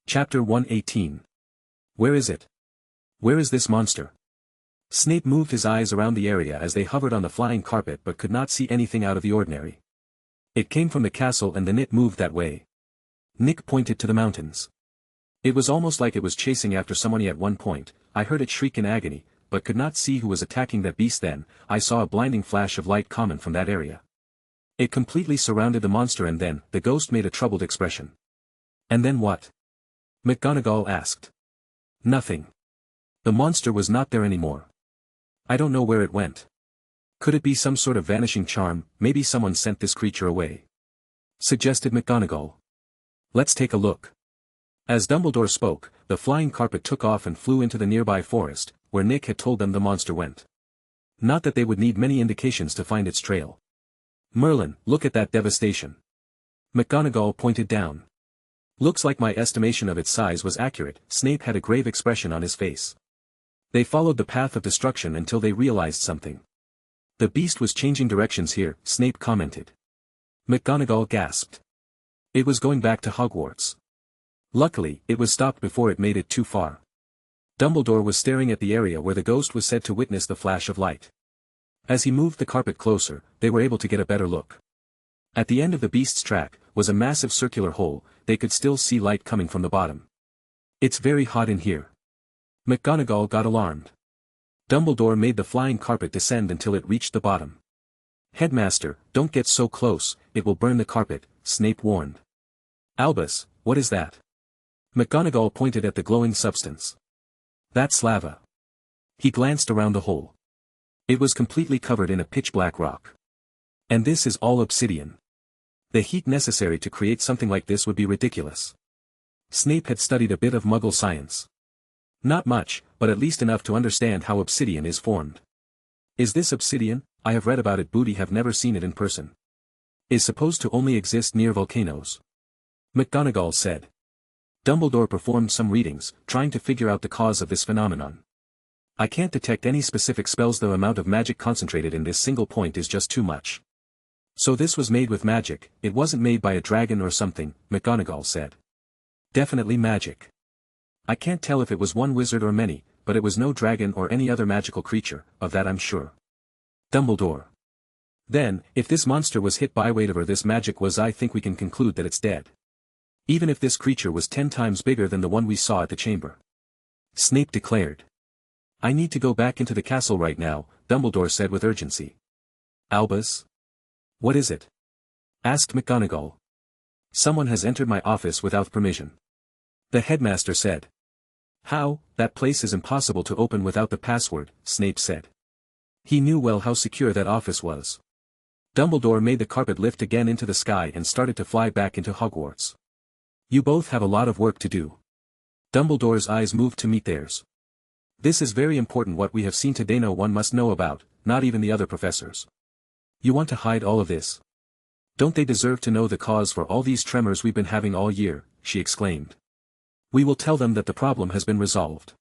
Chapter 118. Where is it? Where is this monster? Snape moved his eyes around the area as they hovered on the flying carpet but could not see anything out of the ordinary. It came from the castle and then it moved that way. Nick pointed to the mountains. It was almost like it was chasing after someone. At one point, I heard it shriek in agony, but could not see who was attacking that beast. Then, I saw a blinding flash of light coming from that area. It completely surrounded the monster and then, the ghost made a troubled expression. And then what? McGonagall asked. Nothing. The monster was not there anymore. I don't know where it went. Could it be some sort of vanishing charm? Maybe someone sent this creature away, suggested McGonagall. Let's take a look. As Dumbledore spoke, the flying carpet took off and flew into the nearby forest, where Nick had told them the monster went. Not that they would need many indications to find its trail. Merlin, look at that devastation. McGonagall pointed down. Looks like my estimation of its size was accurate. Snape had a grave expression on his face. They followed the path of destruction until they realized something. The beast was changing directions here, Snape commented. McGonagall gasped. It was going back to Hogwarts. Luckily, it was stopped before it made it too far. Dumbledore was staring at the area where the ghost was said to witness the flash of light. As he moved the carpet closer, they were able to get a better look. At the end of the beast's track, was a massive circular hole. They could still see light coming from the bottom. It's very hot in here. McGonagall got alarmed. Dumbledore made the flying carpet descend until it reached the bottom. Headmaster, don't get so close, it will burn the carpet, Snape warned. Albus, what is that? McGonagall pointed at the glowing substance. That's lava. He glanced around the hole. It was completely covered in a pitch-black rock. And this is all obsidian. The heat necessary to create something like this would be ridiculous. Snape had studied a bit of Muggle science. Not much, but at least enough to understand how obsidian is formed. Is this obsidian? I have read about it, but have never seen it in person. Is supposed to only exist near volcanoes. McGonagall said. Dumbledore performed some readings, trying to figure out the cause of this phenomenon. I can't detect any specific spells. The amount of magic concentrated in this single point is just too much. So this was made with magic, it wasn't made by a dragon or something, McGonagall said. Definitely magic. I can't tell if it was one wizard or many, but it was no dragon or any other magical creature, of that I'm sure. Dumbledore. Then, if this monster was hit by whatever this magic was, I think we can conclude that it's dead. Even if this creature was 10 times bigger than the one we saw at the chamber. Snape declared. I need to go back into the castle right now, Dumbledore said with urgency. Albus? What is it? Asked McGonagall. Someone has entered my office without permission. The headmaster said. How? That place is impossible to open without the password, Snape said. He knew well how secure that office was. Dumbledore made the carpet lift again into the sky and started to fly back into Hogwarts. You both have a lot of work to do. Dumbledore's eyes moved to meet theirs. This is very important. What we have seen today no one must know about, not even the other professors. You want to hide all of this? Don't they deserve to know the cause for all these tremors we've been having all year, she exclaimed. We will tell them that the problem has been resolved.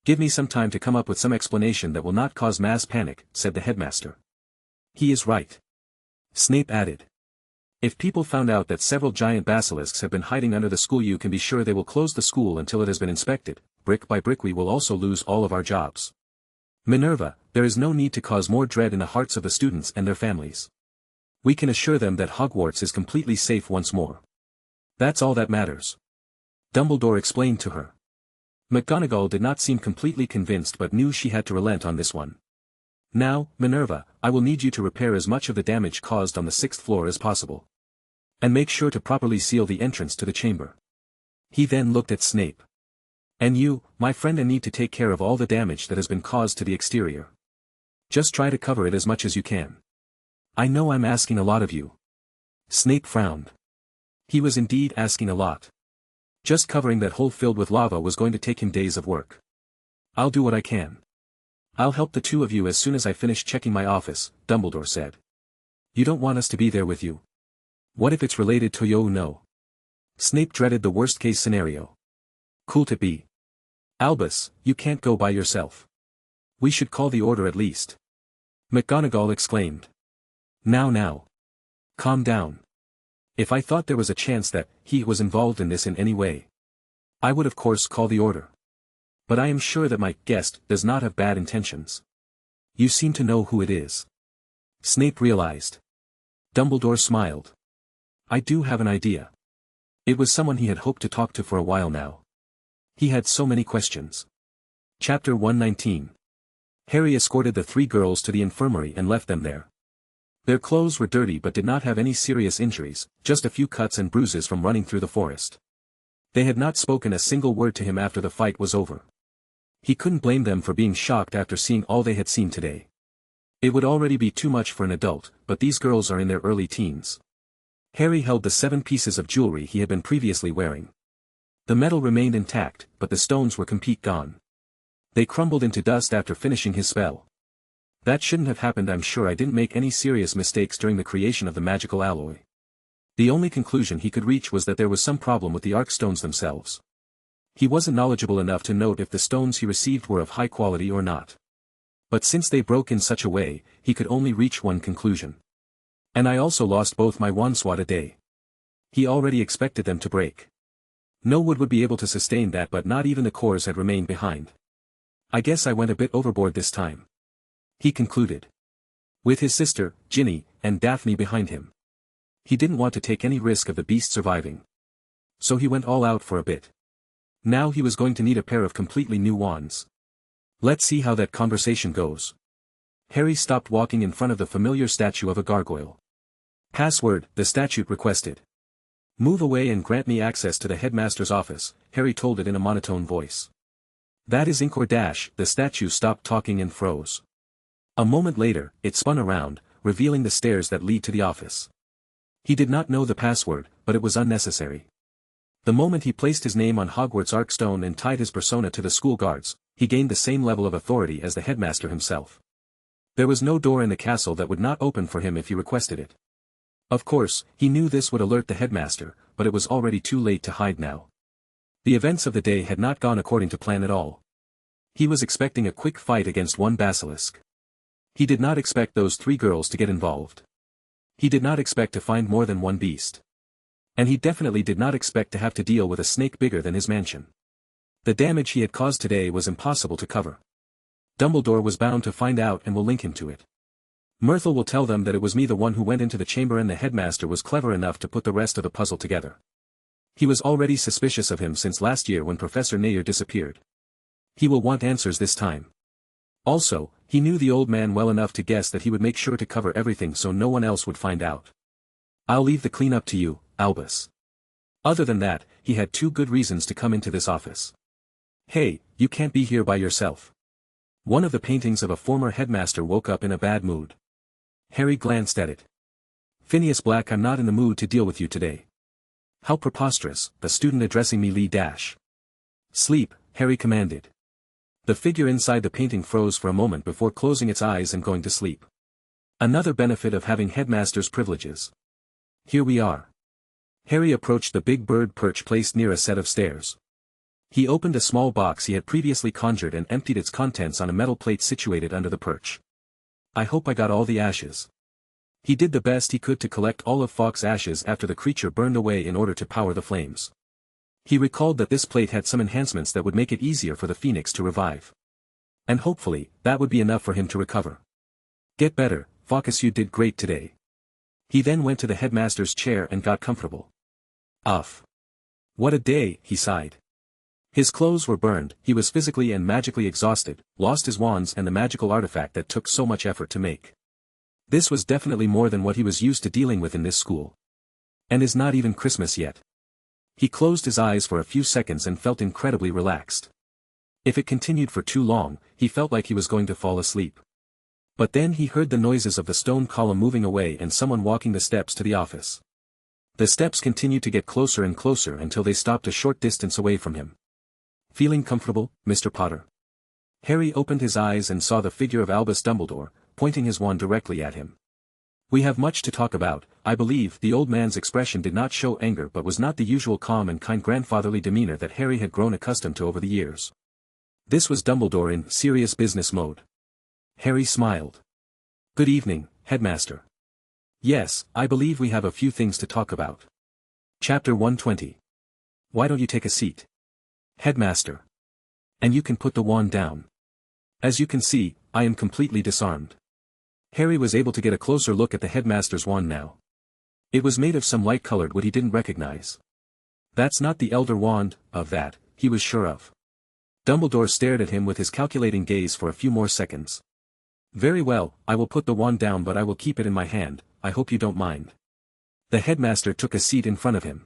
Give me some time to come up with some explanation that will not cause mass panic, said the headmaster. He is right. Snape added. If people found out that several giant basilisks have been hiding under the school, you can be sure they will close the school until it has been inspected. Brick by brick we will also lose all of our jobs. Minerva, there is no need to cause more dread in the hearts of the students and their families. We can assure them that Hogwarts is completely safe once more. That's all that matters. Dumbledore explained to her. McGonagall did not seem completely convinced but knew she had to relent on this one. Now, Minerva, I will need you to repair as much of the damage caused on the 6th floor as possible. And make sure to properly seal the entrance to the chamber. He then looked at Snape. And you, my friend, need to take care of all the damage that has been caused to the exterior. Just try to cover it as much as you can. I know I'm asking a lot of you. Snape frowned. He was indeed asking a lot. Just covering that hole filled with lava was going to take him days of work. I'll do what I can. I'll help the two of you as soon as I finish checking my office, Dumbledore said. You don't want us to be there with you. What if it's related to you? No. Snape dreaded the worst-case scenario. Cool to be. Albus, you can't go by yourself. We should call the order at least. McGonagall exclaimed. Now. Calm down. If I thought there was a chance that he was involved in this in any way. I would of course call the order. But I am sure that my guest does not have bad intentions. You seem to know who it is. Snape realized. Dumbledore smiled. I do have an idea. It was someone he had hoped to talk to for a while now. He had so many questions. Chapter 119. Harry escorted the three girls to the infirmary and left them there. Their clothes were dirty but did not have any serious injuries, just a few cuts and bruises from running through the forest. They had not spoken a single word to him after the fight was over. He couldn't blame them for being shocked after seeing all they had seen today. It would already be too much for an adult, but these girls are in their early teens. Harry held the 7 pieces of jewelry he had been previously wearing. The metal remained intact, but the stones were completely gone. They crumbled into dust after finishing his spell. That shouldn't have happened. I'm sure I didn't make any serious mistakes during the creation of the magical alloy. The only conclusion he could reach was that there was some problem with the arc stones themselves. He wasn't knowledgeable enough to note if the stones he received were of high quality or not. But since they broke in such a way, he could only reach one conclusion. And I also lost both my wandsword a day. He already expected them to break. No wood would be able to sustain that, but not even the cores had remained behind. I guess I went a bit overboard this time. He concluded. With his sister, Ginny, and Daphne behind him. He didn't want to take any risk of the beast surviving. So he went all out for a bit. Now he was going to need a pair of completely new wands. Let's see how that conversation goes. Harry stopped walking in front of the familiar statue of a gargoyle. Password, the statue requested. Move away and grant me access to the headmaster's office, Harry told it in a monotone voice. That is ink or dash. The statue stopped talking and froze. A moment later, it spun around, revealing the stairs that lead to the office. He did not know the password, but it was unnecessary. The moment he placed his name on Hogwarts Arkstone and tied his persona to the school guards, he gained the same level of authority as the headmaster himself. There was no door in the castle that would not open for him if he requested it. Of course, he knew this would alert the headmaster, but it was already too late to hide now. The events of the day had not gone according to plan at all. He was expecting a quick fight against one basilisk. He did not expect those 3 girls to get involved. He did not expect to find more than one beast. And he definitely did not expect to have to deal with a snake bigger than his mansion. The damage he had caused today was impossible to cover. Dumbledore was bound to find out and will link him to it. Myrtle will tell them that it was me, the one who went into the chamber, and the headmaster was clever enough to put the rest of the puzzle together. He was already suspicious of him since last year when Professor Nair disappeared. He will want answers this time. Also, he knew the old man well enough to guess that he would make sure to cover everything so no one else would find out. I'll leave the cleanup to you, Albus. Other than that, he had 2 good reasons to come into this office. Hey, you can't be here by yourself. One of the paintings of a former headmaster woke up in a bad mood. Harry glanced at it. Phineas Black, I'm not in the mood to deal with you today. How preposterous, the student addressing me Lee Dash. Sleep, Harry commanded. The figure inside the painting froze for a moment before closing its eyes and going to sleep. Another benefit of having headmaster's privileges. Here we are. Harry approached the big bird perch placed near a set of stairs. He opened a small box he had previously conjured and emptied its contents on a metal plate situated under the perch. I hope I got all the ashes. He did the best he could to collect all of Fawkes' ashes after the creature burned away in order to power the flames. He recalled that this plate had some enhancements that would make it easier for the phoenix to revive. And hopefully, that would be enough for him to recover. Get better, Fawkes, you did great today. He then went to the headmaster's chair and got comfortable. Uff. What a day, he sighed. His clothes were burned, he was physically and magically exhausted, lost his wands and the magical artifact that took so much effort to make. This was definitely more than what he was used to dealing with in this school. And is not even Christmas yet. He closed his eyes for a few seconds and felt incredibly relaxed. If it continued for too long, he felt like he was going to fall asleep. But then he heard the noises of the stone column moving away and someone walking the steps to the office. The steps continued to get closer and closer until they stopped a short distance away from him. Feeling comfortable, Mr. Potter? Harry opened his eyes and saw the figure of Albus Dumbledore, pointing his wand directly at him. We have much to talk about, I believe. The old man's expression did not show anger but was not the usual calm and kind grandfatherly demeanor that Harry had grown accustomed to over the years. This was Dumbledore in serious business mode. Harry smiled. Good evening, Headmaster. Yes, I believe we have a few things to talk about. Chapter 120. Why don't you take a seat? Headmaster. And you can put the wand down. As you can see, I am completely disarmed. Harry was able to get a closer look at the headmaster's wand now. It was made of some light-colored wood he didn't recognize. That's not the Elder Wand, of that, he was sure of. Dumbledore stared at him with his calculating gaze for a few more seconds. Very well, I will put the wand down, but I will keep it in my hand, I hope you don't mind. The headmaster took a seat in front of him.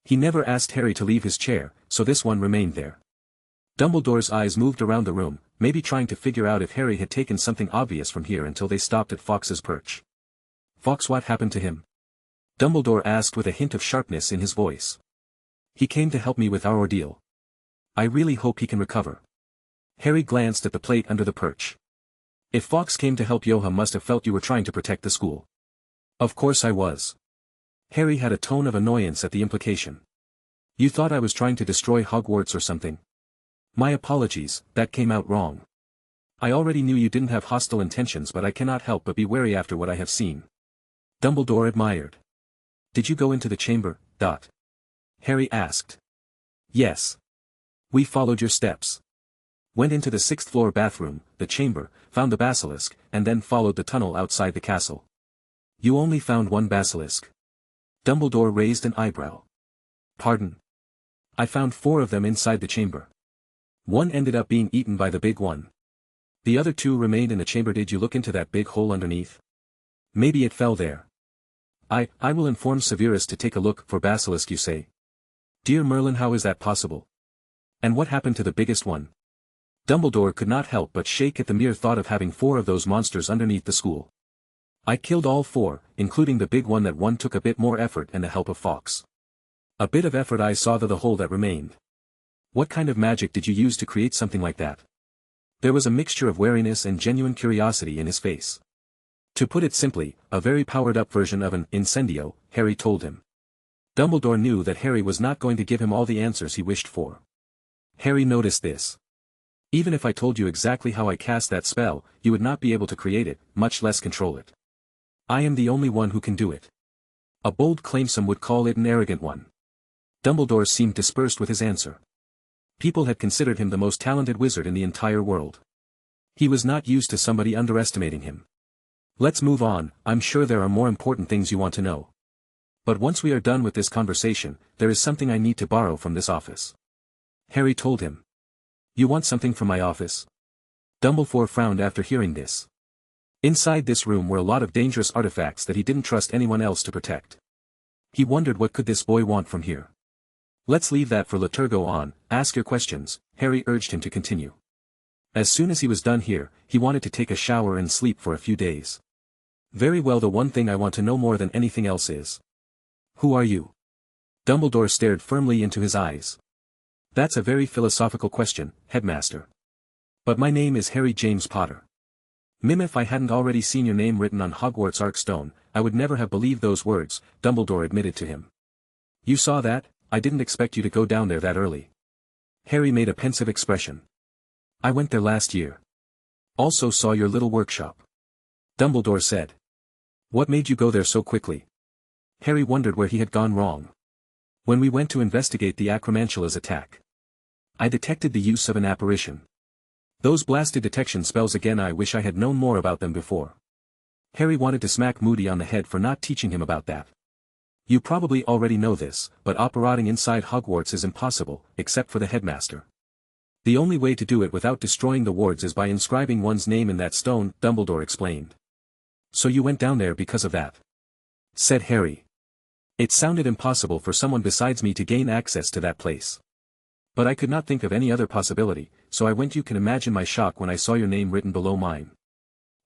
He never asked Harry to leave his chair, so this one remained there. Dumbledore's eyes moved around the room, maybe trying to figure out if Harry had taken something obvious from here until they stopped at Fawkes's perch. Fawkes, what happened to him? Dumbledore asked with a hint of sharpness in his voice. He came to help me with our ordeal. I really hope he can recover. Harry glanced at the plate under the perch. If Fawkes came to help, Yoha must have felt you were trying to protect the school. Of course I was. Harry had a tone of annoyance at the implication. You thought I was trying to destroy Hogwarts or something? My apologies, that came out wrong. I already knew you didn't have hostile intentions, but I cannot help but be wary after what I have seen. Dumbledore admired. Did you go into the chamber, Dot? Harry asked. Yes. We followed your steps. Went into the 6th floor bathroom, the chamber, found the basilisk, and then followed the tunnel outside the castle. You only found one basilisk. Dumbledore raised an eyebrow. Pardon? I found 4 of them inside the chamber. One ended up being eaten by the big one. The other 2 remained in the chamber. Did you look into that big hole underneath? Maybe it fell there. I will inform Severus to take a look for basilisk, you say? Dear Merlin, how is that possible? And what happened to the biggest one? Dumbledore could not help but shake at the mere thought of having 4 of those monsters underneath the school. I killed all 4, including the big one. That one took a bit more effort and the help of Fawkes. A bit of effort. I saw the hole that remained. What kind of magic did you use to create something like that? There was a mixture of wariness and genuine curiosity in his face. To put it simply, a very powered-up version of an incendio, Harry told him. Dumbledore knew that Harry was not going to give him all the answers he wished for. Harry noticed this. Even if I told you exactly how I cast that spell, you would not be able to create it, much less control it. I am the only one who can do it. A bold claim, some would call it an arrogant one. Dumbledore seemed dispersed with his answer. People had considered him the most talented wizard in the entire world. He was not used to somebody underestimating him. Let's move on, I'm sure there are more important things you want to know. But once we are done with this conversation, there is something I need to borrow from this office. Harry told him. You want something from my office? Dumbledore frowned after hearing this. Inside this room were a lot of dangerous artifacts that he didn't trust anyone else to protect. He wondered, what could this boy want from here? Let's leave that for later. Go on, ask your questions, Harry urged him to continue. As soon as he was done here, he wanted to take a shower and sleep for a few days. Very well, the one thing I want to know more than anything else is. Who are you? Dumbledore stared firmly into his eyes. That's a very philosophical question, Headmaster. But my name is Harry James Potter. If I hadn't already seen your name written on Hogwarts Arkstone, I would never have believed those words, Dumbledore admitted to him. You saw that? I didn't expect you to go down there that early. Harry made a pensive expression. I went there last year. Also saw your little workshop. Dumbledore said. What made you go there so quickly? Harry wondered where he had gone wrong. When we went to investigate the Acromantula's attack, I detected the use of an apparition. Those blasted detection spells again, I wish I had known more about them before. Harry wanted to smack Moody on the head for not teaching him about that. You probably already know this, but operating inside Hogwarts is impossible, except for the headmaster. The only way to do it without destroying the wards is by inscribing one's name in that stone, Dumbledore explained. So you went down there because of that? Said Harry. It sounded impossible for someone besides me to gain access to that place. But I could not think of any other possibility, so I went. You can imagine my shock when I saw your name written below mine.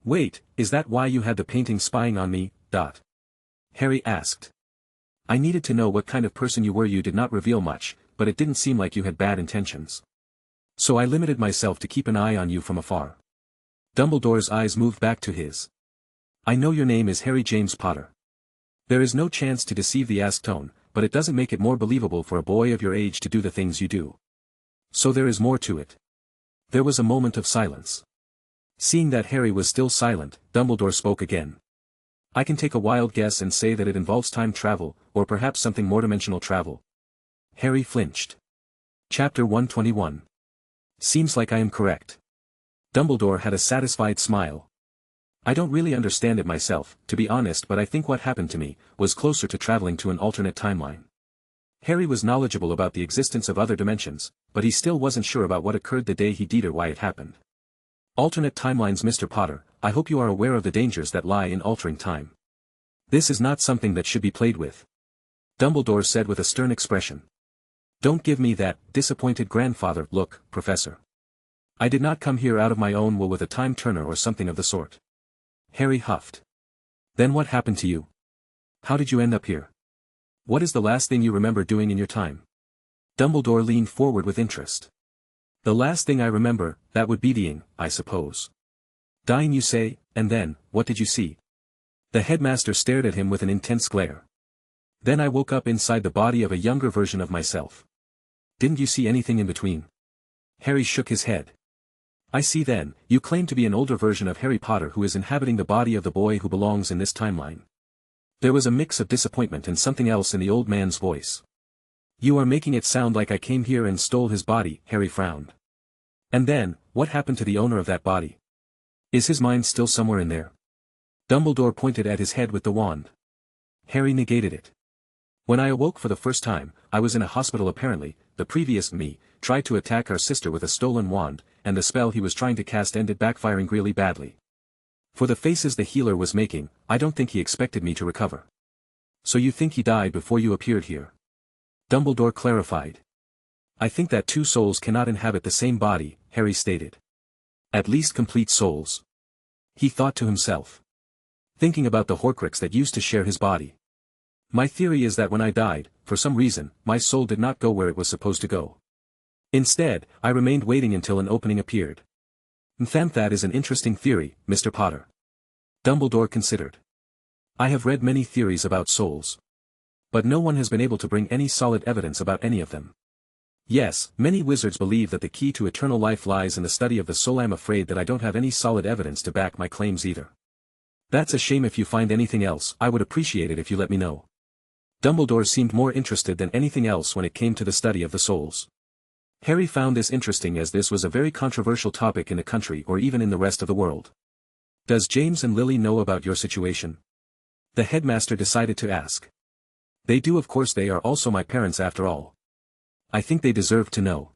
Wait, is that why you had the painting spying on me, Dot? Harry asked. I needed to know what kind of person you were. You did not reveal much, but it didn't seem like you had bad intentions. So I limited myself to keep an eye on you from afar. Dumbledore's eyes moved back to his. I know your name is Harry James Potter. There is no chance to deceive the Azkaban, but it doesn't make it more believable for a boy of your age to do the things you do. So there is more to it. There was a moment of silence. Seeing that Harry was still silent, Dumbledore spoke again. I can take a wild guess and say that it involves time travel, or perhaps something more dimensional travel. Harry flinched. Chapter 121. Seems like I am correct. Dumbledore had a satisfied smile. I don't really understand it myself, to be honest, but I think what happened to me was closer to traveling to an alternate timeline. Harry was knowledgeable about the existence of other dimensions, but he still wasn't sure about what occurred the day he did or why it happened. Alternate timelines. Mr. Potter, I hope you are aware of the dangers that lie in altering time. This is not something that should be played with. Dumbledore said with a stern expression. Don't give me that disappointed grandfather look, Professor. I did not come here out of my own will with a time turner or something of the sort. Harry huffed. Then what happened to you? How did you end up here? What is the last thing you remember doing in your time? Dumbledore leaned forward with interest. The last thing I remember, that would be dying, I suppose. Dying, you say, and then, what did you see? The headmaster stared at him with an intense glare. Then I woke up inside the body of a younger version of myself. Didn't you see anything in between? Harry shook his head. I see. Then, you claim to be an older version of Harry Potter who is inhabiting the body of the boy who belongs in this timeline. There was a mix of disappointment and something else in the old man's voice. You are making it sound like I came here and stole his body, Harry frowned. And then, what happened to the owner of that body? Is his mind still somewhere in there? Dumbledore pointed at his head with the wand. Harry negated it. When I awoke for the first time, I was in a hospital apparently. The previous me tried to attack our sister with a stolen wand, and the spell he was trying to cast ended backfiring really badly. For the faces the healer was making, I don't think he expected me to recover. So you think he died before you appeared here? Dumbledore clarified. I think that two souls cannot inhabit the same body, Harry stated. At least complete souls. He thought to himself. Thinking about the Horcrux that used to share his body. My theory is that when I died, for some reason, my soul did not go where it was supposed to go. Instead, I remained waiting until an opening appeared. That is an interesting theory, Mr. Potter. Dumbledore considered. I have read many theories about souls. But no one has been able to bring any solid evidence about any of them. Yes, many wizards believe that the key to eternal life lies in the study of the soul. I'm afraid that I don't have any solid evidence to back my claims either. That's a shame. If you find anything else, I would appreciate it if you let me know. Dumbledore seemed more interested than anything else when it came to the study of the souls. Harry found this interesting as this was a very controversial topic in the country or even in the rest of the world. Does James and Lily know about your situation? The headmaster decided to ask. They do, of course. They are also my parents after all. I think they deserve to know.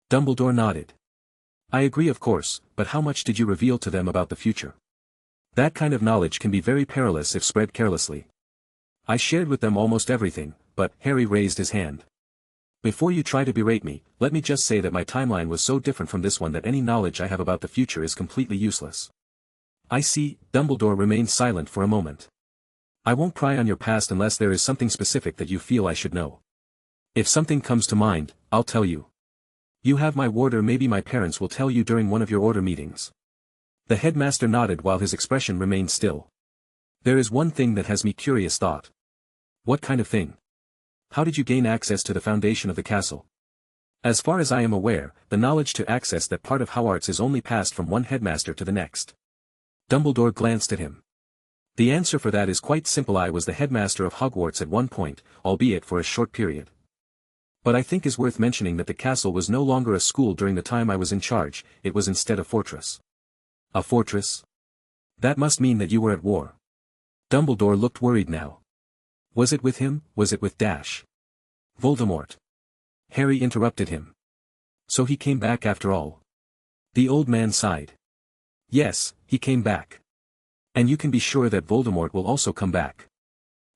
Dumbledore nodded. I agree, of course, but how much did you reveal to them about the future? That kind of knowledge can be very perilous if spread carelessly. I shared with them almost everything, but Harry raised his hand. Before you try to berate me, let me just say that my timeline was so different from this one that any knowledge I have about the future is completely useless. I see. Dumbledore remained silent for a moment. I won't pry on your past unless there is something specific that you feel I should know. If something comes to mind, I'll tell you. You have my word, or maybe my parents will tell you during one of your order meetings. The headmaster nodded while his expression remained still. There is one thing that has me curious. Thought. What kind of thing? How did you gain access to the foundation of the castle? As far as I am aware, the knowledge to access that part of Hogwarts is only passed from one headmaster to the next. Dumbledore glanced at him. The answer for that is quite simple. I was the headmaster of Hogwarts at one point, albeit for a short period. But I think is worth mentioning that the castle was no longer a school during the time I was in charge. It was instead a fortress. A fortress? That must mean that you were at war. Dumbledore looked worried now. Was it with him? Was it with Voldemort? Harry interrupted him. So he came back after all. The old man sighed. Yes, he came back. And you can be sure that Voldemort will also come back.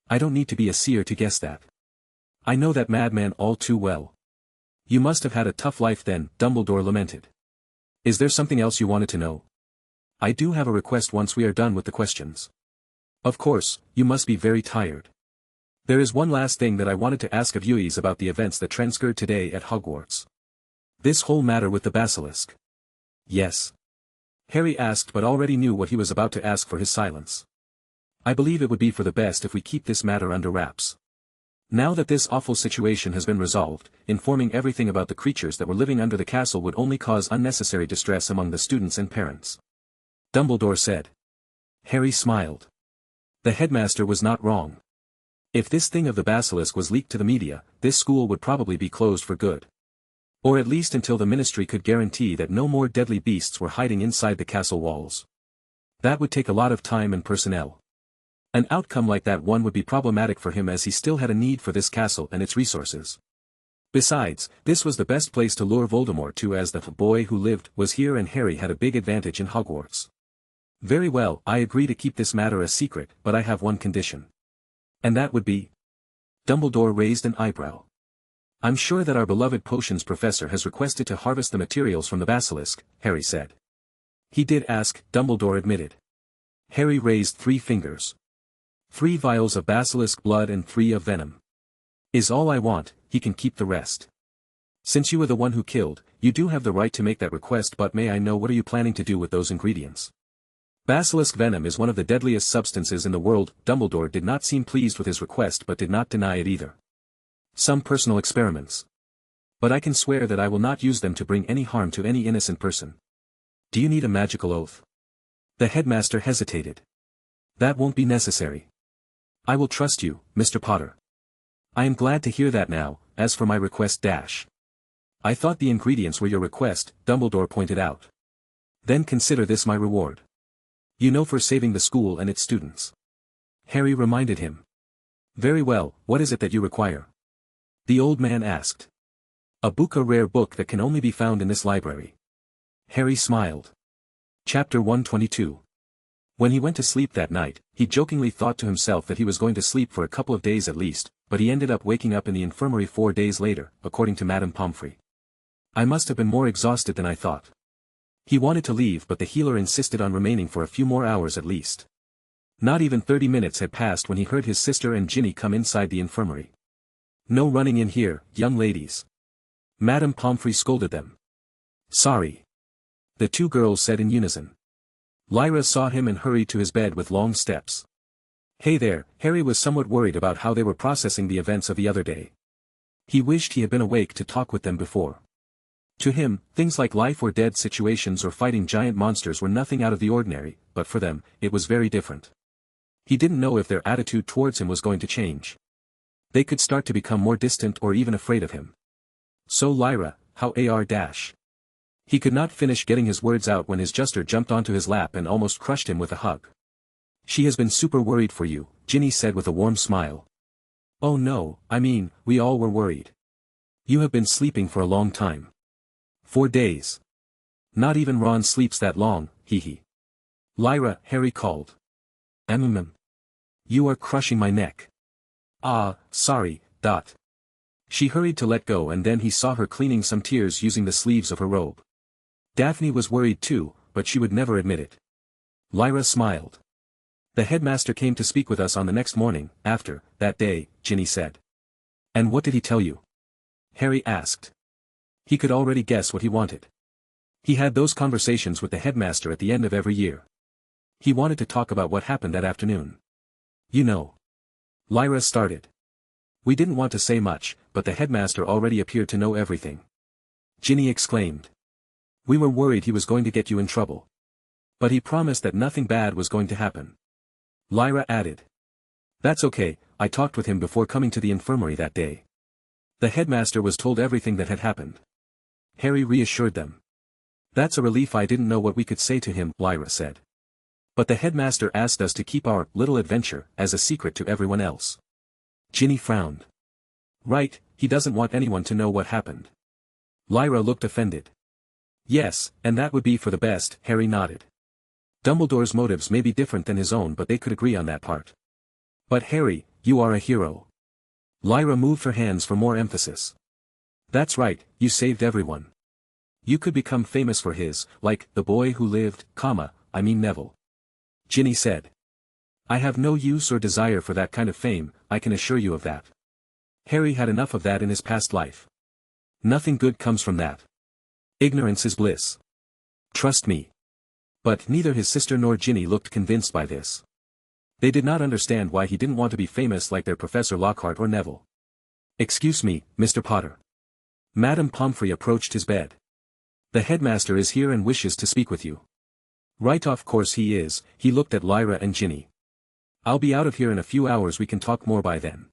I don't need to be a seer to guess that. I know that madman all too well. You must have had a tough life then, Dumbledore lamented. Is there something else you wanted to know? I do have a request once we are done with the questions. Of course, you must be very tired. There is one last thing that I wanted to ask of you is about the events that transpired today at Hogwarts. This whole matter with the basilisk. Yes. Harry asked but already knew what he was about to ask for his silence. I believe it would be for the best if we keep this matter under wraps. Now that this awful situation has been resolved, informing everything about the creatures that were living under the castle would only cause unnecessary distress among the students and parents. Dumbledore said. Harry smiled. The headmaster was not wrong. If this thing of the basilisk was leaked to the media, this school would probably be closed for good. Or at least until the ministry could guarantee that no more deadly beasts were hiding inside the castle walls. That would take a lot of time and personnel. An outcome like that one would be problematic for him as he still had a need for this castle and its resources. Besides, this was the best place to lure Voldemort to, as the boy who lived was here and Harry had a big advantage in Hogwarts. Very well, I agree to keep this matter a secret, but I have one condition. And that would be? Dumbledore raised an eyebrow. I'm sure that our beloved potions professor has requested to harvest the materials from the basilisk, Harry said. He did ask, Dumbledore admitted. Harry raised 3 fingers. 3 vials of basilisk blood and 3 of venom. Is all I want, he can keep the rest. Since you were the one who killed, you do have the right to make that request, but may I know what are you planning to do with those ingredients? Basilisk venom is one of the deadliest substances in the world. Dumbledore did not seem pleased with his request but did not deny it either. Some personal experiments. But I can swear that I will not use them to bring any harm to any innocent person. Do you need a magical oath? The headmaster hesitated. That won't be necessary. I will trust you, Mr. Potter. I am glad to hear that now. As for my request I thought the ingredients were your request, Dumbledore pointed out. Then consider this my reward. You know, for saving the school and its students. Harry reminded him. Very well, what is it that you require? The old man asked. A rare book that can only be found in this library. Harry smiled. Chapter 122. When he went to sleep that night, he jokingly thought to himself that he was going to sleep for a couple of days at least, but he ended up waking up in the infirmary 4 days later, according to Madame Pomfrey. I must have been more exhausted than I thought. He wanted to leave, but the healer insisted on remaining for a few more hours at least. Not even 30 minutes had passed when he heard his sister and Ginny come inside the infirmary. No running in here, young ladies. Madame Pomfrey scolded them. Sorry. The 2 girls said in unison. Lyra saw him and hurried to his bed with long steps. Hey there, Harry was somewhat worried about how they were processing the events of the other day. He wished he had been awake to talk with them before. To him, things like life or dead situations or fighting giant monsters were nothing out of the ordinary, but for them, it was very different. He didn't know if their attitude towards him was going to change. They could start to become more distant or even afraid of him. So Lyra, how are dash. He could not finish getting his words out when his jester jumped onto his lap and almost crushed him with a hug. She has been super worried for you, Ginny said with a warm smile. Oh no, I mean, we all were worried. You have been sleeping for a long time. 4 days. Not even Ron sleeps that long, hee. Lyra, Harry called. You are crushing my neck. Ah, sorry, Dot. She hurried to let go and then he saw her cleaning some tears using the sleeves of her robe. Daphne was worried too, but she would never admit it. Lyra smiled. The headmaster came to speak with us on the next morning, after that day, Ginny said. And what did he tell you? Harry asked. He could already guess what he wanted. He had those conversations with the headmaster at the end of every year. He wanted to talk about what happened that afternoon. You know. Lyra started. We didn't want to say much, but the headmaster already appeared to know everything. Ginny exclaimed. We were worried he was going to get you in trouble. But he promised that nothing bad was going to happen. Lyra added. That's okay, I talked with him before coming to the infirmary that day. The headmaster was told everything that had happened. Harry reassured them. That's a relief. I didn't know what we could say to him, Lyra said. But the headmaster asked us to keep our little adventure as a secret to everyone else. Ginny frowned. Right, he doesn't want anyone to know what happened. Lyra looked offended. Yes, and that would be for the best, Harry nodded. Dumbledore's motives may be different than his own, but they could agree on that part. But Harry, you are a hero. Lyra moved her hands for more emphasis. That's right, you saved everyone. You could become famous for like, the boy who lived, Neville. Ginny said. I have no use or desire for that kind of fame, I can assure you of that. Harry had enough of that in his past life. Nothing good comes from that. Ignorance is bliss. Trust me. But neither his sister nor Ginny looked convinced by this. They did not understand why he didn't want to be famous like their Professor Lockhart or Neville. Excuse me, Mr. Potter. Madame Pomfrey approached his bed. The headmaster is here and wishes to speak with you. Right, of course he is. He looked at Lyra and Ginny. I'll be out of here in a few hours, we can talk more by then.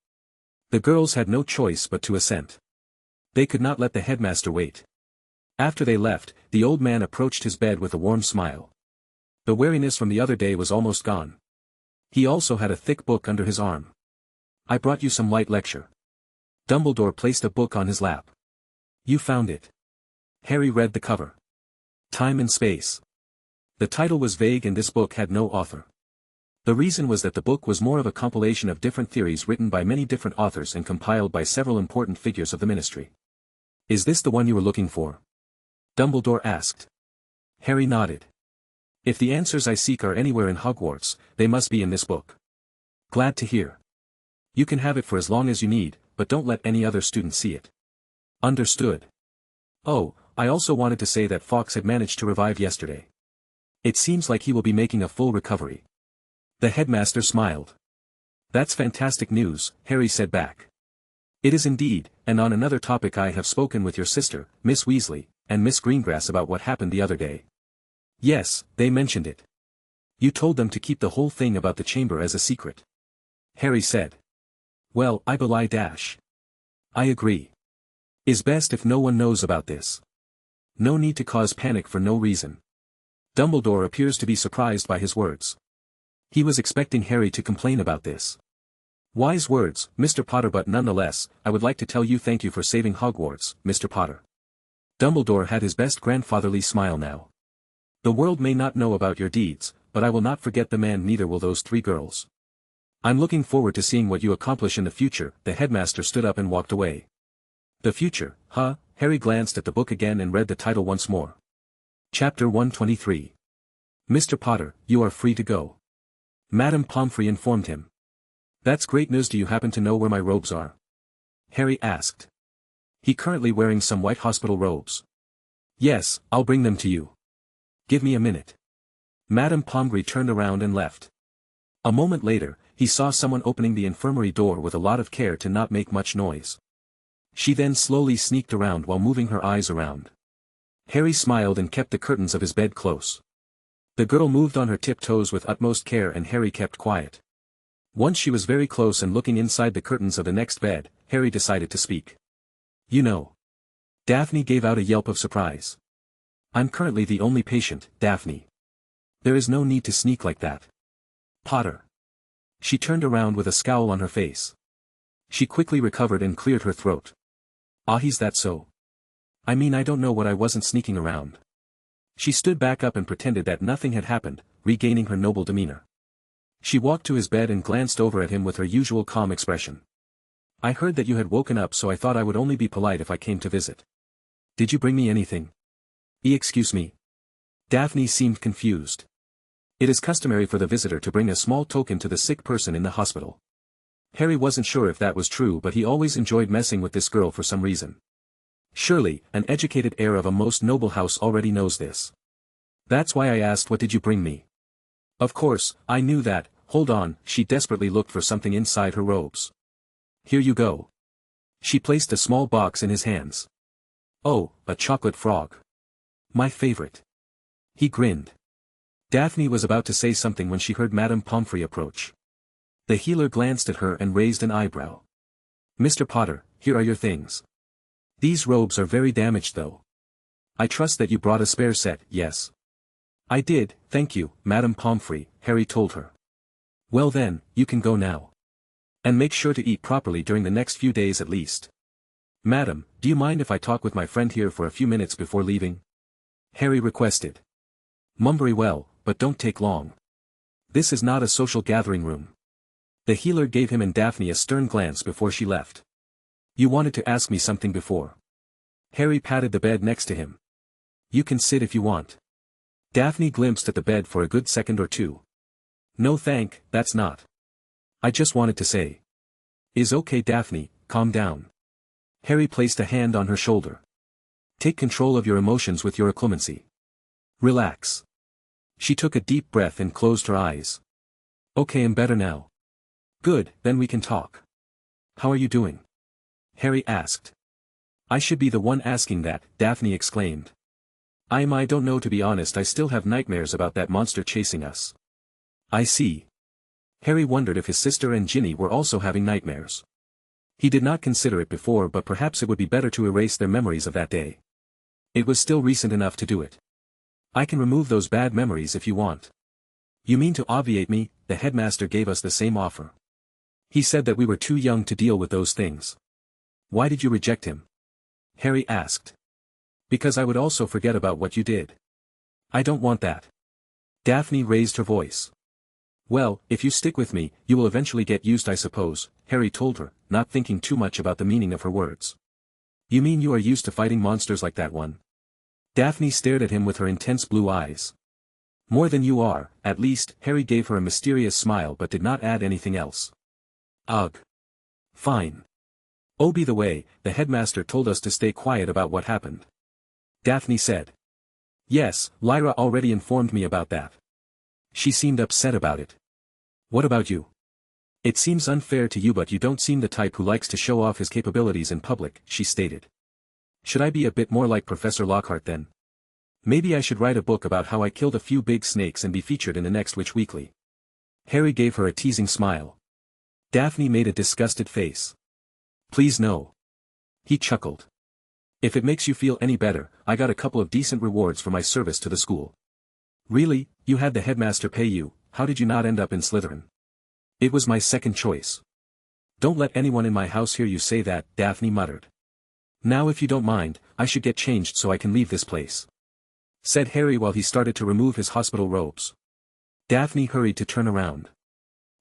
The girls had no choice but to assent. They could not let the headmaster wait. After they left, the old man approached his bed with a warm smile. The weariness from the other day was almost gone. He also had a thick book under his arm. I brought you some light lecture. Dumbledore placed a book on his lap. You found it. Harry read the cover. Time and Space. The title was vague and this book had no author. The reason was that the book was more of a compilation of different theories written by many different authors and compiled by several important figures of the Ministry. Is this the one you were looking for? Dumbledore asked. Harry nodded. If the answers I seek are anywhere in Hogwarts, they must be in this book. Glad to hear. You can have it for as long as you need, but don't let any other student see it. Understood. Oh, I also wanted to say that Fawkes had managed to revive yesterday. It seems like he will be making a full recovery. The headmaster smiled. That's fantastic news, Harry said back. It is indeed, and on another topic I have spoken with your sister, Miss Weasley, and Miss Greengrass about what happened the other day. Yes, they mentioned it. You told them to keep the whole thing about the chamber as a secret. Harry said. Well, I belie dash. I agree. Is best if no one knows about this. No need to cause panic for no reason. Dumbledore appears to be surprised by his words. He was expecting Harry to complain about this. Wise words, Mr. Potter, but nonetheless, I would like to tell you thank you for saving Hogwarts, Mr. Potter. Dumbledore had his best grandfatherly smile now. The world may not know about your deeds, but I will not forget the man, neither will those 3 girls. I'm looking forward to seeing what you accomplish in the future. The headmaster stood up and walked away. The future, huh? Harry glanced at the book again and read the title once more. Chapter 123. Mr. Potter, you are free to go. Madame Pomfrey informed him. That's great news. Do you happen to know where my robes are? Harry asked. He currently wearing some white hospital robes. Yes, I'll bring them to you. Give me a minute. Madame Pomfrey turned around and left. A moment later, he saw someone opening the infirmary door with a lot of care to not make much noise. She then slowly sneaked around while moving her eyes around. Harry smiled and kept the curtains of his bed close. The girl moved on her tiptoes with utmost care and Harry kept quiet. Once she was very close and looking inside the curtains of the next bed, Harry decided to speak. You know. Daphne gave out a yelp of surprise. I'm currently the only patient, Daphne. There is no need to sneak like that. Potter. She turned around with a scowl on her face. She quickly recovered and cleared her throat. Is that so? I mean, I don't know what I wasn't sneaking around. She stood back up and pretended that nothing had happened, regaining her noble demeanor. She walked to his bed and glanced over at him with her usual calm expression. I heard that you had woken up, so I thought I would only be polite if I came to visit. Did you bring me anything? Excuse me. Daphne seemed confused. It is customary for the visitor to bring a small token to the sick person in the hospital. Harry wasn't sure if that was true, but he always enjoyed messing with this girl for some reason. Surely, an educated heir of a most noble house already knows this. That's why I asked, what did you bring me? Of course, I knew that. Hold on. She desperately looked for something inside her robes. Here you go. She placed a small box in his hands. Oh, a chocolate frog. My favorite. He grinned. Daphne was about to say something when she heard Madame Pomfrey approach. The healer glanced at her and raised an eyebrow. Mr. Potter, here are your things. These robes are very damaged though. I trust that you brought a spare set, yes? I did, thank you, Madame Pomfrey, Harry told her. Well then, you can go now. And make sure to eat properly during the next few days at least. Madam, do you mind if I talk with my friend here for a few minutes before leaving? Harry requested. Very well, but don't take long. This is not a social gathering room. The healer gave him and Daphne a stern glance before she left. You wanted to ask me something before. Harry patted the bed next to him. You can sit if you want. Daphne glimpsed at the bed for a good second or two. No that's not. I just wanted to say. Is okay, Daphne, calm down. Harry placed a hand on her shoulder. Take control of your emotions with your clemency. Relax. She took a deep breath and closed her eyes. Okay, I'm better now. Good, then we can talk. How are you doing? Harry asked. I should be the one asking that, Daphne exclaimed. I don't know, to be honest. I still have nightmares about that monster chasing us. I see. Harry wondered if his sister and Ginny were also having nightmares. He did not consider it before, but perhaps it would be better to erase their memories of that day. It was still recent enough to do it. I can remove those bad memories if you want. You mean to obviate me? The headmaster gave us the same offer. He said that we were too young to deal with those things. Why did you reject him? Harry asked. Because I would also forget about what you did. I don't want that. Daphne raised her voice. Well, if you stick with me, you will eventually get used, I suppose, Harry told her, not thinking too much about the meaning of her words. You mean you are used to fighting monsters like that one? Daphne stared at him with her intense blue eyes. More than you are, at least. Harry gave her a mysterious smile but did not add anything else. Ugh. Fine. Oh, by the way, the headmaster told us to stay quiet about what happened. Daphne said. Yes, Lyra already informed me about that. She seemed upset about it. What about you? It seems unfair to you, but you don't seem the type who likes to show off his capabilities in public, she stated. Should I be a bit more like Professor Lockhart then? Maybe I should write a book about how I killed a few big snakes and be featured in the next Witch Weekly. Harry gave her a teasing smile. Daphne made a disgusted face. Please no. He chuckled. If it makes you feel any better, I got a couple of decent rewards for my service to the school. Really, you had the headmaster pay you? How did you not end up in Slytherin? It was my second choice. Don't let anyone in my house hear you say that, Daphne muttered. Now if you don't mind, I should get changed so I can leave this place, said Harry while he started to remove his hospital robes. Daphne hurried to turn around.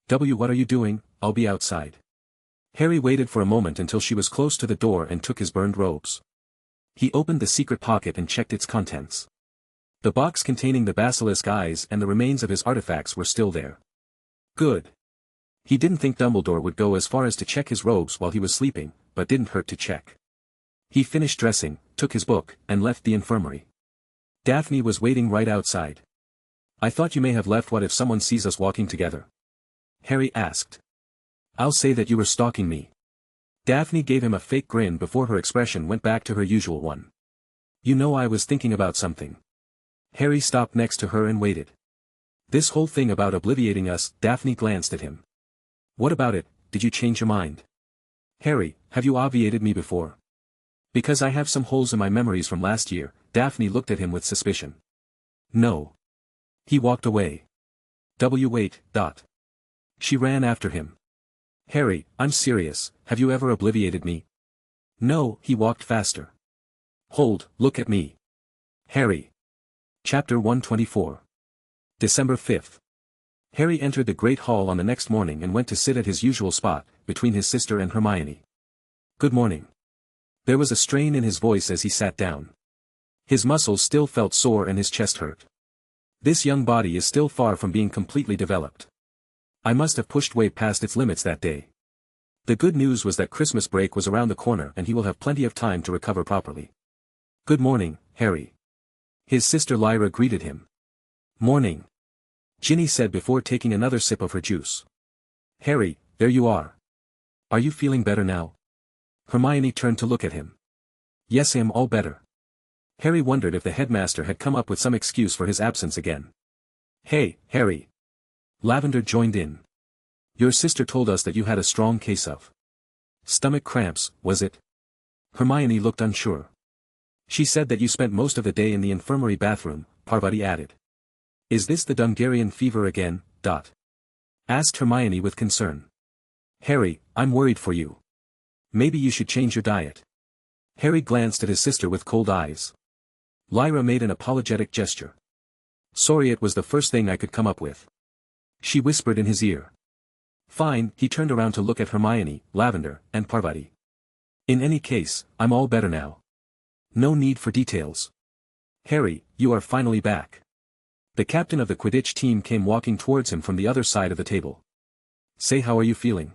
What are you doing? I'll be outside. Harry waited for a moment until she was close to the door and took his burned robes. He opened the secret pocket and checked its contents. The box containing the basilisk eyes and the remains of his artifacts were still there. Good. He didn't think Dumbledore would go as far as to check his robes while he was sleeping, but didn't hurt to check. He finished dressing, took his book, and left the infirmary. Daphne was waiting right outside. I thought you may have left. What if someone sees us walking together? Harry asked. I'll say that you were stalking me. Daphne gave him a fake grin before her expression went back to her usual one. You know, I was thinking about something. Harry stopped next to her and waited. This whole thing about obliviating us. Daphne glanced at him. What about it? Did you change your mind? Harry, have you obviated me before? Because I have some holes in my memories from last year. Daphne looked at him with suspicion. No. He walked away. Wait. She ran after him. Harry, I'm serious, have you ever obliviated me? No. He walked faster. Hold, look at me. Harry. Chapter 124. December 5th. Harry entered the Great Hall on the next morning and went to sit at his usual spot, between his sister and Hermione. Good morning. There was a strain in his voice as he sat down. His muscles still felt sore and his chest hurt. This young body is still far from being completely developed. I must have pushed way past its limits that day. The good news was that Christmas break was around the corner and he will have plenty of time to recover properly. Good morning, Harry. His sister Lyra greeted him. Morning. Ginny said before taking another sip of her juice. Harry, there you are. Are you feeling better now? Hermione turned to look at him. Yes, I am all better. Harry wondered if the headmaster had come up with some excuse for his absence again. Hey, Harry. Lavender joined in. Your sister told us that you had a strong case of stomach cramps, was it? Hermione looked unsure. She said that you spent most of the day in the infirmary bathroom, Parvati added. Is this the Dungarian fever again? Asked Hermione with concern. Harry, I'm worried for you. Maybe you should change your diet. Harry glanced at his sister with cold eyes. Lyra made an apologetic gesture. Sorry, it was the first thing I could come up with. She whispered in his ear. Fine. He turned around to look at Hermione, Lavender, and Parvati. In any case, I'm all better now. No need for details. Harry, you are finally back. The captain of the Quidditch team came walking towards him from the other side of the table. Say, how are you feeling?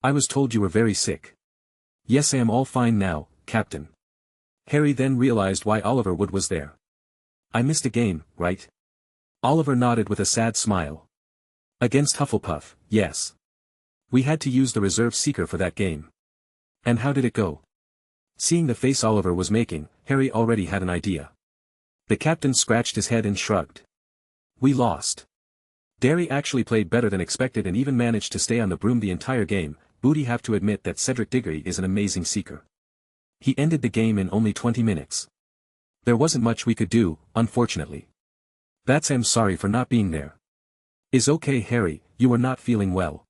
I was told you were very sick. Yes, I am all fine now, Captain. Harry then realized why Oliver Wood was there. I missed a game, right? Oliver nodded with a sad smile. Against Hufflepuff, yes. We had to use the reserve seeker for that game. And how did it go? Seeing the face Oliver was making, Harry already had an idea. The captain scratched his head and shrugged. We lost. Derry actually played better than expected and even managed to stay on the broom the entire game, Booty have to admit that Cedric Diggory is an amazing seeker. He ended the game in only 20 minutes. There wasn't much we could do, unfortunately. I'm sorry for not being there. Is okay, Harry, you are not feeling well.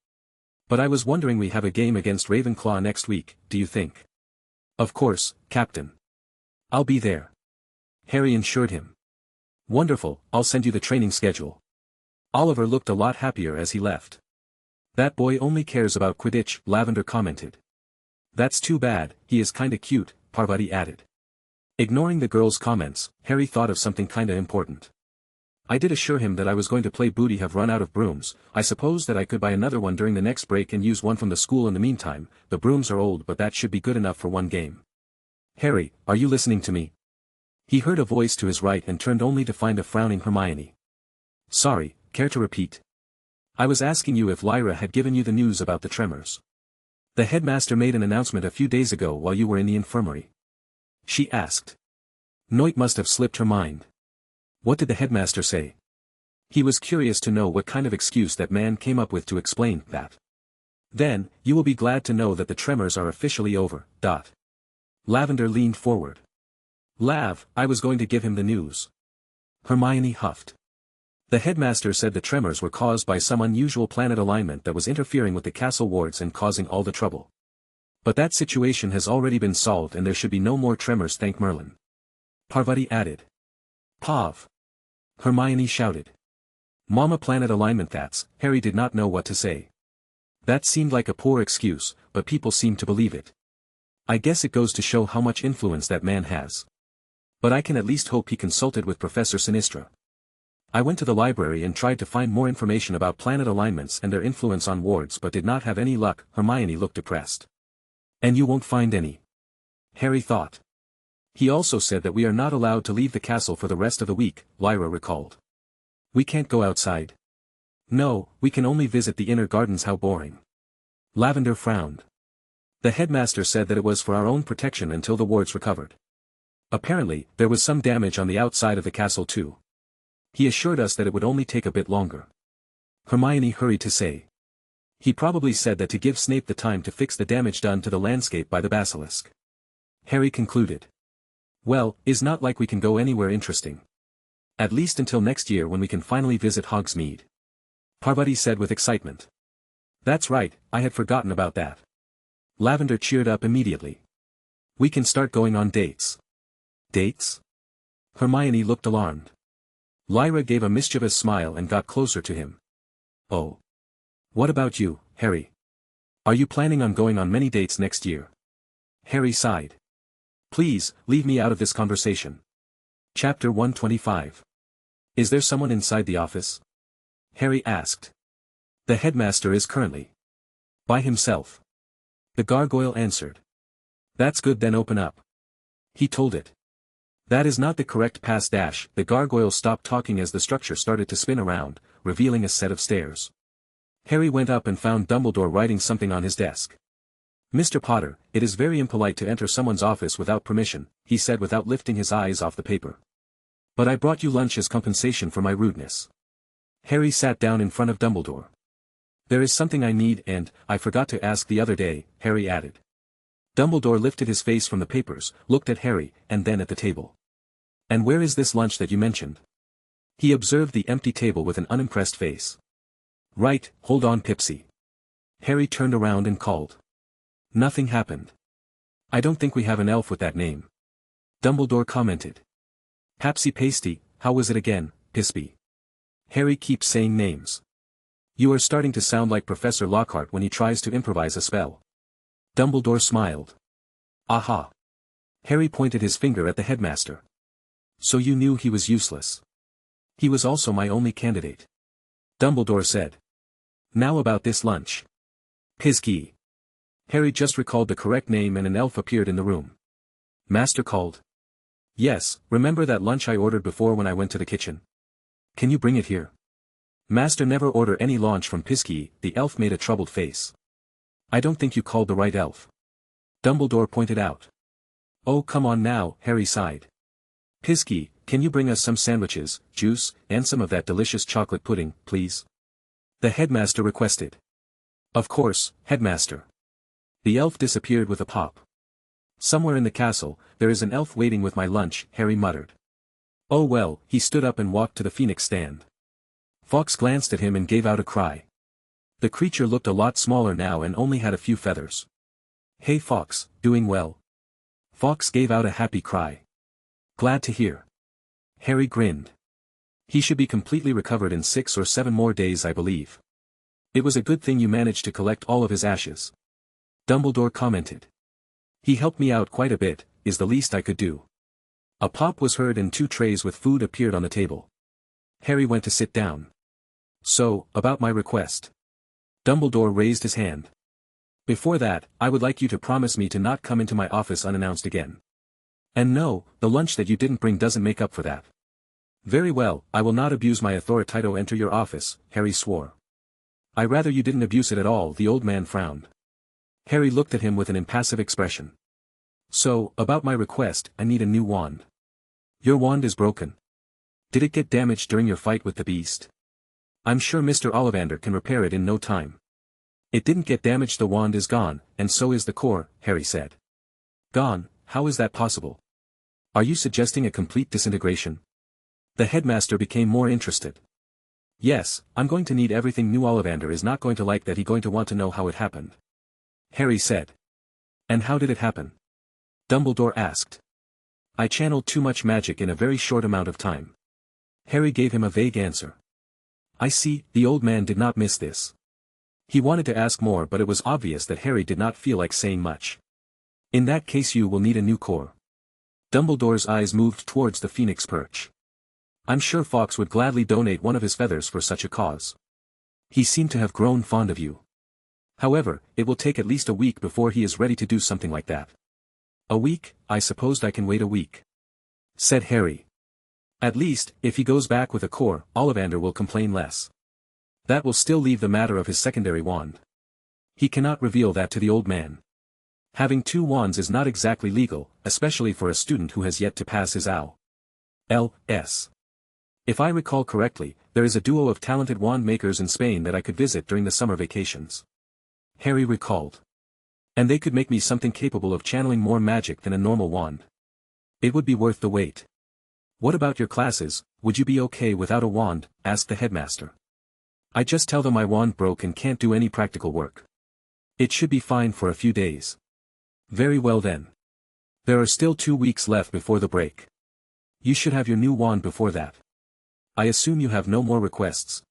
But I was wondering, we have a game against Ravenclaw next week, do you think? Of course, Captain. I'll be there. Harry assured him. Wonderful, I'll send you the training schedule. Oliver looked a lot happier as he left. That boy only cares about Quidditch, Lavender commented. That's too bad, he is kinda cute, Parvati added. Ignoring the girl's comments, Harry thought of something kinda important. I did assure him that I was going to play Booty have run out of brooms. I suppose that I could buy another one during the next break and use one from the school in the meantime. The brooms are old, but that should be good enough for one game. Harry, are you listening to me? He heard a voice to his right and turned only to find a frowning Hermione. Sorry, care to repeat? I was asking you if Lyra had given you the news about the tremors. The headmaster made an announcement a few days ago while you were in the infirmary. She asked. Noit must have slipped her mind. What did the headmaster say? He was curious to know what kind of excuse that man came up with to explain that. Then, you will be glad to know that the tremors are officially over. Lavender leaned forward. Lav, I was going to give him the news. Hermione huffed. The headmaster said the tremors were caused by some unusual planet alignment that was interfering with the castle wards and causing all the trouble. But that situation has already been solved and there should be no more tremors, thank Merlin. Parvati added. Pav. Hermione shouted. Mama, planet alignment, that's. Harry did not know what to say. That seemed like a poor excuse, but people seemed to believe it. I guess it goes to show how much influence that man has. But I can at least hope he consulted with Professor Sinistra. I went to the library and tried to find more information about planet alignments and their influence on wards but did not have any luck. Hermione looked depressed. And you won't find any. Harry thought. He also said that we are not allowed to leave the castle for the rest of the week, Lyra recalled. We can't go outside. No, we can only visit the inner gardens. How boring. Lavender frowned. The headmaster said that it was for our own protection until the wards recovered. Apparently, there was some damage on the outside of the castle too. He assured us that it would only take a bit longer. Hermione hurried to say. He probably said that to give Snape the time to fix the damage done to the landscape by the basilisk. Harry concluded. Well, it's not like we can go anywhere interesting. At least until next year when we can finally visit Hogsmeade. Parvati said with excitement. That's right, I had forgotten about that. Lavender cheered up immediately. We can start going on dates. Dates? Hermione looked alarmed. Lyra gave a mischievous smile and got closer to him. Oh. What about you, Harry? Are you planning on going on many dates next year? Harry sighed. Please, leave me out of this conversation. Chapter 125. Is there someone inside the office? Harry asked. The headmaster is currently by himself. The gargoyle answered. That's good, then open up. He told it. That is not the correct pass dash. The gargoyle stopped talking as the structure started to spin around, revealing a set of stairs. Harry went up and found Dumbledore writing something on his desk. Mr. Potter, it is very impolite to enter someone's office without permission, he said without lifting his eyes off the paper. But I brought you lunch as compensation for my rudeness. Harry sat down in front of Dumbledore. There is something I need and, I forgot to ask the other day, Harry added. Dumbledore lifted his face from the papers, looked at Harry, and then at the table. And where is this lunch that you mentioned? He observed the empty table with an unimpressed face. Right, hold on, Pipsy. Harry turned around and called. Nothing happened. I don't think we have an elf with that name. Dumbledore commented. Papsy Pasty, how was it again, Pispy? Harry keeps saying names. You are starting to sound like Professor Lockhart when he tries to improvise a spell. Dumbledore smiled. Aha. Harry pointed his finger at the headmaster. So you knew he was useless. He was also my only candidate. Dumbledore said. Now about this lunch. Pisky. Harry just recalled the correct name and an elf appeared in the room. Master called. Yes, remember that lunch I ordered before when I went to the kitchen? Can you bring it here? Master never order any lunch from Pisky. The elf made a troubled face. I don't think you called the right elf. Dumbledore pointed out. Oh come on now, Harry sighed. Pisky, can you bring us some sandwiches, juice, and some of that delicious chocolate pudding, please? The headmaster requested. Of course, headmaster. The elf disappeared with a pop. Somewhere in the castle, there is an elf waiting with my lunch, Harry muttered. Oh well, he stood up and walked to the phoenix stand. Fawkes glanced at him and gave out a cry. The creature looked a lot smaller now and only had a few feathers. Hey Fawkes, doing well? Fawkes gave out a happy cry. Glad to hear. Harry grinned. He should be completely recovered in 6 or 7 more days, I believe. It was a good thing you managed to collect all of his ashes. Dumbledore commented. He helped me out quite a bit, is the least I could do. A pop was heard and 2 trays with food appeared on the table. Harry went to sit down. So, about my request. Dumbledore raised his hand. Before that, I would like you to promise me to not come into my office unannounced again. And no, the lunch that you didn't bring doesn't make up for that. Very well, I will not abuse my authority to enter your office, Harry swore. I rather you didn't abuse it at all, the old man frowned. Harry looked at him with an impassive expression. So, about my request, I need a new wand. Your wand is broken. Did it get damaged during your fight with the beast? I'm sure Mr. Ollivander can repair it in no time. It didn't get damaged, the wand is gone, and so is the core, Harry said. Gone, how is that possible? Are you suggesting a complete disintegration? The headmaster became more interested. Yes, I'm going to need everything new. Ollivander is not going to like that. He's going to want to know how it happened. Harry said. And how did it happen? Dumbledore asked. I channeled too much magic in a very short amount of time. Harry gave him a vague answer. I see, the old man did not miss this. He wanted to ask more, but it was obvious that Harry did not feel like saying much. In that case you will need a new core. Dumbledore's eyes moved towards the phoenix perch. I'm sure Fawkes would gladly donate one of his feathers for such a cause. He seemed to have grown fond of you. However, it will take at least a week before he is ready to do something like that. A week? I supposed I can wait a week, said Harry. At least, if he goes back with a core, Ollivander will complain less. That will still leave the matter of his secondary wand. He cannot reveal that to the old man. Having 2 wands is not exactly legal, especially for a student who has yet to pass his OWL-S. If I recall correctly, there is a duo of talented wand makers in Spain that I could visit during the summer vacations. Harry recalled. And they could make me something capable of channeling more magic than a normal wand. It would be worth the wait. What about your classes, would you be okay without a wand? Asked the headmaster. I just tell them my wand broke and can't do any practical work. It should be fine for a few days. Very well then. There are still 2 weeks left before the break. You should have your new wand before that. I assume you have no more requests.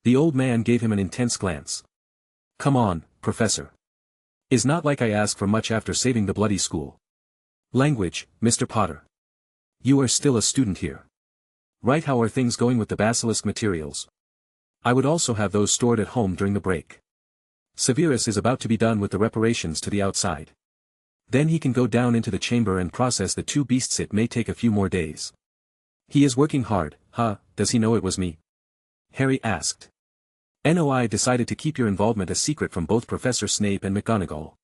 The old man gave him an intense glance. Come on, Professor. It's not like I ask for much after saving the bloody school. Language, Mr. Potter. You are still a student here. Right, how are things going with the basilisk materials? I would also have those stored at home during the break. Severus is about to be done with the reparations to the outside. Then he can go down into the chamber and process the 2 beasts. It may take a few more days. He is working hard, huh? Does he know it was me? Harry asked. NOI decided to keep your involvement a secret from both Professor Snape and McGonagall.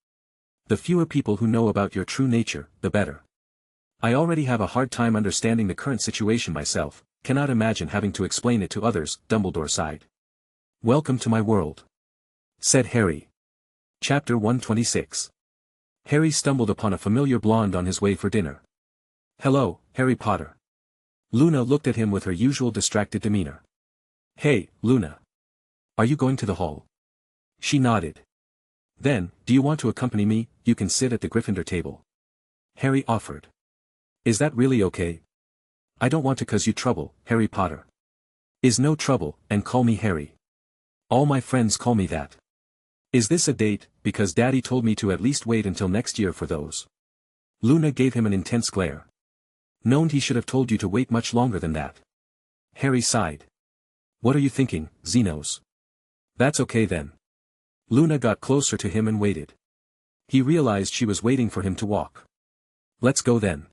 The fewer people who know about your true nature, the better. I already have a hard time understanding the current situation myself, cannot imagine having to explain it to others, Dumbledore sighed. Welcome to my world, said Harry. Chapter 126. Harry stumbled upon a familiar blonde on his way for dinner. Hello, Harry Potter. Luna looked at him with her usual distracted demeanor. Hey, Luna. Are you going to the hall? She nodded. Then, do you want to accompany me? You can sit at the Gryffindor table. Harry offered. Is that really okay? I don't want to cause you trouble, Harry Potter. Is no trouble, and call me Harry. All my friends call me that. Is this a date? Because Daddy told me to at least wait until next year for those. Luna gave him an intense glare. Known he should have told you to wait much longer than that. Harry sighed. What are you thinking, Xenos? That's okay then. Luna got closer to him and waited. He realized she was waiting for him to walk. Let's go then.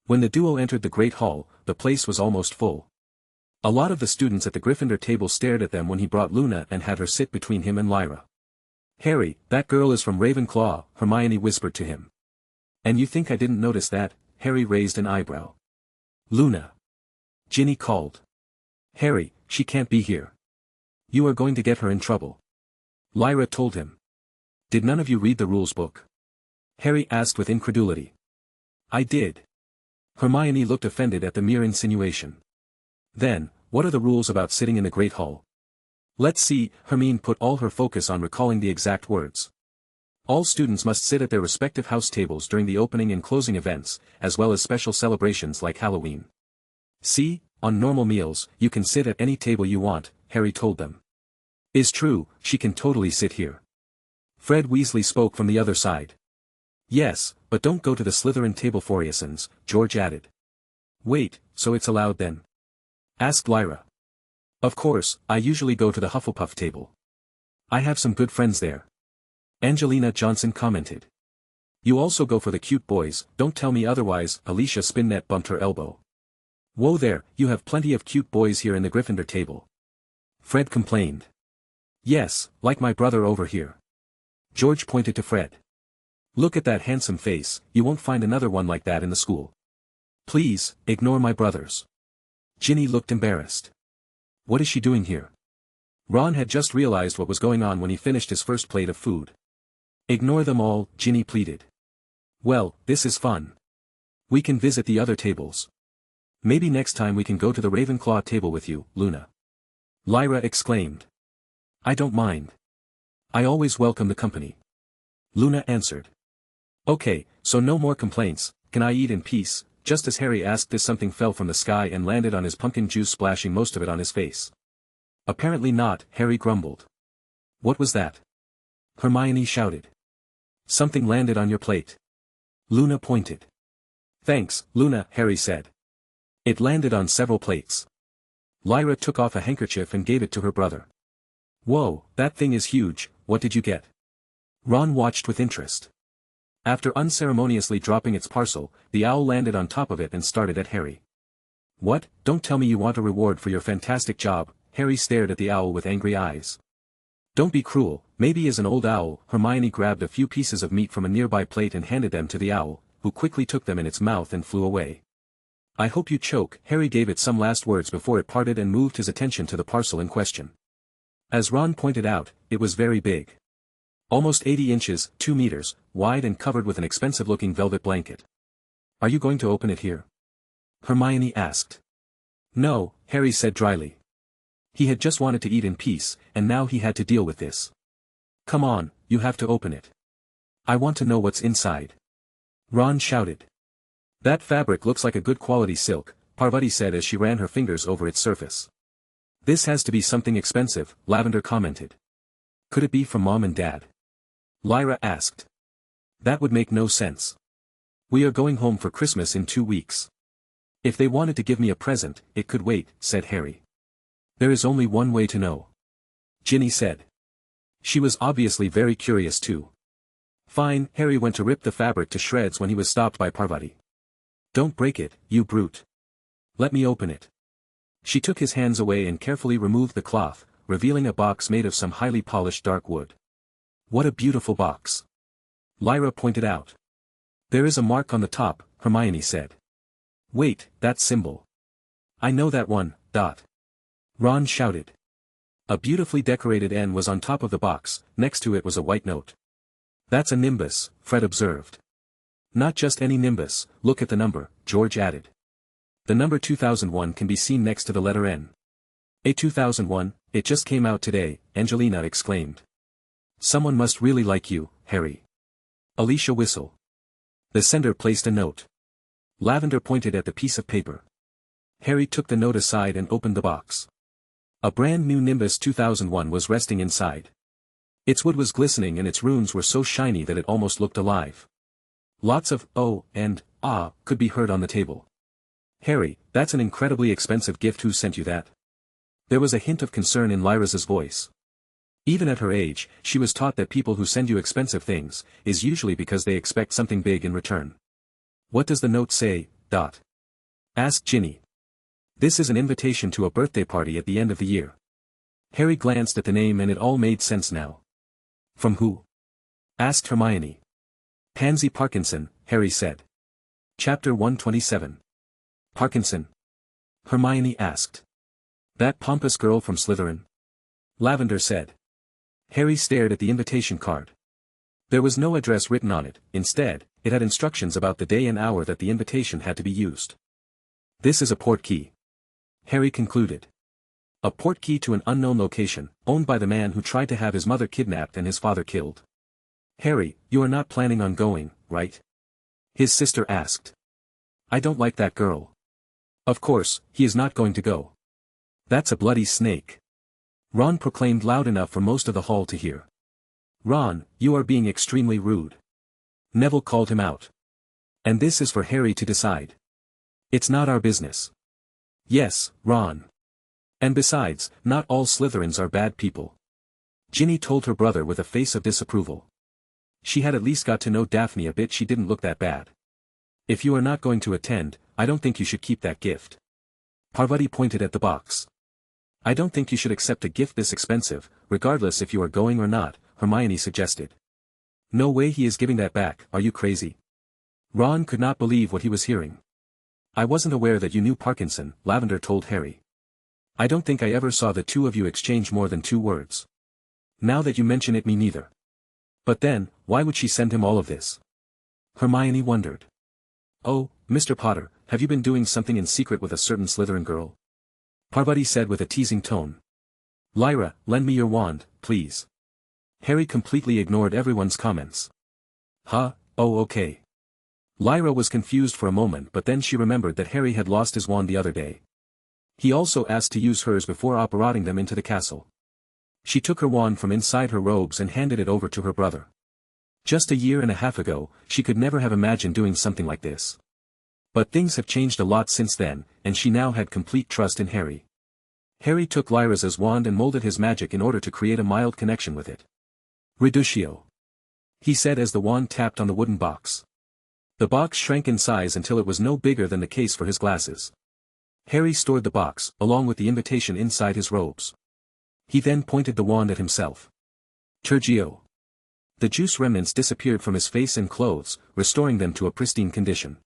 When the duo entered the Great Hall, the place was almost full. A lot of the students at the Gryffindor table stared at them when he brought Luna and had her sit between him and Lyra. Harry, that girl is from Ravenclaw, Hermione whispered to him. And you think I didn't notice that? Harry raised an eyebrow. Luna. Ginny called. Harry, she can't be here. You are going to get her in trouble. Lyra told him. Did none of you read the rules book? Harry asked with incredulity. I did. Hermione looked offended at the mere insinuation. Then, what are the rules about sitting in the Great Hall? Let's see. Hermione put all her focus on recalling the exact words. All students must sit at their respective house tables during the opening and closing events, as well as special celebrations like Halloween. See, on normal meals, you can sit at any table you want, Harry told them. Is true, she can totally sit here. Fred Weasley spoke from the other side. Yes, but don't go to the Slytherin table for reasons, George added. Wait, so it's allowed then? Asked Lyra. Of course, I usually go to the Hufflepuff table. I have some good friends there. Angelina Johnson commented. You also go for the cute boys, don't tell me otherwise, Alicia Spinnet bumped her elbow. Whoa there, you have plenty of cute boys here in the Gryffindor table. Fred complained. Yes, like my brother over here. George pointed to Fred. Look at that handsome face, you won't find another one like that in the school. Please, ignore my brothers. Ginny looked embarrassed. What is she doing here? Ron had just realized what was going on when he finished his first plate of food. Ignore them all, Ginny pleaded. Well, this is fun. We can visit the other tables. Maybe next time we can go to the Ravenclaw table with you, Luna. Lyra exclaimed. I don't mind. I always welcome the company. Luna answered. Okay, so no more complaints, can I eat in peace? Just as Harry asked this, something fell from the sky and landed on his pumpkin juice, splashing most of it on his face. Apparently not, Harry grumbled. What was that? Hermione shouted. Something landed on your plate. Luna pointed. Thanks, Luna, Harry said. It landed on several plates. Lyra took off a handkerchief and gave it to her brother. Whoa, that thing is huge, what did you get? Ron watched with interest. After unceremoniously dropping its parcel, the owl landed on top of it and started at Harry. What, don't tell me you want a reward for your fantastic job, Harry stared at the owl with angry eyes. Don't be cruel, maybe as an old owl, Hermione grabbed a few pieces of meat from a nearby plate and handed them to the owl, who quickly took them in its mouth and flew away. I hope you choke, Harry gave it some last words before it parted and moved his attention to the parcel in question. As Ron pointed out, it was very big. Almost 80 inches, 2 meters, wide and covered with an expensive-looking velvet blanket. Are you going to open it here? Hermione asked. No, Harry said dryly. He had just wanted to eat in peace, and now he had to deal with this. Come on, you have to open it. I want to know what's inside. Ron shouted. That fabric looks like a good quality silk, Parvati said as she ran her fingers over its surface. This has to be something expensive, Lavender commented. Could it be from Mom and Dad? Lyra asked. That would make no sense. We are going home for Christmas in 2 weeks. If they wanted to give me a present, it could wait, said Harry. There is only one way to know. Ginny said. She was obviously very curious too. Fine, Harry went to rip the fabric to shreds when he was stopped by Parvati. Don't break it, you brute. Let me open it. She took his hands away and carefully removed the cloth, revealing a box made of some highly polished dark wood. What a beautiful box. Lyra pointed out. There is a mark on the top, Hermione said. Wait, that symbol. I know that one, Dot. Ron shouted. A beautifully decorated N was on top of the box, next to it was a white note. That's a nimbus, Fred observed. Not just any nimbus, look at the number, George added. The number 2001 can be seen next to the letter N. A 2001, it just came out today, Angelina exclaimed. Someone must really like you, Harry. Alicia whistled. The sender placed a note. Lavender pointed at the piece of paper. Harry took the note aside and opened the box. A brand new Nimbus 2001 was resting inside. Its wood was glistening and its runes were so shiny that it almost looked alive. Lots of "oh" and "ah" could be heard on the table. Harry, that's an incredibly expensive gift. Who sent you that? There was a hint of concern in Lyra's voice. Even at her age, she was taught that people who send you expensive things, is usually because they expect something big in return. What does the note say, Dot? Asked Ginny. This is an invitation to a birthday party at the end of the year. Harry glanced at the name and it all made sense now. From who? Asked Hermione. Pansy Parkinson, Harry said. Chapter 127. Parkinson? Hermione asked. That pompous girl from Slytherin? Lavender said. Harry stared at the invitation card. There was no address written on it, instead, it had instructions about the day and hour that the invitation had to be used. This is a portkey, Harry concluded. A portkey to an unknown location, owned by the man who tried to have his mother kidnapped and his father killed. Harry, you are not planning on going, right? His sister asked. I don't like that girl. Of course, he is not going to go. That's a bloody snake. Ron proclaimed loud enough for most of the hall to hear. Ron, you are being extremely rude. Neville called him out. And this is for Harry to decide. It's not our business. Yes, Ron. And besides, not all Slytherins are bad people. Ginny told her brother with a face of disapproval. She had at least got to know Daphne a bit. She didn't look that bad. If you are not going to attend, I don't think you should keep that gift. Parvati pointed at the box. I don't think you should accept a gift this expensive, regardless if you are going or not, Hermione suggested. No way he is giving that back, are you crazy? Ron could not believe what he was hearing. I wasn't aware that you knew Parkinson, Lavender told Harry. I don't think I ever saw the two of you exchange more than 2 words. Now that you mention it, me neither. But then, why would she send him all of this? Hermione wondered. Oh, Mr. Potter, have you been doing something in secret with a certain Slytherin girl? Parvati said with a teasing tone. Lyra, lend me your wand, please. Harry completely ignored everyone's comments. Huh, oh okay. Lyra was confused for a moment, but then she remembered that Harry had lost his wand the other day. He also asked to use hers before operating them into the castle. She took her wand from inside her robes and handed it over to her brother. Just a year and a half ago, she could never have imagined doing something like this. But things have changed a lot since then, and she now had complete trust in Harry. Harry took Lyra's wand and molded his magic in order to create a mild connection with it. Reductio, he said as the wand tapped on the wooden box. The box shrank in size until it was no bigger than the case for his glasses. Harry stored the box, along with the invitation, inside his robes. He then pointed the wand at himself. Tergio. The juice remnants disappeared from his face and clothes, restoring them to a pristine condition.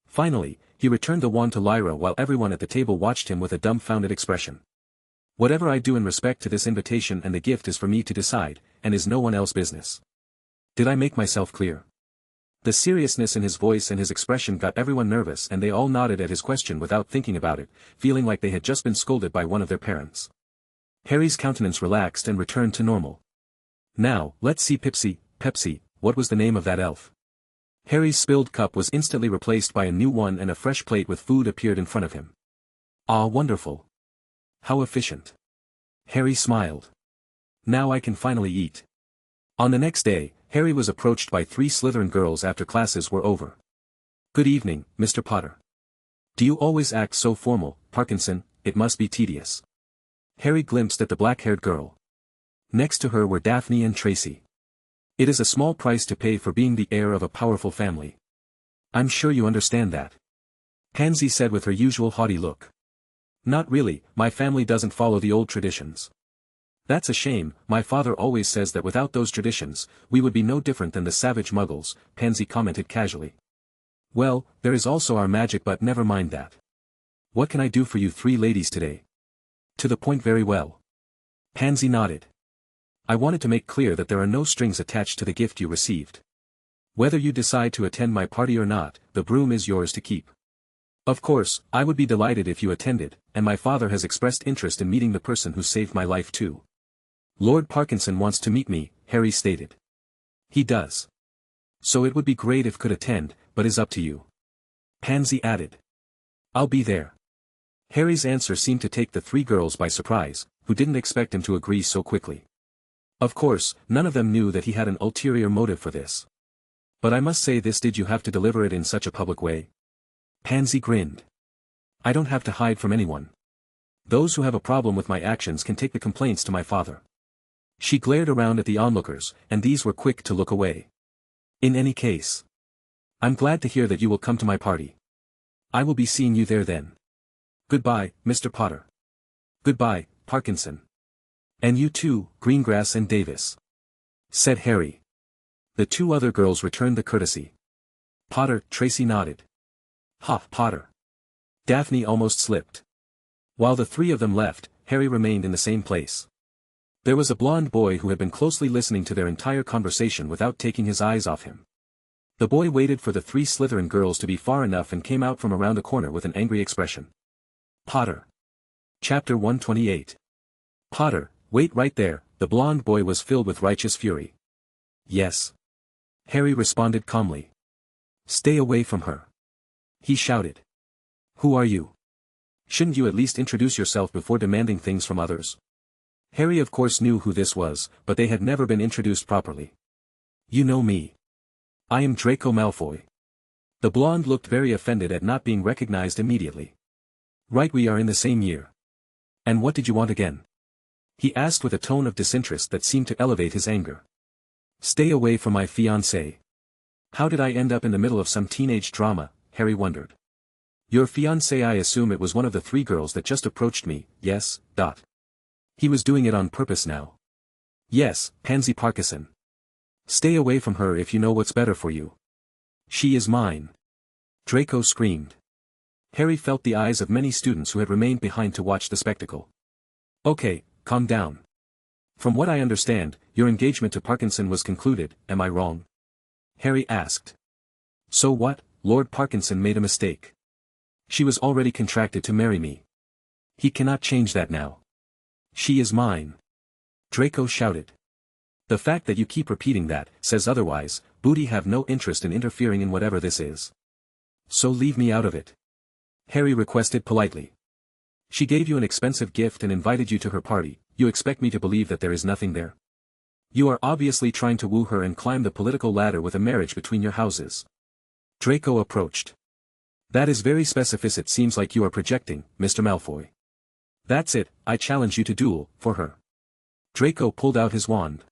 Finally, he returned the wand to Lyra while everyone at the table watched him with a dumbfounded expression. Whatever I do in respect to this invitation and the gift is for me to decide, and is no one else's business. Did I make myself clear? The seriousness in his voice and his expression got everyone nervous, and they all nodded at his question without thinking about it, feeling like they had just been scolded by one of their parents. Harry's countenance relaxed and returned to normal. Now, let's see Pepsi, what was the name of that elf? Harry's spilled cup was instantly replaced by a new one and a fresh plate with food appeared in front of him. Ah, wonderful. How efficient. Harry smiled. Now I can finally eat. On the next day, Harry was approached by 3 Slytherin girls after classes were over. Good evening, Mr. Potter. Do you always act so formal, Parkinson? It must be tedious. Harry glimpsed at the black-haired girl. Next to her were Daphne and Tracy. It is a small price to pay for being the heir of a powerful family. I'm sure you understand that. Pansy said with her usual haughty look. Not really, my family doesn't follow the old traditions. That's a shame, my father always says that without those traditions, we would be no different than the savage muggles, Pansy commented casually. Well, there is also our magic, but never mind that. What can I do for you 3 ladies today? To the point, very well. Pansy nodded. I wanted to make clear that there are no strings attached to the gift you received. Whether you decide to attend my party or not, the broom is yours to keep. Of course, I would be delighted if you attended, and my father has expressed interest in meeting the person who saved my life too. Lord Parkinson wants to meet me, Harry stated. He does. So it would be great if could attend, but is up to you. Pansy added. I'll be there. Harry's answer seemed to take the 3 girls by surprise, who didn't expect him to agree so quickly. Of course, none of them knew that he had an ulterior motive for this. But I must say this, did you have to deliver it in such a public way? Pansy grinned. I don't have to hide from anyone. Those who have a problem with my actions can take the complaints to my father. She glared around at the onlookers, and these were quick to look away. In any case, I'm glad to hear that you will come to my party. I will be seeing you there then. Goodbye, Mr. Potter. Goodbye, Parkinson. And you too, Greengrass and Davis, said Harry. The 2 other girls returned the courtesy. Potter, Tracy nodded. Ha, Potter. Daphne almost slipped. While the 3 of them left, Harry remained in the same place. There was a blond boy who had been closely listening to their entire conversation without taking his eyes off him. The boy waited for the 3 Slytherin girls to be far enough and came out from around a corner with an angry expression. Potter. Chapter 128. Potter, wait right there, the blond boy was filled with righteous fury. Yes. Harry responded calmly. Stay away from her. He shouted. Who are you? Shouldn't you at least introduce yourself before demanding things from others? Harry of course knew who this was, but they had never been introduced properly. You know me. I am Draco Malfoy. The blonde looked very offended at not being recognized immediately. Right, we are in the same year. And what did you want again? He asked with a tone of disinterest that seemed to elevate his anger. Stay away from my fiancée. How did I end up in the middle of some teenage drama, Harry wondered. Your fiancée, I assume it was one of the 3 girls that just approached me, yes, dot. He was doing it on purpose now. Yes, Pansy Parkinson. Stay away from her if you know what's better for you. She is mine. Draco screamed. Harry felt the eyes of many students who had remained behind to watch the spectacle. Okay, calm down. From what I understand, your engagement to Parkinson was concluded, am I wrong? Harry asked. So what, Lord Parkinson made a mistake. She was already contracted to marry me. He cannot change that now. She is mine. Draco shouted. The fact that you keep repeating that says otherwise. Booty have no interest in interfering in whatever this is. So leave me out of it. Harry requested politely. She gave you an expensive gift and invited you to her party. You expect me to believe that there is nothing there? You are obviously trying to woo her and climb the political ladder with a marriage between your houses. Draco approached. That is very specific. It seems like you are projecting, Mr. Malfoy. That's it, I challenge you to duel, for her. Draco pulled out his wand.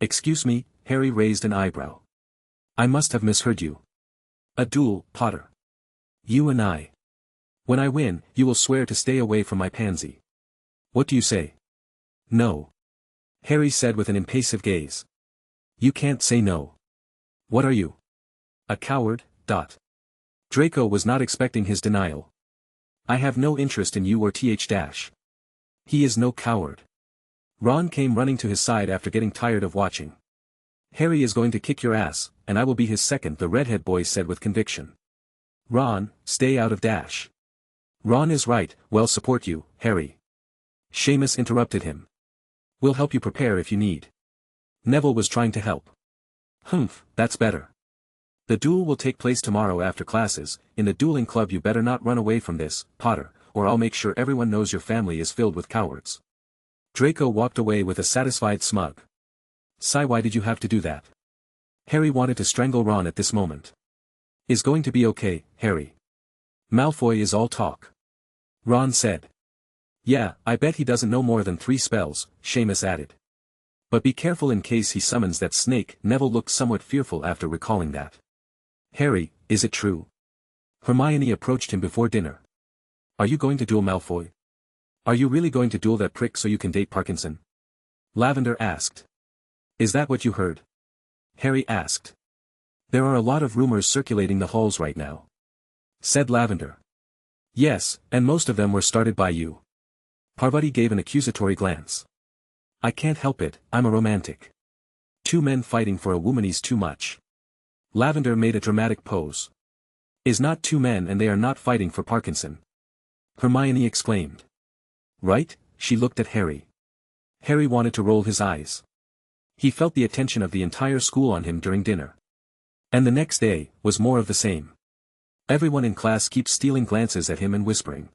Excuse me, Harry raised an eyebrow. I must have misheard you. A duel, Potter. You and I. When I win, you will swear to stay away from my pansy. What do you say? No. Harry said with an impassive gaze. You can't say no. What are you? A coward, dot. Draco was not expecting his denial. I have no interest in you or Th. He is no coward. Ron came running to his side after getting tired of watching. Harry is going to kick your ass, and I will be his second, the redhead boy said with conviction. Ron, stay out of Dash. Ron is right, well support you, Harry. Seamus interrupted him. We'll help you prepare if you need. Neville was trying to help. Humph, that's better. The duel will take place tomorrow after classes. In the dueling club you better not run away from this, Potter, or I'll make sure everyone knows your family is filled with cowards. Draco walked away with a satisfied smug. Sigh, why did you have to do that? Harry wanted to strangle Ron at this moment. Is going to be okay, Harry. Malfoy is all talk. Ron said. Yeah, I bet he doesn't know more than 3 spells, Seamus added. But be careful in case he summons that snake. Neville looked somewhat fearful after recalling that. Harry, is it true? Hermione approached him before dinner. Are you going to duel Malfoy? Are you really going to duel that prick so you can date Parkinson? Lavender asked. Is that what you heard? Harry asked. There are a lot of rumors circulating the halls right now. Said Lavender. Yes, and most of them were started by you. Parvati gave an accusatory glance. I can't help it, I'm a romantic. 2 men fighting for a woman is too much. Lavender made a dramatic pose. Is not 2 men and they are not fighting for Parkinson. Hermione exclaimed. Right? She looked at Harry. Harry wanted to roll his eyes. He felt the attention of the entire school on him during dinner. And the next day, was more of the same. Everyone in class keeps stealing glances at him and whispering.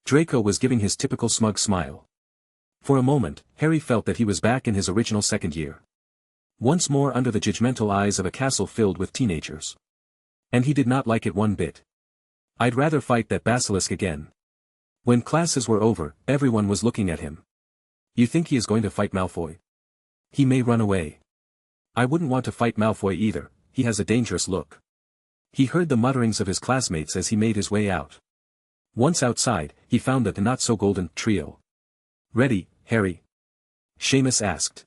Draco was giving his typical smug smile. For a moment, Harry felt that he was back in his original 2nd year. Once more under the judgmental eyes of a castle filled with teenagers. And he did not like it one bit. I'd rather fight that basilisk again. When classes were over, everyone was looking at him. You think he is going to fight Malfoy? He may run away. I wouldn't want to fight Malfoy either, he has a dangerous look. He heard the mutterings of his classmates as he made his way out. Once outside, he found the not-so-golden trio. Ready, Harry? Seamus asked.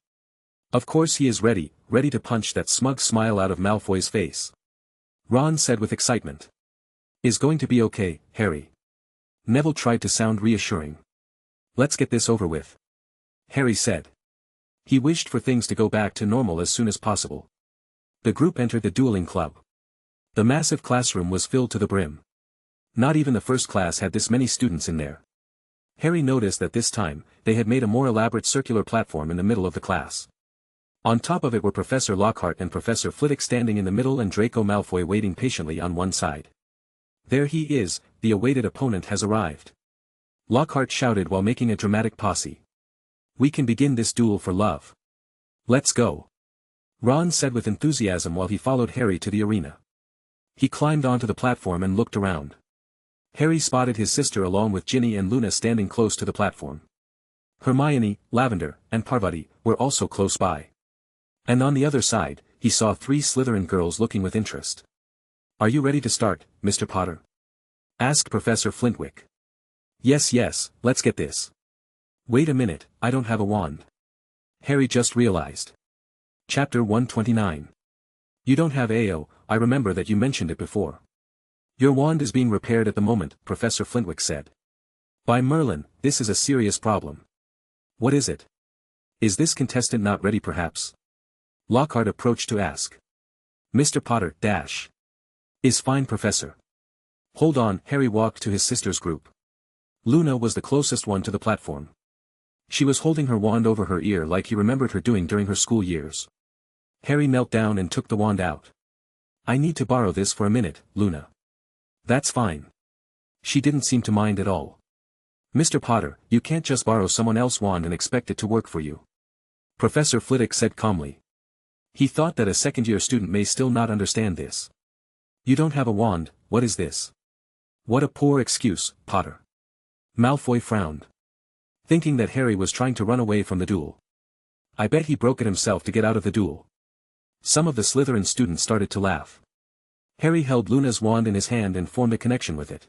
Of course he is ready to punch that smug smile out of Malfoy's face. Ron said with excitement. Is going to be okay, Harry. Neville tried to sound reassuring. Let's get this over with. Harry said. He wished for things to go back to normal as soon as possible. The group entered the dueling club. The massive classroom was filled to the brim. Not even the first class had this many students in there. Harry noticed that this time, they had made a more elaborate circular platform in the middle of the class. On top of it were Professor Lockhart and Professor Flitwick standing in the middle and Draco Malfoy waiting patiently on one side. There he is, the awaited opponent has arrived. Lockhart shouted while making a dramatic posse. We can begin this duel for love. Let's go. Ron said with enthusiasm while he followed Harry to the arena. He climbed onto the platform and looked around. Harry spotted his sister along with Ginny and Luna standing close to the platform. Hermione, Lavender, and Parvati were also close by. And on the other side, he saw 3 Slytherin girls looking with interest. Are you ready to start, Mr. Potter? Asked Professor Flintwick. Yes, let's get this. Wait a minute, I don't have a wand. Harry just realized. Chapter 129. You don't have AO, I remember that you mentioned it before. Your wand is being repaired at the moment, Professor Flintwick said. By Merlin, this is a serious problem. What is it? Is this contestant not ready perhaps? Lockhart approached to ask. Mr. Potter, is fine, Professor. Hold on, Harry walked to his sister's group. Luna was the closest one to the platform. She was holding her wand over her ear like he remembered her doing during her school years. Harry knelt down and took the wand out. I need to borrow this for a minute, Luna. That's fine. She didn't seem to mind at all. Mr. Potter, you can't just borrow someone else's wand and expect it to work for you. Professor Flitwick said calmly. He thought that a second-year student may still not understand this. You don't have a wand, what is this? What a poor excuse, Potter. Malfoy frowned. Thinking that Harry was trying to run away from the duel. I bet he broke it himself to get out of the duel. Some of the Slytherin students started to laugh. Harry held Luna's wand in his hand and formed a connection with it.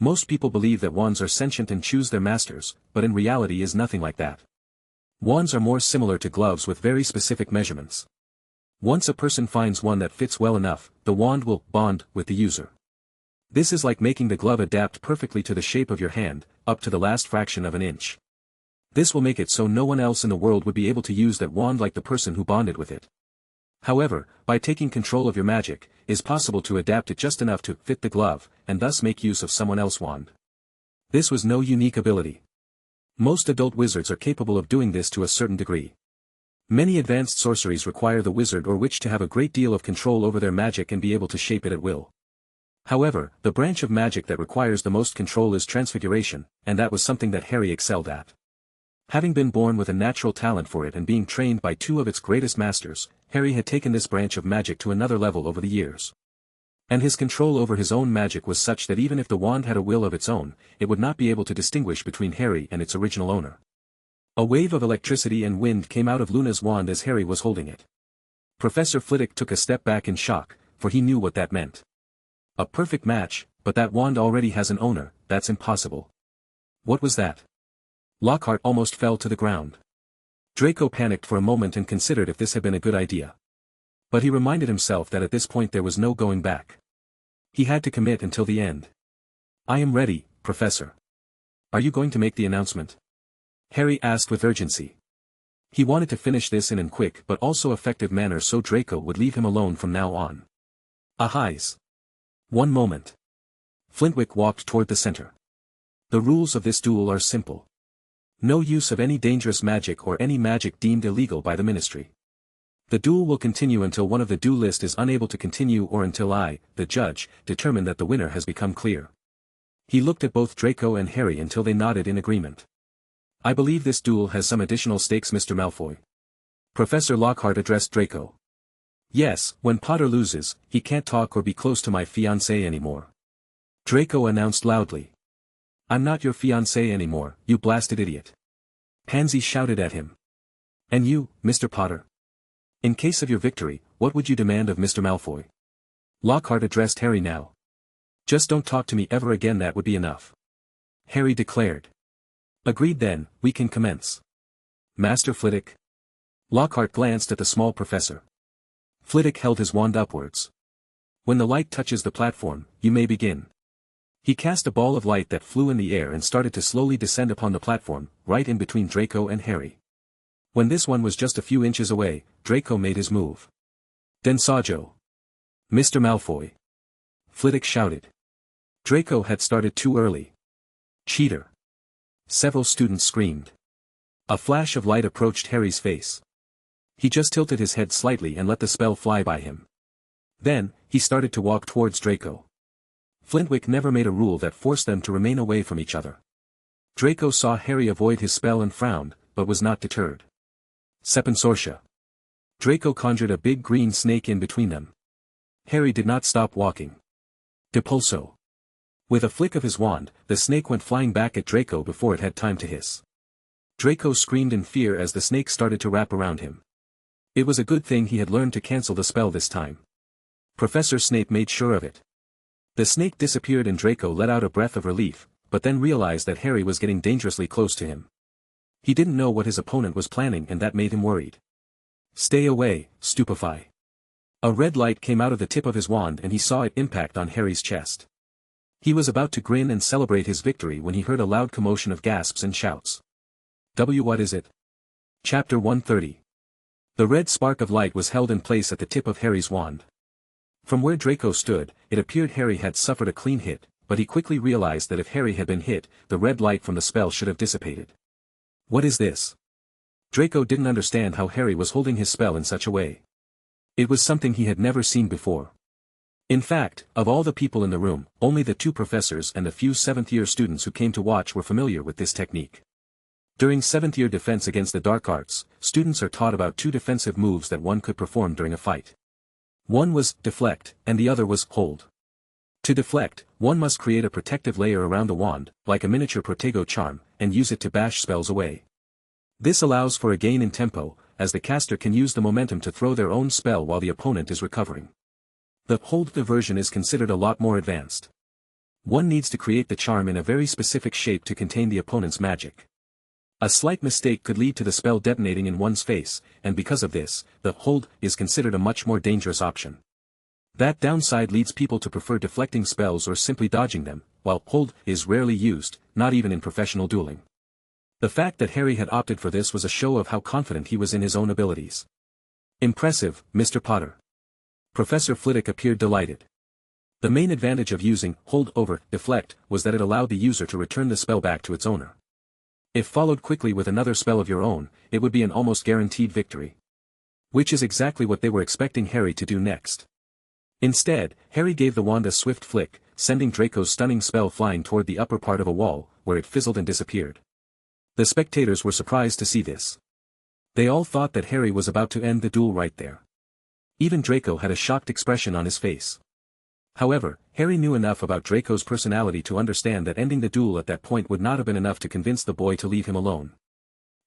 Most people believe that wands are sentient and choose their masters, but in reality is nothing like that. Wands are more similar to gloves with very specific measurements. Once a person finds one that fits well enough, the wand will bond with the user. This is like making the glove adapt perfectly to the shape of your hand, up to the last fraction of an inch. This will make it so no one else in the world would be able to use that wand like the person who bonded with it. However, by taking control of your magic, it is possible to adapt it just enough to fit the glove, and thus make use of someone else's wand. This was no unique ability. Most adult wizards are capable of doing this to a certain degree. Many advanced sorceries require the wizard or witch to have a great deal of control over their magic and be able to shape it at will. However, the branch of magic that requires the most control is transfiguration, and that was something that Harry excelled at. Having been born with a natural talent for it and being trained by 2 of its greatest masters, Harry had taken this branch of magic to another level over the years. And his control over his own magic was such that even if the wand had a will of its own, it would not be able to distinguish between Harry and its original owner. A wave of electricity and wind came out of Luna's wand as Harry was holding it. Professor Flitwick took a step back in shock, for he knew what that meant. A perfect match, but that wand already has an owner, that's impossible. What was that? Lockhart almost fell to the ground. Draco panicked for a moment and considered if this had been a good idea. But he reminded himself that at this point there was no going back. He had to commit until the end. I am ready, Professor. Are you going to make the announcement? Harry asked with urgency. He wanted to finish this in a quick but also effective manner so Draco would leave him alone from now on. Ahais. One moment. Flintwick walked toward the center. The rules of this duel are simple. No use of any dangerous magic or any magic deemed illegal by the Ministry. The duel will continue until one of the duelist is unable to continue or until I, the judge, determine that the winner has become clear. He looked at both Draco and Harry until they nodded in agreement. I believe this duel has some additional stakes, Mr. Malfoy. Professor Lockhart addressed Draco. Yes, when Potter loses, he can't talk or be close to my fiancée anymore. Draco announced loudly. I'm not your fiancé anymore, you blasted idiot. Pansy shouted at him. And you, Mr. Potter? In case of your victory, what would you demand of Mr. Malfoy? Lockhart addressed Harry now. Just don't talk to me ever again, that would be enough. Harry declared. Agreed then, we can commence. Master Flitwick. Lockhart glanced at the small professor. Flitwick held his wand upwards. When the light touches the platform, you may begin. He cast a ball of light that flew in the air and started to slowly descend upon the platform, right in between Draco and Harry. When this one was just a few inches away, Draco made his move. Densajo! Mr. Malfoy! Flitwick shouted. Draco had started too early. Cheater! Several students screamed. A flash of light approached Harry's face. He just tilted his head slightly and let the spell fly by him. Then, he started to walk towards Draco. Flitwick never made a rule that forced them to remain away from each other. Draco saw Harry avoid his spell and frowned, but was not deterred. Sepensortia. Draco conjured a big green snake in between them. Harry did not stop walking. Depulso. With a flick of his wand, the snake went flying back at Draco before it had time to hiss. Draco screamed in fear as the snake started to wrap around him. It was a good thing he had learned to cancel the spell this time. Professor Snape made sure of it. The snake disappeared and Draco let out a breath of relief, but then realized that Harry was getting dangerously close to him. He didn't know what his opponent was planning and that made him worried. Stay away, Stupefy. A red light came out of the tip of his wand and he saw it impact on Harry's chest. He was about to grin and celebrate his victory when he heard a loud commotion of gasps and shouts. What is it? Chapter 130. The red spark of light was held in place at the tip of Harry's wand. From where Draco stood, it appeared Harry had suffered a clean hit, but he quickly realized that if Harry had been hit, the red light from the spell should have dissipated. What is this? Draco didn't understand how Harry was holding his spell in such a way. It was something he had never seen before. In fact, of all the people in the room, only the two professors and a few seventh-year students who came to watch were familiar with this technique. During seventh-year defense against the dark arts, students are taught about two defensive moves that one could perform during a fight. One was deflect, and the other was hold. To deflect, one must create a protective layer around a wand, like a miniature Protego charm, and use it to bash spells away. This allows for a gain in tempo, as the caster can use the momentum to throw their own spell while the opponent is recovering. The hold version is considered a lot more advanced. One needs to create the charm in a very specific shape to contain the opponent's magic. A slight mistake could lead to the spell detonating in one's face, and because of this, the hold is considered a much more dangerous option. That downside leads people to prefer deflecting spells or simply dodging them, while hold is rarely used, not even in professional dueling. The fact that Harry had opted for this was a show of how confident he was in his own abilities. Impressive, Mr. Potter. Professor Flitwick appeared delighted. The main advantage of using hold over deflect was that it allowed the user to return the spell back to its owner. If followed quickly with another spell of your own, it would be an almost guaranteed victory. Which is exactly what they were expecting Harry to do next. Instead, Harry gave the wand a swift flick, sending Draco's stunning spell flying toward the upper part of a wall, where it fizzled and disappeared. The spectators were surprised to see this. They all thought that Harry was about to end the duel right there. Even Draco had a shocked expression on his face. However, Harry knew enough about Draco's personality to understand that ending the duel at that point would not have been enough to convince the boy to leave him alone.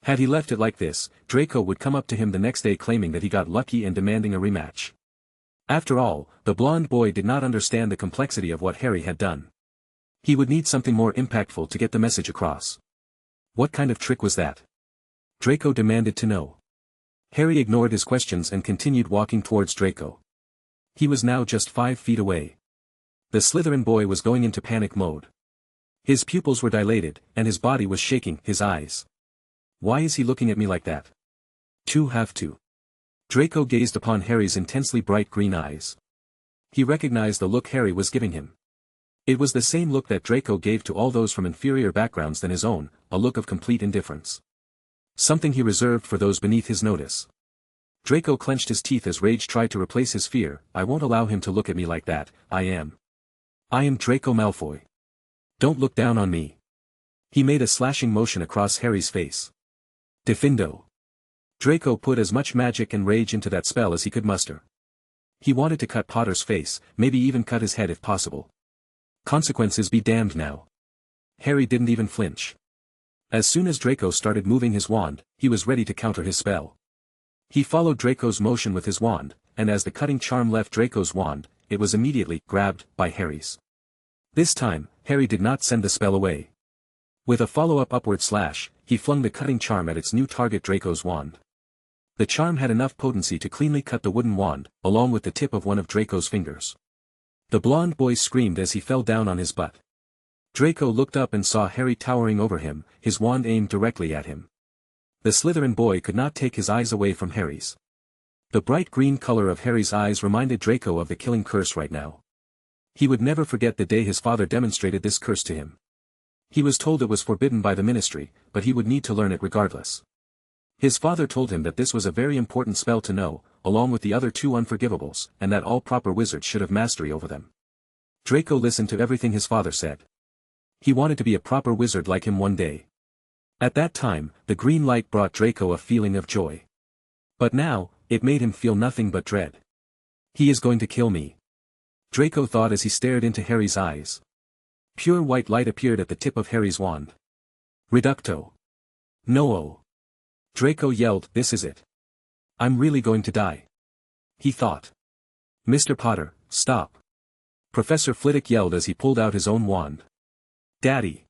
Had he left it like this, Draco would come up to him the next day claiming that he got lucky and demanding a rematch. After all, the blonde boy did not understand the complexity of what Harry had done. He would need something more impactful to get the message across. What kind of trick was that? Draco demanded to know. Harry ignored his questions and continued walking towards Draco. He was now just 5 feet away. The Slytherin boy was going into panic mode. His pupils were dilated, and his body was shaking, his eyes. Why is he looking at me like that? Have to. Draco gazed upon Harry's intensely bright green eyes. He recognized the look Harry was giving him. It was the same look that Draco gave to all those from inferior backgrounds than his own, a look of complete indifference. Something he reserved for those beneath his notice. Draco clenched his teeth as rage tried to replace his fear. I won't allow him to look at me like that. I am Draco Malfoy. Don't look down on me. He made a slashing motion across Harry's face. Defindo. Draco put as much magic and rage into that spell as he could muster. He wanted to cut Potter's face, maybe even cut his head if possible. Consequences be damned now. Harry didn't even flinch. As soon as Draco started moving his wand, he was ready to counter his spell. He followed Draco's motion with his wand, and as the cutting charm left Draco's wand, it was immediately grabbed by Harry's. This time, Harry did not send the spell away. With a follow-up upward slash, he flung the cutting charm at its new target Draco's wand. The charm had enough potency to cleanly cut the wooden wand, along with the tip of one of Draco's fingers. The blonde boy screamed as he fell down on his butt. Draco looked up and saw Harry towering over him, his wand aimed directly at him. The Slytherin boy could not take his eyes away from Harry's. The bright green color of Harry's eyes reminded Draco of the killing curse right now. He would never forget the day his father demonstrated this curse to him. He was told it was forbidden by the ministry, but he would need to learn it regardless. His father told him that this was a very important spell to know, along with the other two unforgivables, and that all proper wizards should have mastery over them. Draco listened to everything his father said. He wanted to be a proper wizard like him one day. At that time, the green light brought Draco a feeling of joy. But now, it made him feel nothing but dread. He is going to kill me, Draco thought as he stared into Harry's eyes. Pure white light appeared at the tip of Harry's wand. Reducto. No. Draco yelled, "This is it. I'm really going to die," he thought. "Mr. Potter, stop." Professor Flitwick yelled as he pulled out his own wand. "Daddy!"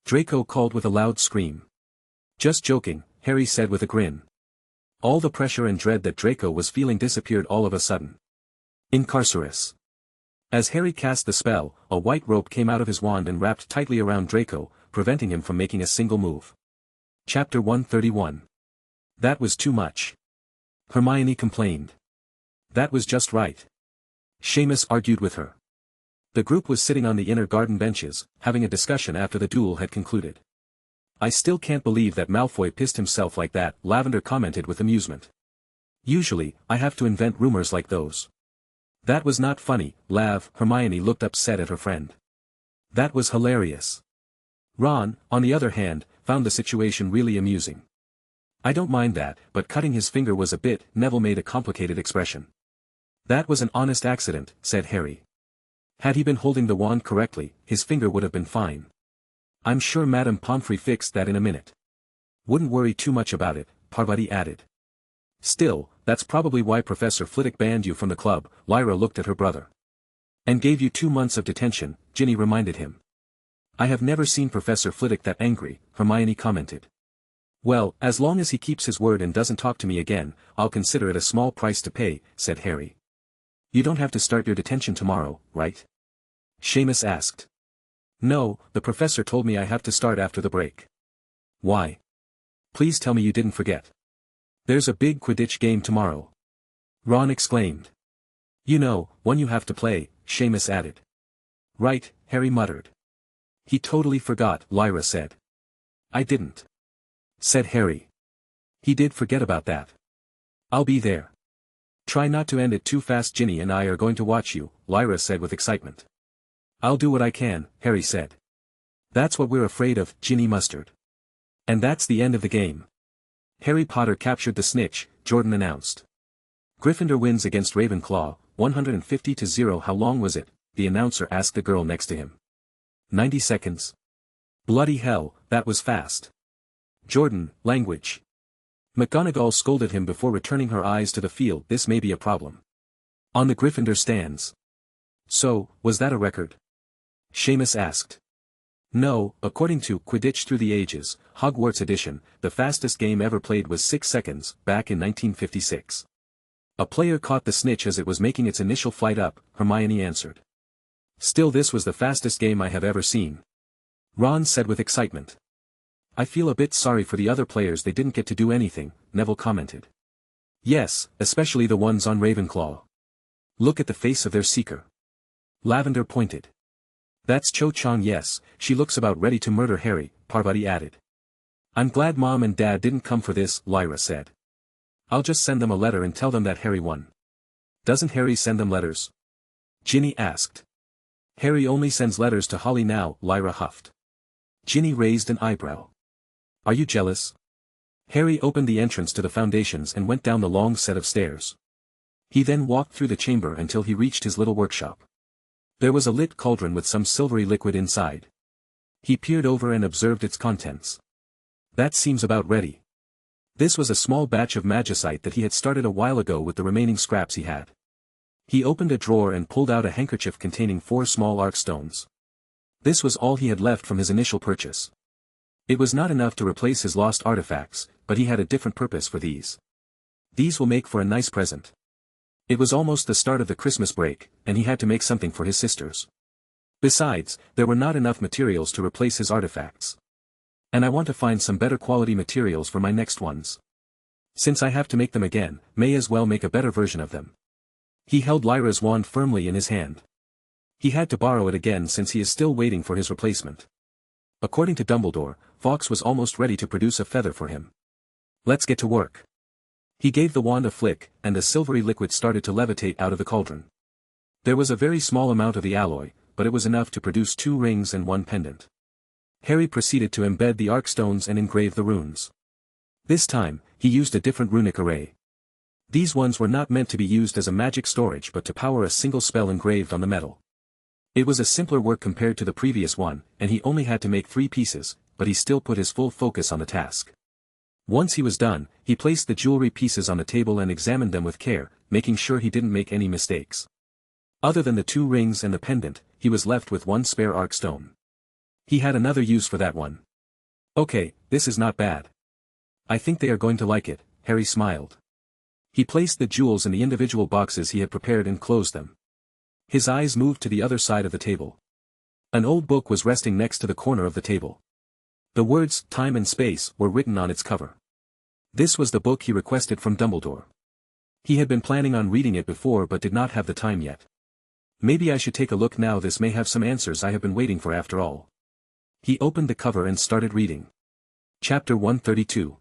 Draco called with a loud scream. "Just joking," Harry said with a grin. All the pressure and dread that Draco was feeling disappeared all of a sudden. Incarcerus. As Harry cast the spell, a white rope came out of his wand and wrapped tightly around Draco, preventing him from making a single move. Chapter 131. That was too much. Hermione complained. That was just right. Seamus argued with her. The group was sitting on the inner garden benches, having a discussion after the duel had concluded. "I still can't believe that Malfoy pissed himself like that," Lavender commented with amusement. "Usually, I have to invent rumors like those." "That was not funny, Lav." Hermione looked upset at her friend. "That was hilarious." Ron, on the other hand, found the situation really amusing. "I don't mind that, but cutting his finger was a bit," Neville made a complicated expression. "That was an honest accident," said Harry. "Had he been holding the wand correctly, his finger would have been fine. I'm sure Madame Pomfrey fixed that in a minute." "Wouldn't worry too much about it," Parvati added. "Still, that's probably why Professor Flitwick banned you from the club." Lyra looked at her brother. "And gave you 2 months of detention," Ginny reminded him. "I have never seen Professor Flitwick that angry," Hermione commented. "Well, as long as he keeps his word and doesn't talk to me again, I'll consider it a small price to pay," said Harry. "You don't have to start your detention tomorrow, right?" Seamus asked. "No, the professor told me I have to start after the break." "Why? Please tell me you didn't forget." "There's a big Quidditch game tomorrow," Ron exclaimed. "You know, one you have to play," Seamus added. "Right," Harry muttered. "He totally forgot," Lyra said. "I didn't," said Harry. "He did forget about that." "I'll be there." "Try not to end it too fast. Ginny and I are going to watch you," Lyra said with excitement. "I'll do what I can," Harry said. "That's what we're afraid of," Ginny mustered. "And that's the end of the game. Harry Potter captured the snitch," Jordan announced. "Gryffindor wins against Ravenclaw, 150-0. How long was it?" the announcer asked the girl next to him. 90 seconds. "Bloody hell, that was fast." "Jordan, language." McGonagall scolded him before returning her eyes to the field. "This may be a problem." "On the Gryffindor stands." "So, was that a record?" Seamus asked. "No, according to Quidditch Through the Ages, Hogwarts edition, the fastest game ever played was 6 seconds, back in 1956. A player caught the snitch as it was making its initial flight up," Hermione answered. "Still, this was the fastest game I have ever seen," Ron said with excitement. "I feel a bit sorry for the other players, they didn't get to do anything," Neville commented. "Yes, especially the ones on Ravenclaw. Look at the face of their seeker." Lavender pointed. "That's Cho Chang. Yes, she looks about ready to murder Harry," Parvati added. "I'm glad Mom and Dad didn't come for this," Lyra said. "I'll just send them a letter and tell them that Harry won." "Doesn't Harry send them letters?" Ginny asked. "Harry only sends letters to Holly now," Lyra huffed. Ginny raised an eyebrow. "Are you jealous?" Harry opened the entrance to the foundations and went down the long set of stairs. He then walked through the chamber until he reached his little workshop. There was a lit cauldron with some silvery liquid inside. He peered over and observed its contents. "That seems about ready." This was a small batch of magicite that he had started a while ago with the remaining scraps he had. He opened a drawer and pulled out a handkerchief containing 4 small arc stones. This was all he had left from his initial purchase. It was not enough to replace his lost artifacts, but he had a different purpose for these. These will make for a nice present. It was almost the start of the Christmas break, and he had to make something for his sisters. Besides, there were not enough materials to replace his artifacts. And I want to find some better quality materials for my next ones. Since I have to make them again, may as well make a better version of them. He held Lyra's wand firmly in his hand. He had to borrow it again since he is still waiting for his replacement. According to Dumbledore, Fawkes was almost ready to produce a feather for him. Let's get to work. He gave the wand a flick, and a silvery liquid started to levitate out of the cauldron. There was a very small amount of the alloy, but it was enough to produce 2 rings and 1 pendant. Harry proceeded to embed the arkstones and engrave the runes. This time, he used a different runic array. These ones were not meant to be used as a magic storage but to power a single spell engraved on the metal. It was a simpler work compared to the previous one, and he only had to make 3 pieces, but he still put his full focus on the task. Once he was done, he placed the jewelry pieces on the table and examined them with care, making sure he didn't make any mistakes. Other than the 2 rings and the pendant, he was left with 1 spare arkstone. He had another use for that one. Okay, this is not bad. I think they are going to like it, Harry smiled. He placed the jewels in the individual boxes he had prepared and closed them. His eyes moved to the other side of the table. An old book was resting next to the corner of the table. The words, Time and Space, were written on its cover. This was the book he requested from Dumbledore. He had been planning on reading it before but did not have the time yet. Maybe I should take a look now, this may have some answers I have been waiting for after all. He opened the cover and started reading. Chapter 132.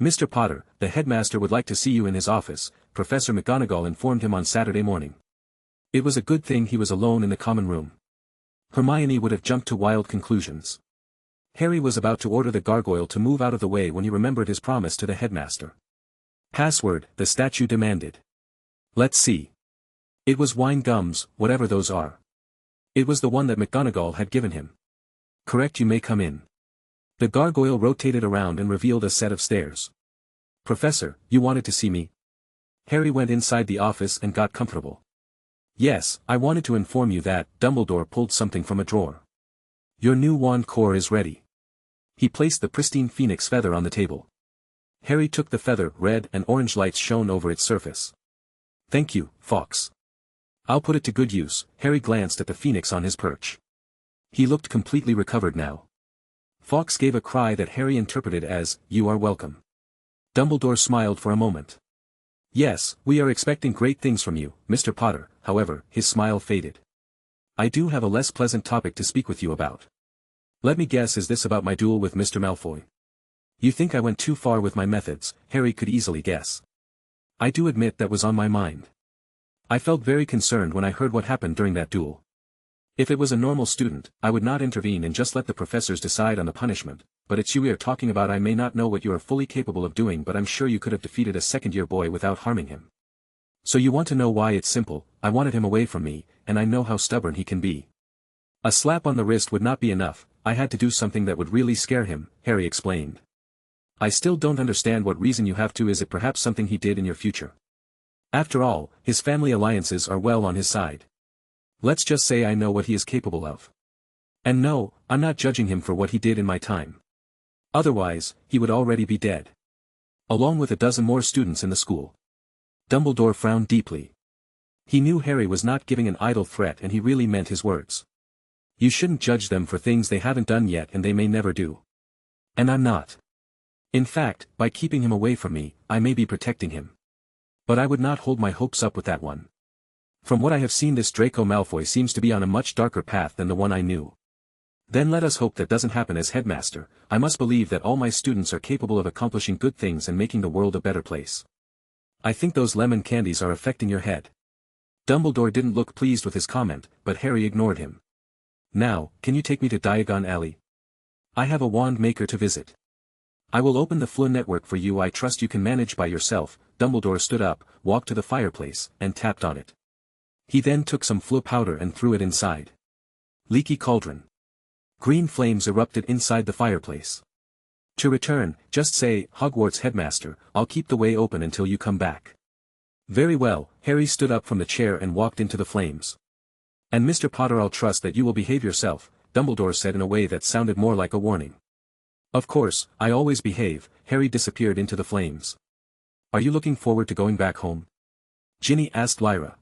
Mr. Potter, the headmaster would like to see you in his office, Professor McGonagall informed him on Saturday morning. It was a good thing he was alone in the common room. Hermione would have jumped to wild conclusions. Harry was about to order the gargoyle to move out of the way when he remembered his promise to the headmaster. Password, the statue demanded. Let's see. It was wine gums, whatever those are. It was the one that McGonagall had given him. Correct, you may come in. The gargoyle rotated around and revealed a set of stairs. Professor, you wanted to see me? Harry went inside the office and got comfortable. Yes, I wanted to inform you that, Dumbledore pulled something from a drawer. Your new wand core is ready. He placed the pristine phoenix feather on the table. Harry took the feather, red and orange lights shone over its surface. Thank you, Fawkes. I'll put it to good use. Harry glanced at the phoenix on his perch. He looked completely recovered now. Fawkes gave a cry that Harry interpreted as, you are welcome. Dumbledore smiled for a moment. Yes, we are expecting great things from you, Mr. Potter. However, his smile faded. I do have a less pleasant topic to speak with you about. Let me guess, is this about my duel with Mr. Malfoy? You think I went too far with my methods, Harry could easily guess. I do admit that was on my mind. I felt very concerned when I heard what happened during that duel. If it was a normal student, I would not intervene and just let the professors decide on the punishment, but it's you we are talking about. I may not know what you are fully capable of doing, but I'm sure you could have defeated a second-year boy without harming him. So you want to know why? It's simple, I wanted him away from me, and I know how stubborn he can be. A slap on the wrist would not be enough, I had to do something that would really scare him, Harry explained. I still don't understand what reason you have to. Is it perhaps something he did in your future? After all, his family alliances are well on his side. Let's just say I know what he is capable of. And no, I'm not judging him for what he did in my time. Otherwise, he would already be dead. Along with a dozen more students in the school. Dumbledore frowned deeply. He knew Harry was not giving an idle threat and he really meant his words. You shouldn't judge them for things they haven't done yet and they may never do. And I'm not. In fact, by keeping him away from me, I may be protecting him. But I would not hold my hopes up with that one. From what I have seen, this Draco Malfoy seems to be on a much darker path than the one I knew. Then let us hope that doesn't happen. As headmaster, I must believe that all my students are capable of accomplishing good things and making the world a better place. I think those lemon candies are affecting your head. Dumbledore didn't look pleased with his comment, but Harry ignored him. Now, can you take me to Diagon Alley? I have a wand maker to visit. I will open the Floo network for you. I trust you can manage by yourself. Dumbledore stood up, walked to the fireplace, and tapped on it. He then took some Floo powder and threw it inside. Leaky cauldron. Green flames erupted inside the fireplace. To return, just say, Hogwarts headmaster, I'll keep the way open until you come back. Very well. Harry stood up from the chair and walked into the flames. And Mr. Potter, I'll trust that you will behave yourself, Dumbledore said in a way that sounded more like a warning. Of course, I always behave. Harry disappeared into the flames. Are you looking forward to going back home? Ginny asked Lyra.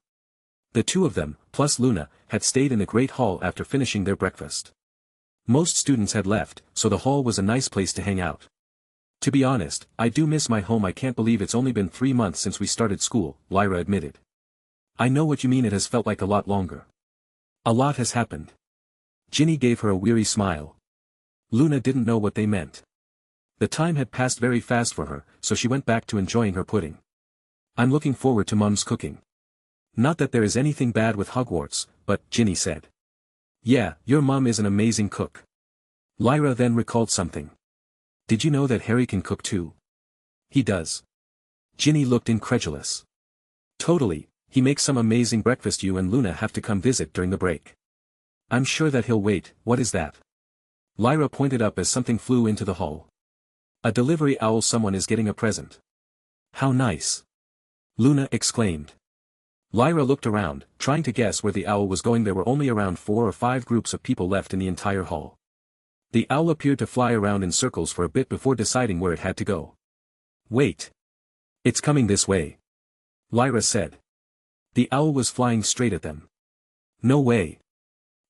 The two of them, plus Luna, had stayed in the Great Hall after finishing their breakfast. Most students had left, so the hall was a nice place to hang out. To be honest, I do miss my home. I can't believe it's only been 3 months since we started school, Lyra admitted. I know what you mean, it has felt like a lot longer. A lot has happened. Ginny gave her a weary smile. Luna didn't know what they meant. The time had passed very fast for her, so she went back to enjoying her pudding. I'm looking forward to Mum's cooking. Not that there is anything bad with Hogwarts, but, Ginny said. Yeah, your mum is an amazing cook. Lyra then recalled something. Did you know that Harry can cook too? He does. Ginny looked incredulous. Totally, he makes some amazing breakfast. You and Luna have to come visit during the break. I'm sure that he'll wait. What is that? Lyra pointed up as something flew into the hall. A delivery owl. Someone is getting a present. How nice. Luna exclaimed. Lyra looked around, trying to guess where the owl was going. There were only around 4 or 5 groups of people left in the entire hall. The owl appeared to fly around in circles for a bit before deciding where it had to go. Wait. It's coming this way. Lyra said. The owl was flying straight at them. No way.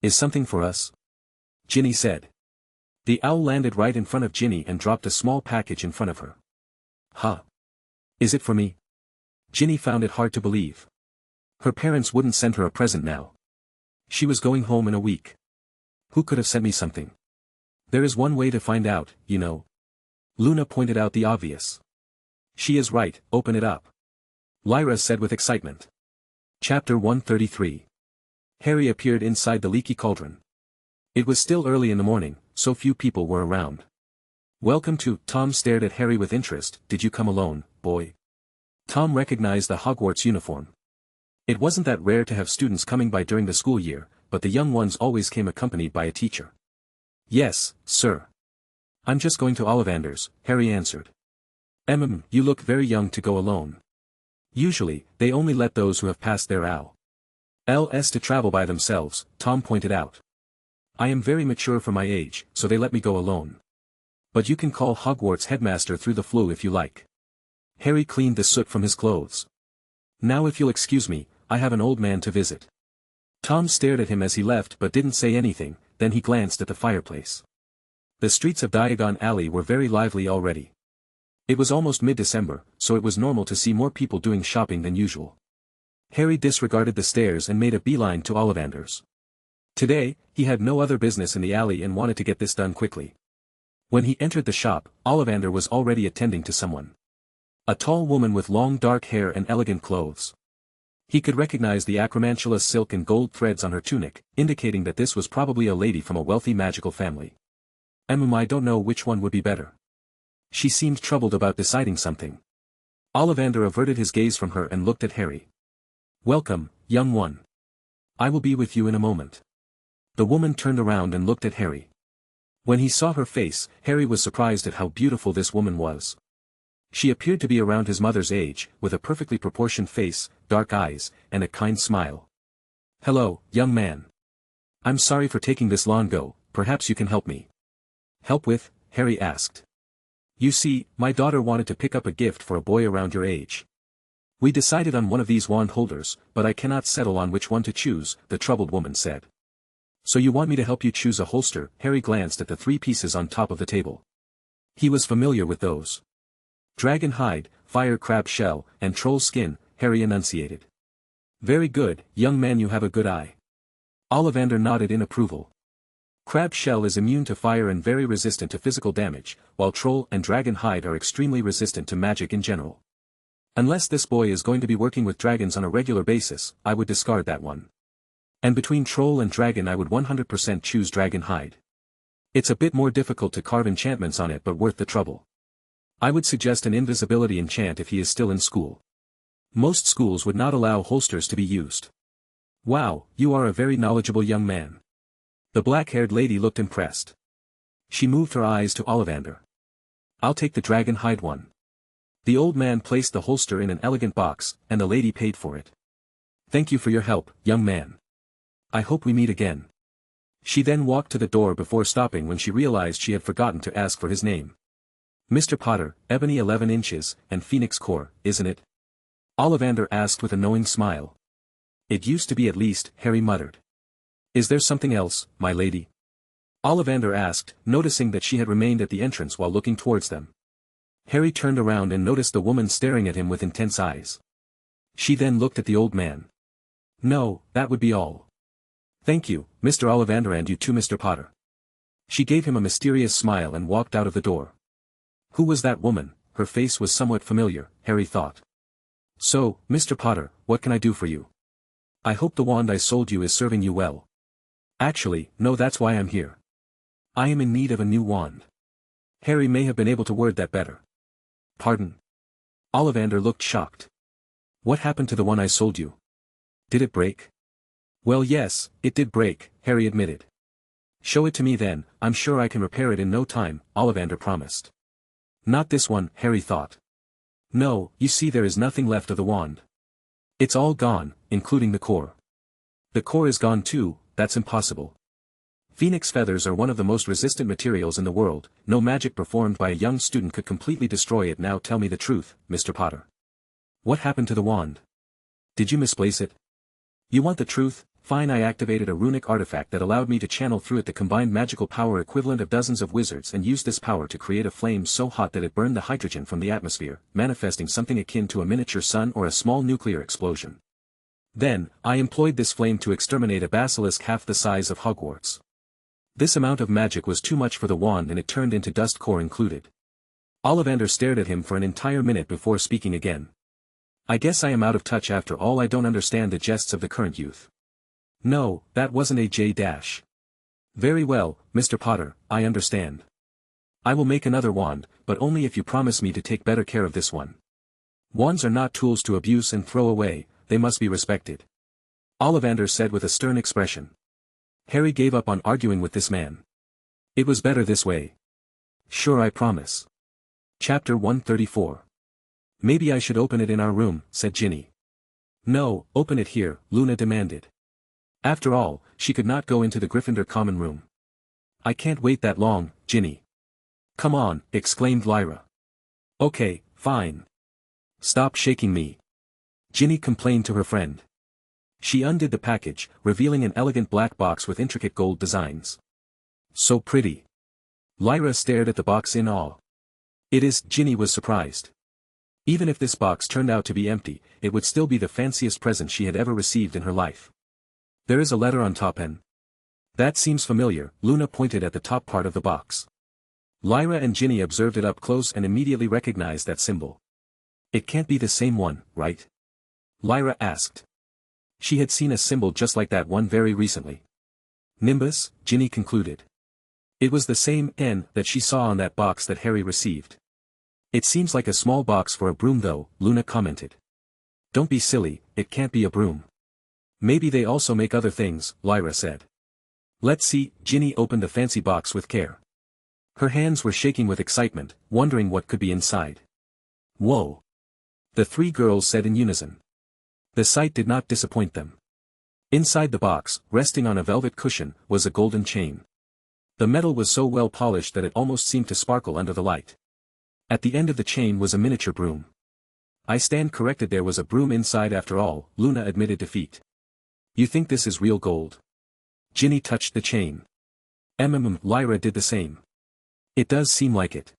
Is something for us? Ginny said. The owl landed right in front of Ginny and dropped a small package in front of her. Huh. Is it for me? Ginny found it hard to believe. Her parents wouldn't send her a present now. She was going home in a week. Who could have sent me something? There is one way to find out, you know. Luna pointed out the obvious. She is right, open it up. Lyra said with excitement. Chapter 133. Harry appeared inside the leaky cauldron. It was still early in the morning, so few people were around. Welcome to. Tom stared at Harry with interest. Did you come alone, boy? Tom recognized the Hogwarts uniform. It wasn't that rare to have students coming by during the school year, but the young ones always came accompanied by a teacher. Yes, sir. I'm just going to Ollivander's, Harry answered. You look very young to go alone. Usually, they only let those who have passed their LS to travel by themselves, Tom pointed out. I am very mature for my age, so they let me go alone. But you can call Hogwarts headmaster through the flue if you like. Harry cleaned the soot from his clothes. Now if you'll excuse me, I have an old man to visit. Tom stared at him as he left but didn't say anything, then he glanced at the fireplace. The streets of Diagon Alley were very lively already. It was almost mid-December, so it was normal to see more people doing shopping than usual. Harry disregarded the stairs and made a beeline to Ollivander's. Today, he had no other business in the alley and wanted to get this done quickly. When he entered the shop, Ollivander was already attending to someone. A tall woman with long dark hair and elegant clothes. He could recognize the acromantula silk and gold threads on her tunic, indicating that this was probably a lady from a wealthy magical family. I don't know which one would be better. She seemed troubled about deciding something. Ollivander averted his gaze from her and looked at Harry. Welcome, young one. I will be with you in a moment. The woman turned around and looked at Harry. When he saw her face, Harry was surprised at how beautiful this woman was. She appeared to be around his mother's age, with a perfectly proportioned face, dark eyes, and a kind smile. Hello, young man. I'm sorry for taking this long go, perhaps you can help me. Help with? Harry asked. You see, my daughter wanted to pick up a gift for a boy around your age. We decided on one of these wand holders, but I cannot settle on which one to choose, the troubled woman said. So you want me to help you choose a holster? Harry glanced at the 3 pieces on top of the table. He was familiar with those. Dragon hide, fire crab shell, and troll skin, Harry enunciated. Very good, young man, you have a good eye. Ollivander nodded in approval. Crab shell is immune to fire and very resistant to physical damage, while troll and dragon hide are extremely resistant to magic in general. Unless this boy is going to be working with dragons on a regular basis, I would discard that one. And between troll and dragon I would 100% choose dragon hide. It's a bit more difficult to carve enchantments on it but worth the trouble. I would suggest an invisibility enchant if he is still in school. Most schools would not allow holsters to be used. Wow, you are a very knowledgeable young man. The black-haired lady looked impressed. She moved her eyes to Ollivander. I'll take the dragon hide one. The old man placed the holster in an elegant box, and the lady paid for it. Thank you for your help, young man. I hope we meet again. She then walked to the door before stopping when she realized she had forgotten to ask for his name. Mr. Potter, ebony 11 inches, and phoenix core, isn't it? Ollivander asked with a knowing smile. It used to be at least, Harry muttered. Is there something else, my lady? Ollivander asked, noticing that she had remained at the entrance while looking towards them. Harry turned around and noticed the woman staring at him with intense eyes. She then looked at the old man. No, that would be all. Thank you, Mr. Ollivander, and you too, Mr. Potter. She gave him a mysterious smile and walked out of the door. Who was that woman? Her face was somewhat familiar, Harry thought. So, Mr. Potter, what can I do for you? I hope the wand I sold you is serving you well. Actually, no, that's why I'm here. I am in need of a new wand. Harry may have been able to word that better. Pardon? Ollivander looked shocked. What happened to the one I sold you? Did it break? Well, yes, it did break, Harry admitted. Show it to me then, I'm sure I can repair it in no time, Ollivander promised. Not this one, Harry thought. No, you see there is nothing left of the wand. It's all gone, including the core. The core is gone too, that's impossible. Phoenix feathers are one of the most resistant materials in the world, no magic performed by a young student could completely destroy it. Now tell me the truth, Mr. Potter. What happened to the wand? Did you misplace it? You want the truth? Fine, I activated a runic artifact that allowed me to channel through it the combined magical power equivalent of dozens of wizards and used this power to create a flame so hot that it burned the hydrogen from the atmosphere, manifesting something akin to a miniature sun or a small nuclear explosion. Then, I employed this flame to exterminate a basilisk half the size of Hogwarts. This amount of magic was too much for the wand and it turned into dust, core included. Ollivander stared at him for an entire minute before speaking again. I guess I am out of touch after all. I don't understand the jests of the current youth. No, that wasn't a J dash. Very well, Mr. Potter, I understand. I will make another wand, but only if you promise me to take better care of this one. Wands are not tools to abuse and throw away, they must be respected. Ollivander said with a stern expression. Harry gave up on arguing with this man. It was better this way. Sure, I promise. Chapter 134. Maybe I should open it in our room, said Ginny. No, open it here, Luna demanded. After all, she could not go into the Gryffindor common room. I can't wait that long, Ginny. Come on, exclaimed Lyra. Okay, fine. Stop shaking me. Ginny complained to her friend. She undid the package, revealing an elegant black box with intricate gold designs. So pretty. Lyra stared at the box in awe. It is, Ginny was surprised. Even if this box turned out to be empty, it would still be the fanciest present she had ever received in her life. There is a letter on top and... That seems familiar, Luna pointed at the top part of the box. Lyra and Ginny observed it up close and immediately recognized that symbol. It can't be the same one, right? Lyra asked. She had seen a symbol just like that one very recently. Nimbus, Ginny concluded. It was the same N that she saw on that box that Harry received. It seems like a small box for a broom though, Luna commented. Don't be silly, it can't be a broom. Maybe they also make other things, Lyra said. Let's see, Ginny opened the fancy box with care. Her hands were shaking with excitement, wondering what could be inside. Whoa! The three girls said in unison. The sight did not disappoint them. Inside the box, resting on a velvet cushion, was a golden chain. The metal was so well polished that it almost seemed to sparkle under the light. At the end of the chain was a miniature broom. I stand corrected, there was a broom inside after all, Luna admitted defeat. You think this is real gold? Ginny touched the chain. Lyra did the same. It does seem like it.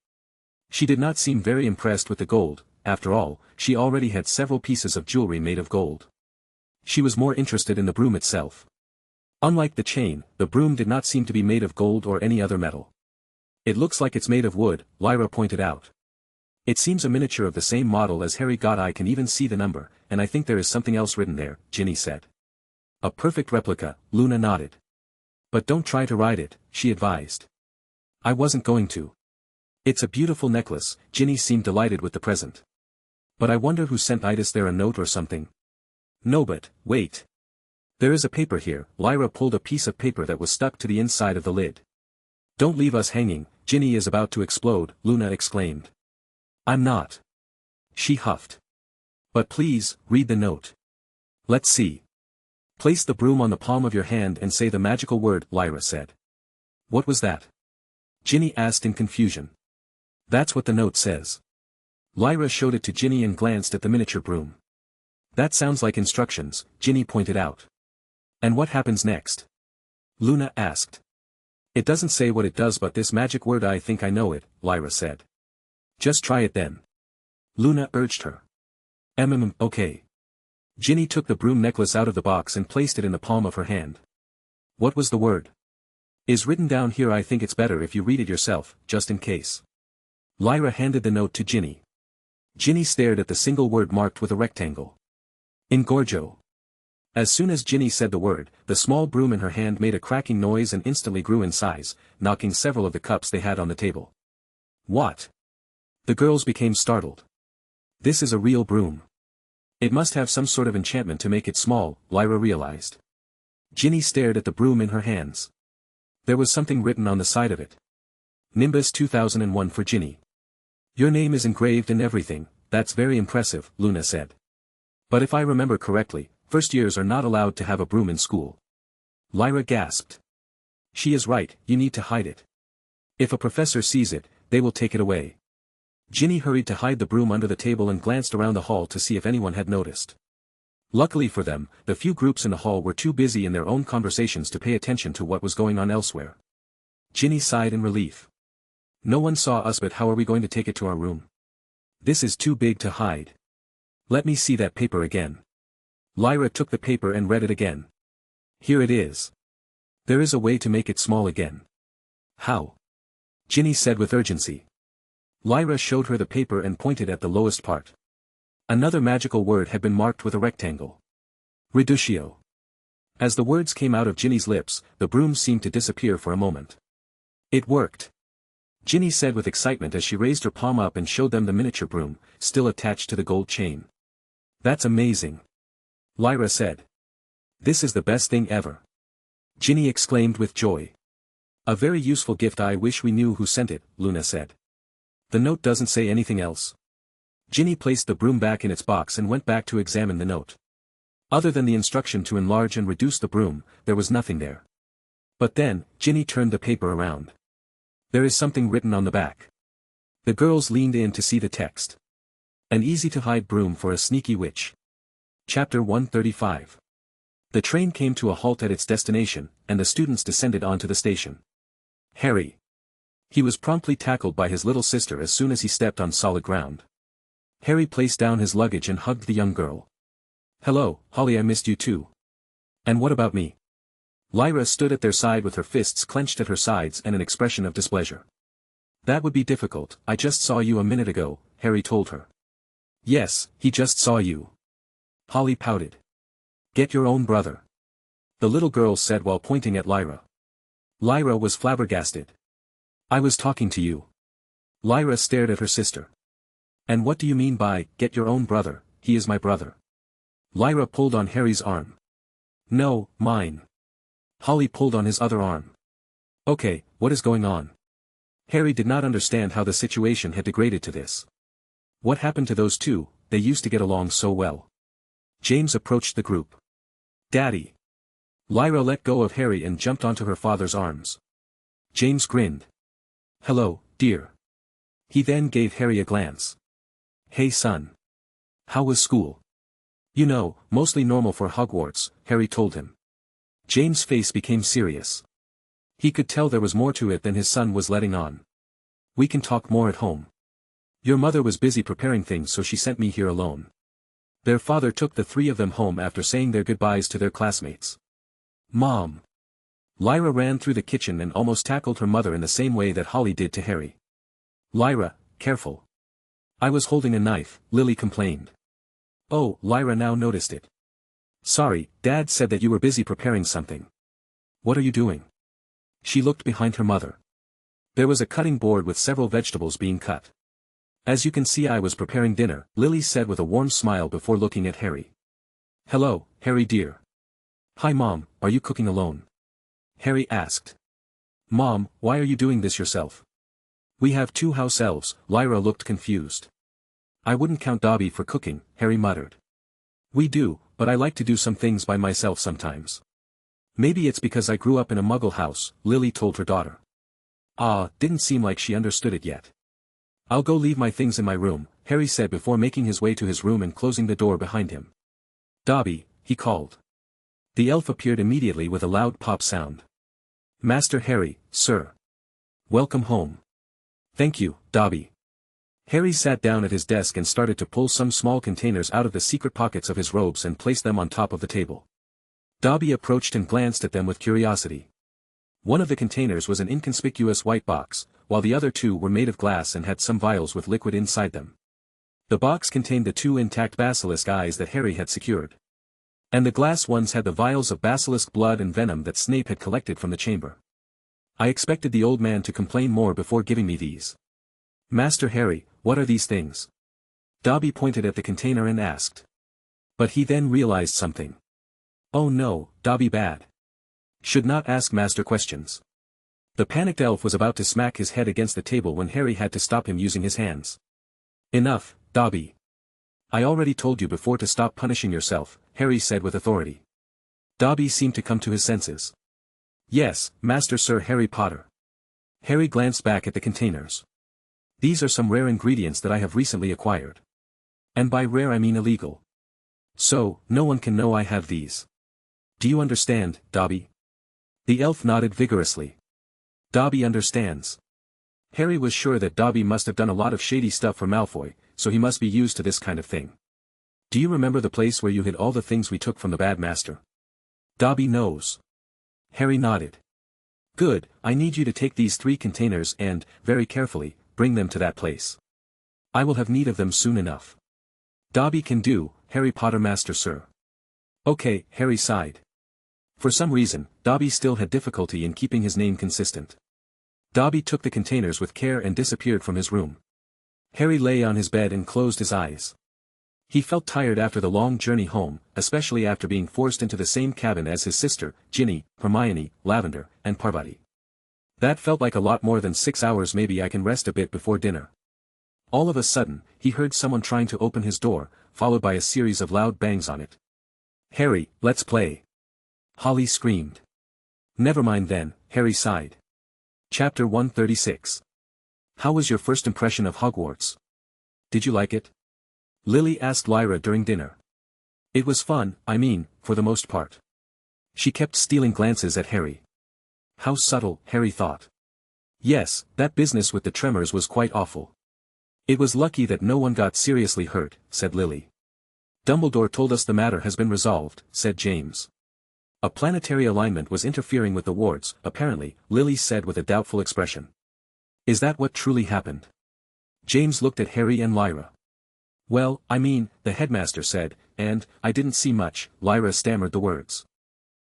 She did not seem very impressed with the gold. After all, she already had several pieces of jewelry made of gold. She was more interested in the broom itself. Unlike the chain, the broom did not seem to be made of gold or any other metal. It looks like it's made of wood, Lyra pointed out. It seems a miniature of the same model as Harry got. I can even see the number, and I think there is something else written there, Ginny said. A perfect replica, Luna nodded. But don't try to ride it, she advised. I wasn't going to. It's a beautiful necklace, Ginny seemed delighted with the present. But I wonder who sent IHIATUS there, a note or something? No, but, wait. There is a paper here. Lyra pulled a piece of paper that was stuck to the inside of the lid. Don't leave us hanging, Ginny is about to explode, Luna exclaimed. I'm not. She huffed. But please, read the note. Let's see. Place the broom on the palm of your hand and say the magical word, Lyra said. What was that? Ginny asked in confusion. That's what the note says. Lyra showed it to Ginny and glanced at the miniature broom. That sounds like instructions, Ginny pointed out. And what happens next? Luna asked. It doesn't say what it does, but this magic word, I think I know it, Lyra said. Just try it then. Luna urged her. Okay. Ginny took the broom necklace out of the box and placed it in the palm of her hand. What was the word? Is written down here. I think it's better if you read it yourself, just in case. Lyra handed the note to Ginny. Ginny stared at the single word marked with a rectangle. Ingorgo. As soon as Ginny said the word, the small broom in her hand made a cracking noise and instantly grew in size, knocking several of the cups they had on the table. What? The girls became startled. This is a real broom. It must have some sort of enchantment to make it small, Lyra realized. Ginny stared at the broom in her hands. There was something written on the side of it. Nimbus 2001 for Ginny. Your name is engraved in everything. That's very impressive, Luna said. But if I remember correctly, first years are not allowed to have a broom in school. Lyra gasped. She is right, you need to hide it. If a professor sees it, they will take it away. Ginny hurried to hide the broom under the table and glanced around the hall to see if anyone had noticed. Luckily for them, the few groups in the hall were too busy in their own conversations to pay attention to what was going on elsewhere. Ginny sighed in relief. No one saw us, but how are we going to take it to our room? This is too big to hide. Let me see that paper again. Lyra took the paper and read it again. Here it is. There is a way to make it small again. How? Ginny said with urgency. Lyra showed her the paper and pointed at the lowest part. Another magical word had been marked with a rectangle. Reducio. As the words came out of Ginny's lips, the broom seemed to disappear for a moment. It worked. Ginny said with excitement as she raised her palm up and showed them the miniature broom, still attached to the gold chain. That's amazing. Lyra said. This is the best thing ever. Ginny exclaimed with joy. A very useful gift. I wish we knew who sent it, Luna said. The note doesn't say anything else. Ginny placed the broom back in its box and went back to examine the note. Other than the instruction to enlarge and reduce the broom, there was nothing there. But then, Ginny turned the paper around. There is something written on the back. The girls leaned in to see the text. An easy-to-hide broom for a sneaky witch. Chapter 135. The train came to a halt at its destination, and the students descended onto the station. Harry. He was promptly tackled by his little sister as soon as he stepped on solid ground. Harry placed down his luggage and hugged the young girl. Hello, Holly, I missed you too. And what about me? Lyra stood at their side with her fists clenched at her sides and an expression of displeasure. That would be difficult. I just saw you a minute ago, Harry told her. Yes, he just saw you. Holly pouted. Get your own brother. The little girl said while pointing at Lyra. Lyra was flabbergasted. I was talking to you. Lyra stared at her sister. And what do you mean by, get your own brother? He is my brother. Lyra pulled on Harry's arm. No, mine. Holly pulled on his other arm. Okay, what is going on? Harry did not understand how the situation had degraded to this. What happened to those two? They used to get along so well. James approached the group. Daddy. Lyra let go of Harry and jumped onto her father's arms. James grinned. Hello, dear. He then gave Harry a glance. Hey son. How was school? You know, mostly normal for Hogwarts, Harry told him. James' face became serious. He could tell there was more to it than his son was letting on. We can talk more at home. Your mother was busy preparing things, so she sent me here alone. Their father took the three of them home after saying their goodbyes to their classmates. Mom. Lyra ran through the kitchen and almost tackled her mother in the same way that Holly did to Harry. Lyra, careful. I was holding a knife, Lily complained. Oh, Lyra now noticed it. Sorry, Dad said that you were busy preparing something. What are you doing? She looked behind her mother. There was a cutting board with several vegetables being cut. As you can see, I was preparing dinner, Lily said with a warm smile before looking at Harry. Hello, Harry dear. Hi Mom, are you cooking alone? Harry asked. Mom, why are you doing this yourself? We have 2 house elves. Lyra looked confused. I wouldn't count Dobby for cooking, Harry muttered. We do, but I like to do some things by myself sometimes. Maybe it's because I grew up in a muggle house, Lily told her daughter. Didn't seem like she understood it yet. I'll go leave my things in my room, Harry said before making his way to his room and closing the door behind him. Dobby, he called. The elf appeared immediately with a loud pop sound. Master Harry, sir. Welcome home. Thank you, Dobby. Harry sat down at his desk and started to pull some small containers out of the secret pockets of his robes and place them on top of the table. Dobby approached and glanced at them with curiosity. One of the containers was an inconspicuous white box, while the other two were made of glass and had some vials with liquid inside them. The box contained the 2 intact basilisk eyes that Harry had secured. And the glass ones had the vials of basilisk blood and venom that Snape had collected from the chamber. I expected the old man to complain more before giving me these. Master Harry, what are these things? Dobby pointed at the container and asked. But he then realized something. Oh no, Dobby bad. Should not ask Master questions. The panicked elf was about to smack his head against the table when Harry had to stop him using his hands. Enough, Dobby. I already told you before to stop punishing yourself, Harry said with authority. Dobby seemed to come to his senses. Yes, Master Sir Harry Potter. Harry glanced back at the containers. These are some rare ingredients that I have recently acquired. And by rare I mean illegal. So, no one can know I have these. Do you understand, Dobby? The elf nodded vigorously. Dobby understands. Harry was sure that Dobby must have done a lot of shady stuff for Malfoy, so he must be used to this kind of thing. Do you remember the place where you hid all the things we took from the bad master? Dobby knows. Harry nodded. Good, I need you to take these 3 containers and, very carefully, bring them to that place. I will have need of them soon enough. Dobby can do, Harry Potter Master Sir. Okay, Harry sighed. For some reason, Dobby still had difficulty in keeping his name consistent. Dobby took the containers with care and disappeared from his room. Harry lay on his bed and closed his eyes. He felt tired after the long journey home, especially after being forced into the same cabin as his sister, Ginny, Hermione, Lavender, and Parvati. That felt like a lot more than 6 hours. Maybe I can rest a bit before dinner. All of a sudden, he heard someone trying to open his door, followed by a series of loud bangs on it. Harry, let's play. Holly screamed. Never mind then, Harry sighed. Chapter 136. How was your first impression of Hogwarts? Did you like it? Lily asked Lyra during dinner. It was fun, I mean, for the most part. She kept stealing glances at Harry. How subtle, Harry thought. Yes, that business with the tremors was quite awful. It was lucky that no one got seriously hurt, said Lily. Dumbledore told us the matter has been resolved, said James. A planetary alignment was interfering with the wards, apparently, Lily said with a doubtful expression. Is that what truly happened? James looked at Harry and Lyra. Well, I mean, the headmaster said, and, I didn't see much, Lyra stammered the words.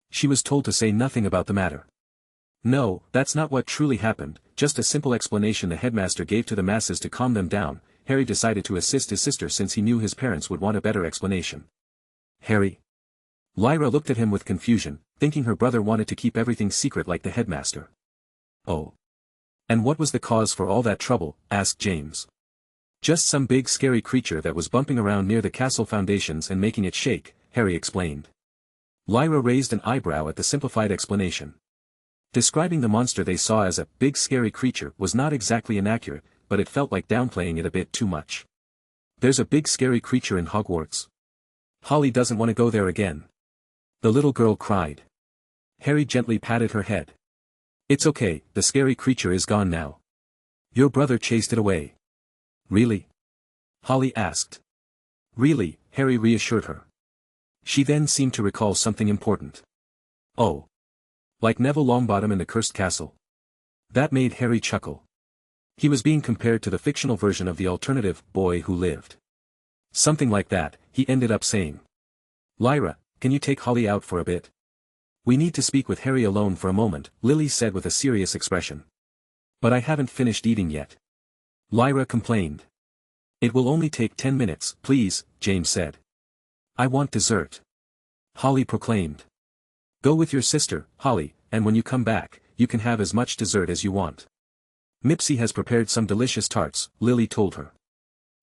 She was told to say nothing about the matter. No, that's not what truly happened, just a simple explanation the headmaster gave to the masses to calm them down. Harry decided to assist his sister since he knew his parents would want a better explanation. Harry? Lyra looked at him with confusion, thinking her brother wanted to keep everything secret like the headmaster. Oh. And what was the cause for all that trouble? Asked James. Just some big scary creature that was bumping around near the castle foundations and making it shake, Harry explained. Lyra raised an eyebrow at the simplified explanation. Describing the monster they saw as a big scary creature was not exactly inaccurate, but it felt like downplaying it a bit too much. There's a big scary creature in Hogwarts. Holly doesn't want to go there again. The little girl cried. Harry gently patted her head. It's okay, the scary creature is gone now. Your brother chased it away. Really? Holly asked. Really, Harry reassured her. She then seemed to recall something important. Oh. Like Neville Longbottom in the Cursed Castle. That made Harry chuckle. He was being compared to the fictional version of the alternative boy who lived. Something like that, he ended up saying. Lyra, can you take Holly out for a bit? We need to speak with Harry alone for a moment, Lily said with a serious expression. But I haven't finished eating yet. Lyra complained. It will only take 10 minutes, please, James said. I want dessert. Holly proclaimed. Go with your sister, Holly, and when you come back, you can have as much dessert as you want. Mipsy has prepared some delicious tarts, Lily told her.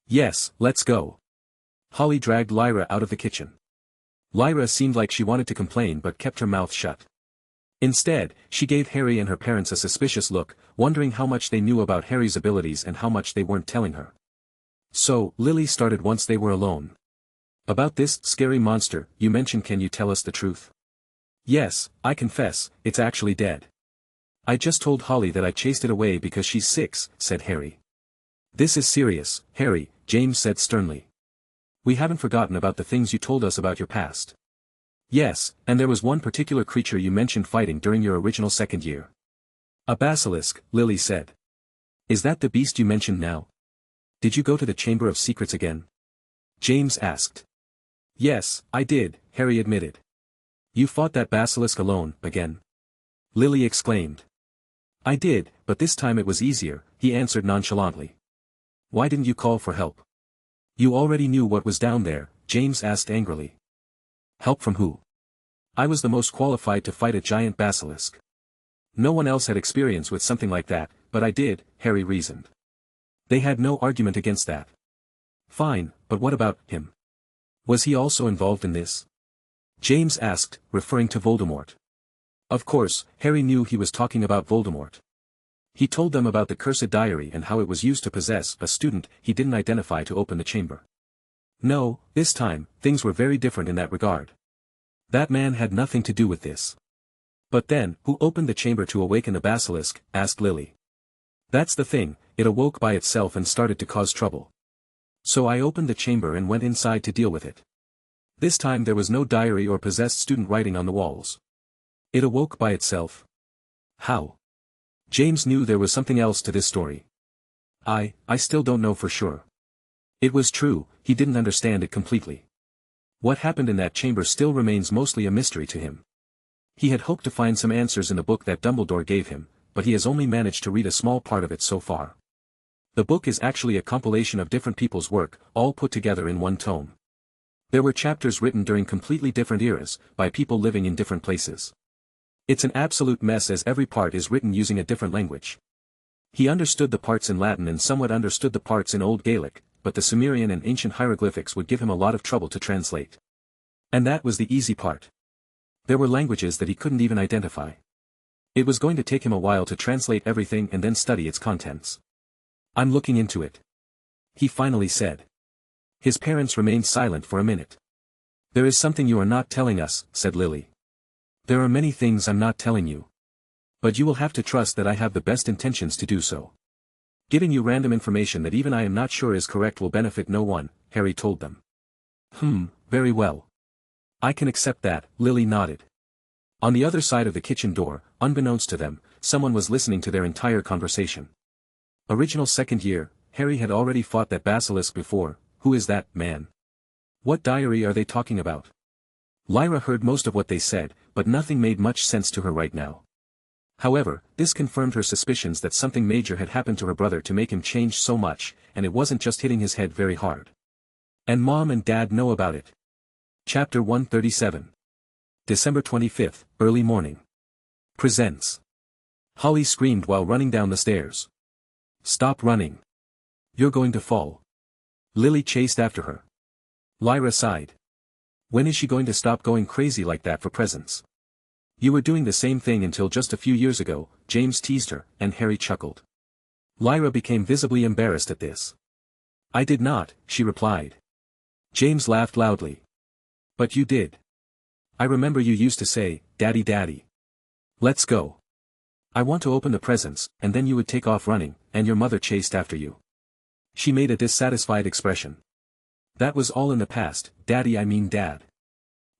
Yes, let's go. Holly dragged Lyra out of the kitchen. Lyra seemed like she wanted to complain but kept her mouth shut. Instead, she gave Harry and her parents a suspicious look, wondering how much they knew about Harry's abilities and how much they weren't telling her. So, Lily started once they were alone. About this scary monster you mentioned, can you tell us the truth? Yes, I confess, it's actually dead. I just told Holly that I chased it away because she's 6, said Harry. This is serious, Harry, James said sternly. We haven't forgotten about the things you told us about your past. Yes, and there was one particular creature you mentioned fighting during your original second year. A basilisk, Lily said. Is that the beast you mentioned now? Did you go to the Chamber of Secrets again? James asked. Yes, I did, Harry admitted. You fought that basilisk alone, again? Lily exclaimed. I did, but this time it was easier, he answered nonchalantly. Why didn't you call for help? You already knew what was down there, James asked angrily. Help from who? I was the most qualified to fight a giant basilisk. No one else had experience with something like that, but I did, Harry reasoned. They had no argument against that. Fine, but what about him? Was he also involved in this? James asked, referring to Voldemort. Of course, Harry knew he was talking about Voldemort. He told them about the cursed diary and how it was used to possess a student he didn't identify to open the chamber. No, this time, things were very different in that regard. That man had nothing to do with this. But then, who opened the chamber to awaken the basilisk, asked Lily. That's the thing, it awoke by itself and started to cause trouble. So I opened the chamber and went inside to deal with it. This time there was no diary or possessed student writing on the walls. It awoke by itself. How? James knew there was something else to this story. I still don't know for sure. It was true, he didn't understand it completely. What happened in that chamber still remains mostly a mystery to him. He had hoped to find some answers in the book that Dumbledore gave him, but he has only managed to read a small part of it so far. The book is actually a compilation of different people's work, all put together in one tome. There were chapters written during completely different eras, by people living in different places. It's an absolute mess as every part is written using a different language. He understood the parts in Latin and somewhat understood the parts in Old Gaelic, but the Sumerian and ancient hieroglyphics would give him a lot of trouble to translate. And that was the easy part. There were languages that he couldn't even identify. It was going to take him a while to translate everything and then study its contents. I'm looking into it. He finally said. His parents remained silent for a minute. There is something you are not telling us, said Lily. There are many things I'm not telling you. But you will have to trust that I have the best intentions to do so. Giving you random information that even I am not sure is correct will benefit no one, Harry told them. Very well. I can accept that, Lily nodded. On the other side of the kitchen door, unbeknownst to them, someone was listening to their entire conversation. Original second year, Harry had already fought that basilisk before. Who is that man? What diary are they talking about? Lyra heard most of what they said, but nothing made much sense to her right now. However, this confirmed her suspicions that something major had happened to her brother to make him change so much, and it wasn't just hitting his head very hard. And Mom and Dad know about it. Chapter 137. December 25th, early morning. Presents. Holly screamed while running down the stairs. Stop running. You're going to fall. Lily chased after her. Lyra sighed. When is she going to stop going crazy like that for presents? You were doing the same thing until just a few years ago, James teased her, and Harry chuckled. Lyra became visibly embarrassed at this. I did not, she replied. James laughed loudly. But you did. I remember you used to say, Daddy Daddy. Let's go. I want to open the presents, and then you would take off running, and your mother chased after you. She made a dissatisfied expression. That was all in the past, Daddy, I mean Dad.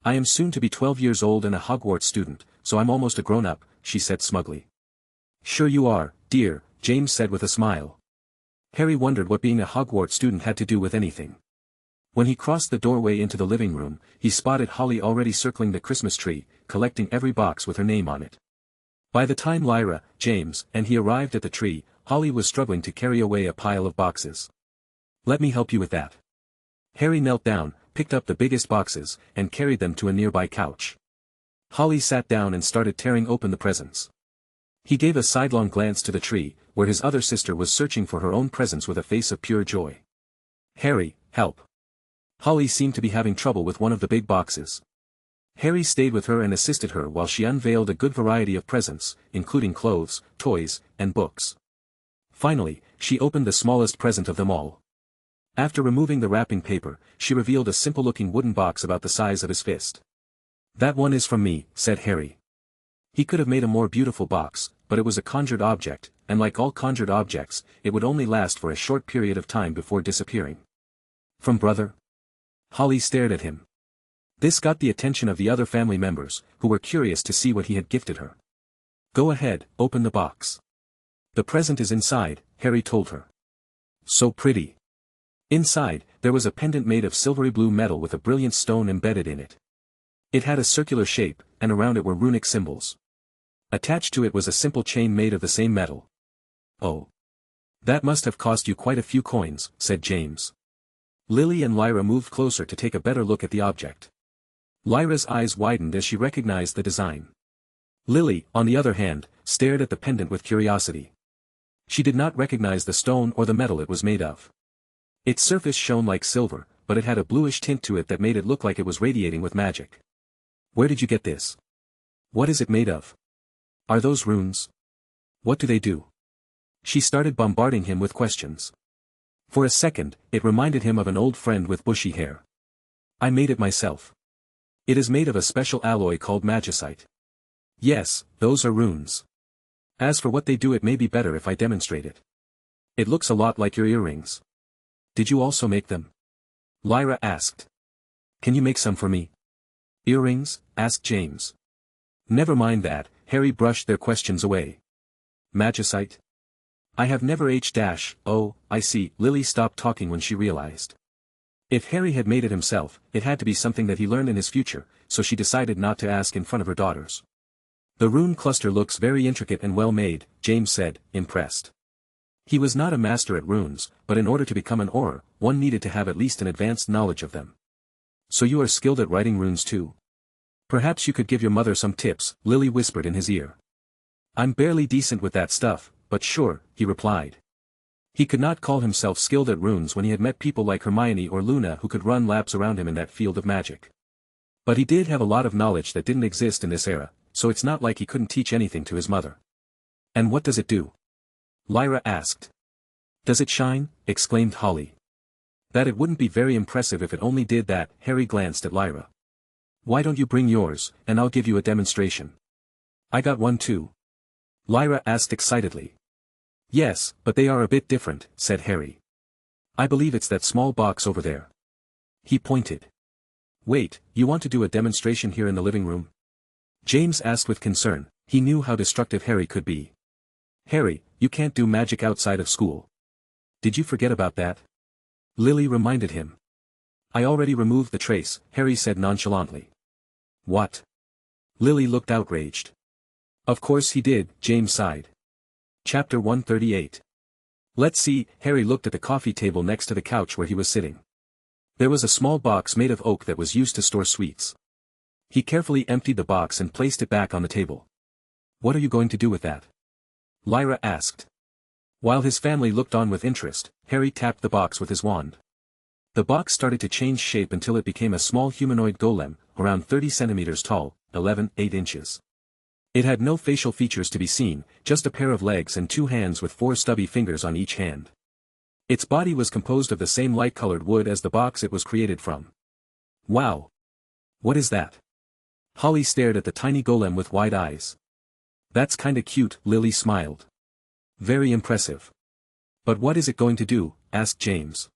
I am soon to be 12 years old and a Hogwarts student, so I'm almost a grown-up, she said smugly. Sure you are, dear, James said with a smile. Harry wondered what being a Hogwarts student had to do with anything. When he crossed the doorway into the living room, he spotted Holly already circling the Christmas tree, collecting every box with her name on it. By the time Lyra, James, and he arrived at the tree, Holly was struggling to carry away a pile of boxes. Let me help you with that. Harry knelt down, picked up the biggest boxes, and carried them to a nearby couch. Holly sat down and started tearing open the presents. He gave a sidelong glance to the tree, where his other sister was searching for her own presents with a face of pure joy. Harry, help. Holly seemed to be having trouble with one of the big boxes. Harry stayed with her and assisted her while she unveiled a good variety of presents, including clothes, toys, and books. Finally, she opened the smallest present of them all. After removing the wrapping paper, she revealed a simple-looking wooden box about the size of his fist. That one is from me, said Harry. He could have made a more beautiful box, but it was a conjured object, and like all conjured objects, it would only last for a short period of time before disappearing. From brother? Holly stared at him. This got the attention of the other family members, who were curious to see what he had gifted her. Go ahead, open the box. The present is inside, Harry told her. So pretty. Inside, there was a pendant made of silvery blue metal with a brilliant stone embedded in it. It had a circular shape, and around it were runic symbols. Attached to it was a simple chain made of the same metal. Oh. That must have cost you quite a few coins, said James. Lily and Lyra moved closer to take a better look at the object. Lyra's eyes widened as she recognized the design. Lily, on the other hand, stared at the pendant with curiosity. She did not recognize the stone or the metal it was made of. Its surface shone like silver, but it had a bluish tint to it that made it look like it was radiating with magic. Where did you get this? What is it made of? Are those runes? What do they do? She started bombarding him with questions. For a second, it reminded him of an old friend with bushy hair. I made it myself. It is made of a special alloy called magicite. Yes, those are runes. As for what they do, it may be better if I demonstrate it. It looks a lot like your earrings. Did you also make them? Lyra asked. Can you make some for me? Earrings? Asked James. Never mind that, Harry brushed their questions away. Magicite? I have never oh, I see. Lily stopped talking when she realized. If Harry had made it himself, it had to be something that he learned in his future, so she decided not to ask in front of her daughters. The rune cluster looks very intricate and well made, James said, impressed. He was not a master at runes, but in order to become an Auror, one needed to have at least an advanced knowledge of them. So you are skilled at writing runes too? Perhaps you could give your mother some tips, Lily whispered in his ear. I'm barely decent with that stuff, but sure, he replied. He could not call himself skilled at runes when he had met people like Hermione or Luna who could run laps around him in that field of magic. But he did have a lot of knowledge that didn't exist in this era, so it's not like he couldn't teach anything to his mother. And what does it do? Lyra asked. Does it shine? Exclaimed Holly. That it wouldn't be very impressive if it only did that, Harry glanced at Lyra. Why don't you bring yours, and I'll give you a demonstration. I got one too. Lyra asked excitedly. Yes, but they are a bit different, said Harry. I believe it's that small box over there. He pointed. Wait, you want to do a demonstration here in the living room? James asked with concern. He knew how destructive Harry could be. Harry, you can't do magic outside of school. Did you forget about that? Lily reminded him. I already removed the trace, Harry said nonchalantly. What? Lily looked outraged. Of course he did, James sighed. Chapter 138. Let's see, Harry looked at the coffee table next to the couch where he was sitting. There was a small box made of oak that was used to store sweets. He carefully emptied the box and placed it back on the table. What are you going to do with that? Lyra asked. While his family looked on with interest, Harry tapped the box with his wand. The box started to change shape until it became a small humanoid golem, around 30 centimeters tall, 8 inches. It had no facial features to be seen, just a pair of legs and 2 hands with 4 stubby fingers on each hand. Its body was composed of the same light-colored wood as the box it was created from. Wow! What is that? Holly stared at the tiny golem with wide eyes. That's kinda cute, Lily smiled. Very impressive. But what is it going to do? Asked James.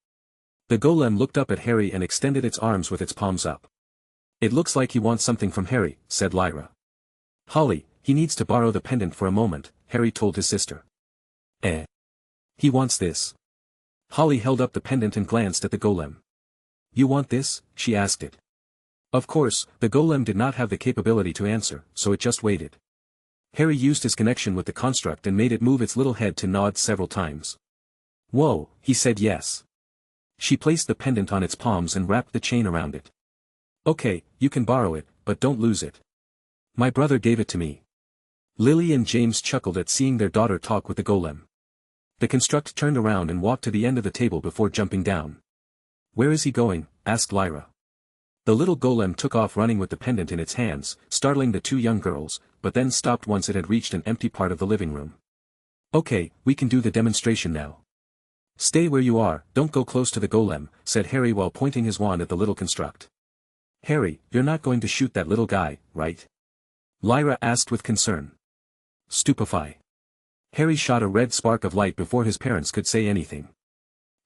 The golem looked up at Harry and extended its arms with its palms up. It looks like he wants something from Harry, said Lyra. Holly, he needs to borrow the pendant for a moment, Harry told his sister. He wants this. Holly held up the pendant and glanced at the golem. You want this? She asked it. Of course, the golem did not have the capability to answer, so it just waited. Harry used his connection with the construct and made it move its little head to nod several times. Whoa, he said yes. She placed the pendant on its palms and wrapped the chain around it. Okay, you can borrow it, but don't lose it. My brother gave it to me. Lily and James chuckled at seeing their daughter talk with the golem. The construct turned around and walked to the end of the table before jumping down. Where is he going? Asked Lyra. The little golem took off running with the pendant in its hands, startling the 2 young girls, but then stopped once it had reached an empty part of the living room. Okay, we can do the demonstration now. Stay where you are, don't go close to the golem, said Harry while pointing his wand at the little construct. Harry, you're not going to shoot that little guy, right? Lyra asked with concern. Stupefy. Harry shot a red spark of light before his parents could say anything.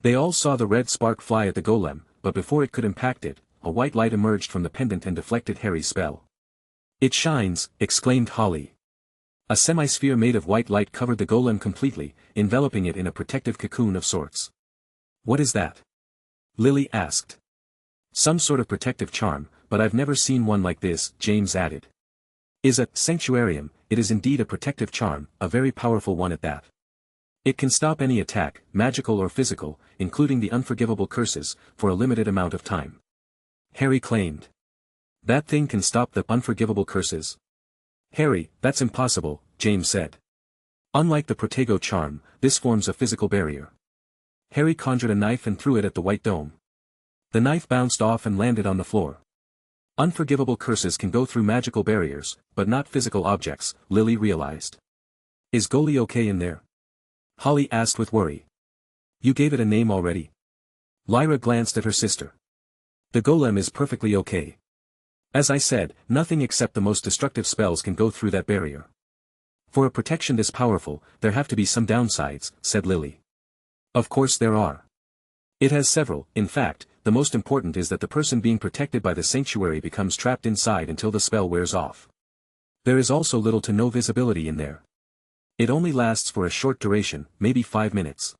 They all saw the red spark fly at the golem, but before it could impact it, a white light emerged from the pendant and deflected Harry's spell. It shines, exclaimed Holly. A semi-sphere made of white light covered the golem completely, enveloping it in a protective cocoon of sorts. What is that? Lily asked. Some sort of protective charm, but I've never seen one like this, James added. Is a sanctuarium, it is indeed a protective charm, a very powerful one at that. It can stop any attack, magical or physical, including the unforgivable curses, for a limited amount of time. Harry claimed. That thing can stop the unforgivable curses. Harry, that's impossible, James said. Unlike the Protego charm, this forms a physical barrier. Harry conjured a knife and threw it at the white dome. The knife bounced off and landed on the floor. Unforgivable curses can go through magical barriers, but not physical objects, Lily realized. Is Goalie okay in there? Holly asked with worry. You gave it a name already? Lyra glanced at her sister. The golem is perfectly okay. As I said, nothing except the most destructive spells can go through that barrier. For a protection this powerful, there have to be some downsides, said Lily. Of course there are. It has several, in fact, the most important is that the person being protected by the sanctuary becomes trapped inside until the spell wears off. There is also little to no visibility in there. It only lasts for a short duration, maybe 5 minutes.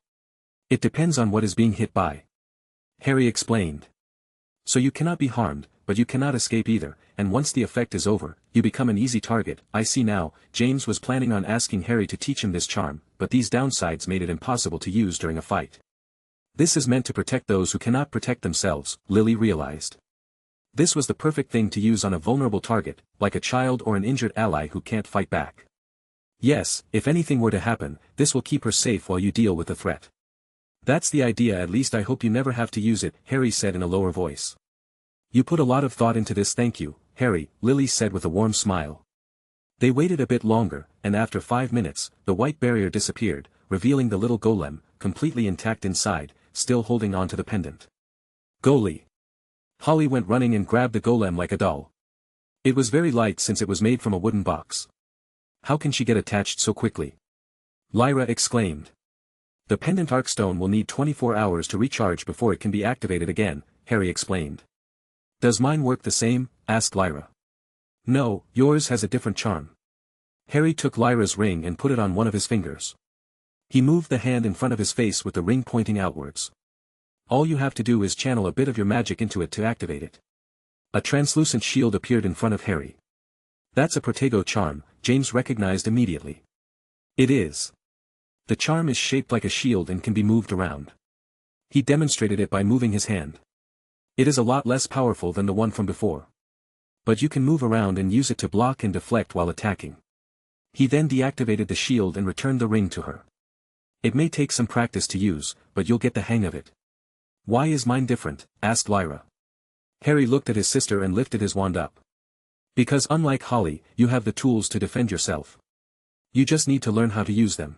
It depends on what is being hit by. Harry explained. So you cannot be harmed, but you cannot escape either, and once the effect is over, you become an easy target. I see now, James was planning on asking Harry to teach him this charm, but these downsides made it impossible to use during a fight. This is meant to protect those who cannot protect themselves, Lily realized. This was the perfect thing to use on a vulnerable target, like a child or an injured ally who can't fight back. Yes, if anything were to happen, this will keep her safe while you deal with the threat. That's the idea, at least I hope you never have to use it, Harry said in a lower voice. You put a lot of thought into this, thank you, Harry, Lily said with a warm smile. They waited a bit longer, and after 5 minutes, the white barrier disappeared, revealing the little golem, completely intact inside, still holding on to the pendant. Goalie. Holly went running and grabbed the golem like a doll. It was very light since it was made from a wooden box. How can she get attached so quickly? Lyra exclaimed. The pendant arcstone will need 24 hours to recharge before it can be activated again, Harry explained. Does mine work the same? Asked Lyra. No, yours has a different charm. Harry took Lyra's ring and put it on one of his fingers. He moved the hand in front of his face with the ring pointing outwards. All you have to do is channel a bit of your magic into it to activate it. A translucent shield appeared in front of Harry. That's a Protego charm, James recognized immediately. It is. The charm is shaped like a shield and can be moved around. He demonstrated it by moving his hand. It is a lot less powerful than the one from before. But you can move around and use it to block and deflect while attacking. He then deactivated the shield and returned the ring to her. It may take some practice to use, but you'll get the hang of it. Why is mine different? Asked Lyra. Harry looked at his sister and lifted his wand up. Because unlike Holly, you have the tools to defend yourself. You just need to learn how to use them.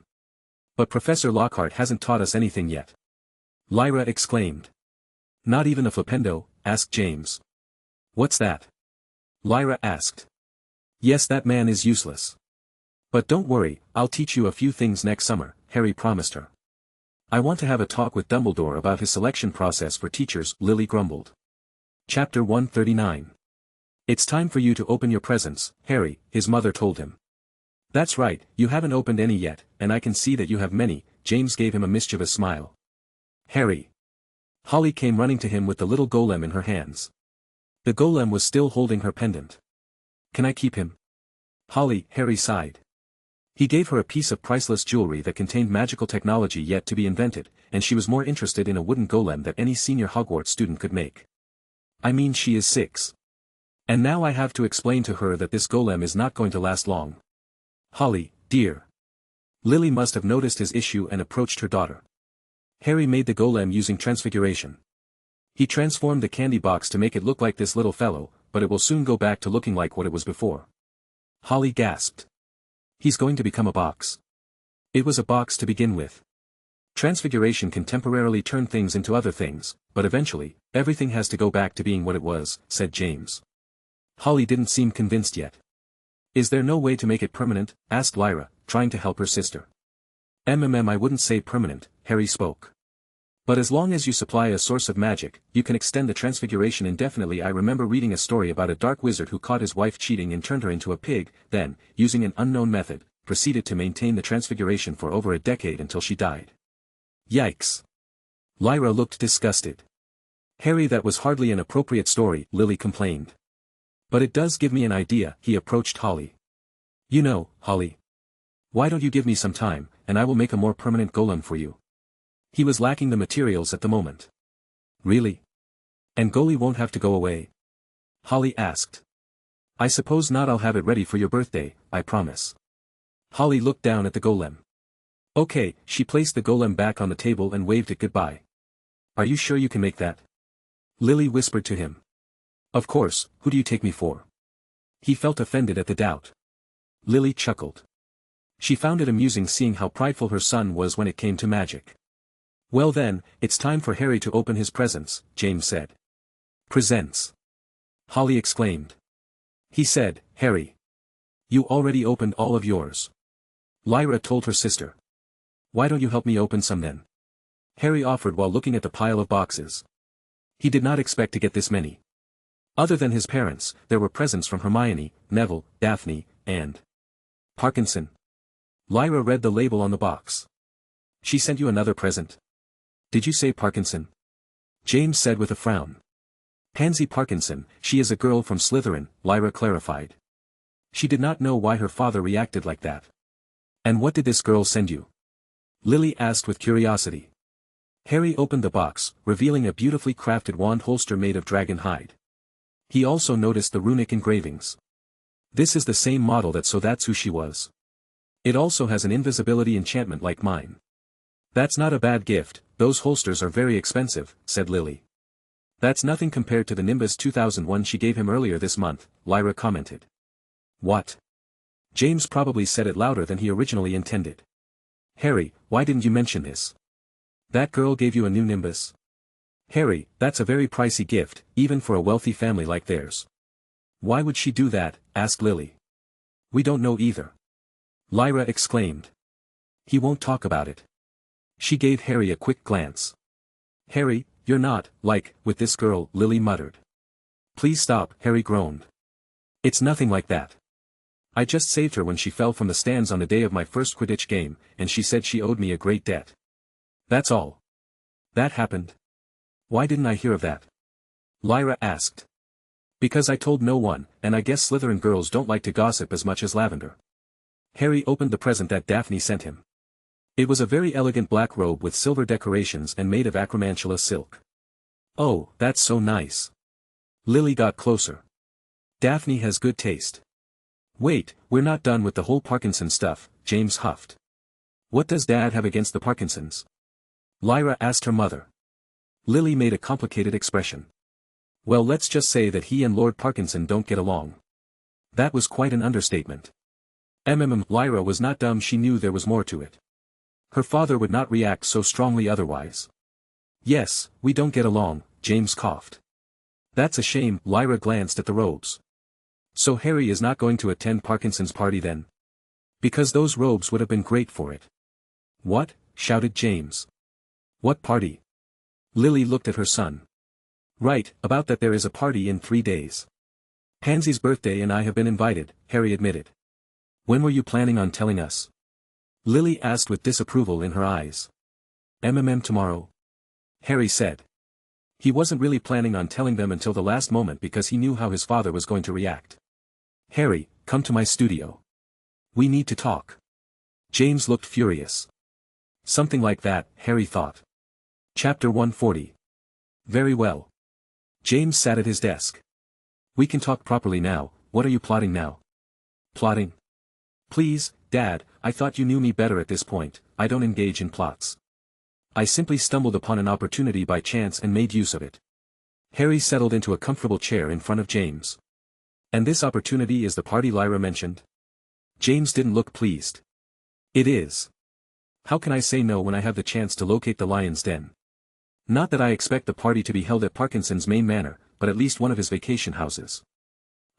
But Professor Lockhart hasn't taught us anything yet. Lyra exclaimed. Not even a flipendo? Asked James. What's that? Lyra asked. Yes, that man is useless. But don't worry, I'll teach you a few things next summer, Harry promised her. I want to have a talk with Dumbledore about his selection process for teachers, Lily grumbled. Chapter 139. It's time for you to open your presents, Harry, his mother told him. That's right, you haven't opened any yet, and I can see that you have many, James gave him a mischievous smile. Harry. Holly came running to him with the little golem in her hands. The golem was still holding her pendant. Can I keep him? Holly, Harry sighed. He gave her a piece of priceless jewelry that contained magical technology yet to be invented, and she was more interested in a wooden golem that any senior Hogwarts student could make. I mean, she is 6. And now I have to explain to her that this golem is not going to last long. Holly, dear. Lily must have noticed his issue and approached her daughter. Harry made the golem using transfiguration. He transformed the candy box to make it look like this little fellow, but it will soon go back to looking like what it was before. Holly gasped. He's going to become a box. It was a box to begin with. Transfiguration can temporarily turn things into other things, but eventually, everything has to go back to being what it was, said James. Holly didn't seem convinced yet. Is there no way to make it permanent? Asked Lyra, trying to help her sister. I wouldn't say permanent, Harry spoke. But as long as you supply a source of magic, you can extend the transfiguration indefinitely. I remember reading a story about a dark wizard who caught his wife cheating and turned her into a pig, then, using an unknown method, proceeded to maintain the transfiguration for over a decade until she died. Yikes. Lyra looked disgusted. Harry, that was hardly an appropriate story, Lily complained. But it does give me an idea. He approached Holly. You know, Holly. Why don't you give me some time, and I will make a more permanent golem for you. He was lacking the materials at the moment. Really? And Golem won't have to go away? Holly asked. I suppose not. I'll have it ready for your birthday, I promise. Holly looked down at the golem. Okay, she placed the golem back on the table and waved it goodbye. Are you sure you can make that? Lily whispered to him. Of course, who do you take me for? He felt offended at the doubt. Lily chuckled. She found it amusing seeing how prideful her son was when it came to magic. Well then, it's time for Harry to open his presents, James said. Presents? Holly exclaimed. He said, Harry. You already opened all of yours. Lyra told her sister. Why don't you help me open some then? Harry offered while looking at the pile of boxes. He did not expect to get this many. Other than his parents, there were presents from Hermione, Neville, Daphne, and Parkinson. Lyra read the label on the box. She sent you another present? Did you say Parkinson? James said with a frown. Pansy Parkinson, she is a girl from Slytherin, Lyra clarified. She did not know why her father reacted like that. And what did this girl send you? Lily asked with curiosity. Harry opened the box, revealing a beautifully crafted wand holster made of dragon hide. He also noticed the runic engravings. This is the same model so that's who she was. It also has an invisibility enchantment like mine. That's not a bad gift. Those holsters are very expensive, said Lily. That's nothing compared to the Nimbus 2001 she gave him earlier this month, Lyra commented. What? James probably said it louder than he originally intended. Harry, why didn't you mention this? That girl gave you a new Nimbus? Harry, that's a very pricey gift, even for a wealthy family like theirs. Why would she do that? Asked Lily. We don't know either. Lyra exclaimed. He won't talk about it. She gave Harry a quick glance. Harry, you're not, like, with this girl, Lily muttered. Please stop, Harry groaned. It's nothing like that. I just saved her when she fell from the stands on the day of my first Quidditch game, and she said she owed me a great debt. That's all. That happened. Why didn't I hear of that? Lyra asked. Because I told no one, and I guess Slytherin girls don't like to gossip as much as Lavender. Harry opened the present that Daphne sent him. It was a very elegant black robe with silver decorations and made of acromantula silk. Oh, that's so nice. Lily got closer. Daphne has good taste. Wait, we're not done with the whole Parkinson stuff, James huffed. What does Dad have against the Parkinsons? Lyra asked her mother. Lily made a complicated expression. Well, let's just say that he and Lord Parkinson don't get along. That was quite an understatement. Lyra was not dumb, she knew there was more to it. Her father would not react so strongly otherwise. Yes, we don't get along, James coughed. That's a shame, Lyra glanced at the robes. So Harry is not going to attend Parkinson's party then? Because those robes would have been great for it. What? Shouted James. What party? Lily looked at her son. Right, about that there is a party in 3 days. Pansy's birthday and I have been invited, Harry admitted. When were you planning on telling us? Lily asked with disapproval in her eyes. Tomorrow? Harry said. He wasn't really planning on telling them until the last moment because he knew how his father was going to react. Harry, come to my studio. We need to talk. James looked furious. Something like that, Harry thought. Chapter 140. Very well. James sat at his desk. We can talk properly now. What are you plotting now? Plotting? Please, Dad, I thought you knew me better at this point. I don't engage in plots. I simply stumbled upon an opportunity by chance and made use of it. Harry settled into a comfortable chair in front of James. And this opportunity is the party Lyra mentioned? James didn't look pleased. It is. How can I say no when I have the chance to locate the lion's den? Not that I expect the party to be held at Parkinson's main manor, but at least one of his vacation houses.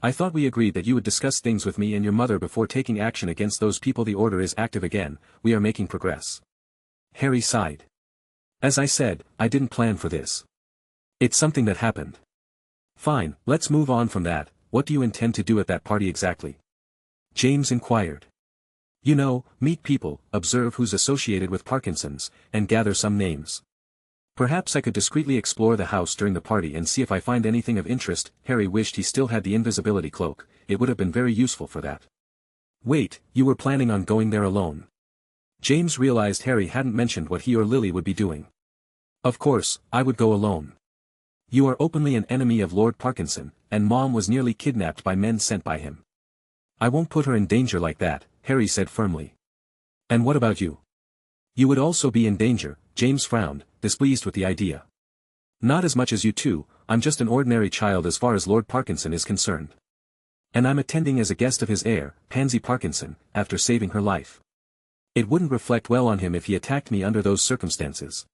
I thought we agreed that you would discuss things with me and your mother before taking action against those people. The order is active again, we are making progress. Harry sighed. As I said, I didn't plan for this. It's something that happened. Fine, let's move on from that. What do you intend to do at that party exactly? James inquired. You know, meet people, observe who's associated with Parkinson's, and gather some names. Perhaps I could discreetly explore the house during the party and see if I find anything of interest. Harry wished he still had the invisibility cloak, it would have been very useful for that. Wait, you were planning on going there alone? James realized Harry hadn't mentioned what he or Lily would be doing. Of course, I would go alone. You are openly an enemy of Lord Parkinson, and Mom was nearly kidnapped by men sent by him. I won't put her in danger like that, Harry said firmly. And what about you? You would also be in danger, James frowned, displeased with the idea. Not as much as you two, I'm just an ordinary child as far as Lord Parkinson is concerned. And I'm attending as a guest of his heir, Pansy Parkinson, after saving her life. It wouldn't reflect well on him if he attacked me under those circumstances.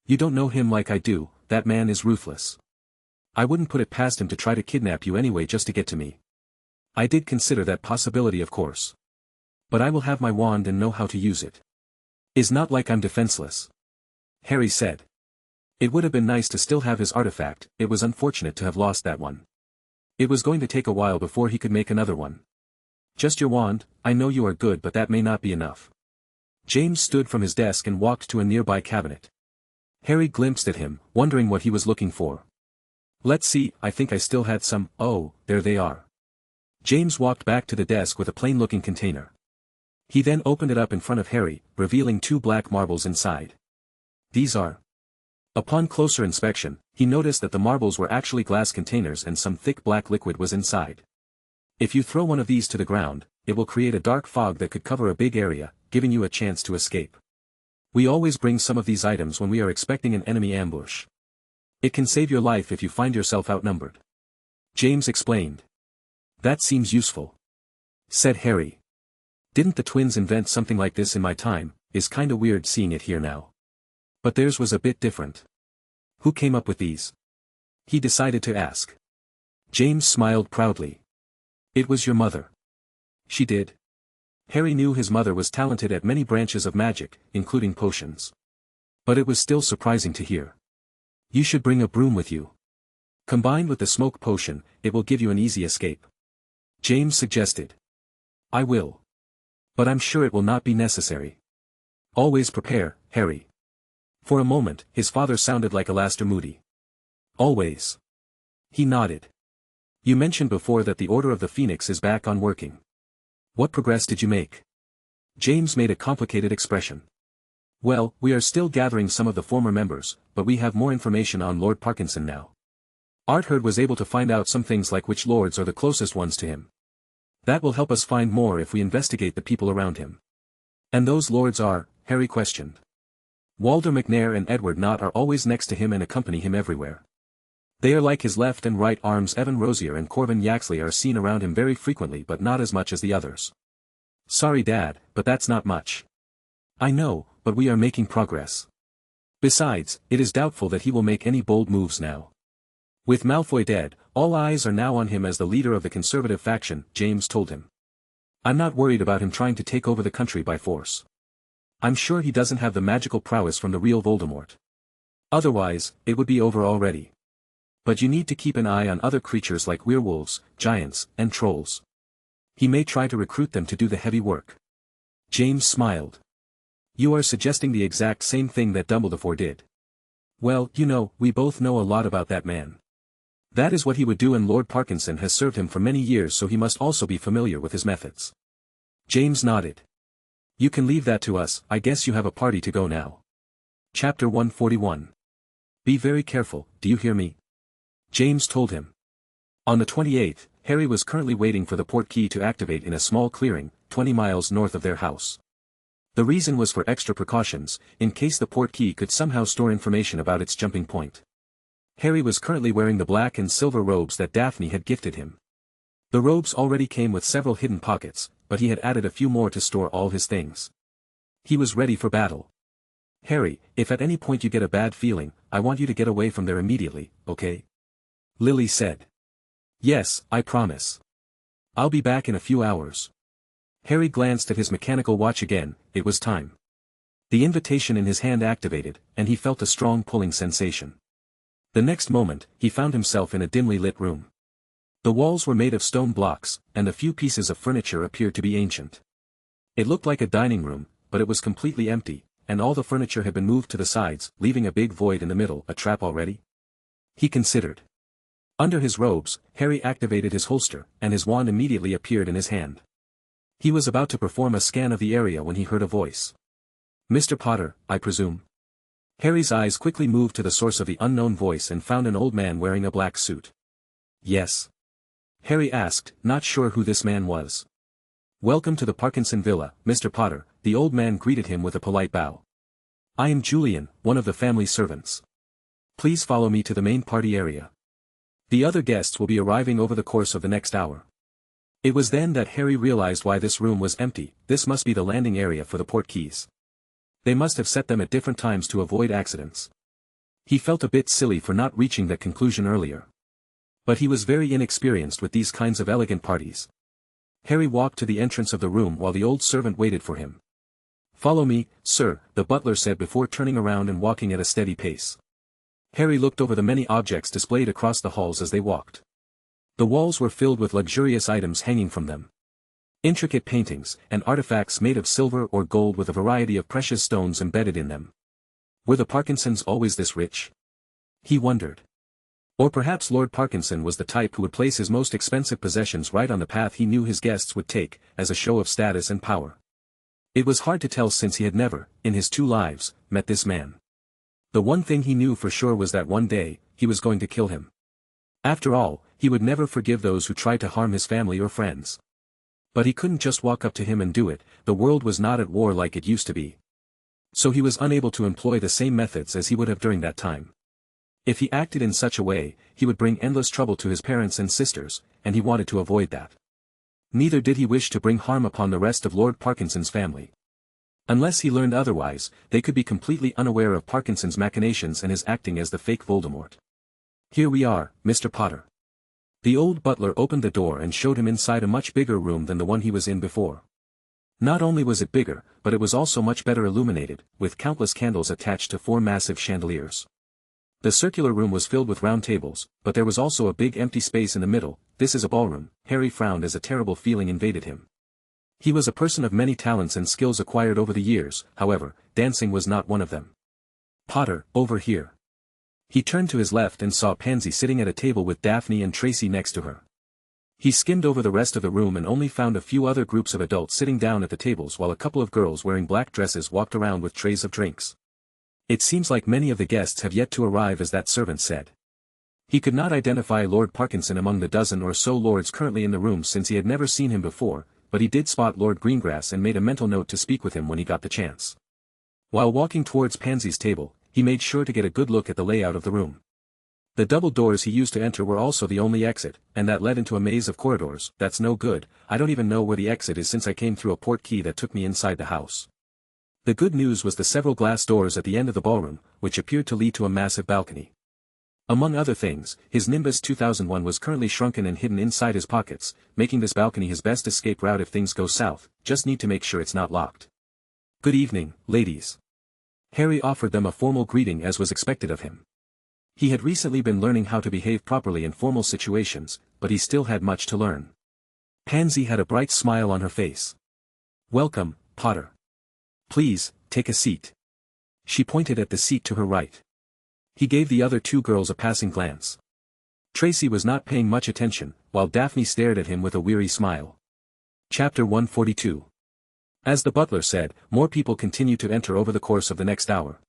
You don't know him like I do, that man is ruthless. I wouldn't put it past him to try to kidnap you anyway just to get to me. I did consider that possibility, of course. But I will have my wand and know how to use it. It's not like I'm defenseless. Harry said. It would have been nice to still have his artifact, it was unfortunate to have lost that one. It was going to take a while before he could make another one. Just your wand, I know you are good, but that may not be enough. James stood from his desk and walked to a nearby cabinet. Harry glimpsed at him, wondering what he was looking for. Let's see, I think I still had some. Oh, there they are. James walked back to the desk with a plain-looking container. He then opened it up in front of Harry, revealing 2 black marbles inside. These are. Upon closer inspection, he noticed that the marbles were actually glass containers and some thick black liquid was inside. If you throw one of these to the ground, it will create a dark fog that could cover a big area, giving you a chance to escape. We always bring some of these items when we are expecting an enemy ambush. It can save your life if you find yourself outnumbered. James explained. That seems useful. Said Harry. Didn't the twins invent something like this in my time? Is kinda weird seeing it here now. But theirs was a bit different. Who came up with these? He decided to ask. James smiled proudly. It was your mother. She did. Harry knew his mother was talented at many branches of magic, including potions. But it was still surprising to hear. You should bring a broom with you. Combined with the smoke potion, it will give you an easy escape. James suggested. I will. But I'm sure it will not be necessary. Always prepare, Harry. For a moment, his father sounded like Alastair Moody. Always. He nodded. You mentioned before that the Order of the Phoenix is back on working. What progress did you make? James made a complicated expression. Well, we are still gathering some of the former members, but we have more information on Lord Parkinson now. Arthur was able to find out some things like which lords are the closest ones to him. That will help us find more if we investigate the people around him. And those lords are, Harry questioned. Walder McNair and Edward Knott are always next to him and accompany him everywhere. They are like his left and right arms. Evan Rosier and Corvin Yaxley are seen around him very frequently, but not as much as the others. Sorry Dad, but that's not much. I know, but we are making progress. Besides, it is doubtful that he will make any bold moves now. With Malfoy dead, all eyes are now on him as the leader of the conservative faction, James told him. I'm not worried about him trying to take over the country by force. I'm sure he doesn't have the magical prowess from the real Voldemort. Otherwise, it would be over already. But you need to keep an eye on other creatures like werewolves, giants, and trolls. He may try to recruit them to do the heavy work. James smiled. You are suggesting the exact same thing that Dumbledore did. Well, you know, we both know a lot about that man. That is what he would do, and Lord Parkinson has served him for many years, so he must also be familiar with his methods. James nodded. You can leave that to us. I guess you have a party to go now. Chapter 141. Be very careful, do you hear me? James told him. On the 28th, Harry was currently waiting for the port key to activate in a small clearing, 20 miles north of their house. The reason was for extra precautions, in case the port key could somehow store information about its jumping point. Harry was currently wearing the black and silver robes that Daphne had gifted him. The robes already came with several hidden pockets, but he had added a few more to store all his things. He was ready for battle. Harry, if at any point you get a bad feeling, I want you to get away from there immediately, okay? Lily said. Yes, I promise. I'll be back in a few hours. Harry glanced at his mechanical watch again. It was time. The invitation in his hand activated, and he felt a strong pulling sensation. The next moment, he found himself in a dimly lit room. The walls were made of stone blocks, and the few pieces of furniture appeared to be ancient. It looked like a dining room, but it was completely empty, and all the furniture had been moved to the sides, leaving a big void in the middle. A trap already? He considered. Under his robes, Harry activated his holster, and his wand immediately appeared in his hand. He was about to perform a scan of the area when he heard a voice. Mr. Potter, I presume? Harry's eyes quickly moved to the source of the unknown voice and found an old man wearing a black suit. Yes. Harry asked, not sure who this man was. Welcome to the Parkinson Villa, Mr. Potter, the old man greeted him with a polite bow. I am Julian, one of the family servants. Please follow me to the main party area. The other guests will be arriving over the course of the next hour. It was then that Harry realized why this room was empty. This must be the landing area for the port keys. They must have set them at different times to avoid accidents. He felt a bit silly for not reaching that conclusion earlier. But he was very inexperienced with these kinds of elegant parties. Harry walked to the entrance of the room while the old servant waited for him. Follow me, sir, the butler said before turning around and walking at a steady pace. Harry looked over the many objects displayed across the halls as they walked. The walls were filled with luxurious items hanging from them. Intricate paintings, and artifacts made of silver or gold with a variety of precious stones embedded in them. Were the Parkinsons always this rich? He wondered. Or perhaps Lord Parkinson was the type who would place his most expensive possessions right on the path he knew his guests would take, as a show of status and power. It was hard to tell since he had never, in his 2 lives, met this man. The one thing he knew for sure was that one day, he was going to kill him. After all, he would never forgive those who tried to harm his family or friends. But he couldn't just walk up to him and do it. The world was not at war like it used to be. So he was unable to employ the same methods as he would have during that time. If he acted in such a way, he would bring endless trouble to his parents and sisters, and he wanted to avoid that. Neither did he wish to bring harm upon the rest of Lord Parkinson's family. Unless he learned otherwise, they could be completely unaware of Parkinson's machinations and his acting as the fake Voldemort. Here we are, Mr. Potter. The old butler opened the door and showed him inside a much bigger room than the one he was in before. Not only was it bigger, but it was also much better illuminated, with countless candles attached to 4 massive chandeliers. The circular room was filled with round tables, but there was also a big empty space in the middle. This is a ballroom. Harry frowned as a terrible feeling invaded him. He was a person of many talents and skills acquired over the years, however, dancing was not one of them. Potter, over here. He turned to his left and saw Pansy sitting at a table with Daphne and Tracy next to her. He skimmed over the rest of the room and only found a few other groups of adults sitting down at the tables while a couple of girls wearing black dresses walked around with trays of drinks. It seems like many of the guests have yet to arrive, as that servant said. He could not identify Lord Parkinson among the dozen or so lords currently in the room since he had never seen him before, but he did spot Lord Greengrass and made a mental note to speak with him when he got the chance. While walking towards Pansy's table, he made sure to get a good look at the layout of the room. The double doors he used to enter were also the only exit, and that led into a maze of corridors. That's no good. I don't even know where the exit is since I came through a port key that took me inside the house. The good news was the several glass doors at the end of the ballroom, which appeared to lead to a massive balcony. Among other things, his Nimbus 2001 was currently shrunken and hidden inside his pockets, making this balcony his best escape route if things go south. Just need to make sure it's not locked. Good evening, ladies. Harry offered them a formal greeting as was expected of him. He had recently been learning how to behave properly in formal situations, but he still had much to learn. Pansy had a bright smile on her face. Welcome, Potter. Please, take a seat. She pointed at the seat to her right. He gave the other 2 girls a passing glance. Tracy was not paying much attention, while Daphne stared at him with a weary smile. Chapter 142. As the butler said, more people continued to enter over the course of the next hour.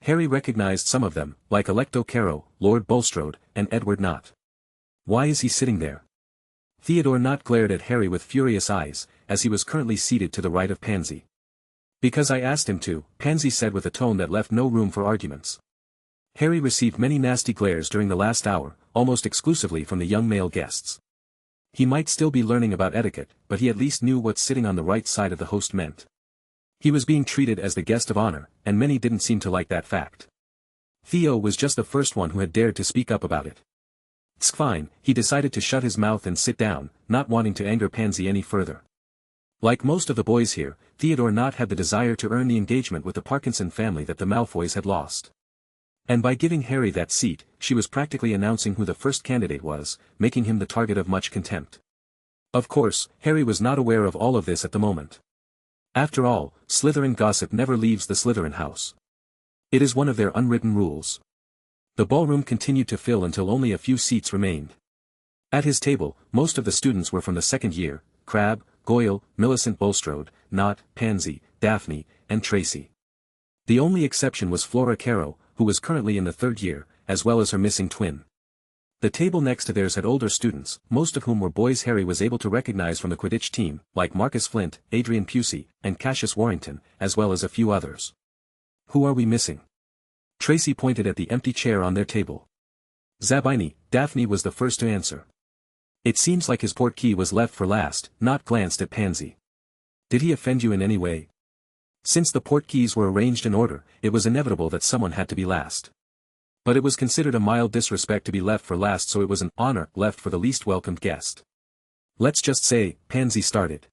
Harry recognized some of them, like Alecto Caro, Lord Bulstrode, and Edward Knott. Why is he sitting there? Theodore Knott glared at Harry with furious eyes, as he was currently seated to the right of Pansy. Because I asked him to, Pansy said with a tone that left no room for arguments. Harry received many nasty glares during the last hour, almost exclusively from the young male guests. He might still be learning about etiquette, but he at least knew what sitting on the right side of the host meant. He was being treated as the guest of honor, and many didn't seem to like that fact. Theo was just the first one who had dared to speak up about it. Fine, he decided to shut his mouth and sit down, not wanting to anger Pansy any further. Like most of the boys here, Theodore not had the desire to earn the engagement with the Parkinson family that the Malfoys had lost. And by giving Harry that seat, she was practically announcing who the first candidate was, making him the target of much contempt. Of course, Harry was not aware of all of this at the moment. After all, Slytherin gossip never leaves the Slytherin house. It is one of their unwritten rules. The ballroom continued to fill until only a few seats remained. At his table, most of the students were from the second year: Crabbe, Goyle, Millicent Bulstrode, Knott, Pansy, Daphne, and Tracy. The only exception was Flora Caro, who was currently in the third year, as well as her missing twin. The table next to theirs had older students, most of whom were boys Harry was able to recognize from the Quidditch team, like Marcus Flint, Adrian Pusey, and Cassius Warrington, as well as a few others. Who are we missing? Tracy pointed at the empty chair on their table. Zabini, Daphne was the first to answer. It seems like his portkey was left for last. Knott glanced at Pansy. Did he offend you in any way? Since the portkeys were arranged in order, it was inevitable that someone had to be last. But it was considered a mild disrespect to be left for last, so it was an honor left for the least welcomed guest. Let's just say, Pansy started.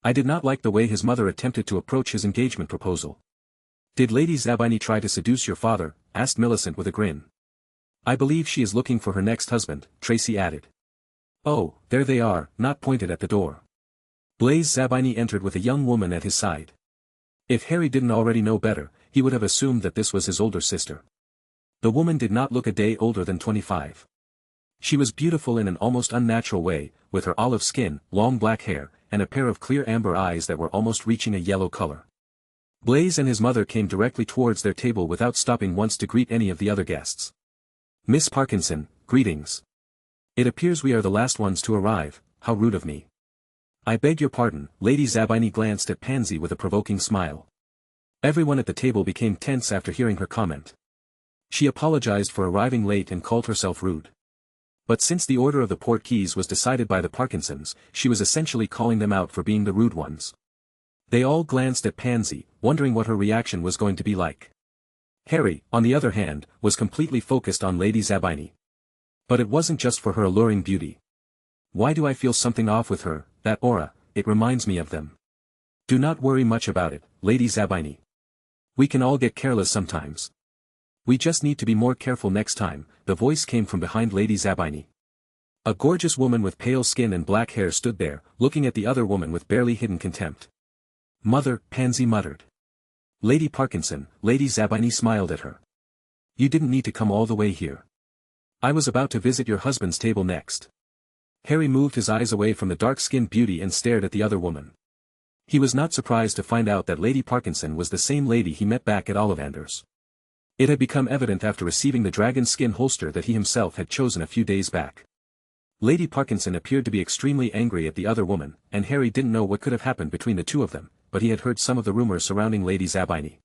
I did not like the way his mother attempted to approach his engagement proposal. Did Lady Zabini try to seduce your father? Asked Millicent with a grin. I believe she is looking for her next husband, Tracy added. Oh, there they are. Knott pointed at the door. Blaise Zabini entered with a young woman at his side. If Harry didn't already know better, he would have assumed that this was his older sister. The woman did not look a day older than 25. She was beautiful in an almost unnatural way, with her olive skin, long black hair, and a pair of clear amber eyes that were almost reaching a yellow color. Blaise and his mother came directly towards their table without stopping once to greet any of the other guests. Miss Parkinson, greetings. It appears we are the last ones to arrive. How rude of me. I beg your pardon. Lady Zabini glanced at Pansy with a provoking smile. Everyone at the table became tense after hearing her comment. She apologized for arriving late and called herself rude. But since the order of the portkeys was decided by the Parkinsons, she was essentially calling them out for being the rude ones. They all glanced at Pansy, wondering what her reaction was going to be like. Harry, on the other hand, was completely focused on Lady Zabini. But it wasn't just for her alluring beauty. Why do I feel something off with her? That aura, it reminds me of them. Do not worry much about it, Lady Zabini. We can all get careless sometimes. We just need to be more careful next time. The voice came from behind Lady Zabini. A gorgeous woman with pale skin and black hair stood there, looking at the other woman with barely hidden contempt. Mother, Pansy muttered. Lady Parkinson, Lady Zabini smiled at her. You didn't need to come all the way here. I was about to visit your husband's table next. Harry moved his eyes away from the dark-skinned beauty and stared at the other woman. He was not surprised to find out that Lady Parkinson was the same lady he met back at Ollivanders. It had become evident after receiving the dragon skin holster that he himself had chosen a few days back. Lady Parkinson appeared to be extremely angry at the other woman, and Harry didn't know what could have happened between the two of them, but he had heard some of the rumors surrounding Lady Zabini.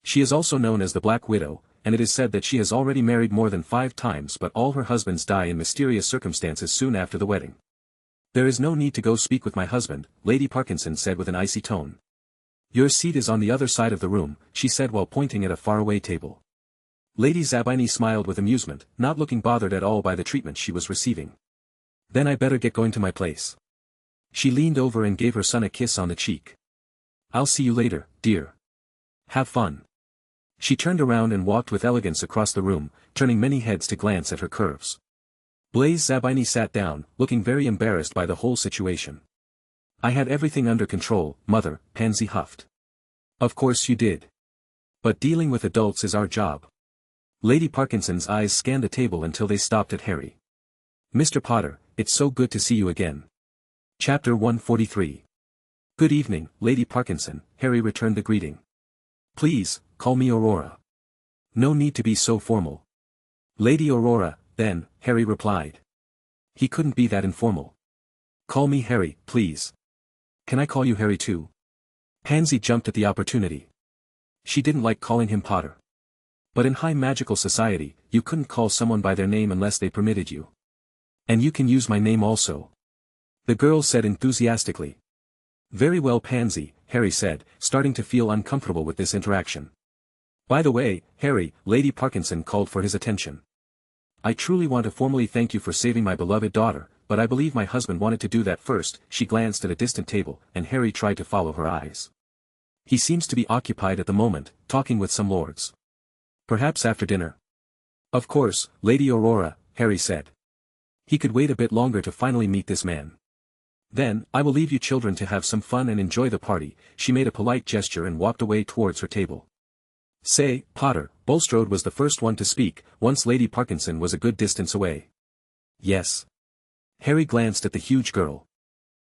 She is also known as the Black Widow, and it is said that she has already married more than 5 times, but all her husbands die in mysterious circumstances soon after the wedding. There is no need to go speak with my husband, Lady Parkinson said with an icy tone. Your seat is on the other side of the room, she said while pointing at a faraway table. Lady Zabini smiled with amusement, not looking bothered at all by the treatment she was receiving. Then I better get going to my place. She leaned over and gave her son a kiss on the cheek. I'll see you later, dear. Have fun. She turned around and walked with elegance across the room, turning many heads to glance at her curves. Blaise Zabini sat down, looking very embarrassed by the whole situation. I had everything under control, Mother, Pansy huffed. Of course you did. But dealing with adults is our job. Lady Parkinson's eyes scanned the table until they stopped at Harry. Mr. Potter, it's so good to see you again. Chapter 143. Good evening, Lady Parkinson, Harry returned the greeting. Please, call me Aurora. No need to be so formal. Lady Aurora, then, Harry replied. He couldn't be that informal. Call me Harry, please. Can I call you Harry too? Pansy jumped at the opportunity. She didn't like calling him Potter. But in high magical society, you couldn't call someone by their name unless they permitted you. And you can use my name also. The girl said enthusiastically. Very well, Pansy, Harry said, starting to feel uncomfortable with this interaction. By the way, Harry, Lady Parkinson called for his attention. I truly want to formally thank you for saving my beloved daughter, but I believe my husband wanted to do that first." She glanced at a distant table, and Harry tried to follow her eyes. "He seems to be occupied at the moment, talking with some lords. Perhaps after dinner." "Of course, Lady Aurora," Harry said. He could wait a bit longer to finally meet this man. "Then, I will leave you children to have some fun and enjoy the party." She made a polite gesture and walked away towards her table. "Say, Potter," Bulstrode was the first one to speak, once Lady Parkinson was a good distance away. "Yes." Harry glanced at the huge girl.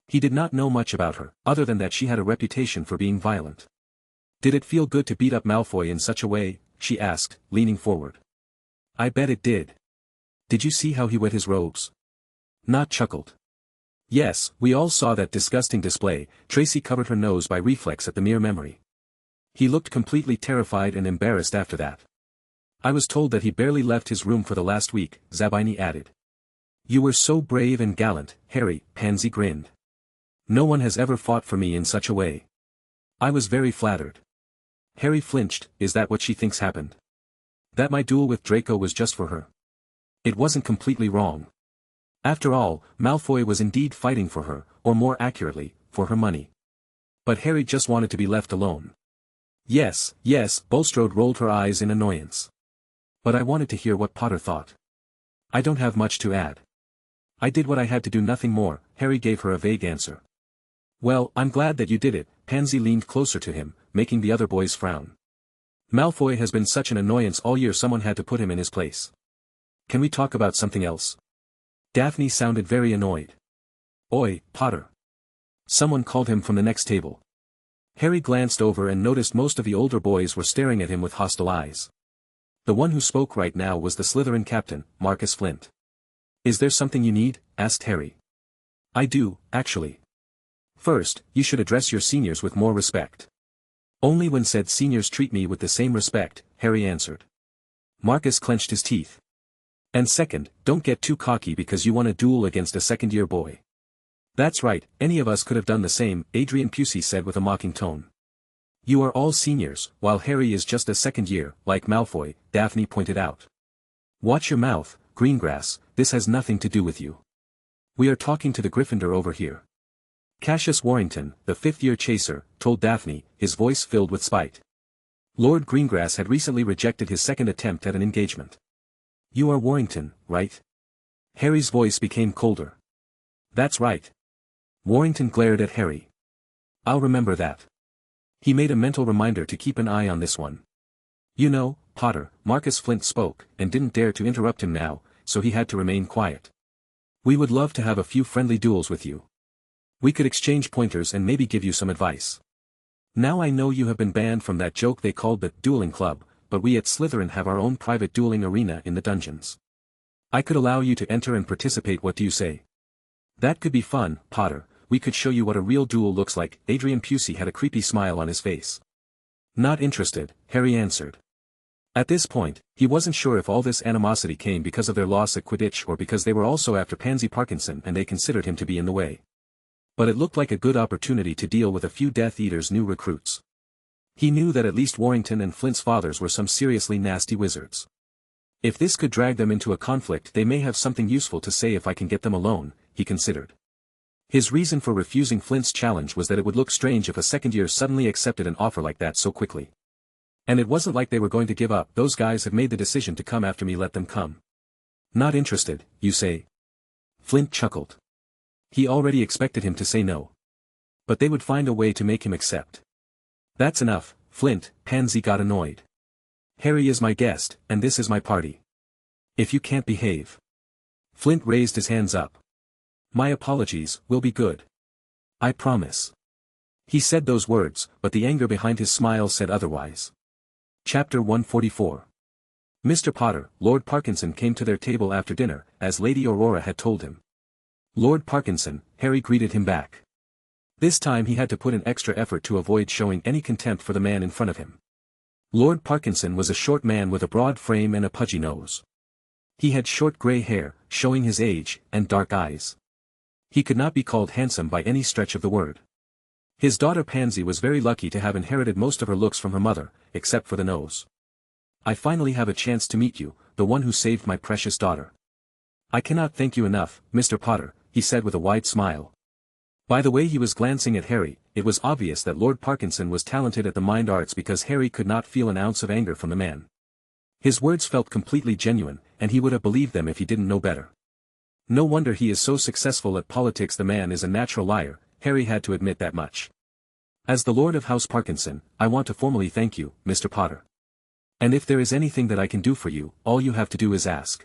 He did not know much about her, other than that she had a reputation for being violent. "Did it feel good to beat up Malfoy in such a way?" she asked, leaning forward. "I bet it did. Did you see how he wet his robes?" Nott chuckled. "Yes, we all saw that disgusting display." Tracy covered her nose by reflex at the mere memory. "He looked completely terrified and embarrassed after that. I was told that he barely left his room for the last week," Zabini added. "You were so brave and gallant, Harry," Pansy grinned. "No one has ever fought for me in such a way." "I was very flattered." Harry flinched. "Is that what she thinks happened? That my duel with Draco was just for her?" It wasn't completely wrong. After all, Malfoy was indeed fighting for her, or more accurately, for her money. But Harry just wanted to be left alone. Yes, Bulstrode rolled her eyes in annoyance. "But I wanted to hear what Potter thought." "I don't have much to add. I did what I had to do, nothing more." Harry gave her a vague answer. "Well, I'm glad that you did it." Pansy leaned closer to him, making the other boys frown. "Malfoy has been such an annoyance all year, someone had to put him in his place. Can we talk about something else?" Daphne sounded very annoyed. "Oi, Potter." Someone called him from the next table. Harry glanced over and noticed most of the older boys were staring at him with hostile eyes. The one who spoke right now was the Slytherin captain, Marcus Flint. "Is there something you need?" asked Harry. "I do, actually. First, you should address your seniors with more respect." "Only when said seniors treat me with the same respect," Harry answered. Marcus clenched his teeth. "And second, don't get too cocky because you won a duel against a second-year boy." "That's right, any of us could have done the same," Adrian Pusey said with a mocking tone. "You are all seniors, while Harry is just a second year, like Malfoy," Daphne pointed out. "Watch your mouth, Greengrass, this has nothing to do with you. We are talking to the Gryffindor over here." Cassius Warrington, the fifth-year chaser, told Daphne, his voice filled with spite. Lord Greengrass had recently rejected his second attempt at an engagement. "You are Warrington, right?" Harry's voice became colder. "That's right." Warrington glared at Harry. "I'll remember that." He made a mental reminder to keep an eye on this one. "You know, Potter," Marcus Flint spoke, and didn't dare to interrupt him now, so he had to remain quiet. "We would love to have a few friendly duels with you. We could exchange pointers and maybe give you some advice. Now I know you have been banned from that joke they called the dueling club, but we at Slytherin have our own private dueling arena in the dungeons. I could allow you to enter and participate. What do you say?" "That could be fun, Potter. We could show you what a real duel looks like." Adrian Pusey had a creepy smile on his face. "Not interested," Harry answered. At this point, he wasn't sure if all this animosity came because of their loss at Quidditch or because they were also after Pansy Parkinson and they considered him to be in the way. But it looked like a good opportunity to deal with a few Death Eater's new recruits. He knew that at least Warrington and Flint's fathers were some seriously nasty wizards. If this could drag them into a conflict, they may have something useful to say if I can get them alone, he considered. His reason for refusing Flint's challenge was that it would look strange if a second year suddenly accepted an offer like that so quickly. And it wasn't like they were going to give up. "Those guys have made the decision to come after me, let them come." "Not interested, you say?" Flint chuckled. He already expected him to say no. But they would find a way to make him accept. "That's enough, Flint," Pansy got annoyed. "Harry is my guest, and this is my party. If you can't behave." Flint raised his hands up. "My apologies, we'll be good. I promise." He said those words, but the anger behind his smile said otherwise. Chapter 144. Mr. Potter, Lord Parkinson came to their table after dinner, as Lady Aurora had told him. "Lord Parkinson," Harry greeted him back. This time he had to put an extra effort to avoid showing any contempt for the man in front of him. Lord Parkinson was a short man with a broad frame and a pudgy nose. He had short grey hair, showing his age, and dark eyes. He could not be called handsome by any stretch of the word. His daughter Pansy was very lucky to have inherited most of her looks from her mother, except for the nose. I finally have a chance to meet you, the one who saved my precious daughter. I cannot thank you enough, Mr. Potter, he said with a wide smile. By the way he was glancing at Harry, it was obvious that Lord Parkinson was talented at the mind arts because Harry could not feel an ounce of anger from the man. His words felt completely genuine, and he would have believed them if he didn't know better. No wonder he is so successful at politics. The man is a natural liar, Harry had to admit that much. As the Lord of House Parkinson, I want to formally thank you, Mr. Potter. And if there is anything that I can do for you, all you have to do is ask.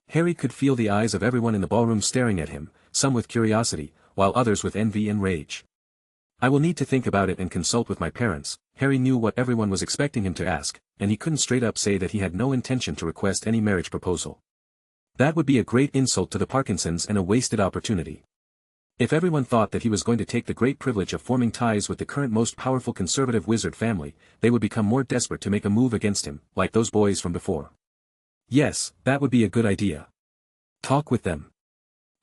Harry could feel the eyes of everyone in the ballroom staring at him, some with curiosity, while others with envy and rage. I will need to think about it and consult with my parents. Harry knew what everyone was expecting him to ask, and he couldn't straight up say that he had no intention to request any marriage proposal. That would be a great insult to the Parkinsons and a wasted opportunity. If everyone thought that he was going to take the great privilege of forming ties with the current most powerful conservative wizard family, they would become more desperate to make a move against him, like those boys from before. Yes, that would be a good idea. Talk with them.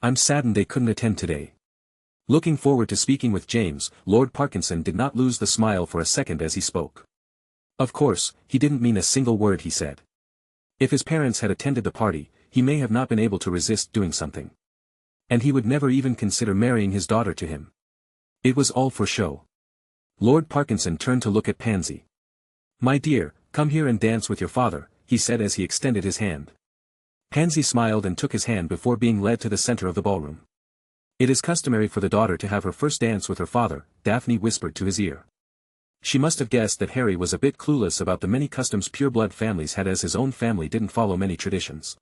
I'm saddened they couldn't attend today. Looking forward to speaking with James, Lord Parkinson did not lose the smile for a second as he spoke. Of course, he didn't mean a single word he said. If his parents had attended the party, he may have not been able to resist doing something. And he would never even consider marrying his daughter to him. It was all for show. Lord Parkinson turned to look at Pansy. My dear, come here and dance with your father, he said as he extended his hand. Pansy smiled and took his hand before being led to the center of the ballroom. It is customary for the daughter to have her first dance with her father, Daphne whispered to his ear. She must have guessed that Harry was a bit clueless about the many customs pureblood families had, as his own family didn't follow many traditions.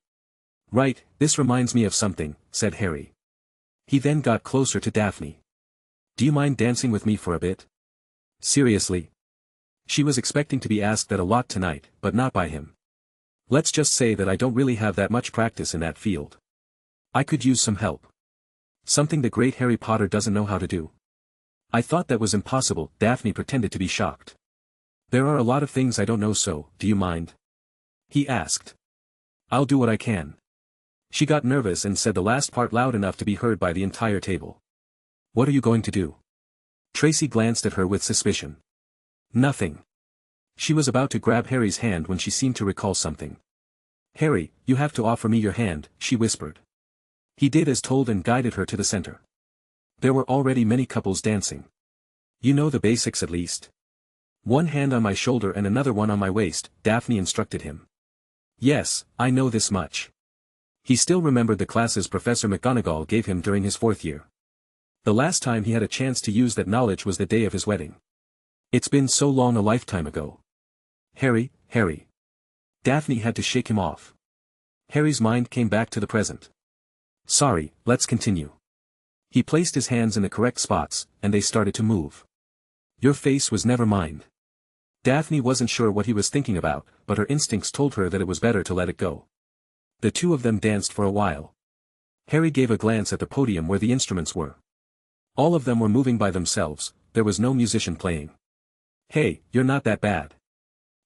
Right, this reminds me of something, said Harry. He then got closer to Daphne. Do you mind dancing with me for a bit? Seriously? She was expecting to be asked that a lot tonight, but not by him. Let's just say that I don't really have that much practice in that field. I could use some help. Something the great Harry Potter doesn't know how to do. I thought that was impossible. Daphne pretended to be shocked. There are a lot of things I don't know, so, do you mind? He asked. I'll do what I can. She got nervous and said the last part loud enough to be heard by the entire table. What are you going to do? Tracy glanced at her with suspicion. Nothing. She was about to grab Harry's hand when she seemed to recall something. Harry, you have to offer me your hand, she whispered. He did as told and guided her to the center. There were already many couples dancing. You know the basics at least. One hand on my shoulder and another one on my waist, Daphne instructed him. Yes, I know this much. He still remembered the classes Professor McGonagall gave him during his 4th year. The last time he had a chance to use that knowledge was the day of his wedding. It's been so long, a lifetime ago. Harry. Daphne had to shake him off. Harry's mind came back to the present. Sorry, let's continue. He placed his hands in the correct spots, and they started to move. Your face was never mind. Daphne wasn't sure what he was thinking about, but her instincts told her that it was better to let it go. The two of them danced for a while. Harry gave a glance at the podium where the instruments were. All of them were moving by themselves, there was no musician playing. Hey, you're not that bad.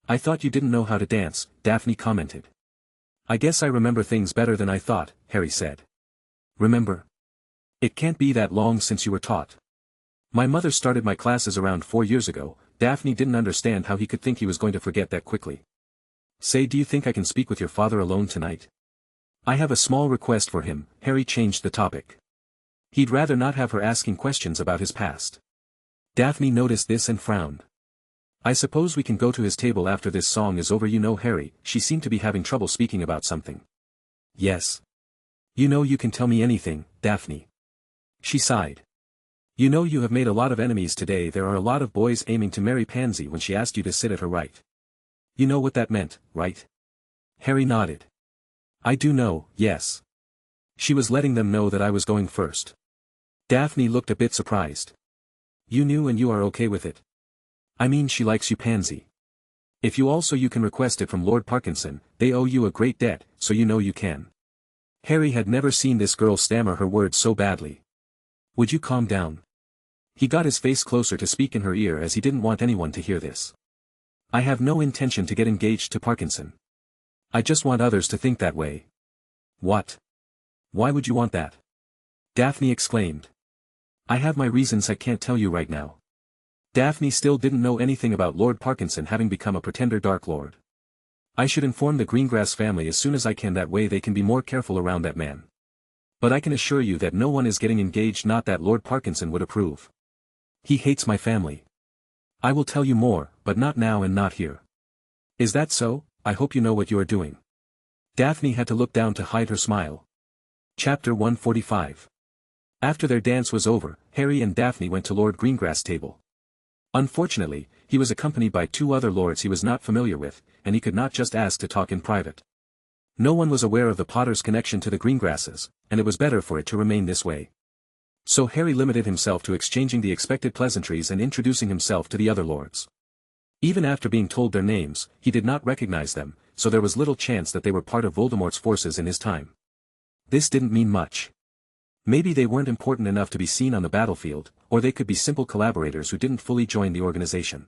I thought you didn't know how to dance, Daphne commented. I guess I remember things better than I thought, Harry said. Remember? It can't be that long since you were taught. My mother started my classes around 4 years ago. Daphne didn't understand how he could think he was going to forget that quickly. Say, do you think I can speak with your father alone tonight? I have a small request for him. Harry changed the topic. He'd rather not have her asking questions about his past. Daphne noticed this and frowned. I suppose we can go to his table after this song is over. You know, Harry, she seemed to be having trouble speaking about something. Yes. You know, you can tell me anything, Daphne. She sighed. You know, you have made a lot of enemies today. There are a lot of boys aiming to marry Pansy when she asked you to sit at her right. You know what that meant, right? Harry nodded. I do know, yes. She was letting them know that I was going first. Daphne looked a bit surprised. You knew, and you are okay with it? I mean, she likes you, Pansy. If you also, you can request it from Lord Parkinson. They owe you a great debt, so you know you can. Harry had never seen this girl stammer her words so badly. Would you calm down? He got his face closer to speak in her ear as he didn't want anyone to hear this. I have no intention to get engaged to Parkinson. I just want others to think that way. What? Why would you want that? Daphne exclaimed. I have my reasons I can't tell you right now. Daphne still didn't know anything about Lord Parkinson having become a pretender Dark Lord. I should inform the Greengrass family as soon as I can, that way they can be more careful around that man. But I can assure you that no one is getting engaged, not that Lord Parkinson would approve. He hates my family. I will tell you more, but not now and not here. Is that so? I hope you know what you are doing. Daphne had to look down to hide her smile. Chapter 145. After their dance was over, Harry and Daphne went to Lord Greengrass' table. Unfortunately, he was accompanied by 2 other lords he was not familiar with, and he could not just ask to talk in private. No one was aware of the Potter's connection to the Greengrasses, and it was better for it to remain this way. So Harry limited himself to exchanging the expected pleasantries and introducing himself to the other lords. Even after being told their names, he did not recognize them, so there was little chance that they were part of Voldemort's forces in his time. This didn't mean much. Maybe they weren't important enough to be seen on the battlefield, or they could be simple collaborators who didn't fully join the organization.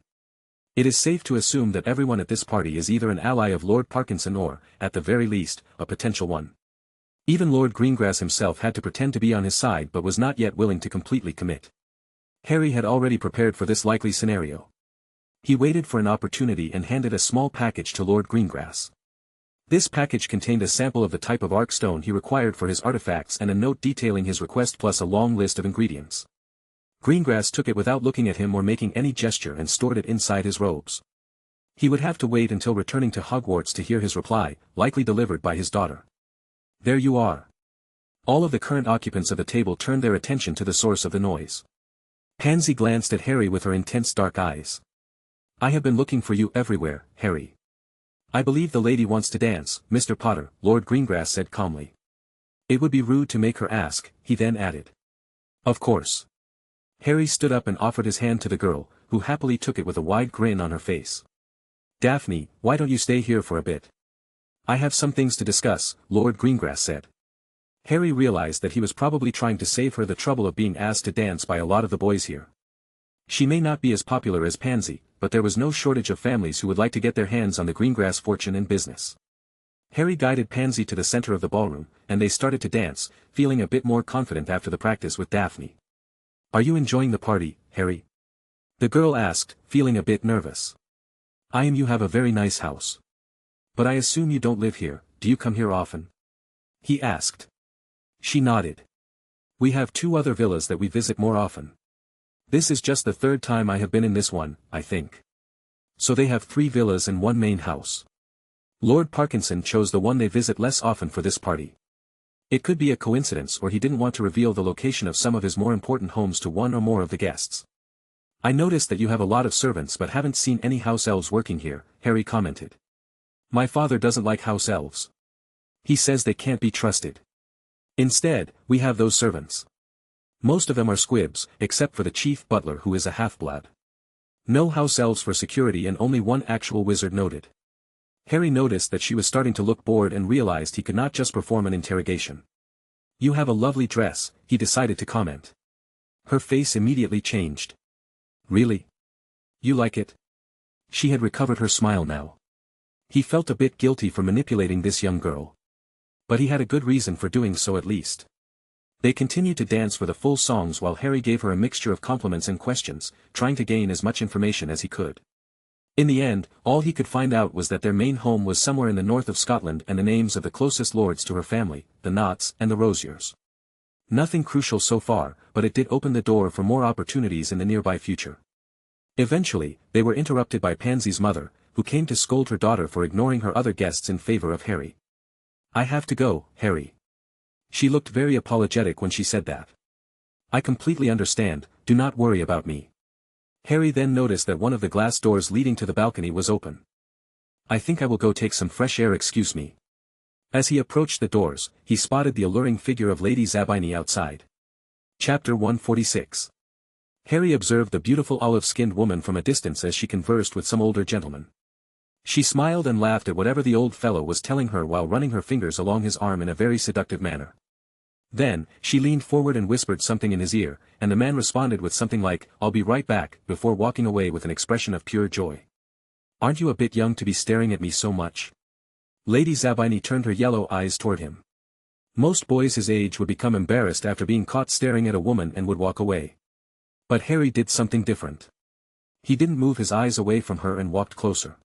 It is safe to assume that everyone at this party is either an ally of Lord Parkinson or, at the very least, a potential one. Even Lord Greengrass himself had to pretend to be on his side but was not yet willing to completely commit. Harry had already prepared for this likely scenario. He waited for an opportunity and handed a small package to Lord Greengrass. This package contained a sample of the type of arc stone he required for his artifacts and a note detailing his request plus a long list of ingredients. Greengrass took it without looking at him or making any gesture and stored it inside his robes. He would have to wait until returning to Hogwarts to hear his reply, likely delivered by his daughter. There you are. All of the current occupants of the table turned their attention to the source of the noise. Pansy glanced at Harry with her intense dark eyes. I have been looking for you everywhere, Harry. I believe the lady wants to dance, Mr. Potter, Lord Greengrass said calmly. It would be rude to make her ask, he then added. Of course. Harry stood up and offered his hand to the girl, who happily took it with a wide grin on her face. Daphne, why don't you stay here for a bit? I have some things to discuss, Lord Greengrass said. Harry realized that he was probably trying to save her the trouble of being asked to dance by a lot of the boys here. She may not be as popular as Pansy, but there was no shortage of families who would like to get their hands on the Greengrass fortune and business. Harry guided Pansy to the center of the ballroom, and they started to dance, feeling a bit more confident after the practice with Daphne. Are you enjoying the party, Harry? The girl asked, feeling a bit nervous. You have a very nice house. But I assume you don't live here, do you come here often? He asked. She nodded. We have 2 other villas that we visit more often. This is just the 3rd time I have been in this one, I think. So they have 3 villas and 1 main house. Lord Parkinson chose the one they visit less often for this party. It could be a coincidence, or he didn't want to reveal the location of some of his more important homes to one or more of the guests. I noticed that you have a lot of servants but haven't seen any house elves working here, Harry commented. My father doesn't like house elves. He says they can't be trusted. Instead, we have those servants. Most of them are squibs, except for the chief butler who is a half-blood. No house elves for security and only 1 actual wizard noted. Harry noticed that she was starting to look bored and realized he could not just perform an interrogation. You have a lovely dress, he decided to comment. Her face immediately changed. Really? You like it? She had recovered her smile now. He felt a bit guilty for manipulating this young girl. But he had a good reason for doing so at least. They continued to dance for the full songs while Harry gave her a mixture of compliments and questions, trying to gain as much information as he could. In the end, all he could find out was that their main home was somewhere in the north of Scotland and the names of the closest lords to her family, the Knots and the Rosiers. Nothing crucial so far, but it did open the door for more opportunities in the nearby future. Eventually, they were interrupted by Pansy's mother, who came to scold her daughter for ignoring her other guests in favor of Harry. I have to go, Harry. She looked very apologetic when she said that. I completely understand, do not worry about me. Harry then noticed that one of the glass doors leading to the balcony was open. I think I will go take some fresh air, excuse me. As he approached the doors, he spotted the alluring figure of Lady Zabini outside. Chapter 146. Harry observed the beautiful olive-skinned woman from a distance as she conversed with some older gentleman. She smiled and laughed at whatever the old fellow was telling her while running her fingers along his arm in a very seductive manner. Then, she leaned forward and whispered something in his ear, and the man responded with something like, I'll be right back, before walking away with an expression of pure joy. Aren't you a bit young to be staring at me so much? Lady Zabini turned her yellow eyes toward him. Most boys his age would become embarrassed after being caught staring at a woman and would walk away. But Harry did something different. He didn't move his eyes away from her and walked closer.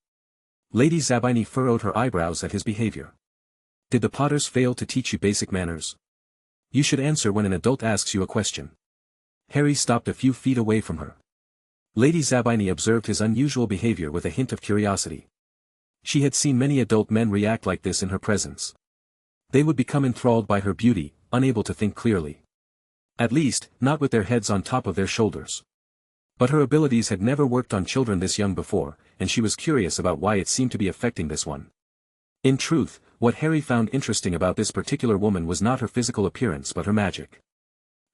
Lady Zabini furrowed her eyebrows at his behavior. Did the Potters fail to teach you basic manners? You should answer when an adult asks you a question. Harry stopped a few feet away from her. Lady Zabini observed his unusual behavior with a hint of curiosity. She had seen many adult men react like this in her presence. They would become enthralled by her beauty, unable to think clearly. At least, not with their heads on top of their shoulders. But her abilities had never worked on children this young before, and she was curious about why it seemed to be affecting this one. In truth, what Harry found interesting about this particular woman was not her physical appearance but her magic.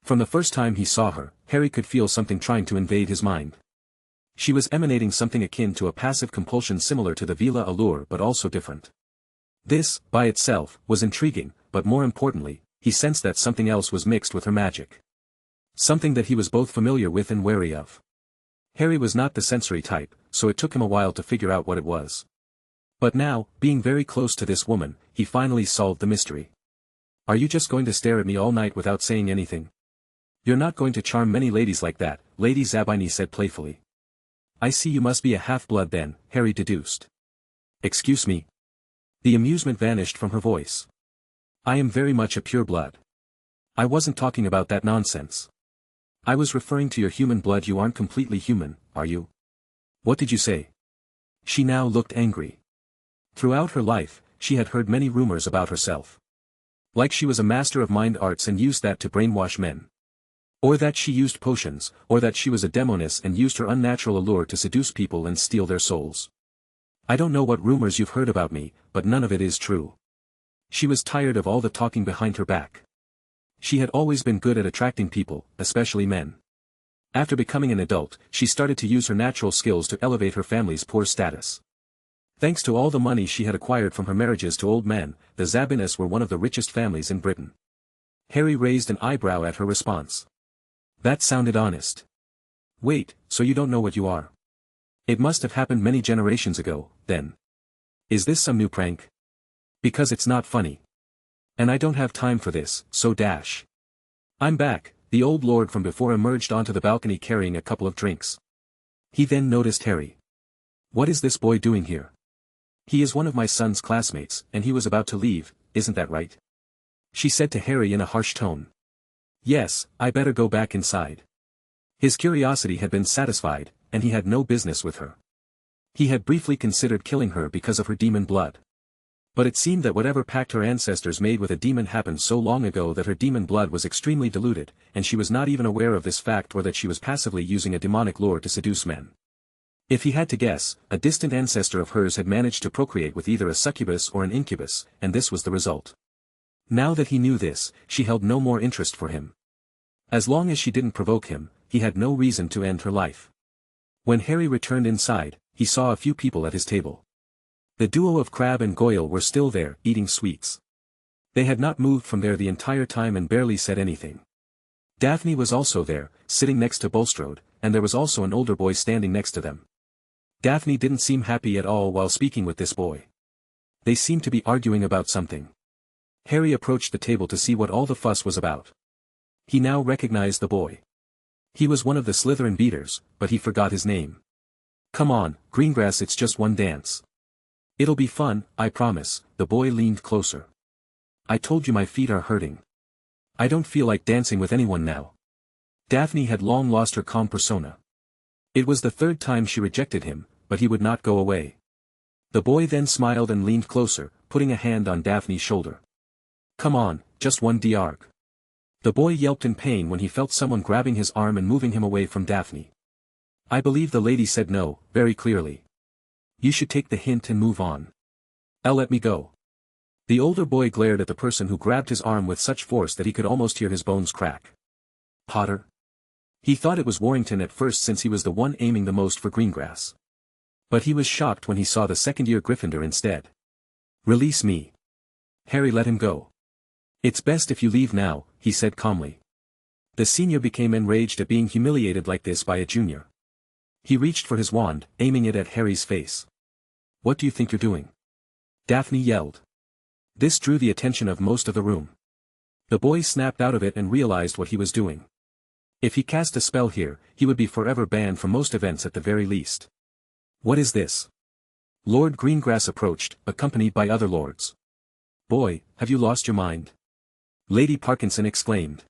From the first time he saw her, Harry could feel something trying to invade his mind. She was emanating something akin to a passive compulsion similar to the Vila allure but also different. This, by itself, was intriguing, but more importantly, he sensed that something else was mixed with her magic. Something that he was both familiar with and wary of. Harry was not the sensory type, so it took him a while to figure out what it was. But now, being very close to this woman, he finally solved the mystery. Are you just going to stare at me all night without saying anything? You're not going to charm many ladies like that, Lady Zabini said playfully. I see you must be a half-blood then, Harry deduced. Excuse me. The amusement vanished from her voice. I am very much a pure-blood. I wasn't talking about that nonsense. I was referring to your human blood. You aren't completely human, are you? What did you say? She now looked angry. Throughout her life, she had heard many rumors about herself. Like she was a master of mind arts and used that to brainwash men. Or that she used potions, or that she was a demoness and used her unnatural allure to seduce people and steal their souls. I don't know what rumors you've heard about me, but none of it is true. She was tired of all the talking behind her back. She had always been good at attracting people, especially men. After becoming an adult, she started to use her natural skills to elevate her family's poor status. Thanks to all the money she had acquired from her marriages to old men, the Zabines were one of the richest families in Britain. Harry raised an eyebrow at her response. That sounded honest. Wait, so you don't know what you are? It must have happened many generations ago, then. Is this some new prank? Because it's not funny. And I don't have time for this, so dash. I'm back, the old lord from before emerged onto the balcony carrying a couple of drinks. He then noticed Harry. What is this boy doing here? He is one of my son's classmates, and he was about to leave, isn't that right? She said to Harry in a harsh tone. Yes, I better go back inside. His curiosity had been satisfied, and he had no business with her. He had briefly considered killing her because of her demon blood. But it seemed that whatever pact her ancestors made with a demon happened so long ago that her demon blood was extremely diluted, and she was not even aware of this fact or that she was passively using a demonic lure to seduce men. If he had to guess, a distant ancestor of hers had managed to procreate with either a succubus or an incubus, and this was the result. Now that he knew this, she held no more interest for him. As long as she didn't provoke him, he had no reason to end her life. When Harry returned inside, he saw a few people at his table. The duo of Crabbe and Goyle were still there, eating sweets. They had not moved from there the entire time and barely said anything. Daphne was also there, sitting next to Bulstrode, and there was also an older boy standing next to them. Daphne didn't seem happy at all while speaking with this boy. They seemed to be arguing about something. Harry approached the table to see what all the fuss was about. He now recognized the boy. He was one of the Slytherin beaters, but he forgot his name. Come on, Greengrass, it's just one dance. It'll be fun, I promise. The boy leaned closer. I told you my feet are hurting. I don't feel like dancing with anyone now. Daphne had long lost her calm persona. It was the third time she rejected him, but he would not go away. The boy then smiled and leaned closer, putting a hand on Daphne's shoulder. Come on, just one diarg. The boy yelped in pain when he felt someone grabbing his arm and moving him away from Daphne. I believe the lady said no, very clearly. You should take the hint and move on. Let me go. The older boy glared at the person who grabbed his arm with such force that he could almost hear his bones crack. Potter? He thought it was Warrington at first since he was the one aiming the most for Greengrass. But he was shocked when he saw the second-year Gryffindor instead. Release me. Harry let him go. It's best if you leave now, he said calmly. The senior became enraged at being humiliated like this by a junior. He reached for his wand, aiming it at Harry's face. What do you think you're doing? Daphne yelled. This drew the attention of most of the room. The boy snapped out of it and realized what he was doing. If he cast a spell here, he would be forever banned from most events at the very least. What is this? Lord Greengrass approached, accompanied by other lords. "Boy, have you lost your mind?" Lady Parkinson exclaimed.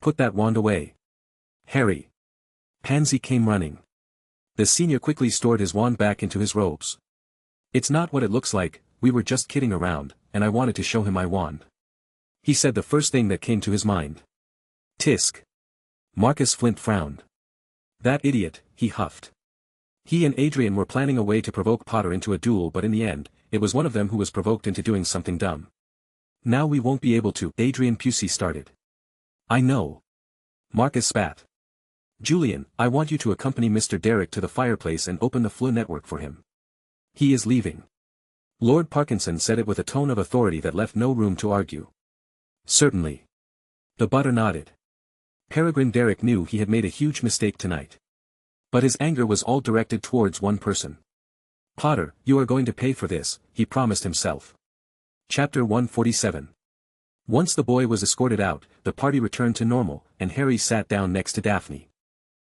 "Put that wand away." "Harry." Pansy came running. The senior quickly stored his wand back into his robes. "It's not what it looks like, we were just kidding around, and I wanted to show him my wand," he said, the first thing that came to his mind. "Tisk." Marcus Flint frowned. "That idiot," he huffed. He and Adrian were planning a way to provoke Potter into a duel, but in the end, it was one of them who was provoked into doing something dumb. "Now we won't be able to," Adrian Pusey started. "I know." Marcus spat. "Julian, I want you to accompany Mr. Derrick to the fireplace and open the FLU network for him. He is leaving." Lord Parkinson said it with a tone of authority that left no room to argue. "Certainly." The butter nodded. Peregrine Derrick knew he had made a huge mistake tonight. But his anger was all directed towards one person. "Potter, you are going to pay for this," he promised himself. Chapter 147. Once the boy was escorted out, the party returned to normal, and Harry sat down next to Daphne.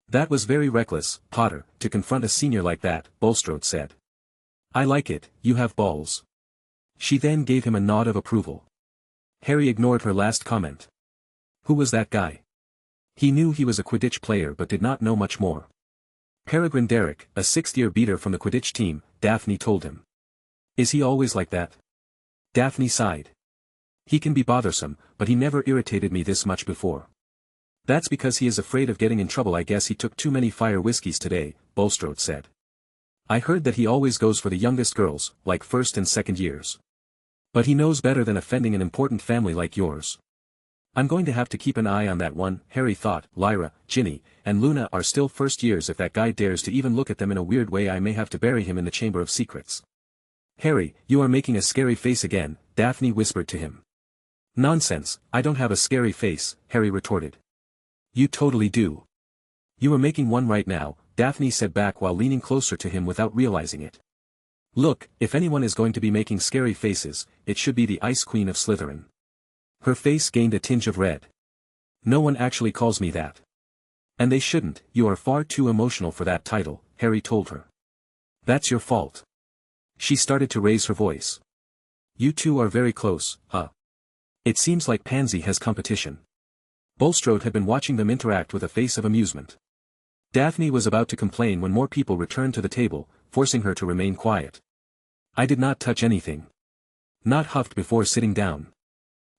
"That was very reckless, Potter, to confront a senior like that," Bulstrode said. "I like it, you have balls." She then gave him a nod of approval. Harry ignored her last comment. Who was that guy? He knew he was a Quidditch player but did not know much more. Peregrine Derrick, a sixth-year beater from the Quidditch team, Daphne told him. "Is he always like that?" Daphne sighed. "He can be bothersome, but he never irritated me this much before." "That's because he is afraid of getting in trouble. I guess he took too many fire whiskies today," Bulstrode said. "I heard that he always goes for the youngest girls, like first and second years. But he knows better than offending an important family like yours." "I'm going to have to keep an eye on that one," Harry thought. "Lyra, Ginny, and Luna are still first years. If that guy dares to even look at them in a weird way, I may have to bury him in the Chamber of Secrets." "Harry, you are making a scary face again," Daphne whispered to him. "Nonsense, I don't have a scary face," Harry retorted. "You totally do. You are making one right now," Daphne said back while leaning closer to him without realizing it. "Look, if anyone is going to be making scary faces, it should be the Ice Queen of Slytherin." Her face gained a tinge of red. "No one actually calls me that." "And they shouldn't, you are far too emotional for that title," Harry told her. "That's your fault." She started to raise her voice. "You two are very close, huh? It seems like Pansy has competition." Bulstrode had been watching them interact with a face of amusement. Daphne was about to complain when more people returned to the table, forcing her to remain quiet. "I did not touch anything." Not huffed before sitting down.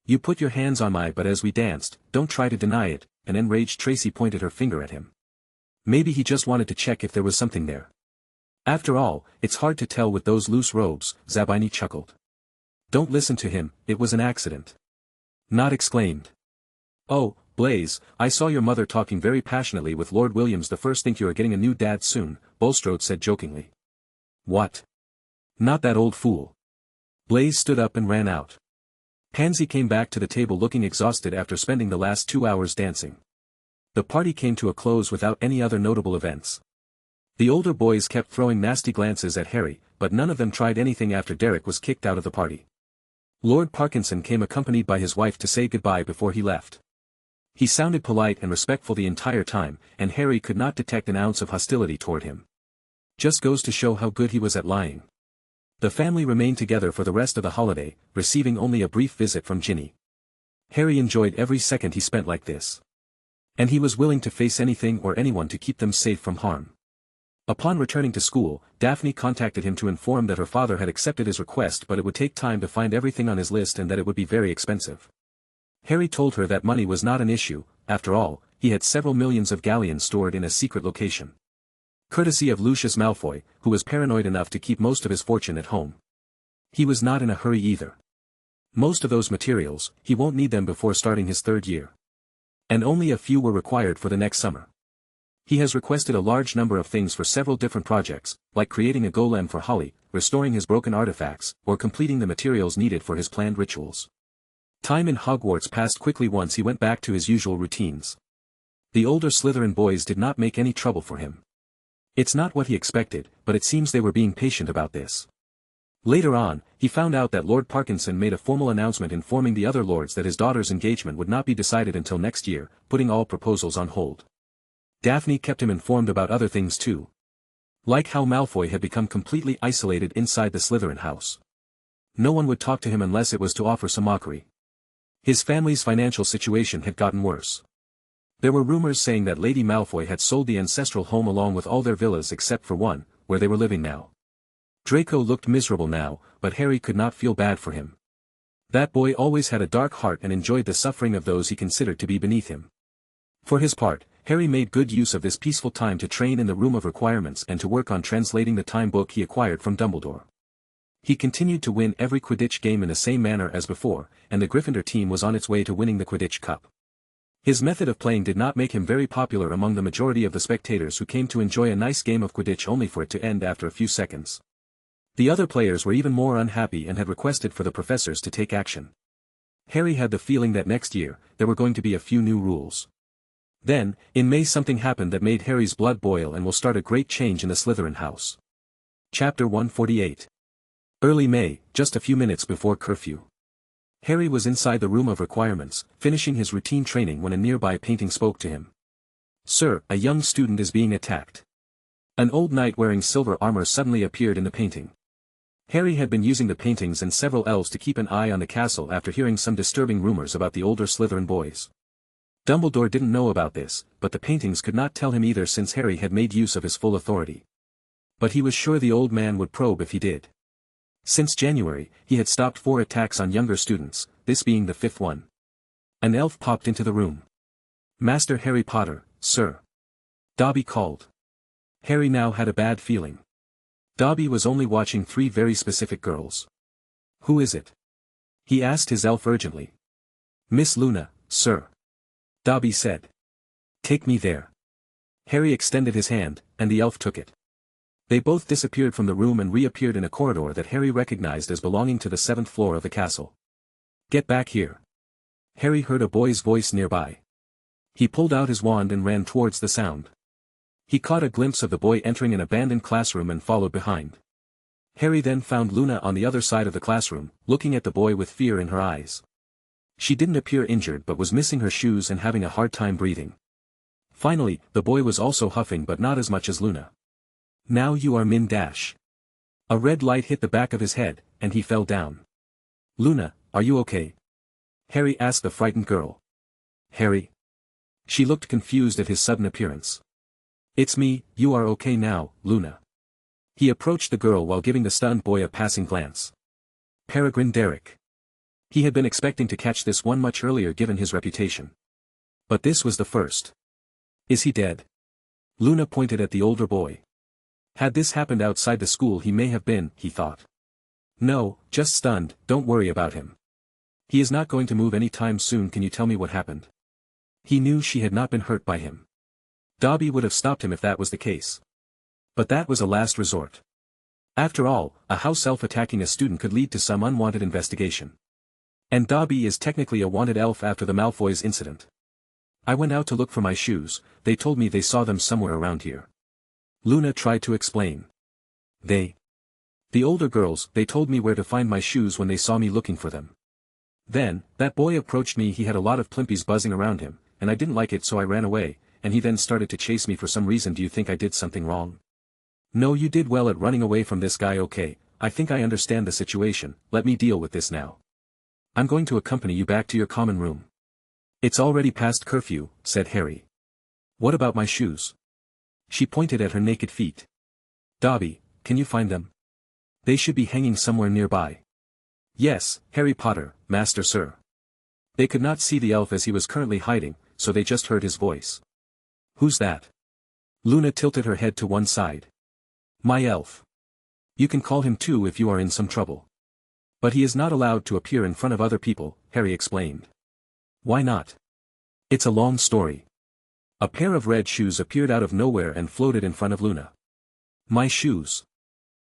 "You put your hands on my butt as we danced, don't try to deny it," an enraged Tracy pointed her finger at him. "Maybe he just wanted to check if there was something there. After all, it's hard to tell with those loose robes," Zabini chuckled. "Don't listen to him, it was an accident." Nott exclaimed. "Oh, Blaze, I saw your mother talking very passionately with Lord Williams. The first think you are getting a new dad soon," Bulstrode said jokingly. "What? Not that old fool." Blaze stood up and ran out. Pansy came back to the table looking exhausted after spending the last 2 hours dancing. The party came to a close without any other notable events. The older boys kept throwing nasty glances at Harry, but none of them tried anything after Derrick was kicked out of the party. Lord Parkinson came accompanied by his wife to say goodbye before he left. He sounded polite and respectful the entire time, and Harry could not detect an ounce of hostility toward him. Just goes to show how good he was at lying. The family remained together for the rest of the holiday, receiving only a brief visit from Ginny. Harry enjoyed every second he spent like this. And he was willing to face anything or anyone to keep them safe from harm. Upon returning to school, Daphne contacted him to inform that her father had accepted his request, but it would take time to find everything on his list and that it would be very expensive. Harry told her that money was not an issue. After all, he had several millions of galleons stored in a secret location. Courtesy of Lucius Malfoy, who was paranoid enough to keep most of his fortune at home. He was not in a hurry either. Most of those materials, he won't need them before starting his third year. And only a few were required for the next summer. He has requested a large number of things for several different projects, like creating a golem for Holly, restoring his broken artifacts, or completing the materials needed for his planned rituals. Time in Hogwarts passed quickly once he went back to his usual routines. The older Slytherin boys did not make any trouble for him. It's not what he expected, but it seems they were being patient about this. Later on, he found out that Lord Parkinson made a formal announcement informing the other lords that his daughter's engagement would not be decided until next year, putting all proposals on hold. Daphne kept him informed about other things too. Like how Malfoy had become completely isolated inside the Slytherin house. No one would talk to him unless it was to offer some mockery. His family's financial situation had gotten worse. There were rumors saying that Lady Malfoy had sold the ancestral home along with all their villas except for one, where they were living now. Draco looked miserable now, but Harry could not feel bad for him. That boy always had a dark heart and enjoyed the suffering of those he considered to be beneath him. For his part, Harry made good use of this peaceful time to train in the Room of Requirements and to work on translating the time book he acquired from Dumbledore. He continued to win every Quidditch game in the same manner as before, and the Gryffindor team was on its way to winning the Quidditch Cup. His method of playing did not make him very popular among the majority of the spectators who came to enjoy a nice game of Quidditch only for it to end after a few seconds. The other players were even more unhappy and had requested for the professors to take action. Harry had the feeling that next year, there were going to be a few new rules. Then, in May something happened that made Harry's blood boil and will start a great change in the Slytherin house. Chapter 148. Early May, just a few minutes before curfew. Harry was inside the Room of Requirements, finishing his routine training when a nearby painting spoke to him. "Sir, a young student is being attacked." An old knight wearing silver armor suddenly appeared in the painting. Harry had been using the paintings and several elves to keep an eye on the castle after hearing some disturbing rumors about the older Slytherin boys. Dumbledore didn't know about this, but the paintings could not tell him either since Harry had made use of his full authority. But he was sure the old man would probe if he did. Since January, he had stopped 4 attacks on younger students, this being the 5th one. An elf popped into the room. "Master Harry Potter, sir." Dobby called. Harry now had a bad feeling. Dobby was only watching 3 very specific girls. "Who is it?" he asked his elf urgently. "Miss Luna, sir," Dobby said. "Take me there." Harry extended his hand, and the elf took it. They both disappeared from the room and reappeared in a corridor that Harry recognized as belonging to the 7th floor of the castle. "Get back here." Harry heard a boy's voice nearby. He pulled out his wand and ran towards the sound. He caught a glimpse of the boy entering an abandoned classroom and followed behind. Harry then found Luna on the other side of the classroom, looking at the boy with fear in her eyes. She didn't appear injured but was missing her shoes and having a hard time breathing. Finally, the boy was also huffing but not as much as Luna. "Now you are Min Dash." A red light hit the back of his head, and he fell down. "Luna, are you okay?" Harry asked the frightened girl. "Harry?" She looked confused at his sudden appearance. "It's me, you are okay now, Luna." He approached the girl while giving the stunned boy a passing glance. Peregrine Derek. He had been expecting to catch this one much earlier given his reputation. But this was the first. "Is he dead?" Luna pointed at the older boy. Had this happened outside the school he may have been, he thought. "No, just stunned, don't worry about him. He is not going to move any time soon. Can you tell me what happened?" He knew she had not been hurt by him. Dobby would have stopped him if that was the case. But that was a last resort. After all, a house elf attacking a student could lead to some unwanted investigation. And Dobby is technically a wanted elf after the Malfoys incident. "I went out to look for my shoes, they told me they saw them somewhere around here." Luna tried to explain. "They? The older girls, they told me where to find my shoes when they saw me looking for them. Then, that boy approached me. He had a lot of plimpies buzzing around him, and I didn't like it so I ran away, and he then started to chase me for some reason." "Do you think I did something wrong?" "No, you did well at running away from this guy. Okay, I think I understand the situation, let me deal with this now. I'm going to accompany you back to your common room." "It's already past curfew," said Harry. "What about my shoes?" She pointed at her naked feet. "Dobby, can you find them? They should be hanging somewhere nearby." "Yes, Harry Potter, Master Sir." They could not see the elf as he was currently hiding, so they just heard his voice. "Who's that?" Luna tilted her head to one side. "My elf. You can call him too if you are in some trouble. But he is not allowed to appear in front of other people," Harry explained. "Why not?" "It's a long story." A pair of red shoes appeared out of nowhere and floated in front of Luna. "My shoes."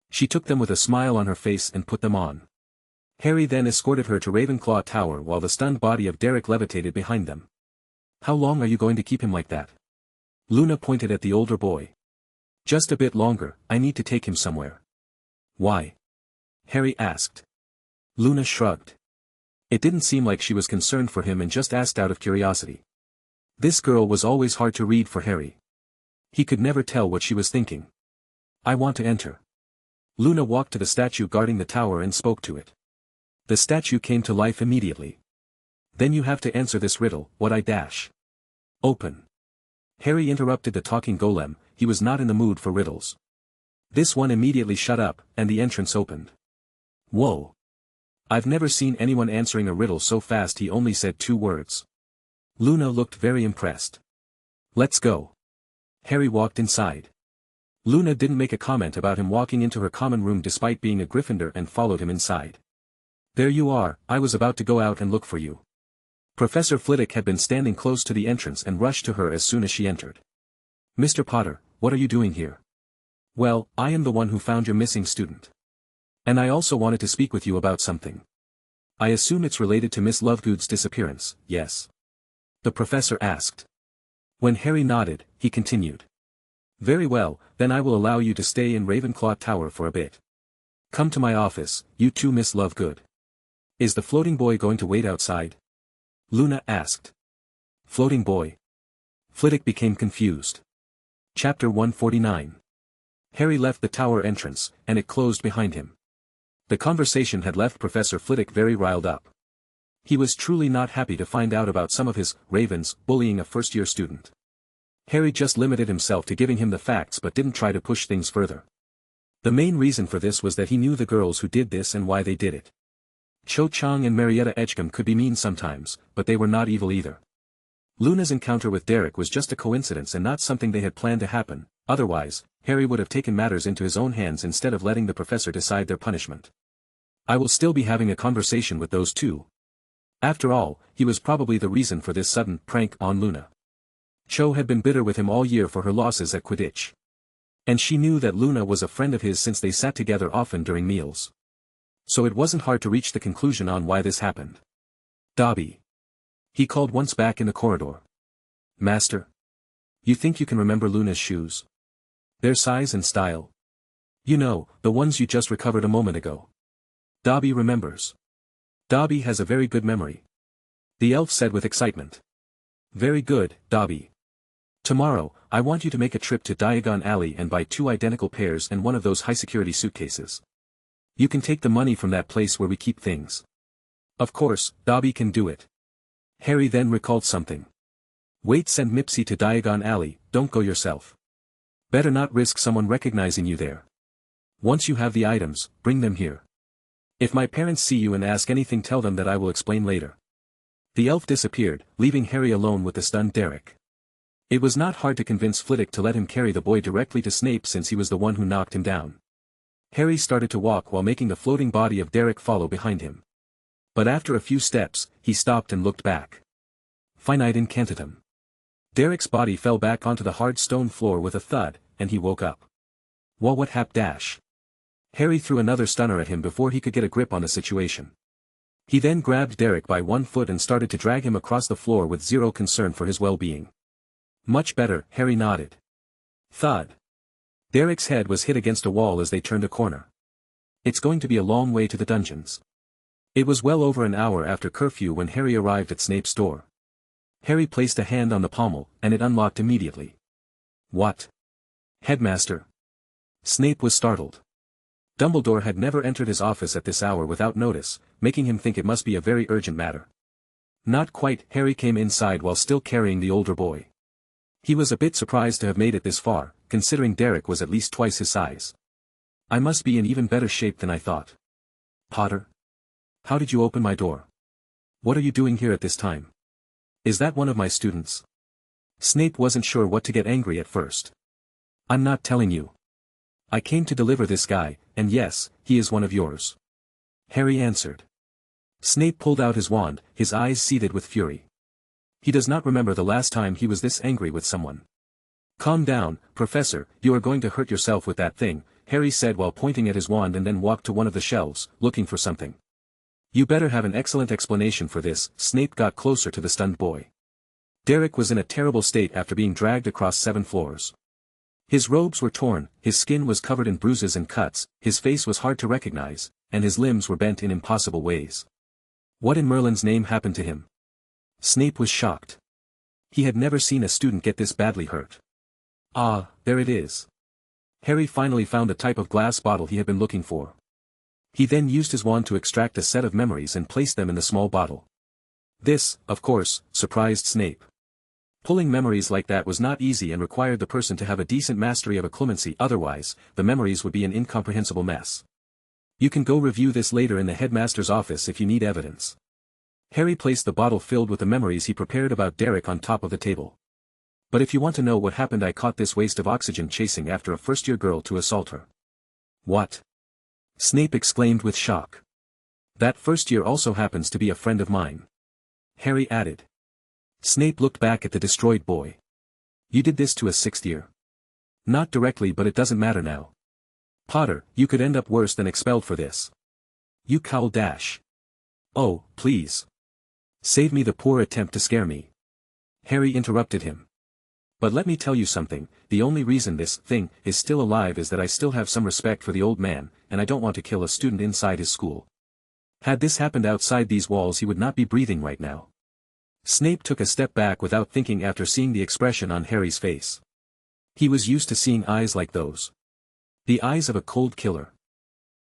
She took them with a smile on her face and put them on. Harry then escorted her to Ravenclaw Tower while the stunned body of Derek levitated behind them. "How long are you going to keep him like that?" Luna pointed at the older boy. "Just a bit longer, I need to take him somewhere." "Why?" Harry asked. Luna shrugged. It didn't seem like she was concerned for him and just asked out of curiosity. This girl was always hard to read for Harry. He could never tell what she was thinking. I want to enter. Luna walked to the statue guarding the tower and spoke to it. The statue came to life immediately. Then you have to answer this riddle, what I dash. Open. Harry interrupted the talking golem, he was not in the mood for riddles. This one immediately shut up, and the entrance opened. Whoa. I've never seen anyone answering a riddle so fast. He only said 2 words. Luna looked very impressed. Let's go. Harry walked inside. Luna didn't make a comment about him walking into her common room despite being a Gryffindor and followed him inside. There you are, I was about to go out and look for you. Professor Flitwick had been standing close to the entrance and rushed to her as soon as she entered. Mr. Potter, what are you doing here? Well, I am the one who found your missing student. And I also wanted to speak with you about something. I assume it's related to Miss Lovegood's disappearance, yes? The professor asked. When Harry nodded, he continued. Very well, then I will allow you to stay in Ravenclaw Tower for a bit. Come to my office, you too Miss Lovegood. Is the floating boy going to wait outside? Luna asked. Floating boy. Flitwick became confused. Chapter 149. Harry left the tower entrance, and it closed behind him. The conversation had left Professor Flitwick very riled up. He was truly not happy to find out about some of his ravens bullying a first-year student. Harry just limited himself to giving him the facts but didn't try to push things further. The main reason for this was that he knew the girls who did this and why they did it. Cho Chang and Marietta Edgecombe could be mean sometimes, but they were not evil either. Luna's encounter with Derek was just a coincidence and not something they had planned to happen, otherwise, Harry would have taken matters into his own hands instead of letting the professor decide their punishment. I will still be having a conversation with those two. After all, he was probably the reason for this sudden prank on Luna. Cho had been bitter with him all year for her losses at Quidditch. And she knew that Luna was a friend of his since they sat together often during meals. So it wasn't hard to reach the conclusion on why this happened. Dobby. He called once back in the corridor. Master? You think you can remember Luna's shoes? Their size and style? You know, the ones you just recovered a moment ago. Dobby remembers. Dobby has a very good memory. The elf said with excitement. Very good, Dobby. Tomorrow, I want you to make a trip to Diagon Alley and buy 2 identical pairs and one of those high-security suitcases. You can take the money from that place where we keep things. Of course, Dobby can do it. Harry then recalled something. Wait, send Mipsy to Diagon Alley, don't go yourself. Better not risk someone recognizing you there. Once you have the items, bring them here. If my parents see you and ask anything, tell them that I will explain later. The elf disappeared, leaving Harry alone with the stunned Derek. It was not hard to convince Flitwick to let him carry the boy directly to Snape since he was the one who knocked him down. Harry started to walk while making the floating body of Derek follow behind him. But after a few steps, he stopped and looked back. Finite incantatem. Derek's body fell back onto the hard stone floor with a thud, and he woke up. Whoa, what hap dash? Harry threw another stunner at him before he could get a grip on the situation. He then grabbed Derek by one foot and started to drag him across the floor with zero concern for his well-being. Much better, Harry nodded. Thud. Derek's head was hit against a wall as they turned a corner. It's going to be a long way to the dungeons. It was well over an hour after curfew when Harry arrived at Snape's door. Harry placed a hand on the pommel, and it unlocked immediately. What? Headmaster. Snape was startled. Dumbledore had never entered his office at this hour without notice, making him think it must be a very urgent matter. Not quite. Harry came inside while still carrying the older boy. He was a bit surprised to have made it this far, considering Derek was at least twice his size. I must be in even better shape than I thought. Potter? How did you open my door? What are you doing here at this time? Is that one of my students? Snape wasn't sure what to get angry at first. I'm not telling you. I came to deliver this guy, and yes, he is one of yours. Harry answered. Snape pulled out his wand, his eyes seething with fury. He does not remember the last time he was this angry with someone. Calm down, Professor, you are going to hurt yourself with that thing, Harry said while pointing at his wand and then walked to one of the shelves, looking for something. You better have an excellent explanation for this. Snape got closer to the stunned boy. Derek was in a terrible state after being dragged across 7 floors. His robes were torn, his skin was covered in bruises and cuts, his face was hard to recognize, and his limbs were bent in impossible ways. What in Merlin's name happened to him? Snape was shocked. He had never seen a student get this badly hurt. Ah, there it is. Harry finally found the type of glass bottle he had been looking for. He then used his wand to extract a set of memories and place them in the small bottle. This, of course, surprised Snape. Pulling memories like that was not easy and required the person to have a decent mastery of occlumency, otherwise, the memories would be an incomprehensible mess. You can go review this later in the headmaster's office if you need evidence. Harry placed the bottle filled with the memories he prepared about Derek on top of the table. But if you want to know what happened, I caught this waste of oxygen chasing after a first-year girl to assault her. What? Snape exclaimed with shock. That first year also happens to be a friend of mine. Harry added. Snape looked back at the destroyed boy. You did this to a sixth year. Not directly, but it doesn't matter now. Potter, you could end up worse than expelled for this. You cowl dash. Oh, please. Save me the poor attempt to scare me. Harry interrupted him. But let me tell you something, the only reason this thing is still alive is that I still have some respect for the old man, and I don't want to kill a student inside his school. Had this happened outside these walls, he would not be breathing right now. Snape took a step back without thinking after seeing the expression on Harry's face. He was used to seeing eyes like those. The eyes of a cold killer.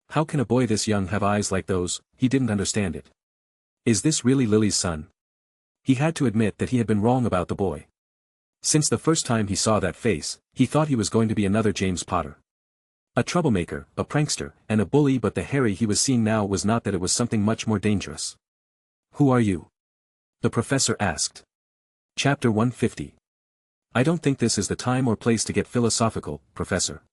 How can a boy this young have eyes like those? He didn't understand it. Is this really Lily's son? He had to admit that he had been wrong about the boy. Since the first time he saw that face, he thought he was going to be another James Potter. A troublemaker, a prankster, and a bully, but the Harry he was seeing now was not that, it was something much more dangerous. Who are you? The professor asked. Chapter 150. I don't think this is the time or place to get philosophical, Professor.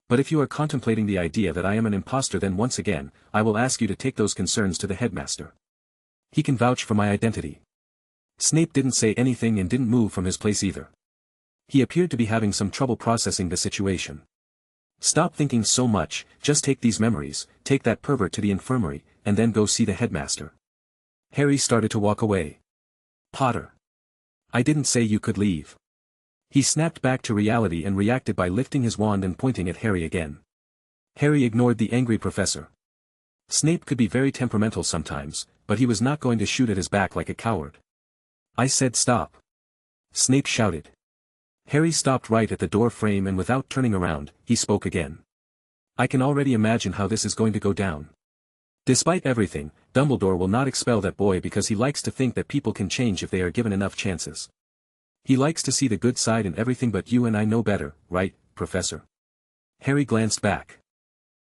But if you are contemplating the idea that I am an imposter, then once again, I will ask you to take those concerns to the headmaster. He can vouch for my identity. Snape didn't say anything and didn't move from his place either. He appeared to be having some trouble processing the situation. Stop thinking so much, just take these memories, take that pervert to the infirmary, and then go see the headmaster. Harry started to walk away. Potter. I didn't say you could leave. He snapped back to reality and reacted by lifting his wand and pointing at Harry again. Harry ignored the angry professor. Snape could be very temperamental sometimes, but he was not going to shoot at his back like a coward. I said stop. Snape shouted. Harry stopped right at the door frame and without turning around, he spoke again. I can already imagine how this is going to go down. Despite everything, Dumbledore will not expel that boy because he likes to think that people can change if they are given enough chances. He likes to see the good side in everything, but you and I know better, right, Professor? Harry glanced back.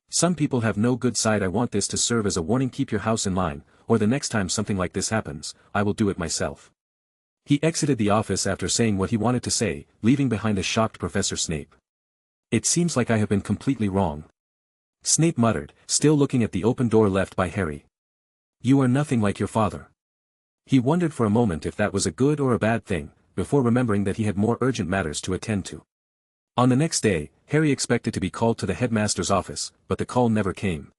Some people have no good side. I want this to serve as a warning. Keep your house in line, or the next time something like this happens, I will do it myself. He exited the office after saying what he wanted to say, leaving behind a shocked Professor Snape. It seems like I have been completely wrong. Snape muttered, still looking at the open door left by Harry. You are nothing like your father. He wondered for a moment if that was a good or a bad thing, before remembering that he had more urgent matters to attend to. On the next day, Harry expected to be called to the headmaster's office, but the call never came.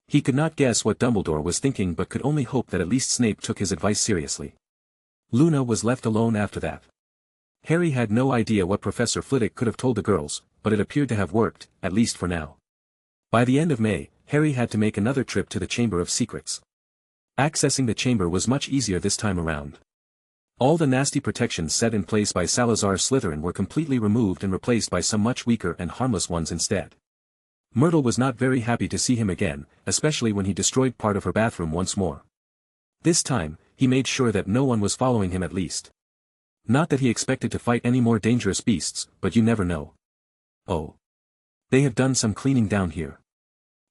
He could not guess what Dumbledore was thinking, but could only hope that at least Snape took his advice seriously. Luna was left alone after that. Harry had no idea what Professor Flitwick could have told the girls, but it appeared to have worked, at least for now. By the end of May, Harry had to make another trip to the Chamber of Secrets. Accessing the chamber was much easier this time around. All the nasty protections set in place by Salazar Slytherin were completely removed and replaced by some much weaker and harmless ones instead. Myrtle was not very happy to see him again, especially when he destroyed part of her bathroom once more. This time, he made sure that no one was following him at least. Not that he expected to fight any more dangerous beasts, but you never know. Oh. They have done some cleaning down here.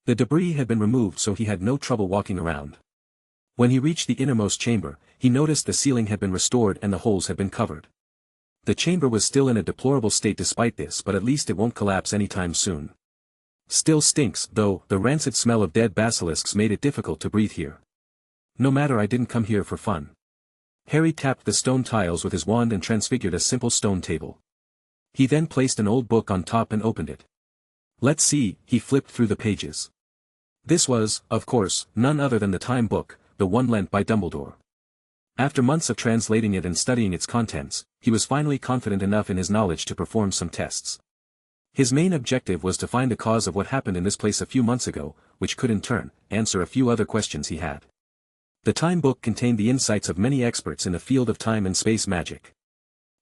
The debris had been removed so he had no trouble walking around. When he reached the innermost chamber, he noticed the ceiling had been restored and the holes had been covered. The chamber was still in a deplorable state despite this, but at least it won't collapse anytime soon. Still stinks, though. The rancid smell of dead basilisks made it difficult to breathe here. No matter, I didn't come here for fun. Harry tapped the stone tiles with his wand and transfigured a simple stone table. He then placed an old book on top and opened it. Let's see, he flipped through the pages. This was, of course, none other than the Time book, the one lent by Dumbledore. After months of translating it and studying its contents, he was finally confident enough in his knowledge to perform some tests. His main objective was to find the cause of what happened in this place a few months ago, which could in turn, answer a few other questions he had. The Time book contained the insights of many experts in the field of time and space magic.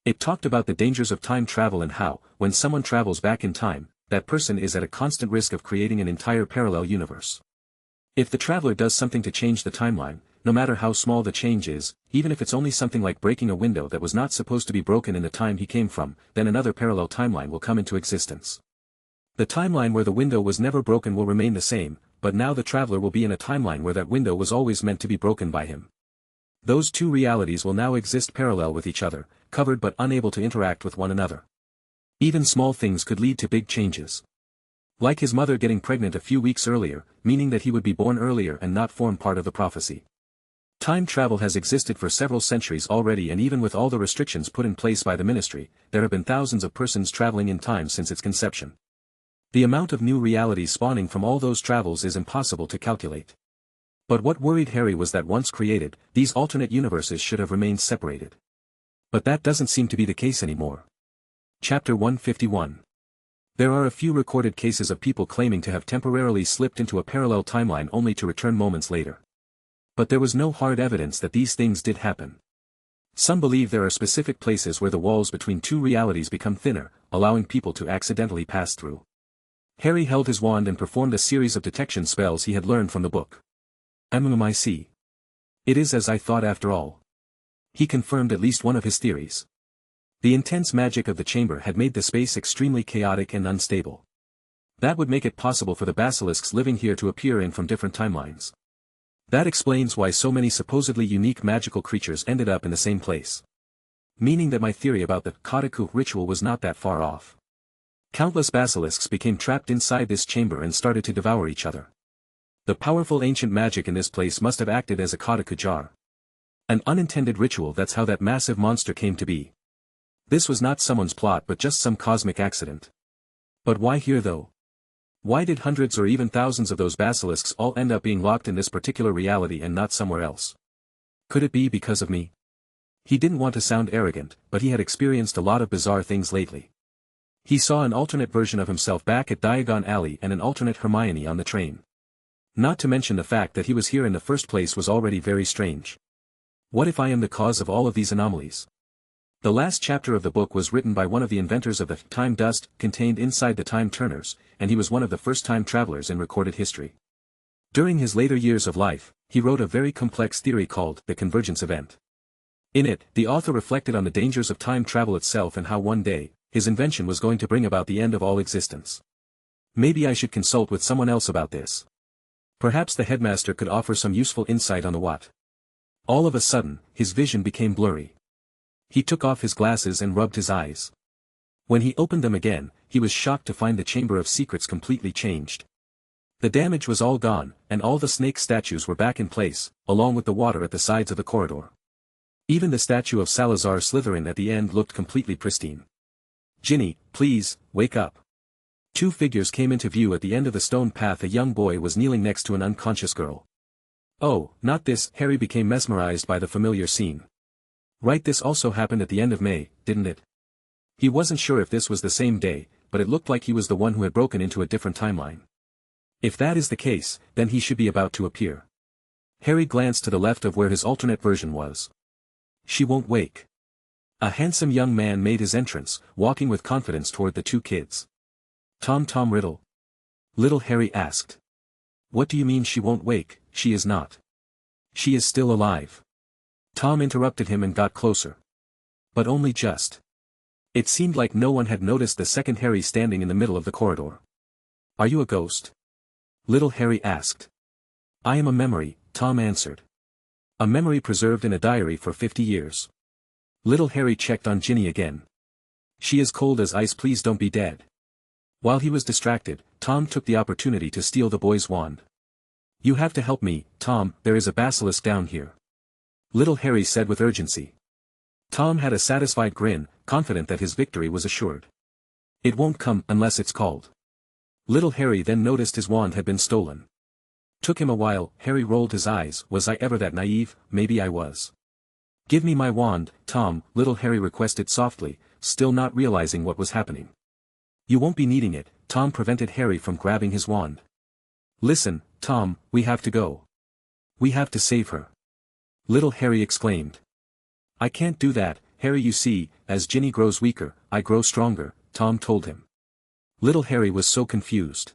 It talked about the dangers of time travel and how, when someone travels back in time, that person is at a constant risk of creating an entire parallel universe. If the traveler does something to change the timeline, no matter how small the change is, even if it's only something like breaking a window that was not supposed to be broken in the time he came from, then another parallel timeline will come into existence. The timeline where the window was never broken will remain the same, but now the traveler will be in a timeline where that window was always meant to be broken by him. Those two realities will now exist parallel with each other, covered but unable to interact with one another. Even small things could lead to big changes. Like his mother getting pregnant a few weeks earlier, meaning that he would be born earlier and not form part of the prophecy. Time travel has existed for several centuries already, and even with all the restrictions put in place by the ministry, there have been thousands of persons traveling in time since its conception. The amount of new realities spawning from all those travels is impossible to calculate. But what worried Harry was that once created, these alternate universes should have remained separated. But that doesn't seem to be the case anymore. Chapter 151. There are a few recorded cases of people claiming to have temporarily slipped into a parallel timeline only to return moments later. But there was no hard evidence that these things did happen. Some believe there are specific places where the walls between two realities become thinner, allowing people to accidentally pass through. Harry held his wand and performed a series of detection spells he had learned from the book. MMIC. It is as I thought after all. He confirmed at least one of his theories. The intense magic of the chamber had made the space extremely chaotic and unstable. That would make it possible for the basilisks living here to appear in from different timelines. That explains why so many supposedly unique magical creatures ended up in the same place. Meaning that my theory about the Tgthegood ritual was not that far off. Countless basilisks became trapped inside this chamber and started to devour each other. The powerful ancient magic in this place must have acted as a Tgthegood jar. An unintended ritual, that's how that massive monster came to be. This was not someone's plot but just some cosmic accident. But why here though? Why did hundreds or even thousands of those basilisks all end up being locked in this particular reality and not somewhere else? Could it be because of me? He didn't want to sound arrogant, but he had experienced a lot of bizarre things lately. He saw an alternate version of himself back at Diagon Alley and an alternate Hermione on the train. Not to mention the fact that he was here in the first place was already very strange. What if I am the cause of all of these anomalies? The last chapter of the book was written by one of the inventors of the time dust contained inside the time turners, and he was one of the first time travelers in recorded history. During his later years of life, he wrote a very complex theory called the convergence event. In it, the author reflected on the dangers of time travel itself and how one day, his invention was going to bring about the end of all existence. Maybe I should consult with someone else about this. Perhaps the headmaster could offer some useful insight on the what. All of a sudden, his vision became blurry. He took off his glasses and rubbed his eyes. When he opened them again, he was shocked to find the Chamber of Secrets completely changed. The damage was all gone, and all the snake statues were back in place, along with the water at the sides of the corridor. Even the statue of Salazar Slytherin at the end looked completely pristine. Ginny, please, wake up. Two figures came into view at the end of the stone path. A young boy was kneeling next to an unconscious girl. Oh, not this. Harry became mesmerized by the familiar scene. Right, this also happened at the end of May, didn't it? He wasn't sure if this was the same day, but it looked like he was the one who had broken into a different timeline. If that is the case, then he should be about to appear. Harry glanced to the left of where his alternate version was. She won't wake. A handsome young man made his entrance, walking with confidence toward the two kids. Tom Riddle? Little Harry asked. What do you mean she won't wake? She is not. She is still alive. Tom interrupted him and got closer. But only just. It seemed like no one had noticed the second Harry standing in the middle of the corridor. Are you a ghost? Little Harry asked. I am a memory, Tom answered. A memory preserved in a diary for 50 years. Little Harry checked on Ginny again. She is cold as ice, please don't be dead. While he was distracted, Tom took the opportunity to steal the boy's wand. You have to help me, Tom, there is a basilisk down here. Little Harry said with urgency. Tom had a satisfied grin, confident that his victory was assured. It won't come unless it's called. Little Harry then noticed his wand had been stolen. Took him a while. Harry rolled his eyes. Was I ever that naive? Maybe I was. Give me my wand, Tom, Little Harry requested softly, still not realizing what was happening. You won't be needing it, Tom prevented Harry from grabbing his wand. Listen, Tom, we have to go. We have to save her. Little Harry exclaimed. I can't do that, Harry, you see, as Ginny grows weaker, I grow stronger, Tom told him. Little Harry was so confused.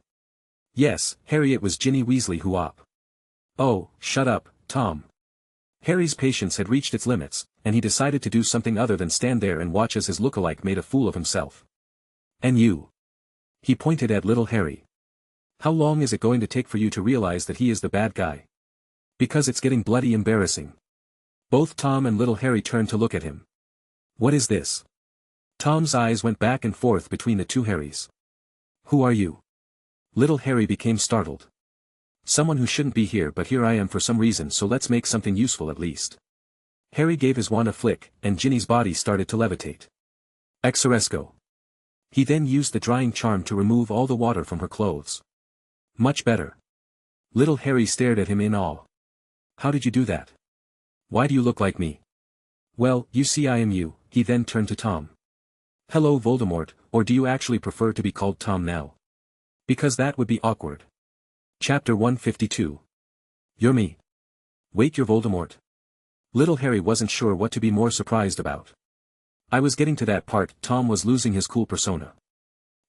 Yes, Harry, it was Ginny Weasley who op. Oh, shut up, Tom. Harry's patience had reached its limits, and he decided to do something other than stand there and watch as his lookalike made a fool of himself. And you? He pointed at little Harry. How long is it going to take for you to realize that he is the bad guy? Because it's getting bloody embarrassing. Both Tom and little Harry turned to look at him. What is this? Tom's eyes went back and forth between the two Harrys. Who are you? Little Harry became startled. Someone who shouldn't be here, but here I am for some reason, so let's make something useful at least. Harry gave his wand a flick, and Ginny's body started to levitate. Exoresco. He then used the drying charm to remove all the water from her clothes. Much better. Little Harry stared at him in awe. How did you do that? Why do you look like me? Well, you see, I am you. He then turned to Tom. Hello, Voldemort, or do you actually prefer to be called Tom now? Because that would be awkward. Chapter 152. You're me. Wait, you're Voldemort? Little Harry wasn't sure what to be more surprised about. I was getting to that part. Tom was losing his cool persona.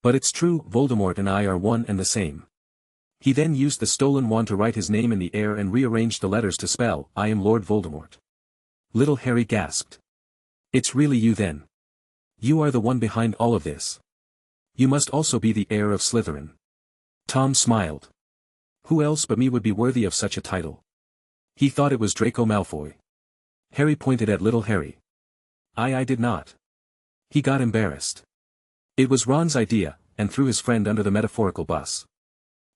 But it's true, Voldemort and I are one and the same. He then used the stolen wand to write his name in the air and rearranged the letters to spell, I am Lord Voldemort. Little Harry gasped. It's really you then. You are the one behind all of this. You must also be the heir of Slytherin. Tom smiled. Who else but me would be worthy of such a title? He thought it was Draco Malfoy. Harry pointed at little Harry. I did not. He got embarrassed. It was Ron's idea, and threw his friend under the metaphorical bus.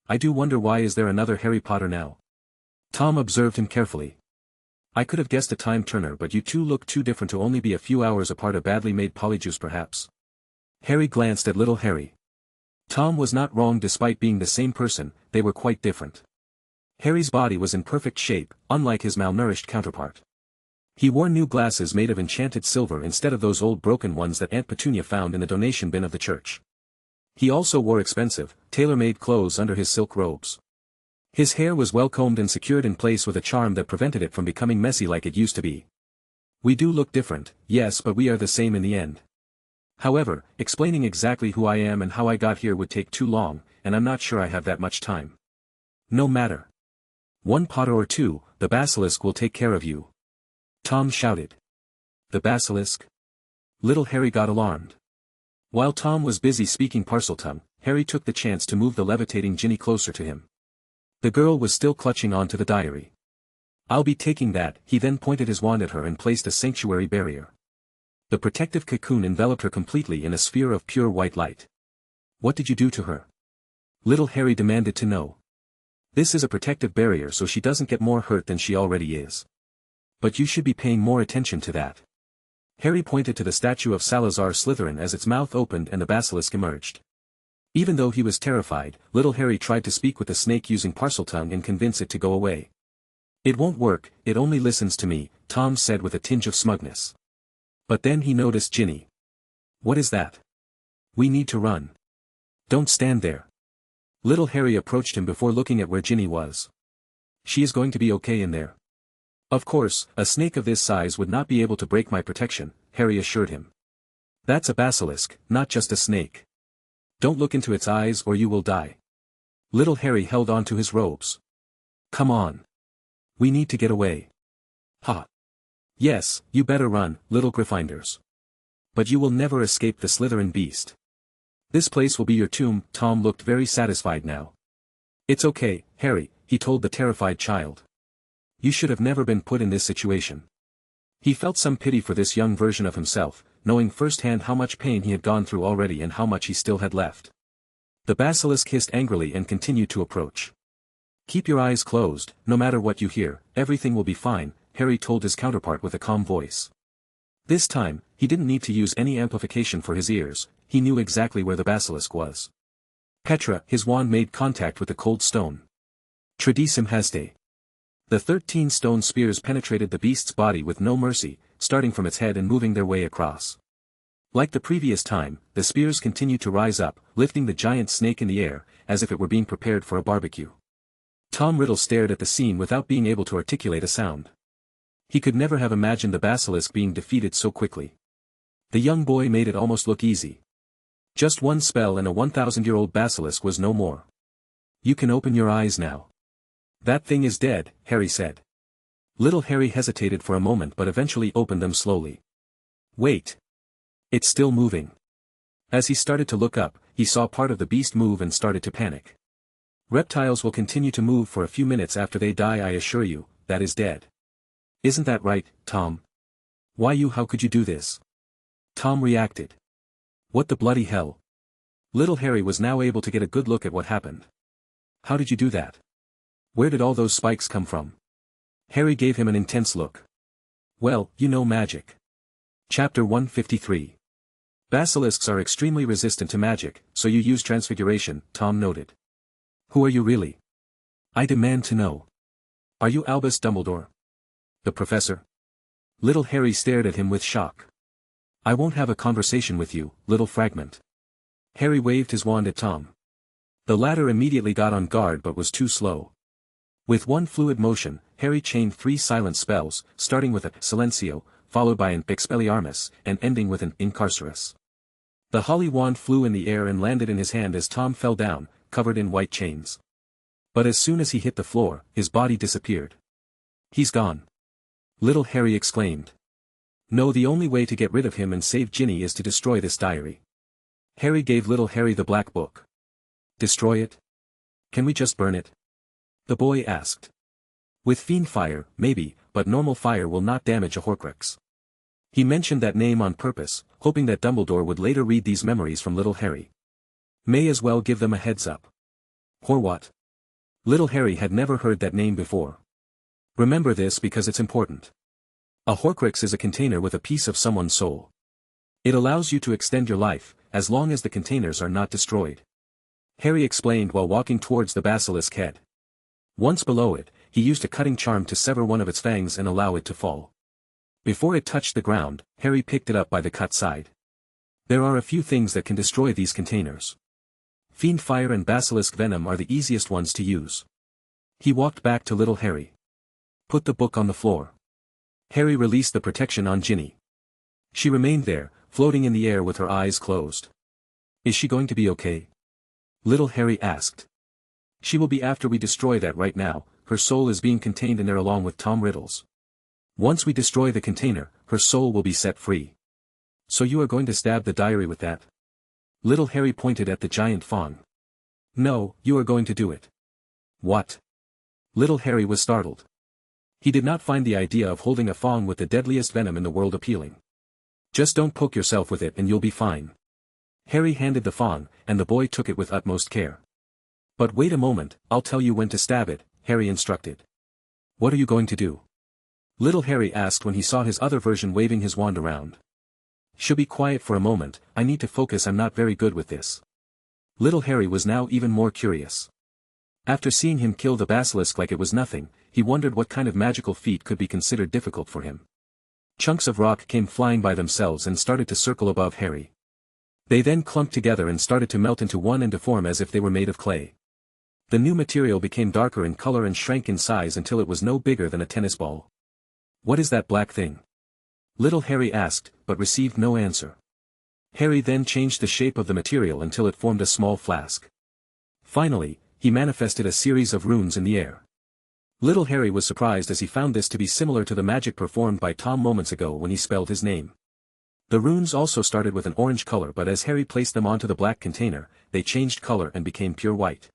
I do wonder why is there another Harry Potter now? Tom observed him carefully. I could have guessed a time turner, but you two look too different to only be a few hours apart. A badly made polyjuice perhaps. Harry glanced at little Harry. Tom was not wrong. Despite being the same person, they were quite different. Harry's body was in perfect shape, unlike his malnourished counterpart. He wore new glasses made of enchanted silver instead of those old broken ones that Aunt Petunia found in the donation bin of the church. He also wore expensive, tailor-made clothes under his silk robes. His hair was well combed and secured in place with a charm that prevented it from becoming messy like it used to be. We do look different, yes, but we are the same in the end. However, explaining exactly who I am and how I got here would take too long, and I'm not sure I have that much time. No matter. One Potter or two, the basilisk will take care of you. Tom shouted. The basilisk? Little Harry got alarmed. While Tom was busy speaking Parseltongue, Harry took the chance to move the levitating Ginny closer to him. The girl was still clutching on to the diary. I'll be taking that. He then pointed his wand at her and placed a sanctuary barrier. The protective cocoon enveloped her completely in a sphere of pure white light. What did you do to her? Little Harry demanded to know. This is a protective barrier so she doesn't get more hurt than she already is. But you should be paying more attention to that. Harry pointed to the statue of Salazar Slytherin as its mouth opened and the basilisk emerged. Even though he was terrified, little Harry tried to speak with the snake using Parseltongue and convince it to go away. It won't work, it only listens to me, Tom said with a tinge of smugness. But then he noticed Ginny. What is that? We need to run. Don't stand there. Little Harry approached him before looking at where Ginny was. She is going to be okay in there. Of course, a snake of this size would not be able to break my protection, Harry assured him. That's a basilisk, not just a snake. Don't look into its eyes or you will die. Little Harry held on to his robes. Come on. We need to get away. Ha. Yes, you better run, little Gryffindors. But you will never escape the Slytherin beast. This place will be your tomb. Tom looked very satisfied now. It's okay, Harry, he told the terrified child. You should have never been put in this situation. He felt some pity for this young version of himself, knowing firsthand how much pain he had gone through already and how much he still had left. The basilisk hissed angrily and continued to approach. Keep your eyes closed, no matter what you hear, everything will be fine, Harry told his counterpart with a calm voice. This time, he didn't need to use any amplification for his ears, he knew exactly where the basilisk was. Petra, his wand made contact with the cold stone. Tridicum haste. The 13 stone spears penetrated the beast's body with no mercy, starting from its head and moving their way across. Like the previous time, the spears continued to rise up, lifting the giant snake in the air, as if it were being prepared for a barbecue. Tom Riddle stared at the scene without being able to articulate a sound. He could never have imagined the basilisk being defeated so quickly. The young boy made it almost look easy. Just one spell and a 1,000-year-old basilisk was no more. You can open your eyes now. That thing is dead, Harry said. Little Harry hesitated for a moment but eventually opened them slowly. Wait. It's still moving. As he started to look up, he saw part of the beast move and started to panic. Reptiles will continue to move for a few minutes after they die, I assure you, that is dead. Isn't that right, Tom? How could you do this? Tom reacted. What the bloody hell? Little Harry was now able to get a good look at what happened. How did you do that? Where did all those spikes come from? Harry gave him an intense look. Well, you know magic. Chapter 153. Basilisks are extremely resistant to magic, so you use transfiguration, Tom noted. Who are you really? I demand to know. Are you Albus Dumbledore? The professor? Little Harry stared at him with shock. I won't have a conversation with you, little fragment. Harry waved his wand at Tom. The latter immediately got on guard but was too slow. With one fluid motion, Harry chained 3 silent spells, starting with a Silencio, followed by an Expelliarmus, and ending with an Incarcerus. The holly wand flew in the air and landed in his hand as Tom fell down, covered in white chains. But as soon as he hit the floor, his body disappeared. He's gone. Little Harry exclaimed. No, the only way to get rid of him and save Ginny is to destroy this diary. Harry gave Little Harry the black book. Destroy it? Can we just burn it? The boy asked. With fiend fire, maybe, but normal fire will not damage a Horcrux. He mentioned that name on purpose, hoping that Dumbledore would later read these memories from Little Harry. May as well give them a heads up. Horwat? Little Harry had never heard that name before. Remember this because it's important. A Horcrux is a container with a piece of someone's soul. It allows you to extend your life, as long as the containers are not destroyed. Harry explained while walking towards the basilisk head. Once below it, he used a cutting charm to sever one of its fangs and allow it to fall. Before it touched the ground, Harry picked it up by the cut side. There are a few things that can destroy these containers. Fiend fire and basilisk venom are the easiest ones to use. He walked back to Little Harry. Put the book on the floor. Harry released the protection on Ginny. She remained there, floating in the air with her eyes closed. Is she going to be okay? Little Harry asked. She will be after we destroy that. Right now, her soul is being contained in there along with Tom Riddle's. Once we destroy the container, her soul will be set free. So you are going to stab the diary with that? Little Harry pointed at the giant fawn. No, you are going to do it. What? Little Harry was startled. He did not find the idea of holding a fawn with the deadliest venom in the world appealing. Just don't poke yourself with it and you'll be fine. Harry handed the fawn, and the boy took it with utmost care. But wait a moment, I'll tell you when to stab it, Harry instructed. What are you going to do? Little Harry asked when he saw his other version waving his wand around. She'll be quiet for a moment, I need to focus, I'm not very good with this. Little Harry was now even more curious. After seeing him kill the basilisk like it was nothing, he wondered what kind of magical feat could be considered difficult for him. Chunks of rock came flying by themselves and started to circle above Harry. They then clumped together and started to melt into one and deform as if they were made of clay. The new material became darker in color and shrank in size until it was no bigger than a tennis ball. What is that black thing? Little Harry asked, but received no answer. Harry then changed the shape of the material until it formed a small flask. Finally, he manifested a series of runes in the air. Little Harry was surprised as he found this to be similar to the magic performed by Tom moments ago when he spelled his name. The runes also started with an orange color, but as Harry placed them onto the black container, they changed color and became pure white.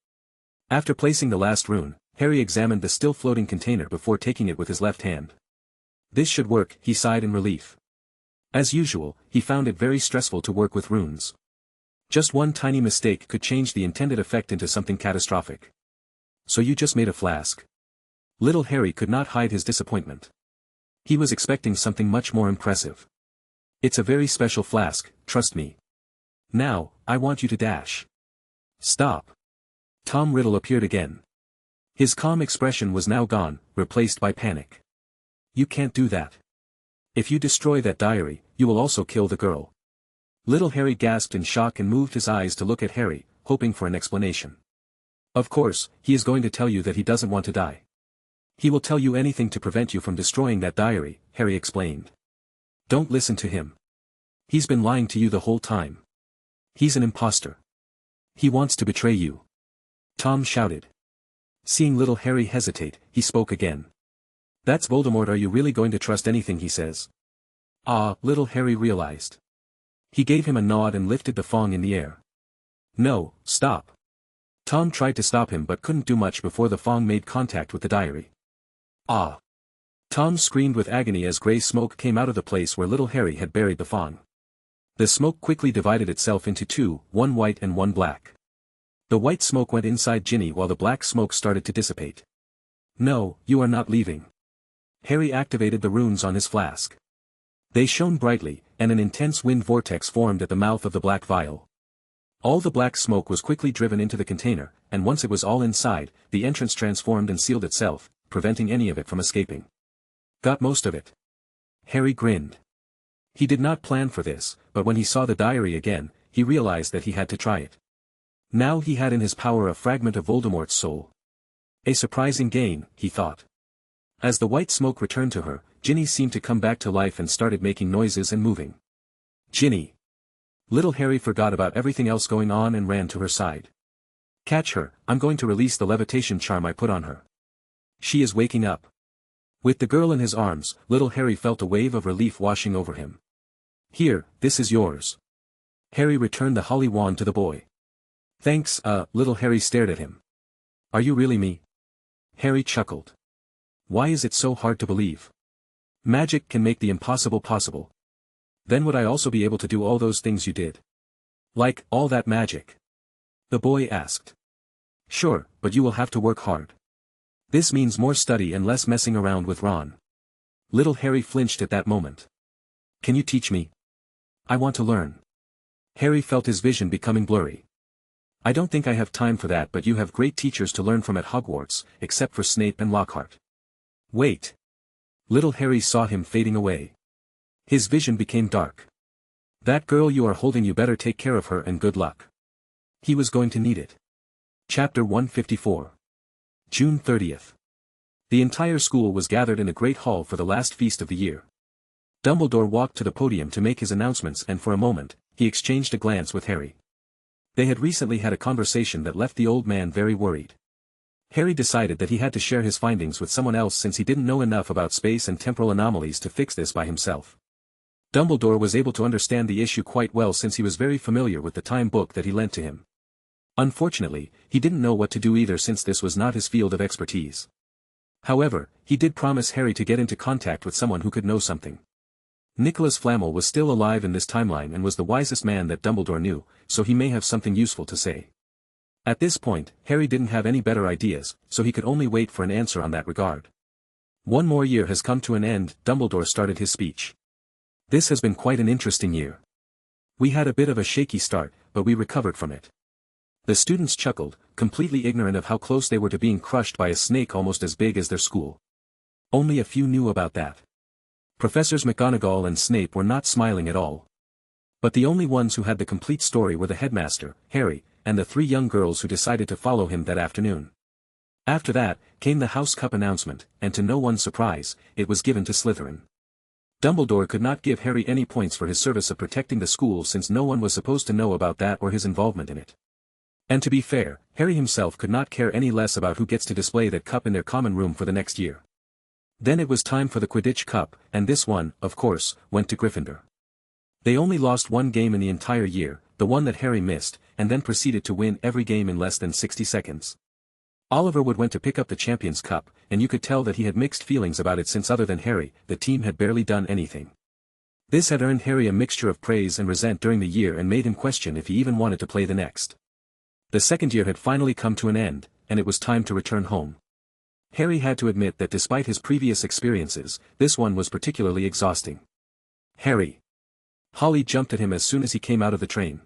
After placing the last rune, Harry examined the still floating container before taking it with his left hand. This should work, he sighed in relief. As usual, he found it very stressful to work with runes. Just one tiny mistake could change the intended effect into something catastrophic. So you just made a flask? Little Harry could not hide his disappointment. He was expecting something much more impressive. It's a very special flask, trust me. Now, I want you to dash. Stop. Tom Riddle appeared again. His calm expression was now gone, replaced by panic. You can't do that. If you destroy that diary, you will also kill the girl. Little Harry gasped in shock and moved his eyes to look at Harry, hoping for an explanation. Of course, he is going to tell you that he doesn't want to die. He will tell you anything to prevent you from destroying that diary, Harry explained. Don't listen to him. He's been lying to you the whole time. He's an imposter. He wants to betray you. Tom shouted. Seeing little Harry hesitate, he spoke again. That's Voldemort. Are you really going to trust anything he says? Ah, little Harry realized. He gave him a nod and lifted the Fong in the air. No, stop. Tom tried to stop him but couldn't do much before the Fong made contact with the diary. Ah! Tom screamed with agony as grey smoke came out of the place where little Harry had buried the Fong. The smoke quickly divided itself into two, one white and one black. The white smoke went inside Ginny while the black smoke started to dissipate. No, you are not leaving. Harry activated the runes on his flask. They shone brightly, and an intense wind vortex formed at the mouth of the black vial. All the black smoke was quickly driven into the container, and once it was all inside, the entrance transformed and sealed itself, preventing any of it from escaping. Got most of it. Harry grinned. He did not plan for this, but when he saw the diary again, he realized that he had to try it. Now he had in his power a fragment of Voldemort's soul. A surprising gain, he thought. As the white smoke returned to her, Ginny seemed to come back to life and started making noises and moving. Ginny! Little Harry forgot about everything else going on and ran to her side. Catch her, I'm going to release the levitation charm I put on her. She is waking up. With the girl in his arms, little Harry felt a wave of relief washing over him. Here, this is yours. Harry returned the holly wand to the boy. Thanks, little Harry stared at him. Are you really me? Harry chuckled. Why is it so hard to believe? Magic can make the impossible possible. Then would I also be able to do all those things you did? Like, all that magic? The boy asked. Sure, but you will have to work hard. This means more study and less messing around with Ron. Little Harry flinched at that moment. Can you teach me? I want to learn. Harry felt his vision becoming blurry. I don't think I have time for that, but you have great teachers to learn from at Hogwarts, except for Snape and Lockhart. Wait. Little Harry saw him fading away. His vision became dark. That girl you are holding, you better take care of her and good luck. He was going to need it. Chapter 154. June 30th. The entire school was gathered in a great hall for the last feast of the year. Dumbledore walked to the podium to make his announcements, and for a moment, he exchanged a glance with Harry. They had recently had a conversation that left the old man very worried. Harry decided that he had to share his findings with someone else since he didn't know enough about space and temporal anomalies to fix this by himself. Dumbledore was able to understand the issue quite well since he was very familiar with the time book that he lent to him. Unfortunately, he didn't know what to do either since this was not his field of expertise. However, he did promise Harry to get into contact with someone who could know something. Nicholas Flamel was still alive in this timeline and was the wisest man that Dumbledore knew, so he may have something useful to say. At this point, Harry didn't have any better ideas, so he could only wait for an answer on that regard. One more year has come to an end, Dumbledore started his speech. This has been quite an interesting year. We had a bit of a shaky start, but we recovered from it. The students chuckled, completely ignorant of how close they were to being crushed by a snake almost as big as their school. Only a few knew about that. Professors McGonagall and Snape were not smiling at all. But the only ones who had the complete story were the headmaster, Harry, and the three young girls who decided to follow him that afternoon. After that, came the House Cup announcement, and to no one's surprise, it was given to Slytherin. Dumbledore could not give Harry any points for his service of protecting the school since no one was supposed to know about that or his involvement in it. And to be fair, Harry himself could not care any less about who gets to display that cup in their common room for the next year. Then it was time for the Quidditch Cup, and this one, of course, went to Gryffindor. They only lost one game in the entire year, the one that Harry missed, and then proceeded to win every game in less than 60 seconds. Oliver Wood went to pick up the Champions Cup, and you could tell that he had mixed feelings about it since other than Harry, the team had barely done anything. This had earned Harry a mixture of praise and resent during the year and made him question if he even wanted to play the next. The second year had finally come to an end, and it was time to return home. Harry had to admit that despite his previous experiences, this one was particularly exhausting. Harry. Holly jumped at him as soon as he came out of the train.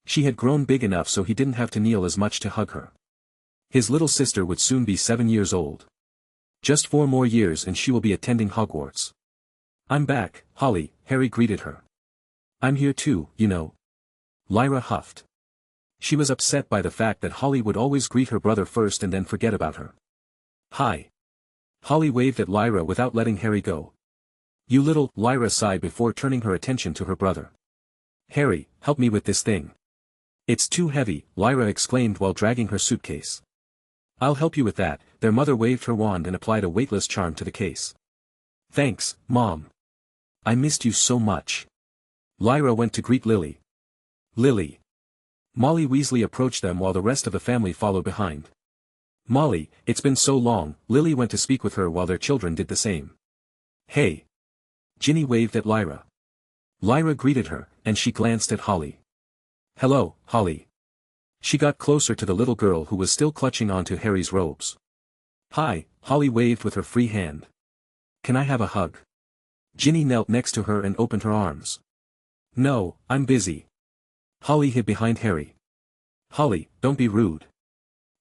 She had grown big enough so he didn't have to kneel as much to hug her. His little sister would soon be 7 years old. Just 4 more years and she will be attending Hogwarts. I'm back, Holly, Harry greeted her. I'm here too, you know. Lyra huffed. She was upset by the fact that Holly would always greet her brother first and then forget about her. Hi. Holly waved at Lyra without letting Harry go. You little, Lyra sighed before turning her attention to her brother. Harry, help me with this thing. It's too heavy, Lyra exclaimed while dragging her suitcase. I'll help you with that, their mother waved her wand and applied a weightless charm to the case. Thanks, Mom. I missed you so much. Lyra went to greet Lily. Lily. Molly Weasley approached them while the rest of the family followed behind. Molly, it's been so long, Lily went to speak with her while their children did the same. Hey. Ginny waved at Lyra. Lyra greeted her, and she glanced at Holly. Hello, Holly. She got closer to the little girl who was still clutching onto Harry's robes. Hi, Holly waved with her free hand. Can I have a hug? Ginny knelt next to her and opened her arms. No, I'm busy. Holly hid behind Harry. Holly, don't be rude.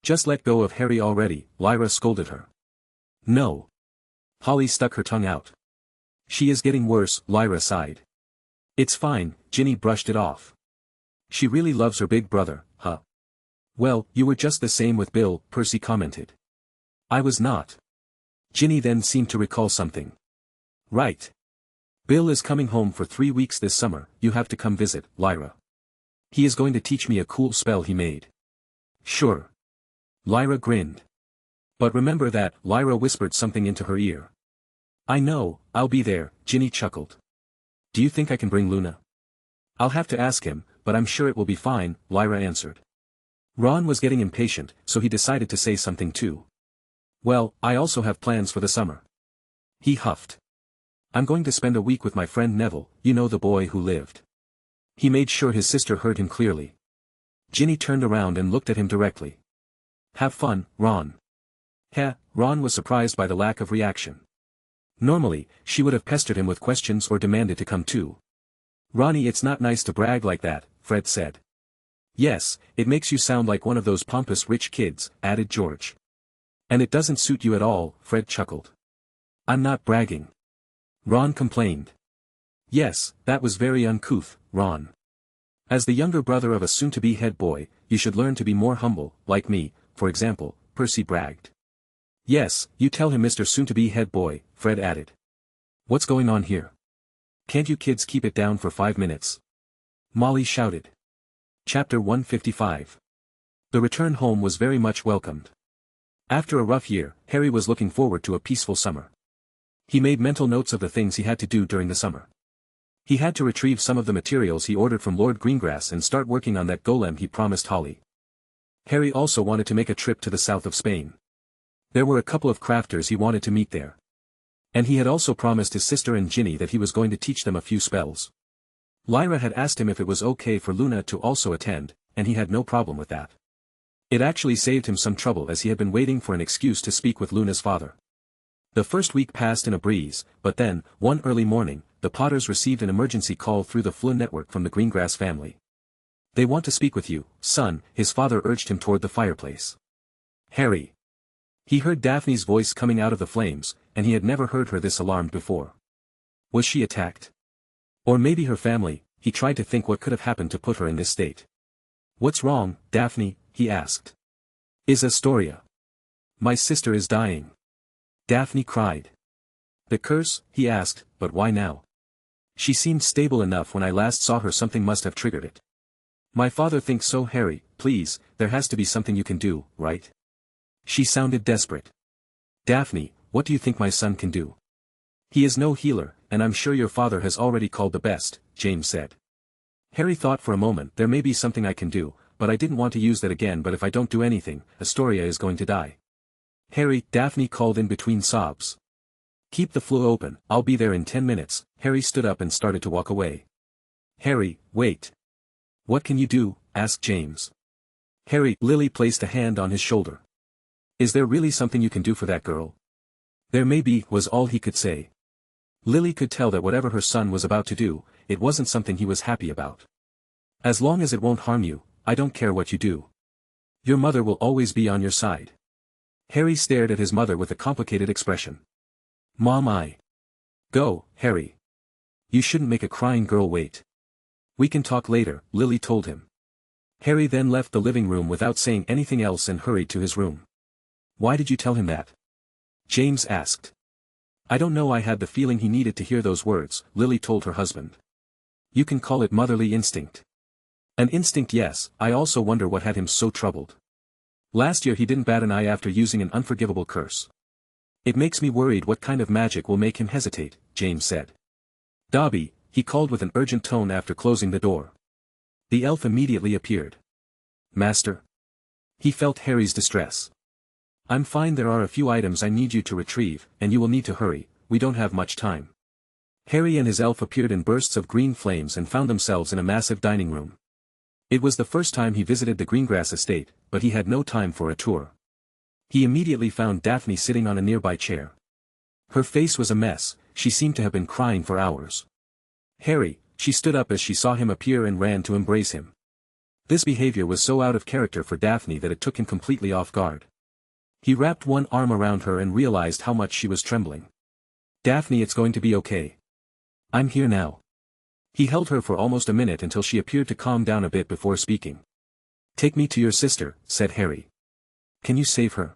Just let go of Harry already, Lyra scolded her. No. Holly stuck her tongue out. She is getting worse, Lyra sighed. It's fine, Ginny brushed it off. She really loves her big brother, huh? Well, you were just the same with Bill, Percy commented. I was not. Ginny then seemed to recall something. Right. Bill is coming home for 3 weeks this summer, you have to come visit, Lyra. He is going to teach me a cool spell he made. Sure. Lyra grinned. But remember that, Lyra whispered something into her ear. I know, I'll be there, Ginny chuckled. Do you think I can bring Luna? I'll have to ask him, but I'm sure it will be fine, Lyra answered. Ron was getting impatient, so he decided to say something too. Well, I also have plans for the summer. He huffed. I'm going to spend a week with my friend Neville, you know the boy who lived. He made sure his sister heard him clearly. Ginny turned around and looked at him directly. Have fun, Ron. Heh, Ron was surprised by the lack of reaction. Normally, she would have pestered him with questions or demanded to come too. Ronnie, it's not nice to brag like that, Fred said. Yes, it makes you sound like one of those pompous rich kids, added George. And it doesn't suit you at all, Fred chuckled. I'm not bragging. Ron complained. Yes, that was very uncouth, Ron. As the younger brother of a soon-to-be head boy, you should learn to be more humble, like me, for example, Percy bragged. Yes, you tell him Mr. Soon-to-be head boy, Fred added. What's going on here? Can't you kids keep it down for 5 minutes? Molly shouted. Chapter 155. The return home was very much welcomed. After a rough year, Harry was looking forward to a peaceful summer. He made mental notes of the things he had to do during the summer. He had to retrieve some of the materials he ordered from Lord Greengrass and start working on that golem he promised Holly. Harry also wanted to make a trip to the south of Spain. There were a couple of crafters he wanted to meet there. And he had also promised his sister and Ginny that he was going to teach them a few spells. Lyra had asked him if it was okay for Luna to also attend, and he had no problem with that. It actually saved him some trouble as he had been waiting for an excuse to speak with Luna's father. The first week passed in a breeze, but then, one early morning, the Potters received an emergency call through the Flynn network from the Greengrass family. They want to speak with you, son, his father urged him toward the fireplace. Harry. He heard Daphne's voice coming out of the flames, and he had never heard her this alarmed before. Was she attacked? Or maybe her family, he tried to think what could have happened to put her in this state. What's wrong, Daphne, he asked. Is Astoria? My sister is dying. Daphne cried. The curse, he asked, but why now? She seemed stable enough when I last saw her, something must have triggered it. My father thinks so, Harry, please, there has to be something you can do, right? She sounded desperate. Daphne, what do you think my son can do? He is no healer, and I'm sure your father has already called the best, James said. Harry thought for a moment, there may be something I can do, but I didn't want to use that again, but if I don't do anything, Astoria is going to die. Harry, Daphne called in between sobs. Keep the flue open, I'll be there in 10 minutes, Harry stood up and started to walk away. Harry, wait. What can you do? Asked James. Harry, Lily placed a hand on his shoulder. Is there really something you can do for that girl? There may be, was all he could say. Lily could tell that whatever her son was about to do, it wasn't something he was happy about. As long as it won't harm you, I don't care what you do. Your mother will always be on your side. Harry stared at his mother with a complicated expression. Mom, I. Go, Harry. You shouldn't make a crying girl wait. We can talk later, Lily told him. Harry then left the living room without saying anything else and hurried to his room. Why did you tell him that? James asked. I don't know, I had the feeling he needed to hear those words, Lily told her husband. You can call it motherly instinct. An instinct yes, I also wonder what had him so troubled. Last year he didn't bat an eye after using an unforgivable curse. It makes me worried what kind of magic will make him hesitate, James said. Dobby, he called with an urgent tone after closing the door. The elf immediately appeared. Master? He felt Harry's distress. I'm fine, there are a few items I need you to retrieve, and you will need to hurry, we don't have much time. Harry and his elf appeared in bursts of green flames and found themselves in a massive dining room. It was the first time he visited the Greengrass estate, but he had no time for a tour. He immediately found Daphne sitting on a nearby chair. Her face was a mess, she seemed to have been crying for hours. Harry, she stood up as she saw him appear and ran to embrace him. This behavior was so out of character for Daphne that it took him completely off guard. He wrapped one arm around her and realized how much she was trembling. Daphne, it's going to be okay. I'm here now. He held her for almost a minute until she appeared to calm down a bit before speaking. Take me to your sister, said Harry. Can you save her?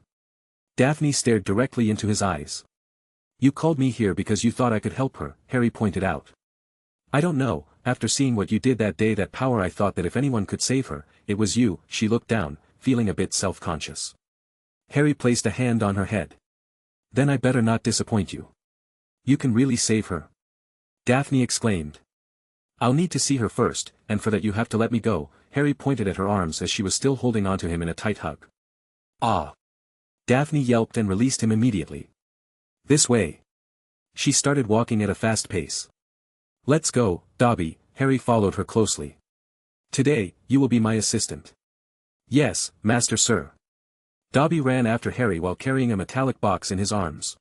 Daphne stared directly into his eyes. You called me here because you thought I could help her, Harry pointed out. I don't know, after seeing what you did that day, that power, I thought that if anyone could save her, it was you. She looked down, feeling a bit self-conscious. Harry placed a hand on her head. Then I better not disappoint you. You can really save her? Daphne exclaimed. I'll need to see her first, and for that you have to let me go. Harry pointed at her arms as she was still holding onto him in a tight hug. Ah! Daphne yelped and released him immediately. This way. She started walking at a fast pace. Let's go, Dobby. Harry followed her closely. Today, you will be my assistant. Yes, Master Sir. Dobby ran after Harry while carrying a metallic box in his arms.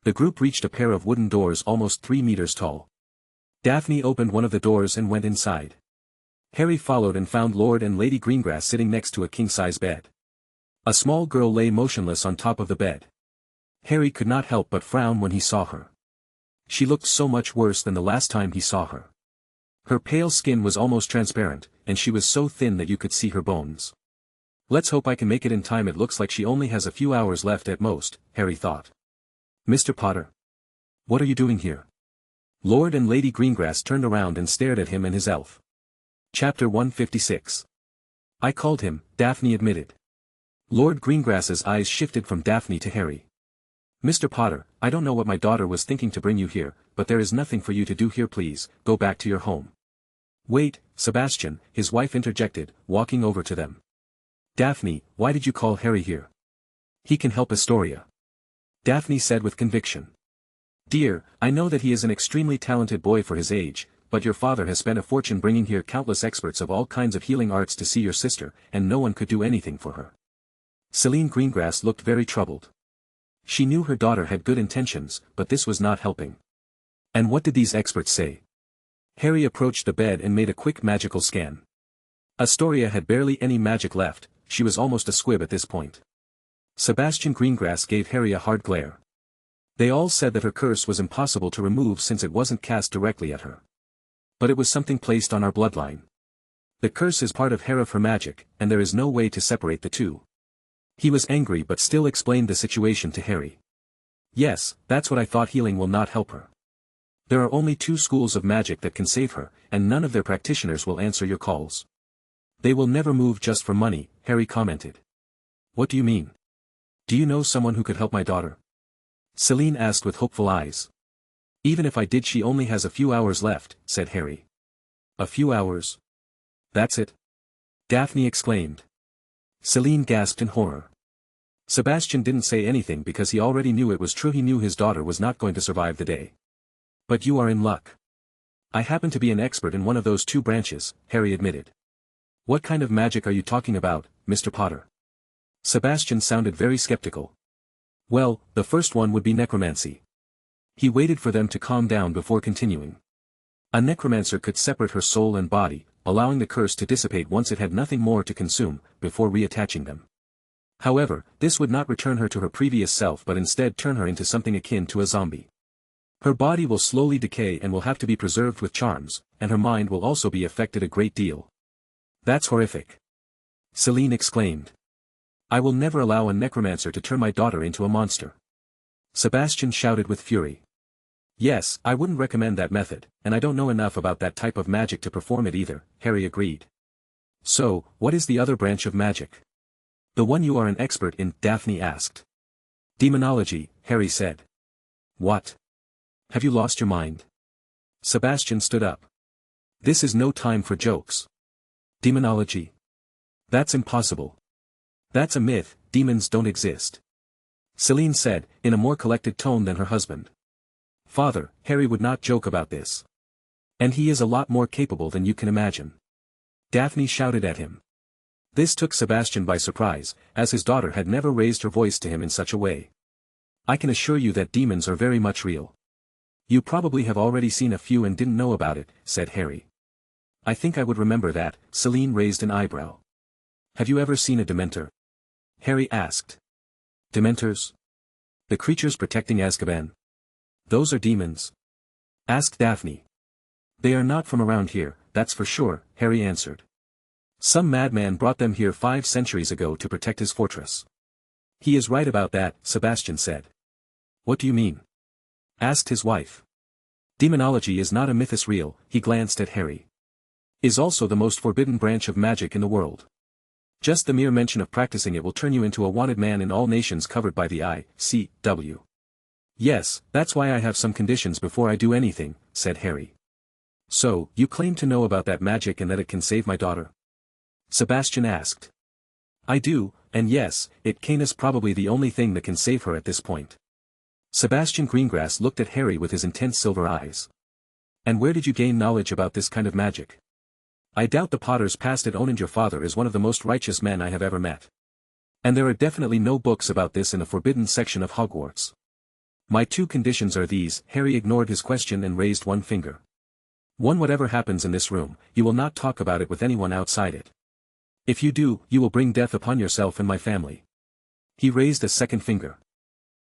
The group reached a pair of wooden doors almost 3 meters tall. Daphne opened one of the doors and went inside. Harry followed and found Lord and Lady Greengrass sitting next to a king-size bed. A small girl lay motionless on top of the bed. Harry could not help but frown when he saw her. She looked so much worse than the last time he saw her. Her pale skin was almost transparent, and she was so thin that you could see her bones. Let's hope I can make it in time. It looks like she only has a few hours left at most, Harry thought. Mr. Potter. What are you doing here? Lord and Lady Greengrass turned around and stared at him and his elf. Chapter 156. I called him, Daphne admitted. Lord Greengrass's eyes shifted from Daphne to Harry. Mr. Potter, I don't know what my daughter was thinking to bring you here, but there is nothing for you to do here. Please, go back to your home. Wait, Sebastian, his wife interjected, walking over to them. Daphne, why did you call Harry here? He can help Astoria. Daphne said with conviction. Dear, I know that he is an extremely talented boy for his age, but your father has spent a fortune bringing here countless experts of all kinds of healing arts to see your sister, and no one could do anything for her. Celine Greengrass looked very troubled. She knew her daughter had good intentions, but this was not helping. And what did these experts say? Harry approached the bed and made a quick magical scan. Astoria had barely any magic left, she was almost a squib at this point. Sebastian Greengrass gave Harry a hard glare. They all said that her curse was impossible to remove since it wasn't cast directly at her. But it was something placed on our bloodline. The curse is part of her magic, and there is no way to separate the two. He was angry but still explained the situation to Harry. Yes, that's what I thought. Healing will not help her. There are only 2 schools of magic that can save her, and none of their practitioners will answer your calls. They will never move just for money, Harry commented. What do you mean? Do you know someone who could help my daughter? Celine asked with hopeful eyes. Even if I did, she only has a few hours left, said Harry. A few hours? That's it? Daphne exclaimed. Celine gasped in horror. Sebastian didn't say anything because he already knew it was true. He knew his daughter was not going to survive the day. But you are in luck. I happen to be an expert in one of those 2 branches, Harry admitted. What kind of magic are you talking about, Mr. Potter? Sebastian sounded very skeptical. Well, the first one would be necromancy. He waited for them to calm down before continuing. A necromancer could separate her soul and body, allowing the curse to dissipate once it had nothing more to consume, before reattaching them. However, this would not return her to her previous self but instead turn her into something akin to a zombie. Her body will slowly decay and will have to be preserved with charms, and her mind will also be affected a great deal. That's horrific. Celine exclaimed. I will never allow a necromancer to turn my daughter into a monster. Sebastian shouted with fury. Yes, I wouldn't recommend that method, and I don't know enough about that type of magic to perform it either, Harry agreed. So, what is the other branch of magic? The one you are an expert in, Daphne asked. Demonology, Harry said. What? Have you lost your mind? Sebastian stood up. This is no time for jokes. Demonology? That's impossible. That's a myth, demons don't exist. Celine said, in a more collected tone than her husband. Father, Harry would not joke about this. And he is a lot more capable than you can imagine. Daphne shouted at him. This took Sebastian by surprise, as his daughter had never raised her voice to him in such a way. I can assure you that demons are very much real. You probably have already seen a few and didn't know about it, said Harry. I think I would remember that, Celine raised an eyebrow. Have you ever seen a Dementor? Harry asked. Dementors? The creatures protecting Azkaban? Those are demons? Asked Daphne. They are not from around here, that's for sure, Harry answered. Some madman brought them here 5 centuries ago to protect his fortress. He is right about that, Sebastian said. What do you mean? Asked his wife. Demonology is not a mythos real, he glanced at Harry. Is also the most forbidden branch of magic in the world. Just the mere mention of practicing it will turn you into a wanted man in all nations covered by the ICW. Yes, that's why I have some conditions before I do anything, said Harry. So, you claim to know about that magic and that it can save my daughter? Sebastian asked. I do, and yes, it is probably the only thing that can save her at this point. Sebastian Greengrass looked at Harry with his intense silver eyes. And where did you gain knowledge about this kind of magic? I doubt the Potters passed it on, and your father is one of the most righteous men I have ever met. And there are definitely no books about this in the forbidden section of Hogwarts. My 2 conditions are these. Harry ignored his question and raised one finger. 1. Whatever happens in this room, you will not talk about it with anyone outside it. If you do, you will bring death upon yourself and my family. He raised a second finger.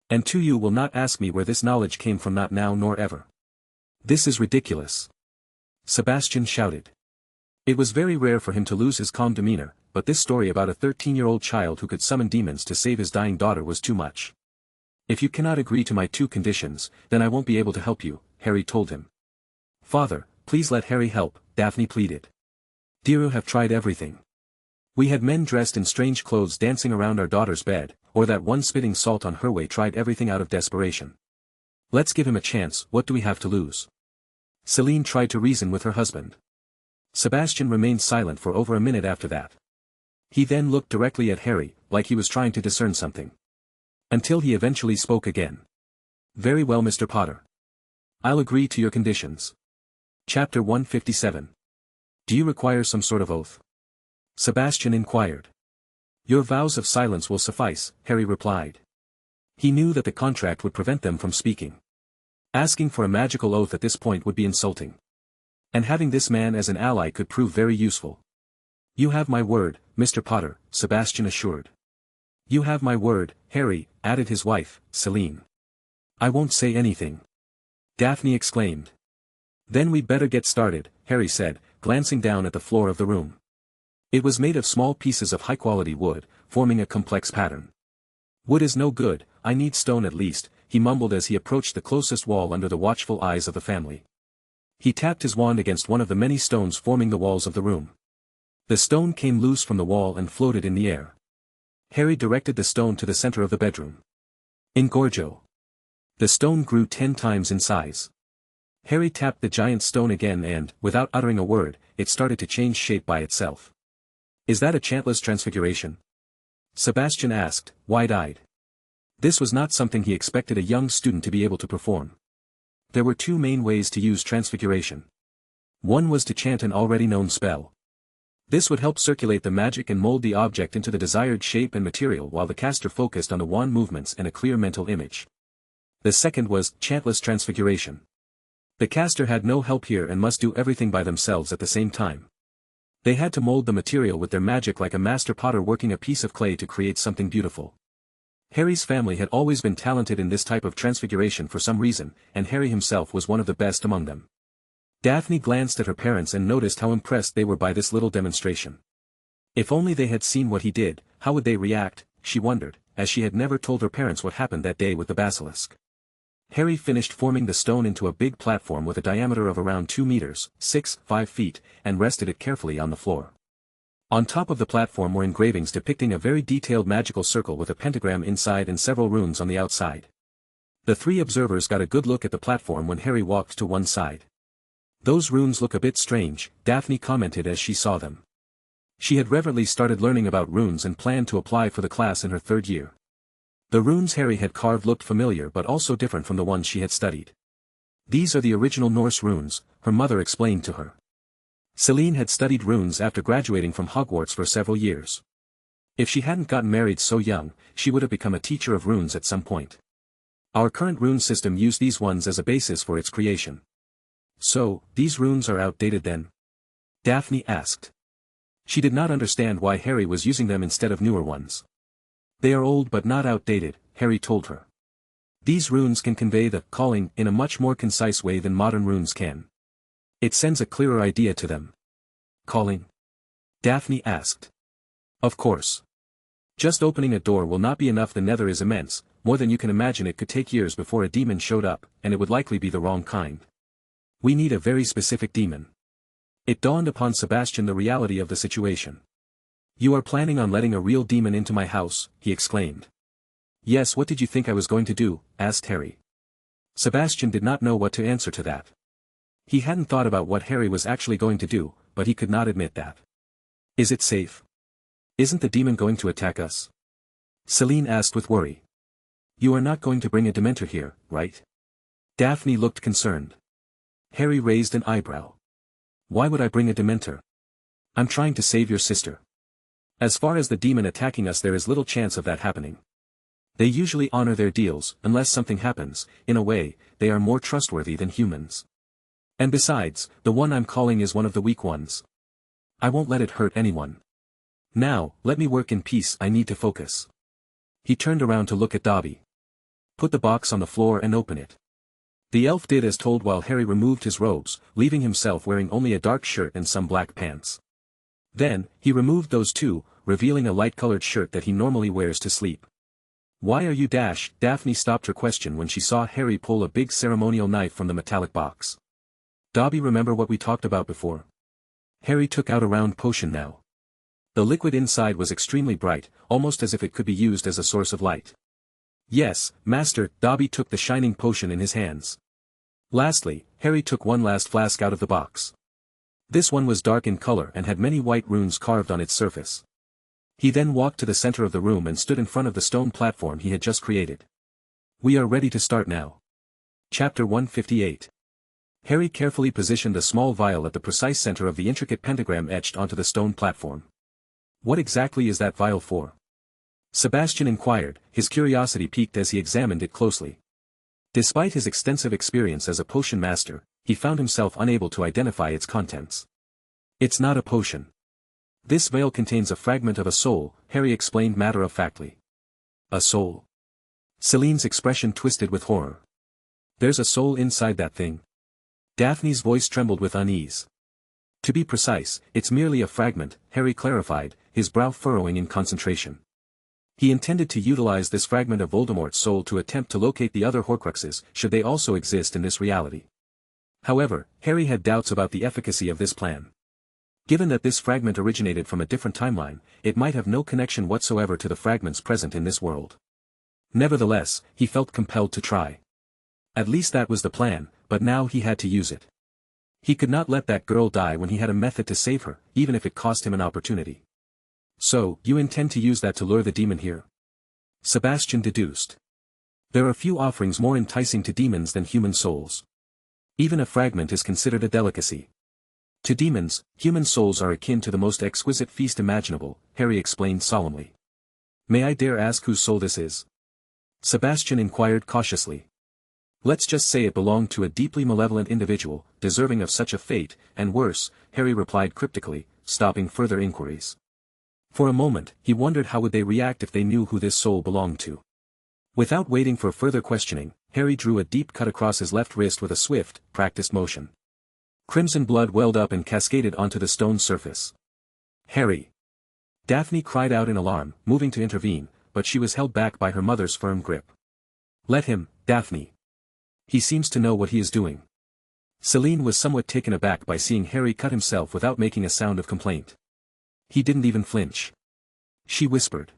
And 2. You will not ask me where this knowledge came from, not now nor ever. This is ridiculous. Sebastian shouted. It was very rare for him to lose his calm demeanor, but this story about a 13-year-old child who could summon demons to save his dying daughter was too much. If you cannot agree to my 2 conditions, then I won't be able to help you, Harry told him. Father, please let Harry help, Daphne pleaded. Dear, have tried everything. We had men dressed in strange clothes dancing around our daughter's bed, or that one spitting salt on her way tried everything out of desperation. Let's give him a chance, what do we have to lose? Celine tried to reason with her husband. Sebastian remained silent for over a minute after that. He then looked directly at Harry, like he was trying to discern something. Until he eventually spoke again. Very well, Mr. Potter. I'll agree to your conditions. Chapter 157. Do you require some sort of oath? Sebastian inquired. Your vows of silence will suffice, Harry replied. He knew that the contract would prevent them from speaking. Asking for a magical oath at this point would be insulting. And having this man as an ally could prove very useful. You have my word, Mr. Potter, Sebastian assured. You have my word, Harry, added his wife, Celine. I won't say anything. Daphne exclaimed. Then we'd better get started, Harry said, glancing down at the floor of the room. It was made of small pieces of high-quality wood, forming a complex pattern. Wood is no good, I need stone at least, he mumbled as he approached the closest wall under the watchful eyes of the family. He tapped his wand against one of the many stones forming the walls of the room. The stone came loose from the wall and floated in the air. Harry directed the stone to the center of the bedroom. Engorgo. The stone grew 10 times in size. Harry tapped the giant stone again and, without uttering a word, it started to change shape by itself. Is that a chantless transfiguration? Sebastian asked, wide-eyed. This was not something he expected a young student to be able to perform. There were 2 main ways to use transfiguration. One was to chant an already known spell. This would help circulate the magic and mold the object into the desired shape and material while the caster focused on the wand movements and a clear mental image. The second was chantless transfiguration. The caster had no help here and must do everything by themselves at the same time. They had to mold the material with their magic like a master potter working a piece of clay to create something beautiful. Harry's family had always been talented in this type of transfiguration for some reason, and Harry himself was one of the best among them. Daphne glanced at her parents and noticed how impressed they were by this little demonstration. If only they had seen what he did, how would they react, she wondered, as she had never told her parents what happened that day with the basilisk. Harry finished forming the stone into a big platform with a diameter of around 2 meters, 5 feet, and rested it carefully on the floor. On top of the platform were engravings depicting a very detailed magical circle with a pentagram inside and several runes on the outside. The three observers got a good look at the platform when Harry walked to one side. "Those runes look a bit strange," Daphne commented as she saw them. She had reverently started learning about runes and planned to apply for the class in her third year. The runes Harry had carved looked familiar but also different from the ones she had studied. "These are the original Norse runes," her mother explained to her. Celine had studied runes after graduating from Hogwarts for several years. If she hadn't gotten married so young, she would have become a teacher of runes at some point. Our current rune system used these ones as a basis for its creation. "So, these runes are outdated then?" Daphne asked. She did not understand why Harry was using them instead of newer ones. "They are old but not outdated," Harry told her. "These runes can convey the calling in a much more concise way than modern runes can. It sends a clearer idea to them." "Calling?" Daphne asked. "Of course. Just opening a door will not be enough. The Nether is immense, more than you can imagine. It could take years before a demon showed up, and it would likely be the wrong kind. We need a very specific demon." It dawned upon Sebastian the reality of the situation. "You are planning on letting a real demon into my house?" he exclaimed. "Yes, what did you think I was going to do?" asked Harry. Sebastian did not know what to answer to that. He hadn't thought about what Harry was actually going to do, but he could not admit that. "Is it safe? Isn't the demon going to attack us?" Celine asked with worry. "You are not going to bring a Dementor here, right?" Daphne looked concerned. Harry raised an eyebrow. "Why would I bring a Dementor? I'm trying to save your sister. As far as the demon attacking us, there is little chance of that happening. They usually honor their deals, unless something happens. In a way, they are more trustworthy than humans. And besides, the one I'm calling is one of the weak ones. I won't let it hurt anyone. Now, let me work in peace. I need to focus." He turned around to look at Dobby. "Put the box on the floor and open it." The elf did as told while Harry removed his robes, leaving himself wearing only a dark shirt and some black pants. Then, he removed those too, revealing a light-colored shirt that he normally wears to sleep. "Why are you Daphne stopped her question when she saw Harry pull a big ceremonial knife from the metallic box. "Dobby, remember what we talked about before?" Harry took out a round potion now. The liquid inside was extremely bright, almost as if it could be used as a source of light. "Yes, Master." Dobby took the shining potion in his hands. Lastly, Harry took one last flask out of the box. This one was dark in color and had many white runes carved on its surface. He then walked to the center of the room and stood in front of the stone platform he had just created. "We are ready to start now." Chapter 158. Harry carefully positioned a small vial at the precise center of the intricate pentagram etched onto the stone platform. "What exactly is that vial for?" Sebastian inquired, his curiosity piqued as he examined it closely. Despite his extensive experience as a potion master, he found himself unable to identify its contents. "It's not a potion. This vial contains a fragment of a soul," Harry explained matter-of-factly. "A soul?" Celine's expression twisted with horror. "There's a soul inside that thing?" Daphne's voice trembled with unease. "To be precise, it's merely a fragment," Harry clarified, his brow furrowing in concentration. He intended to utilize this fragment of Voldemort's soul to attempt to locate the other Horcruxes, should they also exist in this reality. However, Harry had doubts about the efficacy of this plan. Given that this fragment originated from a different timeline, it might have no connection whatsoever to the fragments present in this world. Nevertheless, he felt compelled to try. At least that was the plan, but now he had to use it. He could not let that girl die when he had a method to save her, even if it cost him an opportunity. "So, you intend to use that to lure the demon here?" Sebastian deduced. "There are few offerings more enticing to demons than human souls. Even a fragment is considered a delicacy. To demons, human souls are akin to the most exquisite feast imaginable," Harry explained solemnly. "May I dare ask whose soul this is?" Sebastian inquired cautiously. "Let's just say it belonged to a deeply malevolent individual, deserving of such a fate, and worse," Harry replied cryptically, stopping further inquiries. For a moment, he wondered how would they react if they knew who this soul belonged to. Without waiting for further questioning, Harry drew a deep cut across his left wrist with a swift, practiced motion. Crimson blood welled up and cascaded onto the stone surface. "Harry!" Daphne cried out in alarm, moving to intervene, but she was held back by her mother's firm grip. "Let him, Daphne. He seems to know what he is doing." Celine was somewhat taken aback by seeing Harry cut himself without making a sound of complaint. He didn't even flinch. She whispered.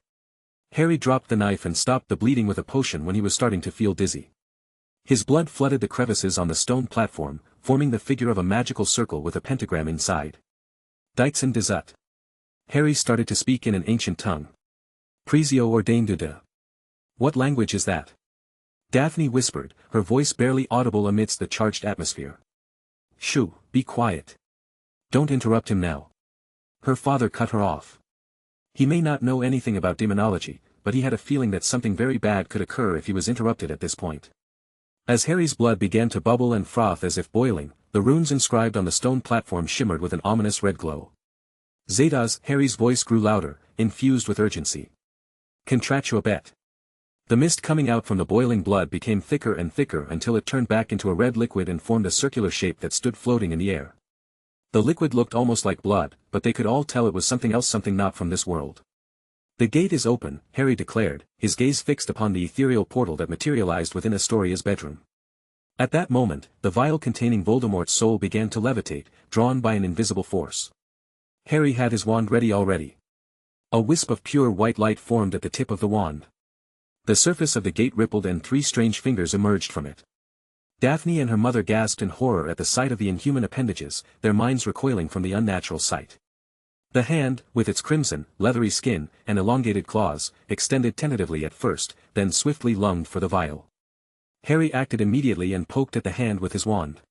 Harry dropped the knife and stopped the bleeding with a potion when he was starting to feel dizzy. His blood flooded the crevices on the stone platform, forming the figure of a magical circle with a pentagram inside. Deitzen Dezut. Harry started to speak in an ancient tongue. Prezio ordained de. What language is that? Daphne whispered, her voice barely audible amidst the charged atmosphere. Shoo, be quiet. Don't interrupt him now. Her father cut her off. He may not know anything about demonology, but he had a feeling that something very bad could occur if he was interrupted at this point. As Harry's blood began to bubble and froth as if boiling, the runes inscribed on the stone platform shimmered with an ominous red glow. Zetas, Harry's voice grew louder, infused with urgency. Contractua bet. The mist coming out from the boiling blood became thicker and thicker until it turned back into a red liquid and formed a circular shape that stood floating in the air. The liquid looked almost like blood, but they could all tell it was something else, something not from this world. The gate is open, Harry declared, his gaze fixed upon the ethereal portal that materialized within Astoria's bedroom. At that moment, the vial containing Voldemort's soul began to levitate, drawn by an invisible force. Harry had his wand ready already. A wisp of pure white light formed at the tip of the wand. The surface of the gate rippled and 3 strange fingers emerged from it. Daphne and her mother gasped in horror at the sight of the inhuman appendages, their minds recoiling from the unnatural sight. The hand, with its crimson, leathery skin, and elongated claws, extended tentatively at first, then swiftly lunged for the vial. Harry acted immediately and poked at the hand with his wand.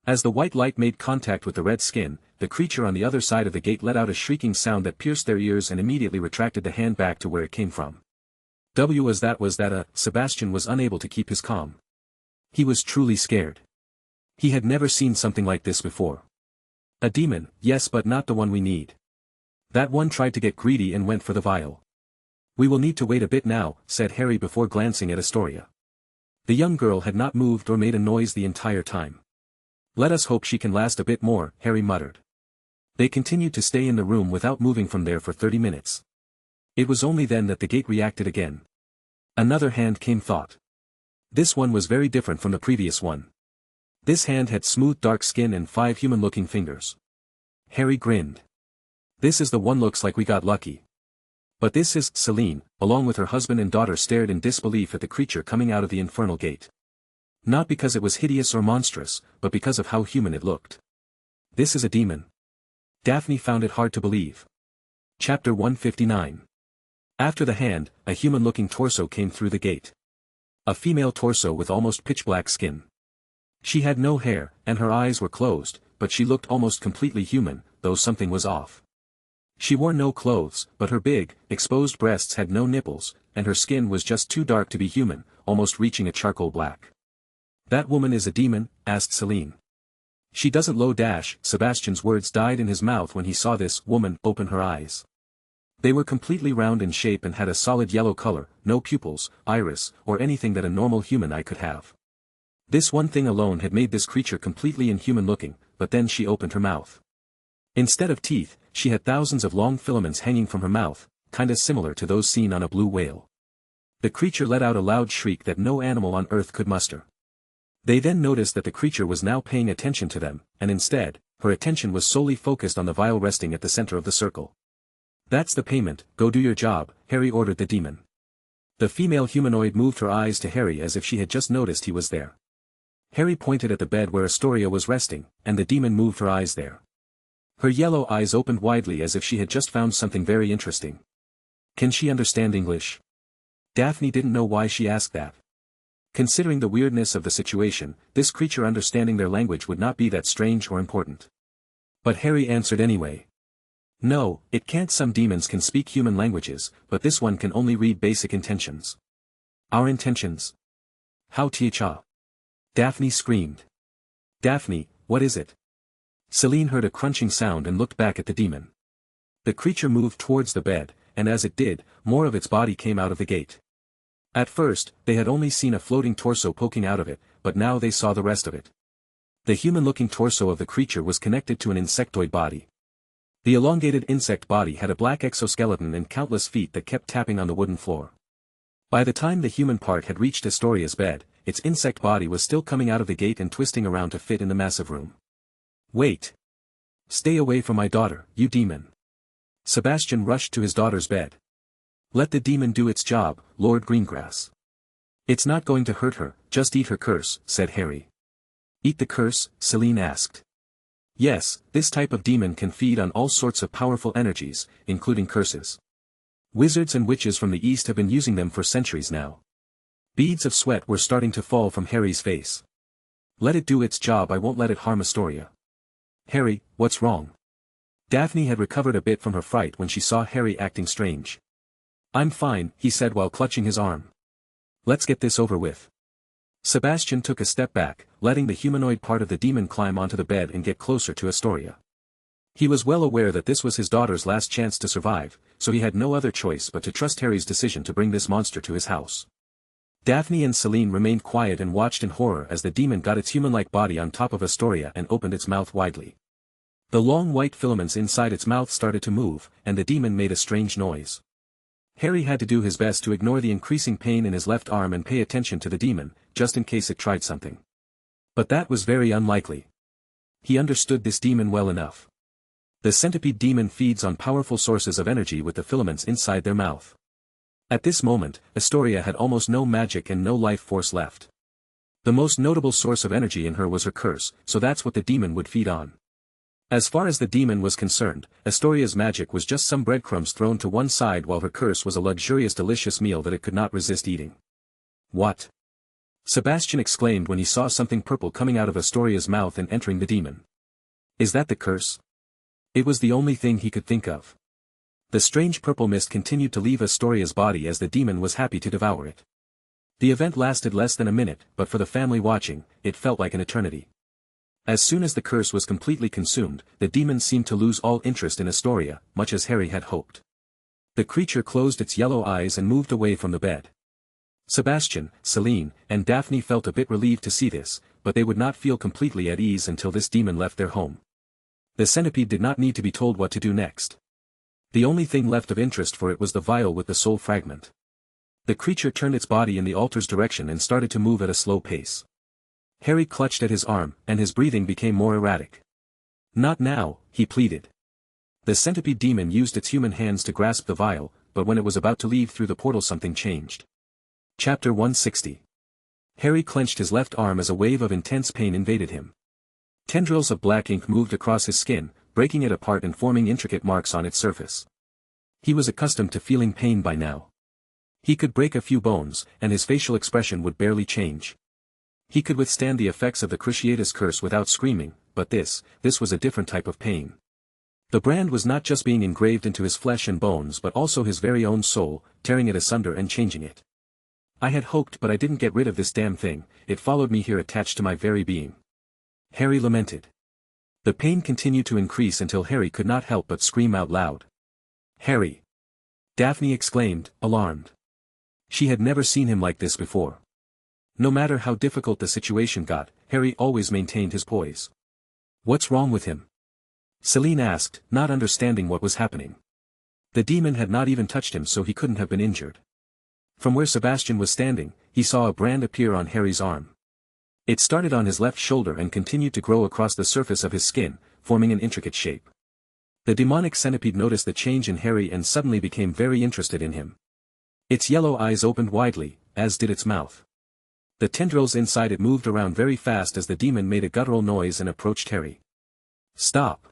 As the white light made contact with the red skin, the creature on the other side of the gate let out a shrieking sound that pierced their ears and immediately retracted the hand back to where it came from. Sebastian was unable to keep his calm. He was truly scared. He had never seen something like this before. A demon, yes, but not the one we need. That one tried to get greedy and went for the vial. We will need to wait a bit now, said Harry before glancing at Astoria. The young girl had not moved or made a noise the entire time. Let us hope she can last a bit more, Harry muttered. They continued to stay in the room without moving from there for 30 minutes. It was only then that the gate reacted again. Another hand came thought. This one was very different from the previous one. This hand had smooth dark skin and 5 human-looking fingers. Harry grinned. This is the one, looks like we got lucky. But this is, Celine, along with her husband and daughter, stared in disbelief at the creature coming out of the infernal gate. Not because it was hideous or monstrous, but because of how human it looked. This is a demon. Daphne found it hard to believe. Chapter 159. After the hand, a human-looking torso came through the gate. A female torso with almost pitch-black skin. She had no hair, and her eyes were closed, but she looked almost completely human, though something was off. She wore no clothes, but her big, exposed breasts had no nipples, and her skin was just too dark to be human, almost reaching a charcoal black. That woman is a demon? Asked Celine. She doesn't Sebastian's words died in his mouth when he saw this woman open her eyes. They were completely round in shape and had a solid yellow color, no pupils, iris, or anything that a normal human eye could have. This one thing alone had made this creature completely inhuman looking, but then she opened her mouth. Instead of teeth, she had thousands of long filaments hanging from her mouth, kinda similar to those seen on a blue whale. The creature let out a loud shriek that no animal on earth could muster. They then noticed that the creature was now paying attention to them, and instead, her attention was solely focused on the vial resting at the center of the circle. That's the payment, go do your job, Harry ordered the demon. The female humanoid moved her eyes to Harry as if she had just noticed he was there. Harry pointed at the bed where Astoria was resting, and the demon moved her eyes there. Her yellow eyes opened widely as if she had just found something very interesting. Can she understand English? Daphne didn't know why she asked that. Considering the weirdness of the situation, this creature understanding their language would not be that strange or important. But Harry answered anyway. No, it can't. Some demons can speak human languages, but this one can only read basic intentions. Our intentions? How Tcha? Daphne screamed. Daphne, what is it? Celine heard a crunching sound and looked back at the demon. The creature moved towards the bed, and as it did, more of its body came out of the gate. At first, they had only seen a floating torso poking out of it, but now they saw the rest of it. The human-looking torso of the creature was connected to an insectoid body. The elongated insect body had a black exoskeleton and countless feet that kept tapping on the wooden floor. By the time the human part had reached Astoria's bed, its insect body was still coming out of the gate and twisting around to fit in the massive room. Wait! Stay away from my daughter, you demon! Sebastian rushed to his daughter's bed. "Let the demon do its job, Lord Greengrass. It's not going to hurt her, just eat her curse," said Harry. "Eat the curse?" Celine asked. "Yes, this type of demon can feed on all sorts of powerful energies, including curses. Wizards and witches from the East have been using them for centuries now." Beads of sweat were starting to fall from Harry's face. "Let it do its job, I won't let it harm Astoria." "Harry, what's wrong?" Daphne had recovered a bit from her fright when she saw Harry acting strange. "I'm fine," he said while clutching his arm. "Let's get this over with." Sebastian took a step back, letting the humanoid part of the demon climb onto the bed and get closer to Astoria. He was well aware that this was his daughter's last chance to survive, so he had no other choice but to trust Harry's decision to bring this monster to his house. Daphne and Celine remained quiet and watched in horror as the demon got its human-like body on top of Astoria and opened its mouth widely. The long white filaments inside its mouth started to move, and the demon made a strange noise. Harry had to do his best to ignore the increasing pain in his left arm and pay attention to the demon, just in case it tried something. But that was very unlikely. He understood this demon well enough. The centipede demon feeds on powerful sources of energy with the filaments inside their mouth. At this moment, Astoria had almost no magic and no life force left. The most notable source of energy in her was her curse, so that's what the demon would feed on. As far as the demon was concerned, Astoria's magic was just some breadcrumbs thrown to one side while her curse was a luxurious delicious meal that it could not resist eating. "What?" Sebastian exclaimed when he saw something purple coming out of Astoria's mouth and entering the demon. "Is that the curse?" It was the only thing he could think of. The strange purple mist continued to leave Astoria's body as the demon was happy to devour it. The event lasted less than a minute, but for the family watching, it felt like an eternity. As soon as the curse was completely consumed, the demon seemed to lose all interest in Astoria, much as Harry had hoped. The creature closed its yellow eyes and moved away from the bed. Sebastian, Celine, and Daphne felt a bit relieved to see this, but they would not feel completely at ease until this demon left their home. The centipede did not need to be told what to do next. The only thing left of interest for it was the vial with the soul fragment. The creature turned its body in the altar's direction and started to move at a slow pace. Harry clutched at his arm, and his breathing became more erratic. "Not now," he pleaded. The centipede demon used its human hands to grasp the vial, but when it was about to leave through the portal something changed. Chapter 160. Harry clenched his left arm as a wave of intense pain invaded him. Tendrils of black ink moved across his skin, breaking it apart and forming intricate marks on its surface. He was accustomed to feeling pain by now. He could break a few bones, and his facial expression would barely change. He could withstand the effects of the Cruciatus curse without screaming, but this was a different type of pain. The brand was not just being engraved into his flesh and bones but also his very own soul, tearing it asunder and changing it. "I had hoped but I didn't get rid of this damn thing, it followed me here attached to my very being." Harry lamented. The pain continued to increase until Harry could not help but scream out loud. "Harry!" Daphne exclaimed, alarmed. She had never seen him like this before. No matter how difficult the situation got, Harry always maintained his poise. "What's wrong with him?" Celine asked, not understanding what was happening. The demon had not even touched him, so he couldn't have been injured. From where Sebastian was standing, he saw a brand appear on Harry's arm. It started on his left shoulder and continued to grow across the surface of his skin, forming an intricate shape. The demonic centipede noticed the change in Harry and suddenly became very interested in him. Its yellow eyes opened widely, as did its mouth. The tendrils inside it moved around very fast as the demon made a guttural noise and approached Harry. "Stop!"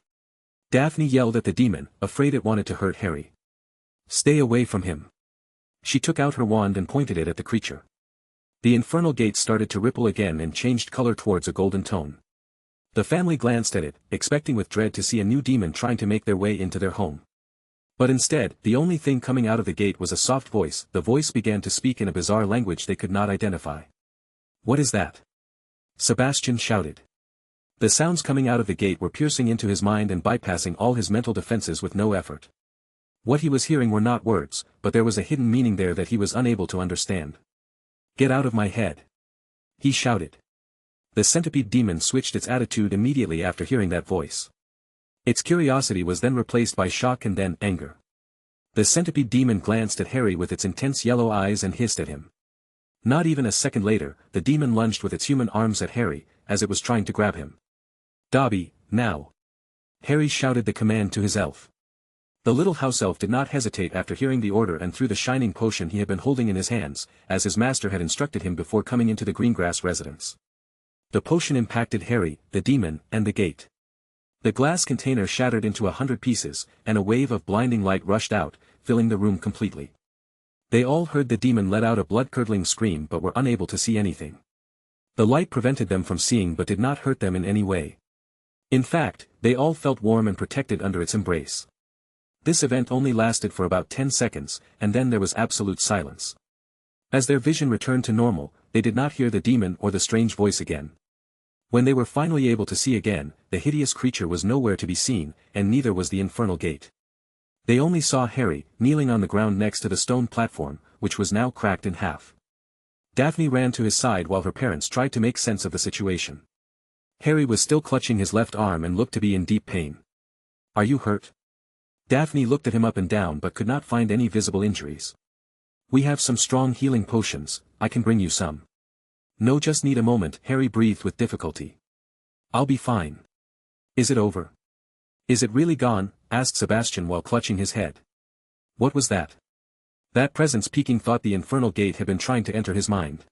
Daphne yelled at the demon, afraid it wanted to hurt Harry. "Stay away from him." She took out her wand and pointed it at the creature. The infernal gate started to ripple again and changed color towards a golden tone. The family glanced at it, expecting with dread to see a new demon trying to make their way into their home. But instead, the only thing coming out of the gate was a soft voice. The voice began to speak in a bizarre language they could not identify. "What is that?" Sebastian shouted. The sounds coming out of the gate were piercing into his mind and bypassing all his mental defenses with no effort. What he was hearing were not words, but there was a hidden meaning there that he was unable to understand. "Get out of my head!" he shouted. The centipede demon switched its attitude immediately after hearing that voice. Its curiosity was then replaced by shock and then anger. The centipede demon glanced at Harry with its intense yellow eyes and hissed at him. Not even a second later, the demon lunged with its human arms at Harry, as it was trying to grab him. "Dobby, now!" Harry shouted the command to his elf. The little house elf did not hesitate after hearing the order and threw the shining potion he had been holding in his hands, as his master had instructed him before coming into the Greengrass residence. The potion impacted Harry, the demon, and the gate. The glass container shattered into 100 pieces, and a wave of blinding light rushed out, filling the room completely. They all heard the demon let out a blood-curdling scream but were unable to see anything. The light prevented them from seeing but did not hurt them in any way. In fact, they all felt warm and protected under its embrace. This event only lasted for about 10 seconds, and then there was absolute silence. As their vision returned to normal, they did not hear the demon or the strange voice again. When they were finally able to see again, the hideous creature was nowhere to be seen, and neither was the infernal gate. They only saw Harry, kneeling on the ground next to the stone platform, which was now cracked in half. Daphne ran to his side while her parents tried to make sense of the situation. Harry was still clutching his left arm and looked to be in deep pain. "Are you hurt?" Daphne looked at him up and down but could not find any visible injuries. "We have some strong healing potions, I can bring you some." "No, just need a moment," Harry breathed with difficulty. "I'll be fine." "Is it over?" "Is it really gone?" asked Sebastian while clutching his head. What was that? That presence peeking thought the infernal gate had been trying to enter his mind.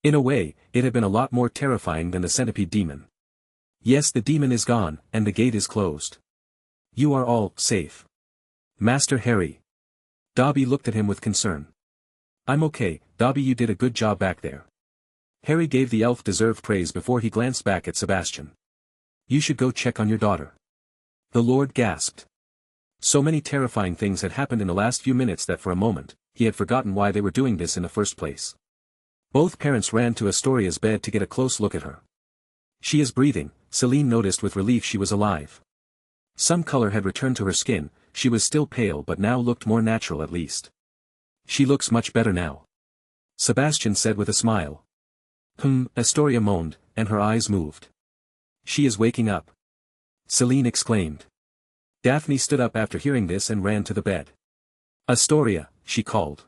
In a way, it had been a lot more terrifying than the centipede demon. "Yes, the demon is gone, and the gate is closed. You are all safe. Master Harry." Dobby looked at him with concern. "I'm okay, Dobby, you did a good job back there." Harry gave the elf deserved praise before he glanced back at Sebastian. "You should go check on your daughter." The Lord gasped. So many terrifying things had happened in the last few minutes that for a moment, he had forgotten why they were doing this in the first place. Both parents ran to Astoria's bed to get a close look at her. "She is breathing," Celine noticed with relief. She was alive. Some color had returned to her skin, she was still pale but now looked more natural at least. "She looks much better now," Sebastian said with a smile. Astoria moaned, and her eyes moved. "She is waking up," Celine exclaimed. Daphne stood up after hearing this and ran to the bed. "Astoria," she called.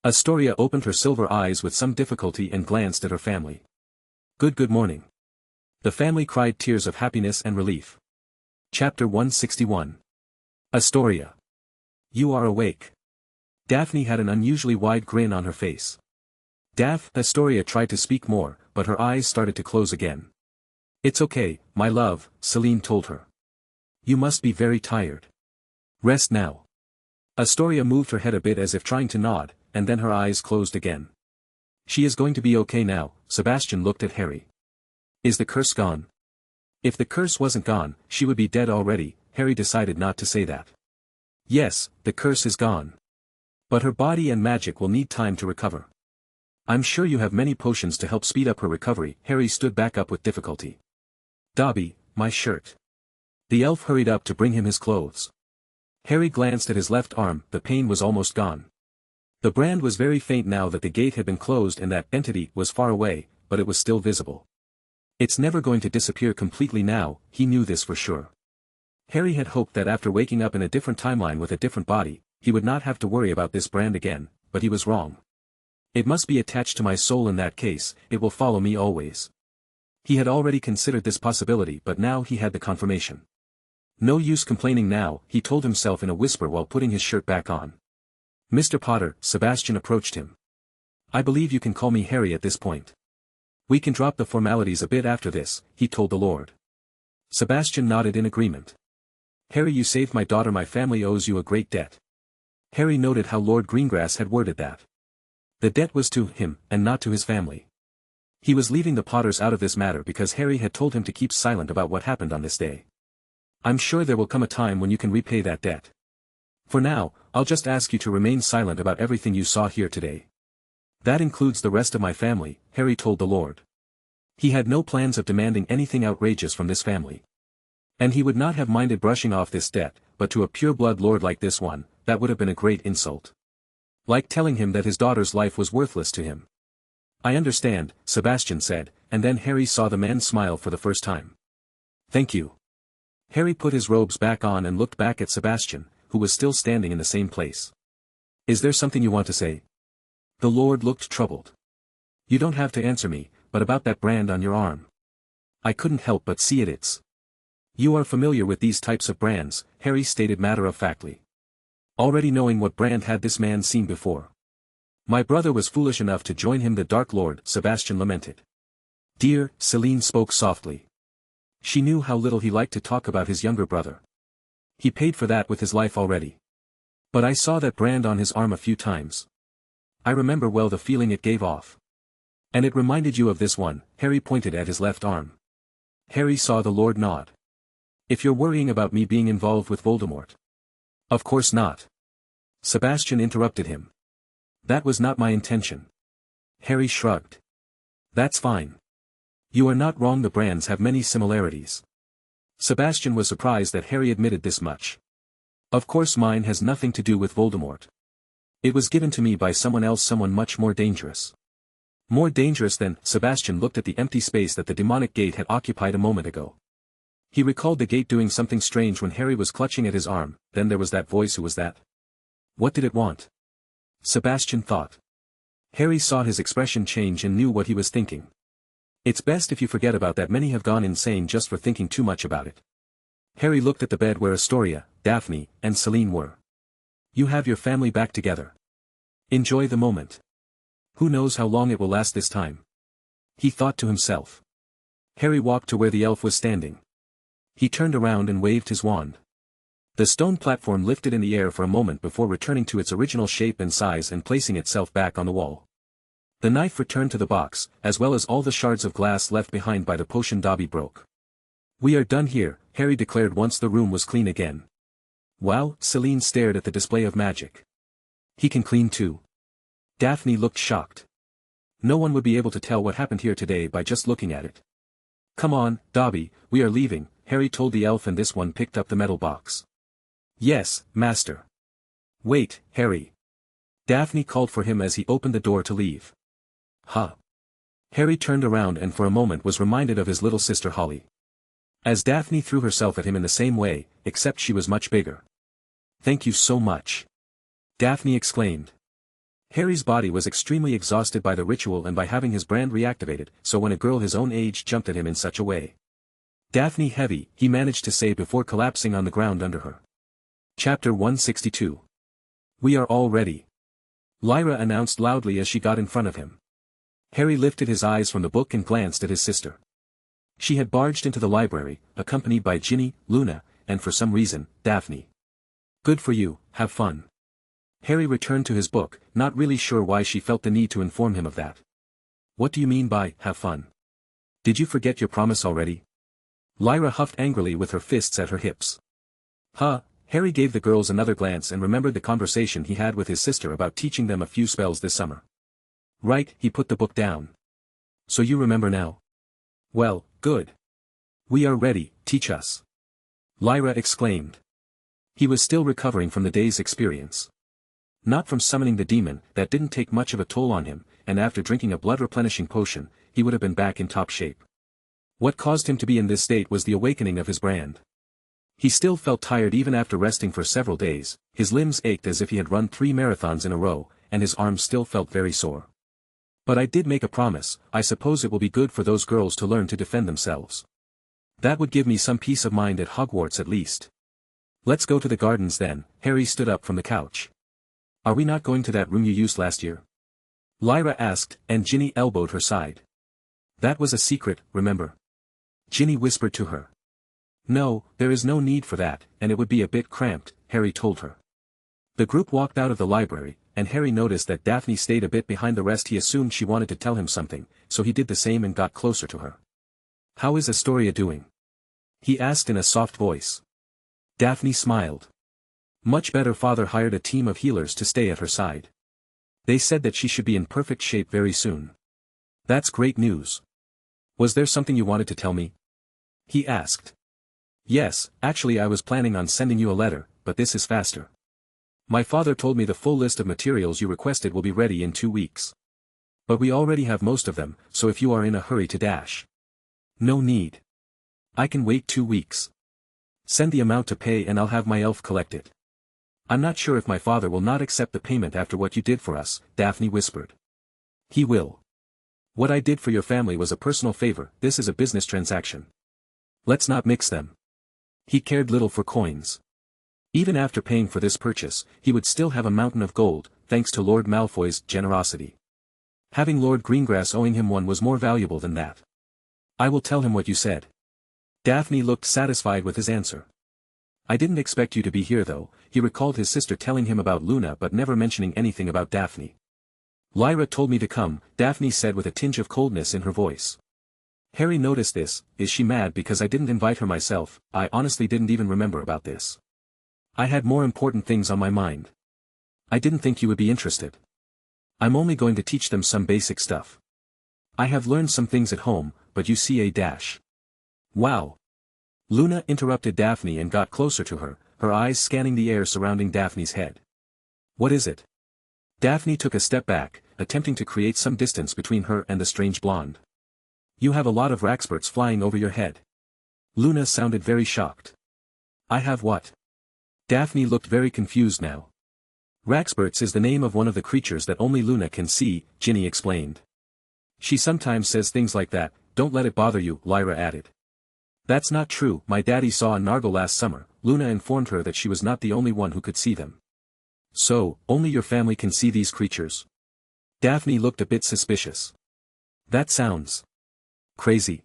Astoria opened her silver eyes with some difficulty and glanced at her family. Good morning." The family cried tears of happiness and relief. Chapter 161. Astoria. "You are awake." Daphne had an unusually wide grin on her face. Astoria tried to speak more, but her eyes started to close again. "It's okay, my love," Celine told her. "You must be very tired. Rest now." Astoria moved her head a bit as if trying to nod, and then her eyes closed again. "She is going to be okay now," Sebastian looked at Harry. "Is the curse gone?" If the curse wasn't gone, she would be dead already. Harry decided not to say that. "Yes, the curse is gone. But her body and magic will need time to recover. I'm sure you have many potions to help speed up her recovery." Harry stood back up with difficulty. "Dobby, my shirt." The elf hurried up to bring him his clothes. Harry glanced at his left arm, the pain was almost gone. The brand was very faint now that the gate had been closed and that entity was far away, but it was still visible. It's never going to disappear completely now, he knew this for sure. Harry had hoped that after waking up in a different timeline with a different body, he would not have to worry about this brand again, but he was wrong. "It must be attached to my soul. In that case, it will follow me always." He had already considered this possibility but now he had the confirmation. No use complaining now, he told himself in a whisper while putting his shirt back on. "Mr. Potter," Sebastian approached him. "I believe you can call me Harry at this point. We can drop the formalities a bit after this," he told the Lord. Sebastian nodded in agreement. "Harry, you saved my daughter. My family owes you a great debt." Harry noted how Lord Greengrass had worded that. The debt was to him, and not to his family. He was leaving the Potters out of this matter because Harry had told him to keep silent about what happened on this day. "I'm sure there will come a time when you can repay that debt. For now, I'll just ask you to remain silent about everything you saw here today." "That includes the rest of my family," Harry told the Lord. He had no plans of demanding anything outrageous from this family. And he would not have minded brushing off this debt, but to a pure-blood lord like this one, that would have been a great insult. Like telling him that his daughter's life was worthless to him. "I understand," Sebastian said, and then Harry saw the man smile for the first time. "Thank you." Harry put his robes back on and looked back at Sebastian, who was still standing in the same place. "Is there something you want to say?" The Lord looked troubled. "You don't have to answer me, but about that brand on your arm. I couldn't help but see it. You are familiar with these types of brands, Harry stated matter-of-factly. Already knowing what brand had this man seen before. My brother was foolish enough to join him, the Dark Lord, Sebastian lamented. Dear, Celine spoke softly. She knew how little he liked to talk about his younger brother. He paid for that with his life already. But I saw that brand on his arm a few times. I remember well the feeling it gave off. And it reminded you of this one, Harry pointed at his left arm. Harry saw the Lord nod. If you're worrying about me being involved with Voldemort. Of course not. Sebastian interrupted him. That was not my intention. Harry shrugged. That's fine. You are not wrong, the brands have many similarities. Sebastian was surprised that Harry admitted this much. Of course mine has nothing to do with Voldemort. It was given to me by someone else, someone much more dangerous. More dangerous than. Sebastian looked at the empty space that the demonic gate had occupied a moment ago. He recalled the gate doing something strange when Harry was clutching at his arm. Then there was that voice. Who was that? What did it want? Sebastian thought. Harry saw his expression change and knew what he was thinking. It's best if you forget about that. Many have gone insane just for thinking too much about it. Harry looked at the bed where Astoria, Daphne, and Celine were. You have your family back together. Enjoy the moment. Who knows how long it will last this time? He thought to himself. Harry walked to where the elf was standing. He turned around and waved his wand. The stone platform lifted in the air for a moment before returning to its original shape and size and placing itself back on the wall. The knife returned to the box, as well as all the shards of glass left behind by the potion Dobby broke. We are done here, Harry declared once the room was clean again. Wow, Celine stared at the display of magic. He can clean too. Daphne looked shocked. No one would be able to tell what happened here today by just looking at it. Come on, Dobby, we are leaving, Harry told the elf, and this one picked up the metal box. Yes, master. Wait, Harry. Daphne called for him as he opened the door to leave. Huh. Harry turned around and for a moment was reminded of his little sister Holly. As Daphne threw herself at him in the same way, except she was much bigger. Thank you so much. Daphne exclaimed. Harry's body was extremely exhausted by the ritual and by having his brand reactivated, so when a girl his own age jumped at him in such a way. Daphne heavy, he managed to say before collapsing on the ground under her. Chapter 162. We are all ready. Lyra announced loudly as she got in front of him. Harry lifted his eyes from the book and glanced at his sister. She had barged into the library, accompanied by Ginny, Luna, and for some reason, Daphne. Good for you, have fun. Harry returned to his book, not really sure why she felt the need to inform him of that. What do you mean by, have fun? Did you forget your promise already? Lyra huffed angrily with her fists at her hips. Huh, Harry gave the girls another glance and remembered the conversation he had with his sister about teaching them a few spells this summer. Right, he put the book down. So you remember now? Well, good. We are ready, teach us. Lyra exclaimed. He was still recovering from the day's experience. Not from summoning the demon, that didn't take much of a toll on him, and after drinking a blood-replenishing potion, he would have been back in top shape. What caused him to be in this state was the awakening of his brand. He still felt tired even after resting for several days, his limbs ached as if he had run 3 marathons in a row, and his arms still felt very sore. But I did make a promise, I suppose it will be good for those girls to learn to defend themselves. That would give me some peace of mind at Hogwarts at least. Let's go to the gardens then, Harry stood up from the couch. Are we not going to that room you used last year? Lyra asked, and Ginny elbowed her side. That was a secret, remember? Ginny whispered to her. No, there is no need for that, and it would be a bit cramped, Harry told her. The group walked out of the library, and Harry noticed that Daphne stayed a bit behind the rest. He assumed she wanted to tell him something, so he did the same and got closer to her. How is Astoria doing? He asked in a soft voice. Daphne smiled. Much better. Father hired a team of healers to stay at her side. They said that she should be in perfect shape very soon. That's great news. Was there something you wanted to tell me? He asked. Yes, actually I was planning on sending you a letter, but this is faster. My father told me the full list of materials you requested will be ready in 2 weeks. But we already have most of them, so if you are in a hurry to dash. No need. I can wait 2 weeks. Send the amount to pay and I'll have my elf collect it. I'm not sure if my father will not accept the payment after what you did for us, Daphne whispered. He will. What I did for your family was a personal favor, this is a business transaction. Let's not mix them. He cared little for coins. Even after paying for this purchase, he would still have a mountain of gold, thanks to Lord Malfoy's generosity. Having Lord Greengrass owing him one was more valuable than that. I will tell him what you said. Daphne looked satisfied with his answer. I didn't expect you to be here though. He recalled his sister telling him about Luna but never mentioning anything about Daphne. Lyra told me to come, Daphne said with a tinge of coldness in her voice. Harry noticed this. Is she mad because I didn't invite her myself? I honestly didn't even remember about this. I had more important things on my mind. I didn't think you would be interested. I'm only going to teach them some basic stuff. I have learned some things at home, but you see a dash. Wow. Luna interrupted Daphne and got closer to her, her eyes scanning the air surrounding Daphne's head. What is it? Daphne took a step back, attempting to create some distance between her and the strange blonde. You have a lot of raxperts flying over your head. Luna sounded very shocked. I have what? Daphne looked very confused now. Raxperts is the name of one of the creatures that only Luna can see, Ginny explained. She sometimes says things like that. Don't let it bother you, Lyra added. That's not true. My daddy saw a Nargle last summer. Luna informed her that she was not the only one who could see them. So, only your family can see these creatures? Daphne looked a bit suspicious. That sounds crazy.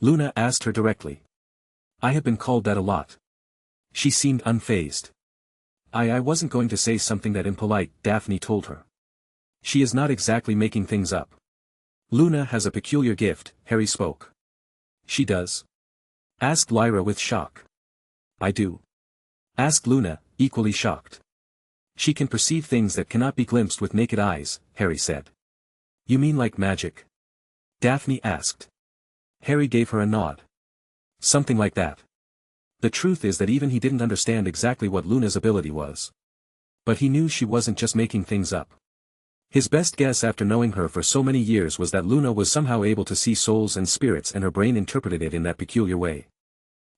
Luna asked her directly. I have been called that a lot. She seemed unfazed. I wasn't going to say something that impolite, Daphne told her. She is not exactly making things up. Luna has a peculiar gift, Harry spoke. She does? Asked Lyra with shock. I do. Asked Luna, equally shocked. She can perceive things that cannot be glimpsed with naked eyes, Harry said. You mean like magic? Daphne asked. Harry gave her a nod. Something like that. The truth is that even he didn't understand exactly what Luna's ability was. But he knew she wasn't just making things up. His best guess after knowing her for so many years was that Luna was somehow able to see souls and spirits and her brain interpreted it in that peculiar way.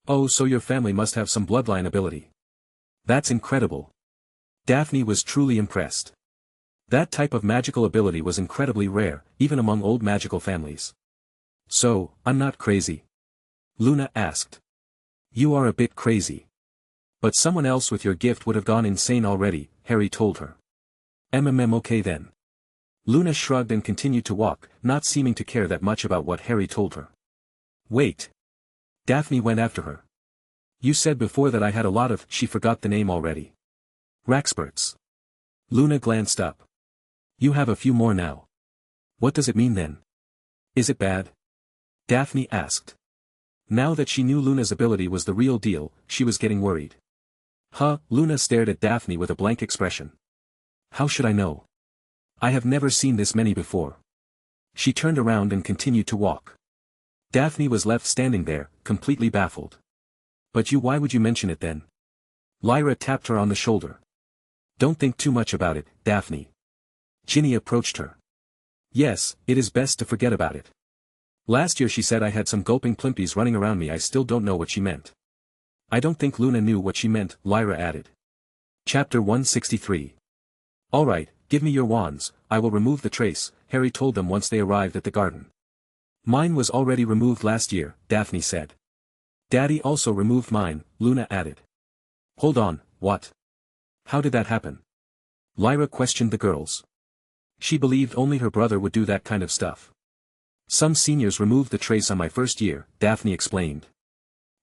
Oh, so your family must have some bloodline ability. That's incredible. Daphne was truly impressed. That type of magical ability was incredibly rare, even among old magical families. So, I'm not crazy? Luna asked. You are a bit crazy. But someone else with your gift would have gone insane already, Harry told her. Okay then. Luna shrugged and continued to walk, not seeming to care that much about what Harry told her. Wait. Daphne went after her. You said before that I had a lot of, she forgot the name already. Raxperts. Luna glanced up. You have a few more now. What does it mean then? Is it bad? Daphne asked. Now that she knew Luna's ability was the real deal, she was getting worried. Huh? Luna stared at Daphne with a blank expression. How should I know? I have never seen this many before. She turned around and continued to walk. Daphne was left standing there, completely baffled. But why would you mention it then? Lyra tapped her on the shoulder. Don't think too much about it, Daphne. Ginny approached her. Yes, it is best to forget about it. Last year she said I had some gulping plimpies running around me. I still don't know what she meant. I don't think Luna knew what she meant, Lyra added. Chapter 163. Alright, give me your wands, I will remove the trace, Harry told them once they arrived at the garden. Mine was already removed last year, Daphne said. Daddy also removed mine, Luna added. Hold on, what? How did that happen? Lyra questioned the girls. She believed only her brother would do that kind of stuff. Some seniors removed the trace on my first year, Daphne explained.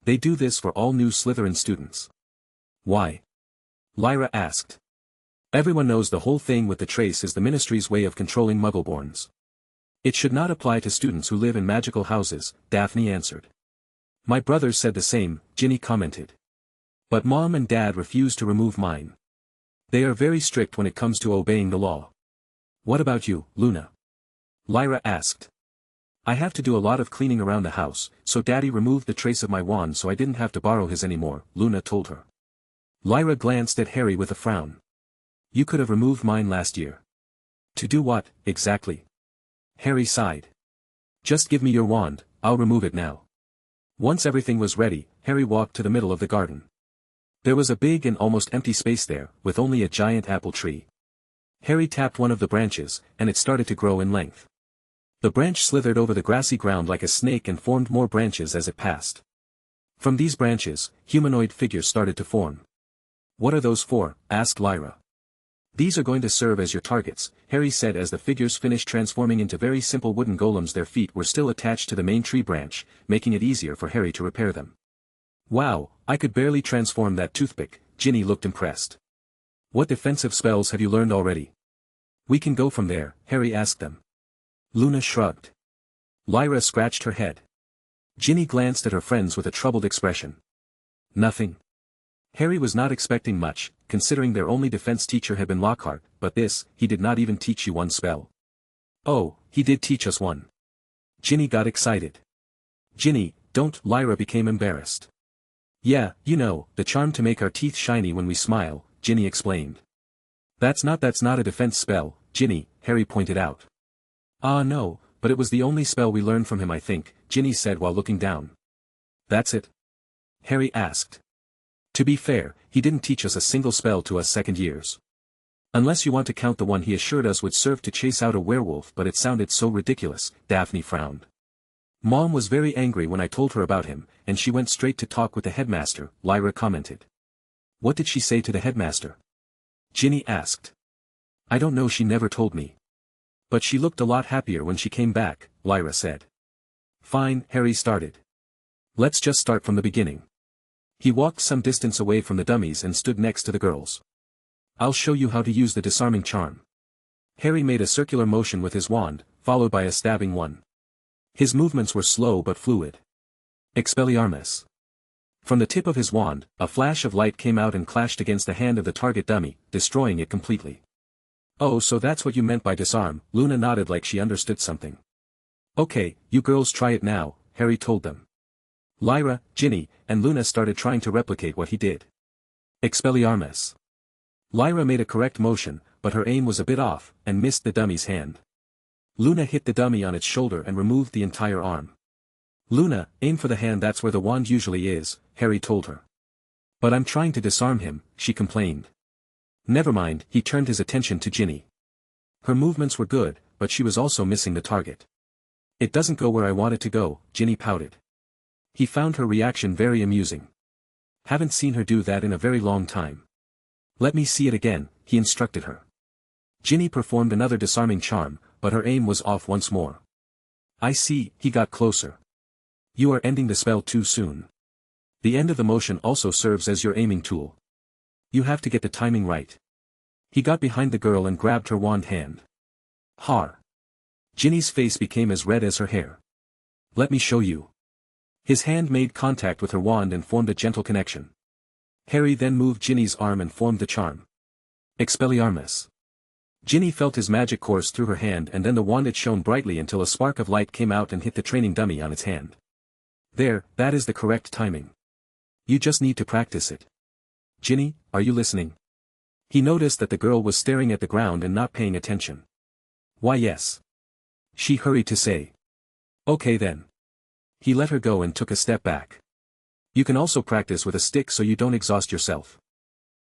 They do this for all new Slytherin students. Why? Lyra asked. Everyone knows the whole thing with the trace is the Ministry's way of controlling Muggleborns. It should not apply to students who live in magical houses, Daphne answered. My brother said the same, Ginny commented. But Mom and Dad refused to remove mine. They are very strict when it comes to obeying the law. What about you, Luna? Lyra asked. I have to do a lot of cleaning around the house, so Daddy removed the trace of my wand so I didn't have to borrow his anymore, Luna told her. Lyra glanced at Harry with a frown. You could have removed mine last year. To do what, exactly? Harry sighed. Just give me your wand, I'll remove it now. Once everything was ready, Harry walked to the middle of the garden. There was a big and almost empty space there, with only a giant apple tree. Harry tapped one of the branches, and it started to grow in length. The branch slithered over the grassy ground like a snake and formed more branches as it passed. From these branches, humanoid figures started to form. "What are those for?" asked Lyra. "These are going to serve as your targets," Harry said as the figures finished transforming into very simple wooden golems. Their feet were still attached to the main tree branch, making it easier for Harry to repair them. "Wow, I could barely transform that toothpick," Ginny looked impressed. "What defensive spells have you learned already?" "We can go from there," Harry asked them. Luna shrugged. Lyra scratched her head. Ginny glanced at her friends with a troubled expression. "Nothing." Harry was not expecting much, considering their only defense teacher had been Lockhart, but this, he did not even teach you one spell. "Oh, he did teach us one." Ginny got excited. "Ginny, don't," Lyra became embarrassed. "Yeah, you know, the charm to make our teeth shiny when we smile," Ginny explained. That's not a defense spell, Ginny," Harry pointed out. "Ah no, but it was the only spell we learned from him, I think," Ginny said while looking down. "That's it?" Harry asked. "To be fair, he didn't teach us a single spell to us second years. Unless you want to count the one he assured us would serve to chase out a werewolf, but it sounded so ridiculous," Daphne frowned. "Mom was very angry when I told her about him, and she went straight to talk with the headmaster," Lyra commented. "What did she say to the headmaster?" Ginny asked. "I don't know, she never told me. But she looked a lot happier when she came back," Lyra said. "Fine," Harry started. "Let's just start from the beginning." He walked some distance away from the dummies and stood next to the girls. "I'll show you how to use the disarming charm." Harry made a circular motion with his wand, followed by a stabbing one. His movements were slow but fluid. Expelliarmus. From the tip of his wand, a flash of light came out and clashed against the hand of the target dummy, destroying it completely. "Oh, so that's what you meant by disarm," Luna nodded like she understood something. "Okay, you girls try it now," Harry told them. Lyra, Ginny, and Luna started trying to replicate what he did. Expelliarmus. Lyra made a correct motion, but her aim was a bit off, and missed the dummy's hand. Luna hit the dummy on its shoulder and removed the entire arm. "Luna, aim for the hand, that's where the wand usually is," Harry told her. "But I'm trying to disarm him," she complained. "Never mind," he turned his attention to Ginny. Her movements were good, but she was also missing the target. "It doesn't go where I want it to go," Ginny pouted. He found her reaction very amusing. "Haven't seen her do that in a very long time." "Let me see it again," he instructed her. Ginny performed another disarming charm, but her aim was off once more. "I see," he got closer. "You are ending the spell too soon. The end of the motion also serves as your aiming tool. You have to get the timing right." He got behind the girl and grabbed her wand hand. "Har!" Ginny's face became as red as her hair. "Let me show you." His hand made contact with her wand and formed a gentle connection. Harry then moved Ginny's arm and formed the charm. Expelliarmus. Ginny felt his magic course through her hand, and then the wand it shone brightly until a spark of light came out and hit the training dummy on its hand. "There, that is the correct timing. You just need to practice it. Ginny, are you listening?" He noticed that the girl was staring at the ground and not paying attention. "Why yes," she hurried to say. "Okay then." He let her go and took a step back. "You can also practice with a stick so you don't exhaust yourself."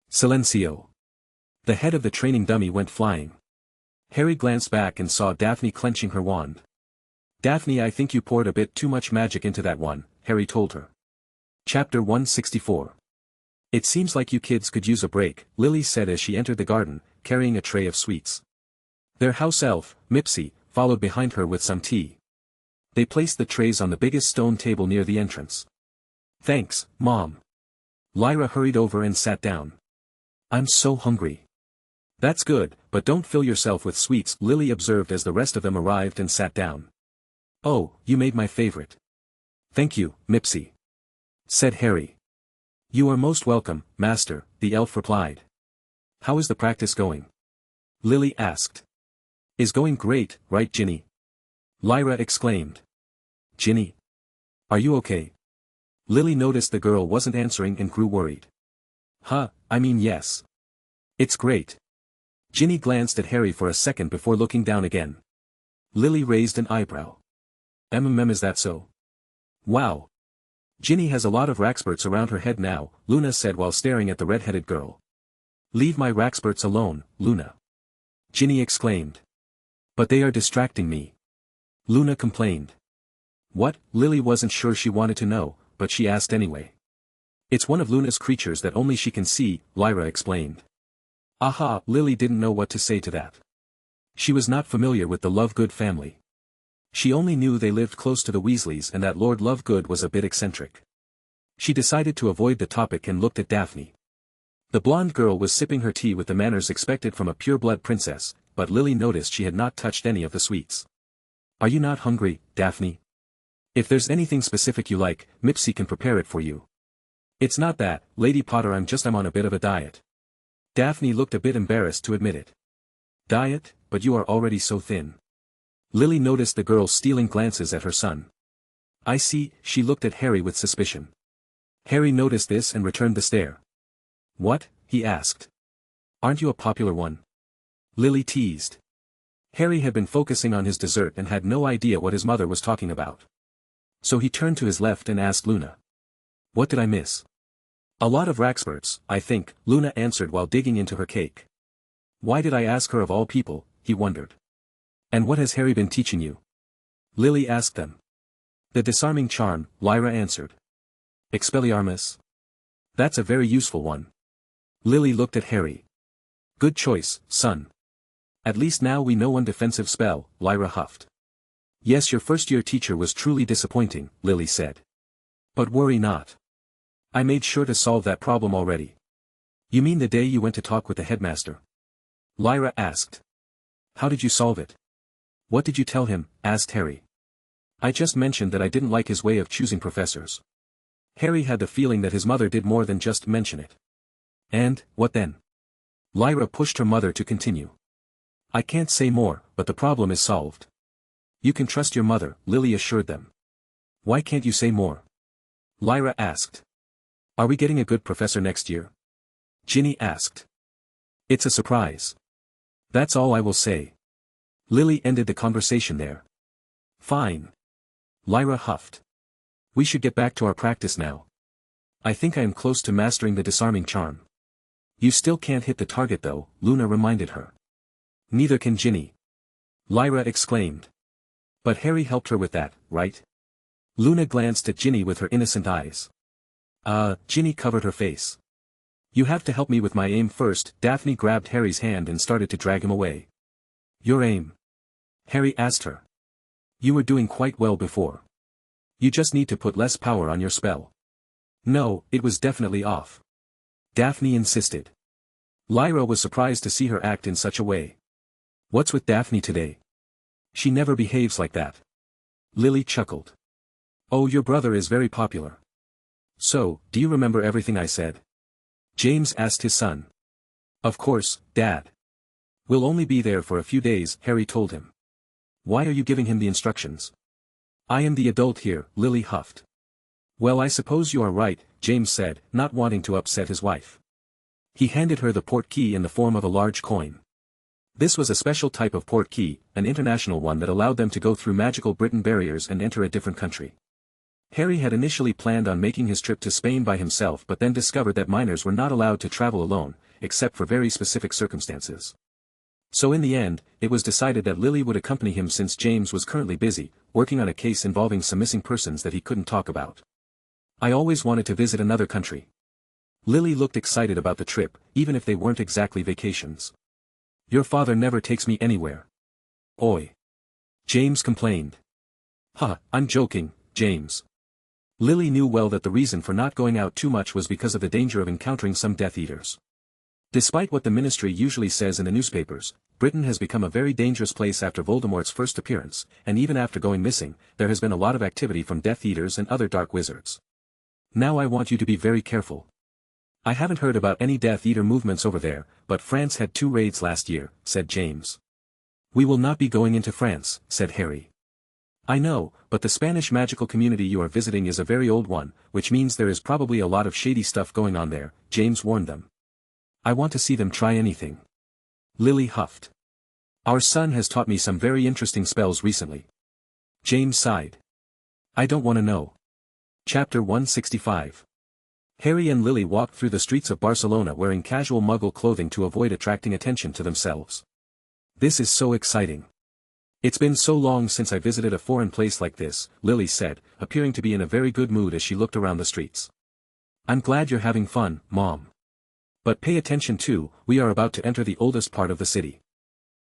Silencio. The head of the training dummy went flying. Harry glanced back and saw Daphne clenching her wand. "Daphne, I think you poured a bit too much magic into that one," Harry told her. Chapter 164. "It seems like you kids could use a break," Lily said as she entered the garden, carrying a tray of sweets. Their house elf, Mipsy, followed behind her with some tea. They placed the trays on the biggest stone table near the entrance. "Thanks, Mom." Lyra hurried over and sat down. "I'm so hungry." "That's good, but don't fill yourself with sweets," Lily observed as the rest of them arrived and sat down. "Oh, you made my favorite." "Thank you, Mipsy," said Harry. "You are most welcome, Master," the elf replied. "How is the practice going?" Lily asked. "Is going great, right, Ginny?" Lyra exclaimed. "Ginny? Are you okay?" Lily noticed the girl wasn't answering and grew worried. I mean yes. It's great." Ginny glanced at Harry for a second before looking down again. Lily raised an eyebrow. Is that so?" "Wow. Ginny has a lot of raxperts around her head now," Luna said while staring at the red-headed girl. "Leave my raxperts alone, Luna," Ginny exclaimed. "But they are distracting me," Luna complained. "What?" Lily wasn't sure she wanted to know, but she asked anyway. It's one of Luna's creatures that only she can see, Lyra explained. Aha, Lily didn't know what to say to that. She was not familiar with the Lovegood family. She only knew they lived close to the Weasleys and that Lord Lovegood was a bit eccentric. She decided to avoid the topic and looked at Daphne. The blonde girl was sipping her tea with the manners expected from a pure-blood princess, but Lily noticed she had not touched any of the sweets. Are you not hungry, Daphne? If there's anything specific you like, Mipsy can prepare it for you. It's not that, Lady Potter, I'm on a bit of a diet. Daphne looked a bit embarrassed to admit it. Diet, but you are already so thin. Lily noticed the girl stealing glances at her son. I see, she looked at Harry with suspicion. Harry noticed this and returned the stare. What? He asked. Aren't you a popular one? Lily teased. Harry had been focusing on his dessert and had no idea what his mother was talking about. So he turned to his left and asked Luna. What did I miss? A lot of Raxburts, I think, Luna answered while digging into her cake. Why did I ask her of all people, he wondered. And what has Harry been teaching you? Lily asked them. The disarming charm, Lyra answered. Expelliarmus? That's a very useful one. Lily looked at Harry. Good choice, son. At least now we know one defensive spell, Lyra huffed. Yes, your first-year teacher was truly disappointing, Lily said. But worry not. I made sure to solve that problem already. You mean the day you went to talk with the headmaster? Lyra asked. How did you solve it? What did you tell him? Asked Harry. I just mentioned that I didn't like his way of choosing professors. Harry had the feeling that his mother did more than just mention it. And, what then? Lyra pushed her mother to continue. I can't say more, but the problem is solved. You can trust your mother, Lily assured them. Why can't you say more? Lyra asked. Are we getting a good professor next year? Ginny asked. It's a surprise. That's all I will say. Lily ended the conversation there. Fine. Lyra huffed. We should get back to our practice now. I think I am close to mastering the disarming charm. You still can't hit the target though, Luna reminded her. Neither can Ginny. Lyra exclaimed. But Harry helped her with that, right? Luna glanced at Ginny with her innocent eyes. Ginny covered her face. You have to help me with my aim first. Daphne grabbed Harry's hand and started to drag him away. Your aim? Harry asked her. You were doing quite well before. You just need to put less power on your spell. No, it was definitely off. Daphne insisted. Lyra was surprised to see her act in such a way. What's with Daphne today? She never behaves like that. Lily chuckled. Oh, your brother is very popular. So, do you remember everything I said? James asked his son. Of course, Dad. We'll only be there for a few days, Harry told him. Why are you giving him the instructions? I am the adult here, Lily huffed. Well, I suppose you are right, James said, not wanting to upset his wife. He handed her the port key in the form of a large coin. This was a special type of port key, an international one that allowed them to go through magical Britain barriers and enter a different country. Harry had initially planned on making his trip to Spain by himself but then discovered that minors were not allowed to travel alone, except for very specific circumstances. So in the end, it was decided that Lily would accompany him since James was currently busy, working on a case involving some missing persons that he couldn't talk about. I always wanted to visit another country. Lily looked excited about the trip, even if they weren't exactly vacations. Your father never takes me anywhere. Oi. James complained. I'm joking, James. Lily knew well that the reason for not going out too much was because of the danger of encountering some Death Eaters. Despite what the ministry usually says in the newspapers, Britain has become a very dangerous place after Voldemort's first appearance, and even after going missing, there has been a lot of activity from Death Eaters and other dark wizards. Now I want you to be very careful. I haven't heard about any Death Eater movements over there, but France had 2 raids last year, said James. We will not be going into France, said Harry. I know, but the Spanish magical community you are visiting is a very old one, which means there is probably a lot of shady stuff going on there, James warned them. I want to see them try anything. Lily huffed. Our son has taught me some very interesting spells recently. James sighed. I don't want to know. Chapter 165. Harry and Lily walked through the streets of Barcelona wearing casual Muggle clothing to avoid attracting attention to themselves. This is so exciting. It's been so long since I visited a foreign place like this, Lily said, appearing to be in a very good mood as she looked around the streets. I'm glad you're having fun, Mom. But pay attention too, we are about to enter the oldest part of the city.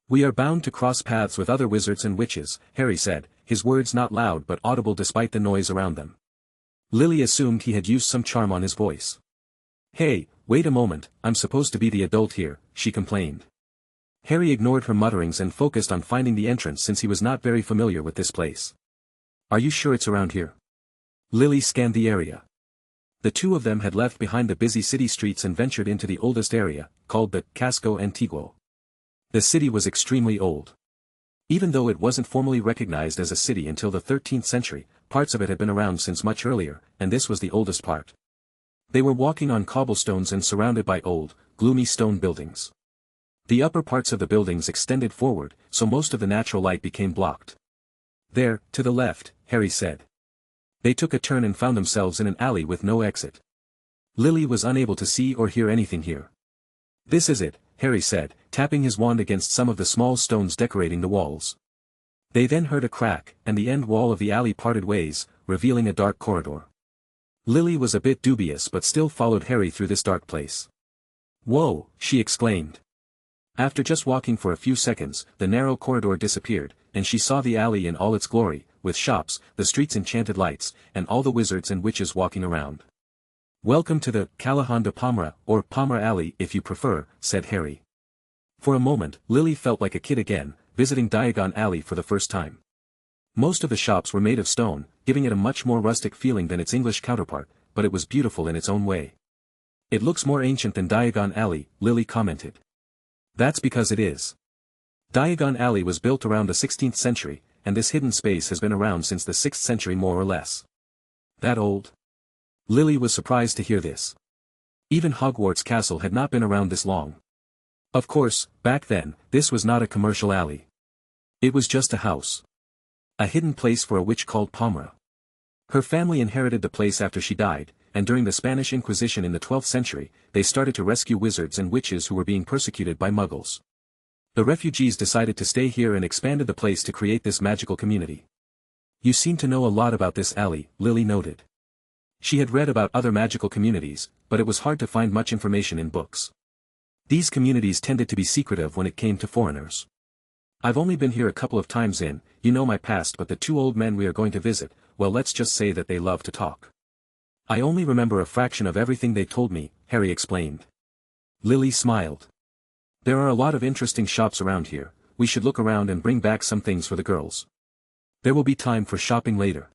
We are bound to cross paths with other wizards and witches, Harry said, his words not loud but audible despite the noise around them. Lily assumed he had used some charm on his voice. Hey, wait a moment, I'm supposed to be the adult here, she complained. Harry ignored her mutterings and focused on finding the entrance since he was not very familiar with this place. Are you sure it's around here? Lily scanned the area. The two of them had left behind the busy city streets and ventured into the oldest area, called the Casco Antiguo. The city was extremely old. Even though it wasn't formally recognized as a city until the 13th century, parts of it had been around since much earlier, and this was the oldest part. They were walking on cobblestones and surrounded by old, gloomy stone buildings. The upper parts of the buildings extended forward, so most of the natural light became blocked. There, to the left, Harry said. They took a turn and found themselves in an alley with no exit. Lily was unable to see or hear anything here. This is it, Harry said, tapping his wand against some of the small stones decorating the walls. They then heard a crack, and the end wall of the alley parted ways, revealing a dark corridor. Lily was a bit dubious but still followed Harry through this dark place. Whoa, she exclaimed. After just walking for a few seconds, the narrow corridor disappeared, and she saw the alley in all its glory, with shops, the street's enchanted lights, and all the wizards and witches walking around. Welcome to the Callahan de Palmera, or Palmera Alley if you prefer, said Harry. For a moment, Lily felt like a kid again, visiting Diagon Alley for the first time. Most of the shops were made of stone, giving it a much more rustic feeling than its English counterpart, but it was beautiful in its own way. It looks more ancient than Diagon Alley, Lily commented. That's because it is. Diagon Alley was built around the 16th century, and this hidden space has been around since the 6th century more or less. That old? Lily was surprised to hear this. Even Hogwarts Castle had not been around this long. Of course, back then, this was not a commercial alley. It was just a house. A hidden place for a witch called Palmera. Her family inherited the place after she died, and during the Spanish Inquisition in the 12th century, they started to rescue wizards and witches who were being persecuted by muggles. The refugees decided to stay here and expanded the place to create this magical community. You seem to know a lot about this alley, Lily noted. She had read about other magical communities, but it was hard to find much information in books. These communities tended to be secretive when it came to foreigners. I've only been here a couple of times you know my past, but the two old men we are going to visit, well, let's just say that they love to talk. I only remember a fraction of everything they told me, Harry explained. Lily smiled. There are a lot of interesting shops around here, we should look around and bring back some things for the girls. There will be time for shopping later.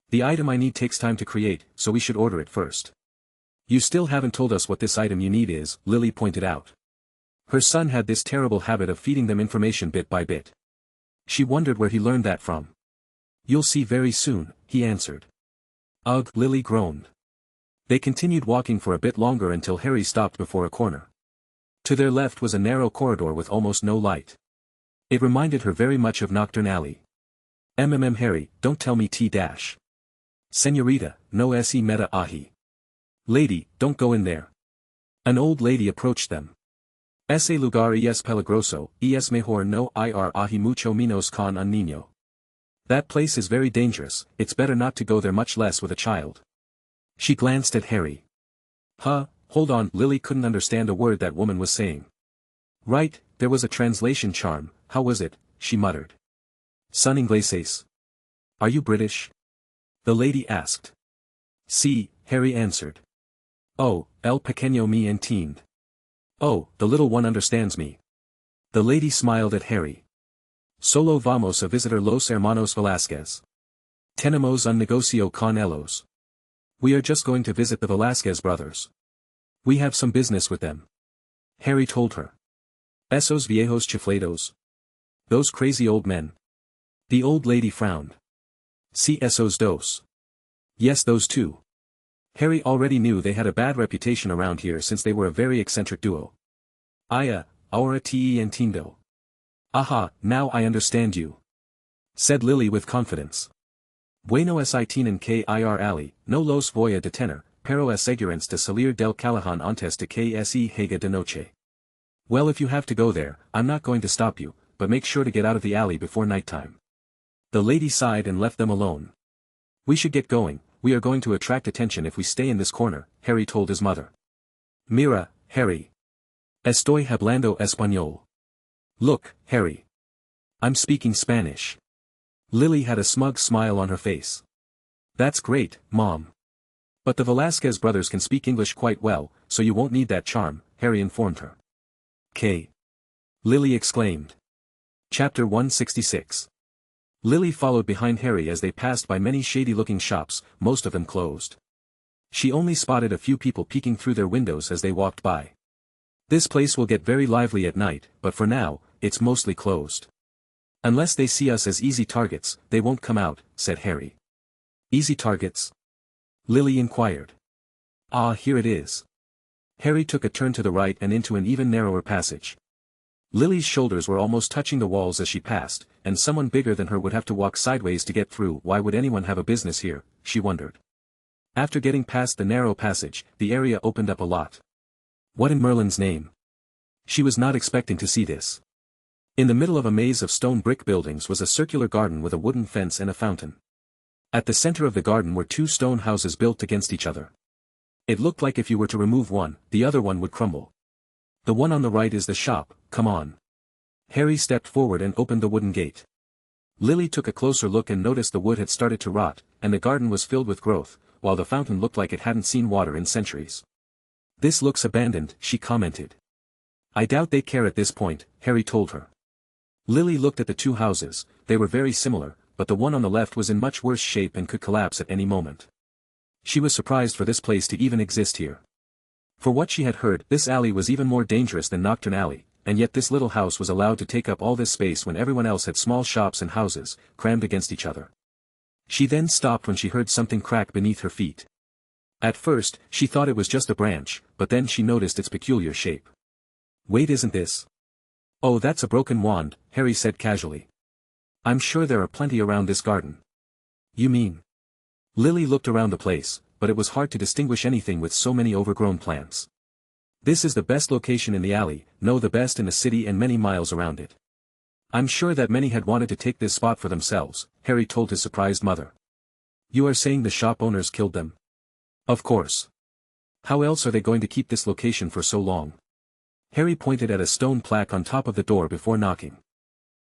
The item I need takes time to create, so we should order it first. You still haven't told us what this item you need is, Lily pointed out. Her son had this terrible habit of feeding them information bit by bit. She wondered where he learned that from. You'll see very soon, he answered. Ugh, Lily groaned. They continued walking for a bit longer until Harry stopped before a corner. To their left was a narrow corridor with almost no light. It reminded her very much of Nocturne Alley. Harry, don't tell me T-dash. Señorita, no se meta ahi. Lady, don't go in there. An old lady approached them. Ese lugar es peligroso, es mejor no ir ahi mucho menos con un niño. That place is very dangerous, it's better not to go there, much less with a child. She glanced at Harry. Hold on, Lily couldn't understand a word that woman was saying. Right, there was a translation charm, how was it, she muttered. Son ingleses. Are you British? The lady asked. Sí, Harry answered. Oh, el pequeño me entiende. Oh, the little one understands me. The lady smiled at Harry. Solo vamos a visitar los hermanos Velázquez. Tenemos un negocio con ellos. We are just going to visit the Velázquez brothers. We have some business with them. Harry told her. Esos viejos chiflados. Those crazy old men. The old lady frowned. Sí, esos dos. Yes, those two. Harry already knew they had a bad reputation around here since they were a very eccentric duo. Ahora te entiendo. Aha, now I understand you. Said Lily with confidence. Bueno es tienen que ir allí, no los voy a detener, pero es segurance de salir del Callahan antes de que se haga de noche. Well, if you have to go there, I'm not going to stop you, but make sure to get out of the alley before nighttime. The lady sighed and left them alone. We should get going, we are going to attract attention if we stay in this corner, Harry told his mother. Mira, Harry. Estoy hablando español. Look, Harry. I'm speaking Spanish. Lily had a smug smile on her face. That's great, Mom. But the Velasquez brothers can speak English quite well, so you won't need that charm, Harry informed her. K. Lily exclaimed. Chapter 166. Lily followed behind Harry as they passed by many shady-looking shops, most of them closed. She only spotted a few people peeking through their windows as they walked by. This place will get very lively at night, but for now, it's mostly closed. Unless they see us as easy targets, they won't come out, said Harry. Easy targets? Lily inquired. Ah, here it is. Harry took a turn to the right and into an even narrower passage. Lily's shoulders were almost touching the walls as she passed, and someone bigger than her would have to walk sideways to get through. Why would anyone have a business here, she wondered. After getting past the narrow passage, the area opened up a lot. What in Merlin's name? She was not expecting to see this. In the middle of a maze of stone brick buildings was a circular garden with a wooden fence and a fountain. At the center of the garden were two stone houses built against each other. It looked like if you were to remove one, the other one would crumble. The one on the right is the shop, come on. Harry stepped forward and opened the wooden gate. Lily took a closer look and noticed the wood had started to rot, and the garden was filled with growth, while the fountain looked like it hadn't seen water in centuries. This looks abandoned, she commented. I doubt they care at this point, Harry told her. Lily looked at the two houses. They were very similar, but the one on the left was in much worse shape and could collapse at any moment. She was surprised for this place to even exist here. For what she had heard, this alley was even more dangerous than Nocturne Alley, and yet this little house was allowed to take up all this space when everyone else had small shops and houses, crammed against each other. She then stopped when she heard something crack beneath her feet. At first, she thought it was just a branch, but then she noticed its peculiar shape. Wait, isn't this? Oh, that's a broken wand, Harry said casually. I'm sure there are plenty around this garden. You mean? Lily looked around the place, but it was hard to distinguish anything with so many overgrown plants. This is the best location in the alley, no, the best in the city and many miles around it. I'm sure that many had wanted to take this spot for themselves, Harry told his surprised mother. You are saying the shop owners killed them? Of course. How else are they going to keep this location for so long? Harry pointed at a stone plaque on top of the door before knocking.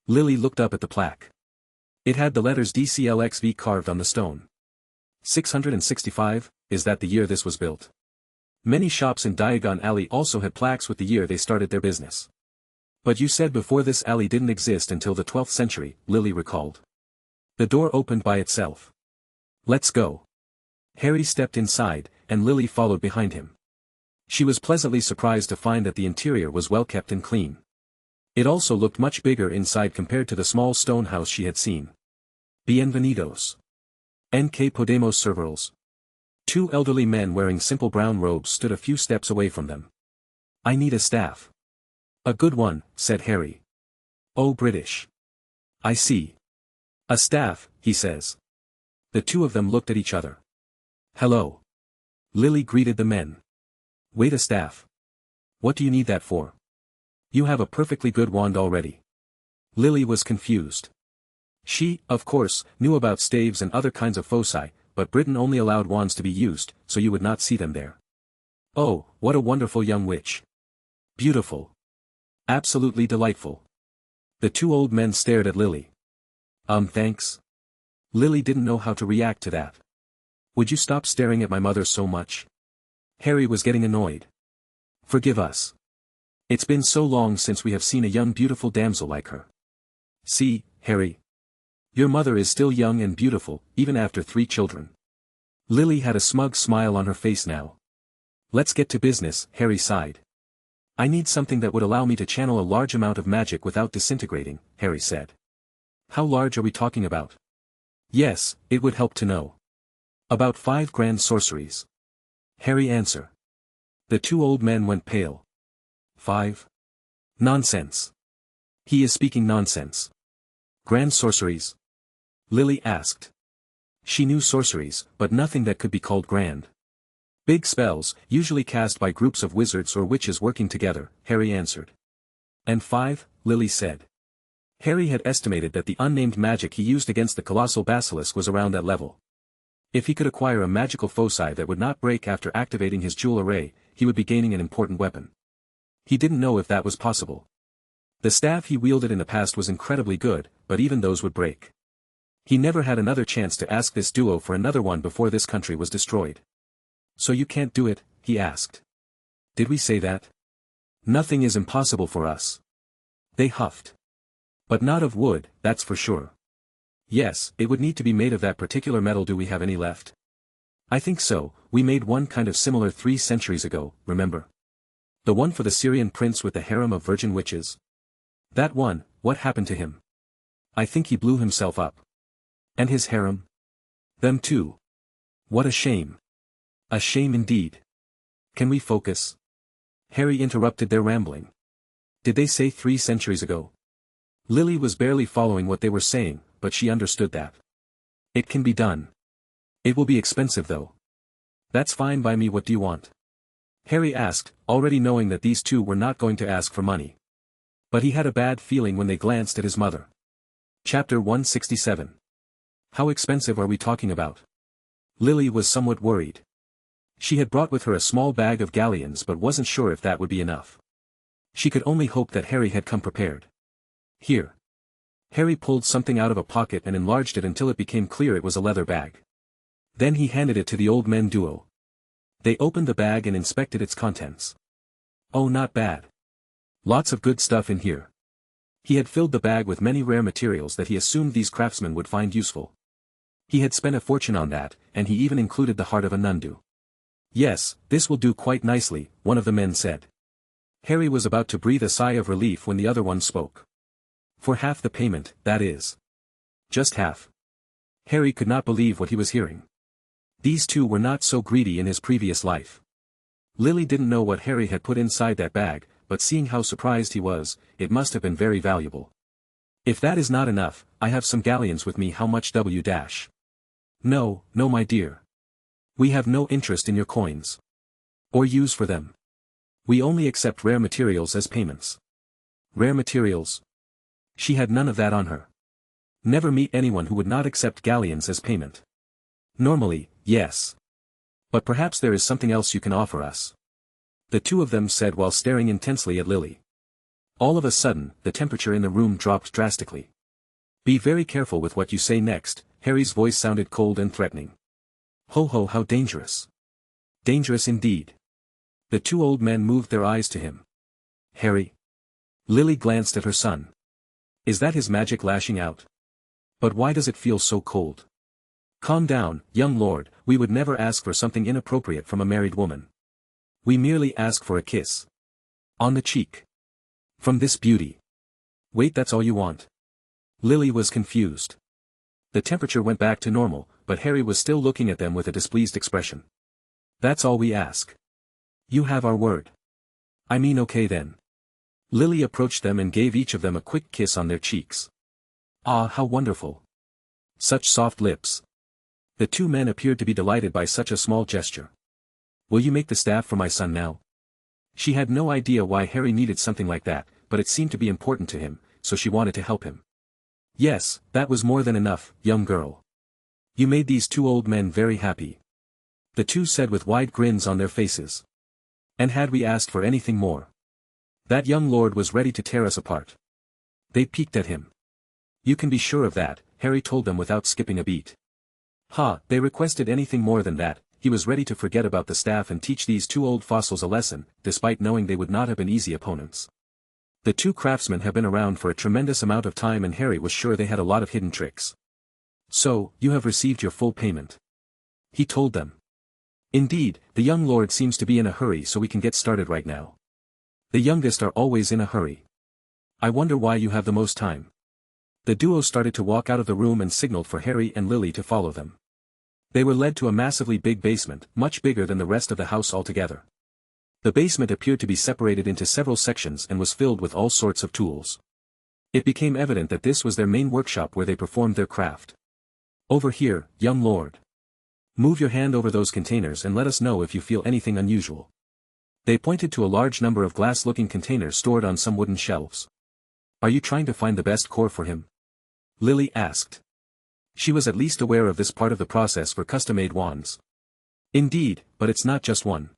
Lily looked up at the plaque. It had the letters DCLXV carved on the stone. 665, is that the year this was built? Many shops in Diagon Alley also had plaques with the year they started their business. But you said before this alley didn't exist until the 12th century, Lily recalled. The door opened by itself. Let's go. Harry stepped inside, and Lily followed behind him. She was pleasantly surprised to find that the interior was well kept and clean. It also looked much bigger inside compared to the small stone house she had seen. Bienvenidos. NK Podemos servers. Two elderly men wearing simple brown robes stood a few steps away from them. I need a staff. A good one, said Harry. Oh, British. I see. A staff, he says. The two of them looked at each other. Hello. Lily greeted the men. Wait, a staff. What do you need that for? You have a perfectly good wand already. Lily was confused. She, of course, knew about staves and other kinds of foci, but Britain only allowed wands to be used, so you would not see them there. Oh, what a wonderful young witch. Beautiful. Absolutely delightful. The two old men stared at Lily. Thanks. Lily didn't know how to react to that. Would you stop staring at my mother so much? Harry was getting annoyed. Forgive us. It's been so long since we have seen a young beautiful damsel like her. See, Harry. Your mother is still young and beautiful, even after 3 children. Lily had a smug smile on her face now. Let's get to business, Harry sighed. I need something that would allow me to channel a large amount of magic without disintegrating, Harry said. How large are we talking about? Yes, it would help to know. About 5 grand sorceries. Harry answered. The two old men went pale. 5? Nonsense. He is speaking nonsense. Grand sorceries? Lily asked. She knew sorceries, but nothing that could be called grand. Big spells, usually cast by groups of wizards or witches working together, Harry answered. And 5, Lily said. Harry had estimated that the unnamed magic he used against the colossal basilisk was around that level. If he could acquire a magical foci that would not break after activating his jewel array, he would be gaining an important weapon. He didn't know if that was possible. The staff he wielded in the past was incredibly good, but even those would break. He never had another chance to ask this duo for another one before this country was destroyed. "So you can't do it?" he asked. "Did we say that? Nothing is impossible for us." They huffed. "But not of wood, that's for sure." "Yes, it would need to be made of that particular metal. Do we have any left?" "I think so, we made one kind of similar 3 centuries ago, remember? The one for the Syrian prince with the harem of virgin witches? That one, what happened to him?" "I think he blew himself up." "And his harem?" "Them too." "What a shame. A shame indeed. Can we focus?" Harry interrupted their rambling. "Did they say 3 centuries ago?" Lily was barely following what they were saying, but she understood that. "It can be done. It will be expensive though." "That's fine by me. What do you want?" Harry asked, already knowing that these two were not going to ask for money. But he had a bad feeling when they glanced at his mother. Chapter 167. How expensive are we talking about? Lily was somewhat worried. She had brought with her a small bag of galleons but wasn't sure if that would be enough. She could only hope that Harry had come prepared. "Here." Harry pulled something out of a pocket and enlarged it until it became clear it was a leather bag. Then he handed it to the old men duo. They opened the bag and inspected its contents. Oh, not bad. Lots of good stuff in here. He had filled the bag with many rare materials that he assumed these craftsmen would find useful. He had spent a fortune on that, and he even included the heart of a nundu. "Yes, this will do quite nicely," one of the men said. Harry was about to breathe a sigh of relief when the other one spoke. "For half the payment, that is." "Just half?" Harry could not believe what he was hearing. These two were not so greedy in his previous life. Lily didn't know what Harry had put inside that bag, but seeing how surprised he was, it must have been very valuable. "If that is not enough, I have some galleons with me. How much W-?" "No, no my dear. We have no interest in your coins. Or use for them. We only accept rare materials as payments." "Rare materials?" She had none of that on her. Never meet anyone who would not accept galleons as payment. "Normally, yes. But perhaps there is something else you can offer us," the two of them said while staring intensely at Lily. All of a sudden, the temperature in the room dropped drastically. "Be very careful with what you say next," Harry's voice sounded cold and threatening. "Ho ho, how dangerous." "Dangerous indeed." The two old men moved their eyes to him. "Harry?" Lily glanced at her son. "Is that his magic lashing out? But why does it feel so cold?" "Calm down, young lord, we would never ask for something inappropriate from a married woman. We merely ask for a kiss. On the cheek. From this beauty. Wait, that's all you want?" Lily was confused. The temperature went back to normal, but Harry was still looking at them with a displeased expression. "That's all we ask. You have our word." "I mean okay then." Lily approached them and gave each of them a quick kiss on their cheeks. "Ah, how wonderful. Such soft lips." The two men appeared to be delighted by such a small gesture. "Will you make the staff for my son now?" She had no idea why Harry needed something like that, but it seemed to be important to him, so she wanted to help him. "Yes, that was more than enough, young girl. You made these two old men very happy," the two said with wide grins on their faces. "And had we asked for anything more? That young lord was ready to tear us apart." They peeked at him. "You can be sure of that," Harry told them without skipping a beat. They requested anything more than that, he was ready to forget about the staff and teach these two old fossils a lesson, despite knowing they would not have been easy opponents. The two craftsmen have been around for a tremendous amount of time and Harry was sure they had a lot of hidden tricks. "So, you have received your full payment?" he told them. "Indeed, the young lord seems to be in a hurry, so we can get started right now." The youngest are always in a hurry. "I wonder why you have the most time." The duo started to walk out of the room and signaled for Harry and Lily to follow them. They were led to a massively big basement, much bigger than the rest of the house altogether. The basement appeared to be separated into several sections and was filled with all sorts of tools. It became evident that this was their main workshop where they performed their craft. "Over here, young lord. Move your hand over those containers and let us know if you feel anything unusual." They pointed to a large number of glass-looking containers stored on some wooden shelves. Are you trying to find the best core for him? Lily asked. She was at least aware of this part of the process for custom-made wands. Indeed, but it's not just one.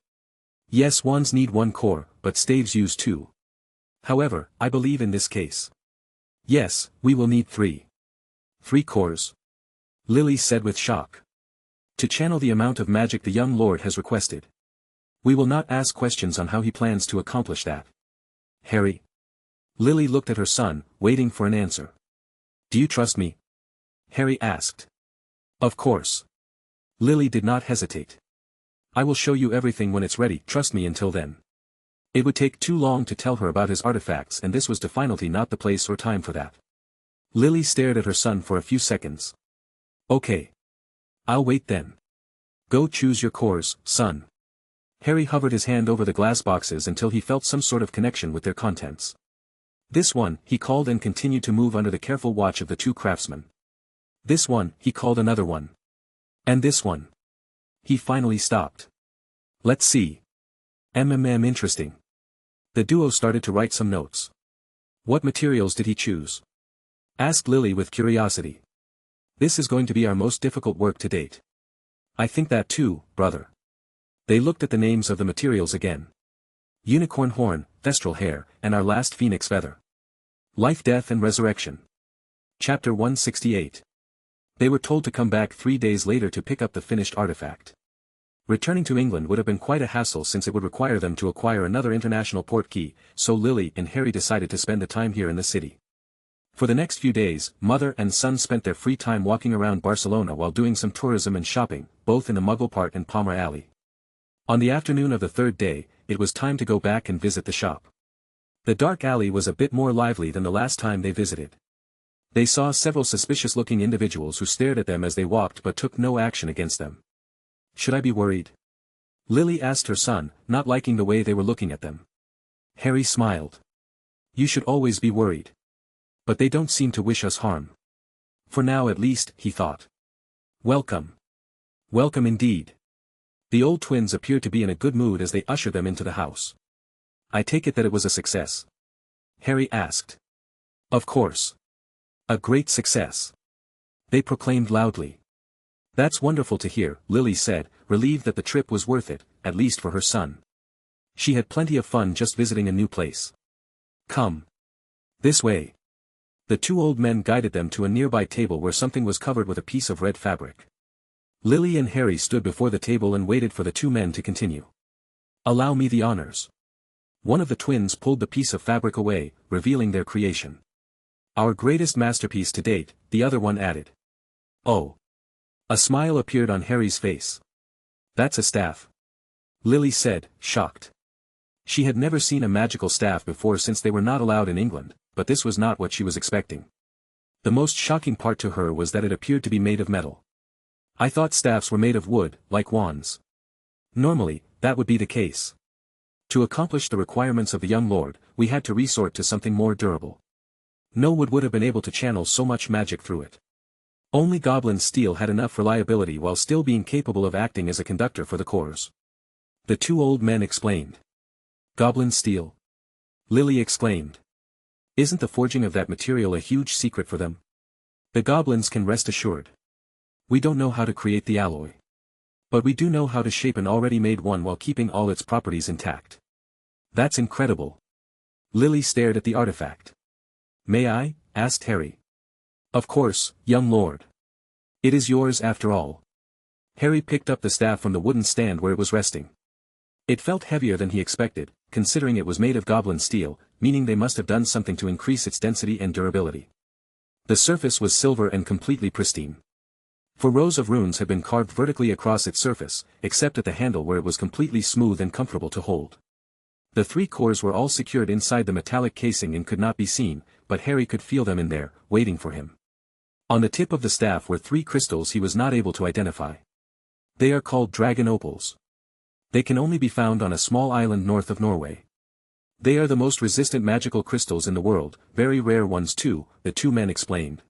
Yes, wands need one core, but staves use two. However, I believe in this case. Yes, we will need 3. 3 cores. Lily said with shock. To channel the amount of magic the young lord has requested. We will not ask questions on how he plans to accomplish that. Harry. Lily looked at her son, waiting for an answer. Do you trust me? Harry asked. Of course. Lily did not hesitate. I will show you everything when it's ready, trust me until then. It would take too long to tell her about his artifacts, and this was definitely not the place or time for that. Lily stared at her son for a few seconds. Okay. I'll wait then. Go choose your cores, son. Harry hovered his hand over the glass boxes until he felt some sort of connection with their contents. This one, he called, and continued to move under the careful watch of the 2 craftsmen. This one, he called another one. And this one. He finally stopped. Let's see. Interesting. The duo started to write some notes. What materials did he choose? Asked Lily with curiosity. This is going to be our most difficult work to date. I think that too, brother. They looked at the names of the materials again. Unicorn horn, thestral hair, and our last phoenix feather. Life, death and resurrection. Chapter 168. They were told to come back 3 days later to pick up the finished artifact. Returning to England would have been quite a hassle since it would require them to acquire another international port key, so Lily and Harry decided to spend the time here in the city. For the next few days, mother and son spent their free time walking around Barcelona while doing some tourism and shopping, both in the Muggle part and Palmer Alley. On the afternoon of the 3rd day, it was time to go back and visit the shop. The dark alley was a bit more lively than the last time they visited. They saw several suspicious-looking individuals who stared at them as they walked but took no action against them. Should I be worried? Lily asked her son, not liking the way they were looking at them. Harry smiled. You should always be worried. But they don't seem to wish us harm. For now at least, he thought. Welcome. Welcome indeed. The old twins appeared to be in a good mood as they ushered them into the house. I take it that it was a success? Harry asked. Of course. A great success. They proclaimed loudly. That's wonderful to hear, Lily said, relieved that the trip was worth it, at least for her son. She had plenty of fun just visiting a new place. Come. This way. The 2 old men guided them to a nearby table where something was covered with a piece of red fabric. Lily and Harry stood before the table and waited for the 2 men to continue. Allow me the honors. One of the twins pulled the piece of fabric away, revealing their creation. Our greatest masterpiece to date, the other one added. Oh. A smile appeared on Harry's face. That's a staff. Lily said, shocked. She had never seen a magical staff before since they were not allowed in England, but this was not what she was expecting. The most shocking part to her was that it appeared to be made of metal. I thought staffs were made of wood, like wands. Normally, that would be the case. To accomplish the requirements of the young lord, we had to resort to something more durable. No wood would have been able to channel so much magic through it. Only goblin steel had enough reliability while still being capable of acting as a conductor for the cores. The 2 old men explained. Goblin steel? Lily exclaimed. Isn't the forging of that material a huge secret for them? The goblins can rest assured. We don't know how to create the alloy. But we do know how to shape an already made one while keeping all its properties intact. That's incredible. Lily stared at the artifact. May I? Asked Harry. Of course, young lord. It is yours after all. Harry picked up the staff from the wooden stand where it was resting. It felt heavier than he expected, considering it was made of goblin steel, meaning they must have done something to increase its density and durability. The surface was silver and completely pristine. 4 rows of runes had been carved vertically across its surface, except at the handle where it was completely smooth and comfortable to hold. The 3 cores were all secured inside the metallic casing and could not be seen, but Harry could feel them in there, waiting for him. On the tip of the staff were 3 crystals he was not able to identify. They are called dragon opals. They can only be found on a small island north of Norway. They are the most resistant magical crystals in the world, very rare ones too, the 2 men explained.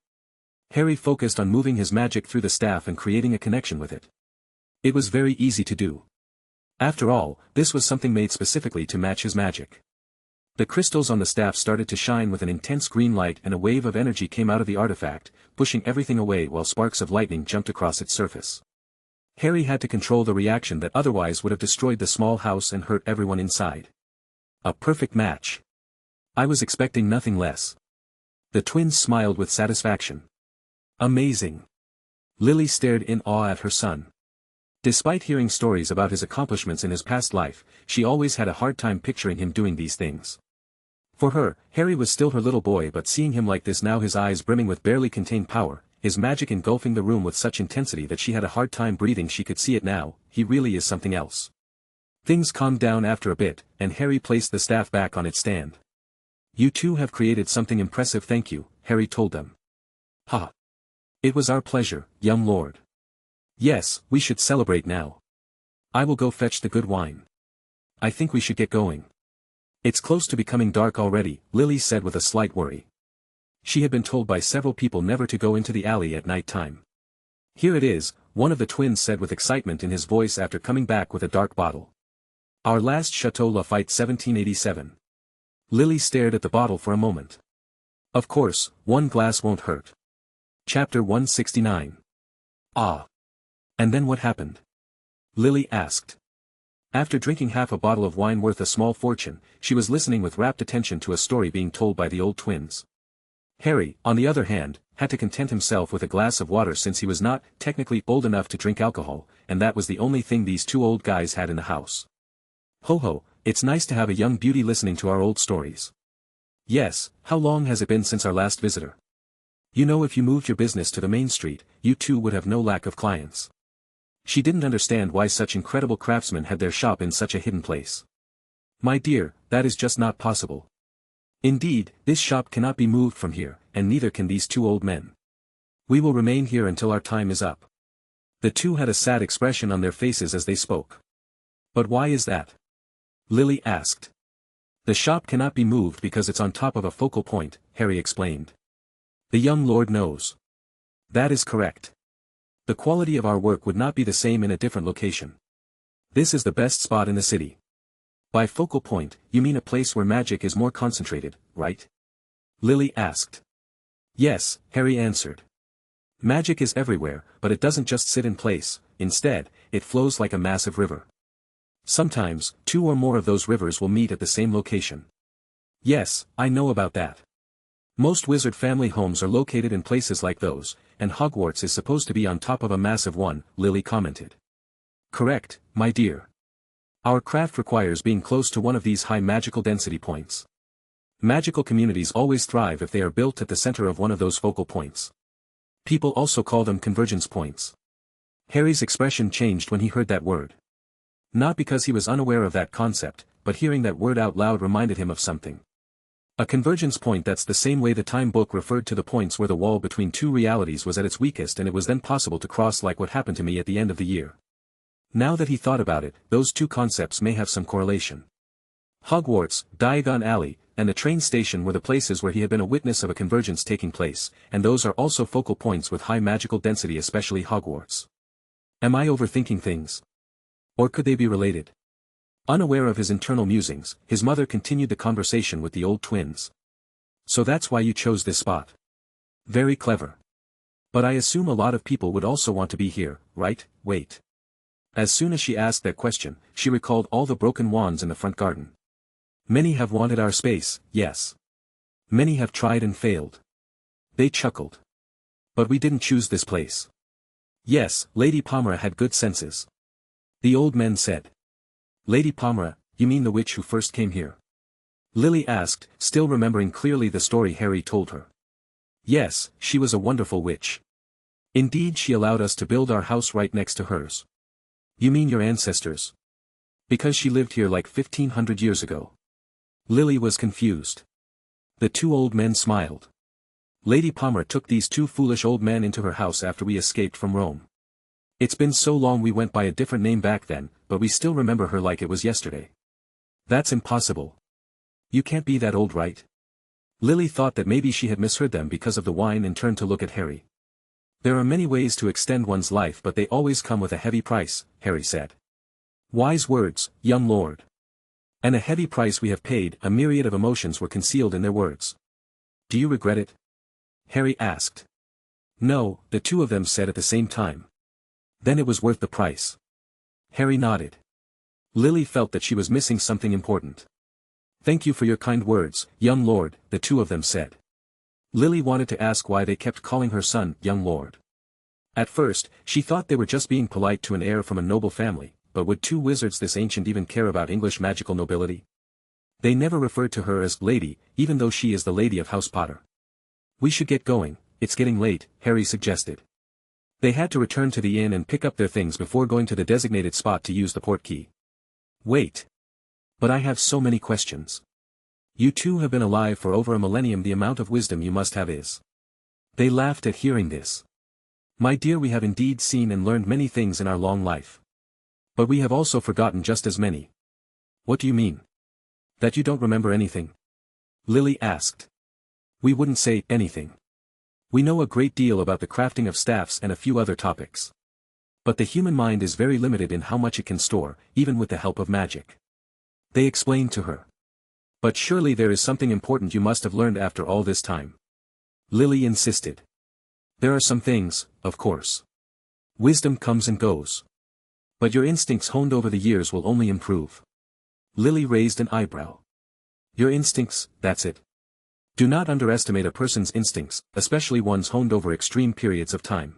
Harry focused on moving his magic through the staff and creating a connection with it. It was very easy to do. After all, this was something made specifically to match his magic. The crystals on the staff started to shine with an intense green light, and a wave of energy came out of the artifact, pushing everything away while sparks of lightning jumped across its surface. Harry had to control the reaction that otherwise would have destroyed the small house and hurt everyone inside. A perfect match. I was expecting nothing less. The twins smiled with satisfaction. Amazing. Lily stared in awe at her son. Despite hearing stories about his accomplishments in his past life, she always had a hard time picturing him doing these things. For her, Harry was still her little boy, but seeing him like this now, his eyes brimming with barely contained power, his magic engulfing the room with such intensity that she had a hard time breathing, she could see it now, he really is something else. Things calmed down after a bit, and Harry placed the staff back on its stand. You two have created something impressive, thank you, Harry told them. Ha! It was our pleasure, young lord. Yes, we should celebrate now. I will go fetch the good wine. I think we should get going. It's close to becoming dark already, Lily said with a slight worry. She had been told by several people never to go into the alley at night time. Here it is, one of the twins said with excitement in his voice after coming back with a dark bottle. Our last Chateau Lafite 1787. Lily stared at the bottle for a moment. Of course, one glass won't hurt. Chapter 169. Ah. And then what happened? Lily asked. After drinking half a bottle of wine worth a small fortune, she was listening with rapt attention to a story being told by the old twins. Harry, on the other hand, had to content himself with a glass of water since he was not technically old enough to drink alcohol, and that was the only thing these two old guys had in the house. Ho ho, it's nice to have a young beauty listening to our old stories. Yes, how long has it been since our last visitor? You know, if you moved your business to the main street, you too would have no lack of clients. She didn't understand why such incredible craftsmen had their shop in such a hidden place. My dear, that is just not possible. Indeed, this shop cannot be moved from here, and neither can these two old men. We will remain here until our time is up. The two had a sad expression on their faces as they spoke. But why is that? Lily asked. The shop cannot be moved because it's on top of a focal point, Harry explained. The young lord knows. That is correct. The quality of our work would not be the same in a different location. This is the best spot in the city. By focal point, you mean a place where magic is more concentrated, right? Lily asked. Yes, Harry answered. Magic is everywhere, but it doesn't just sit in place, instead, it flows like a massive river. Sometimes, two or more of those rivers will meet at the same location. Yes, I know about that. Most wizard family homes are located in places like those, and Hogwarts is supposed to be on top of a massive one, Lily commented. Correct, my dear. Our craft requires being close to one of these high magical density points. Magical communities always thrive if they are built at the center of one of those focal points. People also call them convergence points. Harry's expression changed when he heard that word. Not because he was unaware of that concept, but hearing that word out loud reminded him of something. A convergence point, that's the same way the time book referred to the points where the wall between two realities was at its weakest and it was then possible to cross, like what happened to me at the end of the year. Now that he thought about it, those two concepts may have some correlation. Hogwarts, Diagon Alley, and the train station were the places where he had been a witness of a convergence taking place, and those are also focal points with high magical density, especially Hogwarts. Am I overthinking things? Or could they be related? Unaware of his internal musings, his mother continued the conversation with the old twins. So that's why you chose this spot. Very clever. But I assume a lot of people would also want to be here, right? Wait. As soon as she asked that question, she recalled all the broken wands in the front garden. Many have wanted our space, yes. Many have tried and failed. They chuckled. But we didn't choose this place. Yes, Lady Pomera had good senses. The old men said. Lady Pomera, you mean the witch who first came here? Lily asked, still remembering clearly the story Harry told her. Yes, she was a wonderful witch. Indeed, she allowed us to build our house right next to hers. You mean your ancestors? Because she lived here like 1500 years ago. Lily was confused. The two old men smiled. Lady Pomera took these two foolish old men into her house after we escaped from Rome. It's been so long, we went by a different name back then, but we still remember her like it was yesterday. That's impossible. You can't be that old, right? Lily thought that maybe she had misheard them because of the wine and turned to look at Harry. There are many ways to extend one's life, but they always come with a heavy price, Harry said. Wise words, young lord. And a heavy price we have paid. A myriad of emotions were concealed in their words. Do you regret it? Harry asked. No, the two of them said at the same time. Then it was worth the price. Harry nodded. Lily felt that she was missing something important. Thank you for your kind words, young lord, the two of them said. Lily wanted to ask why they kept calling her son, young lord. At first, she thought they were just being polite to an heir from a noble family, but would two wizards this ancient even care about English magical nobility? They never referred to her as lady, even though she is the lady of House Potter. We should get going, it's getting late, Harry suggested. They had to return to the inn and pick up their things before going to the designated spot to use the portkey. Wait. But I have so many questions. You two have been alive for over a millennium. The amount of wisdom you must have is. They laughed at hearing this. My dear, we have indeed seen and learned many things in our long life. But we have also forgotten just as many. What do you mean? That you don't remember anything? Lily asked. We wouldn't say anything. We know a great deal about the crafting of staffs and a few other topics. But the human mind is very limited in how much it can store, even with the help of magic. They explained to her. But surely there is something important you must have learned after all this time. Lily insisted. There are some things, of course. Wisdom comes and goes. But your instincts honed over the years will only improve. Lily raised an eyebrow. Your instincts, that's it. Do not underestimate a person's instincts, especially ones honed over extreme periods of time.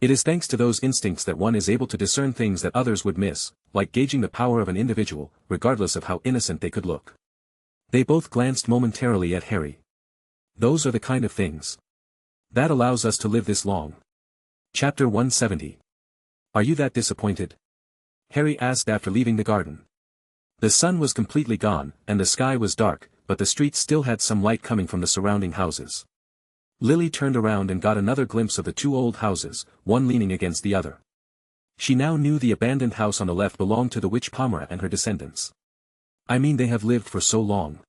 It is thanks to those instincts that one is able to discern things that others would miss, like gauging the power of an individual, regardless of how innocent they could look. They both glanced momentarily at Harry. Those are the kind of things that allows us to live this long. Chapter 170. Are you that disappointed? Harry asked after leaving the garden. The sun was completely gone, and the sky was dark, but the streets still had some light coming from the surrounding houses. Lily turned around and got another glimpse of the two old houses, one leaning against the other. She now knew the abandoned house on the left belonged to the witch Pomera and her descendants. I mean, they have lived for so long.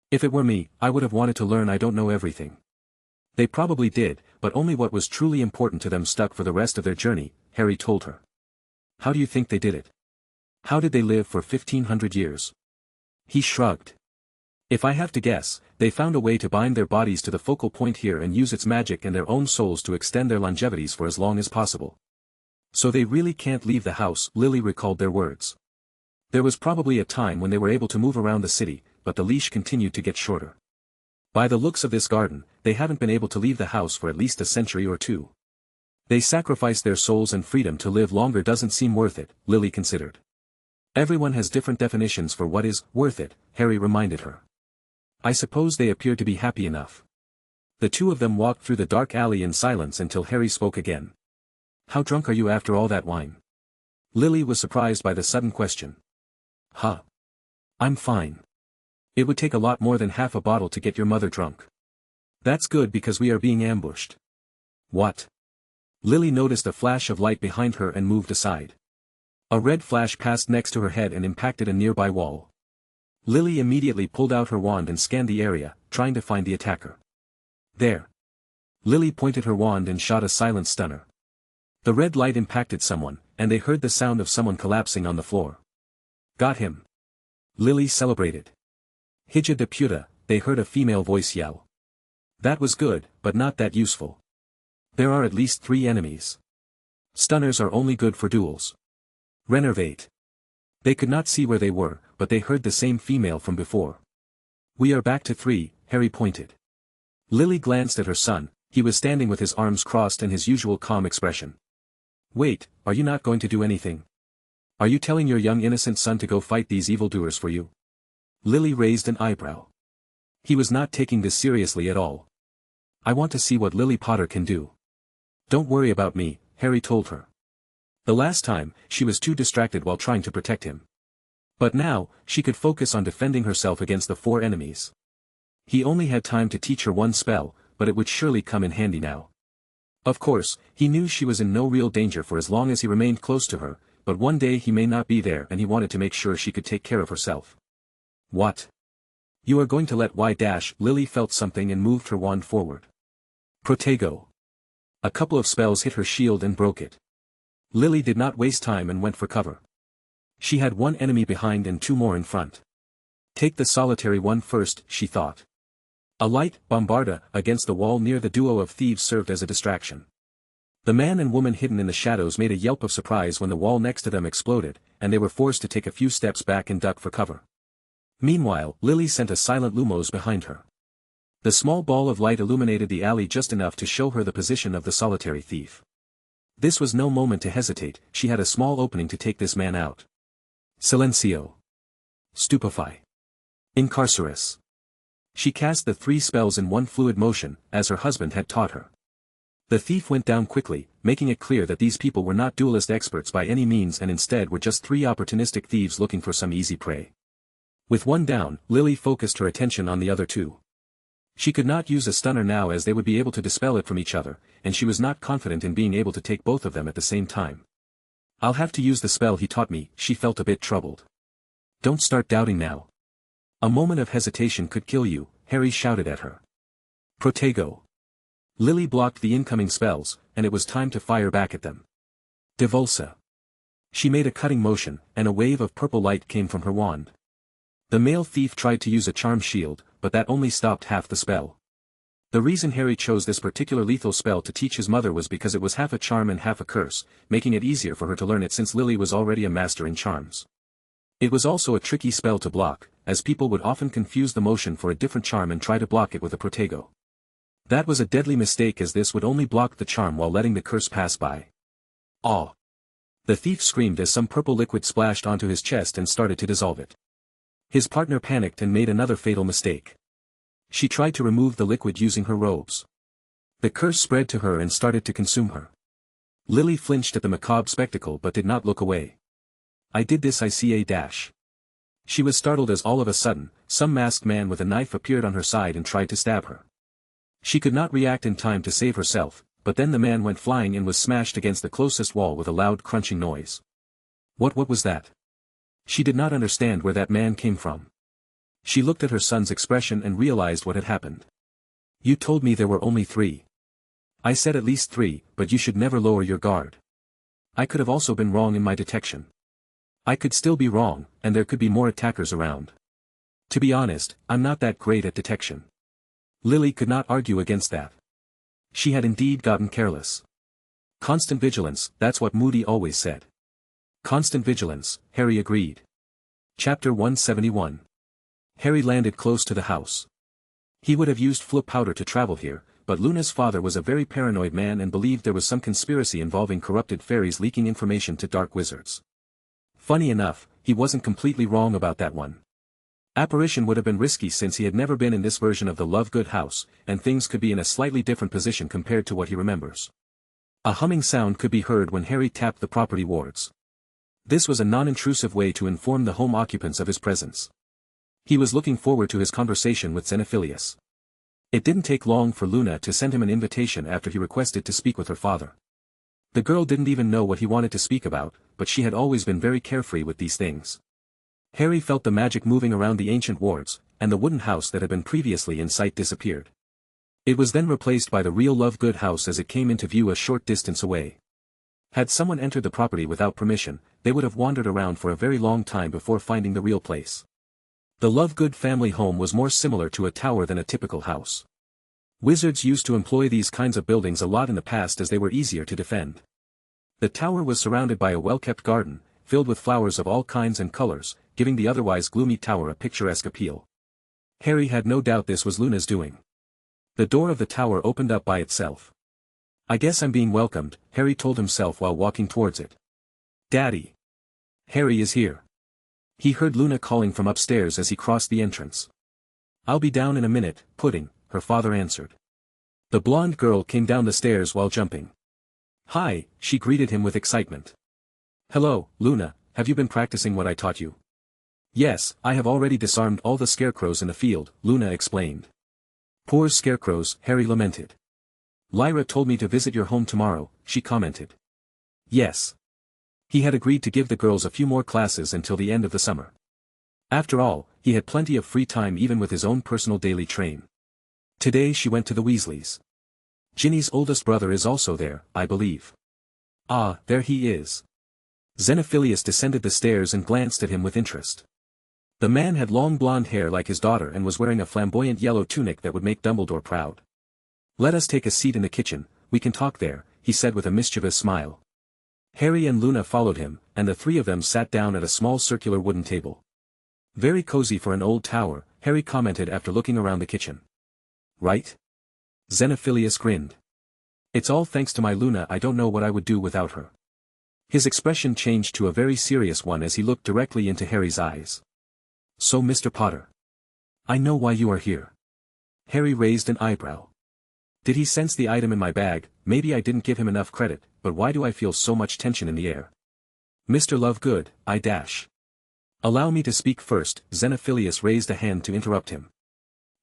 If it were me, I would have wanted to learn. I don't know everything. They probably did, but only what was truly important to them stuck for the rest of their journey, Harry told her. How do you think they did it? How did they live for 1500 years? He shrugged. If I have to guess, they found a way to bind their bodies to the focal point here and use its magic and their own souls to extend their longevities for as long as possible. So they really can't leave the house, Lily recalled their words. There was probably a time when they were able to move around the city, but the leash continued to get shorter. By the looks of this garden, they haven't been able to leave the house for at least a century or two. They sacrificed their souls and freedom to live longer. Doesn't seem worth it, Lily considered. Everyone has different definitions for what is worth it, Harry reminded her. I suppose they appear to be happy enough. The two of them walked through the dark alley in silence until Harry spoke again. How drunk are you after all that wine? Lily was surprised by the sudden question. Huh. I'm fine. It would take a lot more than half a bottle to get your mother drunk. That's good because we are being ambushed. What? Lily noticed a flash of light behind her and moved aside. A red flash passed next to her head and impacted a nearby wall. Lily immediately pulled out her wand and scanned the area, trying to find the attacker. There. Lily pointed her wand and shot a silent stunner. The red light impacted someone, and they heard the sound of someone collapsing on the floor. Got him. Lily celebrated. Hija de puta, they heard a female voice yell. That was good, but not that useful. There are at least 3 enemies. Stunners are only good for duels. Renervate. They could not see where they were, but they heard the same female from before. We are back to 3, Harry pointed. Lily glanced at her son. He was standing with his arms crossed and his usual calm expression. Wait, are you not going to do anything? Are you telling your young innocent son to go fight these evildoers for you? Lily raised an eyebrow. He was not taking this seriously at all. I want to see what Lily Potter can do. Don't worry about me, Harry told her. The last time, she was too distracted while trying to protect him. But now, she could focus on defending herself against the 4 enemies. He only had time to teach her one spell, but it would surely come in handy now. Of course, he knew she was in no real danger for as long as he remained close to her, but one day he may not be there and he wanted to make sure she could take care of herself. What? You are going to let Lily felt something and moved her wand forward. Protego. A couple of spells hit her shield and broke it. Lily did not waste time and went for cover. She had 1 enemy behind and 2 more in front. Take the solitary one first, she thought. A light, bombarda, against the wall near the duo of thieves served as a distraction. The man and woman hidden in the shadows made a yelp of surprise when the wall next to them exploded, and they were forced to take a few steps back and duck for cover. Meanwhile, Lily sent a silent lumos behind her. The small ball of light illuminated the alley just enough to show her the position of the solitary thief. This was no moment to hesitate, she had a small opening to take this man out. Silencio. Stupefy. Incarcerus. She cast the 3 spells in one fluid motion, as her husband had taught her. The thief went down quickly, making it clear that these people were not duelist experts by any means and instead were just 3 opportunistic thieves looking for some easy prey. With one down, Lily focused her attention on the other 2. She could not use a stunner now as they would be able to dispel it from each other, and she was not confident in being able to take both of them at the same time. I'll have to use the spell he taught me, she felt a bit troubled. Don't start doubting now. A moment of hesitation could kill you, Harry shouted at her. Protego. Lily blocked the incoming spells, and it was time to fire back at them. Devulsa. She made a cutting motion, and a wave of purple light came from her wand. The male thief tried to use a charm shield, but that only stopped half the spell. The reason Harry chose this particular lethal spell to teach his mother was because it was half a charm and half a curse, making it easier for her to learn it since Lily was already a master in charms. It was also a tricky spell to block, as people would often confuse the motion for a different charm and try to block it with a protego. That was a deadly mistake as this would only block the charm while letting the curse pass by. Aw! The thief screamed as some purple liquid splashed onto his chest and started to dissolve it. His partner panicked and made another fatal mistake. She tried to remove the liquid using her robes. The curse spread to her and started to consume her. Lily flinched at the macabre spectacle but did not look away. I did this ICA-. She was startled as all of a sudden, some masked man with a knife appeared on her side and tried to stab her. She could not react in time to save herself, but then the man went flying and was smashed against the closest wall with a loud crunching noise. What was that? She did not understand where that man came from. She looked at her son's expression and realized what had happened. You told me there were only 3. I said at least 3, but you should never lower your guard. I could have also been wrong in my detection. I could still be wrong, and there could be more attackers around. To be honest, I'm not that great at detection. Lily could not argue against that. She had indeed gotten careless. Constant vigilance, that's what Moody always said. Constant vigilance, Harry agreed. Chapter 171. Harry landed close to the house. He would have used flu powder to travel here, but Luna's father was a very paranoid man and believed there was some conspiracy involving corrupted fairies leaking information to dark wizards. Funny enough, he wasn't completely wrong about that one. Apparition would have been risky since he had never been in this version of the Lovegood house, and things could be in a slightly different position compared to what he remembers. A humming sound could be heard when Harry tapped the property wards. This was a non-intrusive way to inform the home occupants of his presence. He was looking forward to his conversation with Xenophilius. It didn't take long for Luna to send him an invitation after he requested to speak with her father. The girl didn't even know what he wanted to speak about, but she had always been very carefree with these things. Harry felt the magic moving around the ancient wards, and the wooden house that had been previously in sight disappeared. It was then replaced by the real Lovegood house as it came into view a short distance away. Had someone entered the property without permission, they would have wandered around for a very long time before finding the real place. The Lovegood family home was more similar to a tower than a typical house. Wizards used to employ these kinds of buildings a lot in the past as they were easier to defend. The tower was surrounded by a well-kept garden, filled with flowers of all kinds and colors, giving the otherwise gloomy tower a picturesque appeal. Harry had no doubt this was Luna's doing. The door of the tower opened up by itself. I guess I'm being welcomed, Harry told himself while walking towards it. Daddy! Harry is here. He heard Luna calling from upstairs as he crossed the entrance. I'll be down in a minute, Pudding, her father answered. The blonde girl came down the stairs while jumping. Hi, she greeted him with excitement. Hello, Luna, have you been practicing what I taught you? Yes, I have already disarmed all the scarecrows in the field, Luna explained. Poor scarecrows, Harry lamented. Lyra told me to visit your home tomorrow, she commented. Yes. He had agreed to give the girls a few more classes until the end of the summer. After all, he had plenty of free time even with his own personal daily train. Today she went to the Weasleys. Ginny's oldest brother is also there, I believe. Ah, there he is. Xenophilius descended the stairs and glanced at him with interest. The man had long blonde hair like his daughter and was wearing a flamboyant yellow tunic that would make Dumbledore proud. "Let us take a seat in the kitchen, we can talk there," he said with a mischievous smile. Harry and Luna followed him, and the three of them sat down at a small circular wooden table. "Very cozy for an old tower," Harry commented after looking around the kitchen. "Right?" Xenophilius grinned. "It's all thanks to my Luna. I don't know what I would do without her." His expression changed to a very serious one as he looked directly into Harry's eyes. "So Mr. Potter, I know why you are here." Harry raised an eyebrow. Did he sense the item in my bag? Maybe I didn't give him enough credit, but why do I feel so much tension in the air? "Mr. Lovegood, I dash. Allow me to speak first." Xenophilius raised a hand to interrupt him.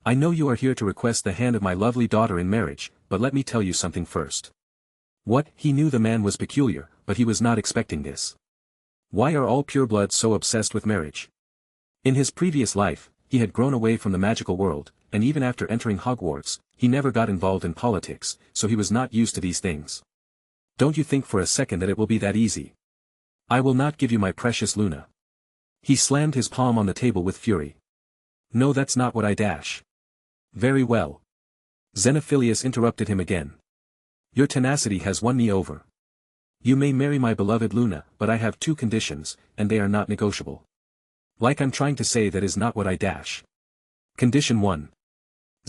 "I know you are here to request the hand of my lovely daughter in marriage, but let me tell you something first." What? He knew the man was peculiar, but he was not expecting this. Why are all purebloods so obsessed with marriage? In his previous life, he had grown away from the magical world, and even after entering Hogwarts, he never got involved in politics, so he was not used to these things. "Don't you think for a second that it will be that easy? I will not give you my precious Luna." He slammed his palm on the table with fury. "No, that's not what I dash." "Very well." Xenophilius interrupted him again. "Your tenacity has won me over. You may marry my beloved Luna, but I have two conditions, and they are not negotiable. Like I'm trying to say that is not what I dash. Condition 1.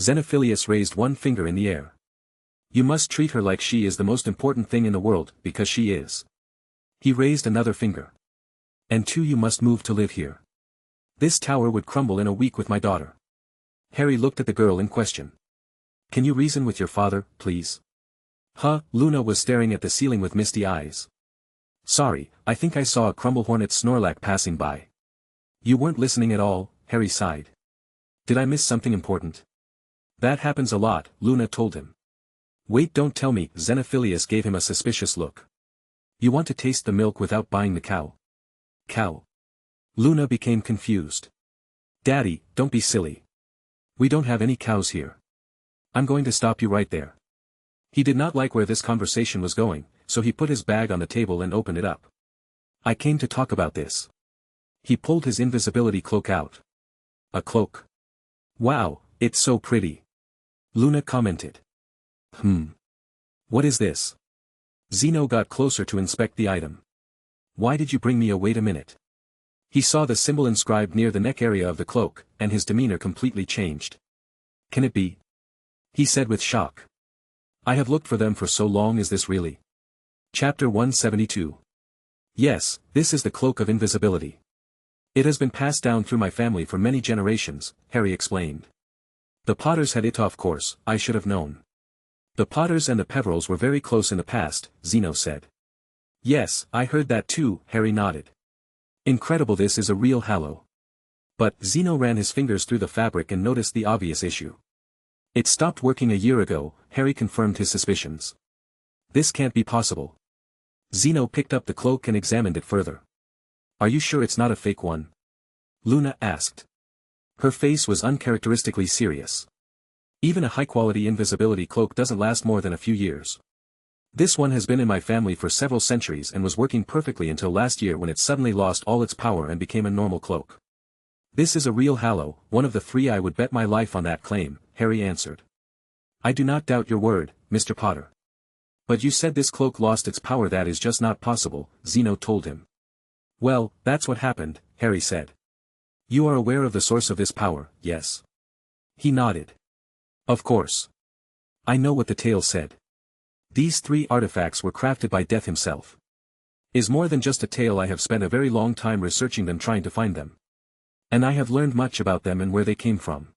Xenophilius raised one finger in the air. You must treat her like she is the most important thing in the world, because she is. He raised another finger. And 2. You must move to live here. This tower would crumble in a week with my daughter. Harry looked at the girl in question. Can you reason with your father, please? Huh? Luna was staring at the ceiling with misty eyes. Sorry, I think I saw a Crumblehornet Snorlax passing by. You weren't listening at all, Harry sighed. Did I miss something important? That happens a lot, Luna told him. Wait, don't tell me. Xenophilius gave him a suspicious look. You want to taste the milk without buying the cow? Cow. Luna became confused. Daddy, don't be silly. We don't have any cows here. I'm going to stop you right there. He did not like where this conversation was going, so he put his bag on the table and opened it up. I came to talk about this. He pulled his invisibility cloak out. A cloak. Wow, it's so pretty. Luna commented. What is this? Zeno got closer to inspect the item. Why did you bring me a wait a minute? He saw the symbol inscribed near the neck area of the cloak, and his demeanor completely changed. Can it be? He said with shock. I have looked for them for so long. Is this really? Chapter 172. Yes, this is the Cloak of Invisibility. It has been passed down through my family for many generations, Harry explained. The Potters had it, of course, I should have known. The Potters and the Peverils were very close in the past, Zeno said. Yes, I heard that too, Harry nodded. Incredible, this is a real halo. But Zeno ran his fingers through the fabric and noticed the obvious issue. It stopped working a year ago, Harry confirmed his suspicions. This can't be possible. Zeno picked up the cloak and examined it further. Are you sure it's not a fake one? Luna asked. Her face was uncharacteristically serious. Even a high-quality invisibility cloak doesn't last more than a few years. This one has been in my family for several centuries and was working perfectly until last year when it suddenly lost all its power and became a normal cloak. This is a real halo, one of the three. I would bet my life on that claim, Harry answered. I do not doubt your word, Mr. Potter. But you said this cloak lost its power. That is just not possible, Zeno told him. Well, that's what happened, Harry said. You are aware of the source of this power, yes? He nodded. Of course. I know what the tale said. These three artifacts were crafted by Death himself. Is more than just a tale. I have spent a very long time researching them, trying to find them. And I have learned much about them and where they came from.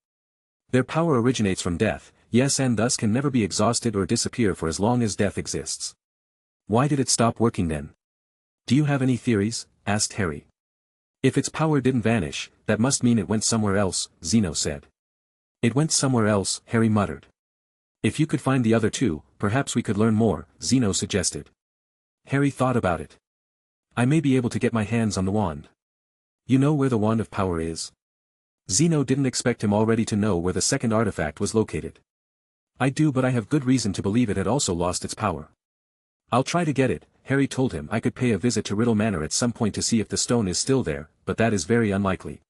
Their power originates from Death, yes, and thus can never be exhausted or disappear for as long as Death exists. Why did it stop working then? Do you have any theories? Asked Harry. If its power didn't vanish, that must mean it went somewhere else, Zeno said. It went somewhere else, Harry muttered. If you could find the other two, perhaps we could learn more, Zeno suggested. Harry thought about it. I may be able to get my hands on the wand. You know where the Wand of Power is? Zeno didn't expect him already to know where the second artifact was located. I do, but I have good reason to believe it had also lost its power. I'll try to get it, Harry told him. I could pay a visit to Riddle Manor at some point to see if the stone is still there, but that is very unlikely.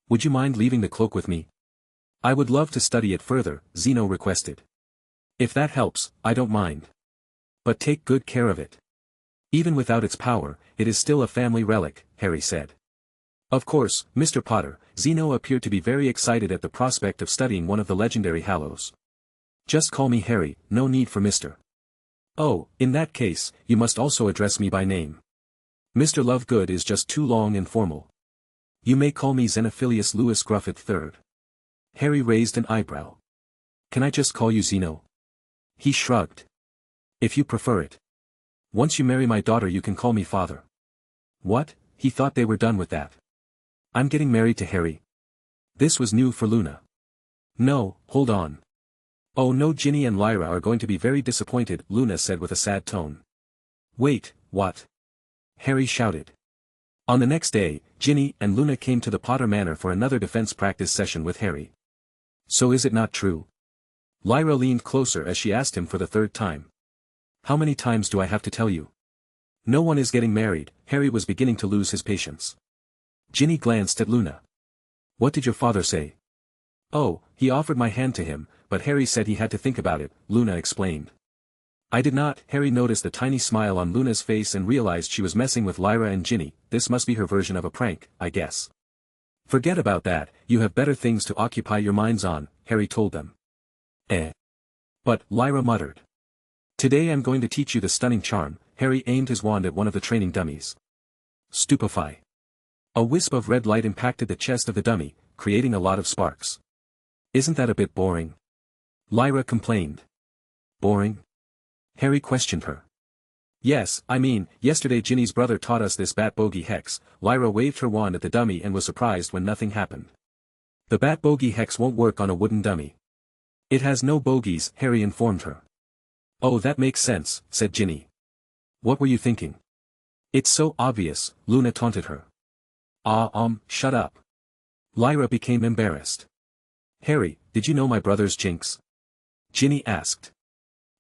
Would you mind leaving the cloak with me? I would love to study it further, Zeno requested. If that helps, I don't mind. But take good care of it. Even without its power, it is still a family relic, Harry said. Of course, Mr. Potter. Zeno appeared to be very excited at the prospect of studying one of the legendary hallows. Just call me Harry, no need for Mr. Oh, in that case, you must also address me by name. Mr. Lovegood is just too long and formal. You may call me Xenophilius Louis Gruffith III. Harry raised an eyebrow. Can I just call you Zeno? He shrugged. If you prefer it. Once you marry my daughter you can call me father. What? He thought they were done with that. I'm getting married to Harry. This was new for Luna. No, hold on. Oh no, Ginny and Lyra are going to be very disappointed, Luna said with a sad tone. Wait, what? Harry shouted. On the next day, Ginny and Luna came to the Potter Manor for another defense practice session with Harry. So is it not true? Lyra leaned closer as she asked him for the third time. How many times do I have to tell you? No one is getting married. Harry was beginning to lose his patience. Ginny glanced at Luna. What did your father say? Oh, he offered my hand to him, but Harry said he had to think about it, Luna explained. I did not. Harry noticed a tiny smile on Luna's face and realized she was messing with Lyra and Ginny. This must be her version of a prank, I guess. Forget about that, you have better things to occupy your minds on, Harry told them. But, Lyra muttered. Today I'm going to teach you the stunning charm. Harry aimed his wand at one of the training dummies. Stupefy. A wisp of red light impacted the chest of the dummy, creating a lot of sparks. Isn't that a bit boring? Lyra complained. Boring? Harry questioned her. Yes, I mean, yesterday Ginny's brother taught us this bat bogey hex. Lyra waved her wand at the dummy and was surprised when nothing happened. The bat bogey hex won't work on a wooden dummy. It has no bogeys, Harry informed her. Oh, that makes sense, said Ginny. What were you thinking? It's so obvious, Luna taunted her. Shut up. Lyra became embarrassed. Harry, did you know my brother's jinx? Ginny asked.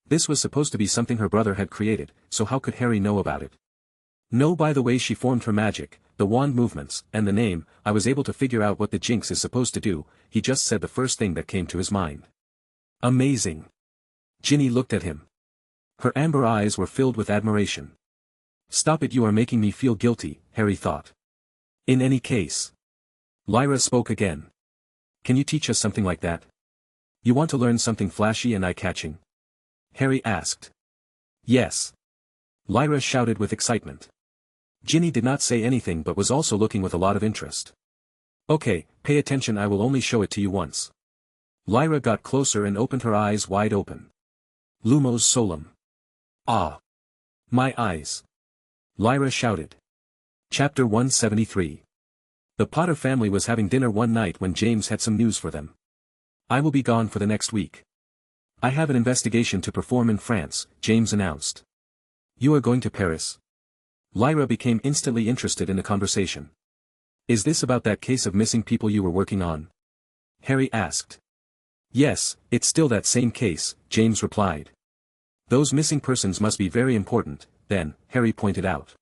This was supposed to be something her brother had created, so how could Harry know about it? No, by the way she formed her magic, the wand movements, and the name, I was able to figure out what the jinx is supposed to do. He just said the first thing that came to his mind. Amazing. Ginny looked at him. Her amber eyes were filled with admiration. Stop it, you are making me feel guilty, Harry thought. In any case. Lyra spoke again. Can you teach us something like that? You want to learn something flashy and eye-catching? Harry asked. Yes. Lyra shouted with excitement. Ginny did not say anything but was also looking with a lot of interest. Okay, pay attention, I will only show it to you once. Lyra got closer and opened her eyes wide open. Lumos Solum. Ah. My eyes. Lyra shouted. Chapter 173. The Potter family was having dinner one night when James had some news for them. I will be gone for the next week. I have an investigation to perform in France, James announced. You are going to Paris? Lyra became instantly interested in the conversation. Is this about that case of missing people you were working on? Harry asked. Yes, it's still that same case, James replied. Those missing persons must be very important, then, Harry pointed out.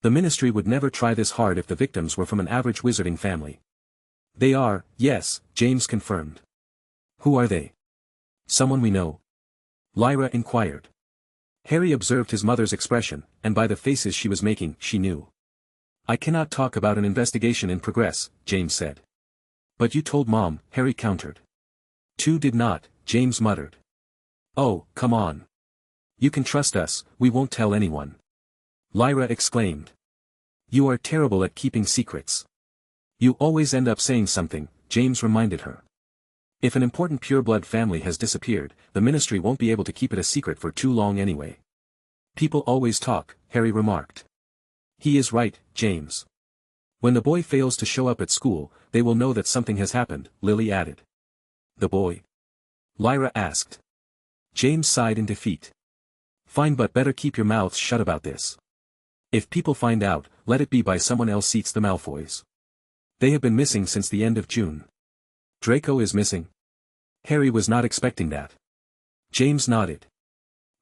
The ministry would never try this hard if the victims were from an average wizarding family. They are, yes, James confirmed. Who are they? Someone we know? Lyra inquired. Harry observed his mother's expression, and by the faces she was making, she knew. I cannot talk about an investigation in progress, James said. But you told Mom, Harry countered. Two did not, James muttered. Oh, come on. You can trust us, we won't tell anyone. Lyra exclaimed. You are terrible at keeping secrets. You always end up saying something, James reminded her. If an important pureblood family has disappeared, the ministry won't be able to keep it a secret for too long anyway. People always talk, Harry remarked. He is right, James. When the boy fails to show up at school, they will know that something has happened, Lily added. The boy? Lyra asked. James sighed in defeat. Fine, but better keep your mouths shut about this. If people find out, let it be by someone else. Seats the Malfoys. They have been missing since the end of June. Draco is missing? Harry was not expecting that. James nodded.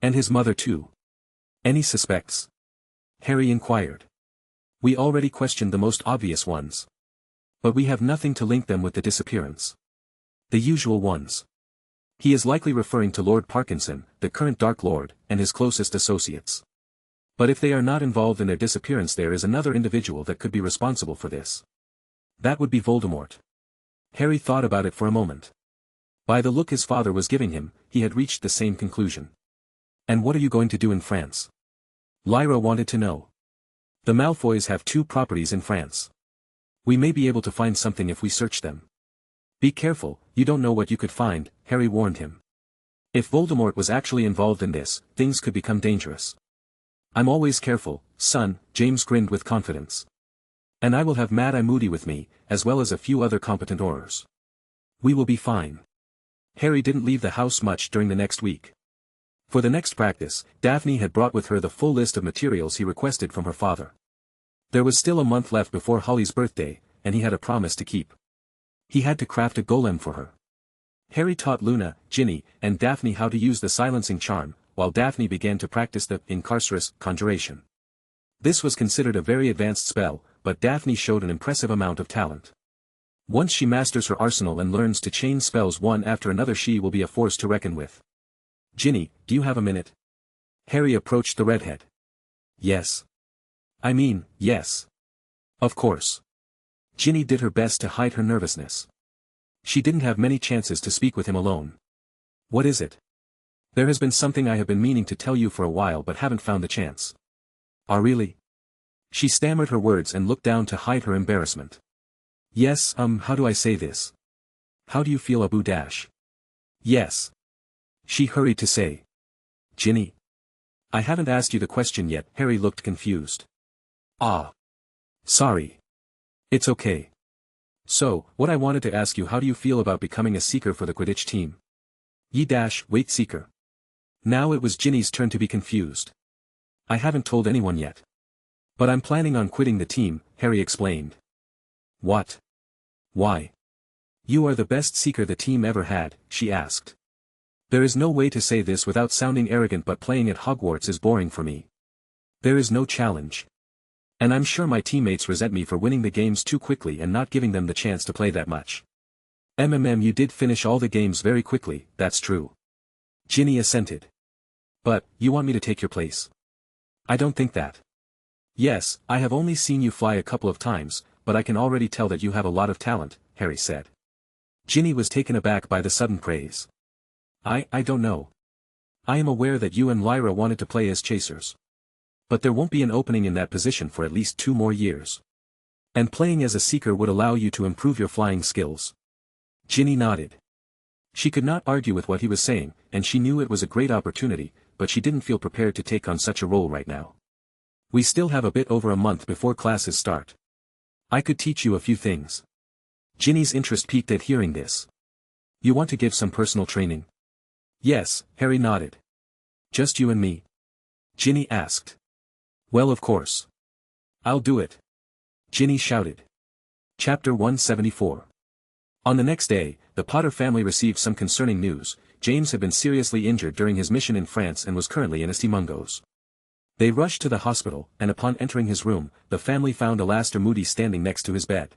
And his mother too. Any suspects? Harry inquired. We already questioned the most obvious ones. But we have nothing to link them with the disappearance. The usual ones. He is likely referring to Lord Parkinson, the current Dark Lord, and his closest associates. But if they are not involved in their disappearance, there is another individual that could be responsible for this. That would be Voldemort. Harry thought about it for a moment. By the look his father was giving him, he had reached the same conclusion. And what are you going to do in France? Lyra wanted to know. The Malfoys have 2 properties in France. We may be able to find something if we search them. Be careful, you don't know what you could find, Harry warned him. If Voldemort was actually involved in this, things could become dangerous. I'm always careful, son, James grinned with confidence. And I will have Mad-Eye Moody with me, as well as a few other competent Aurors. We will be fine. Harry didn't leave the house much during the next week. For the next practice, Daphne had brought with her the full list of materials he requested from her father. There was still a month left before Holly's birthday, and he had a promise to keep. He had to craft a golem for her. Harry taught Luna, Ginny, and Daphne how to use the silencing charm, while Daphne began to practice the Incarcerus conjuration. This was considered a very advanced spell, but Daphne showed an impressive amount of talent. Once she masters her arsenal and learns to chain spells one after another, she will be a force to reckon with. Ginny, do you have a minute? Harry approached the redhead. Yes. Yes. Of course. Ginny did her best to hide her nervousness. She didn't have many chances to speak with him alone. What is it? There has been something I have been meaning to tell you for a while but haven't found the chance. Ah, really? She stammered her words and looked down to hide her embarrassment. Yes, how do I say this? How do you feel, Abu Dash? Yes. She hurried to say. Ginny. I haven't asked you the question yet. Harry looked confused. Ah. Sorry. It's okay. So, what I wanted to ask you, how do you feel about becoming a seeker for the Quidditch team? Wait, seeker. Now it was Ginny's turn to be confused. I haven't told anyone yet. But I'm planning on quitting the team, Harry explained. What? Why? You are the best seeker the team ever had, she asked. There is no way to say this without sounding arrogant, but playing at Hogwarts is boring for me. There is no challenge. And I'm sure my teammates resent me for winning the games too quickly and not giving them the chance to play that much. You did finish all the games very quickly, that's true. Ginny assented. But, you want me to take your place? I don't think that. Yes, I have only seen you fly a couple of times, but I can already tell that you have a lot of talent, Harry said. Ginny was taken aback by the sudden praise. I don't know. I am aware that you and Lyra wanted to play as chasers. But there won't be an opening in that position for at least 2 more years. And playing as a seeker would allow you to improve your flying skills. Ginny nodded. She could not argue with what he was saying, and she knew it was a great opportunity, but she didn't feel prepared to take on such a role right now. We still have a bit over a month before classes start. I could teach you a few things. Ginny's interest peaked at hearing this. You want to give some personal training? Yes, Harry nodded. Just you and me? Ginny asked. Well, of course. I'll do it. Ginny shouted. Chapter 174. On the next day, the Potter family received some concerning news. James had been seriously injured during his mission in France and was currently in Estimungos. They rushed to the hospital, and upon entering his room, the family found Alastor Moody standing next to his bed.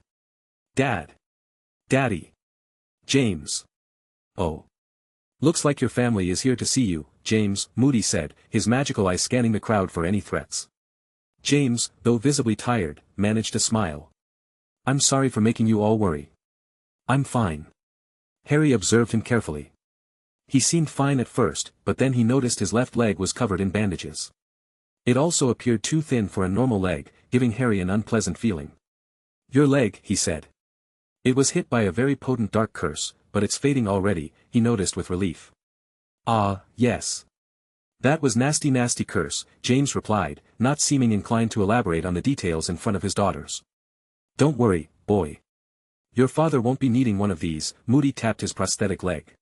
Dad. Daddy. James. Oh. Looks like your family is here to see you, James, Moody said, his magical eye scanning the crowd for any threats. James, though visibly tired, managed to smile. I'm sorry for making you all worry. I'm fine. Harry observed him carefully. He seemed fine at first, but then he noticed his left leg was covered in bandages. It also appeared too thin for a normal leg, giving Harry an unpleasant feeling. Your leg, he said. It was hit by a very potent dark curse, but it's fading already, he noticed with relief. Ah, yes. That was nasty curse, James replied, not seeming inclined to elaborate on the details in front of his daughters. Don't worry, boy. Your father won't be needing one of these, Moody tapped his prosthetic leg.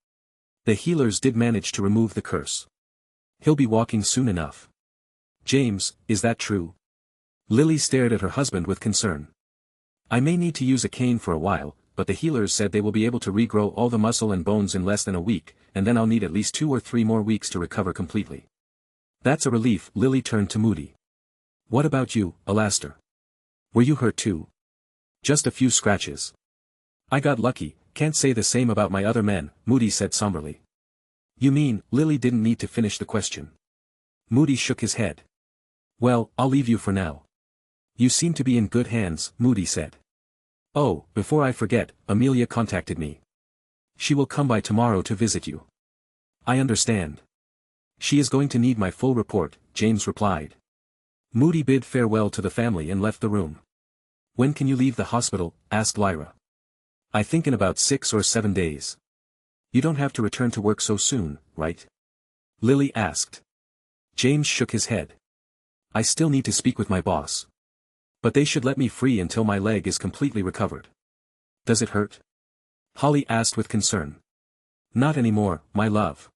The healers did manage to remove the curse. He'll be walking soon enough. James, is that true? Lily stared at her husband with concern. I may need to use a cane for a while, but the healers said they will be able to regrow all the muscle and bones in less than a week, and then I'll need at least 2 or 3 more weeks to recover completely. That's a relief, Lily turned to Moody. What about you, Alastor? Were you hurt too? Just a few scratches. I got lucky, can't say the same about my other men, Moody said somberly. You mean, Lily didn't need to finish the question. Moody shook his head. Well, I'll leave you for now. You seem to be in good hands, Moody said. Oh, before I forget, Amelia contacted me. She will come by tomorrow to visit you. I understand. She is going to need my full report, James replied. Moody bid farewell to the family and left the room. When can you leave the hospital? Asked Lyra. I think in about 6 or 7 days. You don't have to return to work so soon, right? Lily asked. James shook his head. I still need to speak with my boss. But they should let me free until my leg is completely recovered. Does it hurt? Holly asked with concern. Not anymore, my love.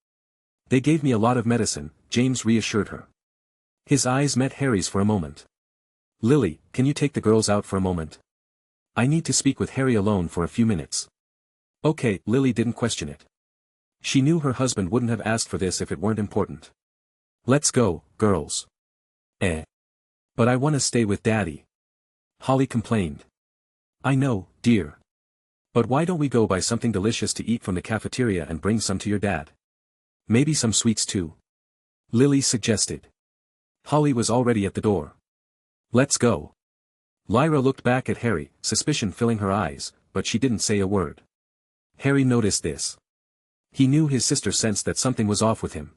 They gave me a lot of medicine, James reassured her. His eyes met Harry's for a moment. Lily, can you take the girls out for a moment? I need to speak with Harry alone for a few minutes. Okay, Lily didn't question it. She knew her husband wouldn't have asked for this if it weren't important. Let's go, girls. But I want to stay with Daddy. Holly complained. I know, dear. But why don't we go buy something delicious to eat from the cafeteria and bring some to your dad? Maybe some sweets too. Lily suggested. Holly was already at the door. Let's go. Lyra looked back at Harry, suspicion filling her eyes, but she didn't say a word. Harry noticed this. He knew his sister sensed that something was off with him.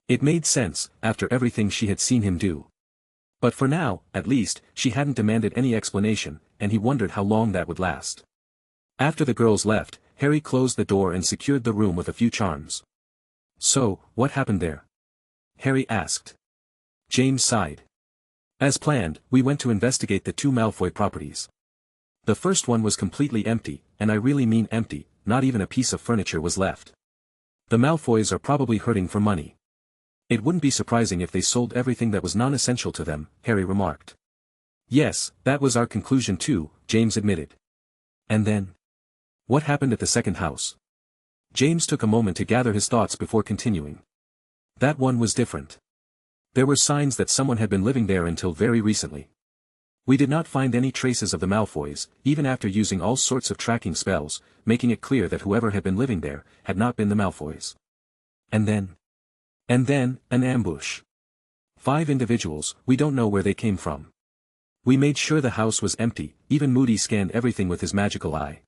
It made sense, after everything she had seen him do. But for now, at least, she hadn't demanded any explanation, and he wondered how long that would last. After the girls left, Harry closed the door and secured the room with a few charms. So, what happened there? Harry asked. James sighed. As planned, we went to investigate the 2 Malfoy properties. The first one was completely empty, and I really mean empty, not even a piece of furniture was left. The Malfoys are probably hurting for money. It wouldn't be surprising if they sold everything that was non-essential to them, Harry remarked. Yes, that was our conclusion too, James admitted. And then? What happened at the second house? James took a moment to gather his thoughts before continuing. That one was different. There were signs that someone had been living there until very recently. We did not find any traces of the Malfoys, even after using all sorts of tracking spells, making it clear that whoever had been living there, had not been the Malfoys. And then, an ambush. 5 individuals, we don't know where they came from. We made sure the house was empty, even Moody scanned everything with his magical eye.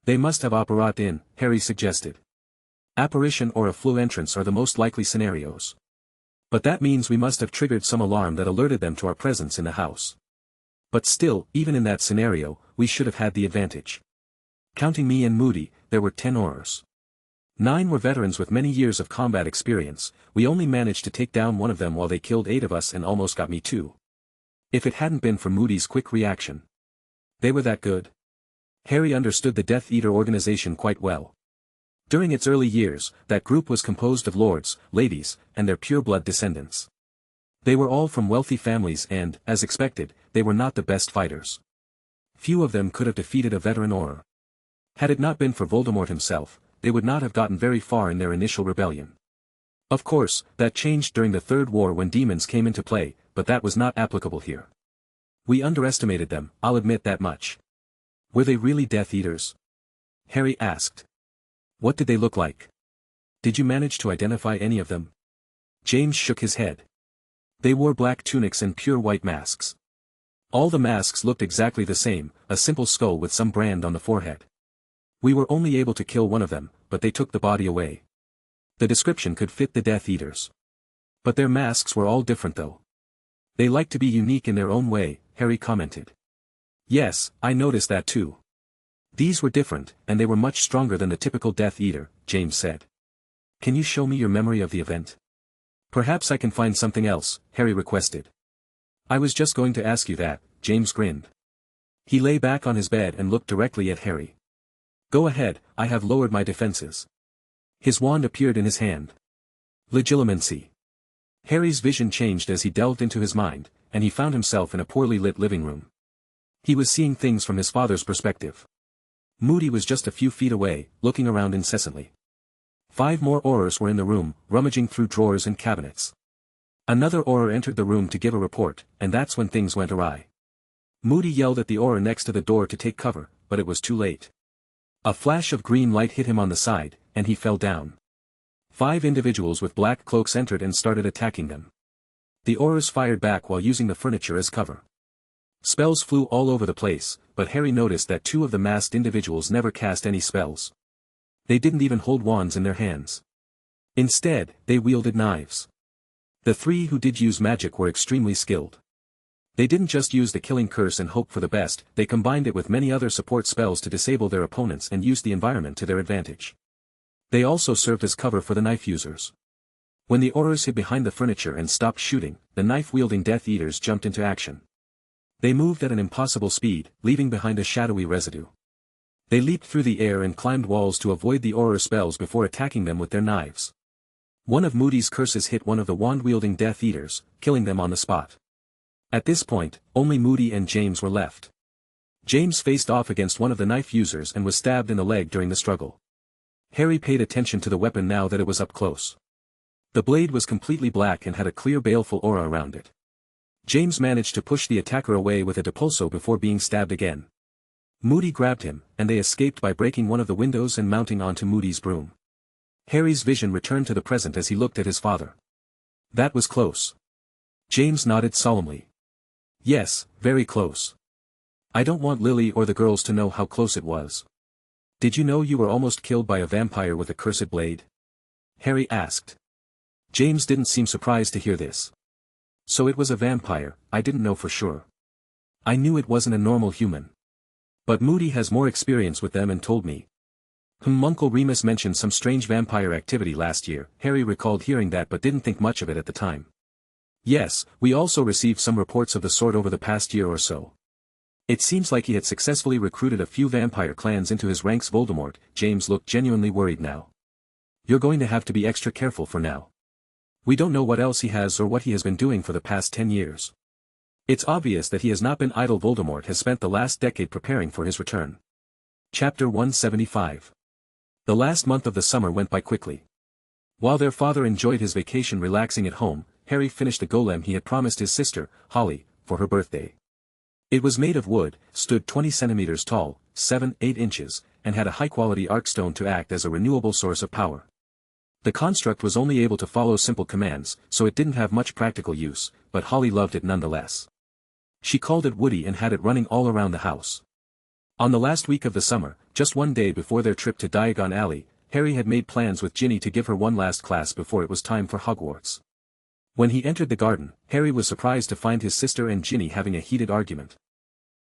They must have apparat in, Harry suggested. Apparition or a flu entrance are the most likely scenarios. But that means we must have triggered some alarm that alerted them to our presence in the house. But still, even in that scenario, we should have had the advantage. Counting me and Moody, there were 10 Aurors. 9 were veterans with many years of combat experience, we only managed to take down one of them while they killed 8 of us and almost got me too. If it hadn't been for Moody's quick reaction. They were that good. Harry understood the Death Eater organization quite well. During its early years, that group was composed of lords, ladies, and their pure-blood descendants. They were all from wealthy families and, as expected, they were not the best fighters. Few of them could have defeated a veteran Auror. Had it not been for Voldemort himself, they would not have gotten very far in their initial rebellion. Of course, that changed during the Third War when demons came into play, but that was not applicable here. We underestimated them, I'll admit that much. Were they really Death Eaters? Harry asked. What did they look like? Did you manage to identify any of them? James shook his head. They wore black tunics and pure white masks. All the masks looked exactly the same, a simple skull with some brand on the forehead. We were only able to kill one of them, but they took the body away. The description could fit the Death Eaters. But their masks were all different though. They liked to be unique in their own way, Harry commented. Yes, I noticed that too. These were different, and they were much stronger than the typical Death Eater, James said. Can you show me your memory of the event? Perhaps I can find something else, Harry requested. I was just going to ask you that, James grinned. He lay back on his bed and looked directly at Harry. Go ahead, I have lowered my defenses. His wand appeared in his hand. Legilimency. Harry's vision changed as he delved into his mind, and he found himself in a poorly lit living room. He was seeing things from his father's perspective. Moody was just a few feet away, looking around incessantly. 5 more Aurors were in the room, rummaging through drawers and cabinets. Another Auror entered the room to give a report, and that's when things went awry. Moody yelled at the aura next to the door to take cover, but it was too late. A flash of green light hit him on the side, and he fell down. 5 individuals with black cloaks entered and started attacking them. The auras fired back while using the furniture as cover. Spells flew all over the place, but Harry noticed that 2 of the masked individuals never cast any spells. They didn't even hold wands in their hands. Instead, they wielded knives. The 3 who did use magic were extremely skilled. They didn't just use the killing curse and hope for the best, they combined it with many other support spells to disable their opponents and use the environment to their advantage. They also served as cover for the knife users. When the auras hid behind the furniture and stopped shooting, the knife-wielding Death Eaters jumped into action. They moved at an impossible speed, leaving behind a shadowy residue. They leaped through the air and climbed walls to avoid the aura spells before attacking them with their knives. One of Moody's curses hit one of the wand-wielding Death Eaters, killing them on the spot. At this point, only Moody and James were left. James faced off against one of the knife users and was stabbed in the leg during the struggle. Harry paid attention to the weapon now that it was up close. The blade was completely black and had a clear baleful aura around it. James managed to push the attacker away with a depulso before being stabbed again. Moody grabbed him, and they escaped by breaking one of the windows and mounting onto Moody's broom. Harry's vision returned to the present as he looked at his father. That was close. James nodded solemnly. Yes, very close. I don't want Lily or the girls to know how close it was. Did you know you were almost killed by a vampire with a cursed blade? Harry asked. James didn't seem surprised to hear this. So it was a vampire, I didn't know for sure. I knew it wasn't a normal human. But Moody has more experience with them and told me. Uncle Remus mentioned some strange vampire activity last year. Harry recalled hearing that but didn't think much of it at the time. Yes, we also received some reports of the sort over the past year or so. It seems like he had successfully recruited a few vampire clans into his ranks. Voldemort. James looked genuinely worried now. You're going to have to be extra careful for now. We don't know what else he has or what he has been doing for the past 10 years. It's obvious that he has not been idle. Voldemort has spent the last decade preparing for his return. Chapter 175. The last month of the summer went by quickly. While their father enjoyed his vacation relaxing at home, Harry finished the golem he had promised his sister, Holly, for her birthday. It was made of wood, stood 20 centimeters tall, 7-8 inches, and had a high-quality arcstone to act as a renewable source of power. The construct was only able to follow simple commands, so it didn't have much practical use, but Holly loved it nonetheless. She called it Woody and had it running all around the house. On the last week of the summer, just one day before their trip to Diagon Alley, Harry had made plans with Ginny to give her one last class before it was time for Hogwarts. When he entered the garden, Harry was surprised to find his sister and Ginny having a heated argument.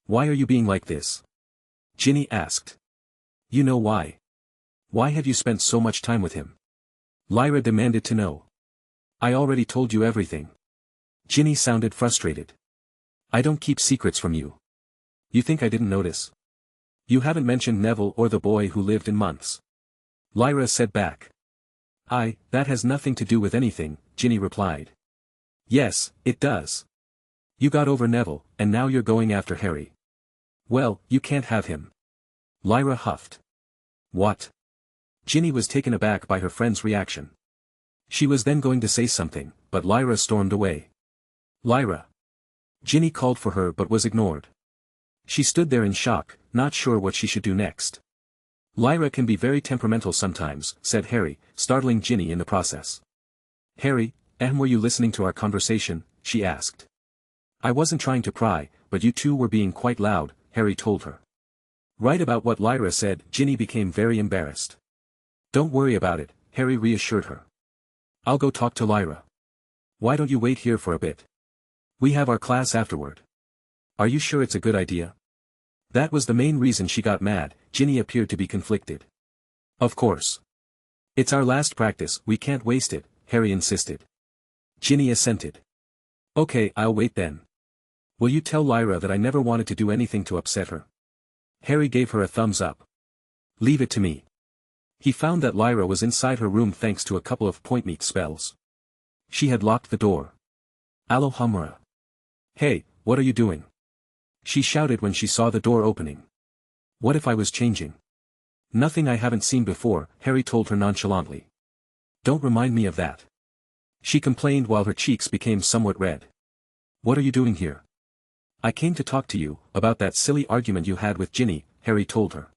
Why are you being like this? Ginny asked. You know why. Why have you spent so much time with him? Lyra demanded to know. I already told you everything. Ginny sounded frustrated. I don't keep secrets from you. You think I didn't notice? You haven't mentioned Neville or the boy who lived in months. Lyra said back. That has nothing to do with anything, Ginny replied. Yes, it does. You got over Neville, and now you're going after Harry. Well, you can't have him. Lyra huffed. What? Ginny was taken aback by her friend's reaction. She was then going to say something, but Lyra stormed away. Lyra. Ginny called for her but was ignored. She stood there in shock, not sure what she should do next. Lyra can be very temperamental sometimes, said Harry, startling Ginny in the process. Harry, were you listening to our conversation? She asked. I wasn't trying to pry, but you two were being quite loud, Harry told her. Right about what Lyra said, Ginny became very embarrassed. Don't worry about it, Harry reassured her. I'll go talk to Lyra. Why don't you wait here for a bit? We have our class afterward. Are you sure it's a good idea? That was the main reason she got mad. Ginny appeared to be conflicted. Of course. It's our last practice, we can't waste it, Harry insisted. Ginny assented. Okay, I'll wait then. Will you tell Lyra that I never wanted to do anything to upset her? Harry gave her a thumbs up. Leave it to me. He found that Lyra was inside her room thanks to a couple of point-meat spells. She had locked the door. Alohomora. Hey, what are you doing? She shouted when she saw the door opening. What if I was changing? Nothing I haven't seen before, Harry told her nonchalantly. Don't remind me of that. She complained while her cheeks became somewhat red. What are you doing here? I came to talk to you, about that silly argument you had with Ginny, Harry told her.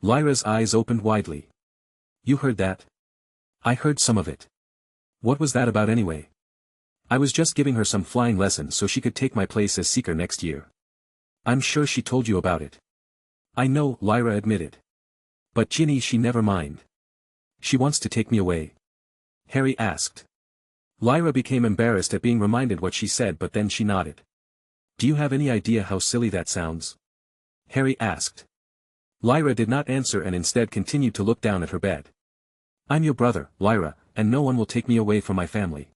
Lyra's eyes opened widely. You heard that? I heard some of it. What was that about anyway? I was just giving her some flying lessons so she could take my place as Seeker next year. I'm sure she told you about it. I know, Lyra admitted. But Ginny, she never mind. She wants to take me away. Harry asked. Lyra became embarrassed at being reminded what she said, but then she nodded. Do you have any idea how silly that sounds? Harry asked. Lyra did not answer and instead continued to look down at her bed. I'm your brother, Lyra, and no one will take me away from my family.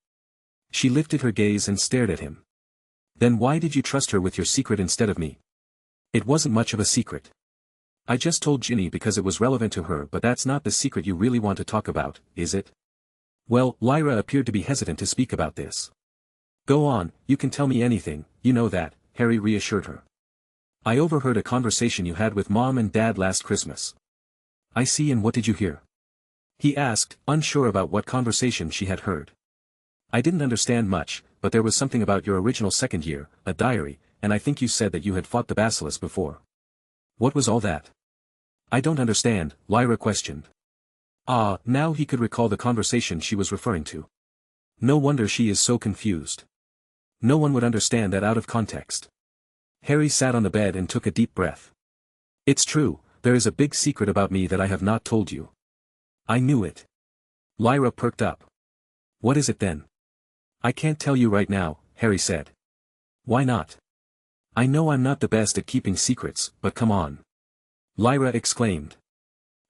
She lifted her gaze and stared at him. Then why did you trust her with your secret instead of me? It wasn't much of a secret. I just told Ginny because it was relevant to her, but that's not the secret you really want to talk about, is it? Well, Lyra appeared to be hesitant to speak about this. Go on, you can tell me anything, you know that, Harry reassured her. I overheard a conversation you had with Mom and Dad last Christmas. I see, and what did you hear? He asked, unsure about what conversation she had heard. I didn't understand much, but there was something about your original second year, a diary, and I think you said that you had fought the basilisk before. What was all that? I don't understand, Lyra questioned. Ah, now he could recall the conversation she was referring to. No wonder she is so confused. No one would understand that out of context. Harry sat on the bed and took a deep breath. It's true, there is a big secret about me that I have not told you. I knew it. Lyra perked up. What is it then? I can't tell you right now, Harry said. Why not? I know I'm not the best at keeping secrets, but come on. Lyra exclaimed.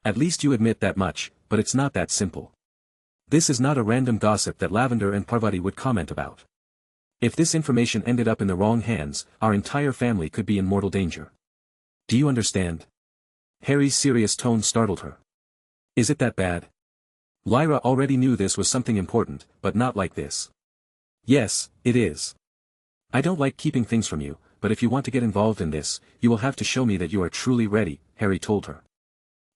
At least you admit that much, but it's not that simple. This is not a random gossip that Lavender and Parvati would comment about. If this information ended up in the wrong hands, our entire family could be in mortal danger. Do you understand? Harry's serious tone startled her. Is it that bad? Lyra already knew this was something important, but not like this. Yes, it is. I don't like keeping things from you, but if you want to get involved in this, you will have to show me that you are truly ready, Harry told her.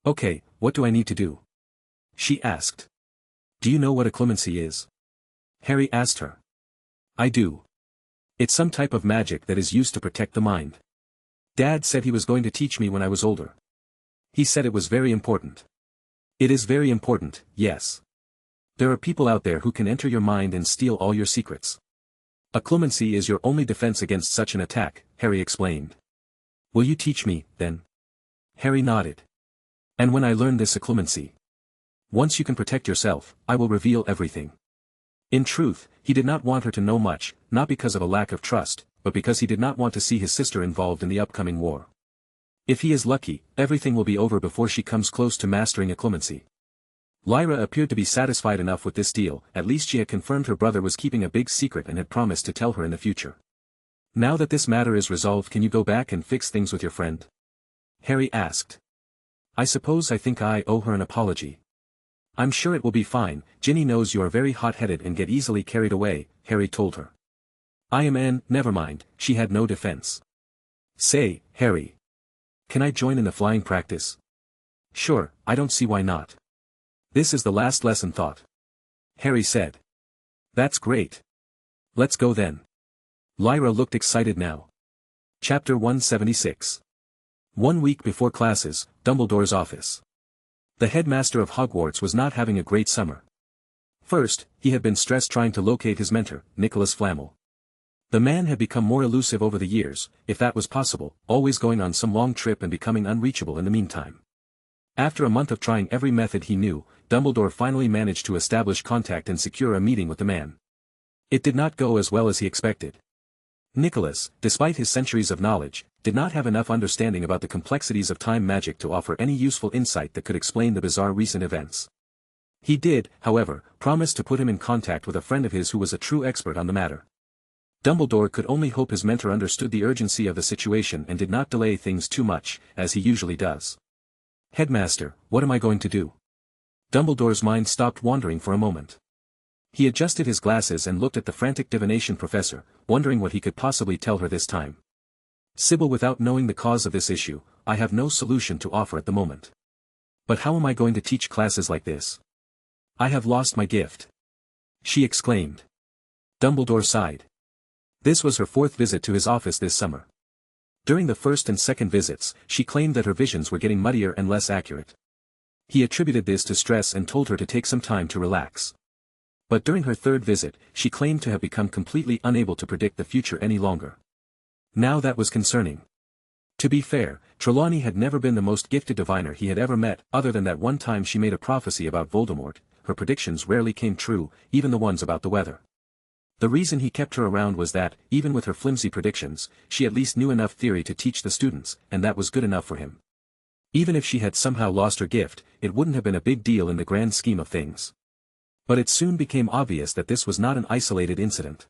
Okay, what do I need to do? She asked. Do you know what occlumency is? Harry asked her. I do. It's some type of magic that is used to protect the mind. Dad said he was going to teach me when I was older. He said it was very important. It is very important, yes. There are people out there who can enter your mind and steal all your secrets. Occlumency is your only defense against such an attack, Harry explained. Will you teach me, then? Harry nodded. And when I learn this occlumency? Once you can protect yourself, I will reveal everything. In truth, he did not want her to know much, not because of a lack of trust, but because he did not want to see his sister involved in the upcoming war. If he is lucky, everything will be over before she comes close to mastering occlumency. Lyra appeared to be satisfied enough with this deal, at least she had confirmed her brother was keeping a big secret and had promised to tell her in the future. Now that this matter is resolved, can you go back and fix things with your friend? Harry asked. I suppose I think I owe her an apology. I'm sure it will be fine, Ginny knows you are very hot-headed and get easily carried away, Harry told her. Never mind, she had no defense. Say, Harry. Can I join in the flying practice? Sure, I don't see why not. This is the last lesson thought. Harry said. That's great. Let's go then. Lyra looked excited now. Chapter 176. 1 week before classes, Dumbledore's office. The headmaster of Hogwarts was not having a great summer. First, he had been stressed trying to locate his mentor, Nicholas Flamel. The man had become more elusive over the years, if that was possible, always going on some long trip and becoming unreachable in the meantime. After a month of trying every method he knew, Dumbledore finally managed to establish contact and secure a meeting with the man. It did not go as well as he expected. Nicholas, despite his centuries of knowledge, did not have enough understanding about the complexities of time magic to offer any useful insight that could explain the bizarre recent events. He did, however, promise to put him in contact with a friend of his who was a true expert on the matter. Dumbledore could only hope his mentor understood the urgency of the situation and did not delay things too much, as he usually does. Headmaster, what am I going to do? Dumbledore's mind stopped wandering for a moment. He adjusted his glasses and looked at the frantic divination professor, wondering what he could possibly tell her this time. Sybil, without knowing the cause of this issue, I have no solution to offer at the moment. But how am I going to teach classes like this? I have lost my gift. She exclaimed. Dumbledore sighed. This was her fourth visit to his office this summer. During the first and second visits, she claimed that her visions were getting muddier and less accurate. He attributed this to stress and told her to take some time to relax. But during her third visit, she claimed to have become completely unable to predict the future any longer. Now that was concerning. To be fair, Trelawney had never been the most gifted diviner he had ever met, other than that one time she made a prophecy about Voldemort. Her predictions rarely came true, even the ones about the weather. The reason he kept her around was that, even with her flimsy predictions, she at least knew enough theory to teach the students, and that was good enough for him. Even if she had somehow lost her gift, it wouldn't have been a big deal in the grand scheme of things. But it soon became obvious that this was not an isolated incident.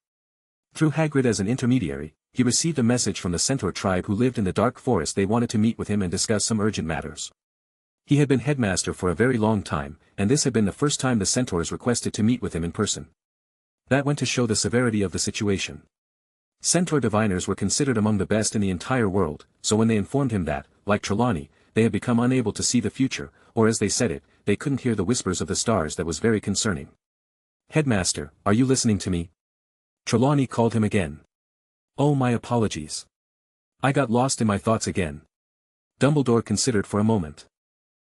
Through Hagrid as an intermediary, he received a message from the Centaur tribe who lived in the dark forest. They wanted to meet with him and discuss some urgent matters. He had been headmaster for a very long time, and this had been the first time the Centaurs requested to meet with him in person. That went to show the severity of the situation. Centaur diviners were considered among the best in the entire world, so when they informed him that, like Trelawney, they had become unable to see the future, or as they said it, they couldn't hear the whispers of the stars, that was very concerning. "Headmaster, are you listening to me?" Trelawney called him again. "Oh, my apologies. I got lost in my thoughts again." Dumbledore considered for a moment.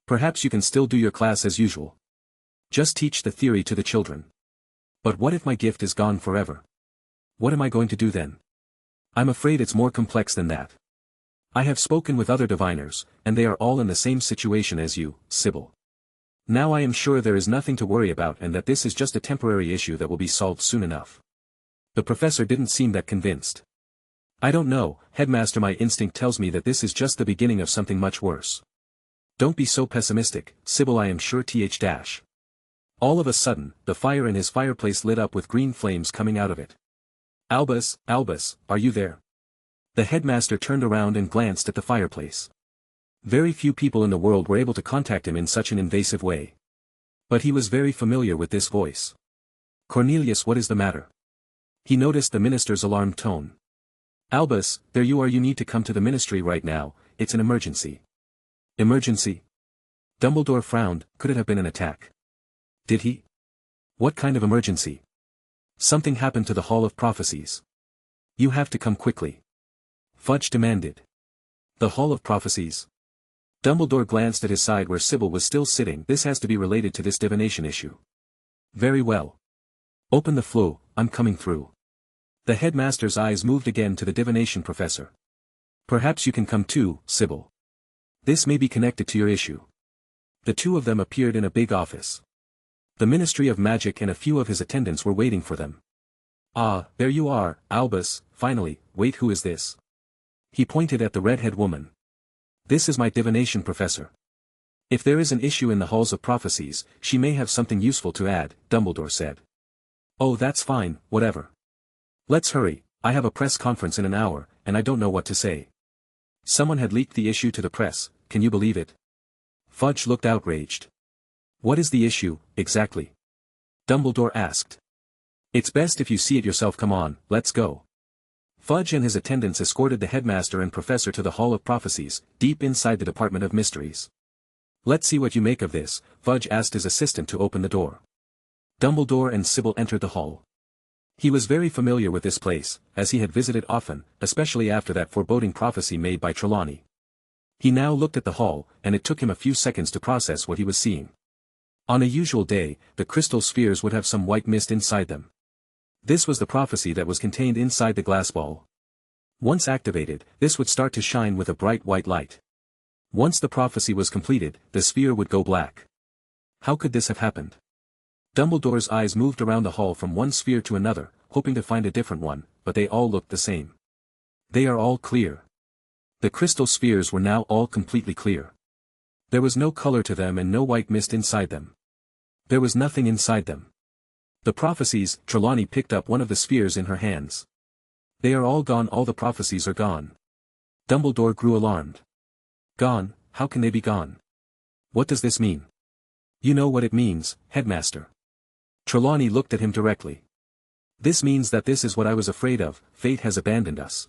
"Perhaps you can still do your class as usual. Just teach the theory to the children. But what if my gift is gone forever? What am I going to do then? I'm afraid it's more complex than that. I have spoken with other diviners, and they are all in the same situation as you, Sybil. Now I am sure there is nothing to worry about and that this is just a temporary issue that will be solved soon enough." The professor didn't seem that convinced. "I don't know, Headmaster, my instinct tells me that this is just the beginning of something much worse." "Don't be so pessimistic, Sybil, I am sure th. All of a sudden, the fire in his fireplace lit up with green flames coming out of it. "Albus, Albus, are you there?" The headmaster turned around and glanced at the fireplace. Very few people in the world were able to contact him in such an invasive way. But he was very familiar with this voice. "Cornelius, what is the matter?" He noticed the minister's alarmed tone. "Albus, there you are, you need to come to the ministry right now, it's an emergency." "Emergency?" Dumbledore frowned. Could it have been an attack? Did he? What kind of emergency? "Something happened to the Hall of Prophecies. You have to come quickly." Fudge demanded. "The Hall of Prophecies?" Dumbledore glanced at his side where Sybil was still sitting. "This has to be related to this divination issue." "Very well. Open the floor, I'm coming through." The headmaster's eyes moved again to the divination professor. "Perhaps you can come too, Sybil. This may be connected to your issue." The two of them appeared in a big office. The Ministry of Magic and a few of his attendants were waiting for them. "Ah, there you are, Albus, finally. Wait, who is this?" He pointed at the redhead woman. "This is my divination professor. If there is an issue in the Halls of Prophecies, she may have something useful to add," Dumbledore said. "Oh, that's fine, whatever. Let's hurry, I have a press conference in an hour, and I don't know what to say." Someone had leaked the issue to the press, can you believe it? Fudge looked outraged. "What is the issue, exactly?" Dumbledore asked. "It's best if you see it yourself. Come on, let's go." Fudge and his attendants escorted the headmaster and professor to the Hall of Prophecies, deep inside the Department of Mysteries. "Let's see what you make of this," Fudge asked his assistant to open the door. Dumbledore and Sybil entered the hall. He was very familiar with this place, as he had visited often, especially after that foreboding prophecy made by Trelawney. He now looked at the hall, and it took him a few seconds to process what he was seeing. On a usual day, the crystal spheres would have some white mist inside them. This was the prophecy that was contained inside the glass ball. Once activated, this would start to shine with a bright white light. Once the prophecy was completed, the sphere would go black. How could this have happened? Dumbledore's eyes moved around the hall from one sphere to another, hoping to find a different one, but they all looked the same. "They are all clear." The crystal spheres were now all completely clear. There was no color to them and no white mist inside them. There was nothing inside them. "The prophecies," Trelawney picked up one of the spheres in her hands. "They are all gone, all the prophecies are gone." Dumbledore grew alarmed. "Gone? How can they be gone? What does this mean?" "You know what it means, Headmaster." Trelawney looked at him directly. "This means that this is what I was afraid of, fate has abandoned us."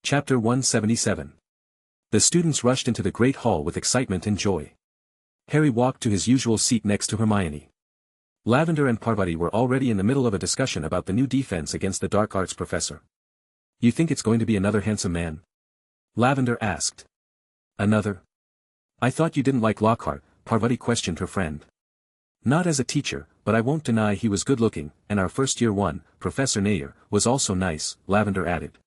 Chapter 177. The students rushed into the great hall with excitement and joy. Harry walked to his usual seat next to Hermione. Lavender and Parvati were already in the middle of a discussion about the new defense against the dark arts professor. You think it's going to be another handsome man? Lavender asked. Another? I thought you didn't like Lockhart, Parvati questioned her friend. Not as a teacher, but I won't deny he was good-looking, and our first-year one, Professor Nair, was also nice, Lavender added.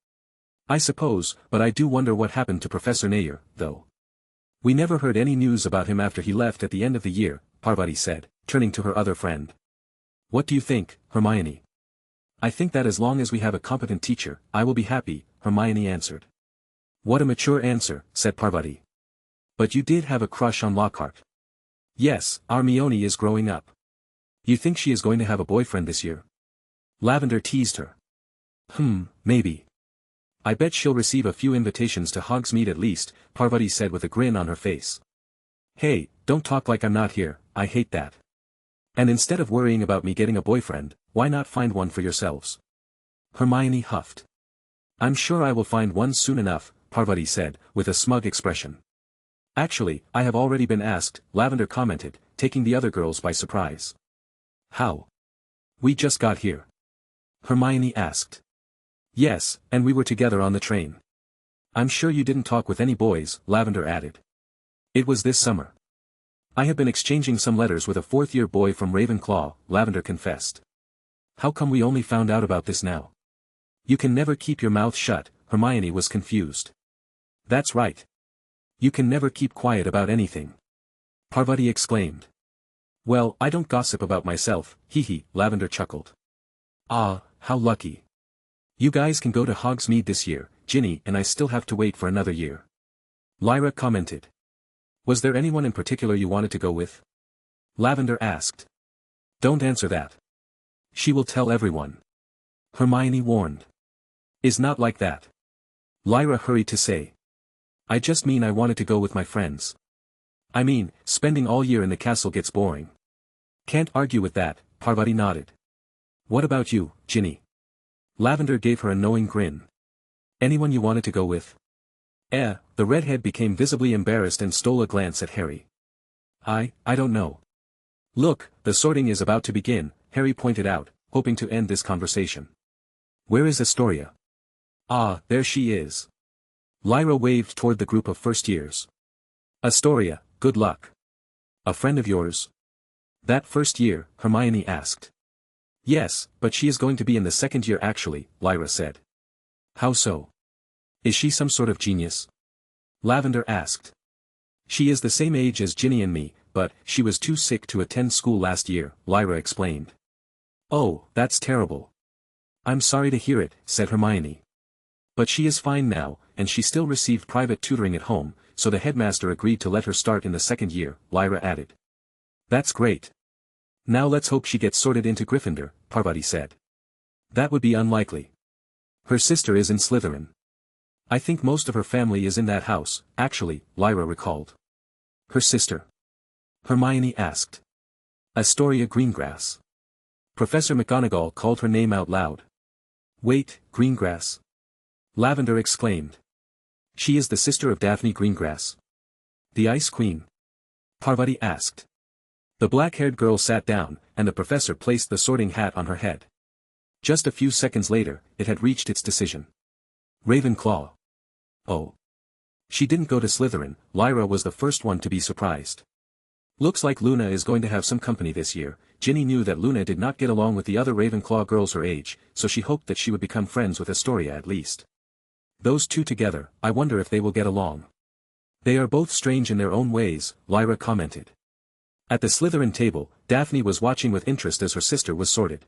I suppose, but I do wonder what happened to Professor Nair, though. We never heard any news about him after he left at the end of the year, Parvati said, turning to her other friend. What do you think, Hermione? I think that as long as we have a competent teacher, I will be happy, Hermione answered. What a mature answer, said Parvati. But you did have a crush on Lockhart. Yes, Hermione is growing up. You think she is going to have a boyfriend this year? Lavender teased her. Maybe. I bet she'll receive a few invitations to Hogsmeade at least, Parvati said with a grin on her face. Hey, don't talk like I'm not here, I hate that. And instead of worrying about me getting a boyfriend, why not find one for yourselves? Hermione huffed. I'm sure I will find one soon enough, Parvati said, with a smug expression. Actually, I have already been asked, Lavender commented, taking the other girls by surprise. How? We just got here. Hermione asked. Yes, and we were together on the train. I'm sure you didn't talk with any boys, Lavender added. It was this summer. I have been exchanging some letters with a fourth-year boy from Ravenclaw, Lavender confessed. How come we only found out about this now? You can never keep your mouth shut, Hermione was confused. That's right. You can never keep quiet about anything. Parvati exclaimed. Well, I don't gossip about myself, hee, Lavender chuckled. Ah, how lucky. You guys can go to Hogsmeade this year, Ginny and I still have to wait for another year. Lyra commented. Was there anyone in particular you wanted to go with? Lavender asked. Don't answer that. She will tell everyone. Hermione warned. Is not like that. Lyra hurried to say. I just mean I wanted to go with my friends. I mean, spending all year in the castle gets boring. Can't argue with that, Parvati nodded. What about you, Ginny? Lavender gave her a knowing grin. Anyone you wanted to go with? The redhead became visibly embarrassed and stole a glance at Harry. I don't know. Look, the sorting is about to begin, Harry pointed out, hoping to end this conversation. Where is Astoria? Ah, there she is. Lyra waved toward the group of first years. Astoria, good luck. A friend of yours? That first year, Hermione asked. Yes, but she is going to be in the second year actually, Lyra said. How so? Is she some sort of genius? Lavender asked. She is the same age as Ginny and me, but she was too sick to attend school last year, Lyra explained. Oh, that's terrible. I'm sorry to hear it, said Hermione. But she is fine now, and she still received private tutoring at home, so the headmaster agreed to let her start in the second year, Lyra added. That's great. Now let's hope she gets sorted into Gryffindor, Parvati said. That would be unlikely. Her sister is in Slytherin. I think most of her family is in that house, actually, Lyra recalled. Her sister? Hermione asked. Astoria Greengrass. Professor McGonagall called her name out loud. Wait, Greengrass? Lavender exclaimed. She is the sister of Daphne Greengrass. The Ice Queen? Parvati asked. The black-haired girl sat down, and the professor placed the sorting hat on her head. Just a few seconds later, it had reached its decision. Ravenclaw. Oh. She didn't go to Slytherin, Lyra was the first one to be surprised. Looks like Luna is going to have some company this year. Ginny knew that Luna did not get along with the other Ravenclaw girls her age, so she hoped that she would become friends with Astoria at least. Those two together, I wonder if they will get along. They are both strange in their own ways, Lyra commented. At the Slytherin table, Daphne was watching with interest as her sister was sorted.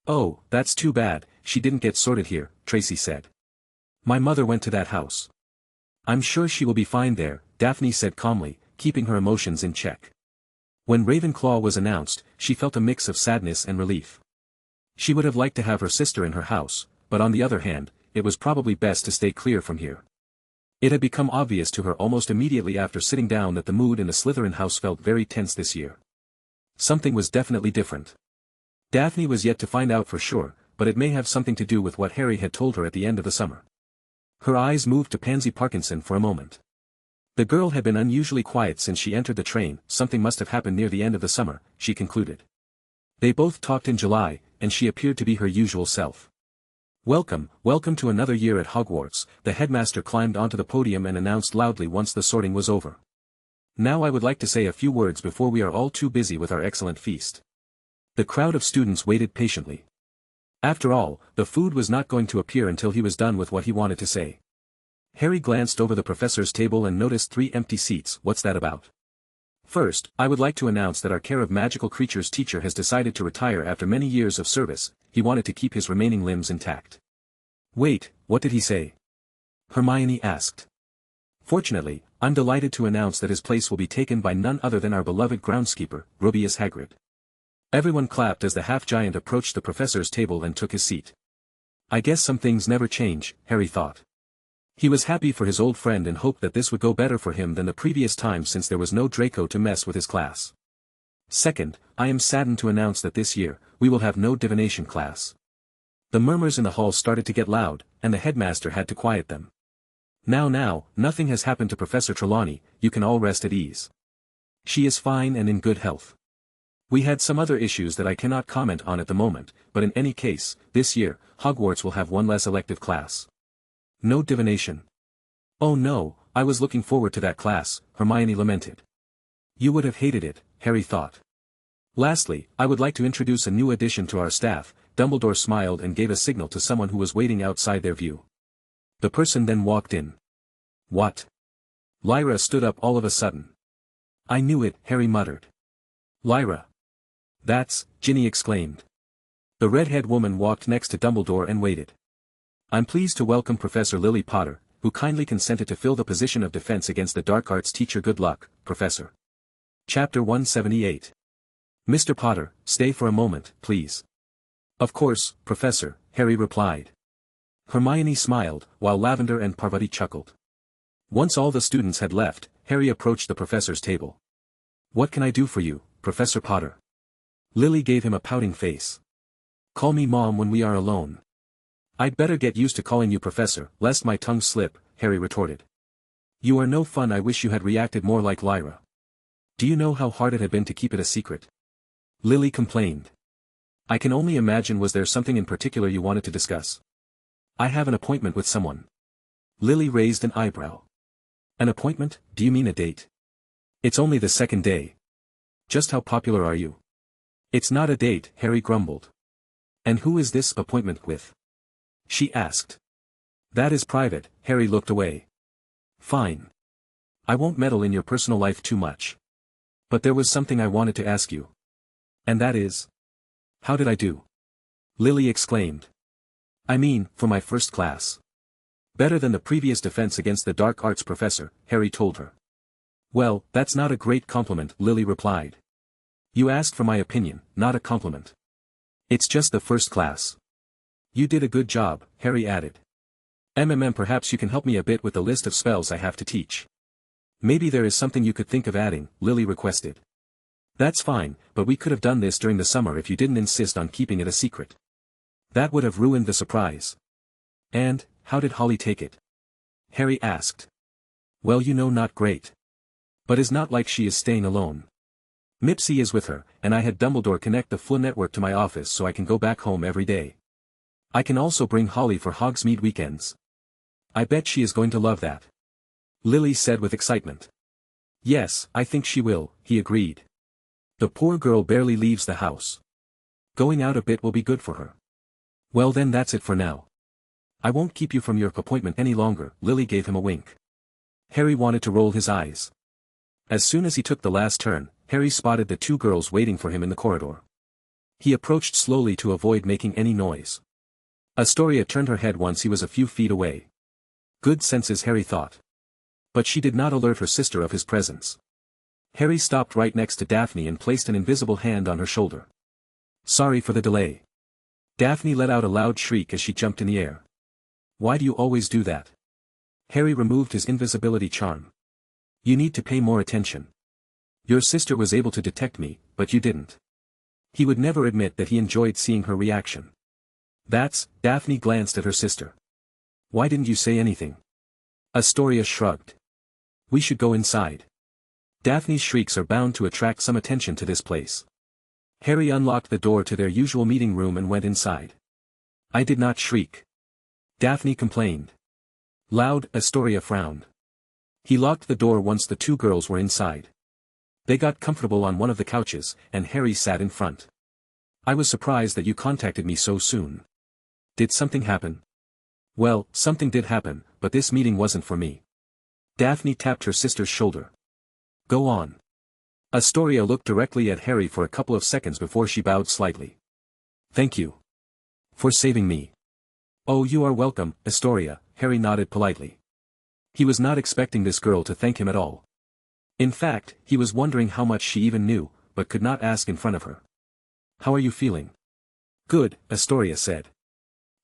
Oh, that's too bad, she didn't get sorted here, Tracy said. My mother went to that house. I'm sure she will be fine there, Daphne said calmly, keeping her emotions in check. When Ravenclaw was announced, she felt a mix of sadness and relief. She would have liked to have her sister in her house, but on the other hand, it was probably best to stay clear from here. It had become obvious to her almost immediately after sitting down that the mood in the Slytherin house felt very tense this year. Something was definitely different. Daphne was yet to find out for sure, but it may have something to do with what Harry had told her at the end of the summer. Her eyes moved to Pansy Parkinson for a moment. The girl had been unusually quiet since she entered the train, something must have happened near the end of the summer, she concluded. They both talked in July, and she appeared to be her usual self. Welcome to another year at Hogwarts. The headmaster climbed onto the podium and announced loudly once the sorting was over. Now I would like to say a few words before we are all too busy with our excellent feast. The crowd of students waited patiently. After all, the food was not going to appear until he was done with what he wanted to say. Harry glanced over the professor's table and noticed 3 empty seats. What's that about? First, I would like to announce that our Care of Magical Creatures teacher has decided to retire after many years of service. He wanted to keep his remaining limbs intact. Wait, what did he say? Hermione asked. Fortunately, I'm delighted to announce that his place will be taken by none other than our beloved groundskeeper, Rubeus Hagrid. Everyone clapped as the half-giant approached the professor's table and took his seat. I guess some things never change, Harry thought. He was happy for his old friend and hoped that this would go better for him than the previous times since there was no Draco to mess with his class. Second, I am saddened to announce that this year, we will have no divination class. The murmurs in the hall started to get loud, and the headmaster had to quiet them. Now, nothing has happened to Professor Trelawney, you can all rest at ease. She is fine and in good health. We had some other issues that I cannot comment on at the moment, but in any case, this year, Hogwarts will have one less elective class. No divination. Oh no, I was looking forward to that class, Hermione lamented. You would have hated it, Harry thought. Lastly, I would like to introduce a new addition to our staff. Dumbledore smiled and gave a signal to someone who was waiting outside their view. The person then walked in. What? Lyra stood up all of a sudden. I knew it, Harry muttered. Lyra. That's, Ginny exclaimed. The red-haired woman walked next to Dumbledore and waited. I'm pleased to welcome Professor Lily Potter, who kindly consented to fill the position of Defense Against the Dark Arts teacher. Good luck, Professor. Chapter 178. Mr. Potter, stay for a moment, please. Of course, Professor, Harry replied. Hermione smiled, while Lavender and Parvati chuckled. Once all the students had left, Harry approached the professor's table. What can I do for you, Professor Potter? Lily gave him a pouting face. Call me Mom when we are alone. I'd better get used to calling you Professor, lest my tongue slip, Harry retorted. You are no fun. I wish you had reacted more like Lyra. Do you know how hard it had been to keep it a secret? Lily complained. I can only imagine. Was there something in particular you wanted to discuss? I have an appointment with someone. Lily raised an eyebrow. An appointment? Do you mean a date? It's only the second day. Just how popular are you? It's not a date, Harry grumbled. And who is this appointment with? She asked. That is private, Harry looked away. Fine. I won't meddle in your personal life too much. But there was something I wanted to ask you. And that is? How did I do? Lily exclaimed. I mean, for my first class. Better than the previous Defense Against the Dark Arts professor, Harry told her. Well, that's not a great compliment, Lily replied. You asked for my opinion, not a compliment. It's just the first class. You did a good job, Harry added. Perhaps you can help me a bit with the list of spells I have to teach. Maybe there is something you could think of adding, Lily requested. That's fine, but we could have done this during the summer if you didn't insist on keeping it a secret. That would have ruined the surprise. And, how did Holly take it? Harry asked. Well, not great. But it's not like she is staying alone. Mipsy is with her, and I had Dumbledore connect the Flu network to my office so I can go back home every day. I can also bring Holly for Hogsmeade weekends. I bet she is going to love that. Lily said with excitement. Yes, I think she will, he agreed. The poor girl barely leaves the house. Going out a bit will be good for her. Well then, that's it for now. I won't keep you from your appointment any longer, Lily gave him a wink. Harry wanted to roll his eyes. As soon as he took the last turn, Harry spotted the 2 girls waiting for him in the corridor. He approached slowly to avoid making any noise. Astoria turned her head once he was a few feet away. Good senses, Harry thought. But she did not alert her sister of his presence. Harry stopped right next to Daphne and placed an invisible hand on her shoulder. Sorry for the delay. Daphne let out a loud shriek as she jumped in the air. Why do you always do that? Harry removed his invisibility charm. You need to pay more attention. Your sister was able to detect me, but you didn't. He would never admit that he enjoyed seeing her reaction. Daphne glanced at her sister. Why didn't you say anything? Astoria shrugged. We should go inside. Daphne's shrieks are bound to attract some attention to this place. Harry unlocked the door to their usual meeting room and went inside. I did not shriek. Daphne complained. Loud, Astoria frowned. He locked the door once the two girls were inside. They got comfortable on one of the couches, and Harry sat in front. I was surprised that you contacted me so soon. Did something happen? Well, something did happen, but this meeting wasn't for me. Daphne tapped her sister's shoulder. Go on. Astoria looked directly at Harry for a couple of seconds before she bowed slightly. Thank you. For saving me. Oh, you are welcome, Astoria, Harry nodded politely. He was not expecting this girl to thank him at all. In fact, he was wondering how much she even knew, but could not ask in front of her. How are you feeling? Good, Astoria said.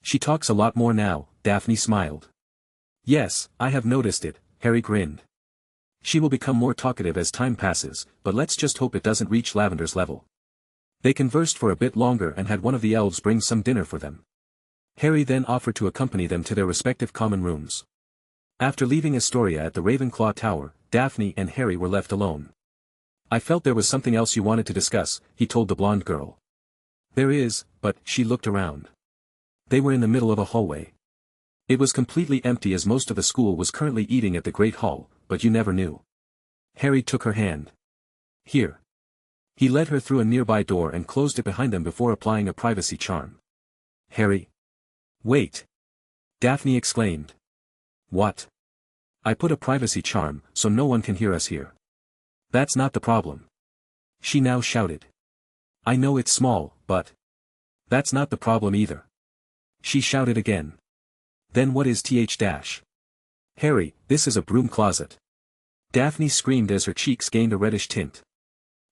She talks a lot more now, Daphne smiled. Yes, I have noticed it, Harry grinned. She will become more talkative as time passes, but let's just hope it doesn't reach Lavender's level. They conversed for a bit longer and had one of the elves bring some dinner for them. Harry then offered to accompany them to their respective common rooms. After leaving Astoria at the Ravenclaw Tower, Daphne and Harry were left alone. I felt there was something else you wanted to discuss, he told the blonde girl. There is, but, she looked around. They were in the middle of a hallway. It was completely empty as most of the school was currently eating at the Great Hall, but you never knew. Harry took her hand. Here. He led her through a nearby door and closed it behind them before applying a privacy charm. Harry. Wait. Daphne exclaimed. What? I put a privacy charm, so no one can hear us here. That's not the problem. She now shouted. I know it's small, but... That's not the problem either. She shouted again. Then what is th-? Harry, this is a broom closet. Daphne screamed as her cheeks gained a reddish tint.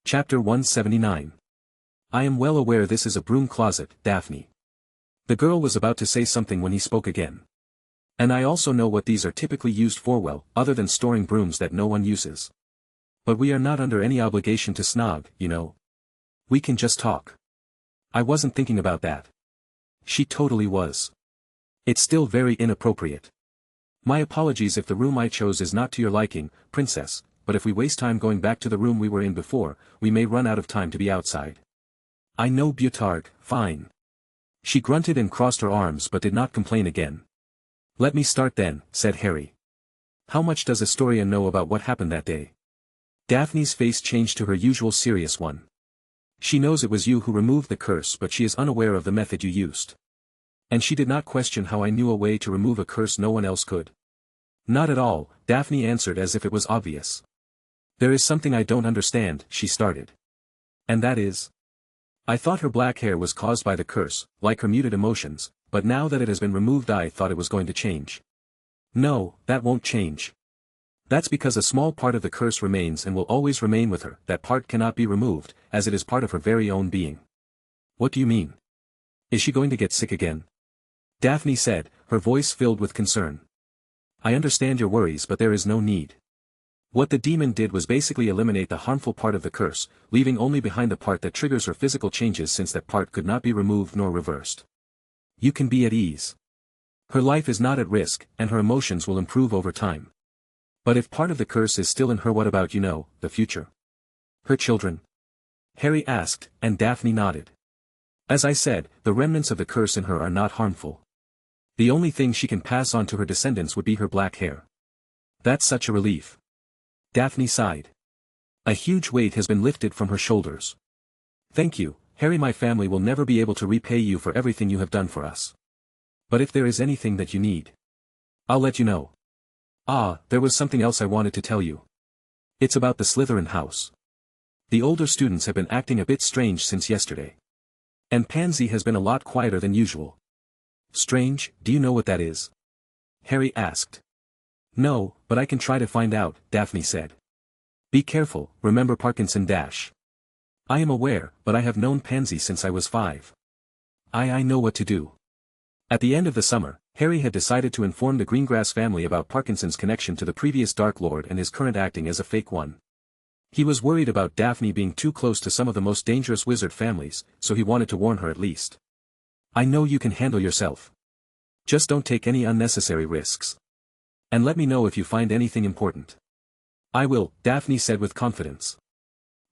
Chapter 179. I am well aware this is a broom closet, Daphne. The girl was about to say something when he spoke again. And I also know what these are typically used for, well, other than storing brooms that no one uses. But we are not under any obligation to snog, you know. We can just talk. I wasn't thinking about that. She totally was. It's still very inappropriate. My apologies if the room I chose is not to your liking, princess, but if we waste time going back to the room we were in before, we may run out of time to be outside. I know, Butarg, fine. She grunted and crossed her arms but did not complain again. Let me start then, said Harry. How much does Astoria know about what happened that day? Daphne's face changed to her usual serious one. She knows it was you who removed the curse, but she is unaware of the method you used. And she did not question how I knew a way to remove a curse no one else could. Not at all, Daphne answered as if it was obvious. There is something I don't understand, she started. And that is? I thought her black hair was caused by the curse, like her muted emotions, but now that it has been removed I thought it was going to change. No, that won't change. That's because a small part of the curse remains and will always remain with her. That part cannot be removed, as it is part of her very own being. What do you mean? Is she going to get sick again? Daphne said, her voice filled with concern. I understand your worries, but there is no need. What the demon did was basically eliminate the harmful part of the curse, leaving only behind the part that triggers her physical changes, since that part could not be removed nor reversed. You can be at ease. Her life is not at risk, and her emotions will improve over time. But if part of the curse is still in her, what about, the future? Her children? Harry asked, and Daphne nodded. As I said, the remnants of the curse in her are not harmful. The only thing she can pass on to her descendants would be her black hair. That's such a relief. Daphne sighed. A huge weight has been lifted from her shoulders. Thank you, Harry. My family will never be able to repay you for everything you have done for us. But if there is anything that you need, I'll let you know. Ah, there was something else I wanted to tell you. It's about the Slytherin house. The older students have been acting a bit strange since yesterday. And Pansy has been a lot quieter than usual. Strange, do you know what that is? Harry asked. No, but I can try to find out, Daphne said. Be careful, remember Parkinson dash. I am aware, but I have known Pansy since I was 5. I know what to do. At the end of the summer, Harry had decided to inform the Greengrass family about Parkinson's connection to the previous Dark Lord and his current acting as a fake one. He was worried about Daphne being too close to some of the most dangerous wizard families, so he wanted to warn her at least. I know you can handle yourself. Just don't take any unnecessary risks. And let me know if you find anything important. I will, Daphne said with confidence.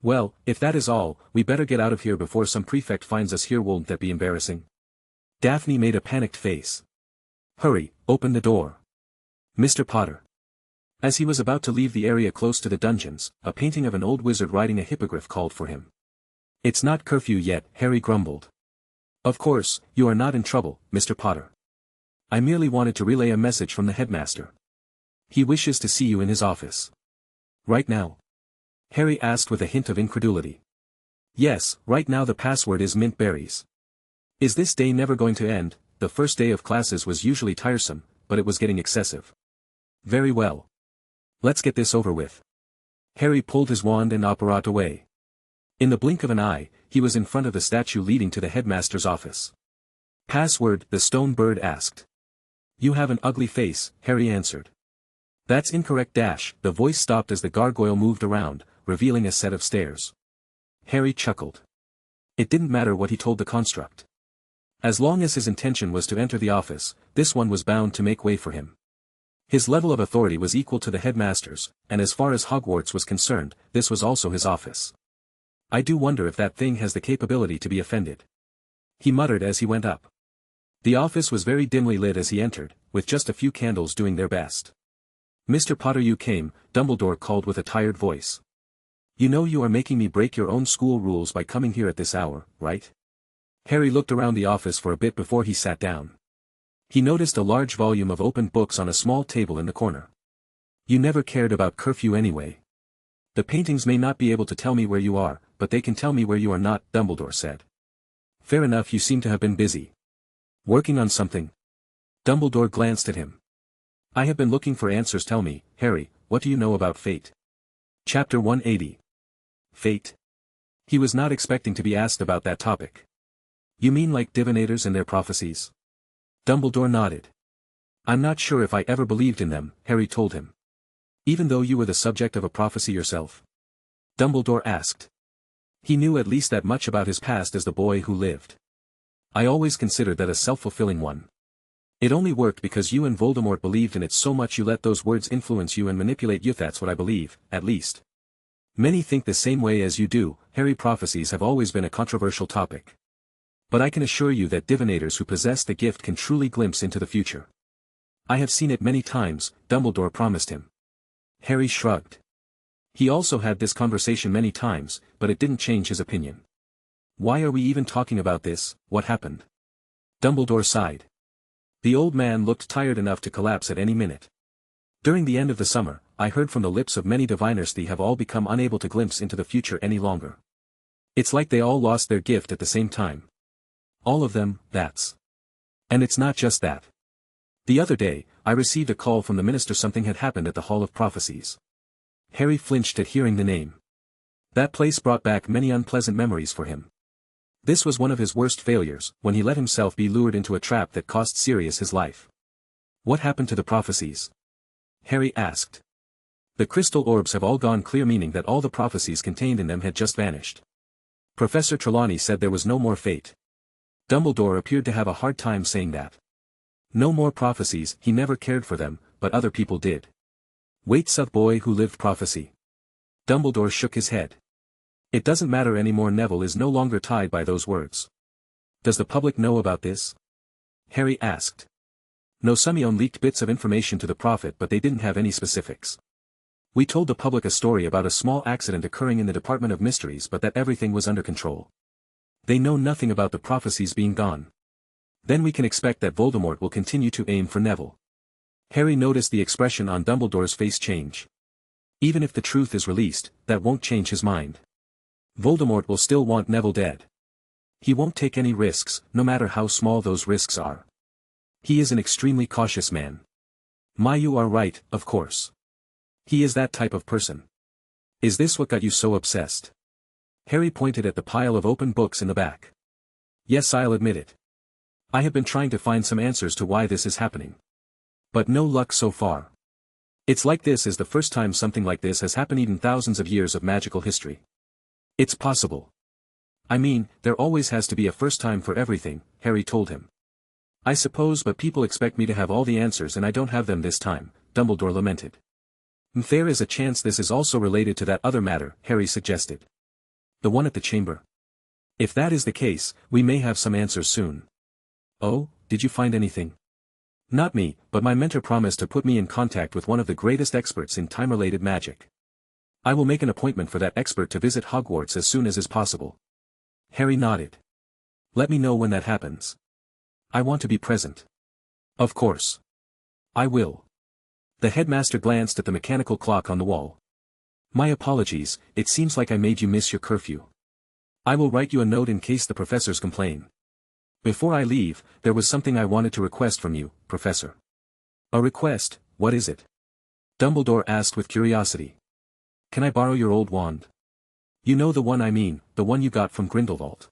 Well, if that is all, we better get out of here before some prefect finds us here. Won't that be embarrassing? Daphne made a panicked face. Hurry, open the door. Mr. Potter. As he was about to leave the area close to the dungeons, a painting of an old wizard riding a hippogriff called for him. It's not curfew yet, Harry grumbled. Of course, you are not in trouble, Mr. Potter. I merely wanted to relay a message from the headmaster. He wishes to see you in his office. Right now? Harry asked with a hint of incredulity. Yes, right now the password is mint berries. Is this day never going to end? The first day of classes was usually tiresome, but it was getting excessive. Very well. Let's get this over with. Harry pulled his wand and apparat away. In the blink of an eye, he was in front of the statue leading to the headmaster's office. Password, the stone bird asked. You have an ugly face, Harry answered. That's incorrect. The voice stopped as the gargoyle moved around, revealing a set of stairs. Harry chuckled. It didn't matter what he told the construct. As long as his intention was to enter the office, this one was bound to make way for him. His level of authority was equal to the headmaster's, and as far as Hogwarts was concerned, this was also his office. I do wonder if that thing has the capability to be offended. He muttered as he went up. The office was very dimly lit as he entered, with just a few candles doing their best. Mr. Potter, you came, Dumbledore called with a tired voice. You know you are making me break your own school rules by coming here at this hour, right? Harry looked around the office for a bit before he sat down. He noticed a large volume of open books on a small table in the corner. You never cared about curfew anyway. The paintings may not be able to tell me where you are, but they can tell me where you are not, Dumbledore said. Fair enough, you seem to have been busy. Working on something? Dumbledore glanced at him. I have been looking for answers. Tell me, Harry, what do you know about fate? Chapter 180. Fate? He was not expecting to be asked about that topic. You mean like divinators and their prophecies? Dumbledore nodded. I'm not sure if I ever believed in them, Harry told him. Even though you were the subject of a prophecy yourself? Dumbledore asked. He knew at least that much about his past as the boy who lived. I always considered that a self-fulfilling one. It only worked because you and Voldemort believed in it so much you let those words influence you and manipulate you. That's what I believe, at least. Many think the same way as you do. Harry, prophecies have always been a controversial topic. But I can assure you that divinators who possess the gift can truly glimpse into the future. I have seen it many times, Dumbledore promised him. Harry shrugged. He also had this conversation many times, but it didn't change his opinion. Why are we even talking about this? What happened? Dumbledore sighed. The old man looked tired enough to collapse at any minute. During the end of the summer, I heard from the lips of many diviners they have all become unable to glimpse into the future any longer. It's like they all lost their gift at the same time. All of them, that's. And it's not just that. The other day, I received a call from the minister. Something had happened at the Hall of Prophecies. Harry flinched at hearing the name. That place brought back many unpleasant memories for him. This was one of his worst failures, when he let himself be lured into a trap that cost Sirius his life. What happened to the prophecies? Harry asked. The crystal orbs have all gone clear, meaning that all the prophecies contained in them had just vanished. Professor Trelawney said there was no more fate. Dumbledore appeared to have a hard time saying that. No more prophecies. He never cared for them, but other people did. Wait, the boy who lived prophecy. Dumbledore shook his head. It doesn't matter anymore. Neville is no longer tied by those words. Does the public know about this? Harry asked. No, Hermione leaked bits of information to the prophet, but they didn't have any specifics. We told the public a story about a small accident occurring in the Department of Mysteries, but that everything was under control. They know nothing about the prophecies being gone. Then we can expect that Voldemort will continue to aim for Neville. Harry noticed the expression on Dumbledore's face change. Even if the truth is released, that won't change his mind. Voldemort will still want Neville dead. He won't take any risks, no matter how small those risks are. He is an extremely cautious man. You are right, of course. He is that type of person. Is this what got you so obsessed? Harry pointed at the pile of open books in the back. Yes, I'll admit it. I have been trying to find some answers to why this is happening. But no luck so far. It's like this is the first time something like this has happened in thousands of years of magical history. It's possible. I mean, there always has to be a first time for everything, Harry told him. I suppose, but people expect me to have all the answers and I don't have them this time, Dumbledore lamented. There is a chance this is also related to that other matter, Harry suggested. The one at the chamber. If that is the case, we may have some answers soon. Oh, did you find anything? Not me, but my mentor promised to put me in contact with one of the greatest experts in time-related magic. I will make an appointment for that expert to visit Hogwarts as soon as is possible. Harry nodded. Let me know when that happens. I want to be present. Of course. I will. The headmaster glanced at the mechanical clock on the wall. My apologies, it seems like I made you miss your curfew. I will write you a note in case the professors complain. Before I leave, there was something I wanted to request from you, Professor. A request, what is it? Dumbledore asked with curiosity. Can I borrow your old wand? You know the one I mean, the one you got from Grindelwald.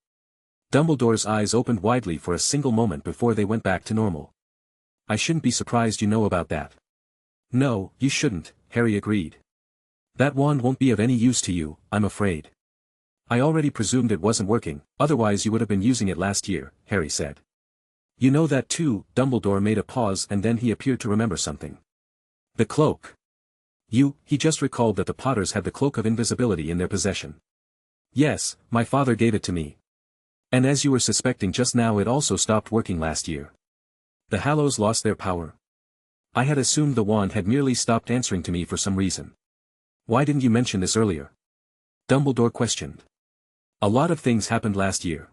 Dumbledore's eyes opened widely for a single moment before they went back to normal. I shouldn't be surprised you know about that. No, you shouldn't, Harry agreed. That wand won't be of any use to you, I'm afraid. I already presumed it wasn't working, otherwise you would have been using it last year, Harry said. You know that too. Dumbledore made a pause and then he appeared to remember something. The cloak. He just recalled that the Potters had the cloak of invisibility in their possession. Yes, my father gave it to me. And as you were suspecting just now, it also stopped working last year. The Hallows lost their power. I had assumed the wand had merely stopped answering to me for some reason. Why didn't you mention this earlier? Dumbledore questioned. A lot of things happened last year.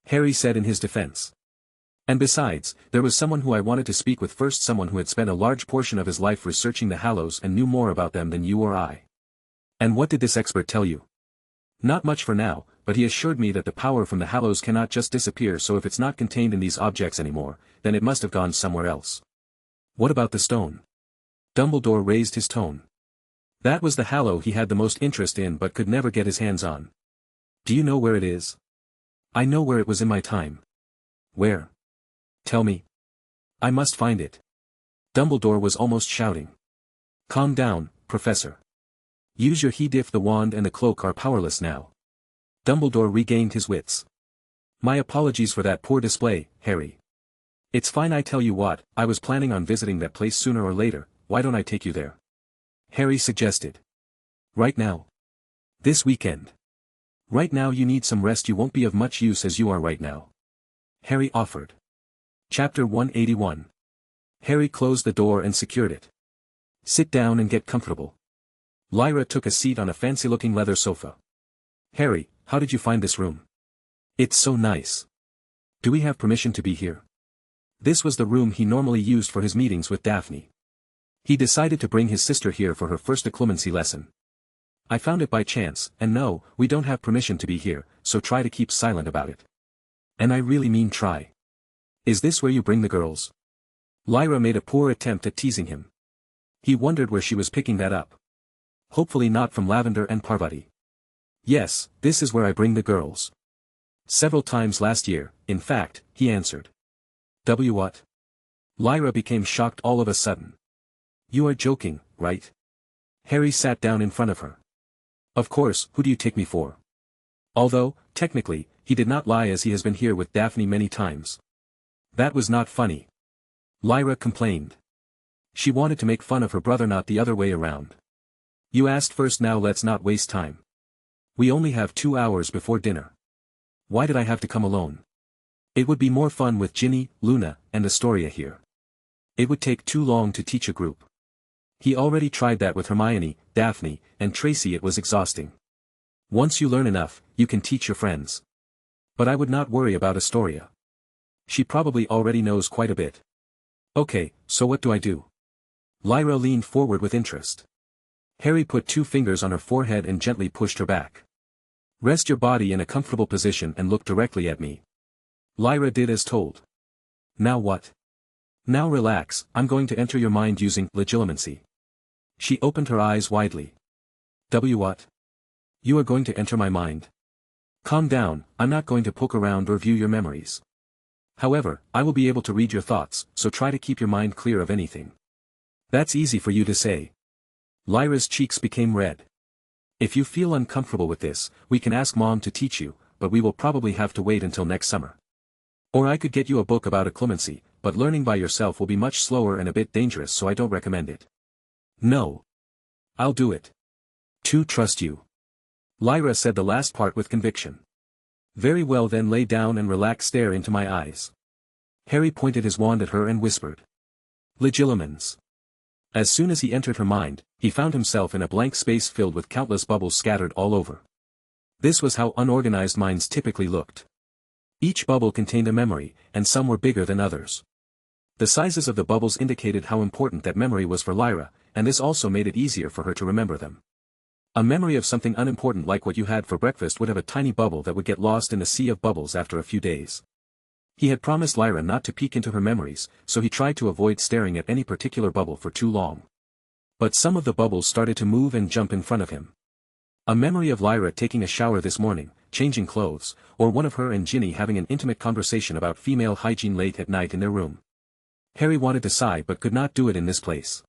Harry said in his defense. And besides, there was someone who I wanted to speak with first, someone who had spent a large portion of his life researching the Hallows and knew more about them than you or I. And what did this expert tell you? Not much for now, but he assured me that the power from the Hallows cannot just disappear, so if it's not contained in these objects anymore, then it must have gone somewhere else. What about the stone? Dumbledore raised his tone. That was the Hallow he had the most interest in but could never get his hands on. Do you know where it is? I know where it was in my time. Where? Tell me. I must find it. Dumbledore was almost shouting. Calm down, Professor. Use your heed. If the wand and the cloak are powerless now. Dumbledore regained his wits. My apologies for that poor display, Harry. It's fine. I tell you what, I was planning on visiting that place sooner or later. Why don't I take you there? Harry suggested. Right now. This weekend. Right now you need some rest. You won't be of much use as you are right now. Harry offered. Chapter 181. Harry closed the door and secured it. Sit down and get comfortable. Lyra took a seat on a fancy-looking leather sofa. Harry, how did you find this room? It's so nice. Do we have permission to be here? This was the room he normally used for his meetings with Daphne. He decided to bring his sister here for her first occlumency lesson. I found it by chance, and no, we don't have permission to be here, so try to keep silent about it. And I really mean try. Is this where you bring the girls? Lyra made a poor attempt at teasing him. He wondered where she was picking that up. Hopefully not from Lavender and Parvati. Yes, this is where I bring the girls. Several times last year, in fact, he answered. What? Lyra became shocked all of a sudden. You are joking, right? Harry sat down in front of her. Of course, who do you take me for? Although, technically, he did not lie, as he has been here with Daphne many times. That was not funny. Lyra complained. She wanted to make fun of her brother, not the other way around. You asked first, now let's not waste time. We only have 2 hours before dinner. Why did I have to come alone? It would be more fun with Ginny, Luna, and Astoria here. It would take too long to teach a group. He already tried that with Hermione, Daphne, and Tracy. It was exhausting. Once you learn enough, you can teach your friends. But I would not worry about Astoria. She probably already knows quite a bit. Okay, so what do I do? Lyra leaned forward with interest. Harry put 2 fingers on her forehead and gently pushed her back. Rest your body in a comfortable position and look directly at me. Lyra did as told. Now what? Now relax, I'm going to enter your mind using legilimency. She opened her eyes widely. What? You are going to enter my mind? Calm down, I'm not going to poke around or view your memories. However, I will be able to read your thoughts, so try to keep your mind clear of anything. That's easy for you to say. Lyra's cheeks became red. If you feel uncomfortable with this, we can ask Mom to teach you, but we will probably have to wait until next summer. Or I could get you a book about occlumency, but learning by yourself will be much slower and a bit dangerous, so I don't recommend it. No. I'll do it. To trust you. Lyra said the last part with conviction. Very well, then lay down and relax, stare into my eyes. Harry pointed his wand at her and whispered. Legilimens. As soon as he entered her mind, he found himself in a blank space filled with countless bubbles scattered all over. This was how unorganized minds typically looked. Each bubble contained a memory, and some were bigger than others. The sizes of the bubbles indicated how important that memory was for Lyra, and this also made it easier for her to remember them. A memory of something unimportant like what you had for breakfast would have a tiny bubble that would get lost in a sea of bubbles after a few days. He had promised Lyra not to peek into her memories, so he tried to avoid staring at any particular bubble for too long. But some of the bubbles started to move and jump in front of him. A memory of Lyra taking a shower this morning, changing clothes, or one of her and Ginny having an intimate conversation about female hygiene late at night in their room. Harry wanted to sigh but could not do it in this place.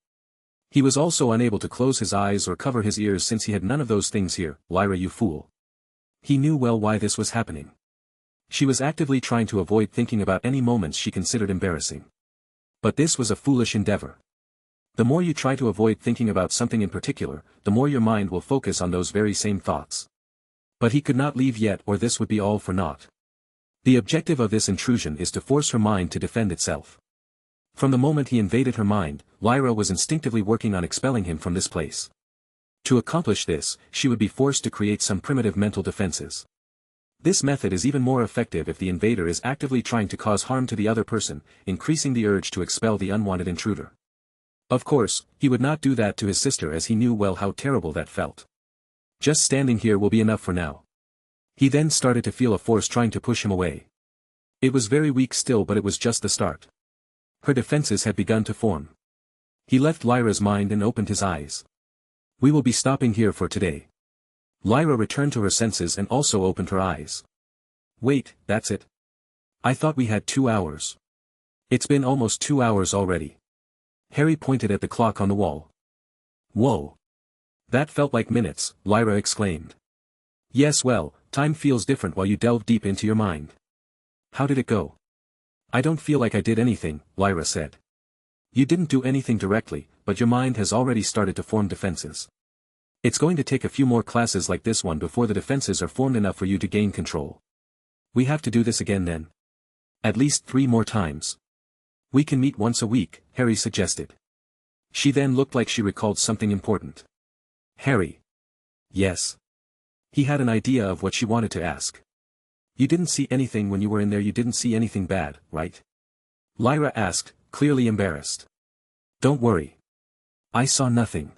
He was also unable to close his eyes or cover his ears since he had none of those things here. Lyra, you fool. He knew well why this was happening. She was actively trying to avoid thinking about any moments she considered embarrassing. But this was a foolish endeavor. The more you try to avoid thinking about something in particular, the more your mind will focus on those very same thoughts. But he could not leave yet, or this would be all for naught. The objective of this intrusion is to force her mind to defend itself. From the moment he invaded her mind, Lyra was instinctively working on expelling him from this place. To accomplish this, she would be forced to create some primitive mental defenses. This method is even more effective if the invader is actively trying to cause harm to the other person, increasing the urge to expel the unwanted intruder. Of course, he would not do that to his sister as he knew well how terrible that felt. Just standing here will be enough for now. He then started to feel a force trying to push him away. It was very weak still, but it was just the start. Her defenses had begun to form. He left Lyra's mind and opened his eyes. We will be stopping here for today. Lyra returned to her senses and also opened her eyes. Wait, that's it. I thought we had 2 hours. It's been almost 2 hours already. Harry pointed at the clock on the wall. Whoa. That felt like minutes, Lyra exclaimed. Yes, well, time feels different while you delve deep into your mind. How did it go? I don't feel like I did anything, Lyra said. You didn't do anything directly, but your mind has already started to form defenses. It's going to take a few more classes like this one before the defenses are formed enough for you to gain control. We have to do this again then. At least 3 more times. We can meet once a week, Harry suggested. She then looked like she recalled something important. Harry. Yes. He had an idea of what she wanted to ask. You didn't see anything when you were in there, you didn't see anything bad, right? Lyra asked, clearly embarrassed. Don't worry. I saw nothing.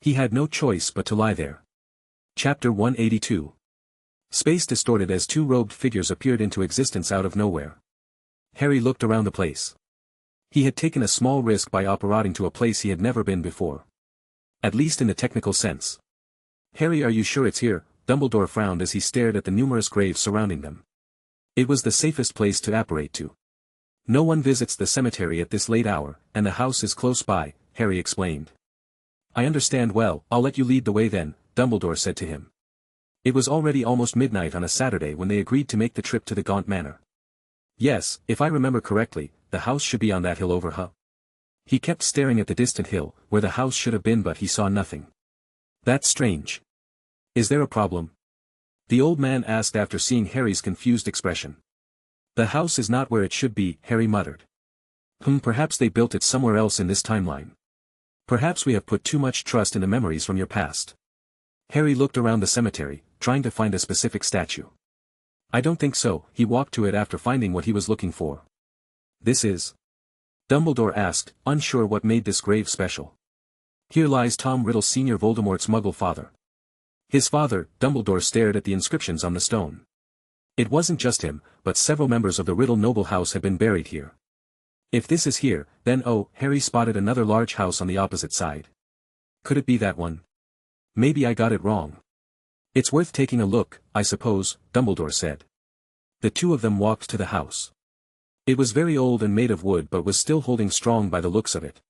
He had no choice but to lie there. Chapter 182. Space distorted as 2 robed figures appeared into existence out of nowhere. Harry looked around the place. He had taken a small risk by operating to a place he had never been before. At least in the technical sense. Harry, are you sure it's here? Dumbledore frowned as he stared at the numerous graves surrounding them. It was the safest place to apparate to. No one visits the cemetery at this late hour, and the house is close by, Harry explained. I understand well, I'll let you lead the way then, Dumbledore said to him. It was already almost midnight on a Saturday when they agreed to make the trip to the Gaunt Manor. Yes, if I remember correctly, the house should be on that hill over, huh? He kept staring at the distant hill, where the house should have been, but he saw nothing. That's strange. Is there a problem? The old man asked after seeing Harry's confused expression. The house is not where it should be, Harry muttered. Perhaps they built it somewhere else in this timeline. Perhaps we have put too much trust in the memories from your past. Harry looked around the cemetery, trying to find a specific statue. I don't think so, he walked to it after finding what he was looking for. This is? Dumbledore asked, unsure what made this grave special. Here lies Tom Riddle Sr., Voldemort's Muggle father. His father. Dumbledore stared at the inscriptions on the stone. It wasn't just him, but several members of the Riddle noble house had been buried here. If this is here, then Harry spotted another large house on the opposite side. Could it be that one? Maybe I got it wrong. It's worth taking a look, I suppose, Dumbledore said. The 2 of them walked to the house. It was very old and made of wood, but was still holding strong by the looks of it.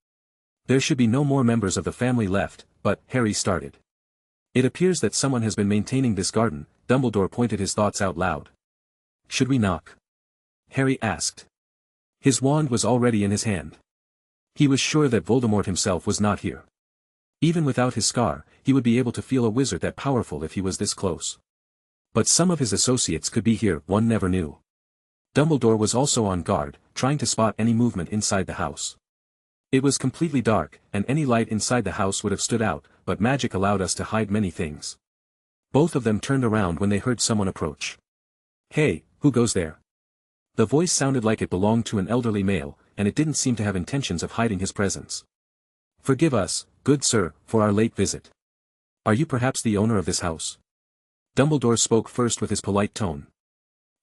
There should be no more members of the family left, but, Harry started. It appears that someone has been maintaining this garden, Dumbledore pointed his thoughts out loud. Should we knock? Harry asked. His wand was already in his hand. He was sure that Voldemort himself was not here. Even without his scar, he would be able to feel a wizard that powerful if he was this close. But some of his associates could be here, one never knew. Dumbledore was also on guard, trying to spot any movement inside the house. It was completely dark, and any light inside the house would have stood out, but magic allowed us to hide many things. Both of them turned around when they heard someone approach. "Hey, who goes there?" The voice sounded like it belonged to an elderly male, and it didn't seem to have intentions of hiding his presence. "Forgive us, good sir, for our late visit. Are you perhaps the owner of this house?" Dumbledore spoke first with his polite tone.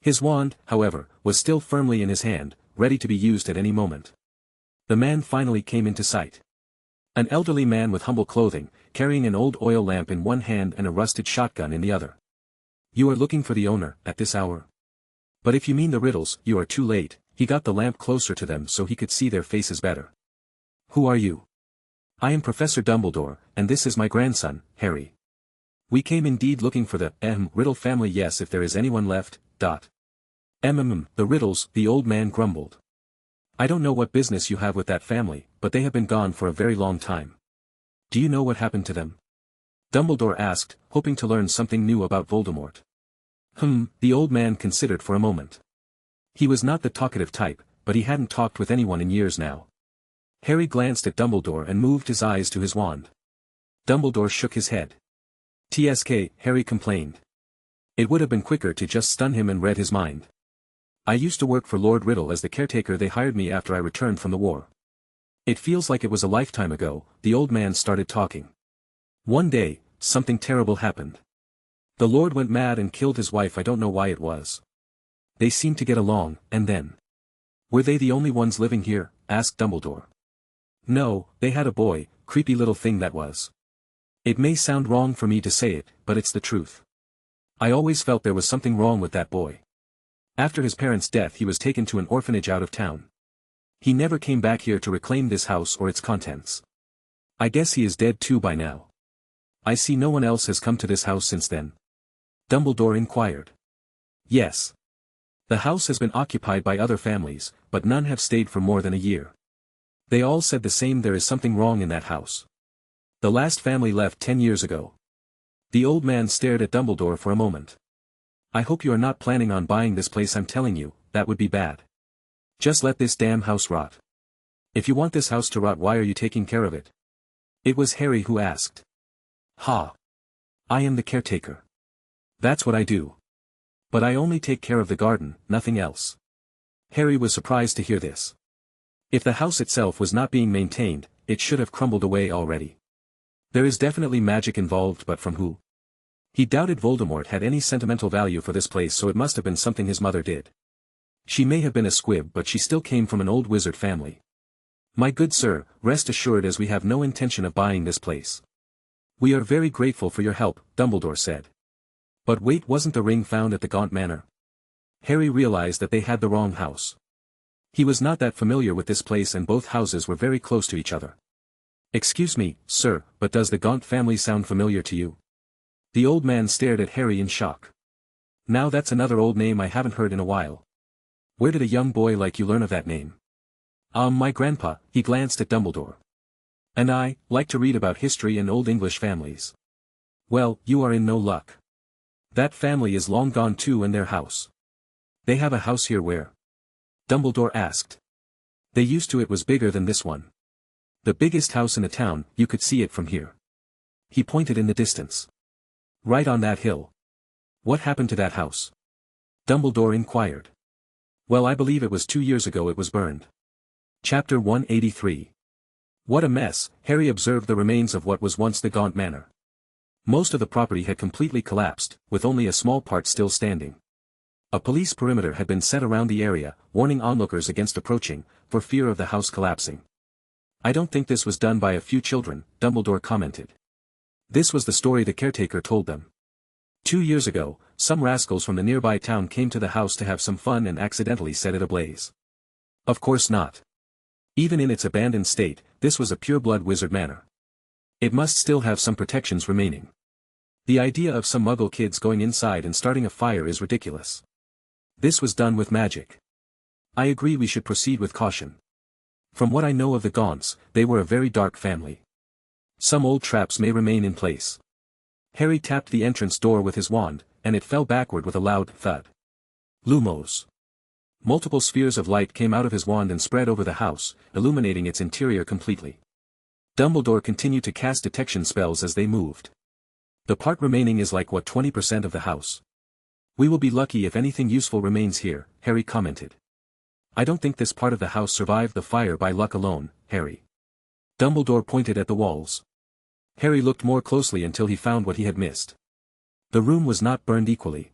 His wand, however, was still firmly in his hand, ready to be used at any moment. The man finally came into sight. An elderly man with humble clothing, carrying an old oil lamp in one hand and a rusted shotgun in the other. "You are looking for the owner, at this hour? But if you mean the riddles, you are too late." He got the lamp closer to them so he could see their faces better. "Who are you?" "I am Professor Dumbledore, and this is my grandson, Harry. We came indeed looking for the, riddle family. Yes, if there is anyone left, the riddles," the old man grumbled. "I don't know what business you have with that family, but they have been gone for a very long time. Do you know what happened to them?" Dumbledore asked, hoping to learn something new about Voldemort. The old man considered for a moment. He was not the talkative type, but he hadn't talked with anyone in years now. Harry glanced at Dumbledore and moved his eyes to his wand. Dumbledore shook his head. "Tsk," Harry complained. "It would have been quicker to just stun him and read his mind. I used to work for Lord Riddle as the caretaker. They hired me after I returned from the war. It feels like it was a lifetime ago." The old man started talking. "One day, something terrible happened. The Lord went mad and killed his wife. I don't know why it was. They seemed to get along, and then—" "Were they the only ones living here?" asked Dumbledore. "No, they had a boy, creepy little thing that was. It may sound wrong for me to say it, but it's the truth. I always felt there was something wrong with that boy. After his parents' death he was taken to an orphanage out of town. He never came back here to reclaim this house or its contents. I guess he is dead too by now. I see no one else has come to this house since then." Dumbledore inquired. "Yes. The house has been occupied by other families, but none have stayed for more than a year. They all said the same: there is something wrong in that house. The last family left 10 years ago." The old man stared at Dumbledore for a moment. "I hope you are not planning on buying this place. I'm telling you, that would be bad. Just let this damn house rot. If you want this house to rot, why are you taking care of it?" It was Harry who asked. "Ha! I am the caretaker. That's what I do. But I only take care of the garden, nothing else." Harry was surprised to hear this. If the house itself was not being maintained, it should have crumbled away already. There is definitely magic involved, but from who? He doubted Voldemort had any sentimental value for this place, so it must have been something his mother did. She may have been a squib, but she still came from an old wizard family. "My good sir, rest assured, as we have no intention of buying this place. We are very grateful for your help," Dumbledore said. But wait, wasn't the ring found at the Gaunt Manor? Harry realized that they had the wrong house. He was not that familiar with this place, and both houses were very close to each other. "Excuse me, sir, but does the Gaunt family sound familiar to you?" The old man stared at Harry in shock. "Now that's another old name I haven't heard in a while. Where did a young boy like you learn of that name?" My grandpa," he glanced at Dumbledore. "And I like to read about history and old English families." "Well, you are in no luck. That family is long gone too, and their house." "They have a house here where?" Dumbledore asked. "They used to. It was bigger than this one. The biggest house in the town. You could see it from here." He pointed in the distance. "Right on that hill." "What happened to that house?" Dumbledore inquired. "Well, I believe it was 2 years ago it was burned." Chapter 183. What a mess. Harry observed the remains of what was once the Gaunt Manor. Most of the property had completely collapsed, with only a small part still standing. A police perimeter had been set around the area, warning onlookers against approaching, for fear of the house collapsing. "I don't think this was done by a few children," Dumbledore commented. This was the story the caretaker told them. 2 years ago, some rascals from the nearby town came to the house to have some fun and accidentally set it ablaze. Of course not. Even in its abandoned state, this was a pure-blood wizard manor. It must still have some protections remaining. The idea of some muggle kids going inside and starting a fire is ridiculous. This was done with magic. I agree we should proceed with caution. From what I know of the Gaunts, they were a very dark family. Some old traps may remain in place." Harry tapped the entrance door with his wand, and it fell backward with a loud thud. "Lumos. Multiple spheres of light came out of his wand and spread over the house, illuminating its interior completely. Dumbledore continued to cast detection spells as they moved. The part remaining is like 20% of the house. We will be lucky if anything useful remains here, Harry commented. I don't think this part of the house survived the fire by luck alone, Harry. Dumbledore pointed at the walls. Harry looked more closely until he found what he had missed. The room was not burned equally.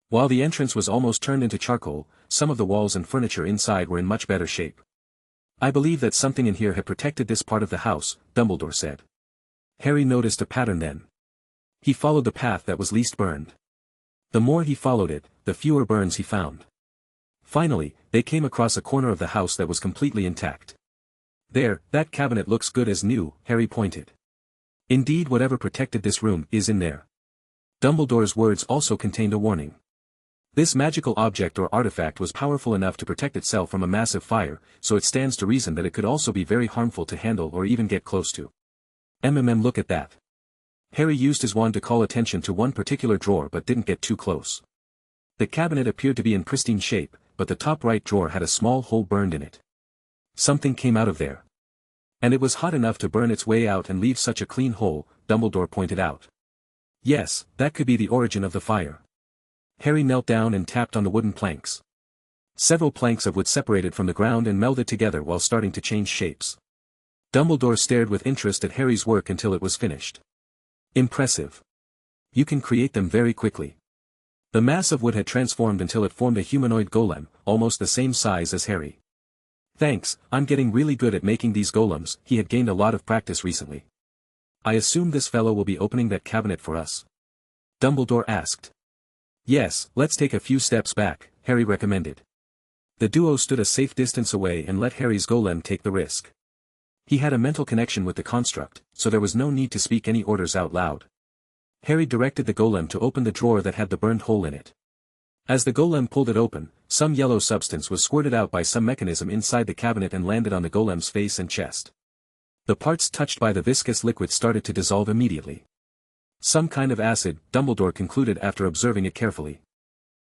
While the entrance was almost turned into charcoal, some of the walls and furniture inside were in much better shape. I believe that something in here had protected this part of the house, Dumbledore said. Harry noticed a pattern then. He followed the path that was least burned. The more he followed it, the fewer burns he found. Finally, they came across a corner of the house that was completely intact. There, that cabinet looks good as new, Harry pointed. Indeed, whatever protected this room is in there. Dumbledore's words also contained a warning. This magical object or artifact was powerful enough to protect itself from a massive fire, so it stands to reason that it could also be very harmful to handle or even get close to. Look at that. Harry used his wand to call attention to one particular drawer but didn't get too close. The cabinet appeared to be in pristine shape, but the top right drawer had a small hole burned in it. Something came out of there. And it was hot enough to burn its way out and leave such a clean hole, Dumbledore pointed out. Yes, that could be the origin of the fire. Harry knelt down and tapped on the wooden planks. Several planks of wood separated from the ground and melded together while starting to change shapes. Dumbledore stared with interest at Harry's work until it was finished. Impressive. You can create them very quickly. The mass of wood had transformed until it formed a humanoid golem, almost the same size as Harry. Thanks, I'm getting really good at making these golems. He had gained a lot of practice recently. I assume this fellow will be opening that cabinet for us? Dumbledore asked. Yes, let's take a few steps back, Harry recommended. The duo stood a safe distance away and let Harry's golem take the risk. He had a mental connection with the construct, so there was no need to speak any orders out loud. Harry directed the golem to open the drawer that had the burned hole in it. As the golem pulled it open, some yellow substance was squirted out by some mechanism inside the cabinet and landed on the golem's face and chest. The parts touched by the viscous liquid started to dissolve immediately. Some kind of acid, Dumbledore concluded after observing it carefully.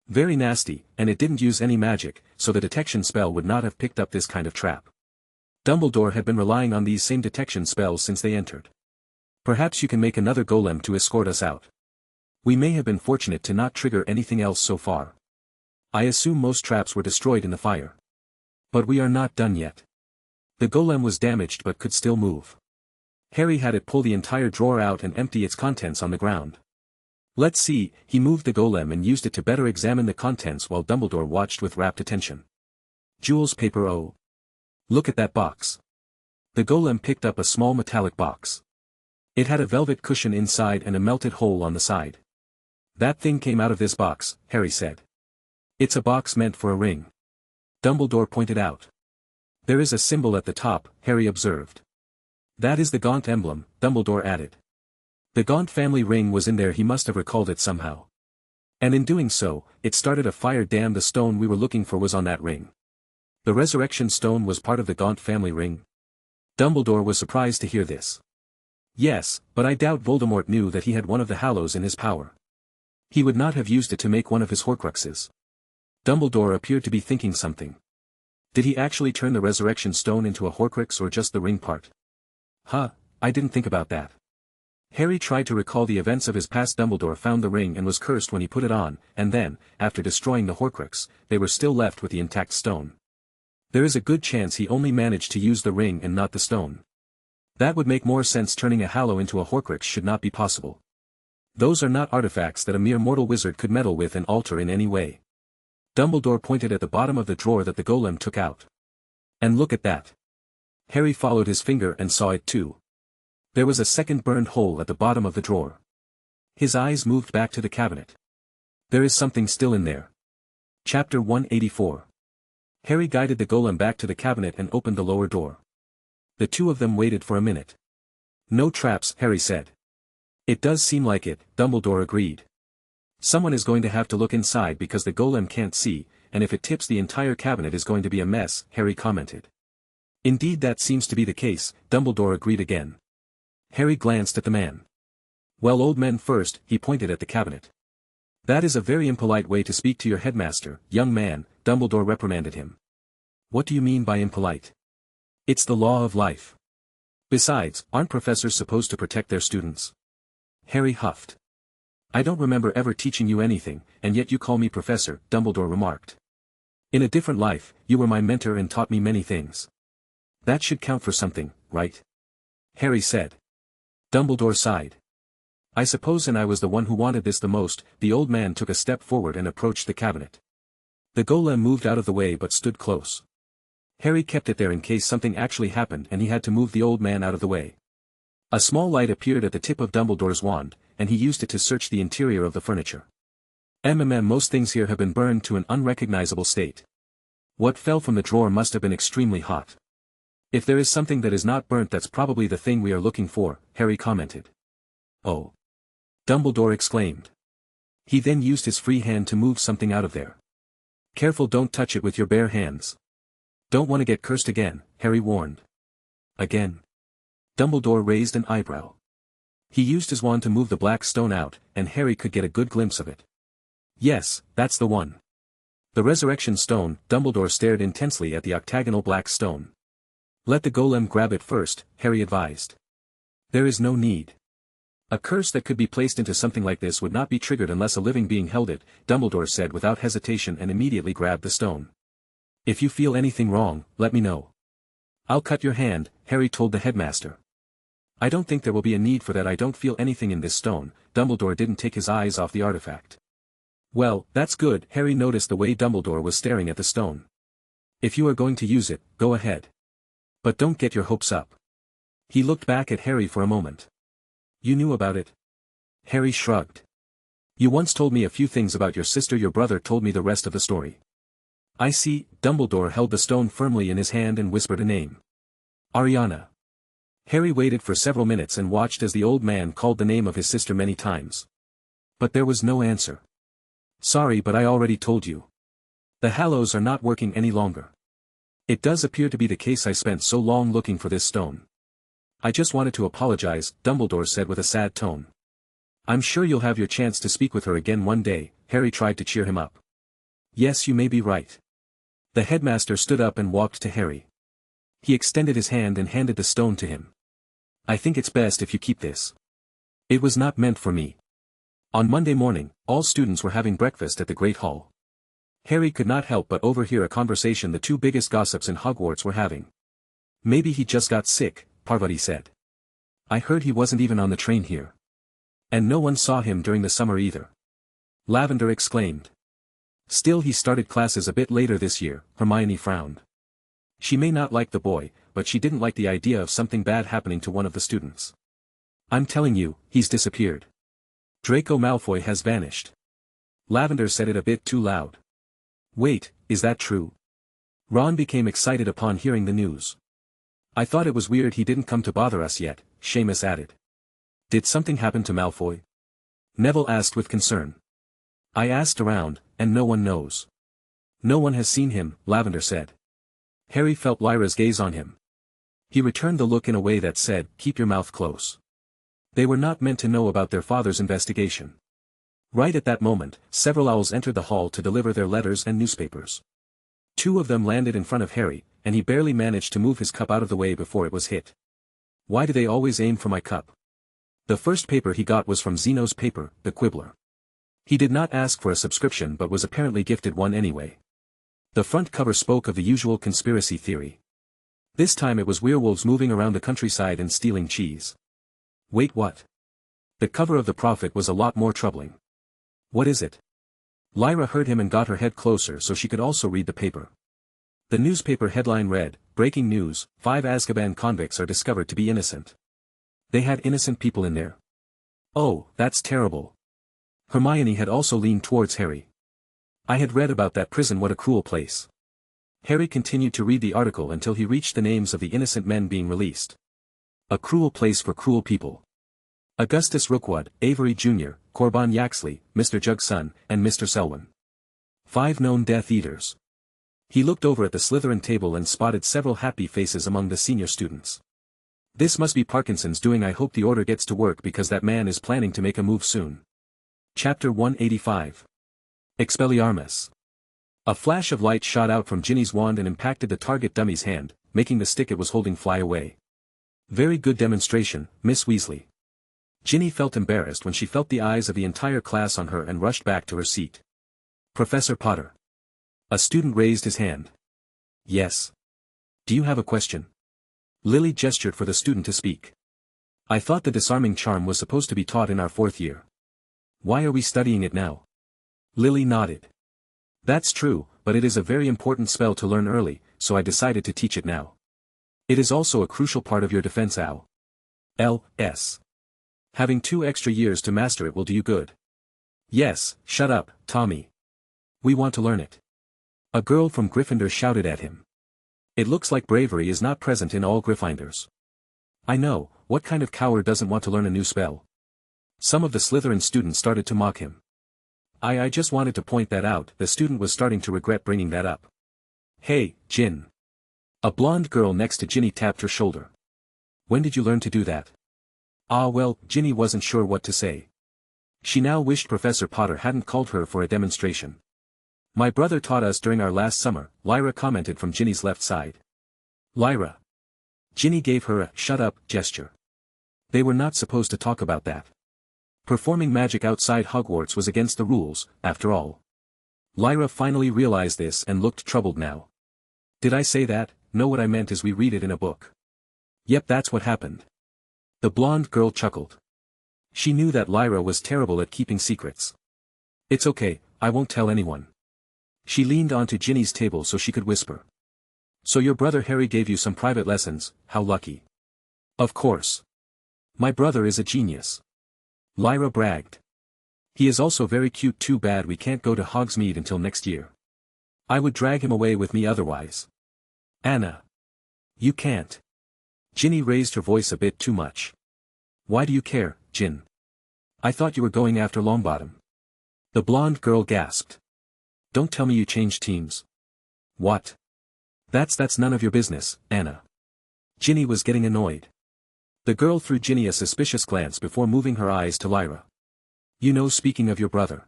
Very nasty, and it didn't use any magic, so the detection spell would not have picked up this kind of trap. Dumbledore had been relying on these same detection spells since they entered. Perhaps you can make another golem to escort us out. We may have been fortunate to not trigger anything else so far. I assume most traps were destroyed in the fire. But we are not done yet. The golem was damaged but could still move. Harry had it pull the entire drawer out and empty its contents on the ground. Let's see, he moved the golem and used it to better examine the contents while Dumbledore watched with rapt attention. Jewels paper oh. Look at that box. The golem picked up a small metallic box. It had a velvet cushion inside and a melted hole on the side. That thing came out of this box, Harry said. It's a box meant for a ring. Dumbledore pointed out. There is a symbol at the top, Harry observed. That is the Gaunt emblem, Dumbledore added. The Gaunt family ring was in there. He must have recalled it somehow. And in doing so, it started a fire. Damn, the stone we were looking for was on that ring. The resurrection stone was part of the Gaunt family ring? Dumbledore was surprised to hear this. Yes, but I doubt Voldemort knew that he had one of the Hallows in his power. He would not have used it to make one of his Horcruxes. Dumbledore appeared to be thinking something. Did he actually turn the resurrection stone into a Horcrux or just the ring part? I didn't think about that. Harry tried to recall the events of his past. Dumbledore found the ring and was cursed when he put it on, and then, after destroying the Horcrux, they were still left with the intact stone. There is a good chance he only managed to use the ring and not the stone. That would make more sense. Turning a Hallow into a Horcrux should not be possible. Those are not artifacts that a mere mortal wizard could meddle with and alter in any way. Dumbledore pointed at the bottom of the drawer that the golem took out. And look at that. Harry followed his finger and saw it too. There was a second burned hole at the bottom of the drawer. His eyes moved back to the cabinet. There is something still in there. Chapter 184. Harry guided the golem back to the cabinet and opened the lower door. The two of them waited for a minute. No traps, Harry said. It does seem like it, Dumbledore agreed. Someone is going to have to look inside because the golem can't see, and if it tips, the entire cabinet is going to be a mess, Harry commented. Indeed, that seems to be the case, Dumbledore agreed again. Harry glanced at the man. Well, old men first, he pointed at the cabinet. That is a very impolite way to speak to your headmaster, young man, Dumbledore reprimanded him. What do you mean by impolite? It's the law of life. Besides, aren't professors supposed to protect their students? Harry huffed. I don't remember ever teaching you anything, and yet you call me professor, Dumbledore remarked. In a different life, you were my mentor and taught me many things. That should count for something, right? Harry said. Dumbledore sighed. I suppose, and I was the one who wanted this the most. The old man took a step forward and approached the cabinet. The golem moved out of the way but stood close. Harry kept it there in case something actually happened and he had to move the old man out of the way. A small light appeared at the tip of Dumbledore's wand, and he used it to search the interior of the furniture. Most things here have been burned to an unrecognizable state. What fell from the drawer must have been extremely hot. If there is something that is not burnt, that's probably the thing we are looking for, Harry commented. Oh! Dumbledore exclaimed. He then used his free hand to move something out of there. Careful, don't touch it with your bare hands. Don't want to get cursed again, Harry warned. Again? Dumbledore raised an eyebrow. He used his wand to move the black stone out, and Harry could get a good glimpse of it. Yes, that's the one. The resurrection stone. Dumbledore stared intensely at the octagonal black stone. Let the golem grab it first, Harry advised. There is no need. A curse that could be placed into something like this would not be triggered unless a living being held it, Dumbledore said without hesitation, and immediately grabbed the stone. If you feel anything wrong, let me know. I'll cut your hand, Harry told the headmaster. I don't think there will be a need for that. I don't feel anything in this stone. Dumbledore didn't take his eyes off the artifact. Well, that's good. Harry noticed the way Dumbledore was staring at the stone. If you are going to use it, go ahead. But don't get your hopes up. He looked back at Harry for a moment. You knew about it? Harry shrugged. You once told me a few things about your sister. Your brother told me the rest of the story. I see. Dumbledore held the stone firmly in his hand and whispered a name. Ariana. Harry waited for several minutes and watched as the old man called the name of his sister many times. But there was no answer. Sorry, but I already told you. The Hallows are not working any longer. It does appear to be the case. I spent so long looking for this stone. I just wanted to apologize, Dumbledore said with a sad tone. I'm sure you'll have your chance to speak with her again one day, Harry tried to cheer him up. Yes, you may be right. The headmaster stood up and walked to Harry. He extended his hand and handed the stone to him. I think it's best if you keep this. It was not meant for me. On Monday morning, all students were having breakfast at the Great Hall. Harry could not help but overhear a conversation the two biggest gossips in Hogwarts were having. Maybe he just got sick, Parvati said. I heard he wasn't even on the train here. And no one saw him during the summer either. Lavender exclaimed. Still, he started classes a bit later this year, Hermione frowned. She may not like the boy, but she didn't like the idea of something bad happening to one of the students. I'm telling you, he's disappeared. Draco Malfoy has vanished. Lavender said it a bit too loud. Wait, is that true? Ron became excited upon hearing the news. I thought it was weird he didn't come to bother us yet, Seamus added. Did something happen to Malfoy? Neville asked with concern. I asked around, and no one knows. No one has seen him, Lavender said. Harry felt Lyra's gaze on him. He returned the look in a way that said, keep your mouth close. They were not meant to know about their father's investigation. Right at that moment, several owls entered the hall to deliver their letters and newspapers. Two of them landed in front of Harry, and he barely managed to move his cup out of the way before it was hit. Why do they always aim for my cup? The first paper he got was from Zeno's paper, The Quibbler. He did not ask for a subscription but was apparently gifted one anyway. The front cover spoke of the usual conspiracy theory. This time it was werewolves moving around the countryside and stealing cheese. Wait, what? The cover of the Prophet was a lot more troubling. What is it? Lyra heard him and got her head closer so she could also read the paper. The newspaper headline read, Breaking News, 5 Azkaban convicts are discovered to be innocent. They had innocent people in there. Oh, that's terrible. Hermione had also leaned towards Harry. I had read about that prison. What a cruel place. Harry continued to read the article until he reached the names of the innocent men being released. A cruel place for cruel people. Augustus Rookwood, Avery Jr., Corban Yaxley, Mr. Jugson, and Mr. Selwyn. 5 known Death Eaters. He looked over at the Slytherin table and spotted several happy faces among the senior students. This must be Parkinson's doing. I hope the order gets to work because that man is planning to make a move soon. Chapter 185. Expelliarmus. A flash of light shot out from Ginny's wand and impacted the target dummy's hand, making the stick it was holding fly away. Very good demonstration, Miss Weasley. Ginny felt embarrassed when she felt the eyes of the entire class on her and rushed back to her seat. Professor Potter. A student raised his hand. Yes. Do you have a question? Lily gestured for the student to speak. I thought the disarming charm was supposed to be taught in our 4th year. Why are we studying it now? Lily nodded. That's true, but it is a very important spell to learn early, so I decided to teach it now. It is also a crucial part of your defense L.S. Having 2 extra years to master it will do you good. Yes, shut up, Tommy. We want to learn it. A girl from Gryffindor shouted at him. It looks like bravery is not present in all Gryffindors. I know, what kind of coward doesn't want to learn a new spell? Some of the Slytherin students started to mock him. I just wanted to point that out. The student was starting to regret bringing that up. Hey, Gin. A blonde girl next to Ginny tapped her shoulder. When did you learn to do that? Well, Ginny wasn't sure what to say. She now wished Professor Potter hadn't called her for a demonstration. My brother taught us during our last summer, Lyra commented from Ginny's left side. Lyra. Ginny gave her a shut up gesture. They were not supposed to talk about that. Performing magic outside Hogwarts was against the rules, after all. Lyra finally realized this and looked troubled now. Did I say that? No, what I meant is we read it in a book. Yep, that's what happened. The blonde girl chuckled. She knew that Lyra was terrible at keeping secrets. It's okay, I won't tell anyone. She leaned onto Ginny's table so she could whisper. So your brother Harry gave you some private lessons, how lucky. Of course. My brother is a genius. Lyra bragged. He is also very cute. Too bad we can't go to Hogsmeade until next year. I would drag him away with me otherwise. Anna. You can't. Ginny raised her voice a bit too much. Why do you care, Gin? I thought you were going after Longbottom. The blonde girl gasped. Don't tell me you changed teams. What? That's none of your business, Anna. Ginny was getting annoyed. The girl threw Ginny a suspicious glance before moving her eyes to Lyra. You know, speaking of your brother.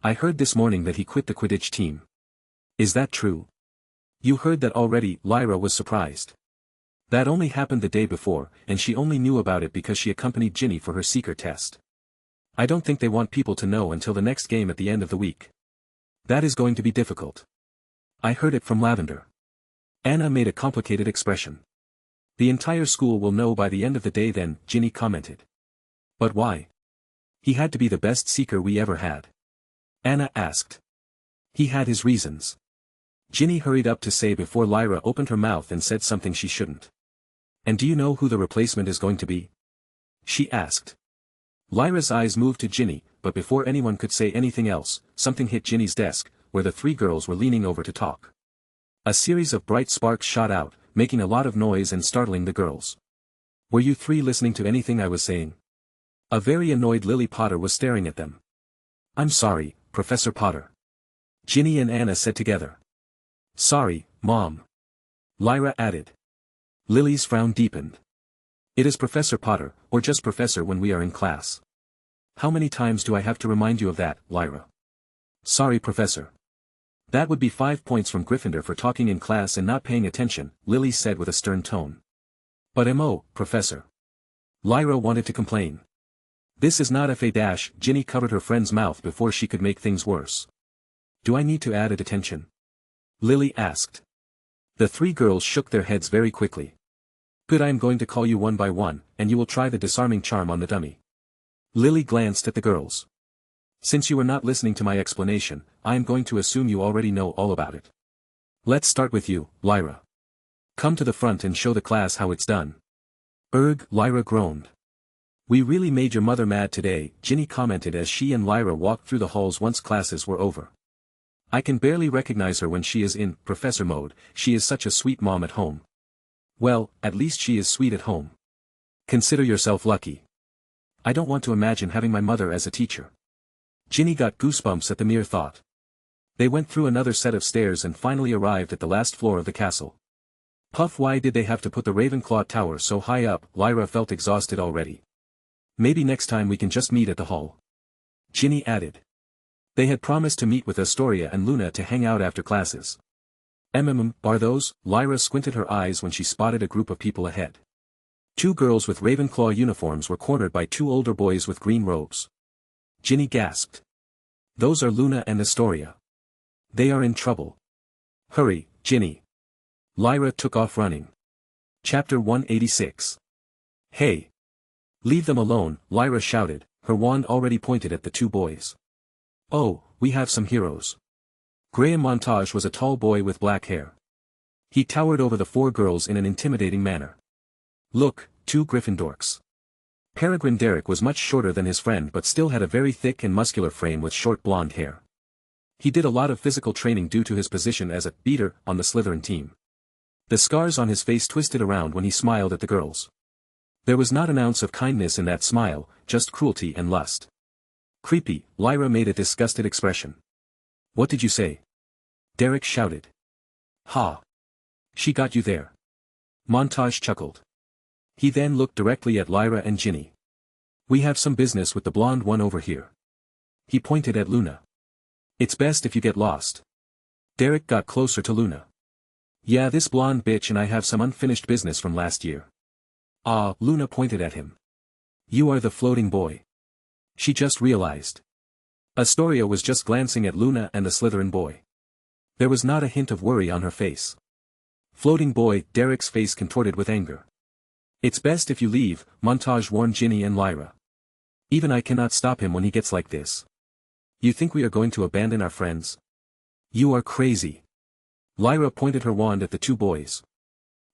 I heard this morning that he quit the Quidditch team. Is that true? You heard that already? Lyra was surprised. That only happened the day before, and she only knew about it because she accompanied Ginny for her seeker test. I don't think they want people to know until the next game at the end of the week. That is going to be difficult. I heard it from Lavender. Anna made a complicated expression. The entire school will know by the end of the day then, Ginny commented. But why? He had to be the best seeker we ever had. Anna asked. He had his reasons. Ginny hurried up to say before Lyra opened her mouth and said something she shouldn't. And do you know who the replacement is going to be? She asked. Lyra's eyes moved to Ginny, but before anyone could say anything else, something hit Ginny's desk, where the 3 girls were leaning over to talk. A series of bright sparks shot out, making a lot of noise and startling the girls. Were you 3 listening to anything I was saying? A very annoyed Lily Potter was staring at them. I'm sorry, Professor Potter. Ginny and Anna said together. Sorry, Mom. Lyra added. Lily's frown deepened. It is Professor Potter, or just Professor when we are in class. How many times do I have to remind you of that, Lyra? Sorry, Professor. That would be 5 points from Gryffindor for talking in class and not paying attention, Lily said with a stern tone. But Professor. Lyra wanted to complain. This is not FA-. Ginny covered her friend's mouth before she could make things worse. Do I need to add a detention? Lily asked. The 3 girls shook their heads very quickly. Good, I am going to call you one by one, and you will try the disarming charm on the dummy. Lily glanced at the girls. Since you are not listening to my explanation, I am going to assume you already know all about it. Let's start with you, Lyra. Come to the front and show the class how it's done. Lyra groaned. We really made your mother mad today, Ginny commented as she and Lyra walked through the halls once classes were over. I can barely recognize her when she is in professor mode. She is such a sweet mom at home. Well, at least she is sweet at home. Consider yourself lucky. I don't want to imagine having my mother as a teacher. Ginny got goosebumps at the mere thought. They went through another set of stairs and finally arrived at the last floor of the castle. Puff, why did they have to put the Ravenclaw tower so high up? Lyra felt exhausted already. Maybe next time we can just meet at the hall. Ginny added. They had promised to meet with Astoria and Luna to hang out after classes. Are those? Lyra squinted her eyes when she spotted a group of people ahead. 2 girls with Ravenclaw uniforms were cornered by 2 older boys with green robes. Ginny gasped. Those are Luna and Astoria. They are in trouble. Hurry, Ginny. Lyra took off running. Chapter 186. Hey! Leave them alone, Lyra shouted, her wand already pointed at the 2 boys. Oh, we have some heroes. Graham Montage was a tall boy with black hair. He towered over the 4 girls in an intimidating manner. Look, 2 Gryffindors. Peregrine Derek was much shorter than his friend but still had a very thick and muscular frame with short blonde hair. He did a lot of physical training due to his position as a beater on the Slytherin team. The scars on his face twisted around when he smiled at the girls. There was not an ounce of kindness in that smile, just cruelty and lust. Creepy, Lyra made a disgusted expression. What did you say? Derek shouted. Ha! She got you there. Montage chuckled. He then looked directly at Lyra and Ginny. We have some business with the blonde one over here. He pointed at Luna. It's best if you get lost. Derek got closer to Luna. Yeah, this blonde bitch and I have some unfinished business from last year. Ah, Luna pointed at him. You are the floating boy. She just realized. Astoria was just glancing at Luna and the Slytherin boy. There was not a hint of worry on her face. Floating boy, Derek's face contorted with anger. It's best if you leave, Montage warned Ginny and Lyra. Even I cannot stop him when he gets like this. You think we are going to abandon our friends? You are crazy. Lyra pointed her wand at the 2 boys.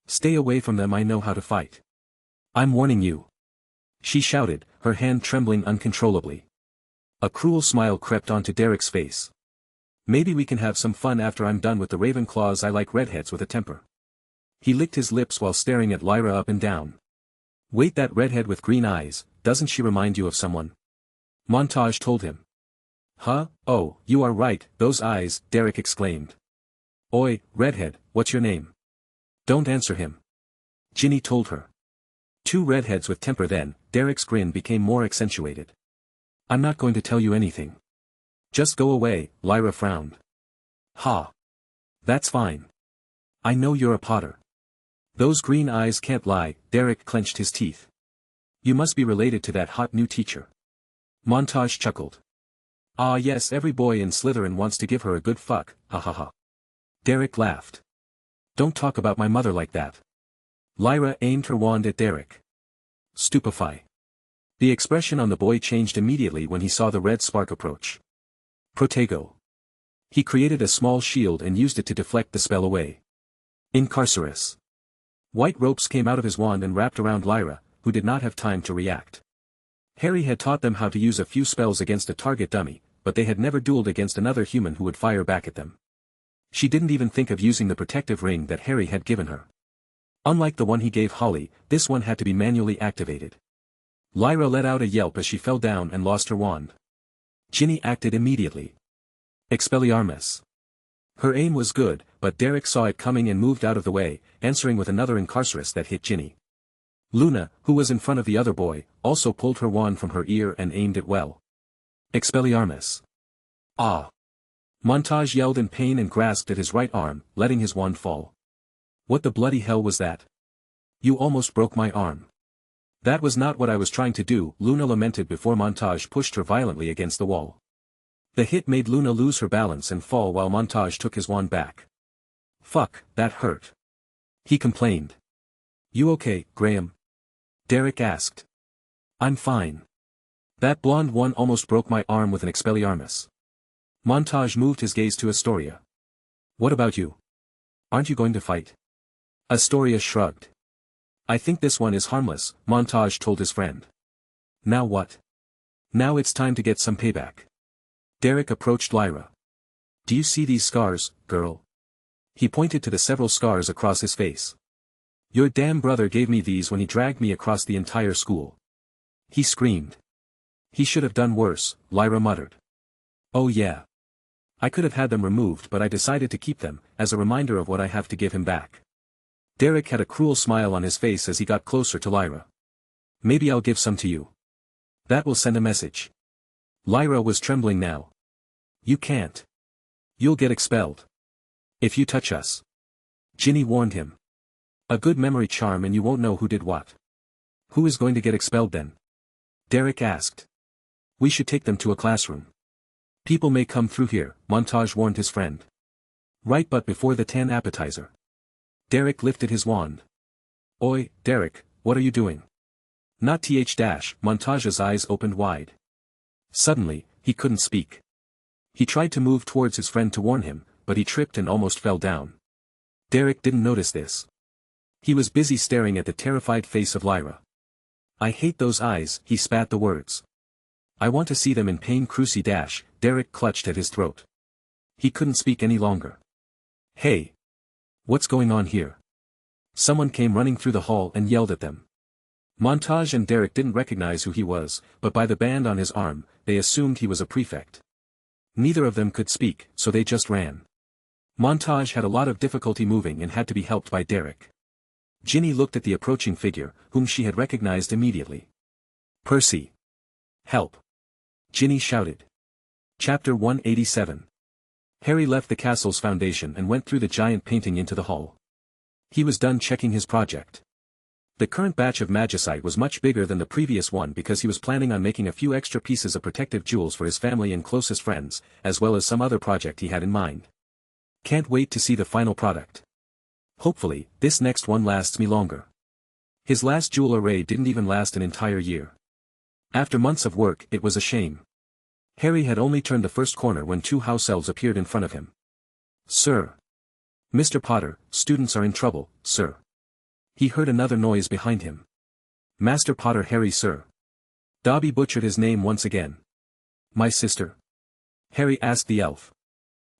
Stay away from them, I know how to fight. I'm warning you. She shouted, her hand trembling uncontrollably. A cruel smile crept onto Derek's face. Maybe we can have some fun after I'm done with the Ravenclaws. I like redheads with a temper. He licked his lips while staring at Lyra up and down. Wait, that redhead with green eyes, doesn't she remind you of someone? Montage told him. Huh? Oh, you are right, those eyes, Derek exclaimed. Oi, redhead, what's your name? Don't answer him. Ginny told her. 2 redheads with temper then, Derek's grin became more accentuated. I'm not going to tell you anything. Just go away, Lyra frowned. Ha. That's fine. I know you're a Potter. Those green eyes can't lie, Derek clenched his teeth. You must be related to that hot new teacher. Montage chuckled. Ah yes, every boy in Slytherin wants to give her a good fuck, ha ha ha. Derek laughed. Don't talk about my mother like that. Lyra aimed her wand at Derek. Stupefy. The expression on the boy changed immediately when he saw the red spark approach. Protego. He created a small shield and used it to deflect the spell away. Incarcerus. White ropes came out of his wand and wrapped around Lyra, who did not have time to react. Harry had taught them how to use a few spells against a target dummy, but they had never dueled against another human who would fire back at them. She didn't even think of using the protective ring that Harry had given her. Unlike the one he gave Holly, this one had to be manually activated. Lyra let out a yelp as she fell down and lost her wand. Ginny acted immediately. Expelliarmus. Her aim was good, but Derek saw it coming and moved out of the way, answering with another Incarcerus that hit Ginny. Luna, who was in front of the other boy, also pulled her wand from her ear and aimed it well. Expelliarmus. Ah! Montage yelled in pain and grasped at his right arm, letting his wand fall. What the bloody hell was that? You almost broke my arm. That was not what I was trying to do, Luna lamented before Montage pushed her violently against the wall. The hit made Luna lose her balance and fall while Montage took his wand back. Fuck, that hurt. He complained. You okay, Graham? Derek asked. I'm fine. That blonde one almost broke my arm with an Expelliarmus. Montage moved his gaze to Astoria. What about you? Aren't you going to fight? Astoria shrugged. I think this one is harmless, Montage told his friend. Now what? Now it's time to get some payback. Derek approached Lyra. Do you see these scars, girl? He pointed to the several scars across his face. Your damn brother gave me these when he dragged me across the entire school. He screamed. He should have done worse, Lyra muttered. Oh yeah. I could have had them removed, but I decided to keep them, as a reminder of what I have to give him back. Derek had a cruel smile on his face as he got closer to Lyra. Maybe I'll give some to you. That will send a message. Lyra was trembling now. You can't. You'll get expelled. If you touch us. Ginny warned him. A good memory charm and you won't know who did what. Who is going to get expelled then? Derek asked. We should take them to a classroom. People may come through here, Montage warned his friend. Right, but before the 10 appetizer. Derek lifted his wand. Oi, Derek, what are you doing? Not Montage's eyes opened wide. Suddenly, he couldn't speak. He tried to move towards his friend to warn him, but he tripped and almost fell down. Derek didn't notice this. He was busy staring at the terrified face of Lyra. I hate those eyes, he spat the words. I want to see them in pain. Derek clutched at his throat. He couldn't speak any longer. Hey! What's going on here? Someone came running through the hall and yelled at them. Montage and Derek didn't recognize who he was, but by the band on his arm, they assumed he was a prefect. Neither of them could speak, so they just ran. Montage had a lot of difficulty moving and had to be helped by Derek. Ginny looked at the approaching figure, whom she had recognized immediately. Percy! Help! Ginny shouted. Chapter 187. Harry left the castle's foundation and went through the giant painting into the hall. He was done checking his project. The current batch of magicite was much bigger than the previous one because he was planning on making a few extra pieces of protective jewels for his family and closest friends, as well as some other project he had in mind. Can't wait to see the final product. Hopefully, this next one lasts me longer. His last jewel array didn't even last an entire year. After months of work, it was a shame. Harry had only turned the first corner when 2 house elves appeared in front of him. Sir. Mr. Potter, students are in trouble, sir. He heard another noise behind him. Master Potter. Harry, sir. Dobby butchered his name once again. My sister? Harry asked the elf.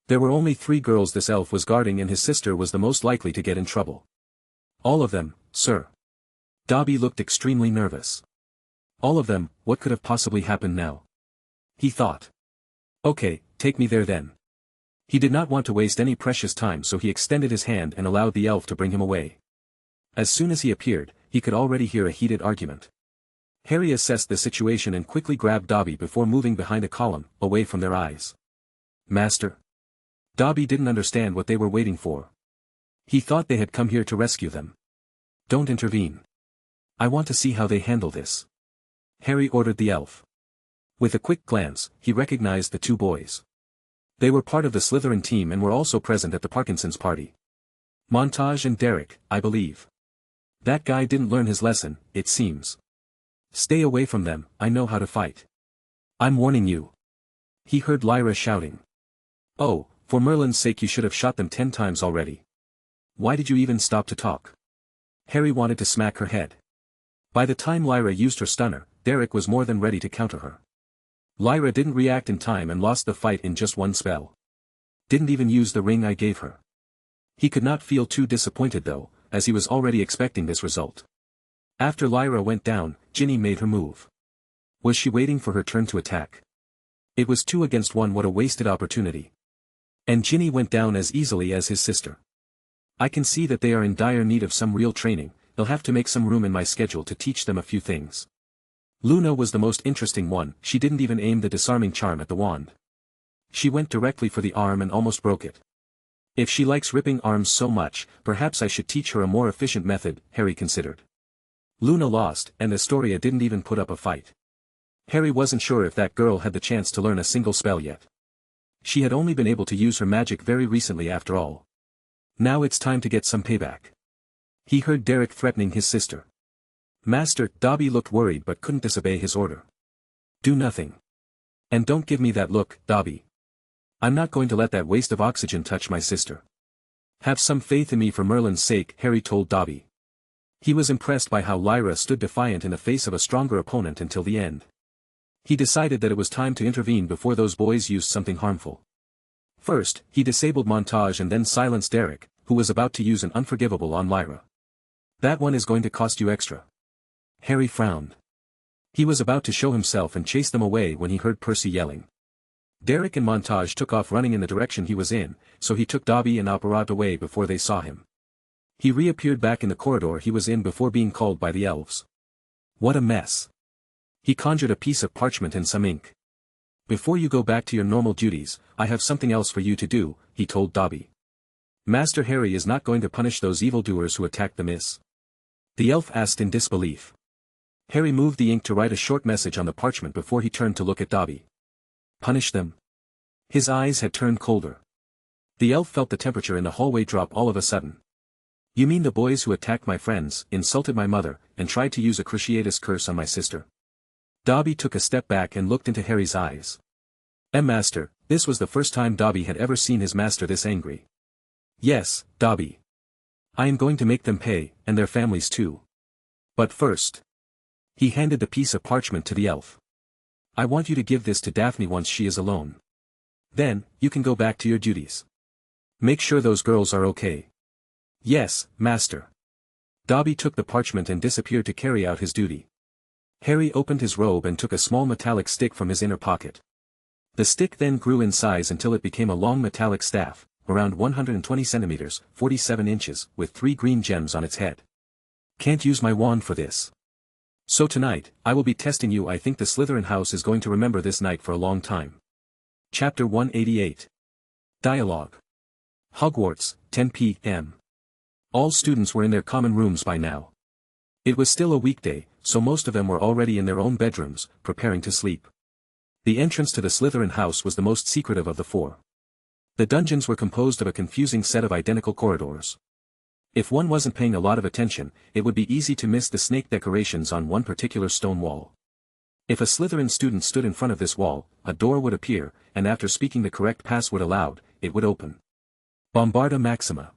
There were only 3 girls this elf was guarding and his sister was the most likely to get in trouble. All of them, sir. Dobby looked extremely nervous. All of them, what could have possibly happened now? He thought. Okay, take me there then. He did not want to waste any precious time, so he extended his hand and allowed the elf to bring him away. As soon as he appeared, he could already hear a heated argument. Harry assessed the situation and quickly grabbed Dobby before moving behind a column, away from their eyes. Master. Dobby didn't understand what they were waiting for. He thought they had come here to rescue them. Don't intervene. I want to see how they handle this. Harry ordered the elf. With a quick glance, he recognized the 2 boys. They were part of the Slytherin team and were also present at the Parkinson's party. Montage and Derek, I believe. That guy didn't learn his lesson, it seems. Stay away from them, I know how to fight. I'm warning you. He heard Lyra shouting. Oh, for Merlin's sake you should have shot them 10 times already. Why did you even stop to talk? Harry wanted to smack her head. By the time Lyra used her stunner, Derek was more than ready to counter her. Lyra didn't react in time and lost the fight in just 1 spell. Didn't even use the ring I gave her. He could not feel too disappointed though, as he was already expecting this result. After Lyra went down, Ginny made her move. Was she waiting for her turn to attack? It was 2 against 1, what a wasted opportunity. And Ginny went down as easily as his sister. I can see that they are in dire need of some real training, they'll have to make some room in my schedule to teach them a few things. Luna was the most interesting one, she didn't even aim the disarming charm at the wand. She went directly for the arm and almost broke it. If she likes ripping arms so much, perhaps I should teach her a more efficient method, Harry considered. Luna lost, and Astoria didn't even put up a fight. Harry wasn't sure if that girl had the chance to learn a single spell yet. She had only been able to use her magic very recently after all. Now it's time to get some payback. He heard Derek threatening his sister. Master. Dobby looked worried but couldn't disobey his order. Do nothing. And don't give me that look, Dobby. I'm not going to let that waste of oxygen touch my sister. Have some faith in me for Merlin's sake, Harry told Dobby. He was impressed by how Lyra stood defiant in the face of a stronger opponent until the end. He decided that it was time to intervene before those boys used something harmful. First, he disabled Montage and then silenced Derek, who was about to use an unforgivable on Lyra. That one is going to cost you extra. Harry frowned. He was about to show himself and chase them away when he heard Percy yelling. Derek and Montage took off running in the direction he was in, so he took Dobby and Operat away before they saw him. He reappeared back in the corridor he was in before being called by the elves. What a mess. He conjured a piece of parchment and some ink. Before you go back to your normal duties, I have something else for you to do, he told Dobby. Master Harry is not going to punish those evildoers who attacked the miss. The elf asked in disbelief. Harry moved the ink to write a short message on the parchment before he turned to look at Dobby. Punish them? His eyes had turned colder. The elf felt the temperature in the hallway drop all of a sudden. You mean the boys who attacked my friends, insulted my mother, and tried to use a cruciatus curse on my sister? Dobby took a step back and looked into Harry's eyes. Master, this was the first time Dobby had ever seen his master this angry. Yes, Dobby. I am going to make them pay, and their families too. But first. He handed the piece of parchment to the elf. I want you to give this to Daphne once she is alone. Then, you can go back to your duties. Make sure those girls are okay. Yes, master. Dobby took the parchment and disappeared to carry out his duty. Harry opened his robe and took a small metallic stick from his inner pocket. The stick then grew in size until it became a long metallic staff, around 120 centimeters, 47 inches, with 3 green gems on its head. Can't use my wand for this. So tonight, I will be testing you. I think the Slytherin house is going to remember this night for a long time. Chapter 188. Dialogue. Hogwarts, 10 p.m. All students were in their common rooms by now. It was still a weekday, so most of them were already in their own bedrooms, preparing to sleep. The entrance to the Slytherin house was the most secretive of the 4. The dungeons were composed of a confusing set of identical corridors. If one wasn't paying a lot of attention, it would be easy to miss the snake decorations on one particular stone wall. If a Slytherin student stood in front of this wall, a door would appear, and after speaking the correct password aloud, it would open. Bombarda Maxima.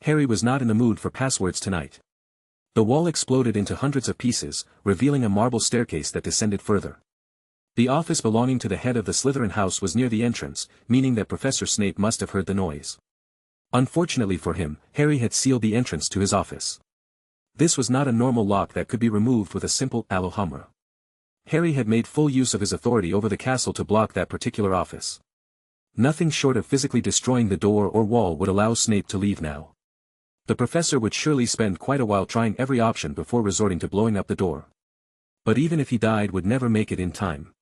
Harry was not in the mood for passwords tonight. The wall exploded into hundreds of pieces, revealing a marble staircase that descended further. The office belonging to the head of the Slytherin house was near the entrance, meaning that Professor Snape must have heard the noise. Unfortunately for him, Harry had sealed the entrance to his office. This was not a normal lock that could be removed with a simple Alohomora. Harry had made full use of his authority over the castle to block that particular office. Nothing short of physically destroying the door or wall would allow Snape to leave now. The professor would surely spend quite a while trying every option before resorting to blowing up the door. But even if he died, would never make it in time.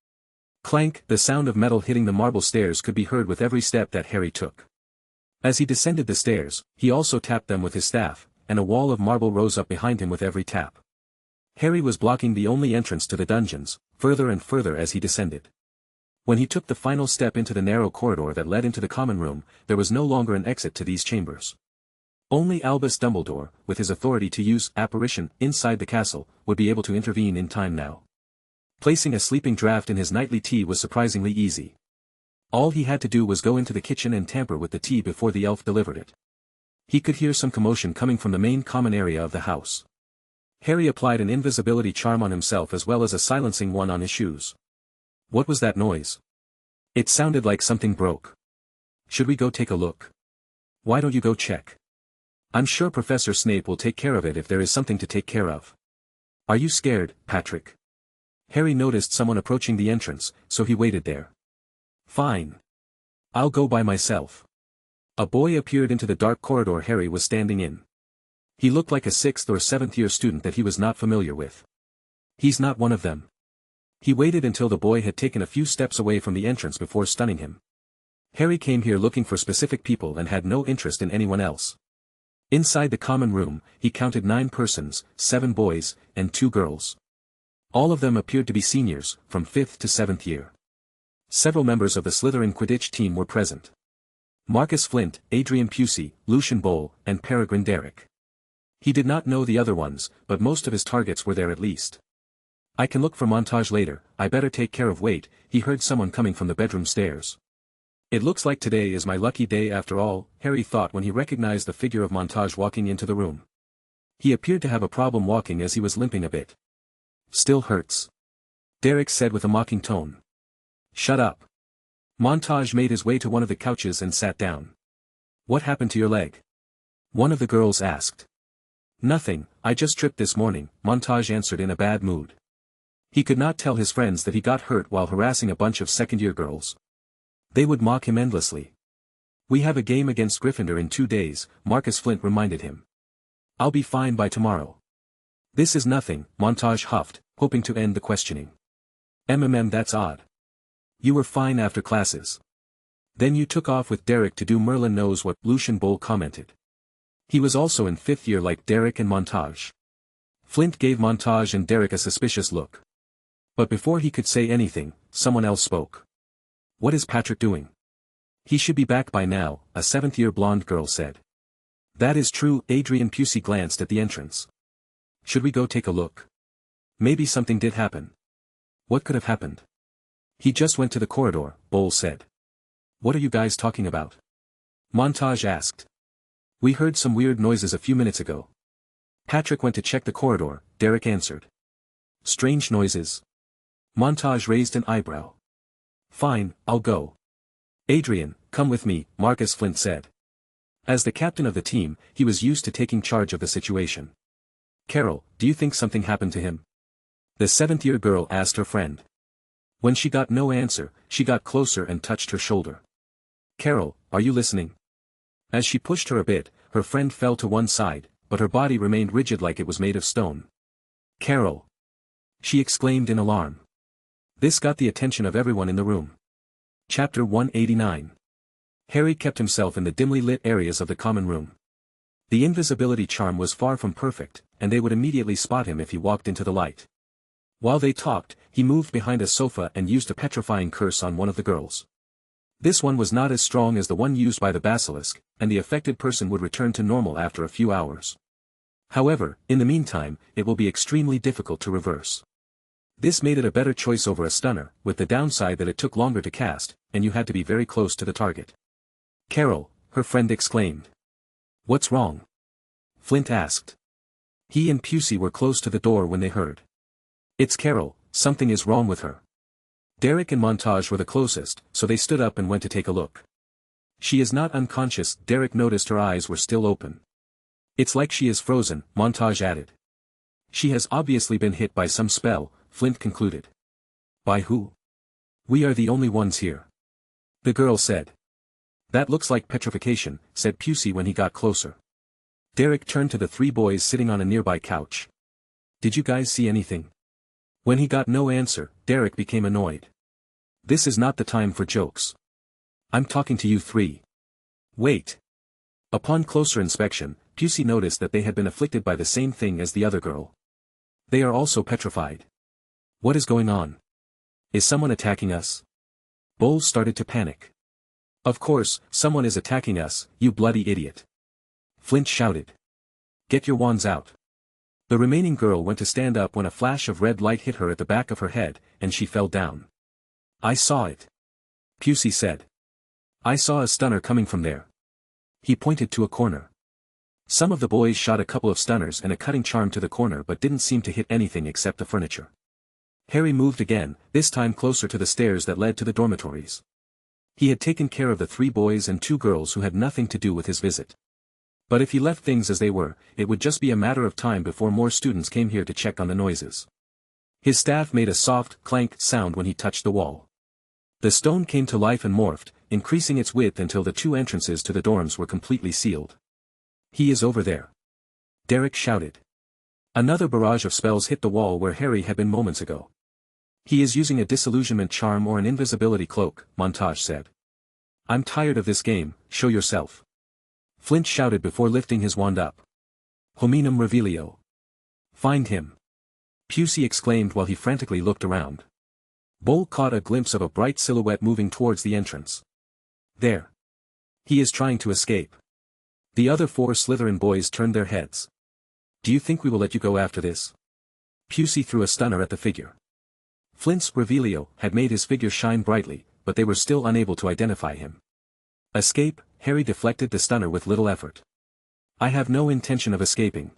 Clank, the sound of metal hitting the marble stairs could be heard with every step that Harry took. As he descended the stairs, he also tapped them with his staff, and a wall of marble rose up behind him with every tap. Harry was blocking the only entrance to the dungeons, further and further as he descended. When he took the final step into the narrow corridor that led into the common room, there was no longer an exit to these chambers. Only Albus Dumbledore, with his authority to use apparition inside the castle, would be able to intervene in time now. Placing a sleeping draught in his nightly tea was surprisingly easy. All he had to do was go into the kitchen and tamper with the tea before the elf delivered it. He could hear some commotion coming from the main common area of the house. Harry applied an invisibility charm on himself as well as a silencing one on his shoes. What was that noise? It sounded like something broke. Should we go take a look? Why don't you go check? I'm sure Professor Snape will take care of it if there is something to take care of. Are you scared, Patrick? Harry noticed someone approaching the entrance, so he waited there. Fine. I'll go by myself. A boy appeared into the dark corridor Harry was standing in. He looked like a 6th or 7th year student that he was not familiar with. He's not one of them. He waited until the boy had taken a few steps away from the entrance before stunning him. Harry came here looking for specific people and had no interest in anyone else. Inside the common room, he counted 9 persons, 7 boys, and 2 girls. All of them appeared to be seniors, from 5th to 7th year. Several members of the Slytherin Quidditch team were present. Marcus Flint, Adrian Pusey, Lucian Bowl, and Peregrine Derrick. He did not know the other ones, but most of his targets were there at least. I can look for Montage later, I better take care of wait, he heard someone coming from the bedroom stairs. It looks like today is my lucky day after all, Harry thought when he recognized the figure of Montage walking into the room. He appeared to have a problem walking as he was limping a bit. Still hurts? Derek said with a mocking tone. Shut up. Montage made his way to one of the couches and sat down. What happened to your leg? One of the girls asked. Nothing, I just tripped this morning, Montage answered in a bad mood. He could not tell his friends that he got hurt while harassing a bunch of second-year girls. They would mock him endlessly. We have a game against Gryffindor in 2 days, Marcus Flint reminded him. I'll be fine by tomorrow. This is nothing, Montage huffed, hoping to end the questioning. That's odd. You were fine after classes. Then you took off with Derek to do Merlin knows what, Lucian Bowl commented. He was also in 5th year like Derek and Montage. Flint gave Montage and Derek a suspicious look. But before he could say anything, someone else spoke. What is Patrick doing? He should be back by now, a 7th year blonde girl said. That is true, Adrian Pusey glanced at the entrance. Should we go take a look? Maybe something did happen. What could have happened? He just went to the corridor, Bowles said. What are you guys talking about? Montage asked. We heard some weird noises a few minutes ago. Patrick went to check the corridor, Derek answered. Strange noises? Montage raised an eyebrow. Fine, I'll go. Adrian, come with me, Marcus Flint said. As the captain of the team, he was used to taking charge of the situation. Carol, do you think something happened to him? The 7th year girl asked her friend. When she got no answer, she got closer and touched her shoulder. Carol, are you listening? As she pushed her a bit, her friend fell to one side, but her body remained rigid like it was made of stone. Carol! She exclaimed in alarm. This got the attention of everyone in the room. Chapter 189. Harry kept himself in the dimly lit areas of the common room. The invisibility charm was far from perfect, and they would immediately spot him if he walked into the light. While they talked, he moved behind a sofa and used a petrifying curse on one of the girls. This one was not as strong as the one used by the basilisk, and the affected person would return to normal after a few hours. However, in the meantime, it will be extremely difficult to reverse. This made it a better choice over a stunner, with the downside that it took longer to cast, and you had to be very close to the target. Carol, her friend exclaimed. What's wrong? Flint asked. He and Pusey were close to the door when they heard. It's Carol, something is wrong with her. Derek and Montage were the closest, so they stood up and went to take a look. She is not unconscious, Derek noticed her eyes were still open. It's like she is frozen, Montage added. She has obviously been hit by some spell, Flint concluded. By who? We are the only ones here. The girl said. That looks like petrification, said Pusey when he got closer. Derek turned to the 3 boys sitting on a nearby couch. Did you guys see anything? When he got no answer, Derek became annoyed. This is not the time for jokes. I'm talking to you 3. Wait. Upon closer inspection, Pusey noticed that they had been afflicted by the same thing as the other girl. They are also petrified. What is going on? Is someone attacking us? Bowles started to panic. Of course, someone is attacking us, you bloody idiot. Flint shouted. Get your wands out. The remaining girl went to stand up when a flash of red light hit her at the back of her head, and she fell down. I saw it. Pusey said. I saw a stunner coming from there. He pointed to a corner. Some of the boys shot a couple of stunners and a cutting charm to the corner but didn't seem to hit anything except the furniture. Harry moved again, this time closer to the stairs that led to the dormitories. He had taken care of the 3 boys and 2 girls who had nothing to do with his visit. But if he left things as they were, it would just be a matter of time before more students came here to check on the noises. His staff made a soft, clank sound when he touched the wall. The stone came to life and morphed, increasing its width until the 2 entrances to the dorms were completely sealed. He is over there. Derek shouted. Another barrage of spells hit the wall where Harry had been moments ago. He is using a disillusionment charm or an invisibility cloak, Montage said. I'm tired of this game, show yourself. Flint shouted before lifting his wand up. Hominum revelio. Find him. Pusey exclaimed while he frantically looked around. Bowles caught a glimpse of a bright silhouette moving towards the entrance. There. He is trying to escape. The other 4 Slytherin boys turned their heads. Do you think we will let you go after this? Pusey threw a stunner at the figure. Flint's revelio had made his figure shine brightly, but they were still unable to identify him. Escape, Harry deflected the stunner with little effort. I have no intention of escaping.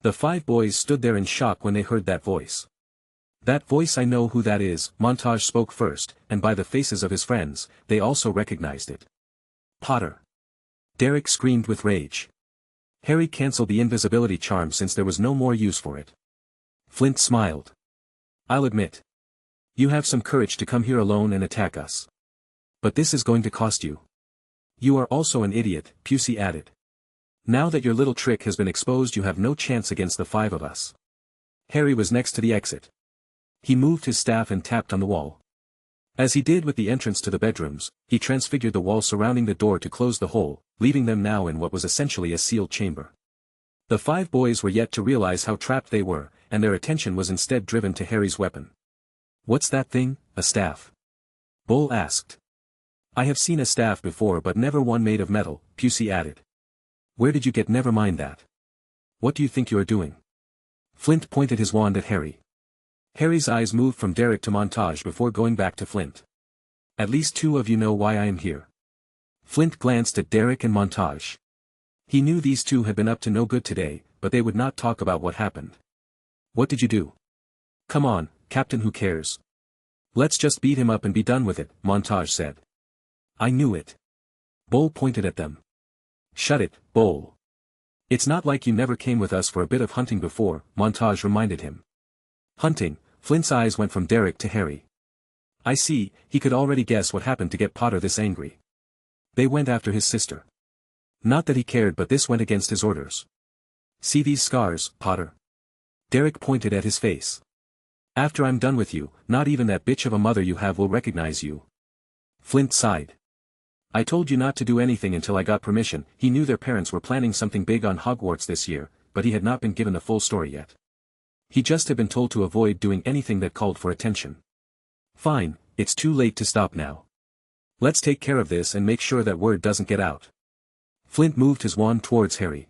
The 5 boys stood there in shock when they heard that voice. That voice, I know who that is, Montage spoke first, and by the faces of his friends, they also recognized it. Potter. Derek screamed with rage. Harry cancelled the invisibility charm since there was no more use for it. Flint smiled. I'll admit. You have some courage to come here alone and attack us. But this is going to cost you. You are also an idiot, Pusey added. Now that your little trick has been exposed, you have no chance against the 5 of us. Harry was next to the exit. He moved his staff and tapped on the wall. As he did with the entrance to the bedrooms, he transfigured the wall surrounding the door to close the hole, leaving them now in what was essentially a sealed chamber. The 5 boys were yet to realize how trapped they were, and their attention was instead driven to Harry's weapon. "What's that thing, a staff?" Bull asked. "I have seen a staff before but never one made of metal," Pusey added. "Where did you get? Never mind that. What do you think you are doing?" Flint pointed his wand at Harry. Harry's eyes moved from Derek to Montage before going back to Flint. "At least 2 of you know why I am here." Flint glanced at Derek and Montage. He knew these 2 had been up to no good today, but they would not talk about what happened. "What did you do?" "Come on, Captain, who cares? Let's just beat him up and be done with it," Montage said. "I knew it." Bull pointed at them. "Shut it, Bull. It's not like you never came with us for a bit of hunting before," Montage reminded him. "Hunting?" Flint's eyes went from Derek to Harry. "I see," he could already guess what happened to get Potter this angry. They went after his sister. Not that he cared, but this went against his orders. "See these scars, Potter?" Derek pointed at his face. "After I'm done with you, not even that bitch of a mother you have will recognize you." Flint sighed. "I told you not to do anything until I got permission." He knew their parents were planning something big on Hogwarts this year, but he had not been given the full story yet. He just had been told to avoid doing anything that called for attention. "Fine, it's too late to stop now. Let's take care of this and make sure that word doesn't get out." Flint moved his wand towards Harry.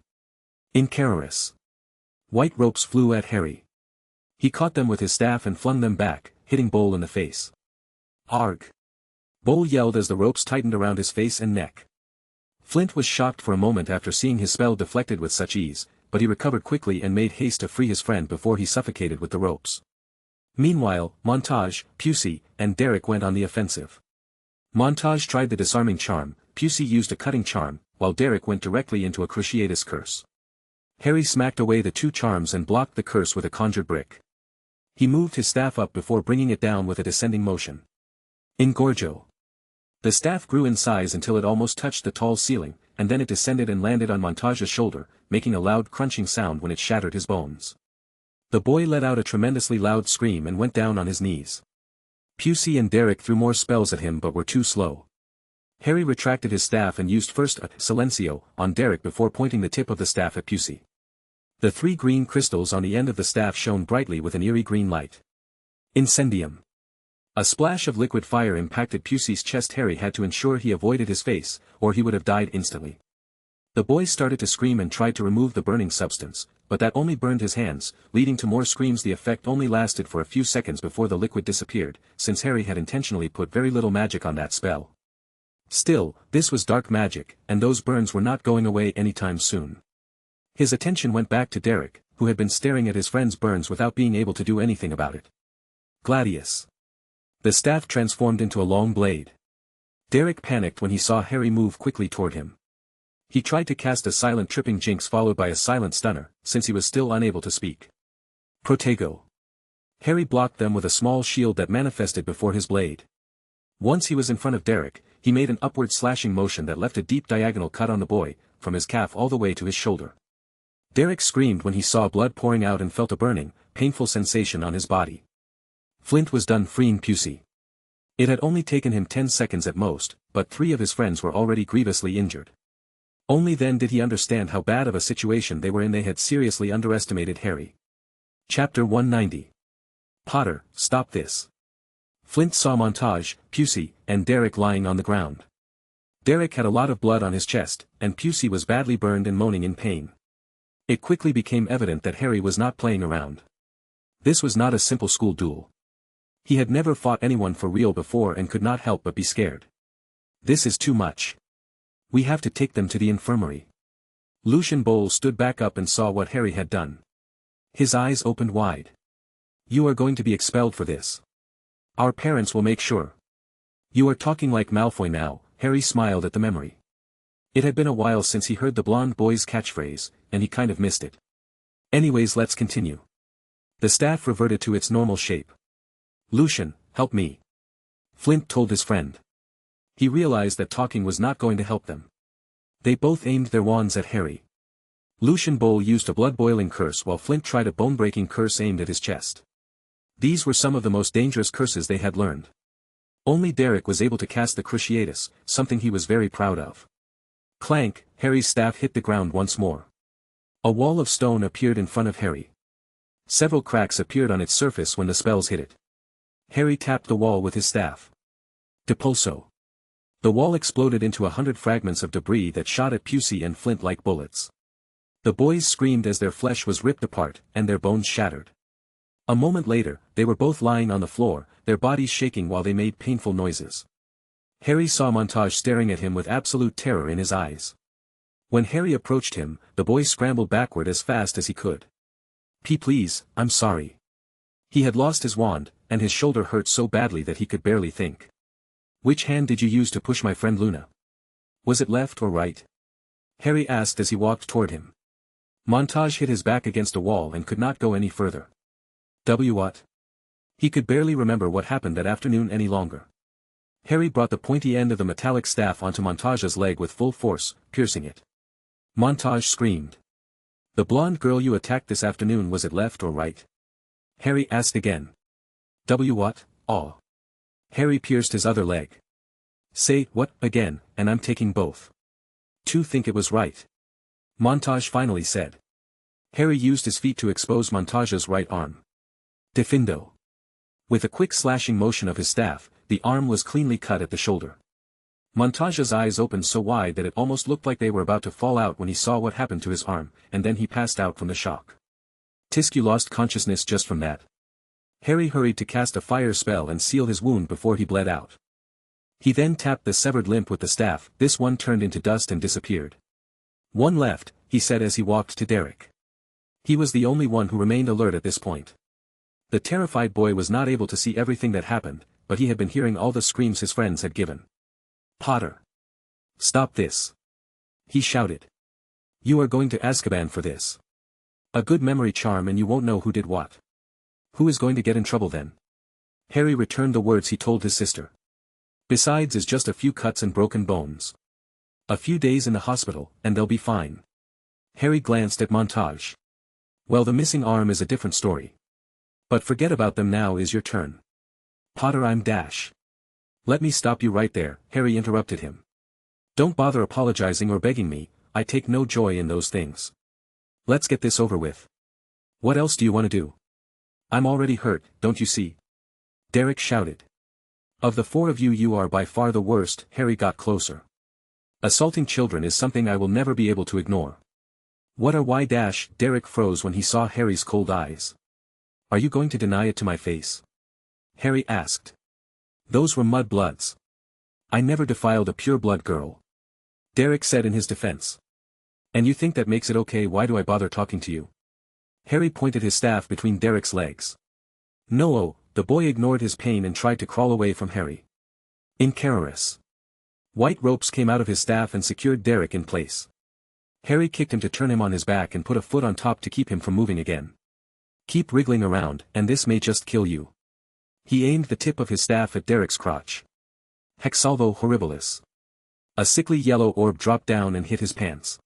Incarcerus. White ropes flew at Harry. He caught them with his staff and flung them back, hitting Bull in the face. "Arg!" Bull yelled as the ropes tightened around his face and neck. Flint was shocked for a moment after seeing his spell deflected with such ease, but he recovered quickly and made haste to free his friend before he suffocated with the ropes. Meanwhile, Montage, Pusey, and Derek went on the offensive. Montage tried the disarming charm, Pusey used a cutting charm, while Derek went directly into a Cruciatus curse. Harry smacked away the 2 charms and blocked the curse with a conjured brick. He moved his staff up before bringing it down with a descending motion. Ingorgo. The staff grew in size until it almost touched the tall ceiling, and then it descended and landed on Montage's shoulder, making a loud crunching sound when it shattered his bones. The boy let out a tremendously loud scream and went down on his knees. Pusey and Derek threw more spells at him but were too slow. Harry retracted his staff and used first a silencio on Derek before pointing the tip of the staff at Pusey. The 3 green crystals on the end of the staff shone brightly with an eerie green light. Incendium. A splash of liquid fire impacted Pusey's chest. Harry had to ensure he avoided his face, or he would have died instantly. The boy started to scream and tried to remove the burning substance, but that only burned his hands, leading to more screams. The effect only lasted for a few seconds before the liquid disappeared, since Harry had intentionally put very little magic on that spell. Still, this was dark magic, and those burns were not going away anytime soon. His attention went back to Derek, who had been staring at his friend's burns without being able to do anything about it. Gladius. The staff transformed into a long blade. Derek panicked when he saw Harry move quickly toward him. He tried to cast a silent tripping jinx followed by a silent stunner, since he was still unable to speak. Protego. Harry blocked them with a small shield that manifested before his blade. Once he was in front of Derek, he made an upward slashing motion that left a deep diagonal cut on the boy, from his calf all the way to his shoulder. Derek screamed when he saw blood pouring out and felt a burning, painful sensation on his body. Flint was done freeing Pusey. It had only taken him 10 seconds at most, but 3 of his friends were already grievously injured. Only then did he understand how bad of a situation they were in. They had seriously underestimated Harry. Chapter 190. Potter, stop this. Flint saw Montage, Pusey, and Derek lying on the ground. Derek had a lot of blood on his chest, and Pusey was badly burned and moaning in pain. It quickly became evident that Harry was not playing around. This was not a simple school duel. He had never fought anyone for real before and could not help but be scared. This is too much. We have to take them to the infirmary. Lucian Bowl stood back up and saw what Harry had done. His eyes opened wide. You are going to be expelled for this. Our parents will make sure. You are talking like Malfoy now, Harry smiled at the memory. It had been a while since he heard the blonde boy's catchphrase, and he kind of missed it. Anyways, let's continue. The staff reverted to its normal shape. Lucian, help me. Flint told his friend. He realized that talking was not going to help them. They both aimed their wands at Harry. Lucian Bowl used a blood-boiling curse while Flint tried a bone-breaking curse aimed at his chest. These were some of the most dangerous curses they had learned. Only Derek was able to cast the Cruciatus, something he was very proud of. Clank, Harry's staff hit the ground once more. A wall of stone appeared in front of Harry. Several cracks appeared on its surface when the spells hit it. Harry tapped the wall with his staff. Depulso. The wall exploded into 100 fragments of debris that shot at Pusey and Flint like bullets. The boys screamed as their flesh was ripped apart and their bones shattered. A moment later, they were both lying on the floor, their bodies shaking while they made painful noises. Harry saw Montage staring at him with absolute terror in his eyes. When Harry approached him, the boy scrambled backward as fast as he could. Please, I'm sorry. He had lost his wand, and his shoulder hurt so badly that he could barely think. Which hand did you use to push my friend Luna? Was it left or right? Harry asked as he walked toward him. Montage hit his back against a wall and could not go any further. What? He could barely remember what happened that afternoon any longer. Harry brought the pointy end of the metallic staff onto Montage's leg with full force, piercing it. Montage screamed. The blonde girl you attacked this afternoon, was it left or right? Harry asked again. What? Oh. Harry pierced his other leg. Say, what, again, and I'm taking both. To think it was right. Montage finally said. Harry used his feet to expose Montage's right arm. Defindo. With a quick slashing motion of his staff, the arm was cleanly cut at the shoulder. Montage's eyes opened so wide that it almost looked like they were about to fall out when he saw what happened to his arm, and then he passed out from the shock. Tiscu lost consciousness just from that. Harry hurried to cast a fire spell and seal his wound before he bled out. He then tapped the severed limb with the staff. This one turned into dust and disappeared. One left, he said as he walked to Derek. He was the only one who remained alert at this point. The terrified boy was not able to see everything that happened, but he had been hearing all the screams his friends had given. Potter. Stop this. He shouted. You are going to Azkaban for this. A good memory charm and you won't know who did what. Who is going to get in trouble then? Harry returned the words he told his sister. Besides is just a few cuts and broken bones. A few days in the hospital, and they'll be fine. Harry glanced at Montage. Well, the missing arm is a different story. But forget about them, now is your turn. Potter, I'm Dash. Let me stop you right there, Harry interrupted him. Don't bother apologizing or begging me, I take no joy in those things. Let's get this over with. What else do you want to do? I'm already hurt, don't you see? Derek shouted. Of the four of you, you are by far the worst. Harry got closer. Assaulting children is something I will never be able to ignore. What are why dash? Derek froze when he saw Harry's cold eyes. Are you going to deny it to my face? Harry asked. Those were mud bloods. I never defiled a pure-blood girl. Derek said in his defense. And you think that makes it okay? Why do I bother talking to you? Harry pointed his staff between Derek's legs. No, the boy ignored his pain and tried to crawl away from Harry. Incarcerus. White ropes came out of his staff and secured Derek in place. Harry kicked him to turn him on his back and put a foot on top to keep him from moving again. Keep wriggling around, and this may just kill you. He aimed the tip of his staff at Derek's crotch. Hexalvo horribilis. A sickly yellow orb dropped down and hit his pants.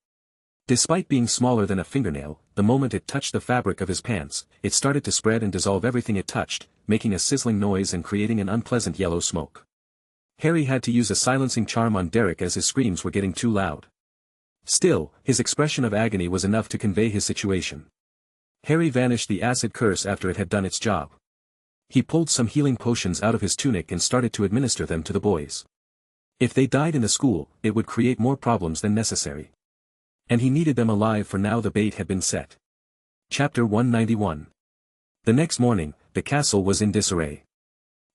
Despite being smaller than a fingernail, the moment it touched the fabric of his pants, it started to spread and dissolve everything it touched, making a sizzling noise and creating an unpleasant yellow smoke. Harry had to use a silencing charm on Derek as his screams were getting too loud. Still, his expression of agony was enough to convey his situation. Harry vanished the acid curse after it had done its job. He pulled some healing potions out of his tunic and started to administer them to the boys. If they died in the school, it would create more problems than necessary. And he needed them alive, for now the bait had been set. Chapter 191. The next morning, the castle was in disarray.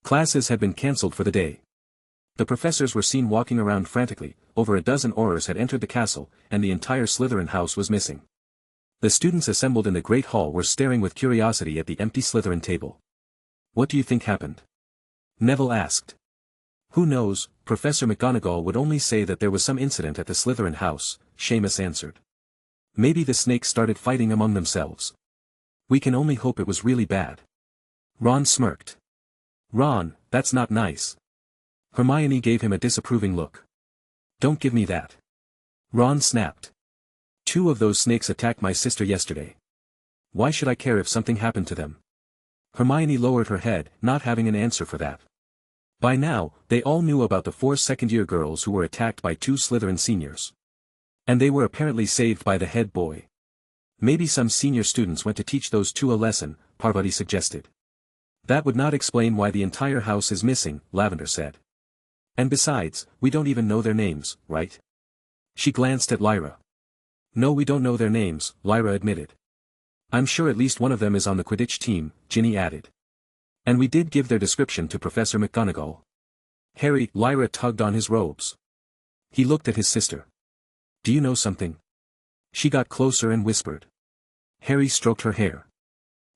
Classes had been cancelled for the day. The professors were seen walking around frantically, over a dozen Aurors had entered the castle, and the entire Slytherin house was missing. The students assembled in the Great Hall were staring with curiosity at the empty Slytherin table. What do you think happened? Neville asked. Who knows, Professor McGonagall would only say that there was some incident at the Slytherin house, Seamus answered. Maybe the snakes started fighting among themselves. We can only hope it was really bad. Ron smirked. Ron, that's not nice. Hermione gave him a disapproving look. Don't give me that. Ron snapped. 2 of those snakes attacked my sister yesterday. Why should I care if something happened to them? Hermione lowered her head, not having an answer for that. By now, they all knew about the 4 second-year girls who were attacked by 2 Slytherin seniors. And they were apparently saved by the head boy. Maybe some senior students went to teach those 2 a lesson, Parvati suggested. That would not explain why the entire house is missing, Lavender said. And besides, we don't even know their names, right? She glanced at Lyra. No, we don't know their names, Lyra admitted. I'm sure at least one of them is on the Quidditch team, Ginny added. And we did give their description to Professor McGonagall. Harry, Lyra tugged on his robes. He looked at his sister. Do you know something? She got closer and whispered. Harry stroked her hair.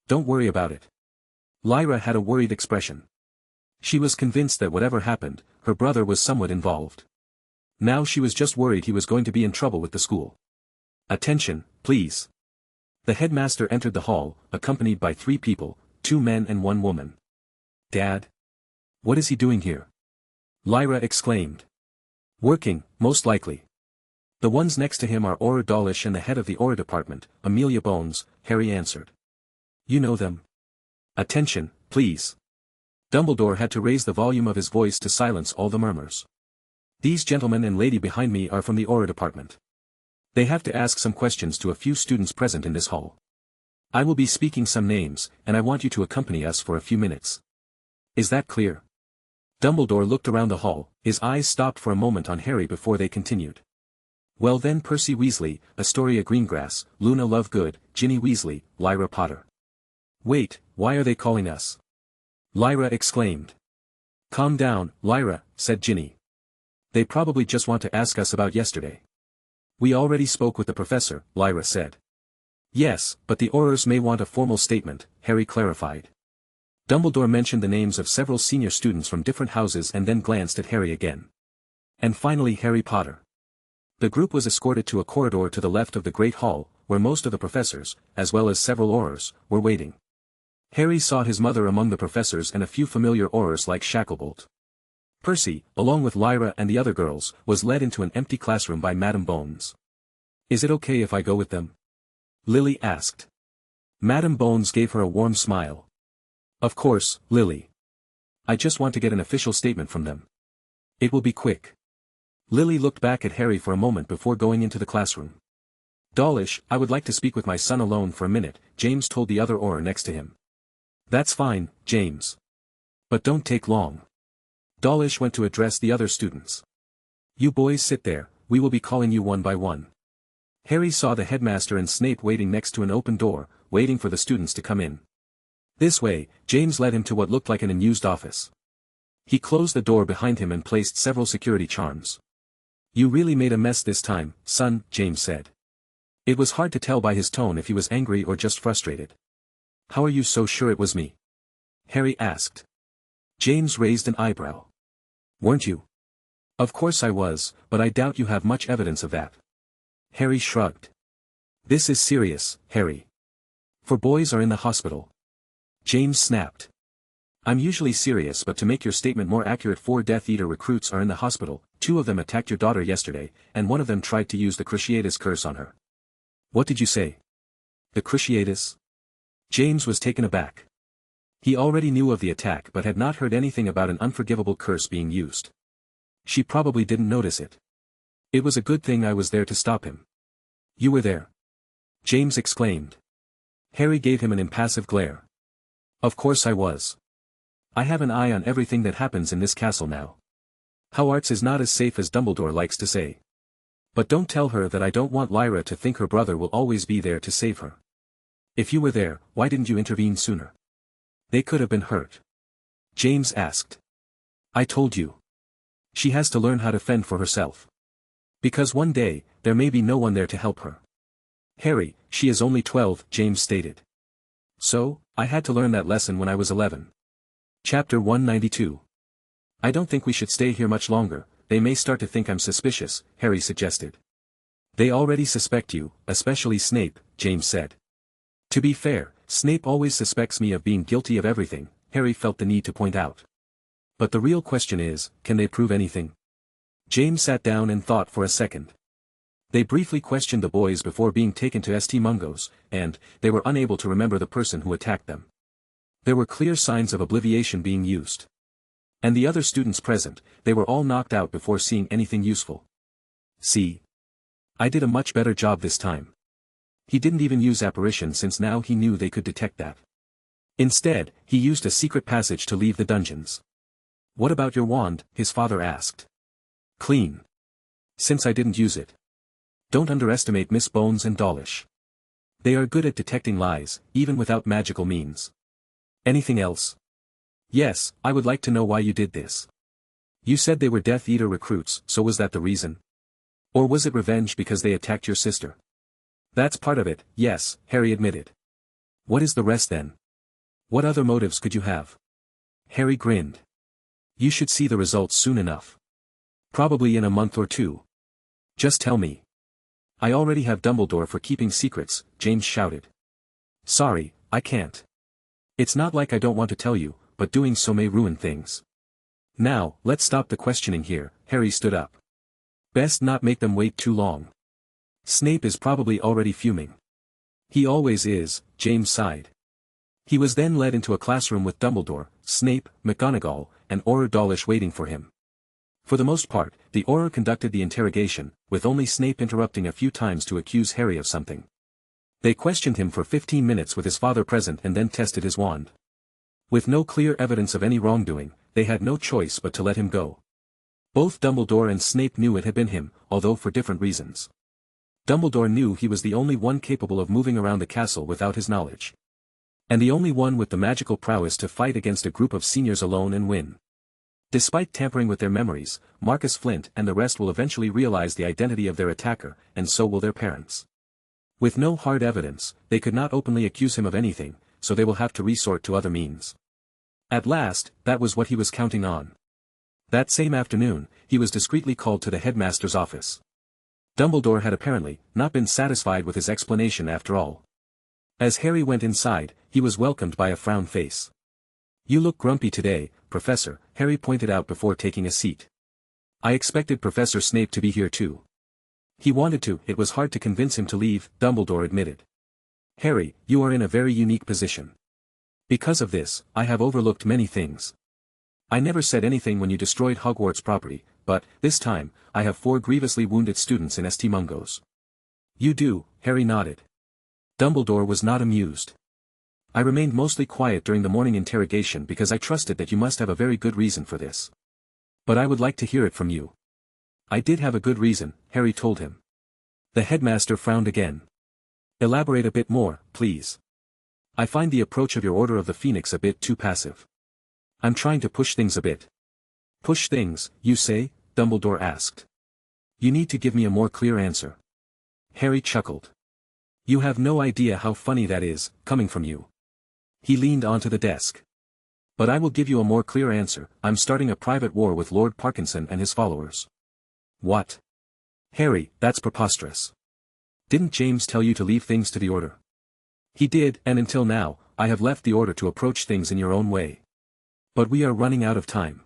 Don't worry about it. Lyra had a worried expression. She was convinced that whatever happened, her brother was somewhat involved. Now she was just worried he was going to be in trouble with the school. Attention, please. The headmaster entered the hall, accompanied by 3 people, 2 men and 1 woman. Dad? What is he doing here? Lyra exclaimed. Working, most likely. The ones next to him are Auror Dawlish and the head of the Auror department, Amelia Bones, Harry answered. You know them. Attention, please. Dumbledore had to raise the volume of his voice to silence all the murmurs. These gentlemen and lady behind me are from the Auror department. They have to ask some questions to a few students present in this hall. I will be speaking some names, and I want you to accompany us for a few minutes. Is that clear? Dumbledore looked around the hall, his eyes stopped for a moment on Harry before they continued. Well then, Percy Weasley, Astoria Greengrass, Luna Lovegood, Ginny Weasley, Lyra Potter. Wait, why are they calling us? Lyra exclaimed. Calm down, Lyra, said Ginny. They probably just want to ask us about yesterday. We already spoke with the professor, Lyra said. Yes, but the Aurors may want a formal statement, Harry clarified. Dumbledore mentioned the names of several senior students from different houses and then glanced at Harry again. And finally Harry Potter. The group was escorted to a corridor to the left of the Great Hall, where most of the professors, as well as several Aurors, were waiting. Harry saw his mother among the professors and a few familiar Aurors like Shacklebolt. Percy, along with Lyra and the other girls, was led into an empty classroom by Madame Bones. Is it okay if I go with them? Lily asked. Madame Bones gave her a warm smile. Of course, Lily. I just want to get an official statement from them. It will be quick. Lily looked back at Harry for a moment before going into the classroom. Dawlish, I would like to speak with my son alone for a minute, James told the other Auror next to him. That's fine, James. But don't take long. Dawlish went to address the other students. You boys sit there, we will be calling you one by one. Harry saw the headmaster and Snape waiting next to an open door, waiting for the students to come in. This way, James led him to what looked like an unused office. He closed the door behind him and placed several security charms. You really made a mess this time, son, James said. It was hard to tell by his tone if he was angry or just frustrated. How are you so sure it was me? Harry asked. James raised an eyebrow. Weren't you? Of course I was, but I doubt you have much evidence of that. Harry shrugged. This is serious, Harry. 4 boys are in the hospital. James snapped. I'm usually serious, but to make your statement more accurate, 4 Death Eater recruits are in the hospital, 2 of them attacked your daughter yesterday, and one of them tried to use the Cruciatus curse on her. What did you say? The Cruciatus? James was taken aback. He already knew of the attack but had not heard anything about an unforgivable curse being used. She probably didn't notice it. It was a good thing I was there to stop him. You were there? James exclaimed. Harry gave him an impassive glare. Of course I was. I have an eye on everything that happens in this castle now. Hogwarts is not as safe as Dumbledore likes to say. But don't tell her that I don't want Lyra to think her brother will always be there to save her. If you were there, why didn't you intervene sooner? They could have been hurt. James asked. I told you. She has to learn how to fend for herself. Because one day, there may be no one there to help her. Harry, she is only 12, James stated. So, I had to learn that lesson when I was 11. Chapter 192. I don't think we should stay here much longer, they may start to think I'm suspicious, Harry suggested. They already suspect you, especially Snape, James said. To be fair, Snape always suspects me of being guilty of everything, Harry felt the need to point out. But the real question is, can they prove anything? James sat down and thought for a second. They briefly questioned the boys before being taken to St. Mungo's, and they were unable to remember the person who attacked them. There were clear signs of obliviation being used. And the other students present, they were all knocked out before seeing anything useful. See? I did a much better job this time. He didn't even use apparition since now he knew they could detect that. Instead, he used a secret passage to leave the dungeons. What about your wand? His father asked. Clean. Since I didn't use it. Don't underestimate Miss Bones and Dawlish. They are good at detecting lies, even without magical means. Anything else? Yes, I would like to know why you did this. You said they were Death Eater recruits, so was that the reason? Or was it revenge because they attacked your sister? That's part of it, yes, Harry admitted. What is the rest then? What other motives could you have? Harry grinned. You should see the results soon enough. Probably in a month or two. Just tell me. I already have Dumbledore for keeping secrets, James shouted. Sorry, I can't. It's not like I don't want to tell you, but doing so may ruin things. Now, let's stop the questioning here, Harry stood up. Best not make them wait too long. Snape is probably already fuming. He always is, James sighed. He was then led into a classroom with Dumbledore, Snape, McGonagall, and Auror Dawlish waiting for him. For the most part, the Auror conducted the interrogation, with only Snape interrupting a few times to accuse Harry of something. They questioned him for 15 minutes with his father present and then tested his wand. With no clear evidence of any wrongdoing, they had no choice but to let him go. Both Dumbledore and Snape knew it had been him, although for different reasons. Dumbledore knew he was the only one capable of moving around the castle without his knowledge. And the only one with the magical prowess to fight against a group of seniors alone and win. Despite tampering with their memories, Marcus Flint and the rest will eventually realize the identity of their attacker, and so will their parents. With no hard evidence, they could not openly accuse him of anything, so they will have to resort to other means. At last, that was what he was counting on. That same afternoon, he was discreetly called to the headmaster's office. Dumbledore had apparently not been satisfied with his explanation after all. As Harry went inside, he was welcomed by a frown face. You look grumpy today, Professor, Harry pointed out before taking a seat. I expected Professor Snape to be here too. He wanted to, it was hard to convince him to leave, Dumbledore admitted. Harry, you are in a very unique position. Because of this, I have overlooked many things. I never said anything when you destroyed Hogwarts property, but, this time, I have 4 grievously wounded students in St. Mungo's. You do, Harry nodded. Dumbledore was not amused. I remained mostly quiet during the morning interrogation because I trusted that you must have a very good reason for this. But I would like to hear it from you. I did have a good reason, Harry told him. The headmaster frowned again. Elaborate a bit more, please. I find the approach of your Order of the Phoenix a bit too passive. I'm trying to push things a bit. Push things, you say? Dumbledore asked. You need to give me a more clear answer. Harry chuckled. You have no idea how funny that is, coming from you. He leaned onto the desk. But I will give you a more clear answer, I'm starting a private war with Lord Parkinson and his followers. What? Harry, that's preposterous. Didn't James tell you to leave things to the Order? He did, and until now, I have left the Order to approach things in your own way. But we are running out of time.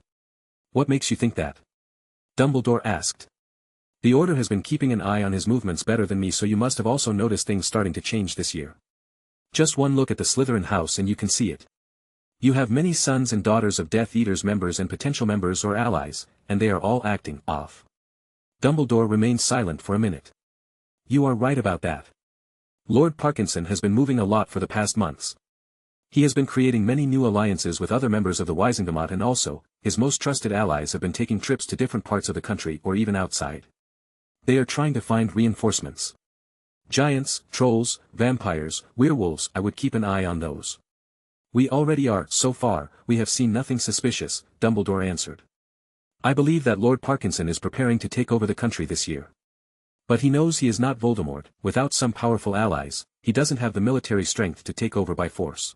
What makes you think that? Dumbledore asked. The Order has been keeping an eye on his movements better than me, so you must have also noticed things starting to change this year. Just one look at the Slytherin house and you can see it. You have many sons and daughters of Death Eaters members and potential members or allies, and they are all acting off. Dumbledore remained silent for a minute. You are right about that. Lord Parkinson has been moving a lot for the past months. He has been creating many new alliances with other members of the Wisengamot, and also, his most trusted allies have been taking trips to different parts of the country or even outside. They are trying to find reinforcements. Giants, trolls, vampires, werewolves, I would keep an eye on those. We already are, so far, we have seen nothing suspicious, Dumbledore answered. I believe that Lord Parkinson is preparing to take over the country this year. But he knows he is not Voldemort. Without some powerful allies, he doesn't have the military strength to take over by force.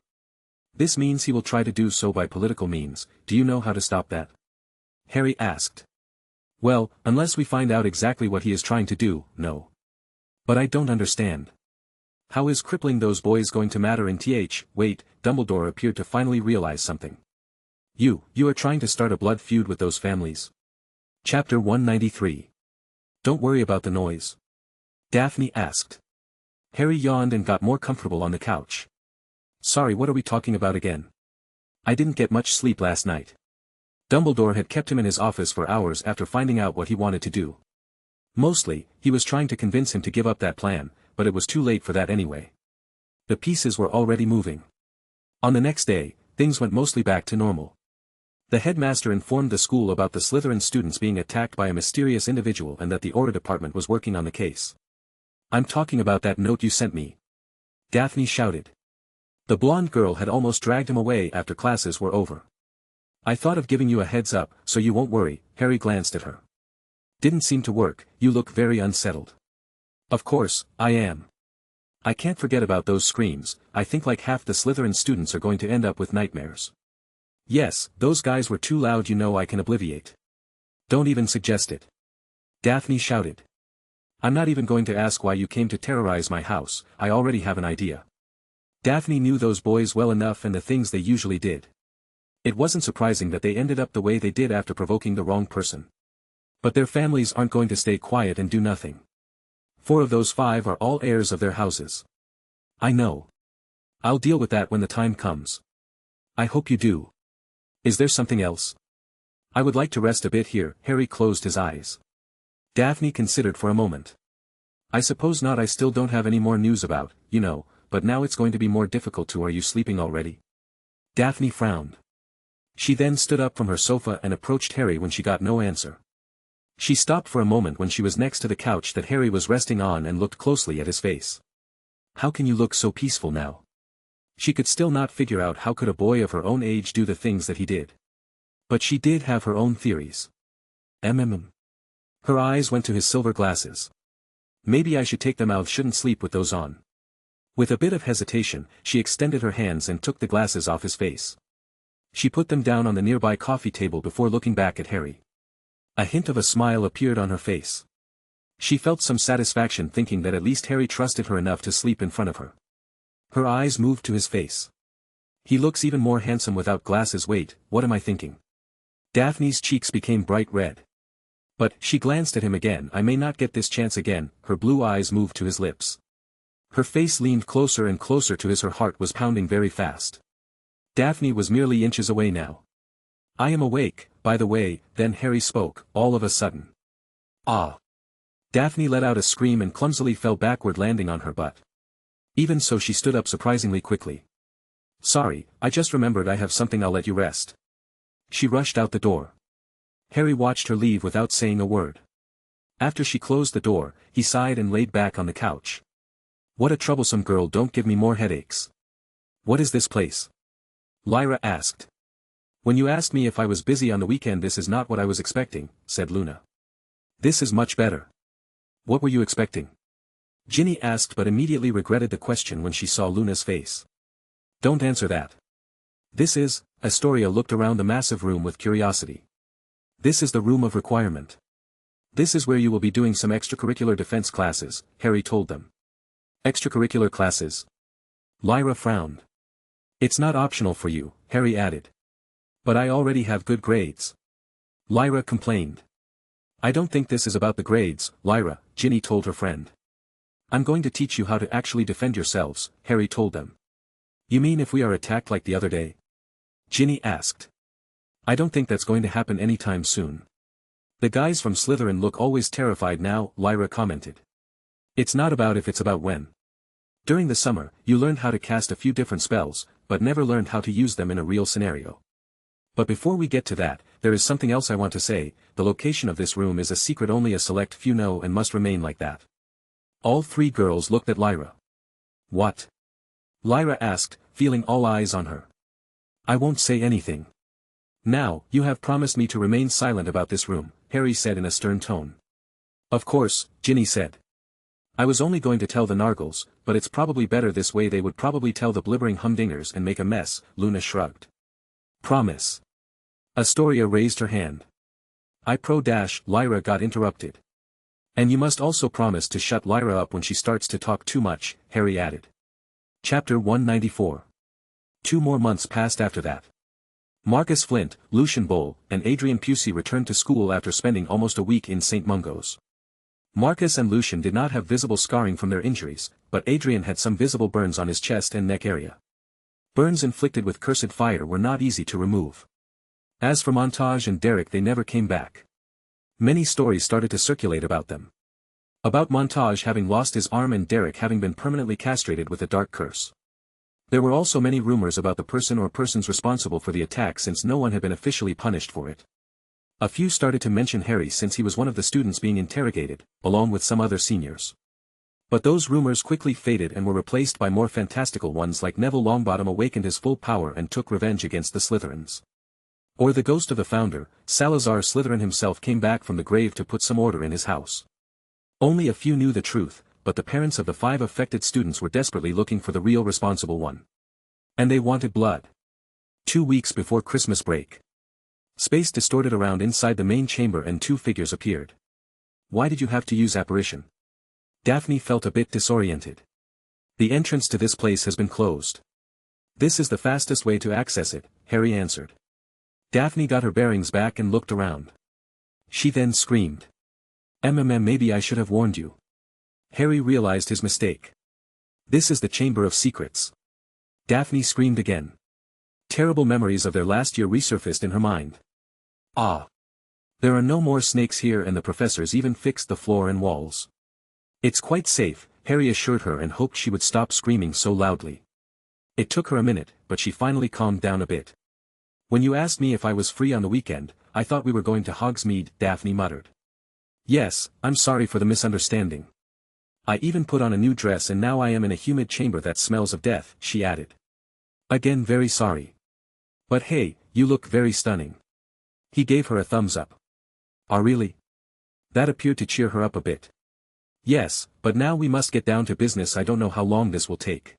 This means he will try to do so by political means. Do you know how to stop that? Harry asked. Well, unless we find out exactly what he is trying to do, no. But I don't understand. How is crippling those boys going to matter in wait, Dumbledore appeared to finally realize something. You are trying to start a blood feud with those families. Chapter 193. Don't worry about the noise. Daphne asked. Harry yawned and got more comfortable on the couch. Sorry, what are we talking about again? I didn't get much sleep last night. Dumbledore had kept him in his office for hours after finding out what he wanted to do. Mostly, he was trying to convince him to give up that plan, but it was too late for that anyway. The pieces were already moving. On the next day, things went mostly back to normal. The headmaster informed the school about the Slytherin students being attacked by a mysterious individual and that the Aura department was working on the case. "I'm talking about that note you sent me," Daphne shouted. The blonde girl had almost dragged him away after classes were over. "I thought of giving you a heads up, so you won't worry." Harry glanced at her. "Didn't seem to work. You look very unsettled." "Of course, I am. I can't forget about those screams. I think like half the Slytherin students are going to end up with nightmares." "Yes, those guys were too loud, you know. I can obliviate." "Don't even suggest it," Daphne shouted. "I'm not even going to ask why you came to terrorize my house. I already have an idea." Daphne knew those boys well enough and the things they usually did. It wasn't surprising that they ended up the way they did after provoking the wrong person. But their families aren't going to stay quiet and do nothing. 4 of those 5 are all heirs of their houses. "I know. I'll deal with that when the time comes." "I hope you do. Is there something else?" "I would like to rest a bit here." Harry closed his eyes. Daphne considered for a moment. "I suppose not. I still don't have any more news about, you know, but now it's going to be more difficult to." "Are you sleeping already?" Daphne frowned. She then stood up from her sofa and approached Harry when she got no answer. She stopped for a moment when she was next to the couch that Harry was resting on and looked closely at his face. "How can you look so peaceful now?" She could still not figure out how could a boy of her own age do the things that he did. But she did have her own theories. Her eyes went to his silver glasses. "Maybe I should take them out. Shouldn't sleep with those on." With a bit of hesitation, she extended her hands and took the glasses off his face. She put them down on the nearby coffee table before looking back at Harry. A hint of a smile appeared on her face. She felt some satisfaction thinking that at least Harry trusted her enough to sleep in front of her. Her eyes moved to his face. "He looks even more handsome without glasses. Wait, what am I thinking?" Daphne's cheeks became bright red. But she glanced at him again. "I may not get this chance again." Her blue eyes moved to his lips. Her face leaned closer and closer to his. Her heart was pounding very fast. Daphne was merely inches away now. "I am awake, by the way." Then Harry spoke, all of a sudden. "Ah!" Daphne let out a scream and clumsily fell backward, landing on her butt. Even so, she stood up surprisingly quickly. "Sorry, I just remembered I have something. I'll let you rest." She rushed out the door. Harry watched her leave without saying a word. After she closed the door, he sighed and laid back on the couch. "What a troublesome girl. Don't give me more headaches." "What is this place?" Lyra asked. "When you asked me if I was busy on the weekend, this is not what I was expecting," said Luna. "This is much better." "What were you expecting?" Ginny asked, but immediately regretted the question when she saw Luna's face. "Don't answer that." "This is..." Astoria looked around the massive room with curiosity. "This is the room of requirement. This is where you will be doing some extracurricular defense classes," Harry told them. "Extracurricular classes?" Lyra frowned. "It's not optional for you," Harry added. "But I already have good grades," Lyra complained. "I don't think this is about the grades, Lyra," Ginny told her friend. "I'm going to teach you how to actually defend yourselves," Harry told them. "You mean if we are attacked like the other day?" Ginny asked. "I don't think that's going to happen anytime soon. The guys from Slytherin look always terrified now," Lyra commented. "It's not about if, it's about when. During the summer, you learned how to cast a few different spells, but never learned how to use them in a real scenario. But before we get to that, there is something else I want to say. The location of this room is a secret only a select few know and must remain like that." All 3 girls looked at Lyra. "What?" Lyra asked, feeling all eyes on her. "I won't say anything." "Now, you have promised me to remain silent about this room," Harry said in a stern tone. "Of course," Ginny said. "I was only going to tell the Nargles, but it's probably better this way. They would probably tell the blibbering humdingers and make a mess." Luna shrugged. "Promise." Astoria raised her hand. Lyra got interrupted. "And you must also promise to shut Lyra up when she starts to talk too much," Harry added. Chapter 194. 2 more months passed after that. Marcus Flint, Lucian Bull, and Adrian Pusey returned to school after spending almost a week in St. Mungo's. Marcus and Lucian did not have visible scarring from their injuries, but Adrian had some visible burns on his chest and neck area. Burns inflicted with cursed fire were not easy to remove. As for Montage and Derek, they never came back. Many stories started to circulate about them. About Montage having lost his arm and Derek having been permanently castrated with a dark curse. There were also many rumors about the person or persons responsible for the attack, since no one had been officially punished for it. A few started to mention Harry, since he was one of the students being interrogated, along with some other seniors. But those rumors quickly faded and were replaced by more fantastical ones, like Neville Longbottom awakened his full power and took revenge against the Slytherins. Or the ghost of the founder, Salazar Slytherin himself, came back from the grave to put some order in his house. Only a few knew the truth, but the parents of the 5 affected students were desperately looking for the real responsible one. And they wanted blood. 2 weeks before Christmas break. Space distorted around inside the main chamber and 2 figures appeared. Why did you have to use apparition? Daphne felt a bit disoriented. The entrance to this place has been closed. This is the fastest way to access it, Harry answered. Daphne got her bearings back and looked around. She then screamed. Maybe I should have warned you. Harry realized his mistake. This is the Chamber of Secrets. Daphne screamed again. Terrible memories of their last year resurfaced in her mind. Ah! There are no more snakes here, and the professors even fixed the floor and walls. It's quite safe, Harry assured her and hoped she would stop screaming so loudly. It took her a minute, but she finally calmed down a bit. When you asked me if I was free on the weekend, I thought we were going to Hogsmeade, Daphne muttered. Yes, I'm sorry for the misunderstanding. I even put on a new dress and now I am in a humid chamber that smells of death, she added. Again, very sorry. But hey, you look very stunning. He gave her a thumbs up. Ah, really? That appeared to cheer her up a bit. Yes, but now we must get down to business. I don't know how long this will take.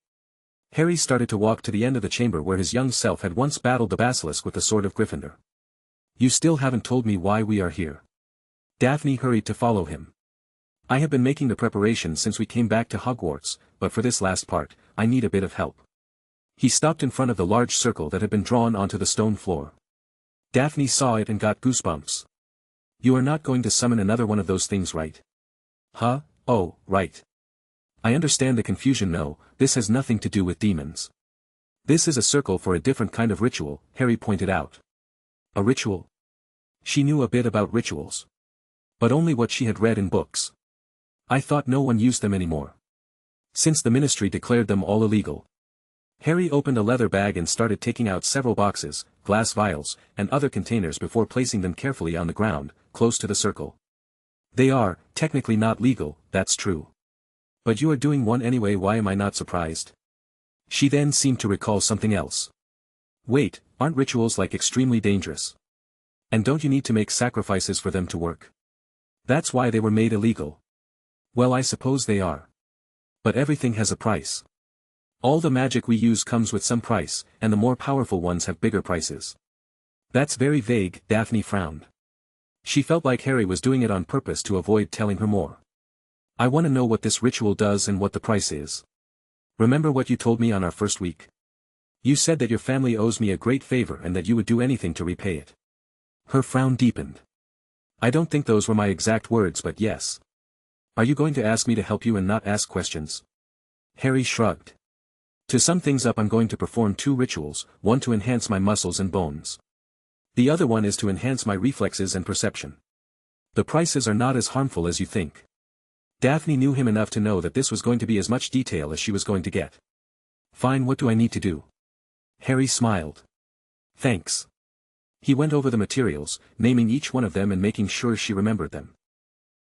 Harry started to walk to the end of the chamber where his young self had once battled the basilisk with the sword of Gryffindor. You still haven't told me why we are here. Daphne hurried to follow him. I have been making the preparations since we came back to Hogwarts, but for this last part, I need a bit of help. He stopped in front of the large circle that had been drawn onto the stone floor. Daphne saw it and got goosebumps. You are not going to summon another one of those things, right? Huh? Oh, right. I understand the confusion. No, this has nothing to do with demons. This is a circle for a different kind of ritual, Harry pointed out. A ritual? She knew a bit about rituals. But only what she had read in books. I thought no one used them anymore. Since the ministry declared them all illegal. Harry opened a leather bag and started taking out several boxes, glass vials, and other containers before placing them carefully on the ground, close to the circle. They are, technically not legal, that's true. But you are doing one anyway. Why am I not surprised? She then seemed to recall something else. Wait, aren't rituals like extremely dangerous? And don't you need to make sacrifices for them to work? That's why they were made illegal. Well, I suppose they are. But everything has a price. All the magic we use comes with some price, and the more powerful ones have bigger prices. That's very vague, Daphne frowned. She felt like Harry was doing it on purpose to avoid telling her more. I want to know what this ritual does and what the price is. Remember what you told me on our first week? You said that your family owes me a great favor and that you would do anything to repay it. Her frown deepened. I don't think those were my exact words, but yes. Are you going to ask me to help you and not ask questions? Harry shrugged. To sum things up, I'm going to perform 2 rituals, one to enhance my muscles and bones. The other one is to enhance my reflexes and perception. The prices are not as harmful as you think. Daphne knew him enough to know that this was going to be as much detail as she was going to get. Fine, what do I need to do? Harry smiled. Thanks. He went over the materials, naming each one of them and making sure she remembered them.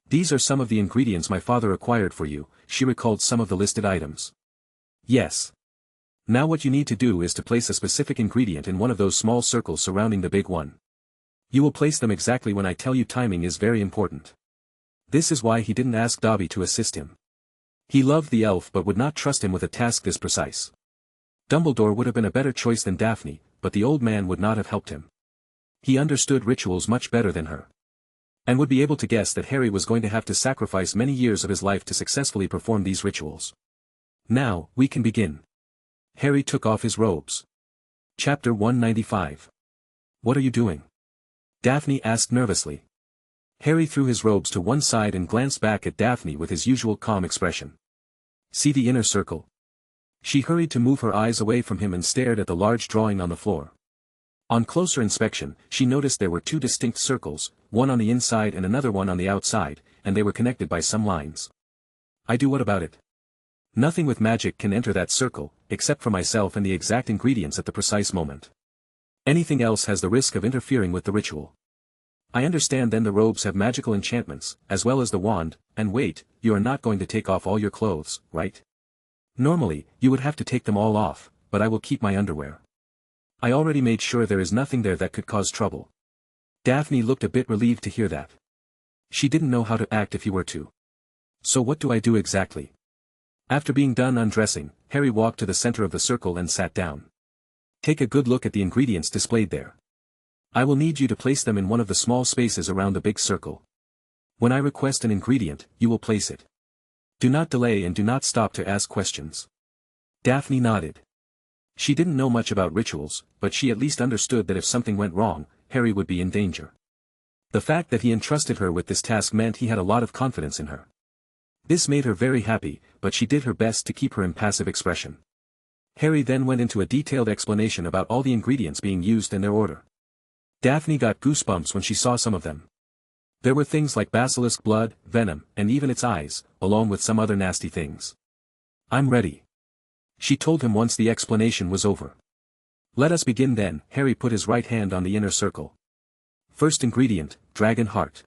These are some of the ingredients my father acquired for you. She recalled some of the listed items. Yes. Now what you need to do is to place a specific ingredient in one of those small circles surrounding the big one. You will place them exactly when I tell you. Timing is very important. This is why he didn't ask Dobby to assist him. He loved the elf but would not trust him with a task this precise. Dumbledore would have been a better choice than Daphne, but the old man would not have helped him. He understood rituals much better than her. And would be able to guess that Harry was going to have to sacrifice many years of his life to successfully perform these rituals. Now, we can begin. Harry took off his robes. Chapter 195. What are you doing? Daphne asked nervously. Harry threw his robes to one side and glanced back at Daphne with his usual calm expression. See the inner circle? She hurried to move her eyes away from him and stared at the large drawing on the floor. On closer inspection, she noticed there were two distinct circles, one on the inside and another one on the outside, and they were connected by some lines. What about it? Nothing with magic can enter that circle, except for myself and the exact ingredients at the precise moment. Anything else has the risk of interfering with the ritual. I understand then the robes have magical enchantments, as well as the wand, and wait, you are not going to take off all your clothes, right? Normally, you would have to take them all off, but I will keep my underwear. I already made sure there is nothing there that could cause trouble. Daphne looked a bit relieved to hear that. She didn't know how to act if he were to. So what do I do exactly? After being done undressing, Harry walked to the center of the circle and sat down. Take a good look at the ingredients displayed there. I will need you to place them in one of the small spaces around the big circle. When I request an ingredient, you will place it. Do not delay and do not stop to ask questions. Daphne nodded. She didn't know much about rituals, but she at least understood that if something went wrong, Harry would be in danger. The fact that he entrusted her with this task meant he had a lot of confidence in her. This made her very happy, but she did her best to keep her impassive expression. Harry then went into a detailed explanation about all the ingredients being used and their order. Daphne got goosebumps when she saw some of them. There were things like basilisk blood, venom, and even its eyes, along with some other nasty things. I'm ready. She told him once the explanation was over. Let us begin then. Harry put his right hand on the inner circle. First ingredient, dragon heart.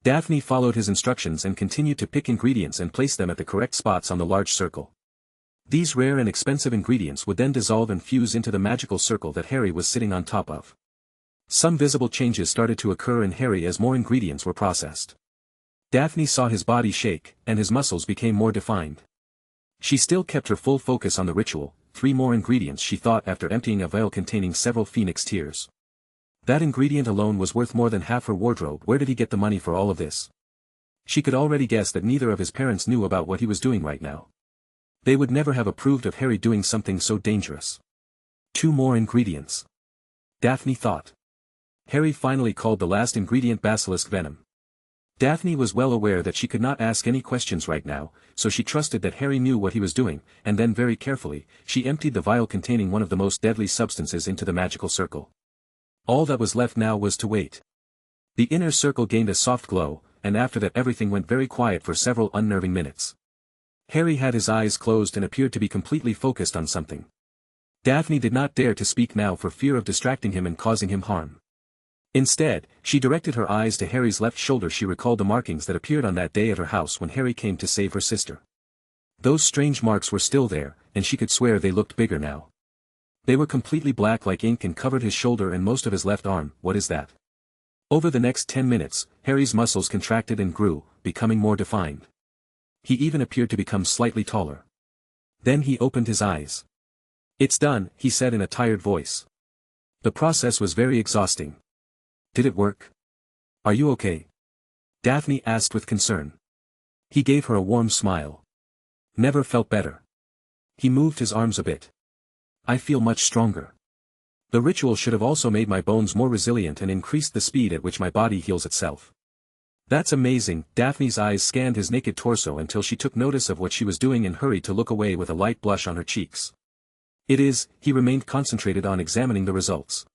Daphne followed his instructions and continued to pick ingredients and place them at the correct spots on the large circle. These rare and expensive ingredients would then dissolve and fuse into the magical circle that Harry was sitting on top of. Some visible changes started to occur in Harry as more ingredients were processed. Daphne saw his body shake, and his muscles became more defined. She still kept her full focus on the ritual. 3 more ingredients, she thought after emptying a vial containing several phoenix tears. That ingredient alone was worth more than half her wardrobe. Where did he get the money for all of this? She could already guess that neither of his parents knew about what he was doing right now. They would never have approved of Harry doing something so dangerous. 2 more ingredients. Daphne thought. Harry finally called the last ingredient basilisk venom. Daphne was well aware that she could not ask any questions right now, so she trusted that Harry knew what he was doing, and then very carefully, she emptied the vial containing one of the most deadly substances into the magical circle. All that was left now was to wait. The inner circle gained a soft glow, and after that everything went very quiet for several unnerving minutes. Harry had his eyes closed and appeared to be completely focused on something. Daphne did not dare to speak now for fear of distracting him and causing him harm. Instead, she directed her eyes to Harry's left shoulder. She recalled the markings that appeared on that day at her house when Harry came to save her sister. Those strange marks were still there, and she could swear they looked bigger now. They were completely black like ink and covered his shoulder and most of his left arm. What is that? Over the next 10 minutes, Harry's muscles contracted and grew, becoming more defined. He even appeared to become slightly taller. Then he opened his eyes. It's done, he said in a tired voice. The process was very exhausting. Did it work? Are you okay? Daphne asked with concern. He gave her a warm smile. Never felt better. He moved his arms a bit. I feel much stronger. The ritual should have also made my bones more resilient and increased the speed at which my body heals itself. That's amazing. Daphne's eyes scanned his naked torso until she took notice of what she was doing and hurried to look away with a light blush on her cheeks. It is, he remained concentrated on examining the results.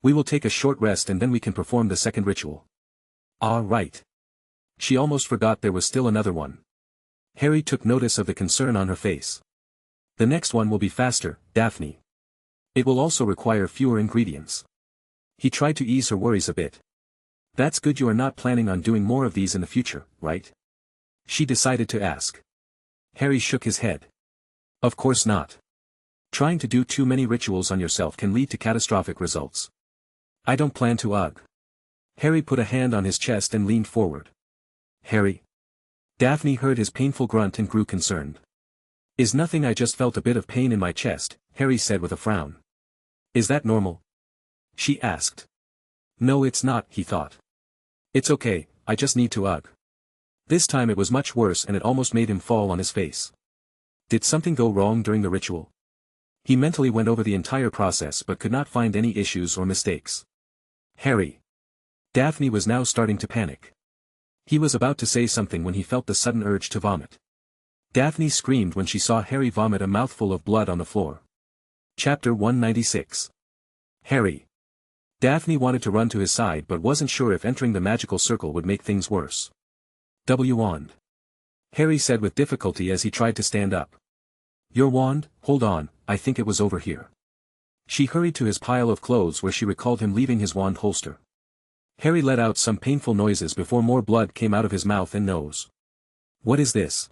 We will take a short rest and then we can perform the second ritual. Ah, right. She almost forgot there was still another one. Harry took notice of the concern on her face. The next one will be faster, Daphne. It will also require fewer ingredients. He tried to ease her worries a bit. That's good. You are not planning on doing more of these in the future, right? She decided to ask. Harry shook his head. Of course not. Trying to do too many rituals on yourself can lead to catastrophic results. I don't plan to. Ugh. Harry put a hand on his chest and leaned forward. Harry. Daphne heard his painful grunt and grew concerned. Is nothing, I just felt a bit of pain in my chest, Harry said with a frown. Is that normal? She asked. No, it's not, he thought. It's okay, I just need to. Ugh. This time it was much worse and it almost made him fall on his face. Did something go wrong during the ritual? He mentally went over the entire process but could not find any issues or mistakes. Harry. Daphne was now starting to panic. He was about to say something when he felt the sudden urge to vomit. Daphne screamed when she saw Harry vomit a mouthful of blood on the floor. Chapter 196. Harry. Daphne wanted to run to his side but wasn't sure if entering the magical circle would make things worse. Wand. Harry said with difficulty as he tried to stand up. Your wand? Hold on, I think it was over here. She hurried to his pile of clothes where she recalled him leaving his wand holster. Harry let out some painful noises before more blood came out of his mouth and nose. What is this?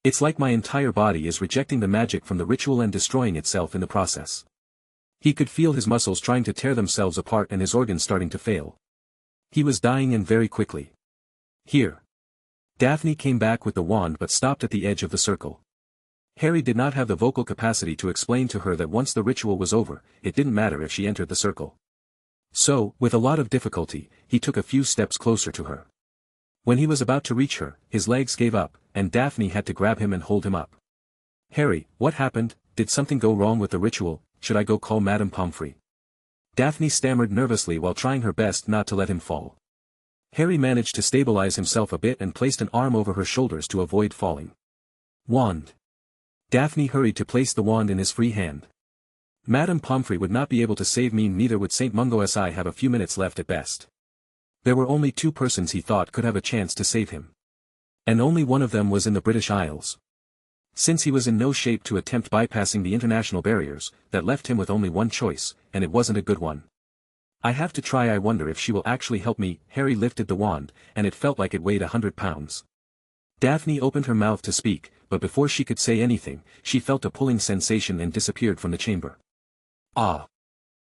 It's like my entire body is rejecting the magic from the ritual and destroying itself in the process. He could feel his muscles trying to tear themselves apart and his organs starting to fail. He was dying and very quickly. Here. Daphne came back with the wand but stopped at the edge of the circle. Harry did not have the vocal capacity to explain to her that once the ritual was over, it didn't matter if she entered the circle. So, with a lot of difficulty, he took a few steps closer to her. When he was about to reach her, his legs gave up, and Daphne had to grab him and hold him up. Harry, what happened? Did something go wrong with the ritual? Should I go call Madame Pomfrey? Daphne stammered nervously while trying her best not to let him fall. Harry managed to stabilize himself a bit and placed an arm over her shoulders to avoid falling. Wand. Daphne hurried to place the wand in his free hand. Madame Pomfrey would not be able to save me, neither would St. Mungo Si have a few minutes left at best. There were only 2 persons he thought could have a chance to save him. And only one of them was in the British Isles. Since he was in no shape to attempt bypassing the international barriers, that left him with only one choice, and it wasn't a good one. I have to try. I wonder if she will actually help me. Harry lifted the wand, and it felt like it weighed 100 pounds. Daphne opened her mouth to speak, but before she could say anything, she felt a pulling sensation and disappeared from the chamber. Ah!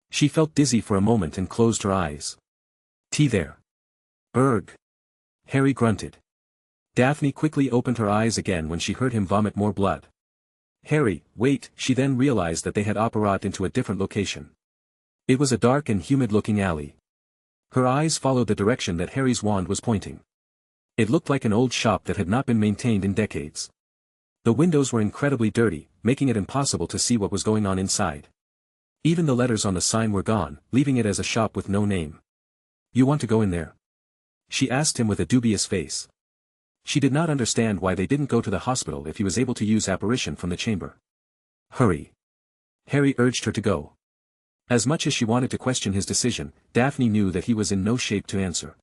She felt dizzy for a moment and closed her eyes. Tea there. Erg! Harry grunted. Daphne quickly opened her eyes again when she heard him vomit more blood. Harry, wait! She then realized that they had operated into a different location. It was a dark and humid-looking alley. Her eyes followed the direction that Harry's wand was pointing. It looked like an old shop that had not been maintained in decades. The windows were incredibly dirty, making it impossible to see what was going on inside. Even the letters on the sign were gone, leaving it as a shop with no name. You want to go in there? She asked him with a dubious face. She did not understand why they didn't go to the hospital if he was able to use apparition from the chamber. Hurry. Harry urged her to go. As much as she wanted to question his decision, Daphne knew that he was in no shape to answer.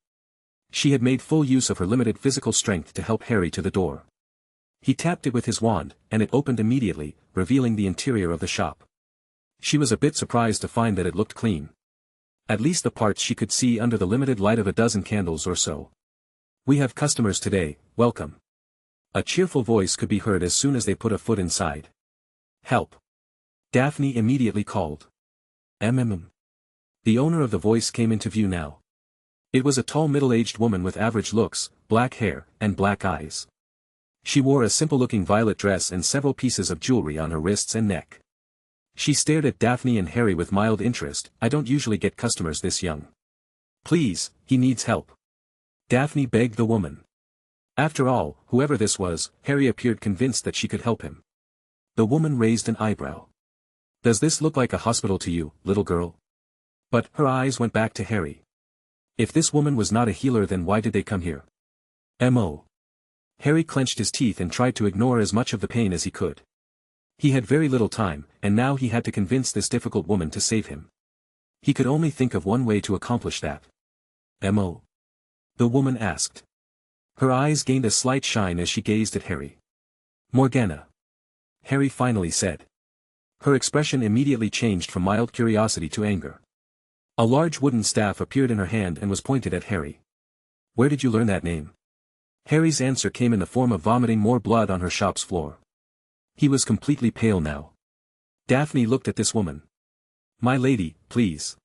She had made full use of her limited physical strength to help Harry to the door. He tapped it with his wand, and it opened immediately, revealing the interior of the shop. She was a bit surprised to find that it looked clean. At least the parts she could see under the limited light of a dozen candles or so. We have customers today, welcome. A cheerful voice could be heard as soon as they put a foot inside. Help. Daphne immediately called. The owner of the voice came into view now. It was a tall middle-aged woman with average looks, black hair, and black eyes. She wore a simple-looking violet dress and several pieces of jewelry on her wrists and neck. She stared at Daphne and Harry with mild interest. I don't usually get customers this young. Please, he needs help. Daphne begged the woman. After all, whoever this was, Harry appeared convinced that she could help him. The woman raised an eyebrow. Does this look like a hospital to you, little girl? But her eyes went back to Harry. If this woman was not a healer, then why did they come here? M.O. Harry clenched his teeth and tried to ignore as much of the pain as he could. He had very little time, and now he had to convince this difficult woman to save him. He could only think of one way to accomplish that. M.O. The woman asked. Her eyes gained a slight shine as she gazed at Harry. Morgana. Harry finally said. Her expression immediately changed from mild curiosity to anger. A large wooden staff appeared in her hand and was pointed at Harry. Where did you learn that name? Harry's answer came in the form of vomiting more blood on her shop's floor. He was completely pale now. Daphne looked at this woman. My lady, please.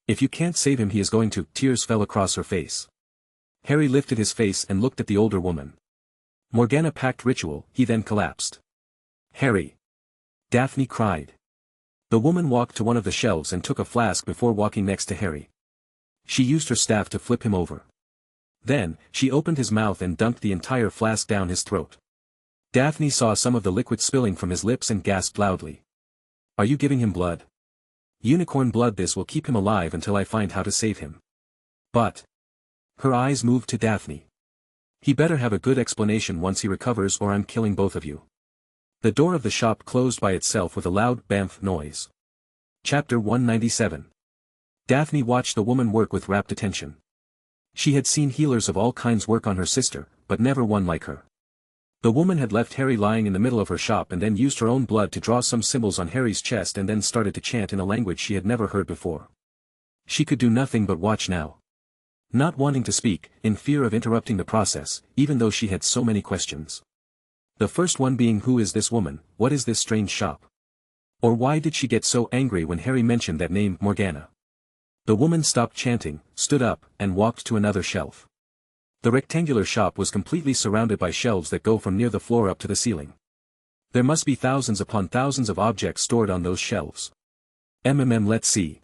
If you can't save him, he is going to. Tears fell across her face. Harry lifted his face and looked at the older woman. Morgana packed ritual. He then collapsed. Harry. Daphne cried. The woman walked to one of the shelves and took a flask before walking next to Harry. She used her staff to flip him over. Then, she opened his mouth and dunked the entire flask down his throat. Daphne saw some of the liquid spilling from his lips and gasped loudly. Are you giving him blood? Unicorn blood. This will keep him alive until I find how to save him. But. Her eyes moved to Daphne. He better have a good explanation once he recovers, or I'm killing both of you. The door of the shop closed by itself with a loud bamf noise. Chapter 197. Daphne watched the woman work with rapt attention. She had seen healers of all kinds work on her sister, but never one like her. The woman had left Harry lying in the middle of her shop and then used her own blood to draw some symbols on Harry's chest and then started to chant in a language she had never heard before. She could do nothing but watch now. Not wanting to speak, in fear of interrupting the process, even though she had so many questions. The first one being, who is this woman, what is this strange shop? Or why did she get so angry when Harry mentioned that name, Morgana? The woman stopped chanting, stood up, and walked to another shelf. The rectangular shop was completely surrounded by shelves that go from near the floor up to the ceiling. There must be thousands upon thousands of objects stored on those shelves. Let's see.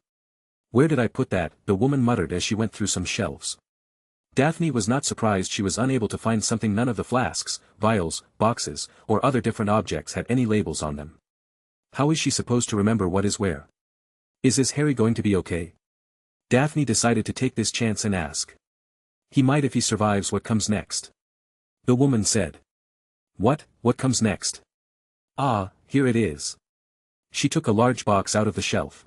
Where did I put that? The woman muttered as she went through some shelves. Daphne was not surprised she was unable to find something. None of the flasks, vials, boxes, or other different objects had any labels on them. How is she supposed to remember what is where? Is Harry going to be okay? Daphne decided to take this chance and ask. He might if he survives. What comes next? The woman said. What comes next? Ah, here it is. She took a large box out of the shelf.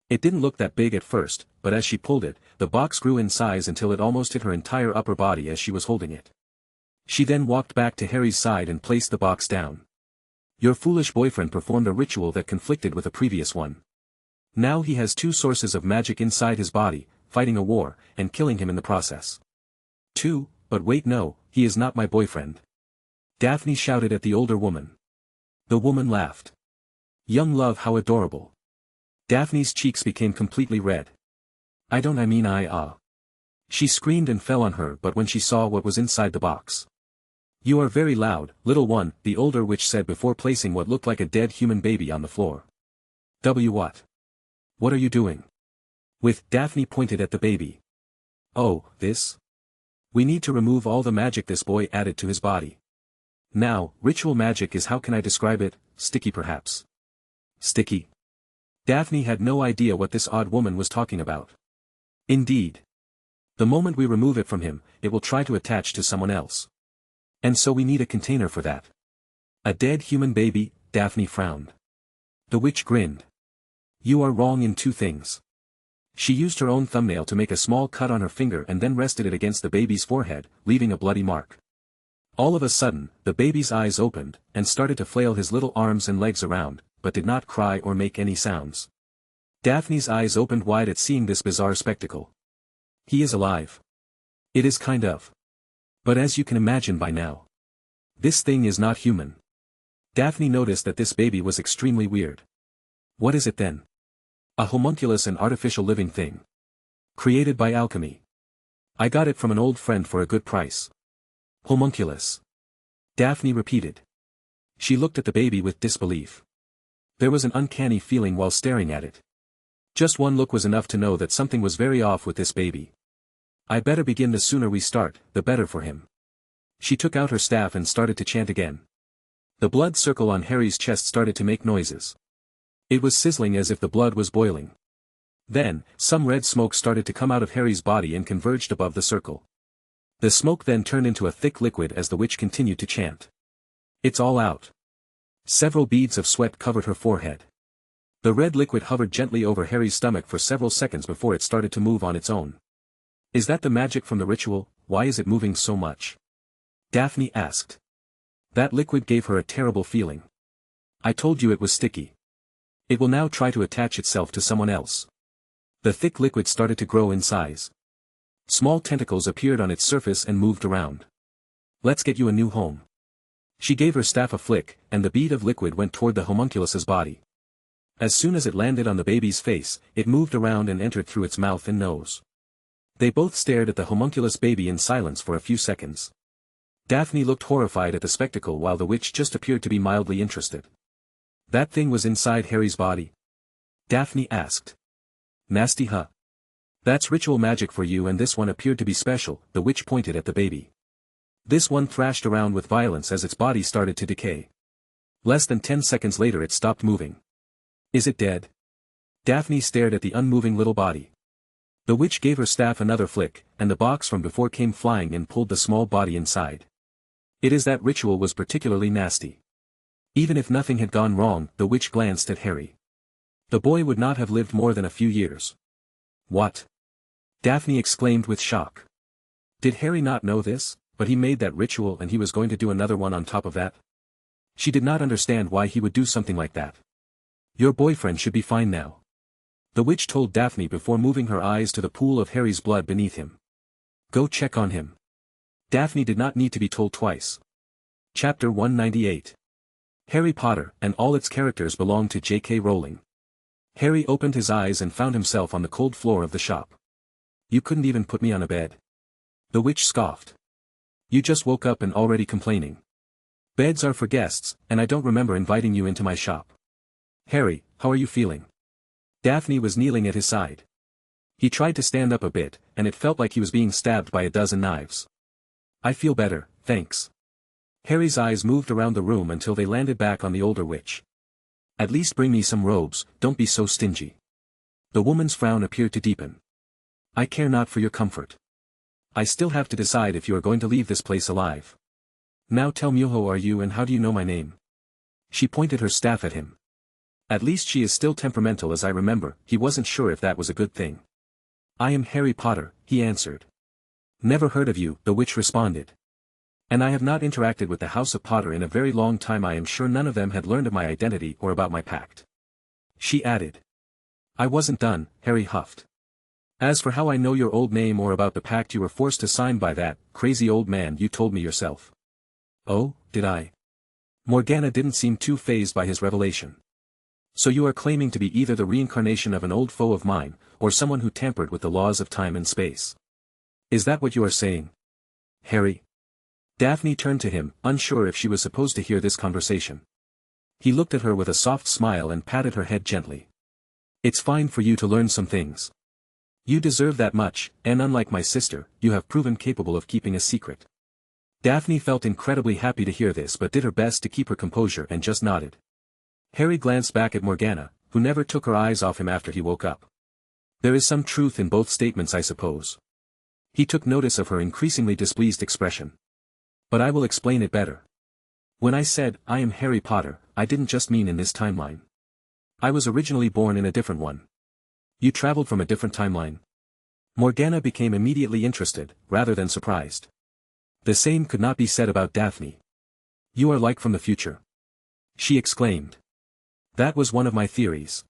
It didn't look that big at first, but as she pulled it, the box grew in size until it almost hit her entire upper body as she was holding it. She then walked back to Harry's side and placed the box down. Your foolish boyfriend performed a ritual that conflicted with a previous one. Now he has two sources of magic inside his body, fighting a war, and killing him in the process. But wait, no, he is not my boyfriend. Daphne shouted at the older woman. The woman laughed. Young love, how adorable. Daphne's cheeks became completely red. She screamed and fell on her, but when she saw what was inside the box. You are very loud, little one, the older witch said before placing what looked like a dead human baby on the floor. What? What are you doing? Daphne pointed at the baby. Oh, this? We need to remove all the magic this boy added to his body. Now, ritual magic is, how can I describe it, sticky perhaps. Sticky? Daphne had no idea what this odd woman was talking about. Indeed. The moment we remove it from him, it will try to attach to someone else. And so we need a container for that. A dead human baby, Daphne frowned. The witch grinned. You are wrong in two things. She used her own thumbnail to make a small cut on her finger and then rested it against the baby's forehead, leaving a bloody mark. All of a sudden, the baby's eyes opened, and started to flail his little arms and legs around, but did not cry or make any sounds. Daphne's eyes opened wide at seeing this bizarre spectacle. He is alive. It is kind of. But as you can imagine by now, this thing is not human. Daphne noticed that this baby was extremely weird. What is it then? A homunculus, an artificial living thing. Created by alchemy. I got it from an old friend for a good price. Homunculus. Daphne repeated. She looked at the baby with disbelief. There was an uncanny feeling while staring at it. Just one look was enough to know that something was very off with this baby. I better begin. The sooner we start, the better for him. She took out her staff and started to chant again. The blood circle on Harry's chest started to make noises. It was sizzling as if the blood was boiling. Then, some red smoke started to come out of Harry's body and converged above the circle. The smoke then turned into a thick liquid as the witch continued to chant. It's all out. Several beads of sweat covered her forehead. The red liquid hovered gently over Harry's stomach for several seconds before it started to move on its own. Is that the magic from the ritual? Why is it moving so much? Daphne asked. That liquid gave her a terrible feeling. I told you it was sticky. It will now try to attach itself to someone else. The thick liquid started to grow in size. Small tentacles appeared on its surface and moved around. Let's get you a new home. She gave her staff a flick, and the bead of liquid went toward the homunculus's body. As soon as it landed on the baby's face, it moved around and entered through its mouth and nose. They both stared at the homunculus baby in silence for a few seconds. Daphne looked horrified at the spectacle while the witch just appeared to be mildly interested. That thing was inside Harry's body? Daphne asked. Nasty, huh? That's ritual magic for you, and this one appeared to be special. The witch pointed at the baby. This one thrashed around with violence as its body started to decay. Less than 10 seconds later it stopped moving. Is it dead? Daphne stared at the unmoving little body. The witch gave her staff another flick, and the box from before came flying and pulled the small body inside. It is that ritual was particularly nasty. Even if nothing had gone wrong, the witch glanced at Harry. The boy would not have lived more than a few years. What? Daphne exclaimed with shock. Did Harry not know this, but he made that ritual and he was going to do another one on top of that? She did not understand why he would do something like that. Your boyfriend should be fine now. The witch told Daphne before moving her eyes to the pool of Harry's blood beneath him. Go check on him. Daphne did not need to be told twice. Chapter 198. Harry Potter and all its characters belong to J.K. Rowling. Harry opened his eyes and found himself on the cold floor of the shop. You couldn't even put me on a bed. The witch scoffed. You just woke up and already complaining. Beds are for guests, and I don't remember inviting you into my shop. Harry, how are you feeling? Daphne was kneeling at his side. He tried to stand up a bit, and it felt like he was being stabbed by a dozen knives. I feel better, thanks. Harry's eyes moved around the room until they landed back on the older witch. At least bring me some robes, don't be so stingy. The woman's frown appeared to deepen. I care not for your comfort. I still have to decide if you are going to leave this place alive. Now tell me who are you and how do you know my name? She pointed her staff at him. At least she is still temperamental as I remember, he wasn't sure if that was a good thing. I am Harry Potter, he answered. Never heard of you, the witch responded. And I have not interacted with the House of Potter in a very long time. I am sure none of them had learned of my identity or about my pact. She added. I wasn't done, Harry huffed. As for how I know your old name or about the pact you were forced to sign by that crazy old man, you told me yourself. Oh, did I? Morgana didn't seem too fazed by his revelation. So you are claiming to be either the reincarnation of an old foe of mine, or someone who tampered with the laws of time and space. Is that what you are saying? Harry? Daphne turned to him, unsure if she was supposed to hear this conversation. He looked at her with a soft smile and patted her head gently. It's fine for you to learn some things. You deserve that much, and unlike my sister, you have proven capable of keeping a secret. Daphne felt incredibly happy to hear this but did her best to keep her composure and just nodded. Harry glanced back at Morgana, who never took her eyes off him after he woke up. There is some truth in both statements, I suppose. He took notice of her increasingly displeased expression. But I will explain it better. When I said, I am Harry Potter, I didn't just mean in this timeline. I was originally born in a different one. You traveled from a different timeline. Morgana became immediately interested, rather than surprised. The same could not be said about Daphne. You are like from the future. She exclaimed. That was one of my theories.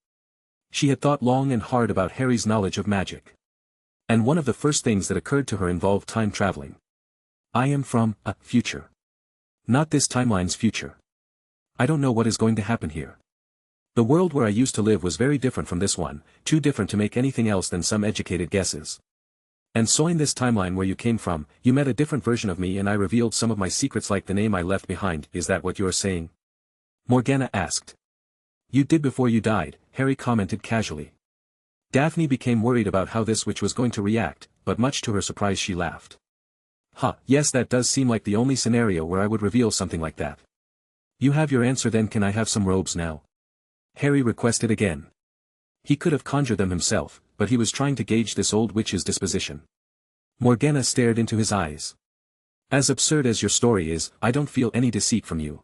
She had thought long and hard about Harry's knowledge of magic. And one of the first things that occurred to her involved time traveling. I am from a future. Not this timeline's future. I don't know what is going to happen here. The world where I used to live was very different from this one, too different to make anything else than some educated guesses. And so in this timeline where you came from, you met a different version of me and I revealed some of my secrets like the name I left behind. Is that what you are saying? Morgana asked. You did before you died, Harry commented casually. Daphne became worried about how this witch was going to react, but much to her surprise she laughed. Yes, that does seem like the only scenario where I would reveal something like that. You have your answer then. Can I have some robes now? Harry requested again. He could have conjured them himself, but he was trying to gauge this old witch's disposition. Morgana stared into his eyes. As absurd as your story is, I don't feel any deceit from you.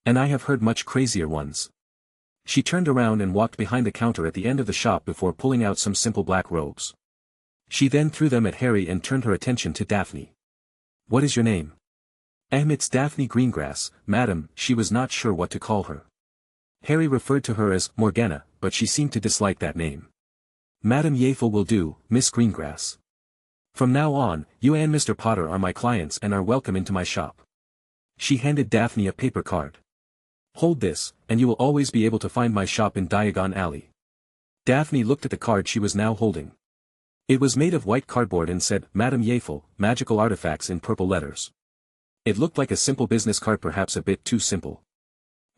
And I have heard much crazier ones. She turned around and walked behind the counter at the end of the shop before pulling out some simple black robes. She then threw them at Harry and turned her attention to Daphne. What is your name? It's Daphne Greengrass, madam. She was not sure what to call her. Harry referred to her as Morgana, but she seemed to dislike that name. Madam Yafel will do, Miss Greengrass. From now on, you and Mr. Potter are my clients and are welcome into my shop. She handed Daphne a paper card. Hold this, and you will always be able to find my shop in Diagon Alley. Daphne looked at the card she was now holding. It was made of white cardboard and said, Madam Yafel, Magical Artifacts in purple letters. It looked like a simple business card, perhaps a bit too simple.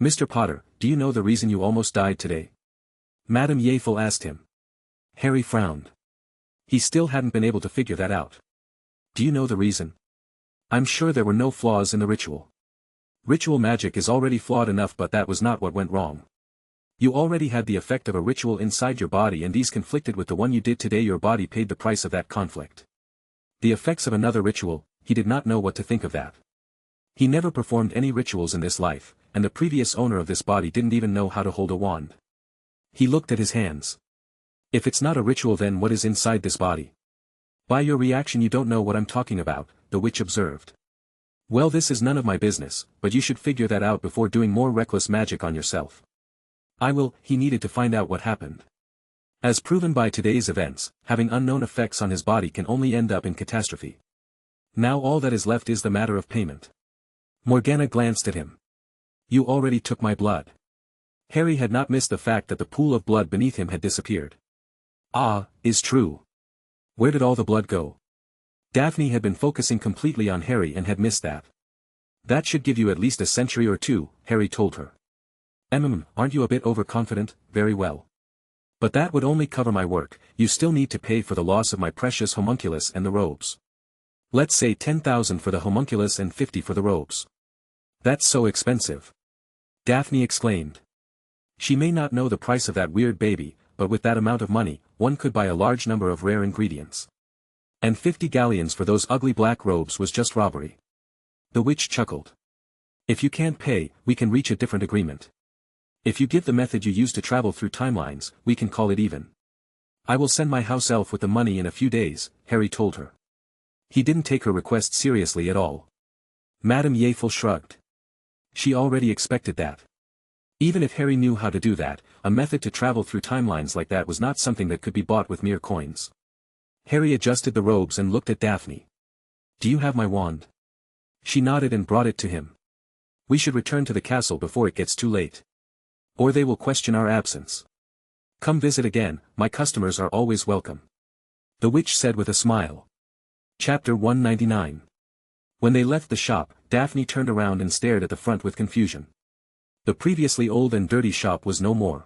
Mr. Potter, do you know the reason you almost died today? Madam Yafel asked him. Harry frowned. He still hadn't been able to figure that out. Do you know the reason? I'm sure there were no flaws in the ritual. Ritual magic is already flawed enough, but that was not what went wrong. You already had the effect of a ritual inside your body and these conflicted with the one you did today. Your body paid the price of that conflict. The effects of another ritual, he did not know what to think of that. He never performed any rituals in this life, and the previous owner of this body didn't even know how to hold a wand. He looked at his hands. If it's not a ritual, then what is inside this body? By your reaction you don't know what I'm talking about, the witch observed. Well, this is none of my business, but you should figure that out before doing more reckless magic on yourself. I will. He needed to find out what happened. As proven by today's events, having unknown effects on his body can only end up in catastrophe. Now all that is left is the matter of payment. Morgana glanced at him. You already took my blood. Harry had not missed the fact that the pool of blood beneath him had disappeared. Ah, is true. Where did all the blood go? Daphne had been focusing completely on Harry and had missed that. That should give you at least a century or two, Harry told her. Aren't you a bit overconfident? Very well. But that would only cover my work. You still need to pay for the loss of my precious homunculus and the robes. Let's say 10,000 for the homunculus and 50 for the robes. That's so expensive. Daphne exclaimed. She may not know the price of that weird baby, but with that amount of money, one could buy a large number of rare ingredients. And 50 galleons for those ugly black robes was just robbery. The witch chuckled. If you can't pay, we can reach a different agreement. If you give the method you use to travel through timelines, we can call it even. I will send my house elf with the money in a few days, Harry told her. He didn't take her request seriously at all. Madame Yafel shrugged. She already expected that. Even if Harry knew how to do that, a method to travel through timelines like that was not something that could be bought with mere coins. Harry adjusted the robes and looked at Daphne. Do you have my wand? She nodded and brought it to him. We should return to the castle before it gets too late. Or they will question our absence. Come visit again, my customers are always welcome. The witch said with a smile. Chapter 199. When they left the shop, Daphne turned around and stared at the front with confusion. The previously old and dirty shop was no more.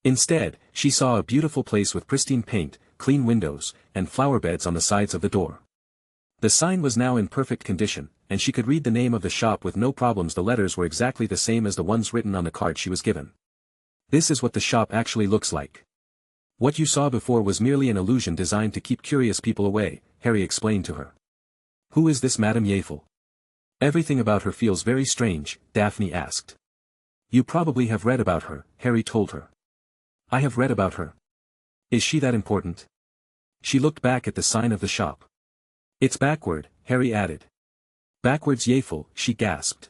Instead, she saw a beautiful place with pristine paint, clean windows, and flower beds on the sides of the door. The sign was now in perfect condition, and she could read the name of the shop with no problems. The letters were exactly the same as the ones written on the card she was given. This is what the shop actually looks like. What you saw before was merely an illusion designed to keep curious people away, Harry explained to her. Who is this Madame Yafel? Everything about her feels very strange, Daphne asked. You probably have read about her, Harry told her. I have read about her. Is she that important? She looked back at the sign of the shop. It's backward, Harry added. Backwards Yafel, she gasped.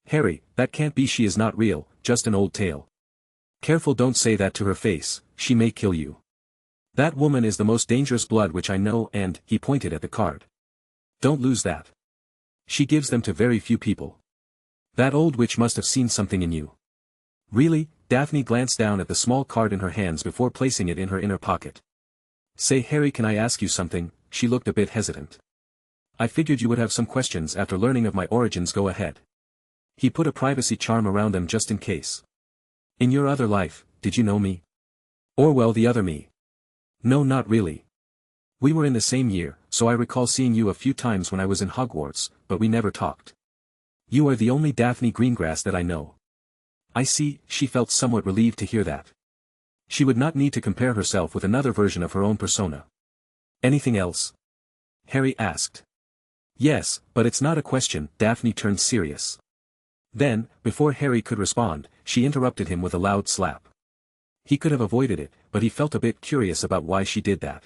Harry, that can't be. She is not real, just an old tale. Careful, don't say that to her face, she may kill you. That woman is the most dangerous blood witch I know, and, he pointed at the card. Don't lose that. She gives them to very few people. That old witch must have seen something in you. Really? Daphne glanced down at the small card in her hands before placing it in her inner pocket. Say, Harry, can I ask you something? She looked a bit hesitant. I figured you would have some questions after learning of my origins. Go ahead. He put a privacy charm around them just in case. In your other life, did you know me? Or well, the other me? No, not really. We were in the same year, so I recall seeing you a few times when I was in Hogwarts, but we never talked. You are the only Daphne Greengrass that I know. I see. She felt somewhat relieved to hear that. She would not need to compare herself with another version of her own persona. Anything else? Harry asked. Yes, but it's not a question. Daphne turned serious. Then, before Harry could respond, she interrupted him with a loud slap. He could have avoided it, but he felt a bit curious about why she did that.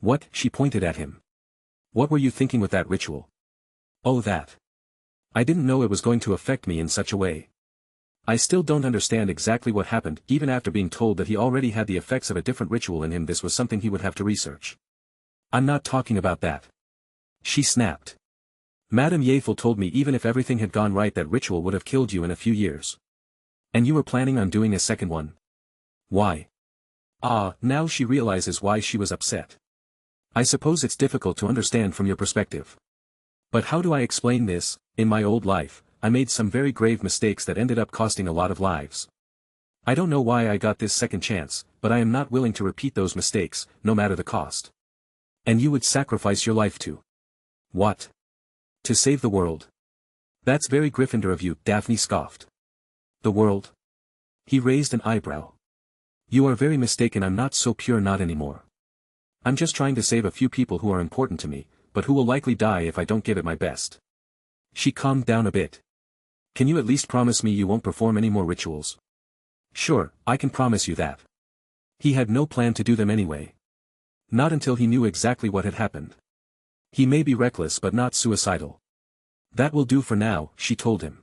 What? She pointed at him. What were you thinking with that ritual? Oh, that. I didn't know it was going to affect me in such a way. I still don't understand exactly what happened. Even after being told that he already had the effects of a different ritual in him, this was something he would have to research. I'm not talking about that. She snapped. Madame Yafel told me even if everything had gone right, that ritual would have killed you in a few years. And you were planning on doing a second one? Why? Ah, now she realizes why she was upset. I suppose it's difficult to understand from your perspective. But how do I explain this? In my old life, I made some very grave mistakes that ended up costing a lot of lives. I don't know why I got this second chance, but I am not willing to repeat those mistakes, no matter the cost. And you would sacrifice your life to? What? To save the world. That's very Gryffindor of you, Daphne scoffed. The world? He raised an eyebrow. You are very mistaken. I'm not so pure, not anymore. I'm just trying to save a few people who are important to me, but who will likely die if I don't give it my best. She calmed down a bit. Can you at least promise me you won't perform any more rituals? Sure, I can promise you that. He had no plan to do them anyway. Not until he knew exactly what had happened. He may be reckless but not suicidal. That will do for now, she told him.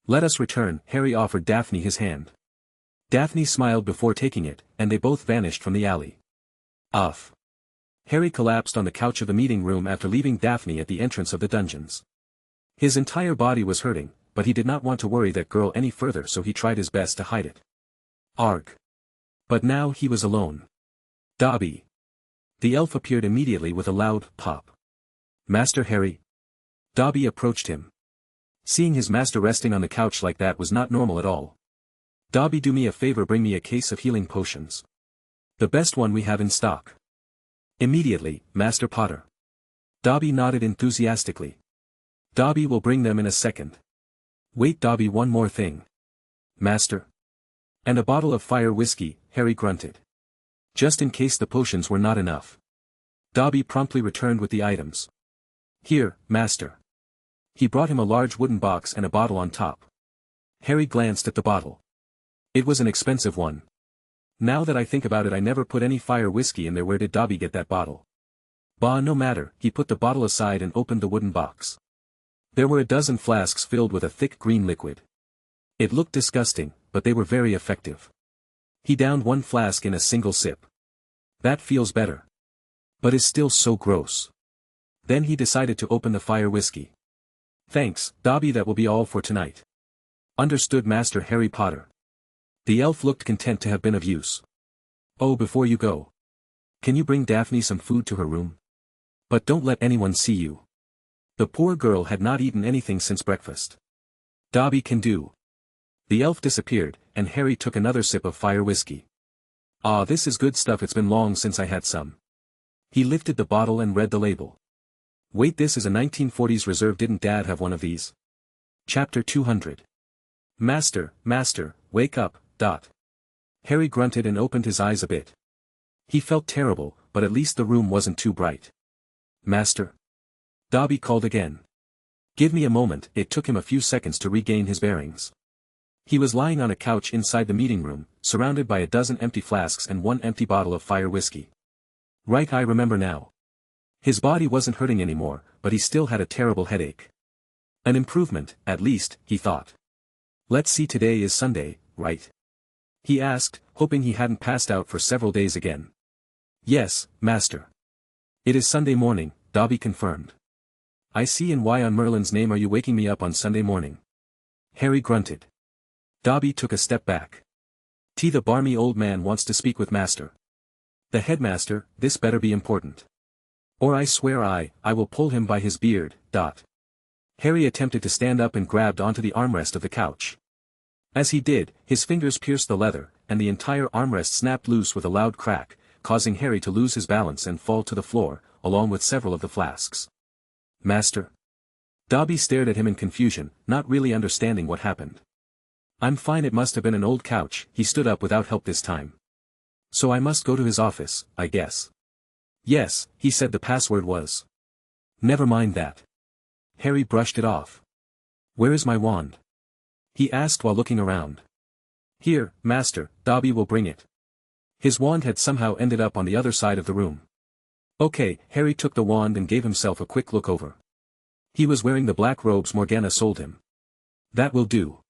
Let us return. Harry offered Daphne his hand. Daphne smiled before taking it, and they both vanished from the alley. Off. Harry collapsed on the couch of the meeting room after leaving Daphne at the entrance of the dungeons. His entire body was hurting, but he did not want to worry that girl any further, so he tried his best to hide it. Arg. But now he was alone. Dobby. The elf appeared immediately with a loud pop. Master Harry. Dobby approached him. Seeing his master resting on the couch like that was not normal at all. Dobby, do me a favor, bring me a case of healing potions. The best one we have in stock. Immediately, Master Potter. Dobby nodded enthusiastically. Dobby will bring them in a second. Wait, Dobby, one more thing. Master. And a bottle of fire whiskey, Harry grunted. Just in case the potions were not enough. Dobby promptly returned with the items. Here, Master. He brought him a large wooden box and a bottle on top. Harry glanced at the bottle. It was an expensive one. Now that I think about it, I never put any fire whiskey in there. Where did Dobby get that bottle? Bah, no matter. He put the bottle aside and opened the wooden box. There were a dozen flasks filled with a thick green liquid. It looked disgusting, but they were very effective. He downed one flask in a single sip. That feels better. But is still so gross. Then he decided to open the fire whiskey. Thanks, Dobby, that will be all for tonight. Understood, Master Harry Potter. The elf looked content to have been of use. Oh, before you go. Can you bring Daphne some food to her room? But don't let anyone see you. The poor girl had not eaten anything since breakfast. Dobby can do. The elf disappeared, and Harry took another sip of fire whiskey. Ah, this is good stuff. It's been long since I had some. He lifted the bottle and read the label. Wait, this is a 1940s reserve. Didn't Dad have one of these? Chapter 200. Master, wake up, dot. Harry grunted and opened his eyes a bit. He felt terrible, but at least the room wasn't too bright. Master? Dobby called again. Give me a moment. It took him a few seconds to regain his bearings. He was lying on a couch inside the meeting room, surrounded by a dozen empty flasks and one empty bottle of fire whiskey. Right, I remember now. His body wasn't hurting anymore, but he still had a terrible headache. An improvement, at least, he thought. Let's see, today is Sunday, right? He asked, hoping he hadn't passed out for several days again. Yes, Master. It is Sunday morning, Dobby confirmed. I see, and why on Merlin's name are you waking me up on Sunday morning? Harry grunted. Dobby took a step back. The barmy old man wants to speak with Master. The headmaster, this better be important. Or I swear I will pull him by his beard, dot. Harry attempted to stand up and grabbed onto the armrest of the couch. As he did, his fingers pierced the leather, and the entire armrest snapped loose with a loud crack, causing Harry to lose his balance and fall to the floor, along with several of the flasks. Master? Dobby stared at him in confusion, not really understanding what happened. I'm fine, it must have been an old couch. He stood up without help this time. So I must go to his office, I guess. Yes, he said the password was. Never mind that. Harry brushed it off. Where is my wand? He asked while looking around. Here, Master, Dobby will bring it. His wand had somehow ended up on the other side of the room. Okay, Harry took the wand and gave himself a quick look over. He was wearing the black robes Morgana sold him. That will do.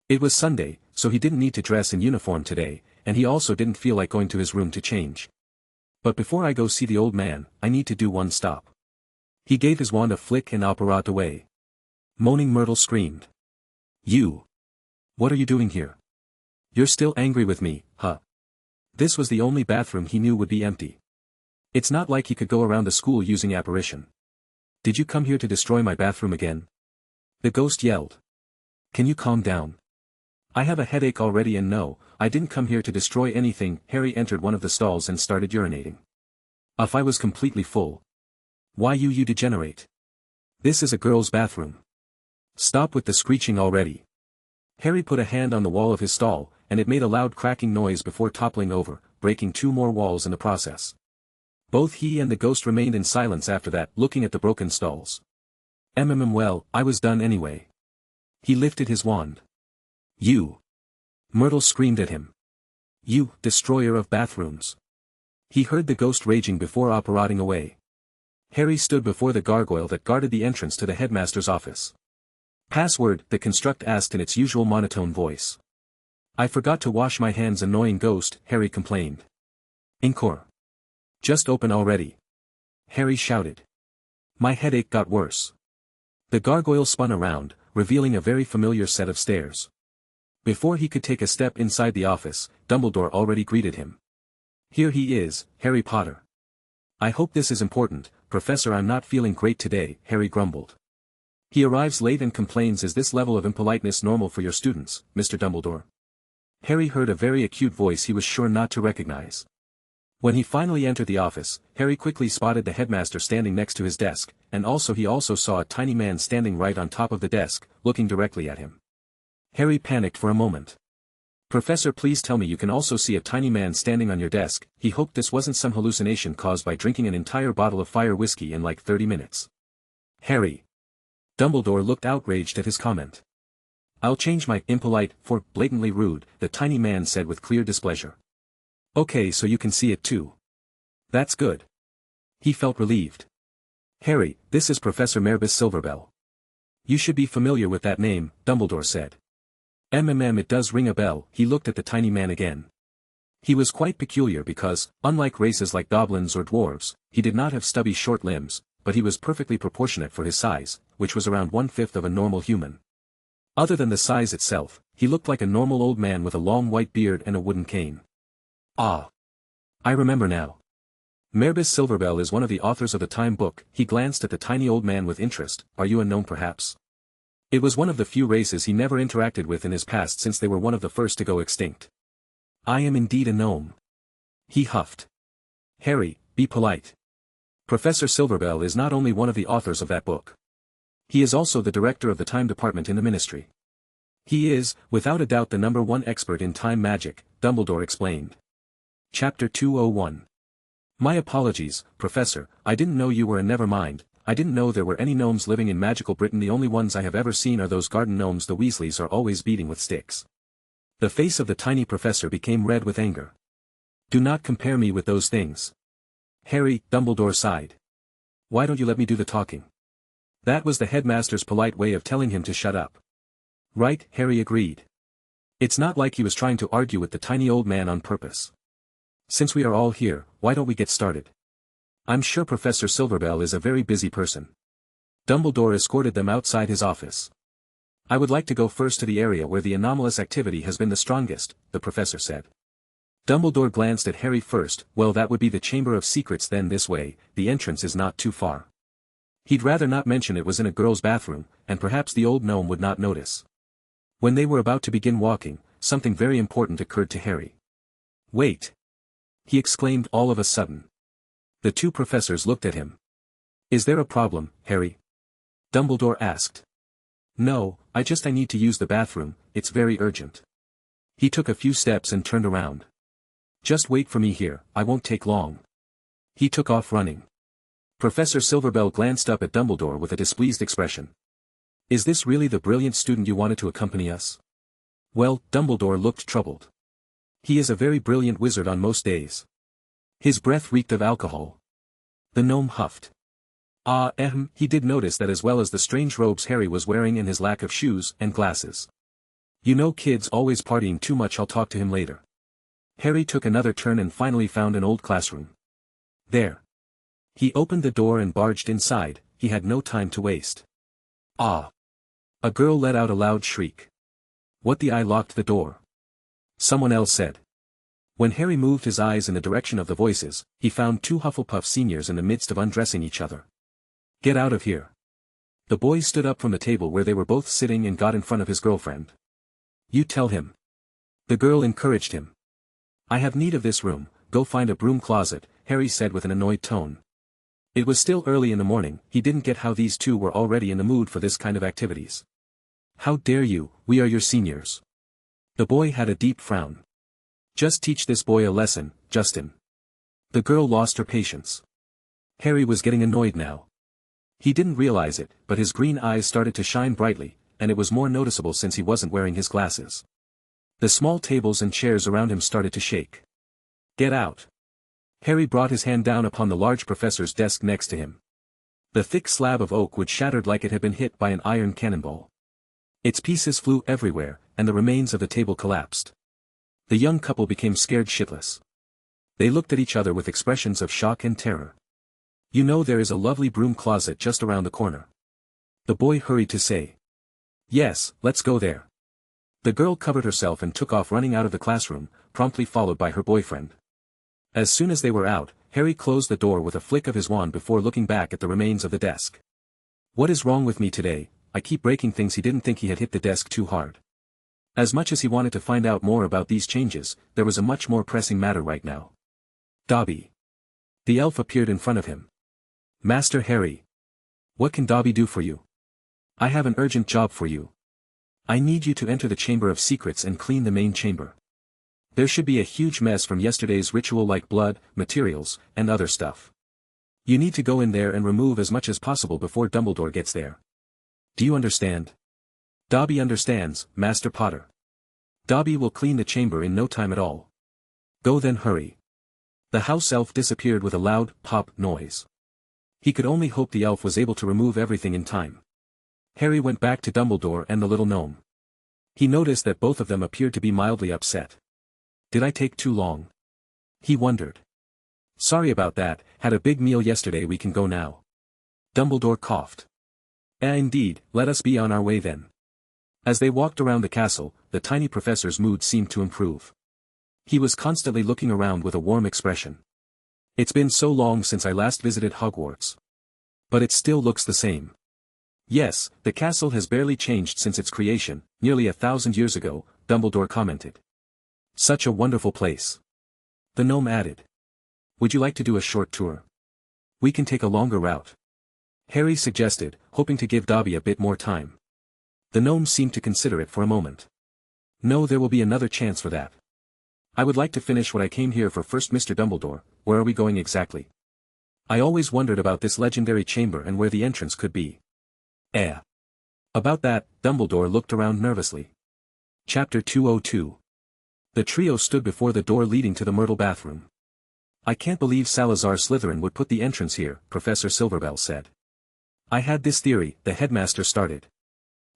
It was Sunday, so he didn't need to dress in uniform today, and he also didn't feel like going to his room to change. But before I go see the old man, I need to do one stop. He gave his wand a flick and operated away. Moaning Myrtle screamed. You! What are you doing here? You're still angry with me, huh? This was the only bathroom he knew would be empty. It's not like he could go around the school using apparition. Did you come here to destroy my bathroom again? The ghost yelled. Can you calm down? I have a headache already, and no, I didn't come here to destroy anything. Harry entered one of the stalls and started urinating. If I was completely full. Why you degenerate? This is a girl's bathroom. Stop with the screeching already. Harry put a hand on the wall of his stall, and it made a loud cracking noise before toppling over, breaking 2 more walls in the process. Both he and the ghost remained in silence after that, looking at the broken stalls. Well, I was done anyway. He lifted his wand. You! Myrtle screamed at him. You, destroyer of bathrooms. He heard the ghost raging before operating away. Harry stood before the gargoyle that guarded the entrance to the headmaster's office. Password, the construct asked in its usual monotone voice. I forgot to wash my hands, annoying ghost, Harry complained. Encore. Just open already. Harry shouted. My headache got worse. The gargoyle spun around, revealing a very familiar set of stairs. Before he could take a step inside the office, Dumbledore already greeted him. Here he is, Harry Potter. I hope this is important, Professor. I'm not feeling great today, Harry grumbled. He arrives late and complains. Is this level of impoliteness normal for your students, Mr. Dumbledore? Harry heard a very acute voice he was sure not to recognize. When he finally entered the office, Harry quickly spotted the headmaster standing next to his desk, and he also saw a tiny man standing right on top of the desk, looking directly at him. Harry panicked for a moment. Professor, please tell me you can also see a tiny man standing on your desk. He hoped this wasn't some hallucination caused by drinking an entire bottle of fire whiskey in like 30 minutes. Harry. Dumbledore looked outraged at his comment. I'll change my impolite for blatantly rude, the tiny man said with clear displeasure. Okay, so you can see it too. That's good. He felt relieved. Harry, this is Professor Merbus Silverbell. You should be familiar with that name, Dumbledore said. It does ring a bell. He looked at the tiny man again. He was quite peculiar because, unlike races like goblins or dwarves, he did not have stubby short limbs, but he was perfectly proportionate for his size, which was around 1/5 of a normal human. Other than the size itself, he looked like a normal old man with a long white beard and a wooden cane. Ah! I remember now. Merbus Silverbell is one of the authors of the Time book. He glanced at the tiny old man with interest. Are you a gnome perhaps? It was one of the few races he never interacted with in his past since they were one of the first to go extinct. I am indeed a gnome. He huffed. Harry, be polite. Professor Silverbell is not only one of the authors of that book. He is also the director of the Time Department in the Ministry. He is, without a doubt, the #1 expert in time magic, Dumbledore explained. Chapter 201. My apologies, Professor, I didn't know you were a never mind. I didn't know there were any gnomes living in magical Britain. The only ones I have ever seen are those garden gnomes the Weasleys are always beating with sticks. The face of the tiny professor became red with anger. Do not compare me with those things. Harry, Dumbledore sighed. Why don't you let me do the talking? That was the headmaster's polite way of telling him to shut up. Right, Harry agreed. It's not like he was trying to argue with the tiny old man on purpose. Since we are all here, why don't we get started? I'm sure Professor Silverbell is a very busy person. Dumbledore escorted them outside his office. I would like to go first to the area where the anomalous activity has been the strongest, the professor said. Dumbledore glanced at Harry first. Well, that would be the Chamber of Secrets then. This way, the entrance is not too far. He'd rather not mention it was in a girl's bathroom, and perhaps the old gnome would not notice. When they were about to begin walking, something very important occurred to Harry. Wait! He exclaimed all of a sudden. The two professors looked at him. Is there a problem, Harry? Dumbledore asked. No, I need to use the bathroom, it's very urgent. He took a few steps and turned around. Just wait for me here, I won't take long. He took off running. Professor Silverbell glanced up at Dumbledore with a displeased expression. Is this really the brilliant student you wanted to accompany us? Well, Dumbledore looked troubled. He is a very brilliant wizard on most days. His breath reeked of alcohol. The gnome huffed. He did notice that as well as the strange robes Harry was wearing and his lack of shoes and glasses. You know, kids always partying too much. I'll talk to him later. Harry took another turn and finally found an old classroom. There. He opened the door and barged inside. He had no time to waste. Ah! A girl let out a loud shriek. What the? I locked the door. Someone else said. When Harry moved his eyes in the direction of the voices, he found two Hufflepuff seniors in the midst of undressing each other. Get out of here. The boy stood up from the table where they were both sitting and got in front of his girlfriend. You tell him. The girl encouraged him. I have need of this room, go find a broom closet, Harry said with an annoyed tone. It was still early in the morning. He didn't get how these two were already in the mood for this kind of activities. How dare you, we are your seniors. The boy had a deep frown. Just teach this boy a lesson, Justin. The girl lost her patience. Harry was getting annoyed now. He didn't realize it, but his green eyes started to shine brightly, and it was more noticeable since he wasn't wearing his glasses. The small tables and chairs around him started to shake. Get out. Harry brought his hand down upon the large professor's desk next to him. The thick slab of oak wood shattered like it had been hit by an iron cannonball. Its pieces flew everywhere, and the remains of the table collapsed. The young couple became scared shitless. They looked at each other with expressions of shock and terror. You know there is a lovely broom closet just around the corner. The boy hurried to say. Yes, let's go there. The girl covered herself and took off running out of the classroom, promptly followed by her boyfriend. As soon as they were out, Harry closed the door with a flick of his wand before looking back at the remains of the desk. What is wrong with me today? I keep breaking things. He didn't think he had hit the desk too hard. As much as he wanted to find out more about these changes, there was a much more pressing matter right now. Dobby. The elf appeared in front of him. Master Harry. What can Dobby do for you? I have an urgent job for you. I need you to enter the Chamber of Secrets and clean the main chamber. There should be a huge mess from yesterday's ritual like blood, materials, and other stuff. You need to go in there and remove as much as possible before Dumbledore gets there. Do you understand? Dobby understands, Master Potter. Dobby will clean the chamber in no time at all. Go then, hurry. The house elf disappeared with a loud pop noise. He could only hope the elf was able to remove everything in time. Harry went back to Dumbledore and the little gnome. He noticed that both of them appeared to be mildly upset. Did I take too long? He wondered. Sorry about that, had a big meal yesterday. We can go now. Dumbledore coughed. Indeed, let us be on our way then. As they walked around the castle, the tiny professor's mood seemed to improve. He was constantly looking around with a warm expression. It's been so long since I last visited Hogwarts. But it still looks the same. Yes, the castle has barely changed since its creation, nearly 1,000 years ago, Dumbledore commented. Such a wonderful place. The gnome added. Would you like to do a short tour? We can take a longer route. Harry suggested, hoping to give Dobby a bit more time. The gnome seemed to consider it for a moment. No, there will be another chance for that. I would like to finish what I came here for first. Mr. Dumbledore, where are we going exactly? I always wondered about this legendary chamber and where the entrance could be. About that, Dumbledore looked around nervously. Chapter 202. The trio stood before the door leading to the Myrtle bathroom. I can't believe Salazar Slytherin would put the entrance here, Professor Silverbell said. I had this theory, the headmaster started.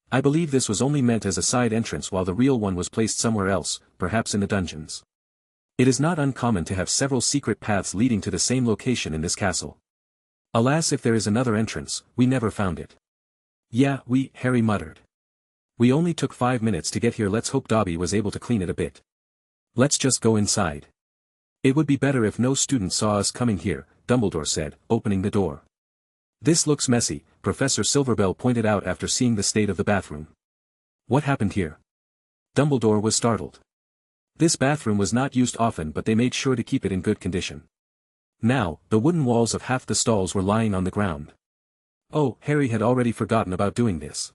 I believe this was only meant as a side entrance while the real one was placed somewhere else, perhaps in the dungeons. It is not uncommon to have several secret paths leading to the same location in this castle. Alas, if there is another entrance, we never found it. Yeah, Harry muttered. We only took 5 minutes to get here. Let's hope Dobby was able to clean it a bit. Let's just go inside. It would be better if no student saw us coming here, Dumbledore said, opening the door. This looks messy, Professor Silverbell pointed out after seeing the state of the bathroom. What happened here? Dumbledore was startled. This bathroom was not used often, but they made sure to keep it in good condition. Now, the wooden walls of half the stalls were lying on the ground. Oh, Harry had already forgotten about doing this.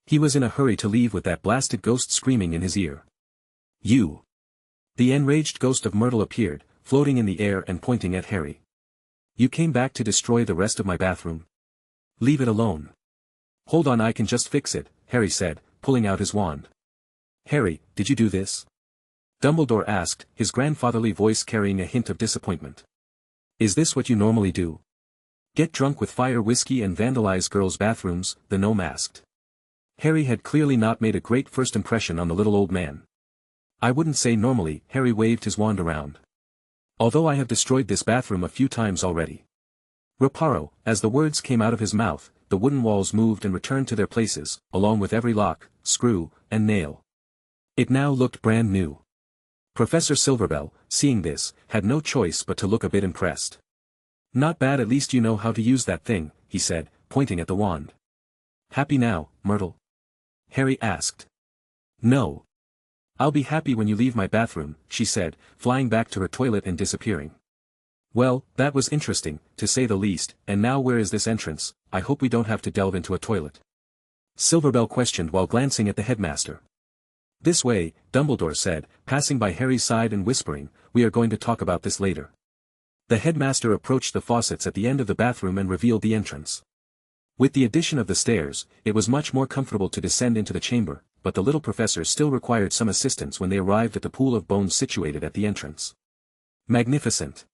He was in a hurry to leave with that blasted ghost screaming in his ear. You! The enraged ghost of Myrtle appeared, floating in the air and pointing at Harry. You came back to destroy the rest of my bathroom? Leave it alone. Hold on, I can just fix it, Harry said, pulling out his wand. Harry, did you do this? Dumbledore asked, his grandfatherly voice carrying a hint of disappointment. Is this what you normally do? Get drunk with fire whiskey and vandalize girls' bathrooms, the gnome asked. Harry had clearly not made a great first impression on the little old man. I wouldn't say normally, Harry waved his wand around. Although I have destroyed this bathroom a few times already. Reparo, as the words came out of his mouth, the wooden walls moved and returned to their places, along with every lock, screw, and nail. It now looked brand new. Professor Silverbell, seeing this, had no choice but to look a bit impressed. Not bad, at least you know how to use that thing, he said, pointing at the wand. Happy now, Myrtle? Harry asked. No. I'll be happy when you leave my bathroom, she said, flying back to her toilet and disappearing. Well, that was interesting, to say the least, and now where is this entrance? I hope we don't have to delve into a toilet. Silverbell questioned while glancing at the headmaster. This way, Dumbledore said, passing by Harry's side and whispering, we are going to talk about this later. The headmaster approached the faucets at the end of the bathroom and revealed the entrance. With the addition of the stairs, it was much more comfortable to descend into the chamber, but the little professor still required some assistance when they arrived at the pool of bones situated at the entrance. Magnificent.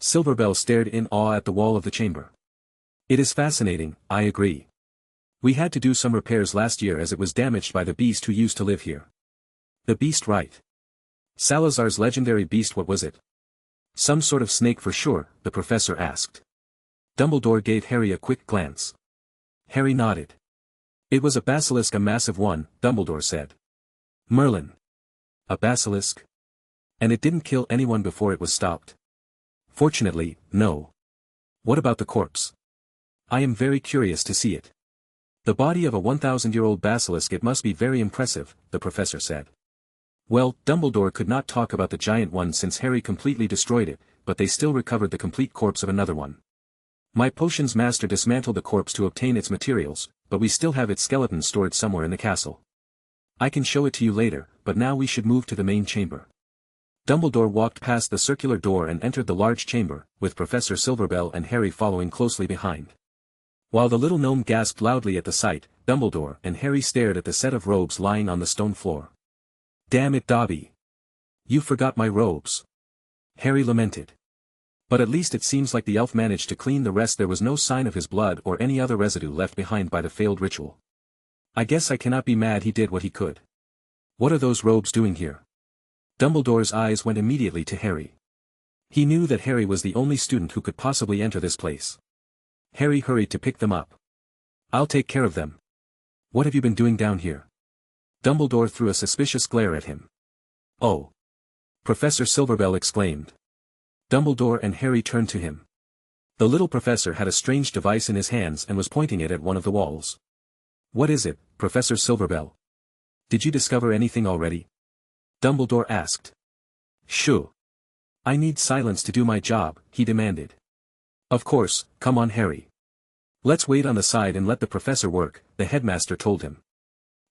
Silverbell stared in awe at the wall of the chamber. It is fascinating, I agree. We had to do some repairs last year as it was damaged by the beast who used to live here. The beast, right? Salazar's legendary beast, what was it? Some sort of snake for sure, the professor asked. Dumbledore gave Harry a quick glance. Harry nodded. It was a basilisk, a massive one, Dumbledore said. Merlin. A basilisk? And it didn't kill anyone before it was stopped? Fortunately, no. What about the corpse? I am very curious to see it. The body of a 1,000-year-old basilisk, it must be very impressive, the professor said. Well, Dumbledore could not talk about the giant one since Harry completely destroyed it, but they still recovered the complete corpse of another one. My potions master dismantled the corpse to obtain its materials, but we still have its skeleton stored somewhere in the castle. I can show it to you later, but now we should move to the main chamber. Dumbledore walked past the circular door and entered the large chamber, with Professor Silverbell and Harry following closely behind. While the little gnome gasped loudly at the sight, Dumbledore and Harry stared at the set of robes lying on the stone floor. Damn it, Dobby. You forgot my robes. Harry lamented. But at least it seems like the elf managed to clean the rest. There was no sign of his blood or any other residue left behind by the failed ritual. I guess I cannot be mad, he did what he could. What are those robes doing here? Dumbledore's eyes went immediately to Harry. He knew that Harry was the only student who could possibly enter this place. Harry hurried to pick them up. I'll take care of them. What have you been doing down here? Dumbledore threw a suspicious glare at him. Oh! Professor Silverbell exclaimed. Dumbledore and Harry turned to him. The little professor had a strange device in his hands and was pointing it at one of the walls. What is it, Professor Silverbell? Did you discover anything already? Dumbledore asked. Shoo! I need silence to do my job, he demanded. Of course, come on, Harry. Let's wait on the side and let the professor work, the headmaster told him.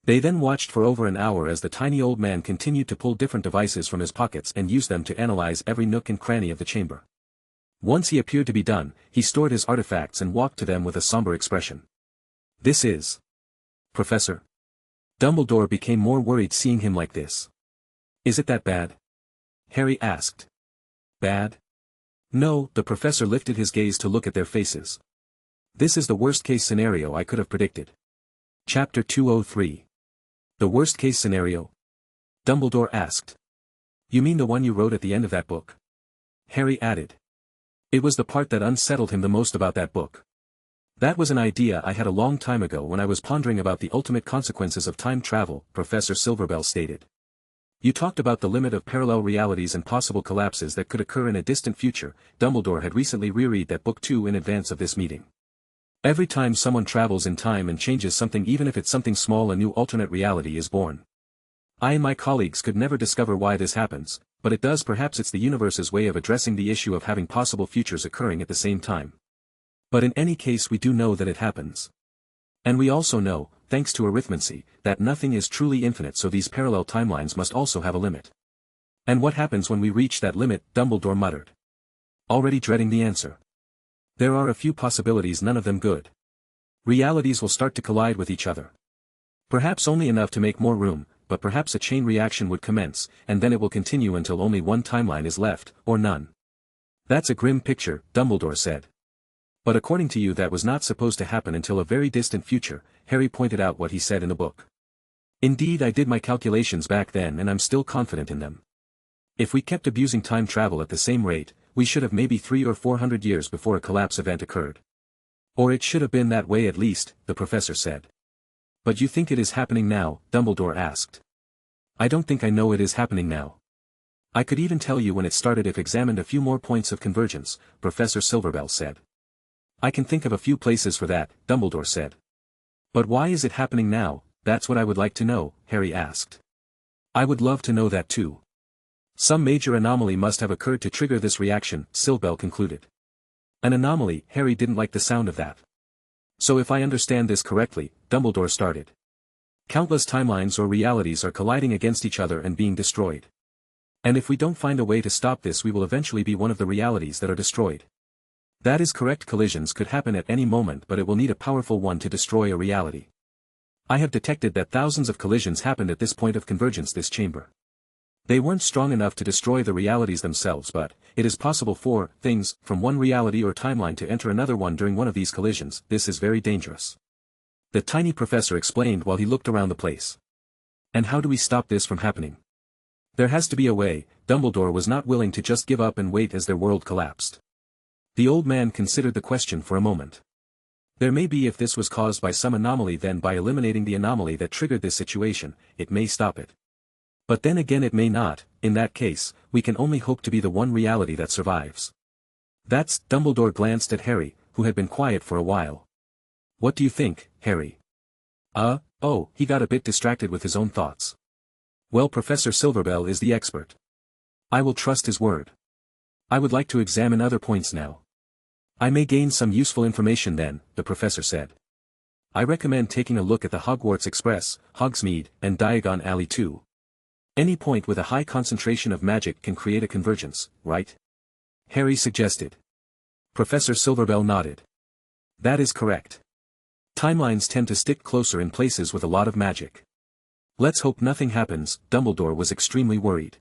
They then watched for over an hour as the tiny old man continued to pull different devices from his pockets and use them to analyze every nook and cranny of the chamber. Once he appeared to be done, he stored his artifacts and walked to them with a somber expression. This is... Professor? Dumbledore became more worried seeing him like this. Is it that bad? Harry asked. Bad? No, the professor lifted his gaze to look at their faces. This is the worst-case scenario I could have predicted. Chapter 203. The worst-case scenario? Dumbledore asked. You mean the one you wrote at the end of that book? Harry added. It was the part that unsettled him the most about that book. That was an idea I had a long time ago when I was pondering about the ultimate consequences of time travel, Professor Silverbell stated. You talked about the limit of parallel realities and possible collapses that could occur in a distant future. Dumbledore had recently reread that book too in advance of this meeting. Every time someone travels in time and changes something, even if it's something small, a new alternate reality is born. I and my colleagues could never discover why this happens, but it does. Perhaps it's the universe's way of addressing the issue of having possible futures occurring at the same time. But in any case, we do know that it happens. And we also know, thanks to arithmancy, that nothing is truly infinite, so these parallel timelines must also have a limit. And what happens when we reach that limit? Dumbledore muttered. Already dreading the answer. There are a few possibilities, none of them good. Realities will start to collide with each other. Perhaps only enough to make more room, but perhaps a chain reaction would commence, and then it will continue until only one timeline is left, or none. That's a grim picture, Dumbledore said. But according to you that was not supposed to happen until a very distant future, Harry pointed out what he said in the book. Indeed, I did my calculations back then and I'm still confident in them. If we kept abusing time travel at the same rate, we should have maybe 300 or 400 years before a collapse event occurred. Or it should have been that way at least, the professor said. But you think it is happening now? Dumbledore asked. I don't think I know it is happening now. I could even tell you when it started if examined a few more points of convergence, Professor Silverbell said. I can think of a few places for that, Dumbledore said. But why is it happening now? That's what I would like to know, Harry asked. I would love to know that too. Some major anomaly must have occurred to trigger this reaction, Silverbell concluded. An anomaly? Harry didn't like the sound of that. So if I understand this correctly, Dumbledore started. Countless timelines or realities are colliding against each other and being destroyed. And if we don't find a way to stop this, we will eventually be one of the realities that are destroyed. That is correct. Collisions could happen at any moment, but it will need a powerful one to destroy a reality. I have detected that thousands of collisions happened at this point of convergence this chamber. They weren't strong enough to destroy the realities themselves, but it is possible for things from one reality or timeline to enter another one during one of these collisions. This is very dangerous. The tiny professor explained while he looked around the place. And how do we stop this from happening? There has to be a way. Dumbledore was not willing to just give up and wait as their world collapsed. The old man considered the question for a moment. There may be, if this was caused by some anomaly, then by eliminating the anomaly that triggered this situation, it may stop it. But then again it may not. In that case, we can only hope to be the one reality that survives. Dumbledore glanced at Harry, who had been quiet for a while. What do you think, Harry? Oh, he got a bit distracted with his own thoughts. Well, Professor Silverbell is the expert. I will trust his word. I would like to examine other points now. I may gain some useful information then, the professor said. I recommend taking a look at the Hogwarts Express, Hogsmeade, and Diagon Alley too. Any point with a high concentration of magic can create a convergence, right? Harry suggested. Professor Silverbell nodded. That is correct. Timelines tend to stick closer in places with a lot of magic. Let's hope nothing happens. Dumbledore was extremely worried.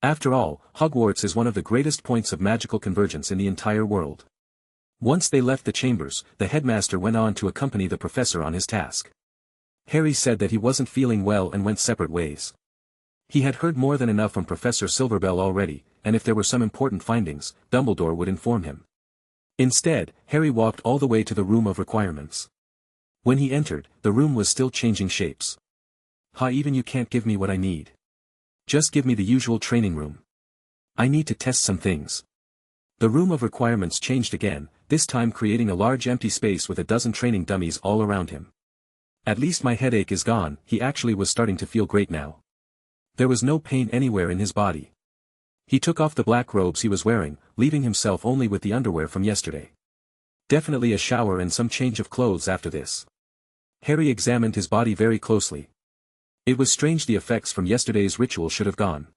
After all, Hogwarts is one of the greatest points of magical convergence in the entire world. Once they left the chambers, the headmaster went on to accompany the professor on his task. Harry said that he wasn't feeling well and went separate ways. He had heard more than enough from Professor Silverbell already, and if there were some important findings, Dumbledore would inform him. Instead, Harry walked all the way to the room of requirements. When he entered, the room was still changing shapes. Even you can't give me what I need. Just give me the usual training room. I need to test some things. The room of requirements changed again, this time creating a large empty space with a dozen training dummies all around him. At least my headache is gone. He actually was starting to feel great now. There was no pain anywhere in his body. He took off the black robes he was wearing, leaving himself only with the underwear from yesterday. Definitely a shower and some change of clothes after this. Harry examined his body very closely. It was strange the effects from yesterday's ritual should have gone.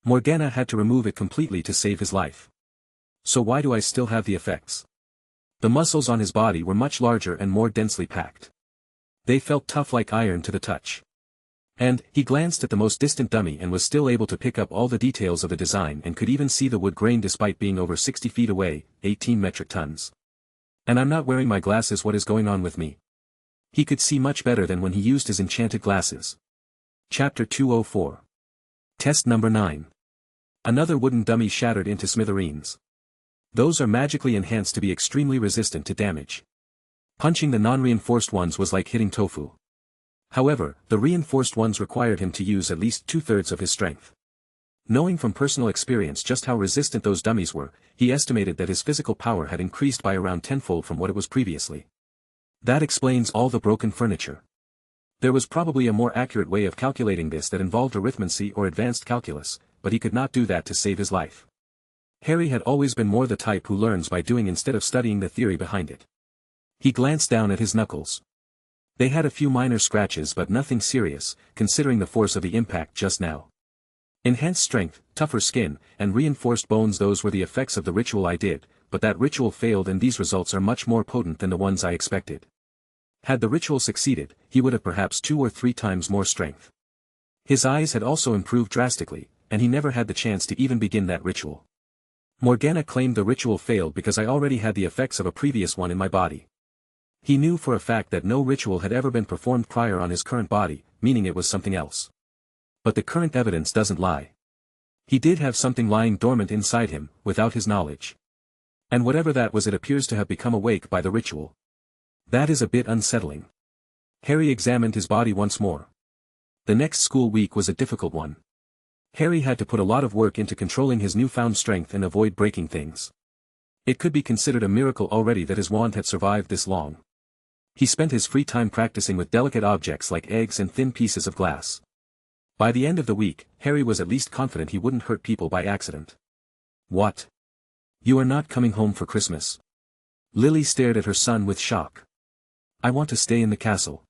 Morgana had to remove it completely to save his life. So why do I still have the effects? The muscles on his body were much larger and more densely packed. They felt tough like iron to the touch. And, he glanced at the most distant dummy and was still able to pick up all the details of the design and could even see the wood grain despite being over 60 feet away, 18 metric tons. And I'm not wearing my glasses. What is going on with me? He could see much better than when he used his enchanted glasses. Chapter 204. Test number 9. Another wooden dummy shattered into smithereens. Those are magically enhanced to be extremely resistant to damage. Punching the non-reinforced ones was like hitting tofu. However, the reinforced ones required him to use at least 2/3 of his strength. Knowing from personal experience just how resistant those dummies were, he estimated that his physical power had increased by around tenfold from what it was previously. That explains all the broken furniture. There was probably a more accurate way of calculating this that involved arithmancy or advanced calculus, but he could not do that to save his life. Harry had always been more the type who learns by doing instead of studying the theory behind it. He glanced down at his knuckles. They had a few minor scratches but nothing serious, considering the force of the impact just now. Enhanced strength, tougher skin, and reinforced bones, those were the effects of the ritual I did, but that ritual failed and these results are much more potent than the ones I expected. Had the ritual succeeded, he would have perhaps 2 or 3 times more strength. His eyes had also improved drastically, and he never had the chance to even begin that ritual. Morgana claimed the ritual failed because I already had the effects of a previous one in my body. He knew for a fact that no ritual had ever been performed prior on his current body, meaning it was something else. But the current evidence doesn't lie. He did have something lying dormant inside him, without his knowledge. And whatever that was, it appears to have become awake by the ritual. That is a bit unsettling. Harry examined his body once more. The next school week was a difficult one. Harry had to put a lot of work into controlling his newfound strength and avoid breaking things. It could be considered a miracle already that his wand had survived this long. He spent his free time practicing with delicate objects like eggs and thin pieces of glass. By the end of the week, Harry was at least confident he wouldn't hurt people by accident. What? You are not coming home for Christmas? Lily stared at her son with shock. I want to stay in the castle.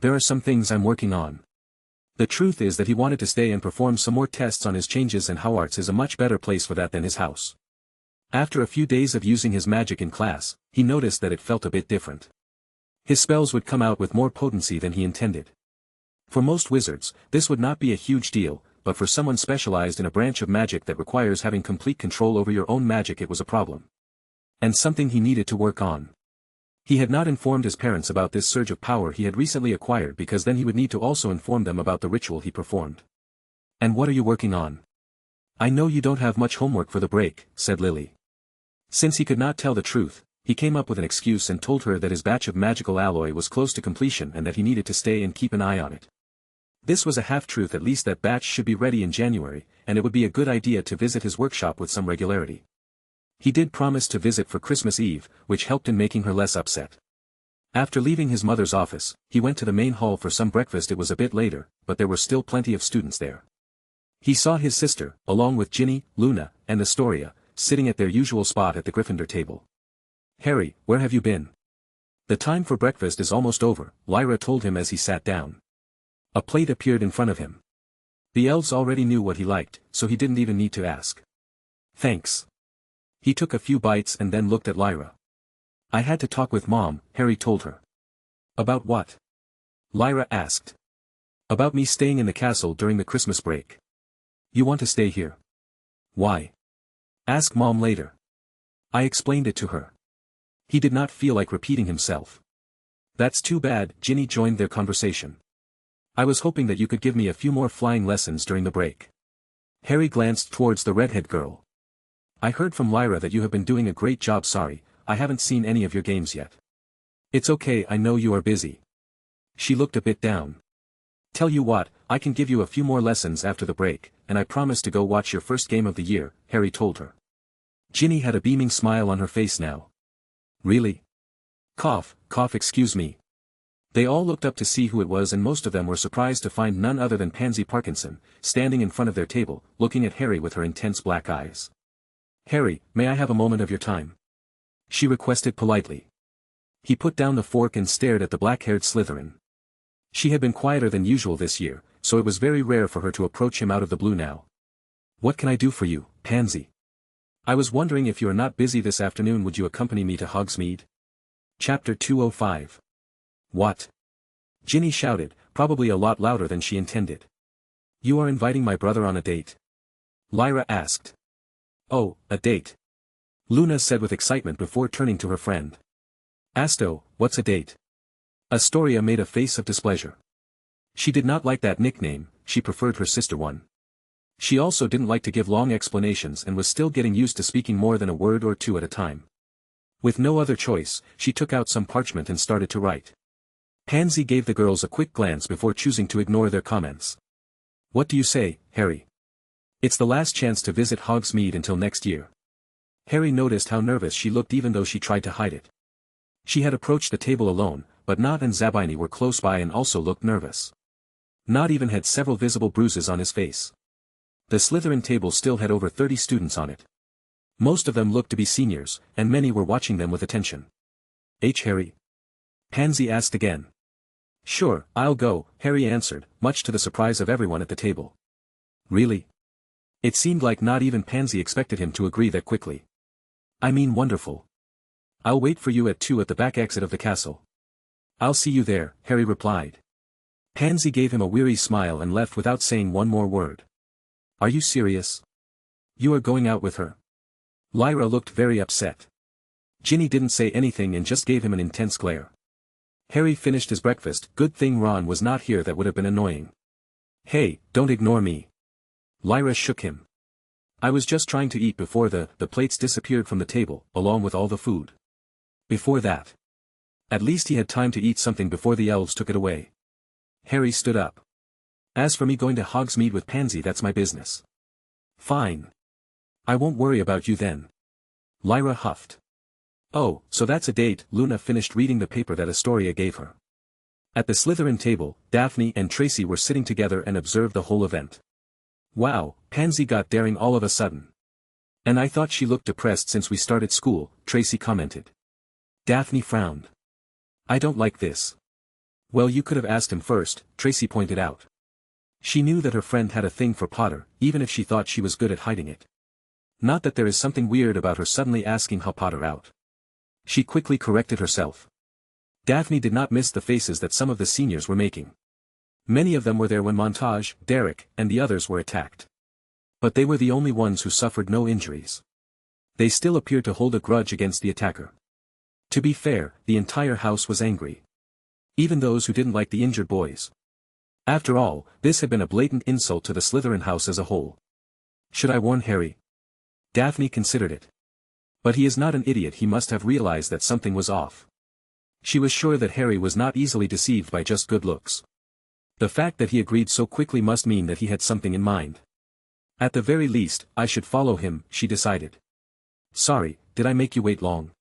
There are some things I'm working on. The truth is that he wanted to stay and perform some more tests on his changes, and Hogwarts is a much better place for that than his house. After a few days of using his magic in class, he noticed that it felt a bit different. His spells would come out with more potency than he intended. For most wizards, this would not be a huge deal, but for someone specialized in a branch of magic that requires having complete control over your own magic, it was a problem. And something he needed to work on. He had not informed his parents about this surge of power he had recently acquired, because then he would need to also inform them about the ritual he performed. "And what are you working on?" "I know you don't have much homework for the break," said Lily. Since he could not tell the truth, he came up with an excuse and told her that his batch of magical alloy was close to completion and that he needed to stay and keep an eye on it. This was a half-truth. At least that batch should be ready in January, and it would be a good idea to visit his workshop with some regularity. He did promise to visit for Christmas Eve, which helped in making her less upset. After leaving his mother's office, he went to the main hall for some breakfast. It was a bit later, but there were still plenty of students there. He saw his sister, along with Ginny, Luna, and Astoria, sitting at their usual spot at the Gryffindor table. "Harry, where have you been?" "The time for breakfast is almost over," Lyra told him as he sat down. A plate appeared in front of him. The elves already knew what he liked, so he didn't even need to ask. "Thanks." He took a few bites and then looked at Lyra. "I had to talk with Mom," Harry told her. "About what?" Lyra asked. "About me staying in the castle during the Christmas break." "You want to stay here?" "Why?" "Ask Mom later." I explained it to her. He did not feel like repeating himself. "That's too bad," Ginny joined their conversation. "I was hoping that you could give me a few more flying lessons during the break." Harry glanced towards the redhead girl. "I heard from Lyra that you have been doing a great job. Sorry, I haven't seen any of your games yet." "It's okay, I know you are busy." She looked a bit down. "Tell you what, I can give you a few more lessons after the break, and I promise to go watch your first game of the year," Harry told her. Ginny had a beaming smile on her face now. "Really?" Cough, cough, excuse me." They all looked up to see who it was, and most of them were surprised to find none other than Pansy Parkinson, standing in front of their table, looking at Harry with her intense black eyes. "Harry, may I have a moment of your time?" she requested politely. He put down the fork and stared at the black-haired Slytherin. She had been quieter than usual this year, so it was very rare for her to approach him out of the blue now. "What can I do for you, Pansy?" "I was wondering if you are not busy this afternoon, would you accompany me to Hogsmeade?" Chapter 205. "What?" Ginny shouted, probably a lot louder than she intended. "You are inviting my brother on a date?" Lyra asked. "Oh, a date," Luna said with excitement before turning to her friend. "Asto, what's a date?" Astoria made a face of displeasure. She did not like that nickname, she preferred her sister one. She also didn't like to give long explanations and was still getting used to speaking more than a word or two at a time. With no other choice, she took out some parchment and started to write. Pansy gave the girls a quick glance before choosing to ignore their comments. "What do you say, Harry? It's the last chance to visit Hogsmeade until next year." Harry noticed how nervous she looked even though she tried to hide it. She had approached the table alone, but Nott and Zabini were close by and also looked nervous. Nott even had several visible bruises on his face. The Slytherin table still had over 30 students on it. Most of them looked to be seniors, and many were watching them with attention. Harry?" Pansy asked again. "Sure, I'll go," Harry answered, much to the surprise of everyone at the table. "Really?" It seemed like not even Pansy expected him to agree that quickly. "I mean, wonderful. I'll wait for you at 2 at the back exit of the castle." "I'll see you there," Harry replied. Pansy gave him a weary smile and left without saying one more word. "Are you serious? You are going out with her?" Lyra looked very upset. Ginny didn't say anything and just gave him an intense glare. Harry finished his breakfast. Good thing Ron was not here, that would have been annoying. "Hey, don't ignore me." Lyra shook him. "I was just trying to eat before the plates disappeared from the table, along with all the food." "Before that?" "At least he had time to eat something before the elves took it away." Harry stood up. "As for me going to Hogsmeade with Pansy, that's my business." "Fine. I won't worry about you then." Lyra huffed. "Oh, so that's a date." Luna finished reading the paper that Astoria gave her. At the Slytherin table, Daphne and Tracy were sitting together and observed the whole event. "Wow, Pansy got daring all of a sudden. And I thought she looked depressed since we started school," Tracy commented. Daphne frowned. "I don't like this." "Well, you could have asked him first," Tracy pointed out. She knew that her friend had a thing for Potter, even if she thought she was good at hiding it. Not that there is something weird about her suddenly asking how Potter out. She quickly corrected herself. Daphne did not miss the faces that some of the seniors were making. Many of them were there when Montage, Derek, and the others were attacked. But they were the only ones who suffered no injuries. They still appeared to hold a grudge against the attacker. To be fair, the entire house was angry. Even those who didn't like the injured boys. After all, this had been a blatant insult to the Slytherin house as a whole. Should I warn Harry? Daphne considered it. But he is not an idiot, he must have realized that something was off. She was sure that Harry was not easily deceived by just good looks. The fact that he agreed so quickly must mean that he had something in mind. At the very least, I should follow him, she decided. Sorry, did I make you wait long?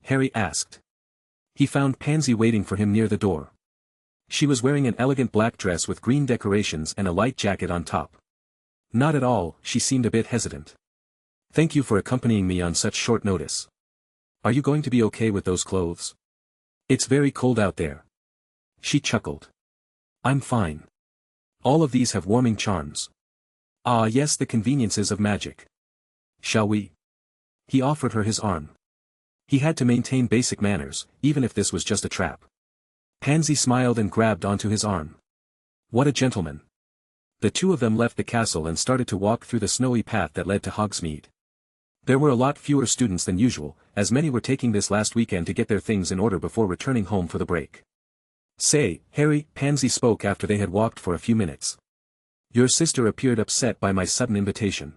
Harry asked. He found Pansy waiting for him near the door. She was wearing an elegant black dress with green decorations and a light jacket on top. Not at all, she seemed a bit hesitant. Thank you for accompanying me on such short notice. Are you going to be okay with those clothes? It's very cold out there. She chuckled. I'm fine. All of these have warming charms. Ah yes, the conveniences of magic. Shall we? He offered her his arm. He had to maintain basic manners, even if this was just a trap. Pansy smiled and grabbed onto his arm. What a gentleman. The two of them left the castle and started to walk through the snowy path that led to Hogsmeade. There were a lot fewer students than usual, as many were taking this last weekend to get their things in order before returning home for the break. Say, Harry, Pansy spoke after they had walked for a few minutes. Your sister appeared upset by my sudden invitation.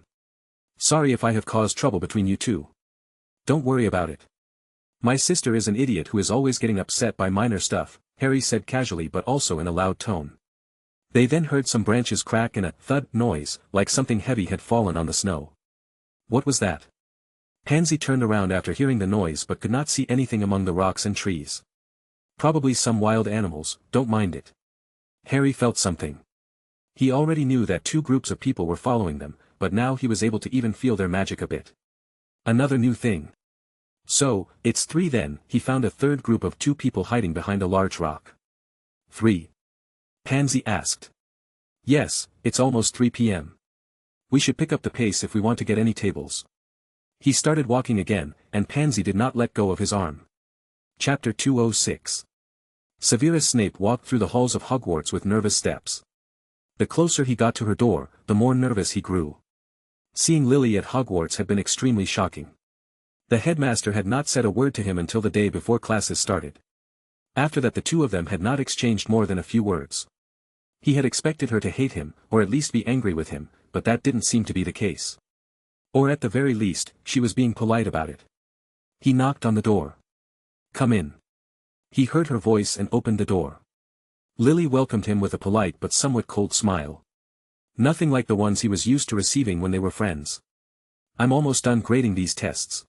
Sorry if I have caused trouble between you two. Don't worry about it. My sister is an idiot who is always getting upset by minor stuff, Harry said casually but also in a loud tone. They then heard some branches crack and a thud noise, like something heavy had fallen on the snow. What was that? Pansy turned around after hearing the noise but could not see anything among the rocks and trees. Probably some wild animals, don't mind it. Harry felt something. He already knew that two groups of people were following them, but now he was able to even feel their magic a bit. Another new thing. So, it's three then, he found a third group of two people hiding behind a large rock. 3. Pansy asked. Yes, it's almost 3 p.m. We should pick up the pace if we want to get any tables. He started walking again, and Pansy did not let go of his arm. Chapter 206. Severus Snape walked through the halls of Hogwarts with nervous steps. The closer he got to her door, the more nervous he grew. Seeing Lily at Hogwarts had been extremely shocking. The headmaster had not said a word to him until the day before classes started. After that the two of them had not exchanged more than a few words. He had expected her to hate him, or at least be angry with him, but that didn't seem to be the case. Or at the very least, she was being polite about it. He knocked on the door. Come in. He heard her voice and opened the door. Lily welcomed him with a polite but somewhat cold smile. Nothing like the ones he was used to receiving when they were friends. I'm almost done grading these tests.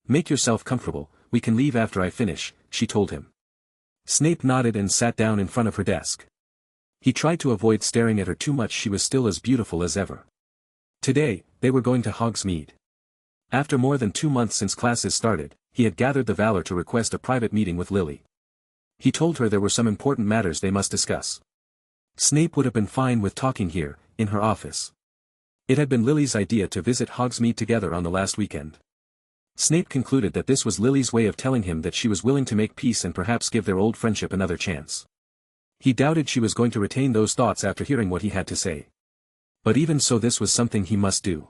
Make yourself comfortable, we can leave after I finish, she told him. Snape nodded and sat down in front of her desk. He tried to avoid staring at her too much, she was still as beautiful as ever. Today, they were going to Hogsmeade. After more than 2 months since classes started, he had gathered the valor to request a private meeting with Lily. He told her there were some important matters they must discuss. Snape would have been fine with talking here, in her office. It had been Lily's idea to visit Hogsmeade together on the last weekend. Snape concluded that this was Lily's way of telling him that she was willing to make peace and perhaps give their old friendship another chance. He doubted she was going to retain those thoughts after hearing what he had to say. But even so, this was something he must do.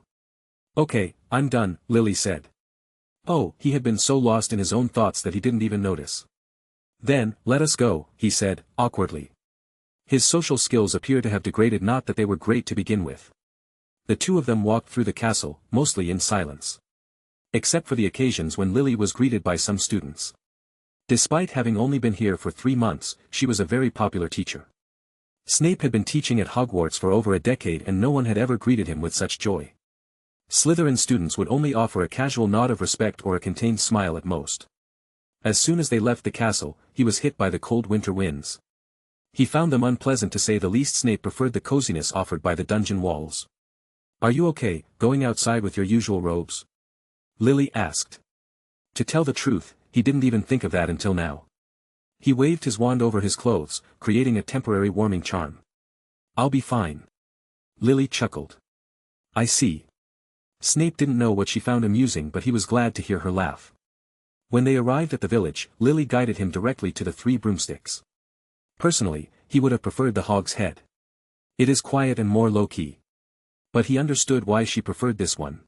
Okay, I'm done, Lily said. Oh, he had been so lost in his own thoughts that he didn't even notice. Then, let us go, he said, awkwardly. His social skills appeared to have degraded, not that they were great to begin with. The two of them walked through the castle, mostly in silence. Except for the occasions when Lily was greeted by some students. Despite having only been here for 3 months, she was a very popular teacher. Snape had been teaching at Hogwarts for over a decade and no one had ever greeted him with such joy. Slytherin students would only offer a casual nod of respect or a contained smile at most. As soon as they left the castle, he was hit by the cold winter winds. He found them unpleasant to say the least. Snape preferred the coziness offered by the dungeon walls. Are you okay, going outside with your usual robes? Lily asked. To tell the truth, he didn't even think of that until now. He waved his wand over his clothes, creating a temporary warming charm. I'll be fine. Lily chuckled. I see. Snape didn't know what she found amusing, but he was glad to hear her laugh. When they arrived at the village, Lily guided him directly to the 3 broomsticks. Personally, he would have preferred the hog's head. It is quiet and more low-key. But he understood why she preferred this one.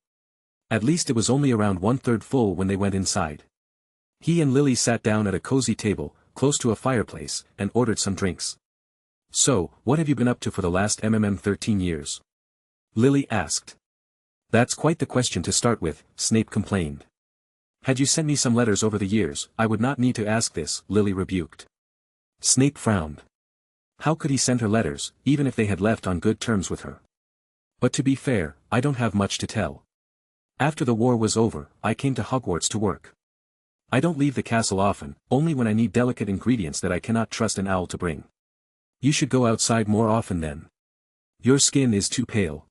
At least it was only around 1/3 full when they went inside. He and Lily sat down at a cozy table, close to a fireplace, and ordered some drinks. "So, what have you been up to for the last 13 years?" Lily asked. "That's quite the question to start with," Snape complained. "Had you sent me some letters over the years, I would not need to ask this," Lily rebuked. Snape frowned. How could he send her letters, even if they had left on good terms with her? "But to be fair, I don't have much to tell. After the war was over, I came to Hogwarts to work. I don't leave the castle often, only when I need delicate ingredients that I cannot trust an owl to bring." "You should go outside more often then. Your skin is too pale."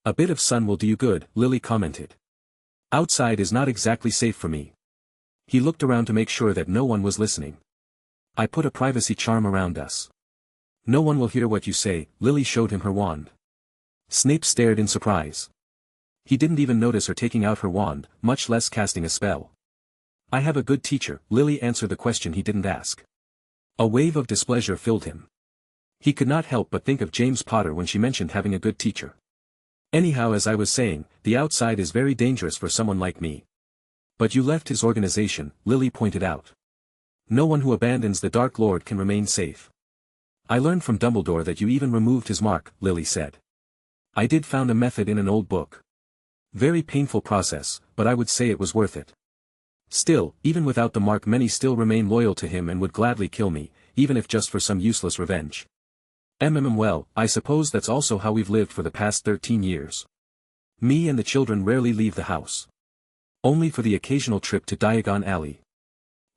"A bit of sun will do you good," Lily commented. "Outside is not exactly safe for me." He looked around to make sure that no one was listening. "I put a privacy charm around us. No one will hear what you say." Lily showed him her wand. Snape stared in surprise. He didn't even notice her taking out her wand, much less casting a spell. "I have a good teacher," Lily answered the question he didn't ask. A wave of displeasure filled him. He could not help but think of James Potter when she mentioned having a good teacher. "Anyhow, as I was saying, the outside is very dangerous for someone like me." "But you left his organization," Lily pointed out. "No one who abandons the Dark Lord can remain safe." "I learned from Dumbledore that you even removed his mark," Lily said. "I did found a method in an old book. Very painful process, but I would say it was worth it. Still, even without the mark many still remain loyal to him and would gladly kill me, even if just for some useless revenge. Well, I suppose that's also how we've lived for the past 13 years. Me and the children rarely leave the house. Only for the occasional trip to Diagon Alley.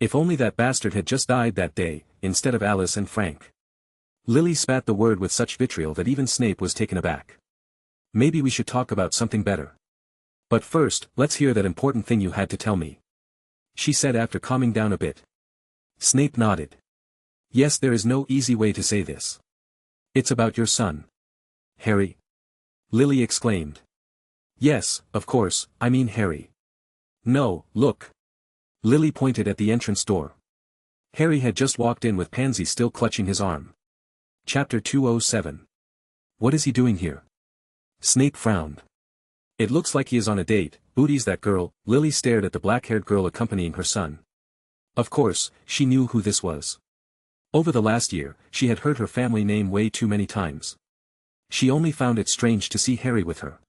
If only that bastard had just died that day, instead of Alice and Frank." Lily spat the word with such vitriol that even Snape was taken aback. "Maybe we should talk about something better. But first, let's hear that important thing you had to tell me," she said after calming down a bit. Snape nodded. "Yes, there is no easy way to say this. It's about your son." "Harry?" Lily exclaimed. "Yes, of course, I mean Harry. No, look." Lily pointed at the entrance door. Harry had just walked in with Pansy still clutching his arm. Chapter 207. What is he doing here? Snape frowned. "It looks like he is on a date." "Booty's that girl." Lily stared at the black-haired girl accompanying her son. Of course, she knew who this was. Over the last year, she had heard her family name way too many times. She only found it strange to see Harry with her.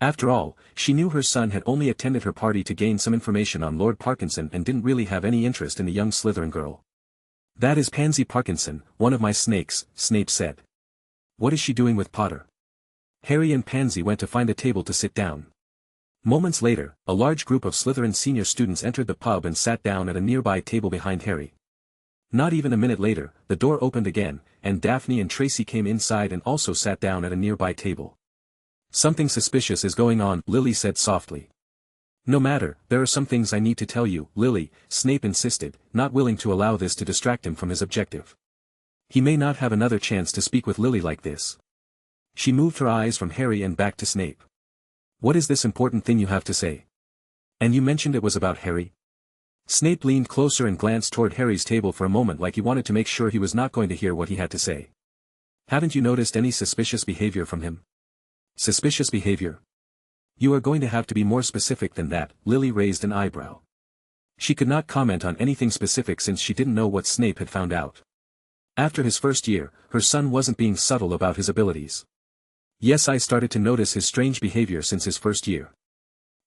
After all, she knew her son had only attended her party to gain some information on Lord Parkinson and didn't really have any interest in the young Slytherin girl. "That is Pansy Parkinson, one of my snakes," Snape said. "What is she doing with Potter?" Harry and Pansy went to find a table to sit down. Moments later, a large group of Slytherin senior students entered the pub and sat down at a nearby table behind Harry. Not even a minute later, the door opened again, and Daphne and Tracy came inside and also sat down at a nearby table. "Something suspicious is going on," Lily said softly. "No matter, there are some things I need to tell you, Lily," Snape insisted, not willing to allow this to distract him from his objective. He may not have another chance to speak with Lily like this. She moved her eyes from Harry and back to Snape. "What is this important thing you have to say? And you mentioned it was about Harry?" Snape leaned closer and glanced toward Harry's table for a moment like he wanted to make sure he was not going to hear what he had to say. "Haven't you noticed any suspicious behavior from him?" "Suspicious behavior? You are going to have to be more specific than that." Lily raised an eyebrow. She could not comment on anything specific since she didn't know what Snape had found out. After his first year, her son wasn't being subtle about his abilities. "Yes, I started to notice his strange behavior since his first year.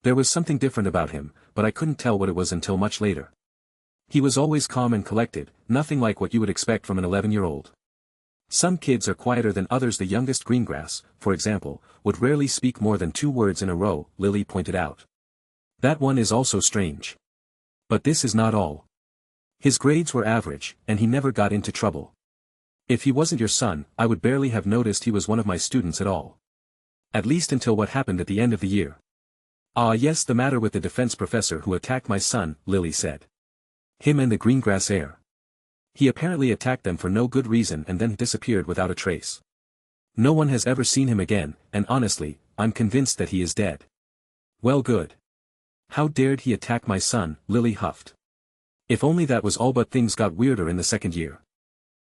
There was something different about him, but I couldn't tell what it was until much later. He was always calm and collected, nothing like what you would expect from an 11-year-old. Some kids are quieter than others. The youngest Greengrass, for example, would rarely speak more than 2 words in a row," Lily pointed out. "That one is also strange. But this is not all. His grades were average, and he never got into trouble. If he wasn't your son, I would barely have noticed he was one of my students at all. At least until what happened at the end of the year." "Ah yes, the matter with the defense professor who attacked my son," Lily said. "Him and the Greengrass heir. He apparently attacked them for no good reason and then disappeared without a trace. No one has ever seen him again, and honestly, I'm convinced that he is dead." "Well, good. How dared he attack my son, Lily huffed. If only that was all, but things got weirder in the second year.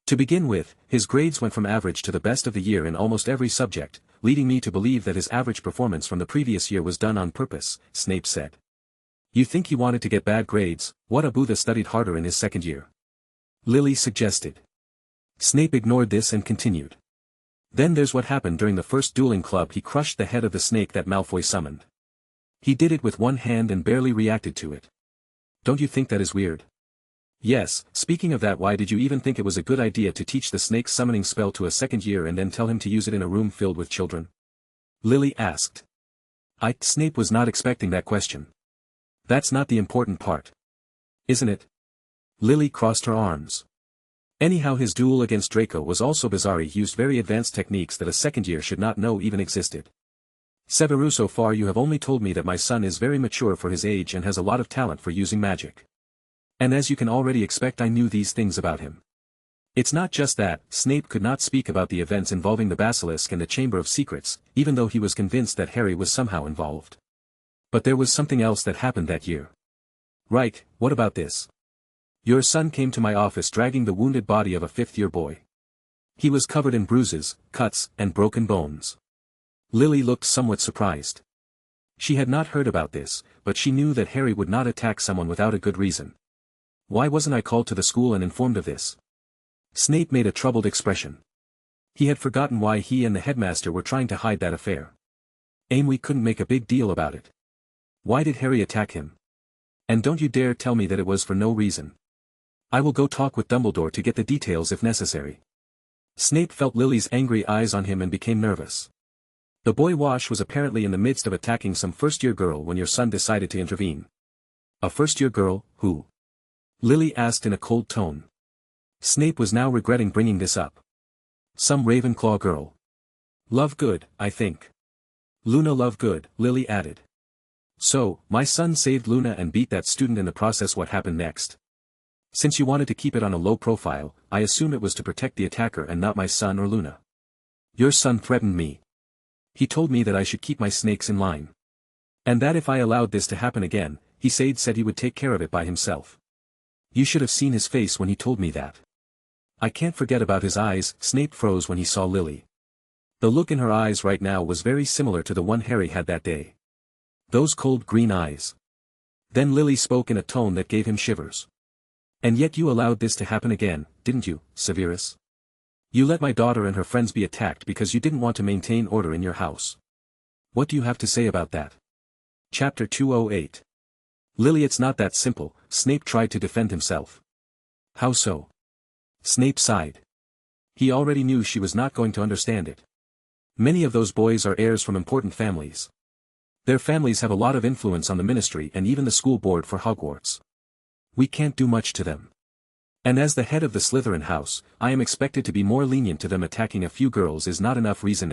To begin with, his grades went from average to the best of the year in almost every subject, leading me to believe that his average performance from the previous year was done on purpose, Snape said. You think he wanted to get bad grades? What about the studied harder in his second year? Lily suggested. Snape ignored this and continued. Then there's what happened during the first dueling club. He crushed the head of the snake that Malfoy summoned. He did it with one hand and barely reacted to it. Don't you think that is weird? Yes, speaking of that, why did you even think it was a good idea to teach the snake summoning spell to a second year and then tell him to use it in a room filled with children? Lily asked. Snape was not expecting that question. That's not the important part. Isn't it? Lily crossed her arms. Anyhow, his duel against Draco was also bizarre. He used very advanced techniques that a second year should not know even existed. Severus, so far you have only told me that my son is very mature for his age and has a lot of talent for using magic. And as you can already expect, I knew these things about him. It's not just that. Snape could not speak about the events involving the Basilisk and the Chamber of Secrets, even though he was convinced that Harry was somehow involved. But there was something else that happened that year. Right, what about this? Your son came to my office dragging the wounded body of a fifth-year boy. He was covered in bruises, cuts, and broken bones. Lily looked somewhat surprised. She had not heard about this, but she knew that Harry would not attack someone without a good reason. Why wasn't I called to the school and informed of this? Snape made a troubled expression. He had forgotten why he and the headmaster were trying to hide that affair. We couldn't make a big deal about it. Why did Harry attack him? And don't you dare tell me that it was for no reason. I will go talk with Dumbledore to get the details if necessary. Snape felt Lily's angry eyes on him and became nervous. The boy Wash was apparently in the midst of attacking some first-year girl when your son decided to intervene. A first-year girl, who? Lily asked in a cold tone. Snape was now regretting bringing this up. Some Ravenclaw girl. Lovegood, I think. Luna Lovegood, Lily added. So, my son saved Luna and beat that student in the process. What happened next? Since you wanted to keep it on a low profile, I assume it was to protect the attacker and not my son or Luna. Your son threatened me. He told me that I should keep my snakes in line. And that if I allowed this to happen again, he said he would take care of it by himself. You should have seen his face when he told me that. I can't forget about his eyes. Snape froze when he saw Lily. The look in her eyes right now was very similar to the one Harry had that day. Those cold green eyes. Then Lily spoke in a tone that gave him shivers. And yet you allowed this to happen again, didn't you, Severus? You let my daughter and her friends be attacked because you didn't want to maintain order in your house. What do you have to say about that? Chapter 208. Lily, it's not that simple. Snape tried to defend himself. How so? Snape sighed. He already knew she was not going to understand it. Many of those boys are heirs from important families. Their families have a lot of influence on the ministry and even the school board for Hogwarts. We can't do much to them. And as the head of the Slytherin house, I am expected to be more lenient to them. Attacking a few girls is not enough reason.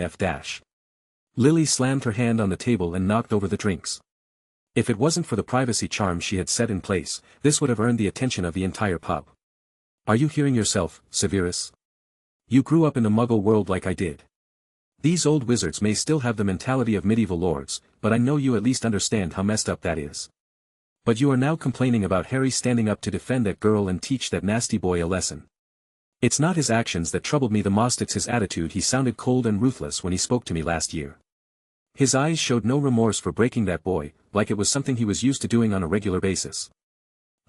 Lily slammed her hand on the table and knocked over the drinks. If it wasn't for the privacy charm she had set in place, this would have earned the attention of the entire pub. Are you hearing yourself, Severus? You grew up in the Muggle world like I did. These old wizards may still have the mentality of medieval lords, but I know you at least understand how messed up that is. But you are now complaining about Harry standing up to defend that girl and teach that nasty boy a lesson. It's not his actions that troubled me the most, it's his attitude. He sounded cold and ruthless when he spoke to me last year. His eyes showed no remorse for breaking that boy, like it was something he was used to doing on a regular basis.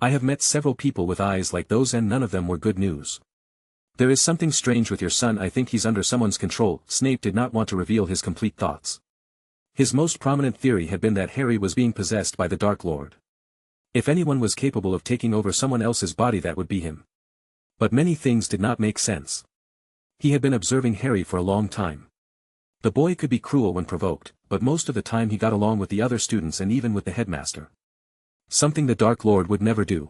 I have met several people with eyes like those and none of them were good news. There is something strange with your son. I think he's under someone's control. Snape did not want to reveal his complete thoughts. His most prominent theory had been that Harry was being possessed by the Dark Lord. If anyone was capable of taking over someone else's body, that would be him. But many things did not make sense. He had been observing Harry for a long time. The boy could be cruel when provoked, but most of the time he got along with the other students and even with the headmaster. Something the Dark Lord would never do.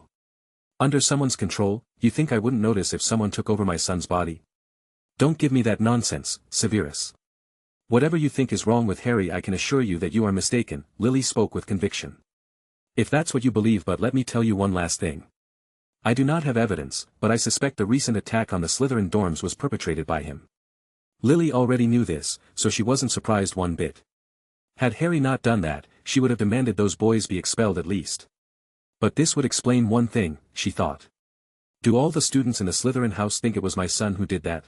Under someone's control, you think I wouldn't notice if someone took over my son's body? Don't give me that nonsense, Severus. Whatever you think is wrong with Harry, I can assure you that you are mistaken. Lily spoke with conviction. If that's what you believe, but let me tell you one last thing. I do not have evidence, but I suspect the recent attack on the Slytherin dorms was perpetrated by him. Lily already knew this, so she wasn't surprised one bit. Had Harry not done that, she would have demanded those boys be expelled at least. But this would explain one thing, she thought. Do all the students in the Slytherin house think it was my son who did that?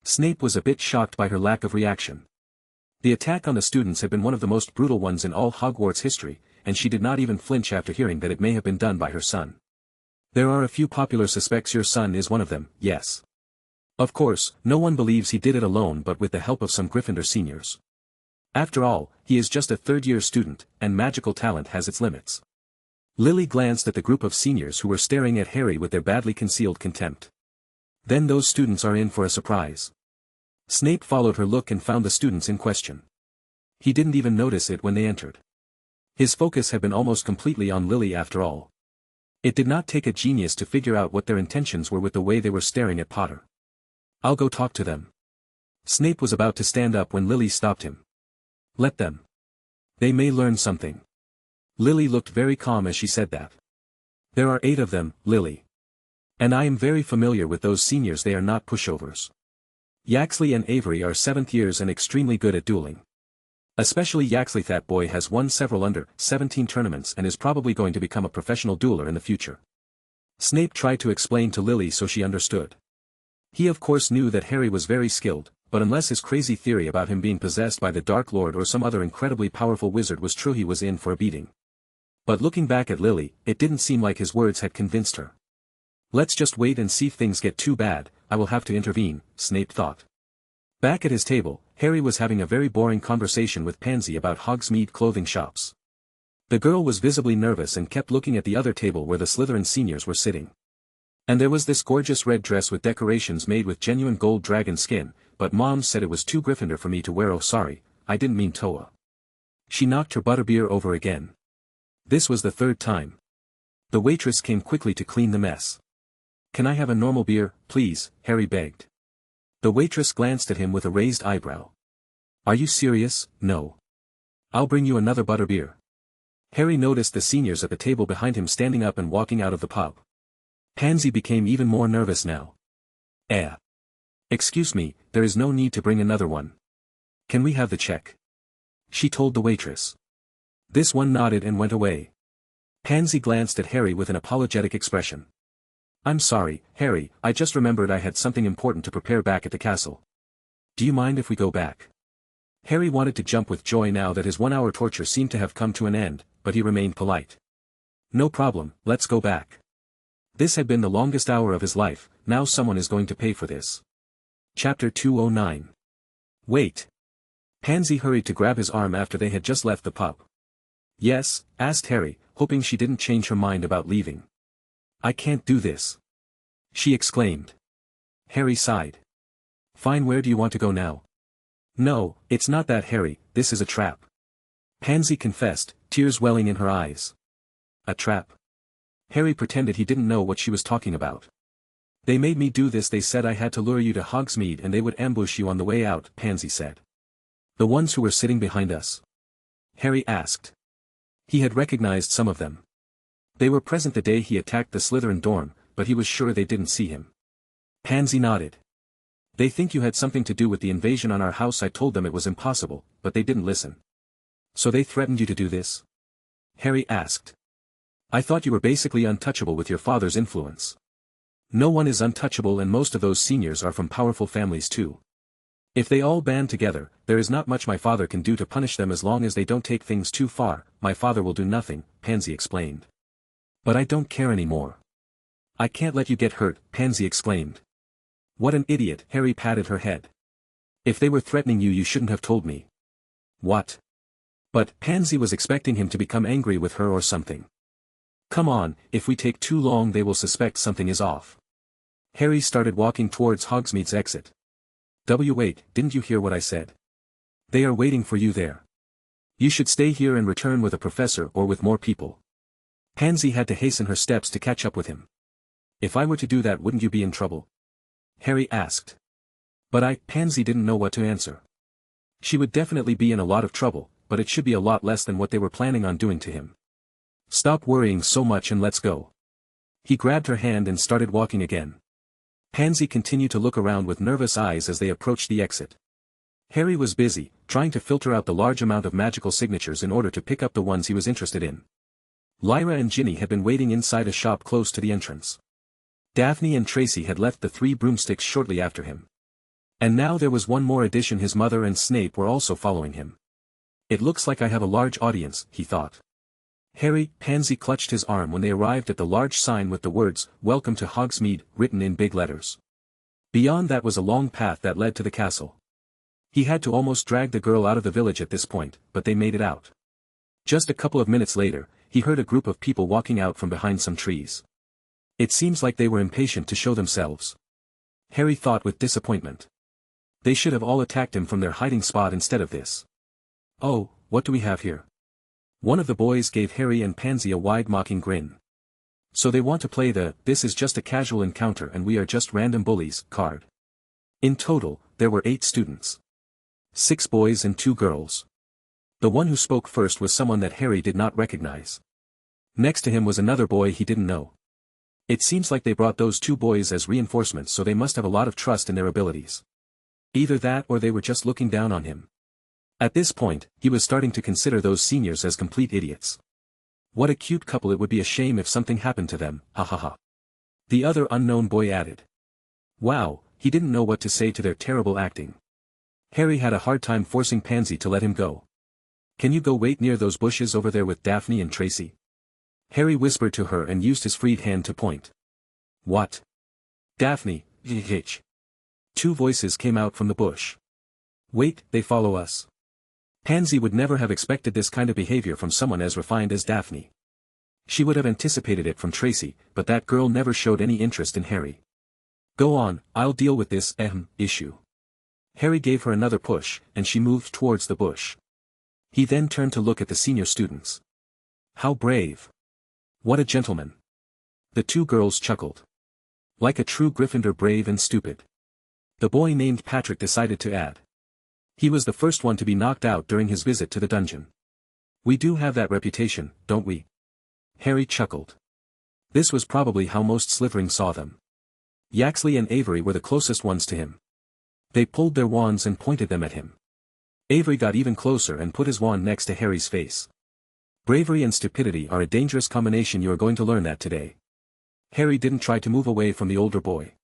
Snape was a bit shocked by her lack of reaction. The attack on the students had been one of the most brutal ones in all Hogwarts history, and she did not even flinch after hearing that it may have been done by her son. There are a few popular suspects. Your son is one of them, yes. Of course, no one believes he did it alone but with the help of some Gryffindor seniors. After all, he is just a third-year student, and magical talent has its limits. Lily glanced at the group of seniors who were staring at Harry with their badly concealed contempt. Then those students are in for a surprise. Snape followed her look and found the students in question. He didn't even notice it when they entered. His focus had been almost completely on Lily after all. It did not take a genius to figure out what their intentions were with the way they were staring at Potter. I'll go talk to them. Snape was about to stand up when Lily stopped him. Let them. They may learn something. Lily looked very calm as she said that. There are 8 of them, Lily. And I am very familiar with those seniors. They are not pushovers. Yaxley and Avery are 7th years and extremely good at dueling. Especially Yaxley. That boy has won several under-17 tournaments and is probably going to become a professional dueler in the future. Snape tried to explain to Lily so she understood. He of course knew that Harry was very skilled, but unless his crazy theory about him being possessed by the Dark Lord or some other incredibly powerful wizard was true, he was in for a beating. But looking back at Lily, it didn't seem like his words had convinced her. Let's just wait and see. If things get too bad, I will have to intervene, Snape thought. Back at his table, Harry was having a very boring conversation with Pansy about Hogsmeade clothing shops. The girl was visibly nervous and kept looking at the other table where the Slytherin seniors were sitting. And there was this gorgeous red dress with decorations made with genuine gold dragon skin, but Mom said it was too Gryffindor for me to wear. Oh sorry, I didn't mean Toa. She knocked her butterbeer over again. This was the 3rd time. The waitress came quickly to clean the mess. Can I have a normal beer, please? Harry begged. The waitress glanced at him with a raised eyebrow. Are you serious? No. I'll bring you another butterbeer. Harry noticed the seniors at the table behind him standing up and walking out of the pub. Pansy became even more nervous now. Excuse me, there is no need to bring another one. Can we have the check? She told the waitress. This one nodded and went away. Pansy glanced at Harry with an apologetic expression. I'm sorry, Harry, I just remembered I had something important to prepare back at the castle. Do you mind if we go back? Harry wanted to jump with joy now that his 1-hour torture seemed to have come to an end, but he remained polite. No problem, let's go back. This had been the longest hour of his life, now someone is going to pay for this. Chapter 209. Wait. Pansy hurried to grab his arm after they had just left the pub. Yes? Asked Harry, hoping she didn't change her mind about leaving. I can't do this. She exclaimed. Harry sighed. Fine, where do you want to go now? No, it's not that, Harry, this is a trap. Pansy confessed, tears welling in her eyes. A trap? Harry pretended he didn't know what she was talking about. They made me do this. They said I had to lure you to Hogsmeade and they would ambush you on the way out, Pansy said. The ones who were sitting behind us? Harry asked. He had recognized some of them. They were present the day he attacked the Slytherin dorm, but he was sure they didn't see him. Pansy nodded. They think you had something to do with the invasion on our house. I told them it was impossible, but they didn't listen. So they threatened you to do this? Harry asked. I thought you were basically untouchable with your father's influence. No one is untouchable, and most of those seniors are from powerful families too. If they all band together, there is not much my father can do to punish them as long as they don't take things too far. My father will do nothing, Pansy explained. But I don't care anymore. I can't let you get hurt, Pansy exclaimed. What an idiot, Harry patted her head. If they were threatening you, you shouldn't have told me. What? But Pansy was expecting him to become angry with her or something. Come on, if we take too long they will suspect something is off. Harry started walking towards Hogsmeade's exit. Wait, didn't you hear what I said? They are waiting for you there. You should stay here and return with a professor or with more people. Pansy had to hasten her steps to catch up with him. If I were to do that, wouldn't you be in trouble? Harry asked. But Pansy didn't know what to answer. She would definitely be in a lot of trouble, but it should be a lot less than what they were planning on doing to him. Stop worrying so much and let's go. He grabbed her hand and started walking again. Pansy continued to look around with nervous eyes as they approached the exit. Harry was busy, trying to filter out the large amount of magical signatures in order to pick up the ones he was interested in. Lyra and Ginny had been waiting inside a shop close to the entrance. Daphne and Tracy had left the 3 broomsticks shortly after him. And now there was one more addition. His mother and Snape were also following him. It looks like I have a large audience, he thought. Harry, Pansy clutched his arm when they arrived at the large sign with the words, "Welcome to Hogsmeade," written in big letters. Beyond that was a long path that led to the castle. He had to almost drag the girl out of the village at this point, but they made it out. Just a couple of minutes later, he heard a group of people walking out from behind some trees. It seems like they were impatient to show themselves. Harry thought with disappointment. They should have all attacked him from their hiding spot instead of this. "Oh, what do we have here?" One of the boys gave Harry and Pansy a wide mocking grin. "So they want to play the 'this is just a casual encounter and we are just random bullies' card." In total, there were 8 students. 6 boys and 2 girls. The one who spoke first was someone that Harry did not recognize. Next to him was another boy he didn't know. It seems like they brought those 2 boys as reinforcements, so they must have a lot of trust in their abilities. Either that or they were just looking down on him. At this point, he was starting to consider those seniors as complete idiots. What a cute couple. It would be a shame if something happened to them, ha ha ha. The other unknown boy added. Wow, he didn't know what to say to their terrible acting. Harry had a hard time forcing Pansy to let him go. "Can you go wait near those bushes over there with Daphne and Tracy?" Harry whispered to her and used his freed hand to point. "What?" "Daphne, hitch." 2 voices came out from the bush. "Wait, they follow us." Pansy would never have expected this kind of behavior from someone as refined as Daphne. She would have anticipated it from Tracy, but that girl never showed any interest in Harry. "Go on, I'll deal with this issue." Harry gave her another push, and she moved towards the bush. He then turned to look at the senior students. How brave. What a gentleman. The 2 girls chuckled. Like a true Gryffindor, brave and stupid. The boy named Patrick decided to add. He was the first one to be knocked out during his visit to the dungeon. "We do have that reputation, don't we?" Harry chuckled. This was probably how most Slytherins saw them. Yaxley and Avery were the closest ones to him. They pulled their wands and pointed them at him. Avery got even closer and put his wand next to Harry's face. Bravery and stupidity are a dangerous combination. You are going to learn that today. Harry didn't try to move away from the older boy.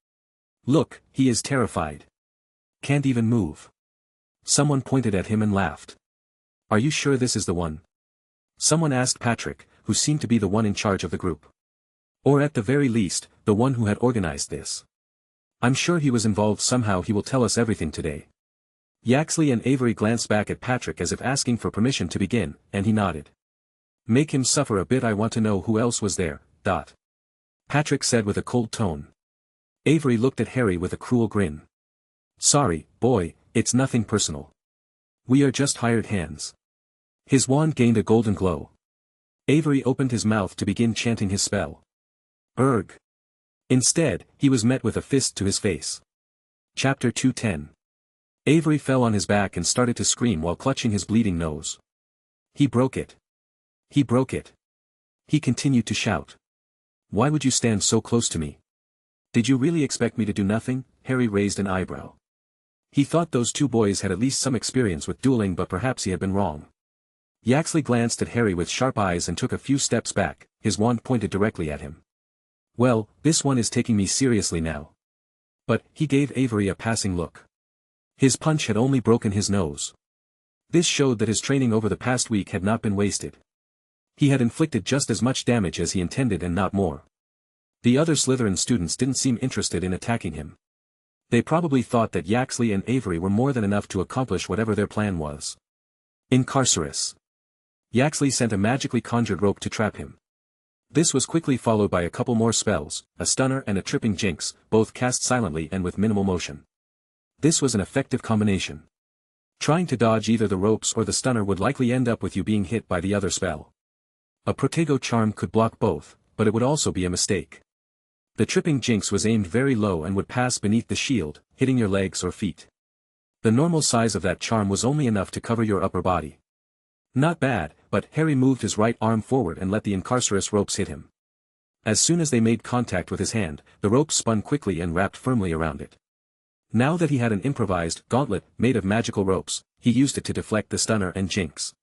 Look, he is terrified. Can't even move. Someone pointed at him and laughed. Are you sure this is the one? Someone asked Patrick, who seemed to be the one in charge of the group. Or at the very least, the one who had organized this. I'm sure he was involved somehow. He will tell us everything today. Yaxley and Avery glanced back at Patrick as if asking for permission to begin, and he nodded. Make him suffer a bit. I want to know who else was there, ... Patrick said with a cold tone. Avery looked at Harry with a cruel grin. Sorry, boy, it's nothing personal. We are just hired hands. His wand gained a golden glow. Avery opened his mouth to begin chanting his spell. Erg. Instead, he was met with a fist to his face. Chapter 210. Avery fell on his back and started to scream while clutching his bleeding nose. He broke it. He broke it. He continued to shout. Why would you stand so close to me? Did you really expect me to do nothing? Harry raised an eyebrow. He thought those 2 boys had at least some experience with dueling, but perhaps he had been wrong. Yaxley glanced at Harry with sharp eyes and took a few steps back, his wand pointed directly at him. Well, this one is taking me seriously now. But, he gave Avery a passing look. His punch had only broken his nose. This showed that his training over the past week had not been wasted. He had inflicted just as much damage as he intended and not more. The other Slytherin students didn't seem interested in attacking him. They probably thought that Yaxley and Avery were more than enough to accomplish whatever their plan was. Incarcerus. Yaxley sent a magically conjured rope to trap him. This was quickly followed by a couple more spells, a stunner and a tripping jinx, both cast silently and with minimal motion. This was an effective combination. Trying to dodge either the ropes or the stunner would likely end up with you being hit by the other spell. A Protego charm could block both, but it would also be a mistake. The tripping jinx was aimed very low and would pass beneath the shield, hitting your legs or feet. The normal size of that charm was only enough to cover your upper body. Not bad, but Harry moved his right arm forward and let the Incarcerus ropes hit him. As soon as they made contact with his hand, the ropes spun quickly and wrapped firmly around it. Now that he had an improvised gauntlet made of magical ropes, he used it to deflect the stunner and jinx.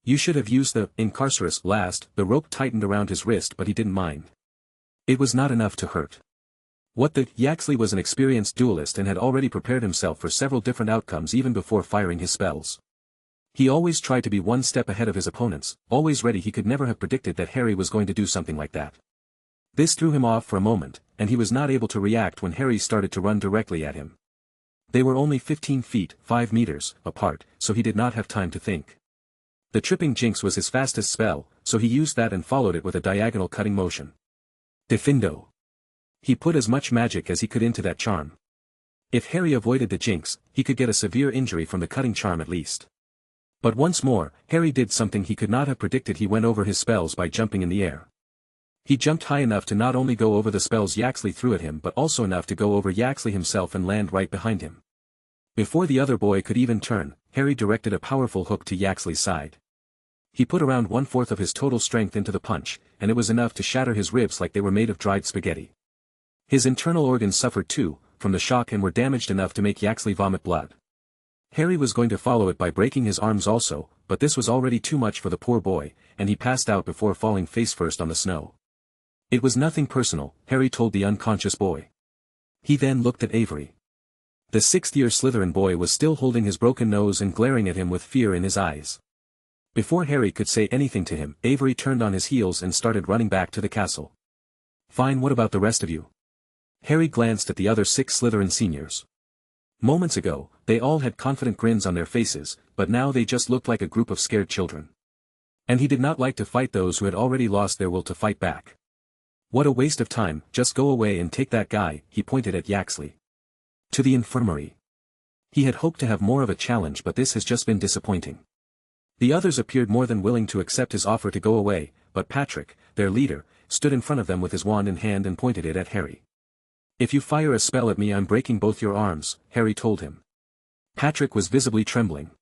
You should have used the incarcerus last. The rope tightened around his wrist, but he didn't mind. It was not enough to hurt. Yaxley was an experienced duelist and had already prepared himself for several different outcomes even before firing his spells. He always tried to be one step ahead of his opponents, always ready. He could never have predicted that Harry was going to do something like that. This threw him off for a moment, and he was not able to react when Harry started to run directly at him. They were only 15 feet, 5 meters, apart, so he did not have time to think. The tripping jinx was his fastest spell, so he used that and followed it with a diagonal cutting motion. Defindo. He put as much magic as he could into that charm. If Harry avoided the jinx, he could get a severe injury from the cutting charm at least. But once more, Harry did something he could not have predicted. He went over his spells by jumping in the air. He jumped high enough to not only go over the spells Yaxley threw at him but also enough to go over Yaxley himself and land right behind him. Before the other boy could even turn, Harry directed a powerful hook to Yaxley's side. He put around 1/4 of his total strength into the punch, and it was enough to shatter his ribs like they were made of dried spaghetti. His internal organs suffered too, from the shock, and were damaged enough to make Yaxley vomit blood. Harry was going to follow it by breaking his arms also, but this was already too much for the poor boy, and he passed out before falling face first on the snow. It was nothing personal, Harry told the unconscious boy. He then looked at Avery. The 6th-year Slytherin boy was still holding his broken nose and glaring at him with fear in his eyes. Before Harry could say anything to him, Avery turned on his heels and started running back to the castle. Fine, what about the rest of you? Harry glanced at the other 6 Slytherin seniors. Moments ago, they all had confident grins on their faces, but now they just looked like a group of scared children. And he did not like to fight those who had already lost their will to fight back. What a waste of time, just go away and take that guy, he pointed at Yaxley. To the infirmary. He had hoped to have more of a challenge, but this has just been disappointing. The others appeared more than willing to accept his offer to go away, but Patrick, their leader, stood in front of them with his wand in hand and pointed it at Harry. If you fire a spell at me, I'm breaking both your arms, Harry told him. Patrick was visibly trembling.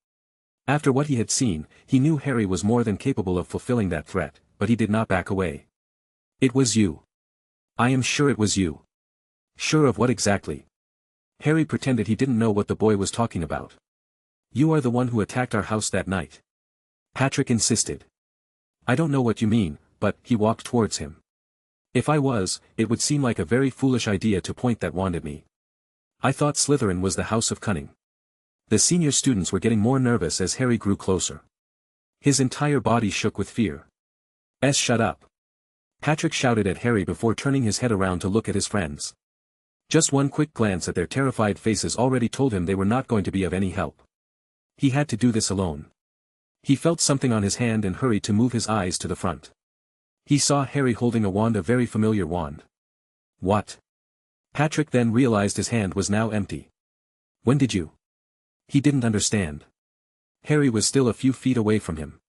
After what he had seen, he knew Harry was more than capable of fulfilling that threat, but he did not back away. It was you. I am sure it was you. Sure of what exactly? Harry pretended he didn't know what the boy was talking about. You are the one who attacked our house that night. Patrick insisted. I don't know what you mean, but he walked towards him. If I was, it would seem like a very foolish idea to point that wand at me. I thought Slytherin was the house of cunning. The senior students were getting more nervous as Harry grew closer. His entire body shook with fear. Shut up. Patrick shouted at Harry before turning his head around to look at his friends. Just one quick glance at their terrified faces already told him they were not going to be of any help. He had to do this alone. He felt something on his hand and hurried to move his eyes to the front. He saw Harry holding a wand, a very familiar wand. What? Patrick then realized his hand was now empty. When did you? He didn't understand. Harry was still a few feet away from him.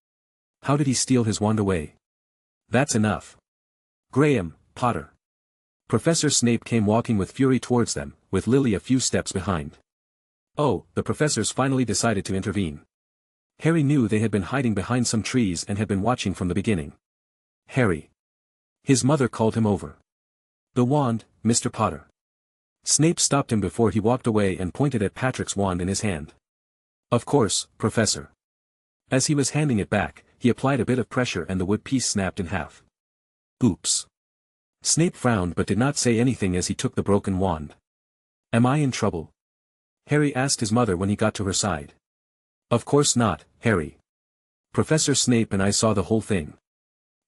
How did he steal his wand away? That's enough. Graham, Potter. Professor Snape came walking with fury towards them, with Lily a few steps behind. Oh, the professors finally decided to intervene. Harry knew they had been hiding behind some trees and had been watching from the beginning. Harry. His mother called him over. The wand, Mr. Potter. Snape stopped him before he walked away and pointed at Patrick's wand in his hand. Of course, Professor. As he was handing it back, he applied a bit of pressure and the wood piece snapped in half. Oops. Snape frowned but did not say anything as he took the broken wand. Am I in trouble? Harry asked his mother when he got to her side. Of course not, Harry. Professor Snape and I saw the whole thing.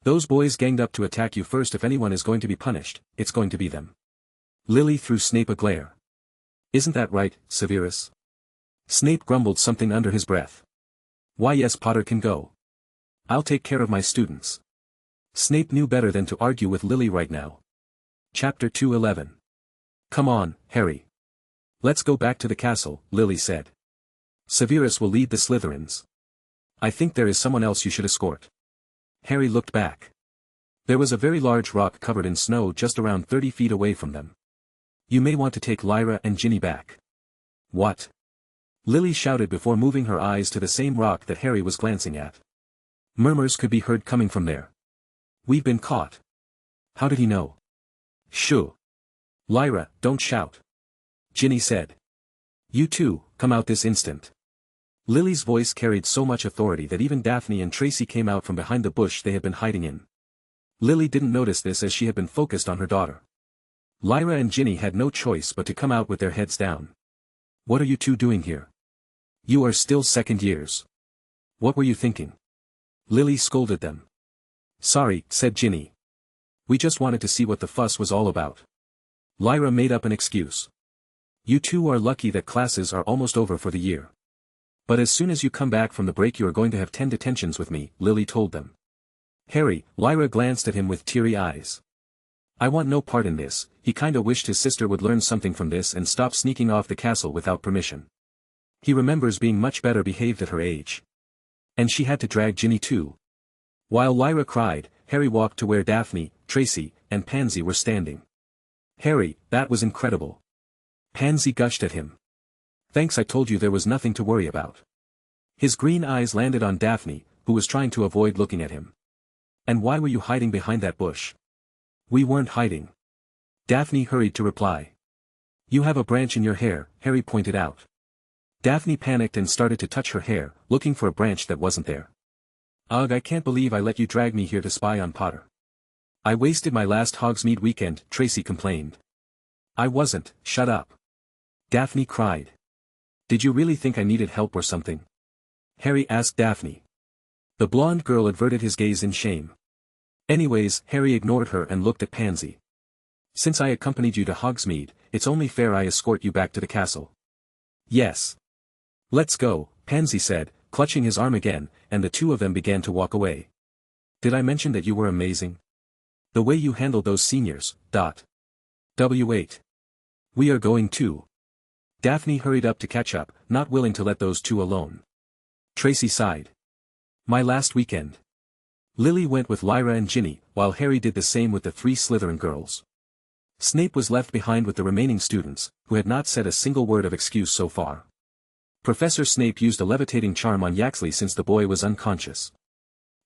Those boys ganged up to attack you first. If anyone is going to be punished, it's going to be them. Lily threw Snape a glare. Isn't that right, Severus? Snape grumbled something under his breath. Why yes, Potter can go. I'll take care of my students. Snape knew better than to argue with Lily right now. Chapter 2:11. Come on, Harry. Let's go back to the castle, Lily said. Severus will lead the Slytherins. I think there is someone else you should escort. Harry looked back. There was a very large rock covered in snow just around 30 feet away from them. You may want to take Lyra and Ginny back. What? Lily shouted before moving her eyes to the same rock that Harry was glancing at. Murmurs could be heard coming from there. We've been caught. How did he know? Shoo. Lyra, don't shout. Ginny said. You two, come out this instant. Lily's voice carried so much authority that even Daphne and Tracy came out from behind the bush they had been hiding in. Lily didn't notice this as she had been focused on her daughter. Lyra and Ginny had no choice but to come out with their heads down. What are you two doing here? You are still second years. What were you thinking? Lily scolded them. Sorry, said Ginny. We just wanted to see what the fuss was all about. Lyra made up an excuse. You two are lucky that classes are almost over for the year. But as soon as you come back from the break you are going to have 10 detentions with me, Lily told them. Harry, Lyra glanced at him with teary eyes. I want no part in this. He kinda wished his sister would learn something from this and stop sneaking off the castle without permission. He remembers being much better behaved at her age. And she had to drag Ginny too. While Lyra cried, Harry walked to where Daphne, Tracy, and Pansy were standing. Harry, that was incredible. Pansy gushed at him. Thanks, I told you there was nothing to worry about. His green eyes landed on Daphne, who was trying to avoid looking at him. And why were you hiding behind that bush? We weren't hiding. Daphne hurried to reply. You have a branch in your hair, Harry pointed out. Daphne panicked and started to touch her hair, looking for a branch that wasn't there. Ugh, I can't believe I let you drag me here to spy on Potter. I wasted my last Hogsmeade weekend, Tracy complained. I wasn't, shut up. Daphne cried. Did you really think I needed help or something? Harry asked Daphne. The blonde girl averted his gaze in shame. Anyways, Harry ignored her and looked at Pansy. Since I accompanied you to Hogsmeade, it's only fair I escort you back to the castle. Yes. Let's go, Pansy said, clutching his arm again, and the two of them began to walk away. Did I mention that you were amazing? The way you handled those seniors, W8. We are going too. Daphne hurried up to catch up, not willing to let those two alone. Tracy sighed. My last weekend. Lily went with Lyra and Ginny, while Harry did the same with the 3 Slytherin girls. Snape was left behind with the remaining students, who had not said a single word of excuse so far. Professor Snape used a levitating charm on Yaxley since the boy was unconscious.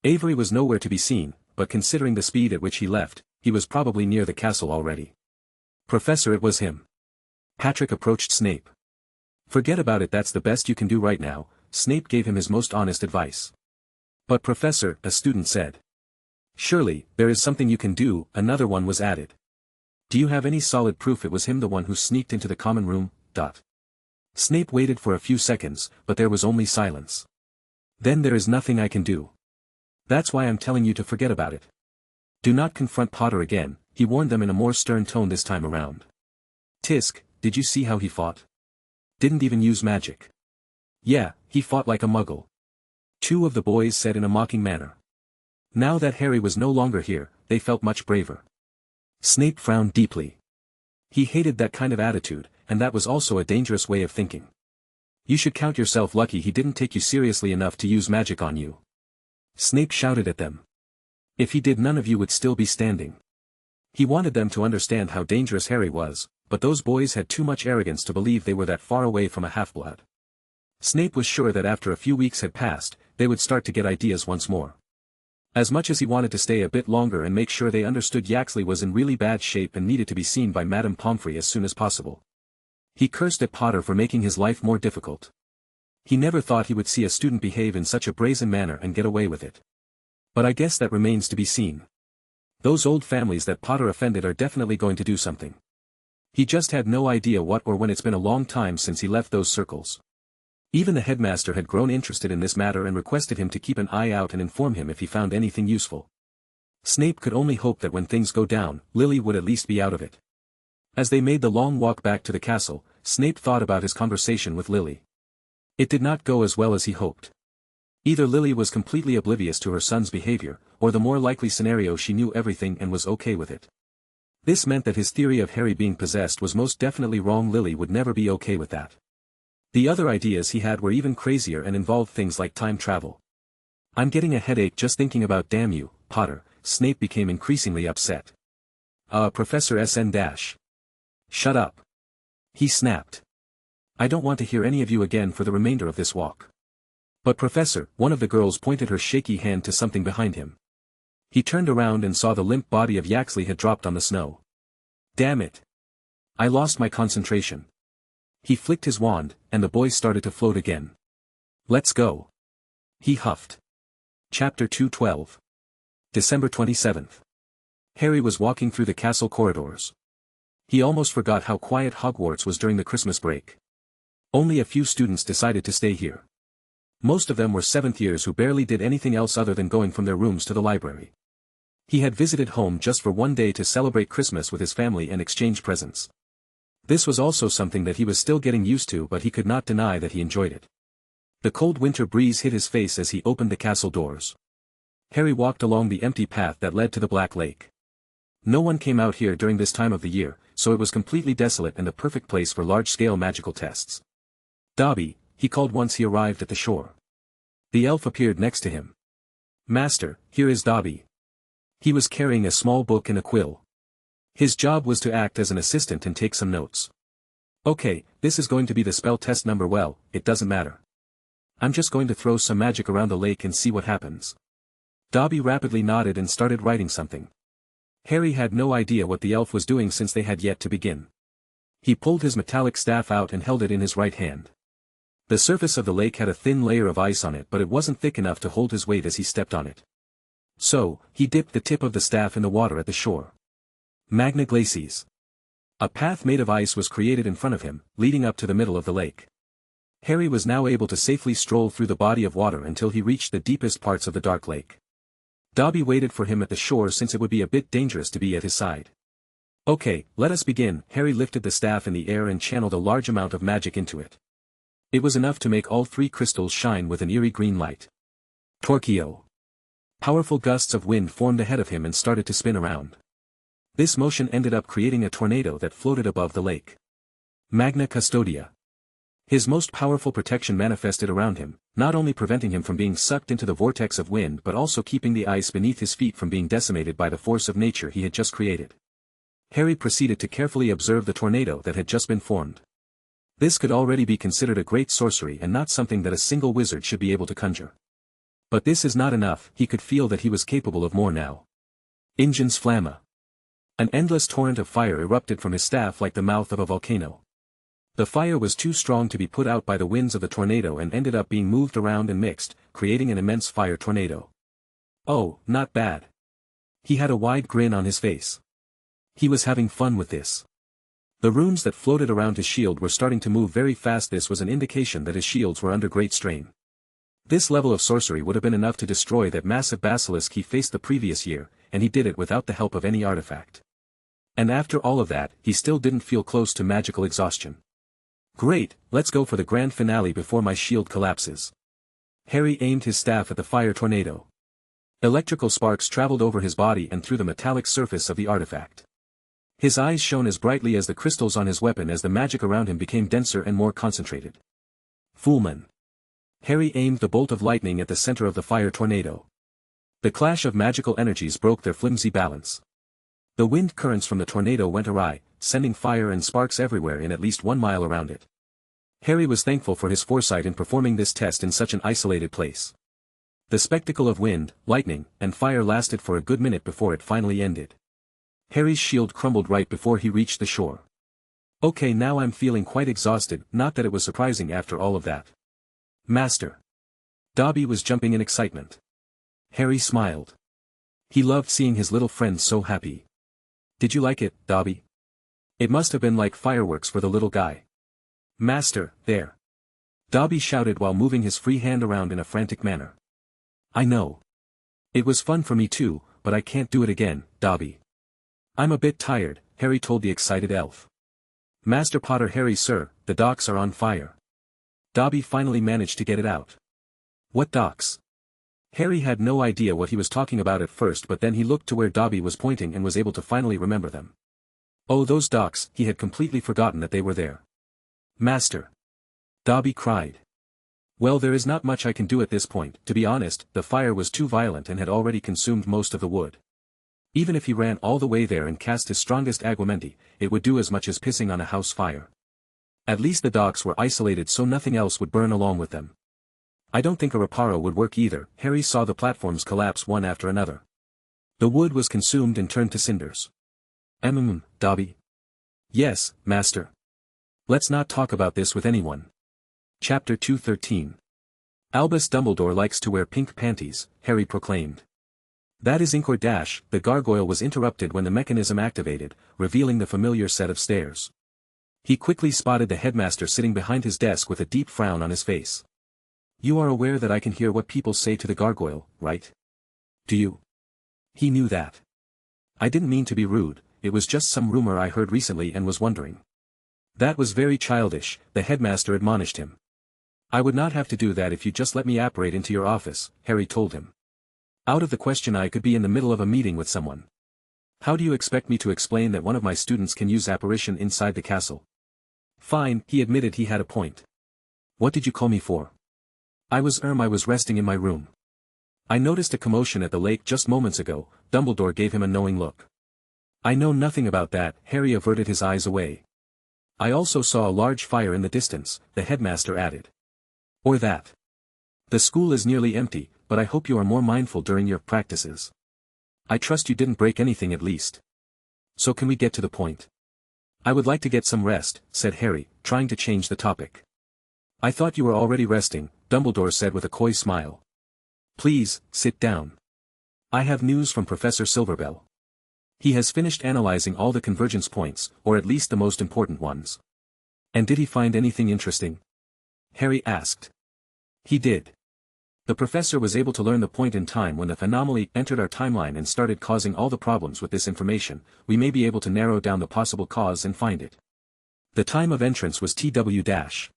Avery was nowhere to be seen, but considering the speed at which he left, he was probably near the castle already. Professor, it was him. Patrick approached Snape. Forget about it, that's the best you can do right now, Snape gave him his most honest advice. But Professor, a student said. Surely, there is something you can do, another one was added. Do you have any solid proof it was him, the one who sneaked into the common room? Snape waited for a few seconds, but there was only silence. Then there is nothing I can do. That's why I'm telling you to forget about it. Do not confront Potter again, he warned them in a more stern tone this time around. Tisk, did you see how he fought? Didn't even use magic. Yeah, he fought like a muggle. 2 of the boys said in a mocking manner. Now that Harry was no longer here, they felt much braver. Snape frowned deeply. He hated that kind of attitude, and that was also a dangerous way of thinking. You should count yourself lucky he didn't take you seriously enough to use magic on you. Snape shouted at them. If he did, none of you would still be standing. He wanted them to understand how dangerous Harry was, but those boys had too much arrogance to believe they were that far away from a half-blood. Snape was sure that after a few weeks had passed, they would start to get ideas once more. As much as he wanted to stay a bit longer and make sure they understood Yaxley was in really bad shape and needed to be seen by Madame Pomfrey as soon as possible. He cursed at Potter for making his life more difficult. He never thought he would see a student behave in such a brazen manner and get away with it. But I guess that remains to be seen. Those old families that Potter offended are definitely going to do something. He just had no idea what or when. It's been a long time since he left those circles. Even the headmaster had grown interested in this matter and requested him to keep an eye out and inform him if he found anything useful. Snape could only hope that when things go down, Lily would at least be out of it. As they made the long walk back to the castle, Snape thought about his conversation with Lily. It did not go as well as he hoped. Either Lily was completely oblivious to her son's behavior, or the more likely scenario, she knew everything and was okay with it. This meant that his theory of Harry being possessed was most definitely wrong. Lily would never be okay with that. The other ideas he had were even crazier and involved things like time travel. I'm getting a headache just thinking about damn you, Potter. Snape became increasingly upset. Professor SN dash. Shut up. He snapped. I don't want to hear any of you again for the remainder of this walk. But Professor, one of the girls pointed her shaky hand to something behind him. He turned around and saw the limp body of Yaxley had dropped on the snow. Damn it. I lost my concentration. He flicked his wand, and the boy started to float again. "Let's go," he huffed. Chapter 212. December 27th. Harry was walking through the castle corridors. He almost forgot how quiet Hogwarts was during the Christmas break. Only a few students decided to stay here. Most of them were 7th years who barely did anything else other than going from their rooms to the library. He had visited home just for one day to celebrate Christmas with his family and exchange presents. This was also something that he was still getting used to, but he could not deny that he enjoyed it. The cold winter breeze hit his face as he opened the castle doors. Harry walked along the empty path that led to the Black Lake. No one came out here during this time of the year, so it was completely desolate and the perfect place for large-scale magical tests. "Dobby," he called once he arrived at the shore. The elf appeared next to him. "Master, here is Dobby." He was carrying a small book and a quill. His job was to act as an assistant and take some notes. "Okay, this is going to be the spell test number. Well, it doesn't matter. I'm just going to throw some magic around the lake and see what happens." Dobby rapidly nodded and started writing something. Harry had no idea what the elf was doing since they had yet to begin. He pulled his metallic staff out and held it in his right hand. The surface of the lake had a thin layer of ice on it, but it wasn't thick enough to hold his weight as he stepped on it. So, he dipped the tip of the staff in the water at the shore. Magna Glacies. A path made of ice was created in front of him, leading up to the middle of the lake. Harry was now able to safely stroll through the body of water until he reached the deepest parts of the dark lake. Dobby waited for him at the shore since it would be a bit dangerous to be at his side. "Okay, let us begin." Harry lifted the staff in the air and channeled a large amount of magic into it. It was enough to make all 3 crystals shine with an eerie green light. Torquio. Powerful gusts of wind formed ahead of him and started to spin around. This motion ended up creating a tornado that floated above the lake. Magna Custodia. His most powerful protection manifested around him, not only preventing him from being sucked into the vortex of wind but also keeping the ice beneath his feet from being decimated by the force of nature he had just created. Harry proceeded to carefully observe the tornado that had just been formed. This could already be considered a great sorcery and not something that a single wizard should be able to conjure. But this is not enough. He could feel that he was capable of more now. Ingens Flamma. An endless torrent of fire erupted from his staff like the mouth of a volcano. The fire was too strong to be put out by the winds of the tornado and ended up being moved around and mixed, creating an immense fire tornado. Oh, not bad. He had a wide grin on his face. He was having fun with this. The runes that floated around his shield were starting to move very fast. This was an indication that his shields were under great strain. This level of sorcery would have been enough to destroy that massive basilisk he faced the previous year, and he did it without the help of any artifact. And after all of that, he still didn't feel close to magical exhaustion. Great, let's go for the grand finale before my shield collapses. Harry aimed his staff at the fire tornado. Electrical sparks traveled over his body and through the metallic surface of the artifact. His eyes shone as brightly as the crystals on his weapon as the magic around him became denser and more concentrated. Foolman. Harry aimed the bolt of lightning at the center of the fire tornado. The clash of magical energies broke their flimsy balance. The wind currents from the tornado went awry, sending fire and sparks everywhere in at least 1 mile around it. Harry was thankful for his foresight in performing this test in such an isolated place. The spectacle of wind, lightning, and fire lasted for a good minute before it finally ended. Harry's shield crumbled right before he reached the shore. Okay, now I'm feeling quite exhausted, not that it was surprising after all of that. Master. Dobby was jumping in excitement. Harry smiled. He loved seeing his little friend so happy. Did you like it, Dobby? It must have been like fireworks for the little guy. Master, there. Dobby shouted while moving his free hand around in a frantic manner. I know. It was fun for me too, but I can't do it again, Dobby. I'm a bit tired, Harry told the excited elf. Master Potter. Harry, sir, the docks are on fire. Dobby finally managed to get it out. What docks? Harry had no idea what he was talking about at first, but then he looked to where Dobby was pointing and was able to finally remember them. Oh, those docks, he had completely forgotten that they were there. Master. Dobby cried. Well, there is not much I can do at this point. To be honest, the fire was too violent and had already consumed most of the wood. Even if he ran all the way there and cast his strongest aguamenti, it would do as much as pissing on a house fire. At least the docks were isolated so nothing else would burn along with them. I don't think a reparo would work either. Harry saw the platforms collapse one after another. The wood was consumed and turned to cinders. Dobby? Yes, master. Let's not talk about this with anyone. Chapter 213. Albus Dumbledore likes to wear pink panties, Harry proclaimed. That is ink or dash. The gargoyle was interrupted when the mechanism activated, revealing the familiar set of stairs. He quickly spotted the headmaster sitting behind his desk with a deep frown on his face. You are aware that I can hear what people say to the gargoyle, right? Do you? He knew that. I didn't mean to be rude, it was just some rumor I heard recently and was wondering. That was very childish, the headmaster admonished him. I would not have to do that if you just let me apparate into your office, Harry told him. Out of the question I could be in the middle of a meeting with someone. How do you expect me to explain that one of my students can use apparition inside the castle? Fine, he admitted he had a point. What did you call me for? I was resting in my room. I noticed a commotion at the lake just moments ago. Dumbledore gave him a knowing look. I know nothing about that, Harry averted his eyes away. I also saw a large fire in the distance, the headmaster added. Or that. The school is nearly empty, but I hope you are more mindful during your practices. I trust you didn't break anything at least. So can we get to the point? I would like to get some rest, said Harry, trying to change the topic. I thought you were already resting, Dumbledore said with a coy smile. Please, sit down. I have news from Professor Silverbell. He has finished analyzing all the convergence points, or at least the most important ones. And did he find anything interesting? Harry asked. He did. The professor was able to learn the point in time when the anomaly entered our timeline and started causing all the problems with this information. We may be able to narrow down the possible cause and find it. The time of entrance was TW-.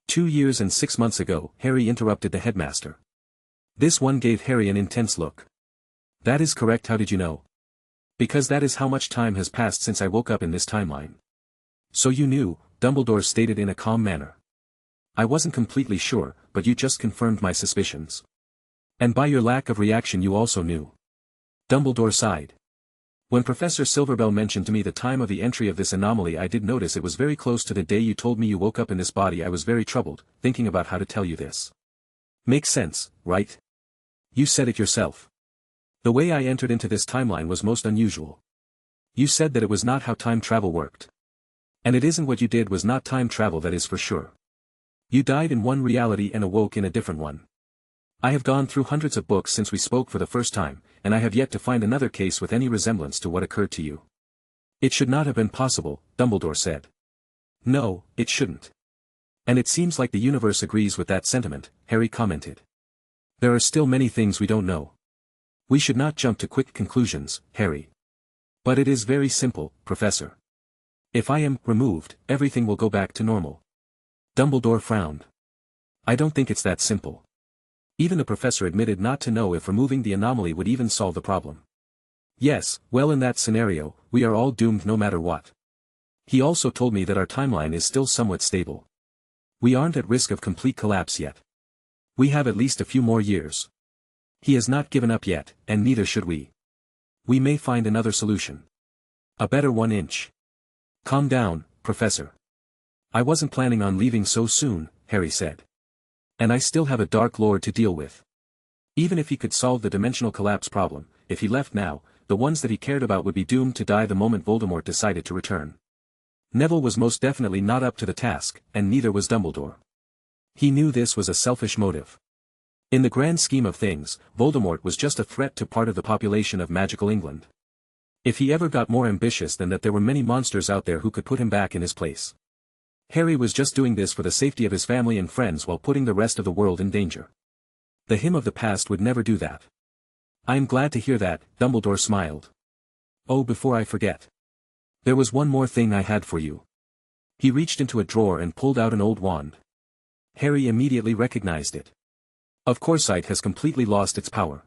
2 years and 6 months ago, Harry interrupted the headmaster. This one gave Harry an intense look. That is correct. How did you know? Because that is how much time has passed since I woke up in this timeline. So you knew, Dumbledore stated in a calm manner. I wasn't completely sure, but you just confirmed my suspicions. And by your lack of reaction you also knew. Dumbledore sighed. When Professor Silverbell mentioned to me the time of the entry of this anomaly I did notice it was very close to the day you told me you woke up in this body. I was very troubled, thinking about how to tell you this. Makes sense, right? You said it yourself. The way I entered into this timeline was most unusual. You said that it was not how time travel worked. And it isn't what you did was not time travel, that is for sure. You died in one reality and awoke in a different one. I have gone through hundreds of books since we spoke for the first time, and I have yet to find another case with any resemblance to what occurred to you. It should not have been possible, Dumbledore said. No, it shouldn't. And it seems like the universe agrees with that sentiment, Harry commented. There are still many things we don't know. We should not jump to quick conclusions, Harry. But it is very simple, Professor. If I am removed, everything will go back to normal. Dumbledore frowned. I don't think it's that simple. Even the professor admitted not to know if removing the anomaly would even solve the problem. Yes, well, in that scenario, we are all doomed no matter what. He also told me that our timeline is still somewhat stable. We aren't at risk of complete collapse yet. We have at least a few more years. He has not given up yet, and neither should we. We may find another solution. A better one. Calm down, Professor. I wasn't planning on leaving so soon, Harry said. And I still have a Dark Lord to deal with. Even if he could solve the dimensional collapse problem, if he left now, the ones that he cared about would be doomed to die the moment Voldemort decided to return. Neville was most definitely not up to the task, and neither was Dumbledore. He knew this was a selfish motive. In the grand scheme of things, Voldemort was just a threat to part of the population of magical England. If he ever got more ambitious than that, there were many monsters out there who could put him back in his place. Harry was just doing this for the safety of his family and friends while putting the rest of the world in danger. The him of the past would never do that. I am glad to hear that, Dumbledore smiled. Oh, before I forget. There was one more thing I had for you. He reached into a drawer and pulled out an old wand. Harry immediately recognized it. Of course, it has completely lost its power.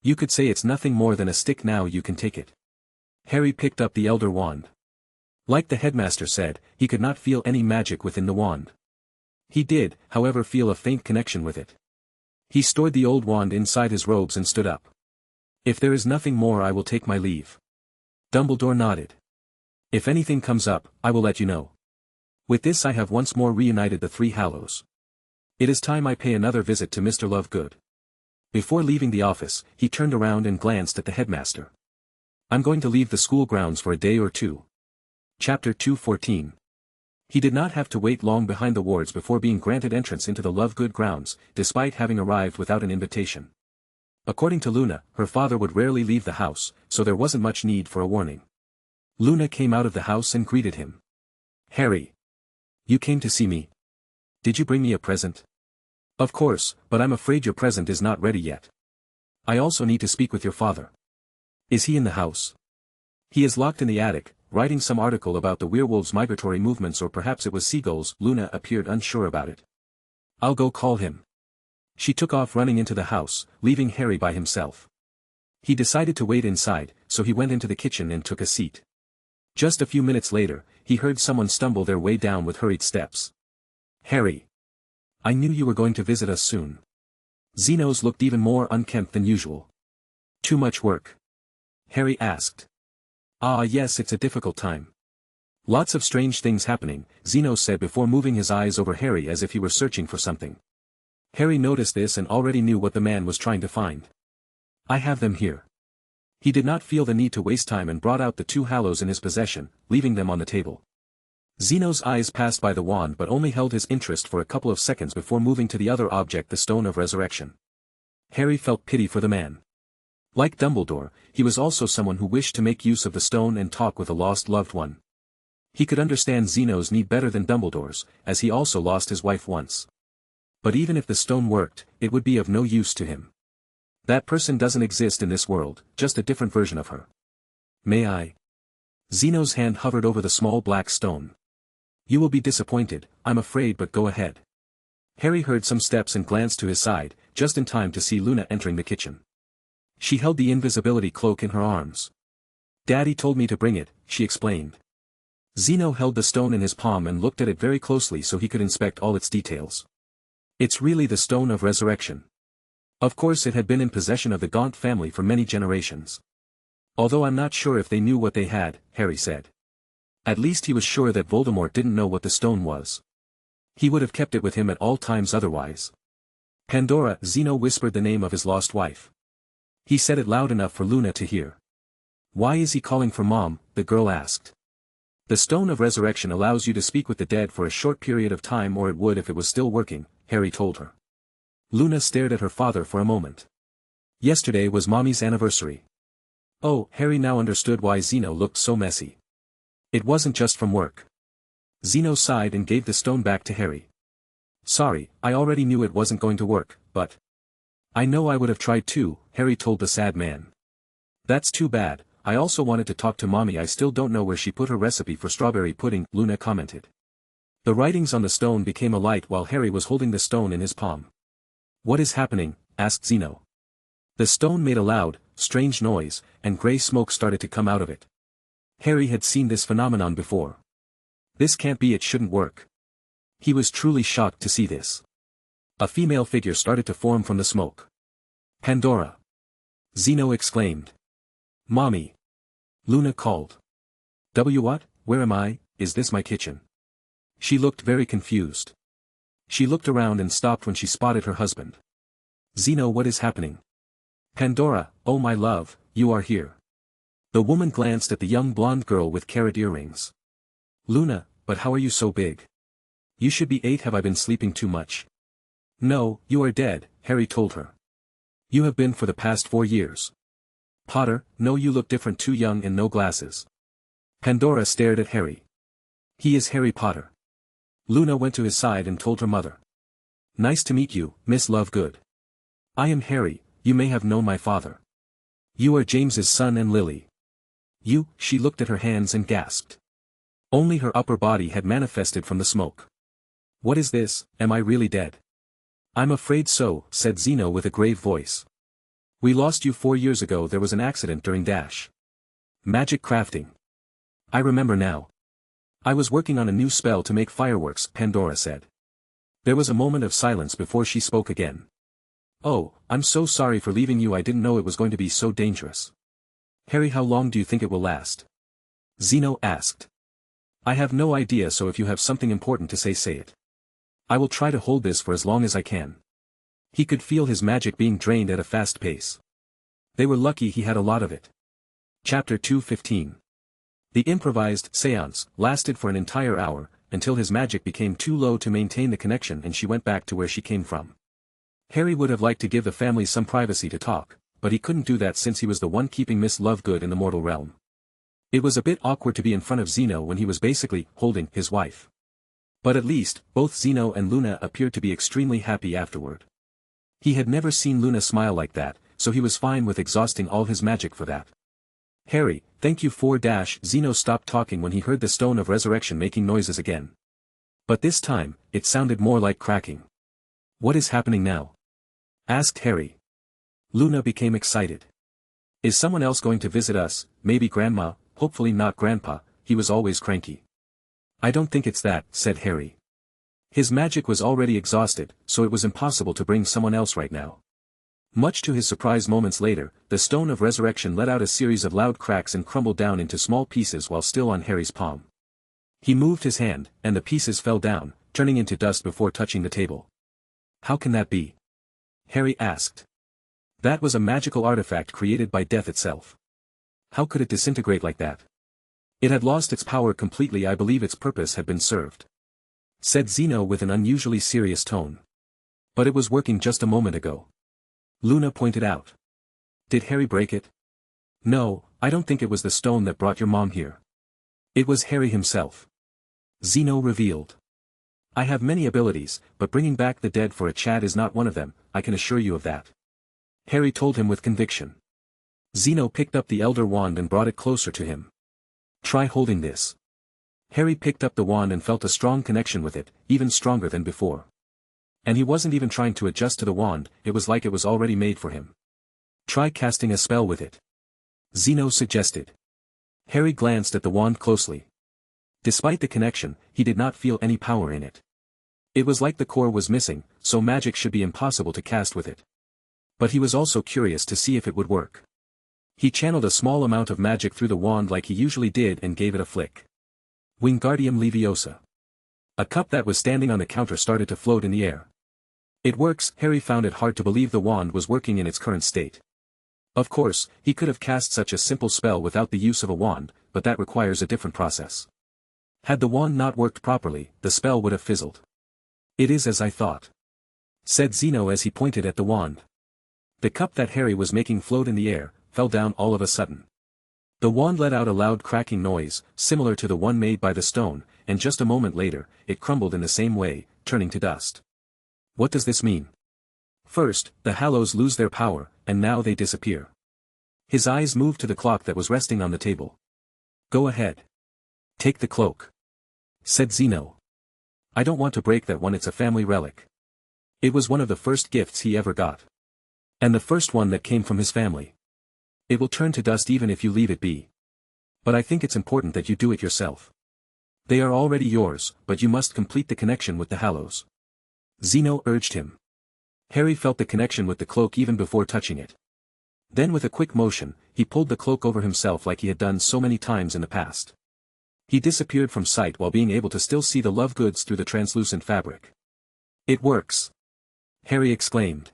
You could say it's nothing more than a stick now. You can take it. Harry picked up the elder wand. Like the headmaster said, he could not feel any magic within the wand. He did, however, feel a faint connection with it. He stored the old wand inside his robes and stood up. If there is nothing more, I will take my leave. Dumbledore nodded. If anything comes up, I will let you know. With this I have once more reunited the Three Hallows. It is time I pay another visit to Mr. Lovegood. Before leaving the office, he turned around and glanced at the headmaster. I'm going to leave the school grounds for a day or two. Chapter 214. He did not have to wait long behind the wards before being granted entrance into the Lovegood grounds, despite having arrived without an invitation. According to Luna, her father would rarely leave the house, so there wasn't much need for a warning. Luna came out of the house and greeted him. "Harry. You came to see me. Did you bring me a present?" "Of course, but I'm afraid your present is not ready yet. I also need to speak with your father." "Is he in the house?" "He is locked in the attic, writing some article about the werewolves' migratory movements, or perhaps it was seagulls." Luna appeared unsure about it. "I'll go call him." She took off running into the house, leaving Harry by himself. He decided to wait inside, so he went into the kitchen and took a seat. Just a few minutes later, he heard someone stumble their way down with hurried steps. "Harry. I knew you were going to visit us soon." Zeno's looked even more unkempt than usual. "Too much work?" Harry asked. "Ah yes, it's a difficult time. Lots of strange things happening," Zeno said before moving his eyes over Harry as if he were searching for something. Harry noticed this and already knew what the man was trying to find. "I have them here." He did not feel the need to waste time and brought out the 2 hallows in his possession, leaving them on the table. Zeno's eyes passed by the wand but only held his interest for a couple of seconds before moving to the other object, the Stone of Resurrection. Harry felt pity for the man. Like Dumbledore, he was also someone who wished to make use of the stone and talk with a lost loved one. He could understand Zeno's need better than Dumbledore's, as he also lost his wife once. But even if the stone worked, it would be of no use to him. That person doesn't exist in this world, just a different version of her. "May I?" Zeno's hand hovered over the small black stone. "You will be disappointed, I'm afraid, but go ahead." Harry heard some steps and glanced to his side, just in time to see Luna entering the kitchen. She held the invisibility cloak in her arms. "Daddy told me to bring it," she explained. Zeno held the stone in his palm and looked at it very closely so he could inspect all its details. It's really the Stone of Resurrection. Of course it had been in possession of the Gaunt family for many generations. "Although I'm not sure if they knew what they had," Harry said. At least he was sure that Voldemort didn't know what the stone was. He would have kept it with him at all times otherwise. "Pandora," Zeno whispered the name of his lost wife. He said it loud enough for Luna to hear. "Why is he calling for Mom?" the girl asked. "The Stone of Resurrection allows you to speak with the dead for a short period of time, or it would if it was still working," Harry told her. Luna stared at her father for a moment. "Yesterday was Mommy's anniversary." Oh, Harry now understood why Zeno looked so messy. It wasn't just from work. Zeno sighed and gave the stone back to Harry. "Sorry, I already knew it wasn't going to work, but..." "I know I would have tried too," Harry told the sad man. "That's too bad, I also wanted to talk to Mommy. I still don't know where she put her recipe for strawberry pudding," Luna commented. The writings on the stone became a light while Harry was holding the stone in his palm. "What is happening?" asked Zeno. The stone made a loud, strange noise, and grey smoke started to come out of it. Harry had seen this phenomenon before. This can't be, it shouldn't work. He was truly shocked to see this. A female figure started to form from the smoke. "Pandora!" Zeno exclaimed. "Mommy!" Luna called. What? Where am I? Is this my kitchen?" She looked very confused. She looked around and stopped when she spotted her husband. "Zeno, what is happening?" "Pandora, oh my love, you are here." The woman glanced at the young blonde girl with carrot earrings. "Luna, but how are you so big? You should be 8. Have I been sleeping too much?" "No, you are dead," Harry told her. "You have been for the past 4 years. Potter, no, you look different, too young and no glasses." Pandora stared at Harry. "He is Harry Potter." Luna went to his side and told her mother. "Nice to meet you, Miss Lovegood. I am Harry, you may have known my father. You are James's son and Lily." "You," she looked at her hands and gasped. Only her upper body had manifested from the smoke. "What is this, am I really dead?" "I'm afraid so," said Zeno with a grave voice. "We lost you 4 years ago. There was an accident during magic crafting. I remember now. I was working on a new spell to make fireworks," Pandora said. There was a moment of silence before she spoke again. "Oh, I'm so sorry for leaving you. I didn't know it was going to be so dangerous." "Harry, how long do you think it will last?" Zeno asked. "I have no idea, so if you have something important to say it. I will try to hold this for as long as I can." He could feel his magic being drained at a fast pace. They were lucky he had a lot of it. Chapter 2:15. The improvised séance lasted for an entire hour, until his magic became too low to maintain the connection and she went back to where she came from. Harry would have liked to give the family some privacy to talk, but he couldn't do that since he was the one keeping Miss Lovegood in the mortal realm. It was a bit awkward to be in front of Zeno when he was basically holding his wife. But at least, both Zeno and Luna appeared to be extremely happy afterward. He had never seen Luna smile like that, so he was fine with exhausting all his magic for that. Harry, thank you for Zeno stopped talking when he heard the stone of resurrection making noises again. But this time, it sounded more like cracking. What is happening now? Asked Harry. Luna became excited. Is someone else going to visit us, maybe Grandma, hopefully not Grandpa, he was always cranky. I don't think it's that, said Harry. His magic was already exhausted, so it was impossible to bring someone else right now. Much to his surprise moments later, the stone of resurrection let out a series of loud cracks and crumbled down into small pieces while still on Harry's palm. He moved his hand, and the pieces fell down, turning into dust before touching the table. How can that be? Harry asked. That was a magical artifact created by death itself. How could it disintegrate like that? It had lost its power completely. I believe its purpose had been served, said Zeno with an unusually serious tone. But it was working just a moment ago, Luna pointed out. Did Harry break it? No, I don't think it was the stone that brought your mom here. It was Harry himself, Zeno revealed. I have many abilities, but bringing back the dead for a chat is not one of them, I can assure you of that, Harry told him with conviction. Zeno picked up the Elder Wand and brought it closer to him. Try holding this. Harry picked up the wand and felt a strong connection with it, even stronger than before. And he wasn't even trying to adjust to the wand, it was like it was already made for him. Try casting a spell with it, Zeno suggested. Harry glanced at the wand closely. Despite the connection, he did not feel any power in it. It was like the core was missing, so magic should be impossible to cast with it. But he was also curious to see if it would work. He channeled a small amount of magic through the wand like he usually did and gave it a flick. Wingardium Leviosa. A cup that was standing on the counter started to float in the air. It works. Harry found it hard to believe the wand was working in its current state. Of course, he could have cast such a simple spell without the use of a wand, but that requires a different process. Had the wand not worked properly, the spell would have fizzled. It is as I thought, said Zeno as he pointed at the wand. The cup that Harry was making float in the air, fell down all of a sudden. The wand let out a loud cracking noise, similar to the one made by the stone, and just a moment later, it crumbled in the same way, turning to dust. What does this mean? First, the Hallows lose their power, and now they disappear. His eyes moved to the clock that was resting on the table. Go ahead. Take the cloak, said Zeno. I don't want to break that one, it's a family relic. It was one of the first gifts he ever got. And the first one that came from his family. It will turn to dust even if you leave it be. But I think it's important that you do it yourself. They are already yours, but you must complete the connection with the Hallows, Zeno urged him. Harry felt the connection with the cloak even before touching it. Then with a quick motion, he pulled the cloak over himself like he had done so many times in the past. He disappeared from sight while being able to still see the Lovegoods through the translucent fabric. It works, Harry exclaimed.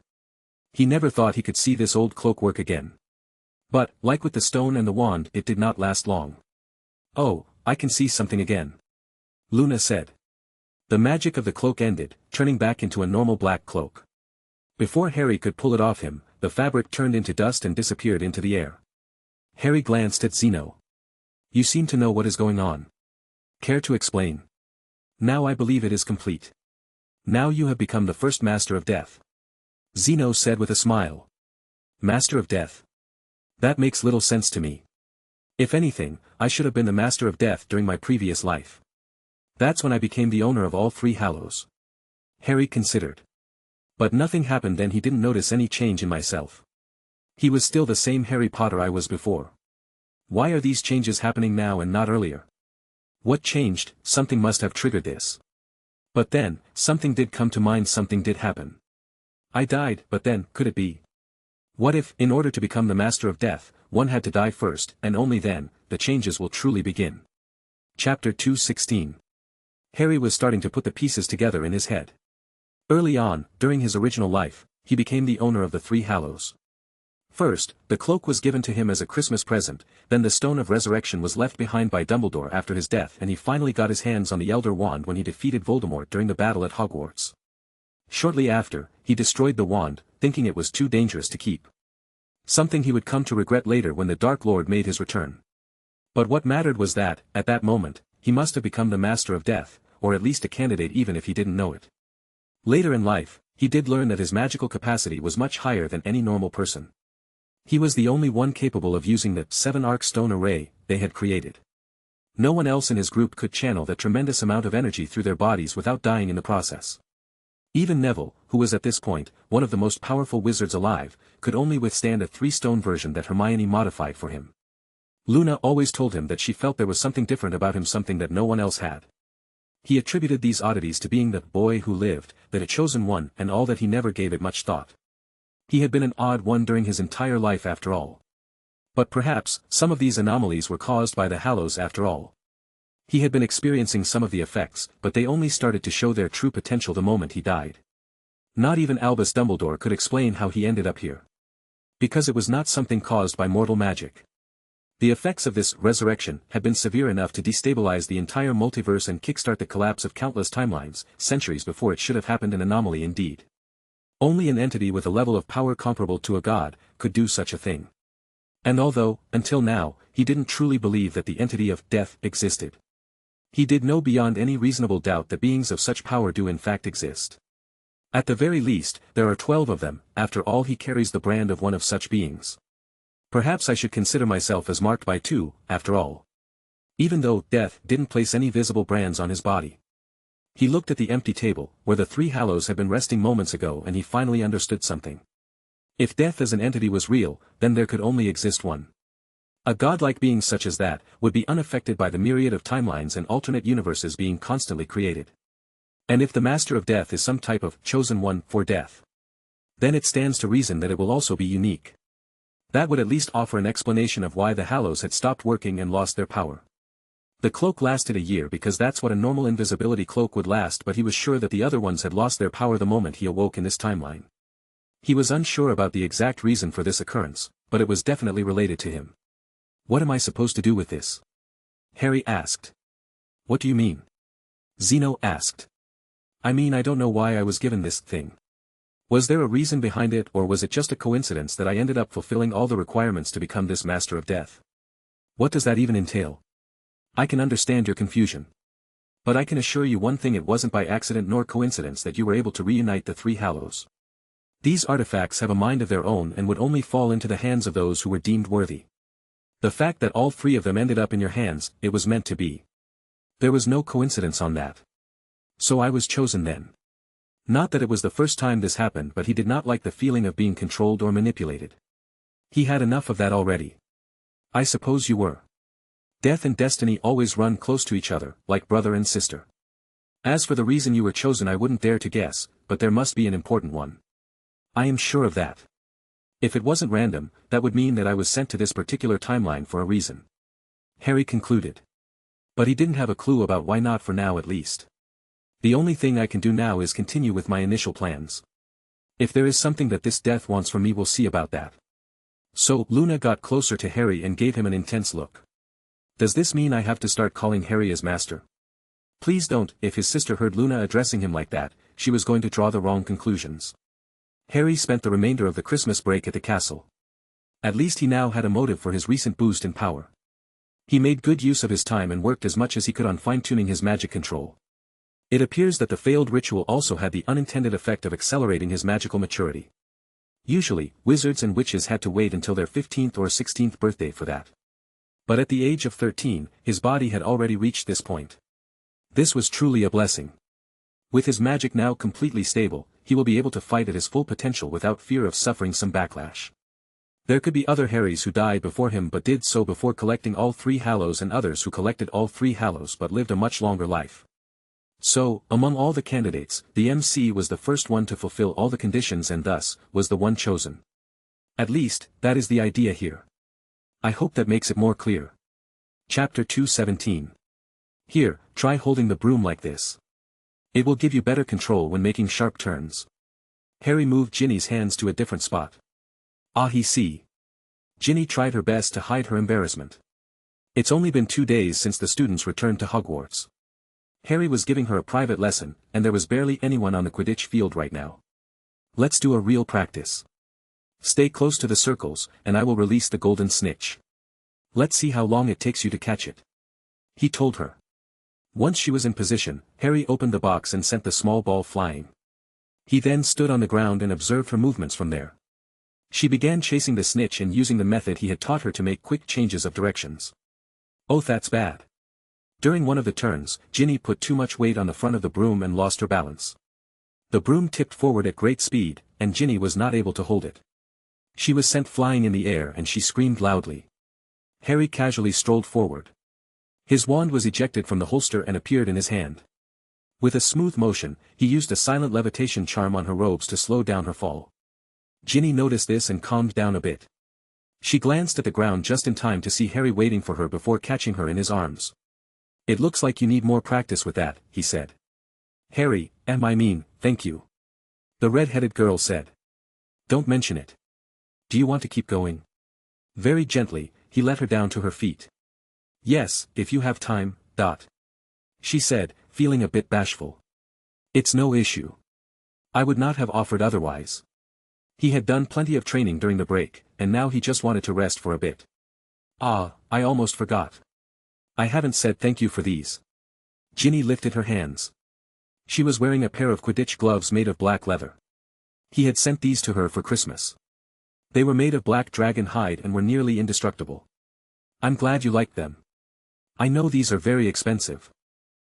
He never thought he could see this old cloak work again. But, like with the stone and the wand, it did not last long. Oh, I can see something again, Luna said. The magic of the cloak ended, turning back into a normal black cloak. Before Harry could pull it off him, the fabric turned into dust and disappeared into the air. Harry glanced at Zeno. You seem to know what is going on. Care to explain? Now I believe it is complete. Now you have become the first Master of Death, Zeno said with a smile. Master of Death? That makes little sense to me. If anything, I should have been the Master of Death during my previous life. That's when I became the owner of all three Hallows, Harry considered. But nothing happened then. He didn't notice any change in myself. He was still the same Harry Potter I was before. Why are these changes happening now and not earlier? What changed? Something must have triggered this. But then, something did come to mind, something did happen. I died, but then, could it be? What if, in order to become the Master of Death, one had to die first, and only then, the changes will truly begin? Chapter 2:16. Harry was starting to put the pieces together in his head. Early on, during his original life, he became the owner of the three Hallows. First, the cloak was given to him as a Christmas present, then the Stone of Resurrection was left behind by Dumbledore after his death, and he finally got his hands on the Elder Wand when he defeated Voldemort during the battle at Hogwarts. Shortly after, he destroyed the wand, thinking it was too dangerous to keep. Something he would come to regret later when the Dark Lord made his return. But what mattered was that, at that moment, he must have become the Master of Death, or at least a candidate even if he didn't know it. Later in life, he did learn that his magical capacity was much higher than any normal person. He was the only one capable of using the 7-arc stone array they had created. No one else in his group could channel that tremendous amount of energy through their bodies without dying in the process. Even Neville, who was at this point one of the most powerful wizards alive, could only withstand a 3-stone version that Hermione modified for him. Luna always told him that she felt there was something different about him, something that no one else had. He attributed these oddities to being the boy who lived, that a chosen one, and all that he never gave it much thought. He had been an odd one during his entire life after all. But perhaps, some of these anomalies were caused by the Hallows after all. He had been experiencing some of the effects, but they only started to show their true potential the moment he died. Not even Albus Dumbledore could explain how he ended up here. Because it was not something caused by mortal magic. The effects of this resurrection had been severe enough to destabilize the entire multiverse and kickstart the collapse of countless timelines, centuries before it should have happened. An anomaly indeed. Only an entity with a level of power comparable to a god could do such a thing. And although, until now, he didn't truly believe that the entity of death existed, he did know beyond any reasonable doubt that beings of such power do in fact exist. At the very least, there are 12 of them. After all, he carries the brand of one of such beings. Perhaps I should consider myself as marked by 2, after all. Even though death didn't place any visible brands on his body. He looked at the empty table, where the 3 Hallows had been resting moments ago, and he finally understood something. If death as an entity was real, then there could only exist one. A godlike being such as that would be unaffected by the myriad of timelines and alternate universes being constantly created. And if the Master of Death is some type of chosen one for death, then it stands to reason that it will also be unique. That would at least offer an explanation of why the Hallows had stopped working and lost their power. The cloak lasted a year because that's what a normal invisibility cloak would last, but he was sure that the other ones had lost their power the moment he awoke in this timeline. He was unsure about the exact reason for this occurrence, but it was definitely related to him. What am I supposed to do with this? Harry asked. What do you mean? Zeno asked. I mean, I don't know why I was given this thing. Was there a reason behind it, or was it just a coincidence that I ended up fulfilling all the requirements to become this Master of Death? What does that even entail? I can understand your confusion. But I can assure you one thing: it wasn't by accident nor coincidence that you were able to reunite the 3 Hallows. These artifacts have a mind of their own and would only fall into the hands of those who were deemed worthy. The fact that all 3 of them ended up in your hands, it was meant to be. There was no coincidence on that. So I was chosen then. Not that it was the first time this happened, but he did not like the feeling of being controlled or manipulated. He had enough of that already. I suppose you were. Death and destiny always run close to each other, like brother and sister. As for the reason you were chosen, I wouldn't dare to guess, but there must be an important one. I am sure of that. If it wasn't random, that would mean that I was sent to this particular timeline for a reason. Harry concluded. But he didn't have a clue about why, not for now at least. The only thing I can do now is continue with my initial plans. If there is something that this death wants from me, we'll see about that. So, Luna got closer to Harry and gave him an intense look. Does this mean I have to start calling Harry as Master? Please don't. If his sister heard Luna addressing him like that, she was going to draw the wrong conclusions. Harry spent the remainder of the Christmas break at the castle. At least he now had a motive for his recent boost in power. He made good use of his time and worked as much as he could on fine-tuning his magic control. It appears that the failed ritual also had the unintended effect of accelerating his magical maturity. Usually, wizards and witches had to wait until their 15th or 16th birthday for that. But at the age of 13, his body had already reached this point. This was truly a blessing. With his magic now completely stable, he will be able to fight at his full potential without fear of suffering some backlash. There could be other Harrys who died before him but did so before collecting all 3 Hallows, and others who collected all 3 Hallows but lived a much longer life. So, among all the candidates, the MC was the first one to fulfill all the conditions and thus, was the one chosen. At least, that is the idea here. I hope that makes it more clear. Chapter 217. Here, try holding the broom like this. It will give you better control when making sharp turns. Harry moved Ginny's hands to a different spot. Ah, he see. Ginny tried her best to hide her embarrassment. It's only been 2 days since the students returned to Hogwarts. Harry was giving her a private lesson, and there was barely anyone on the Quidditch field right now. Let's do a real practice. Stay close to the circles, and I will release the golden snitch. Let's see how long it takes you to catch it. He told her. Once she was in position, Harry opened the box and sent the small ball flying. He then stood on the ground and observed her movements from there. She began chasing the snitch and using the method he had taught her to make quick changes of directions. Oh, that's bad. During one of the turns, Ginny put too much weight on the front of the broom and lost her balance. The broom tipped forward at great speed, and Ginny was not able to hold it. She was sent flying in the air and she screamed loudly. Harry casually strolled forward. His wand was ejected from the holster and appeared in his hand. With a smooth motion, he used a silent levitation charm on her robes to slow down her fall. Ginny noticed this and calmed down a bit. She glanced at the ground just in time to see Harry waiting for her before catching her in his arms. It looks like you need more practice with that, he said. Harry, thank you. The red-headed girl said. Don't mention it. Do you want to keep going? Very gently, he let her down to her feet. Yes, if you have time, she said, feeling a bit bashful. It's no issue. I would not have offered otherwise. He had done plenty of training during the break, and now he just wanted to rest for a bit. Ah, I almost forgot. I haven't said thank you for these. Ginny lifted her hands. She was wearing a pair of Quidditch gloves made of black leather. He had sent these to her for Christmas. They were made of black dragon hide and were nearly indestructible. I'm glad you liked them. I know these are very expensive.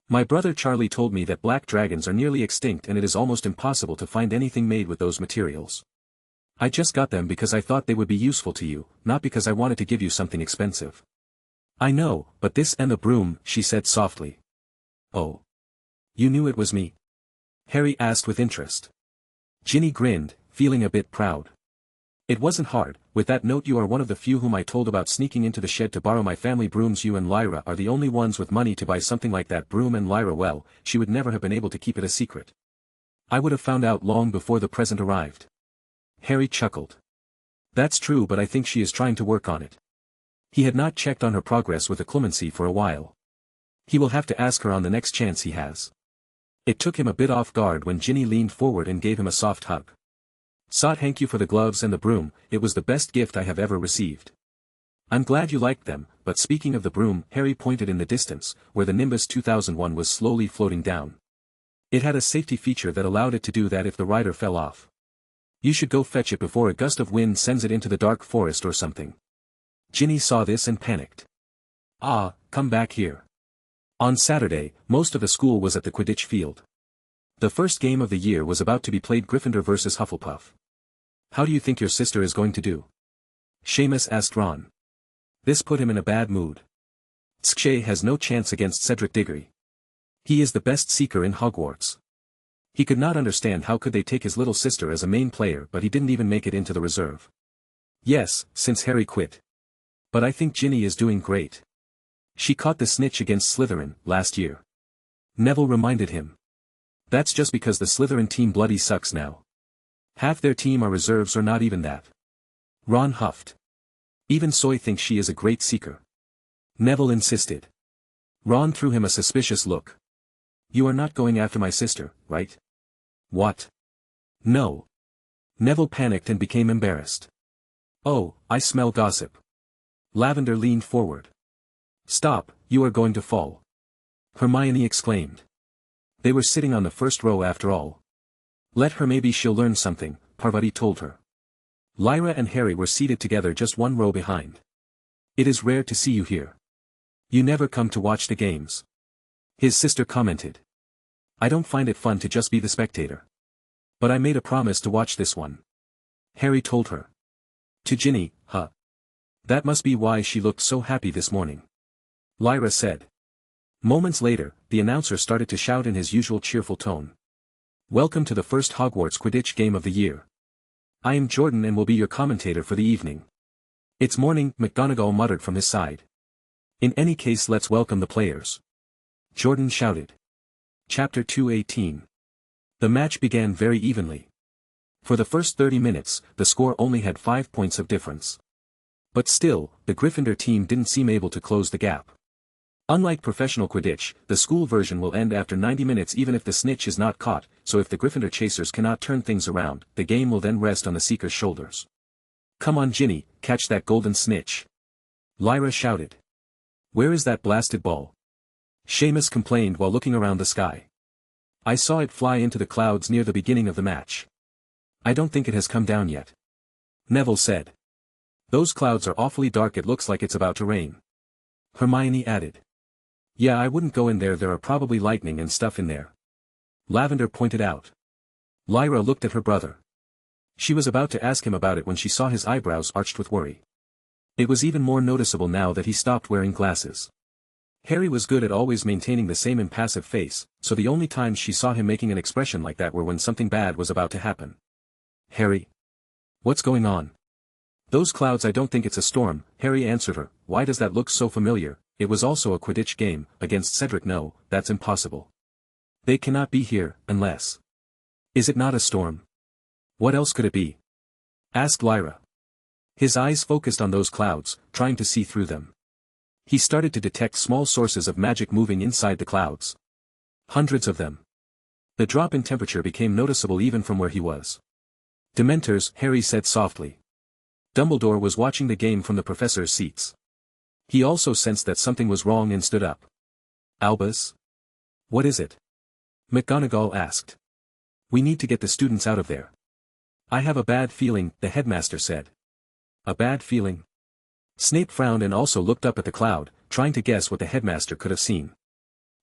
My brother Charlie told me that black dragons are nearly extinct and it is almost impossible to find anything made with those materials. I just got them because I thought they would be useful to you, not because I wanted to give you something expensive. I know, but this and the broom, she said softly. Oh. You knew it was me? Harry asked with interest. Ginny grinned, feeling a bit proud. It wasn't hard. With that note, you are one of the few whom I told about sneaking into the shed to borrow my family brooms. You and Lyra are the only ones with money to buy something like that broom, and Lyra, well, she would never have been able to keep it a secret. I would have found out long before the present arrived. Harry chuckled. That's true, but I think she is trying to work on it. He had not checked on her progress with occlumency for a while. He will have to ask her on the next chance he has. It took him a bit off guard when Ginny leaned forward and gave him a soft hug. Thank you for the gloves and the broom, it was the best gift I have ever received. I'm glad you liked them, but speaking of the broom, Harry pointed in the distance, where the Nimbus 2001 was slowly floating down. It had a safety feature that allowed it to do that if the rider fell off. You should go fetch it before a gust of wind sends it into the dark forest or something. Ginny saw this and panicked. Ah, come back here. On Saturday, most of the school was at the Quidditch field. The first game of the year was about to be played, Gryffindor versus Hufflepuff. How do you think your sister is going to do? Seamus asked Ron. This put him in a bad mood. Tgthegood has no chance against Cedric Diggory. He is the best seeker in Hogwarts. He could not understand how could they take his little sister as a main player, but he didn't even make it into the reserve. Yes, since Harry quit. But I think Ginny is doing great. She caught the snitch against Slytherin last year. Neville reminded him. That's just because the Slytherin team bloody sucks now. Half their team are reserves or not even that. Ron huffed. Even Soy thinks she is a great seeker. Neville insisted. Ron threw him a suspicious look. You are not going after my sister, right? What? No. Neville panicked and became embarrassed. Oh, I smell gossip. Lavender leaned forward. Stop, you are going to fall. Hermione exclaimed. They were sitting on the first row after all. Let her, maybe she'll learn something, Parvati told her. Lyra and Harry were seated together just one row behind. It is rare to see you here. You never come to watch the games. His sister commented. I don't find it fun to just be the spectator. But I made a promise to watch this one. Harry told her. To Ginny, huh? That must be why she looked so happy this morning. Lyra said. Moments later, the announcer started to shout in his usual cheerful tone. Welcome to the first Hogwarts Quidditch game of the year. I am Jordan and will be your commentator for the evening. It's morning, McGonagall muttered from his side. In any case, let's welcome the players. Jordan shouted. Chapter 218. The match began very evenly. For the first 30 minutes, the score only had 5 points of difference. But still, the Gryffindor team didn't seem able to close the gap. Unlike professional Quidditch, the school version will end after 90 minutes even if the snitch is not caught, so if the Gryffindor chasers cannot turn things around, the game will then rest on the seeker's shoulders. "Come on Ginny, catch that golden snitch!" Lyra shouted. "Where is that blasted ball?" Seamus complained while looking around the sky. "I saw it fly into the clouds near the beginning of the match. I don't think it has come down yet," Neville said. "Those clouds are awfully dark, it looks like it's about to rain." Hermione added. "Yeah, I wouldn't go in there are probably lightning and stuff in there," Lavender pointed out. Lyra looked at her brother. She was about to ask him about it when she saw his eyebrows arched with worry. It was even more noticeable now that he stopped wearing glasses. Harry was good at always maintaining the same impassive face, so the only times she saw him making an expression like that were when something bad was about to happen. "Harry? What's going on?" "Those clouds, I don't think it's a storm," Harry answered her. "Why does that look so familiar? It was also a Quidditch game, against Cedric. No, that's impossible. They cannot be here, unless... Is it not a storm? What else could it be?" asked Lyra. His eyes focused on those clouds, trying to see through them. He started to detect small sources of magic moving inside the clouds. Hundreds of them. The drop in temperature became noticeable even from where he was. "Dementors," Harry said softly. Dumbledore was watching the game from the professor's seats. He also sensed that something was wrong and stood up. "Albus? What is it?" McGonagall asked. "We need to get the students out of there." "I have a bad feeling," the headmaster said. "A bad feeling?" Snape frowned and also looked up at the cloud, trying to guess what the headmaster could have seen.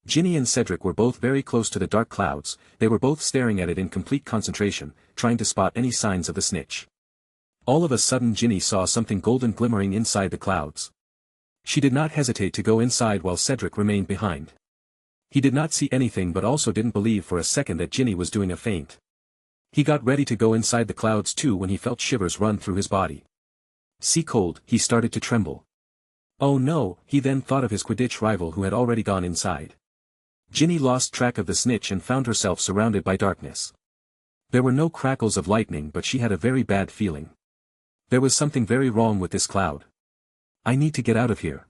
Ginny and Cedric were both very close to the dark clouds, they were both staring at it in complete concentration, trying to spot any signs of the snitch. All of a sudden Ginny saw something golden glimmering inside the clouds. She did not hesitate to go inside while Cedric remained behind. He did not see anything but also didn't believe for a second that Ginny was doing a feint. He got ready to go inside the clouds too when he felt shivers run through his body. Sea cold, he started to tremble. Oh no, he then thought of his Quidditch rival who had already gone inside. Ginny lost track of the snitch and found herself surrounded by darkness. There were no crackles of lightning but she had a very bad feeling. There was something very wrong with this cloud. "I need to get out of here."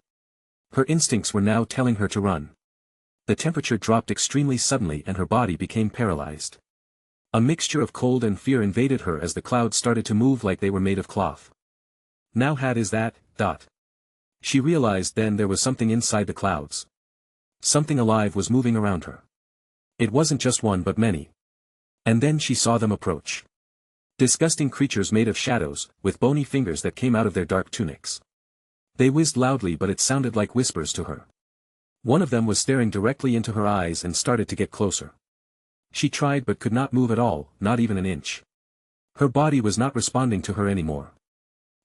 Her instincts were now telling her to run. The temperature dropped extremely suddenly and her body became paralyzed. A mixture of cold and fear invaded her as the clouds started to move like they were made of cloth. Now had is that, dot. She realized then there was something inside the clouds. Something alive was moving around her. It wasn't just one but many. And then she saw them approach. Disgusting creatures made of shadows, with bony fingers that came out of their dark tunics. They whizzed loudly but it sounded like whispers to her. One of them was staring directly into her eyes and started to get closer. She tried but could not move at all, not even an inch. Her body was not responding to her anymore.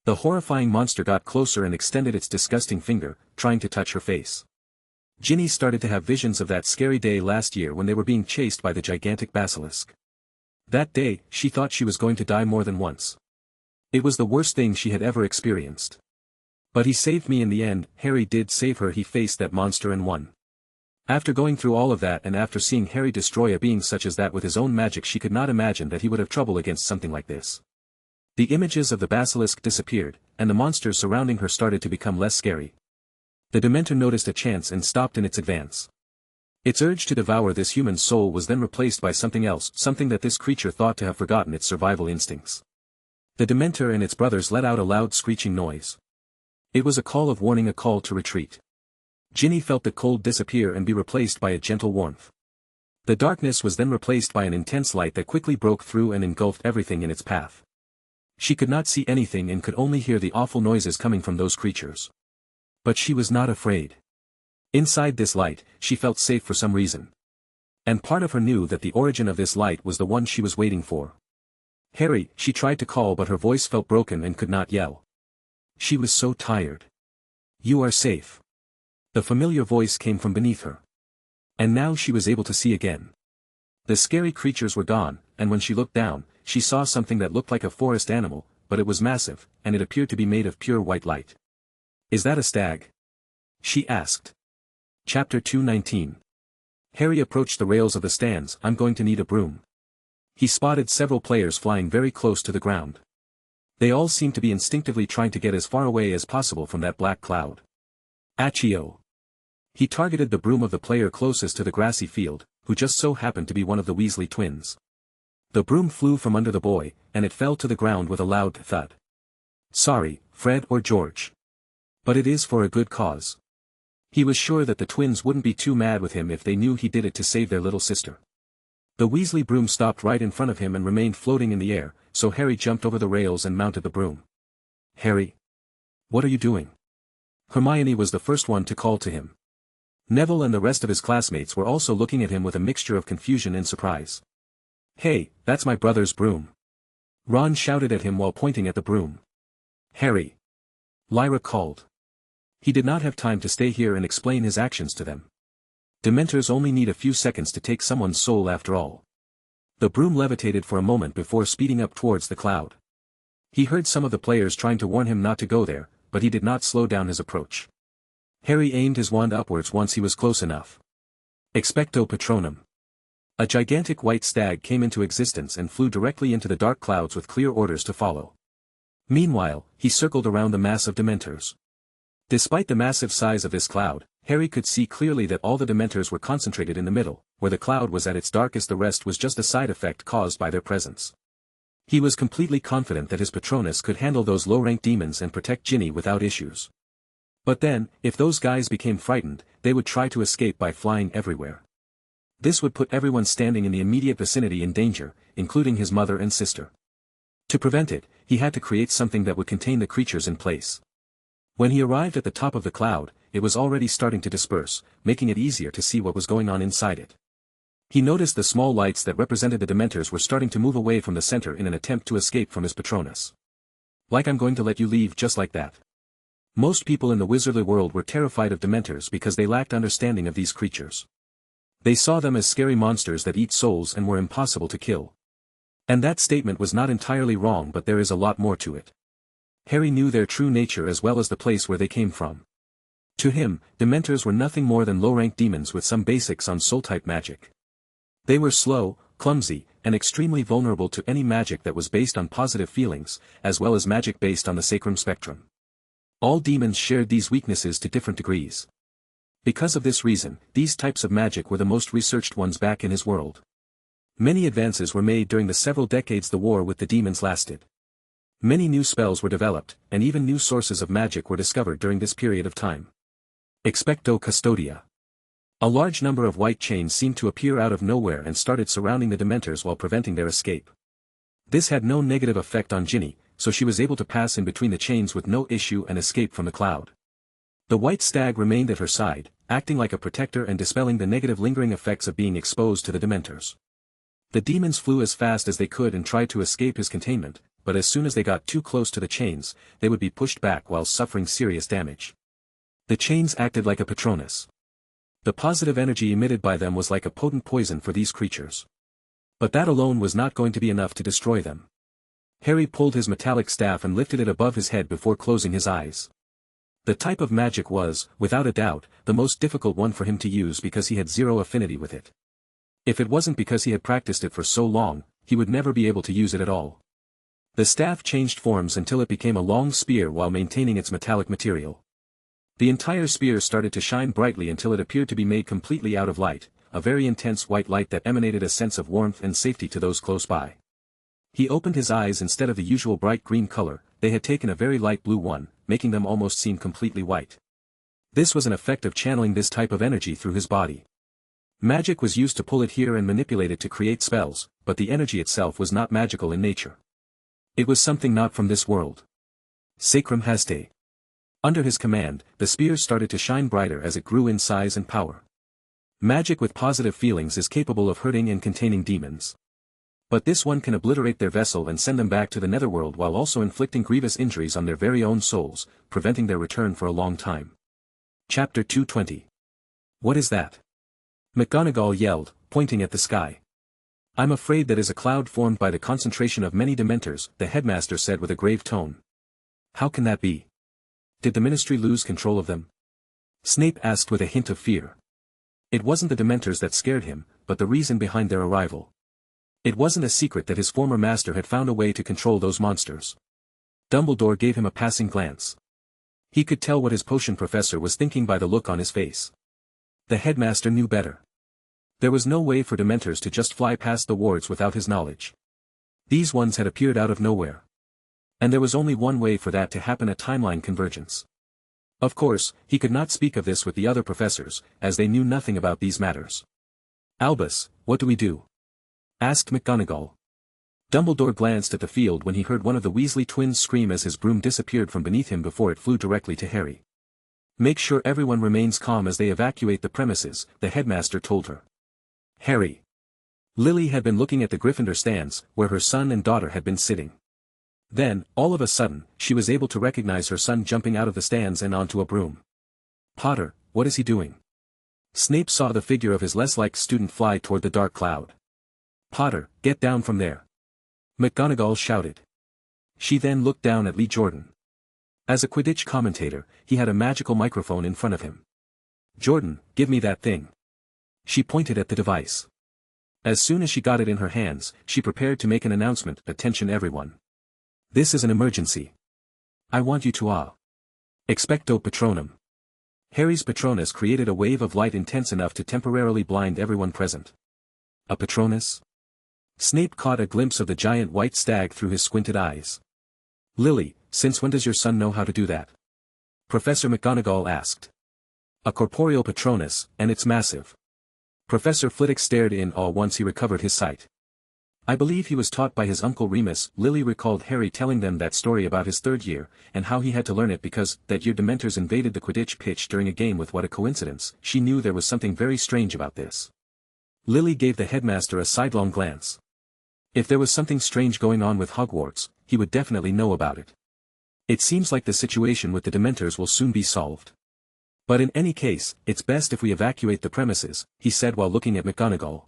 The horrifying monster got closer and extended its disgusting finger, trying to touch her face. Ginny started to have visions of that scary day last year when they were being chased by the gigantic basilisk. That day, she thought she was going to die more than once. It was the worst thing she had ever experienced. But he saved me in the end. Harry did save her. He faced that monster and won. After going through all of that and after seeing Harry destroy a being such as that with his own magic, she could not imagine that he would have trouble against something like this. The images of the basilisk disappeared, and the monsters surrounding her started to become less scary. The Dementor noticed a chance and stopped in its advance. Its urge to devour this human soul was then replaced by something else, something that this creature thought to have forgotten its survival instincts. The Dementor and its brothers let out a loud screeching noise. It was a call of warning, a call to retreat. Ginny felt the cold disappear and be replaced by a gentle warmth. The darkness was then replaced by an intense light that quickly broke through and engulfed everything in its path. She could not see anything and could only hear the awful noises coming from those creatures. But she was not afraid. Inside this light, she felt safe for some reason. And part of her knew that the origin of this light was the one she was waiting for. "Harry," she tried to call but her voice felt broken and could not yell. She was so tired. "You are safe." The familiar voice came from beneath her. And now she was able to see again. The scary creatures were gone, and when she looked down, she saw something that looked like a forest animal, but it was massive, and it appeared to be made of pure white light. "Is that a stag?" she asked. Chapter 219. Harry approached the rails of the stands. "I'm going to need a broom." He spotted several players flying very close to the ground. They all seemed to be instinctively trying to get as far away as possible from that black cloud. Achio. He targeted the broom of the player closest to the grassy field, who just so happened to be one of the Weasley twins. The broom flew from under the boy, and it fell to the ground with a loud thud. Sorry, Fred or George. But it is for a good cause. He was sure that the twins wouldn't be too mad with him if they knew he did it to save their little sister. The Weasley broom stopped right in front of him and remained floating in the air, so Harry jumped over the rails and mounted the broom. Harry? What are you doing? Hermione was the first one to call to him. Neville and the rest of his classmates were also looking at him with a mixture of confusion and surprise. Hey, that's my brother's broom. Ron shouted at him while pointing at the broom. Harry. Lyra called. He did not have time to stay here and explain his actions to them. Dementors only need a few seconds to take someone's soul after all. The broom levitated for a moment before speeding up towards the cloud. He heard some of the players trying to warn him not to go there, but he did not slow down his approach. Harry aimed his wand upwards once he was close enough. Expecto Patronum. A gigantic white stag came into existence and flew directly into the dark clouds with clear orders to follow. Meanwhile, he circled around the mass of Dementors. Despite the massive size of this cloud, Harry could see clearly that all the Dementors were concentrated in the middle, where the cloud was at its darkest. The rest was just a side effect caused by their presence. He was completely confident that his Patronus could handle those low-rank demons and protect Ginny without issues. But then, if those guys became frightened, they would try to escape by flying everywhere. This would put everyone standing in the immediate vicinity in danger, including his mother and sister. To prevent it, he had to create something that would contain the creatures in place. When he arrived at the top of the cloud, it was already starting to disperse, making it easier to see what was going on inside it. He noticed the small lights that represented the Dementors were starting to move away from the center in an attempt to escape from his Patronus. Like I'm going to let you leave just like that. Most people in the wizardly world were terrified of Dementors because they lacked understanding of these creatures. They saw them as scary monsters that eat souls and were impossible to kill. And that statement was not entirely wrong, but there is a lot more to it. Harry knew their true nature as well as the place where they came from. To him, Dementors were nothing more than low-rank demons with some basics on soul-type magic. They were slow, clumsy, and extremely vulnerable to any magic that was based on positive feelings, as well as magic based on the sacrum spectrum. All demons shared these weaknesses to different degrees. Because of this reason, these types of magic were the most researched ones back in his world. Many advances were made during the several decades the war with the demons lasted. Many new spells were developed, and even new sources of magic were discovered during this period of time. Expecto Custodia. A large number of white chains seemed to appear out of nowhere and started surrounding the Dementors while preventing their escape. This had no negative effect on Ginny, so she was able to pass in between the chains with no issue and escape from the cloud. The white stag remained at her side, acting like a protector and dispelling the negative lingering effects of being exposed to the Dementors. The demons flew as fast as they could and tried to escape his containment, but as soon as they got too close to the chains, they would be pushed back while suffering serious damage. The chains acted like a Patronus. The positive energy emitted by them was like a potent poison for these creatures. But that alone was not going to be enough to destroy them. Harry pulled his metallic staff and lifted it above his head before closing his eyes. The type of magic was, without a doubt, the most difficult one for him to use because he had zero affinity with it. If it wasn't because he had practiced it for so long, he would never be able to use it at all. The staff changed forms until it became a long spear while maintaining its metallic material. The entire spear started to shine brightly until it appeared to be made completely out of light, a very intense white light that emanated a sense of warmth and safety to those close by. He opened his eyes. Instead of the usual bright green color, they had taken a very light blue one, making them almost seem completely white. This was an effect of channeling this type of energy through his body. Magic was used to pull it here and manipulate it to create spells, but the energy itself was not magical in nature. It was something not from this world. Sacrum Haste. Under his command, the spear started to shine brighter as it grew in size and power. Magic with positive feelings is capable of hurting and containing demons. But this one can obliterate their vessel and send them back to the netherworld while also inflicting grievous injuries on their very own souls, preventing their return for a long time. Chapter 220. What is that? McGonagall yelled, pointing at the sky. I'm afraid that is a cloud formed by the concentration of many Dementors, the headmaster said with a grave tone. How can that be? Did the Ministry lose control of them? Snape asked with a hint of fear. It wasn't the Dementors that scared him, but the reason behind their arrival. It wasn't a secret that his former master had found a way to control those monsters. Dumbledore gave him a passing glance. He could tell what his potion professor was thinking by the look on his face. The headmaster knew better. There was no way for Dementors to just fly past the wards without his knowledge. These ones had appeared out of nowhere. And there was only one way for that to happen: a timeline convergence. Of course, he could not speak of this with the other professors, as they knew nothing about these matters. "Albus, what do we do?" asked McGonagall. Dumbledore glanced at the field when he heard one of the Weasley twins scream as his broom disappeared from beneath him before it flew directly to Harry. "Make sure everyone remains calm as they evacuate the premises," the headmaster told her. Harry. Lily had been looking at the Gryffindor stands, where her son and daughter had been sitting. Then, all of a sudden, she was able to recognize her son jumping out of the stands and onto a broom. "Potter, what is he doing?" Snape saw the figure of his less-liked student fly toward the dark cloud. "Potter, get down from there!" McGonagall shouted. She then looked down at Lee Jordan. As a Quidditch commentator, he had a magical microphone in front of him. "Jordan, give me that thing." She pointed at the device. As soon as she got it in her hands, she prepared to make an announcement: "Attention everyone. This is an emergency. I want you to expecto Patronum." Harry's Patronus created a wave of light intense enough to temporarily blind everyone present. A Patronus? Snape caught a glimpse of the giant white stag through his squinted eyes. "Lily, since when does your son know how to do that?" Professor McGonagall asked. "A corporeal Patronus, and it's massive." Professor Flitwick stared in awe once he recovered his sight. "I believe he was taught by his Uncle Remus." Lily recalled Harry telling them that story about his third year, and how he had to learn it because that year Dementors invaded the Quidditch pitch during a game. With what a coincidence, she knew there was something very strange about this. Lily gave the headmaster a sidelong glance. If there was something strange going on with Hogwarts, he would definitely know about it. "It seems like the situation with the Dementors will soon be solved. But in any case, it's best if we evacuate the premises," he said while looking at McGonagall.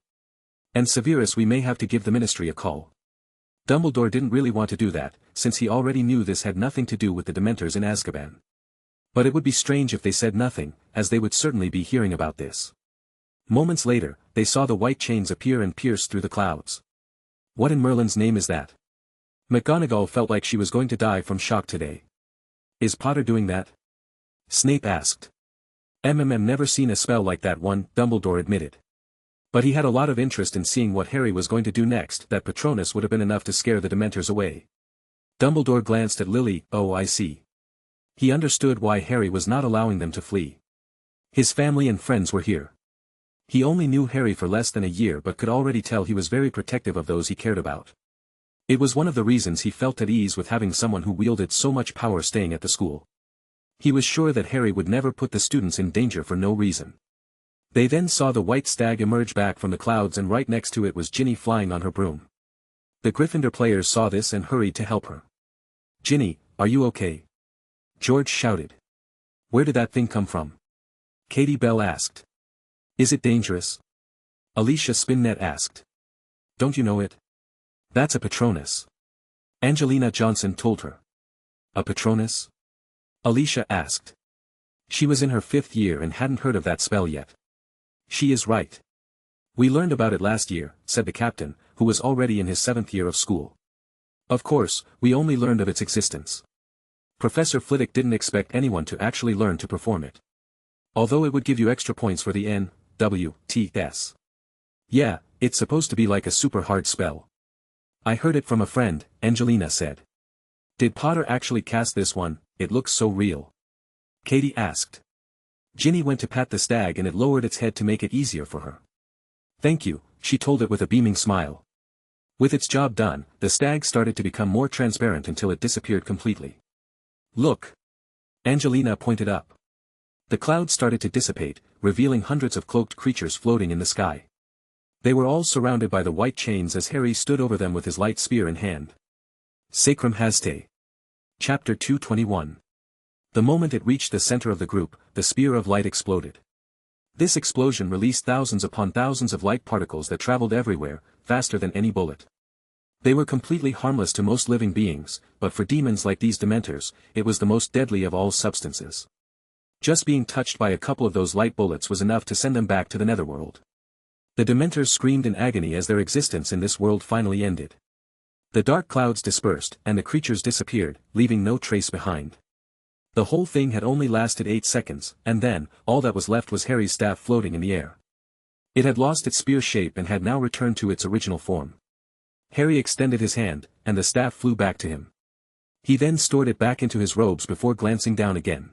"And Severus, we may have to give the Ministry a call." Dumbledore didn't really want to do that, since he already knew this had nothing to do with the Dementors in Azkaban. But it would be strange if they said nothing, as they would certainly be hearing about this. Moments later, they saw the white chains appear and pierce through the clouds. "What in Merlin's name is that?" McGonagall felt like she was going to die from shock today. "Is Potter doing that?" Snape asked. Never seen a spell like that one," Dumbledore admitted. But he had a lot of interest in seeing what Harry was going to do next. That Patronus would have been enough to scare the Dementors away. Dumbledore glanced at Lily. "Oh, I see." He understood why Harry was not allowing them to flee. His family and friends were here. He only knew Harry for less than a year but could already tell he was very protective of those he cared about. It was one of the reasons he felt at ease with having someone who wielded so much power staying at the school. He was sure that Harry would never put the students in danger for no reason. They then saw the white stag emerge back from the clouds, and right next to it was Ginny flying on her broom. The Gryffindor players saw this and hurried to help her. "Ginny, are you okay?" George shouted. "Where did that thing come from?" Katie Bell asked. "Is it dangerous?" Alicia Spinnet asked. "Don't you know it?" "That's a Patronus." Angelina Johnson told her. "A Patronus?" Alicia asked. She was in her 5th year and hadn't heard of that spell yet. "She is right. We learned about it last year," said the captain, who was already in his 7th year of school. "Of course, we only learned of its existence. Professor Flitwick didn't expect anyone to actually learn to perform it. Although it would give you extra points for the NWTS. Yeah, it's supposed to be like a super hard spell." "I heard it from a friend," Angelina said. "Did Potter actually cast this one? It looks so real." Katie asked. Ginny went to pat the stag and it lowered its head to make it easier for her. "Thank you," she told it with a beaming smile. With its job done, the stag started to become more transparent until it disappeared completely. "Look!" Angelina pointed up. The clouds started to dissipate, revealing hundreds of cloaked creatures floating in the sky. They were all surrounded by the white chains as Harry stood over them with his light spear in hand. Sacrum Haste. Chapter 221. The moment it reached the center of the group, the spear of light exploded. This explosion released thousands upon thousands of light particles that traveled everywhere, faster than any bullet. They were completely harmless to most living beings, but for demons like these Dementors, it was the most deadly of all substances. Just being touched by a couple of those light bullets was enough to send them back to the netherworld. The Dementors screamed in agony as their existence in this world finally ended. The dark clouds dispersed, and the creatures disappeared, leaving no trace behind. The whole thing had only lasted 8 seconds, and then, all that was left was Harry's staff floating in the air. It had lost its spear shape and had now returned to its original form. Harry extended his hand, and the staff flew back to him. He then stored it back into his robes before glancing down again.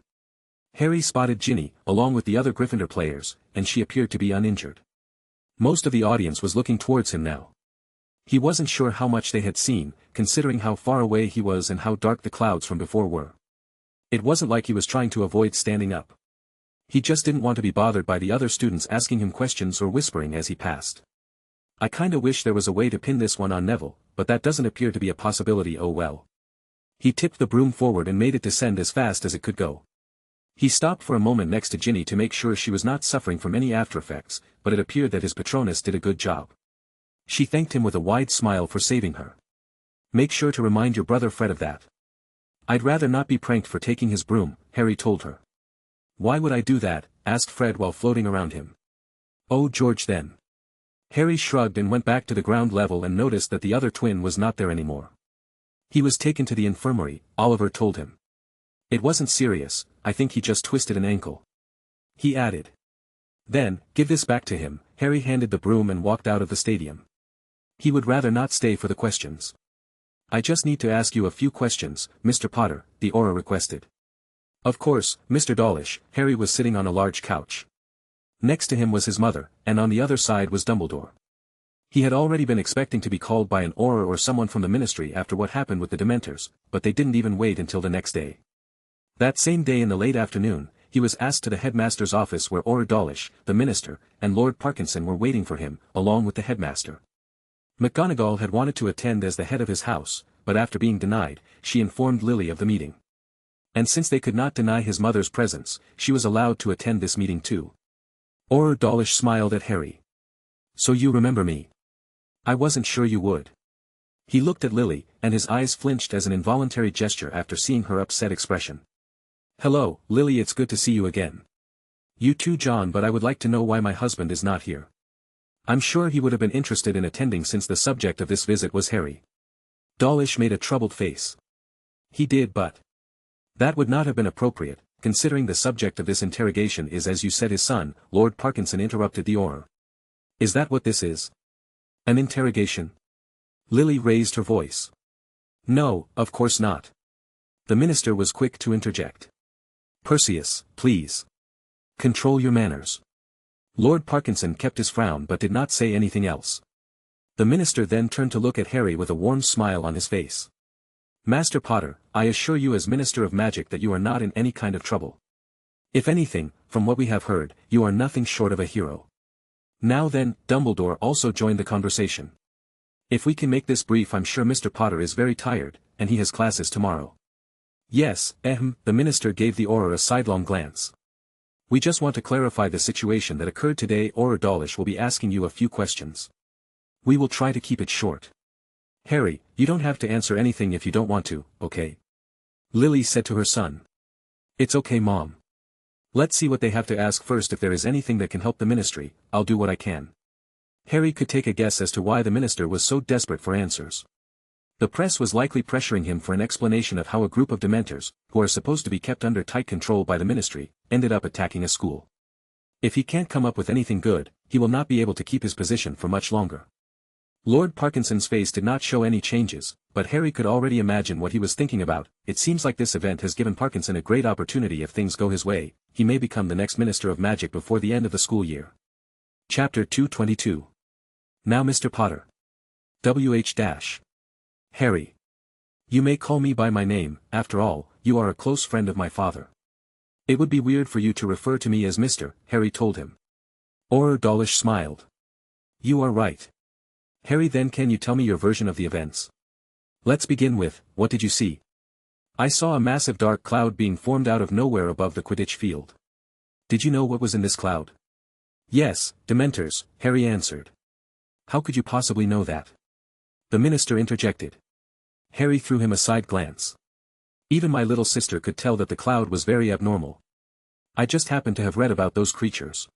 Harry spotted Ginny, along with the other Gryffindor players, and she appeared to be uninjured. Most of the audience was looking towards him now. He wasn't sure how much they had seen, considering how far away he was and how dark the clouds from before were. It wasn't like he was trying to avoid standing up. He just didn't want to be bothered by the other students asking him questions or whispering as he passed. I kinda wish there was a way to pin this one on Neville, but that doesn't appear to be a possibility. Oh well. He tipped the broom forward and made it descend as fast as it could go. He stopped for a moment next to Ginny to make sure she was not suffering from any aftereffects, but it appeared that his Patronus did a good job. She thanked him with a wide smile for saving her. Make sure to remind your brother Fred of that. I'd rather not be pranked for taking his broom, Harry told her. Why would I do that? Asked Fred while floating around him. Oh George then. Harry shrugged and went back to the ground level and noticed that the other twin was not there anymore. He was taken to the infirmary, Oliver told him. It wasn't serious, I think he just twisted an ankle. He added. Then, give this back to him. Harry handed the broom and walked out of the stadium. He would rather not stay for the questions. I just need to ask you a few questions, Mr. Potter, the Auror requested. Of course, Mr. Dawlish. Harry was sitting on a large couch. Next to him was his mother, and on the other side was Dumbledore. He had already been expecting to be called by an Auror or someone from the Ministry after what happened with the Dementors, but they didn't even wait until the next day. That same day in the late afternoon, he was asked to the headmaster's office where Auror Dawlish, the minister, and Lord Parkinson were waiting for him, along with the headmaster. McGonagall had wanted to attend as the head of his house, but after being denied, she informed Lily of the meeting. And since they could not deny his mother's presence, she was allowed to attend this meeting too. Auror Dawlish smiled at Harry. So you remember me? I wasn't sure you would. He looked at Lily, and his eyes flinched as an involuntary gesture after seeing her upset expression. Hello, Lily, it's good to see you again. You too, John, but I would like to know why my husband is not here. I'm sure he would have been interested in attending since the subject of this visit was Harry. Dawlish made a troubled face. He did, but that would not have been appropriate, considering the subject of this interrogation is, as you said, his son. Lord Parkinson interrupted the Auror. Is that what this is? An interrogation? Lily raised her voice. No, of course not. The minister was quick to interject. Perseus, please. Control your manners. Lord Parkinson kept his frown but did not say anything else. The minister then turned to look at Harry with a warm smile on his face. Master Potter, I assure you as Minister of Magic that you are not in any kind of trouble. If anything, from what we have heard, you are nothing short of a hero. Now then, Dumbledore also joined the conversation. If we can make this brief, I'm sure Mr. Potter is very tired, and he has classes tomorrow. Yes, the minister gave the Auror a sidelong glance. We just want to clarify the situation that occurred today. Auror Dawlish will be asking you a few questions. We will try to keep it short. Harry, you don't have to answer anything if you don't want to, okay? Lily said to her son. It's okay, Mom. Let's see what they have to ask first. If there is anything that can help the ministry, I'll do what I can. Harry could take a guess as to why the minister was so desperate for answers. The press was likely pressuring him for an explanation of how a group of Dementors, who are supposed to be kept under tight control by the ministry, ended up attacking a school. If he can't come up with anything good, he will not be able to keep his position for much longer. Lord Parkinson's face did not show any changes, but Harry could already imagine what he was thinking about. It seems like this event has given Parkinson a great opportunity. If things go his way, he may become the next Minister of Magic before the end of the school year. Chapter 222. Now Mr. Potter. W.H. Harry. You may call me by my name, after all, you are a close friend of my father. It would be weird for you to refer to me as Mr., Harry told him. Auror Dawlish smiled. You are right. Harry, then can you tell me your version of the events? Let's begin with, what did you see? I saw a massive dark cloud being formed out of nowhere above the Quidditch field. Did you know what was in this cloud? Yes, Dementors, Harry answered. How could you possibly know that? The minister interjected. Harry threw him a side glance. Even my little sister could tell that the cloud was very abnormal. I just happened to have read about those creatures.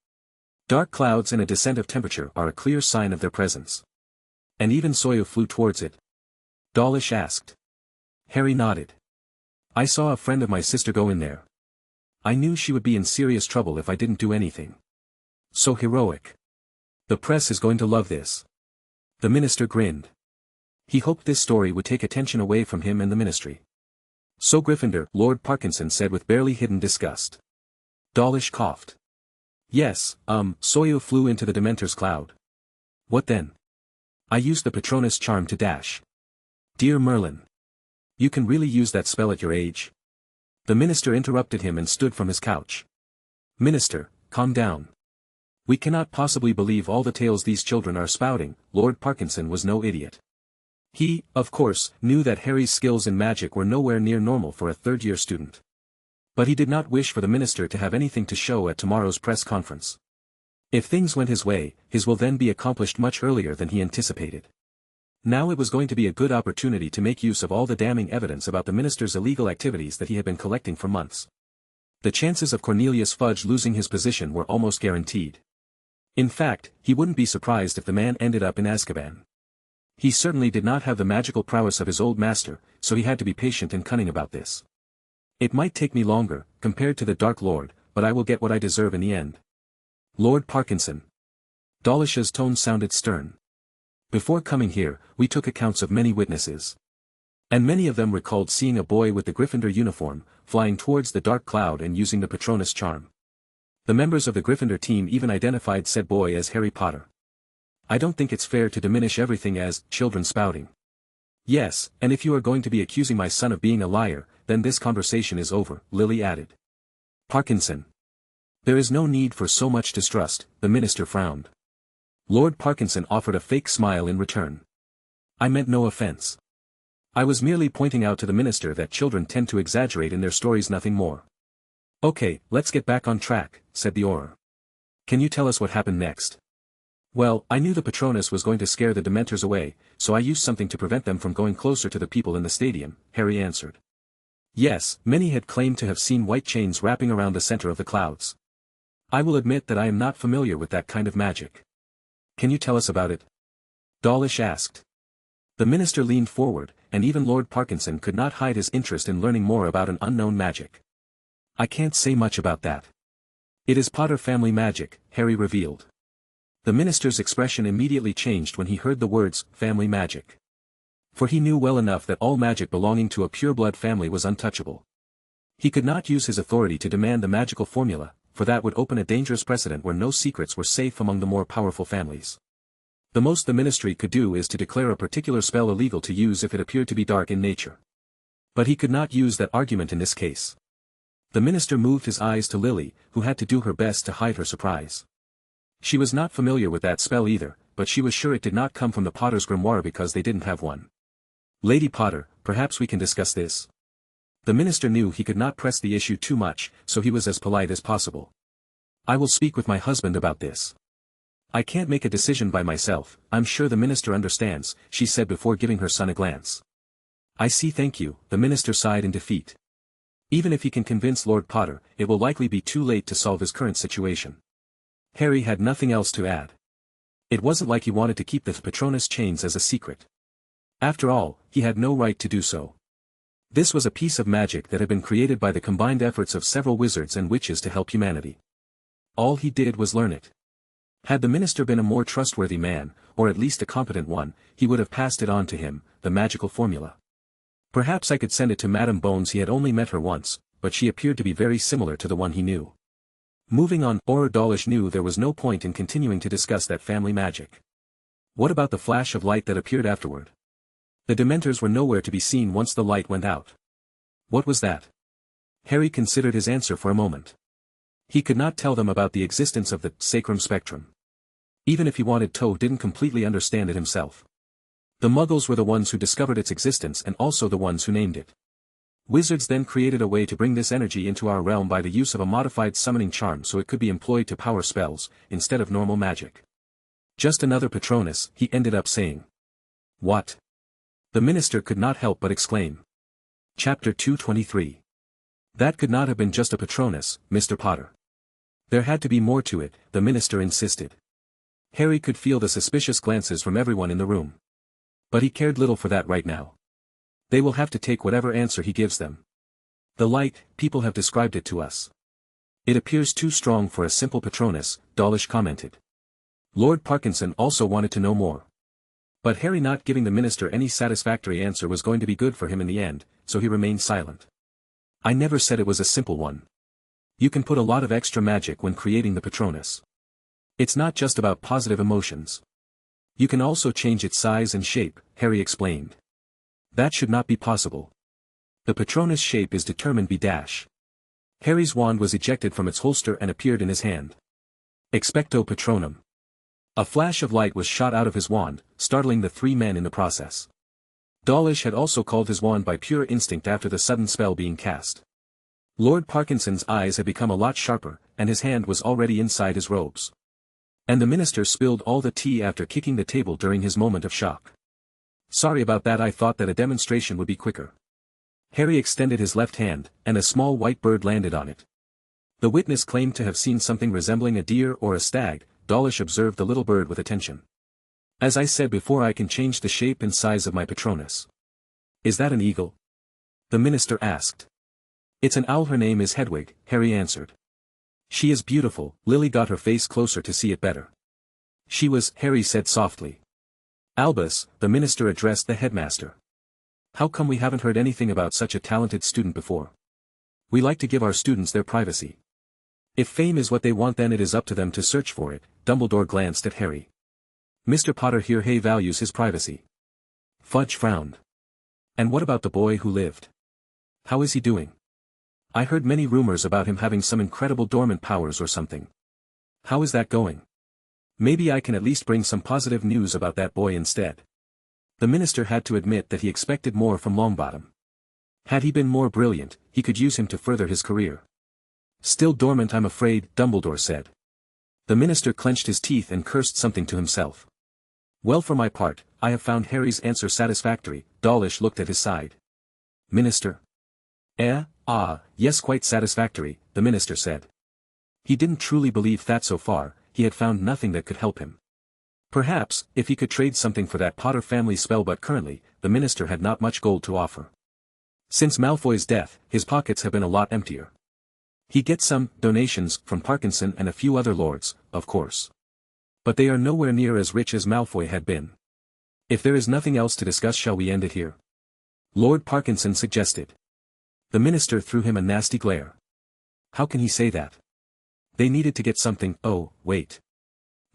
Dark clouds and a descent of temperature are a clear sign of their presence. And even Soyu flew towards it. Dawlish asked. Harry nodded. I saw a friend of my sister go in there. I knew she would be in serious trouble if I didn't do anything. So heroic. The press is going to love this. The minister grinned. He hoped this story would take attention away from him and the ministry. So Gryffindor, Lord Parkinson said with barely hidden disgust. Dawlish coughed. Yes, Soyu flew into the Dementor's cloud. What then? I used the Patronus charm to dash. Dear Merlin. You can really use that spell at your age? The minister interrupted him and stood from his couch. Minister, calm down. We cannot possibly believe all the tales these children are spouting. Lord Parkinson was no idiot. He, of course, knew that Harry's skills in magic were nowhere near normal for a third-year student. But he did not wish for the minister to have anything to show at tomorrow's press conference. If things went his way, his will then be accomplished much earlier than he anticipated. Now it was going to be a good opportunity to make use of all the damning evidence about the minister's illegal activities that he had been collecting for months. The chances of Cornelius Fudge losing his position were almost guaranteed. In fact, he wouldn't be surprised if the man ended up in Azkaban. He certainly did not have the magical prowess of his old master, so he had to be patient and cunning about this. It might take me longer, compared to the Dark Lord, but I will get what I deserve in the end. Lord Parkinson. Dawlish's tone sounded stern. Before coming here, we took accounts of many witnesses. And many of them recalled seeing a boy with the Gryffindor uniform, flying towards the dark cloud and using the Patronus charm. The members of the Gryffindor team even identified said boy as Harry Potter. I don't think it's fair to diminish everything as children spouting. Yes, and if you are going to be accusing my son of being a liar, then this conversation is over, Lily added. Parkinson. There is no need for so much distrust, the minister frowned. Lord Parkinson offered a fake smile in return. I meant no offense. I was merely pointing out to the minister that children tend to exaggerate in their stories, nothing more. Okay, let's get back on track, said the Auror. Can you tell us what happened next? Well, I knew the Patronus was going to scare the Dementors away, so I used something to prevent them from going closer to the people in the stadium, Harry answered. Yes, many had claimed to have seen white chains wrapping around the center of the clouds. I will admit that I am not familiar with that kind of magic. Can you tell us about it? Dawlish asked. The minister leaned forward, and even Lord Parkinson could not hide his interest in learning more about an unknown magic. I can't say much about that. It is Potter family magic, Harry revealed. The minister's expression immediately changed when he heard the words, family magic. For he knew well enough that all magic belonging to a pure-blood family was untouchable. He could not use his authority to demand the magical formula, for that would open a dangerous precedent where no secrets were safe among the more powerful families. The most the ministry could do is to declare a particular spell illegal to use if it appeared to be dark in nature. But he could not use that argument in this case. The minister moved his eyes to Lily, who had to do her best to hide her surprise. She was not familiar with that spell either, but she was sure it did not come from the Potter's grimoire because they didn't have one. Lady Potter, perhaps we can discuss this. The minister knew he could not press the issue too much, so he was as polite as possible. I will speak with my husband about this. I can't make a decision by myself, I'm sure the minister understands, she said before giving her son a glance. I see, thank you, the minister sighed in defeat. Even if he can convince Lord Potter, it will likely be too late to solve his current situation. Harry had nothing else to add. It wasn't like he wanted to keep the Patronus chains as a secret. After all, he had no right to do so. This was a piece of magic that had been created by the combined efforts of several wizards and witches to help humanity. All he did was learn it. Had the minister been a more trustworthy man, or at least a competent one, he would have passed it on to him, the magical formula. Perhaps I could send it to Madame Bones. He had only met her once, but she appeared to be very similar to the one he knew. Moving on, Auror Dawlish knew there was no point in continuing to discuss that family magic. What about the flash of light that appeared afterward? The Dementors were nowhere to be seen once the light went out. What was that? Harry considered his answer for a moment. He could not tell them about the existence of the sacrum spectrum. Even if he wanted to, didn't completely understand it himself. The Muggles were the ones who discovered its existence and also the ones who named it. Wizards then created a way to bring this energy into our realm by the use of a modified summoning charm so it could be employed to power spells, instead of normal magic. Just another Patronus, he ended up saying. What? The minister could not help but exclaim. Chapter 223. That could not have been just a Patronus, Mr. Potter. There had to be more to it, the minister insisted. Harry could feel the suspicious glances from everyone in the room. But he cared little for that right now. They will have to take whatever answer he gives them. The light, people have described it to us. It appears too strong for a simple Patronus, Dawlish commented. Lord Parkinson also wanted to know more. But Harry not giving the minister any satisfactory answer was going to be good for him in the end, so he remained silent. I never said it was a simple one. You can put a lot of extra magic when creating the Patronus. It's not just about positive emotions. You can also change its size and shape, Harry explained. That should not be possible. The Patronus shape is determined B-. Harry's wand was ejected from its holster and appeared in his hand. Expecto Patronum. A flash of light was shot out of his wand, startling the three men in the process. Dawlish had also called his wand by pure instinct after the sudden spell being cast. Lord Parkinson's eyes had become a lot sharper, and his hand was already inside his robes. And the minister spilled all the tea after kicking the table during his moment of shock. Sorry about that, I thought that a demonstration would be quicker. Harry extended his left hand, and a small white bird landed on it. The witness claimed to have seen something resembling a deer or a stag. Dawlish observed the little bird with attention. As I said before, I can change the shape and size of my Patronus. Is that an eagle? The minister asked. It's an owl, her name is Hedwig, Harry answered. She is beautiful, Lily got her face closer to see it better. She was, Harry said softly. Albus, the minister addressed the headmaster. How come we haven't heard anything about such a talented student before? We like to give our students their privacy. If fame is what they want, then it is up to them to search for it. Dumbledore glanced at Harry. Mr. Potter here values his privacy. Fudge frowned. And what about the boy who lived? How is he doing? I heard many rumors about him having some incredible dormant powers or something. How is that going? Maybe I can at least bring some positive news about that boy instead. The minister had to admit that he expected more from Longbottom. Had he been more brilliant, he could use him to further his career. Still dormant, I'm afraid, Dumbledore said. The minister clenched his teeth and cursed something to himself. Well, for my part, I have found Harry's answer satisfactory. Dawlish looked at his side. Minister? Yes, quite satisfactory, the minister said. He didn't truly believe that so far, he had found nothing that could help him. Perhaps, if he could trade something for that Potter family spell, but currently, the minister had not much gold to offer. Since Malfoy's death, his pockets have been a lot emptier. He gets some donations from Parkinson and a few other lords, of course. But they are nowhere near as rich as Malfoy had been. If there is nothing else to discuss, shall we end it here? Lord Parkinson suggested. The minister threw him a nasty glare. How can he say that? They needed to get something. Oh, wait.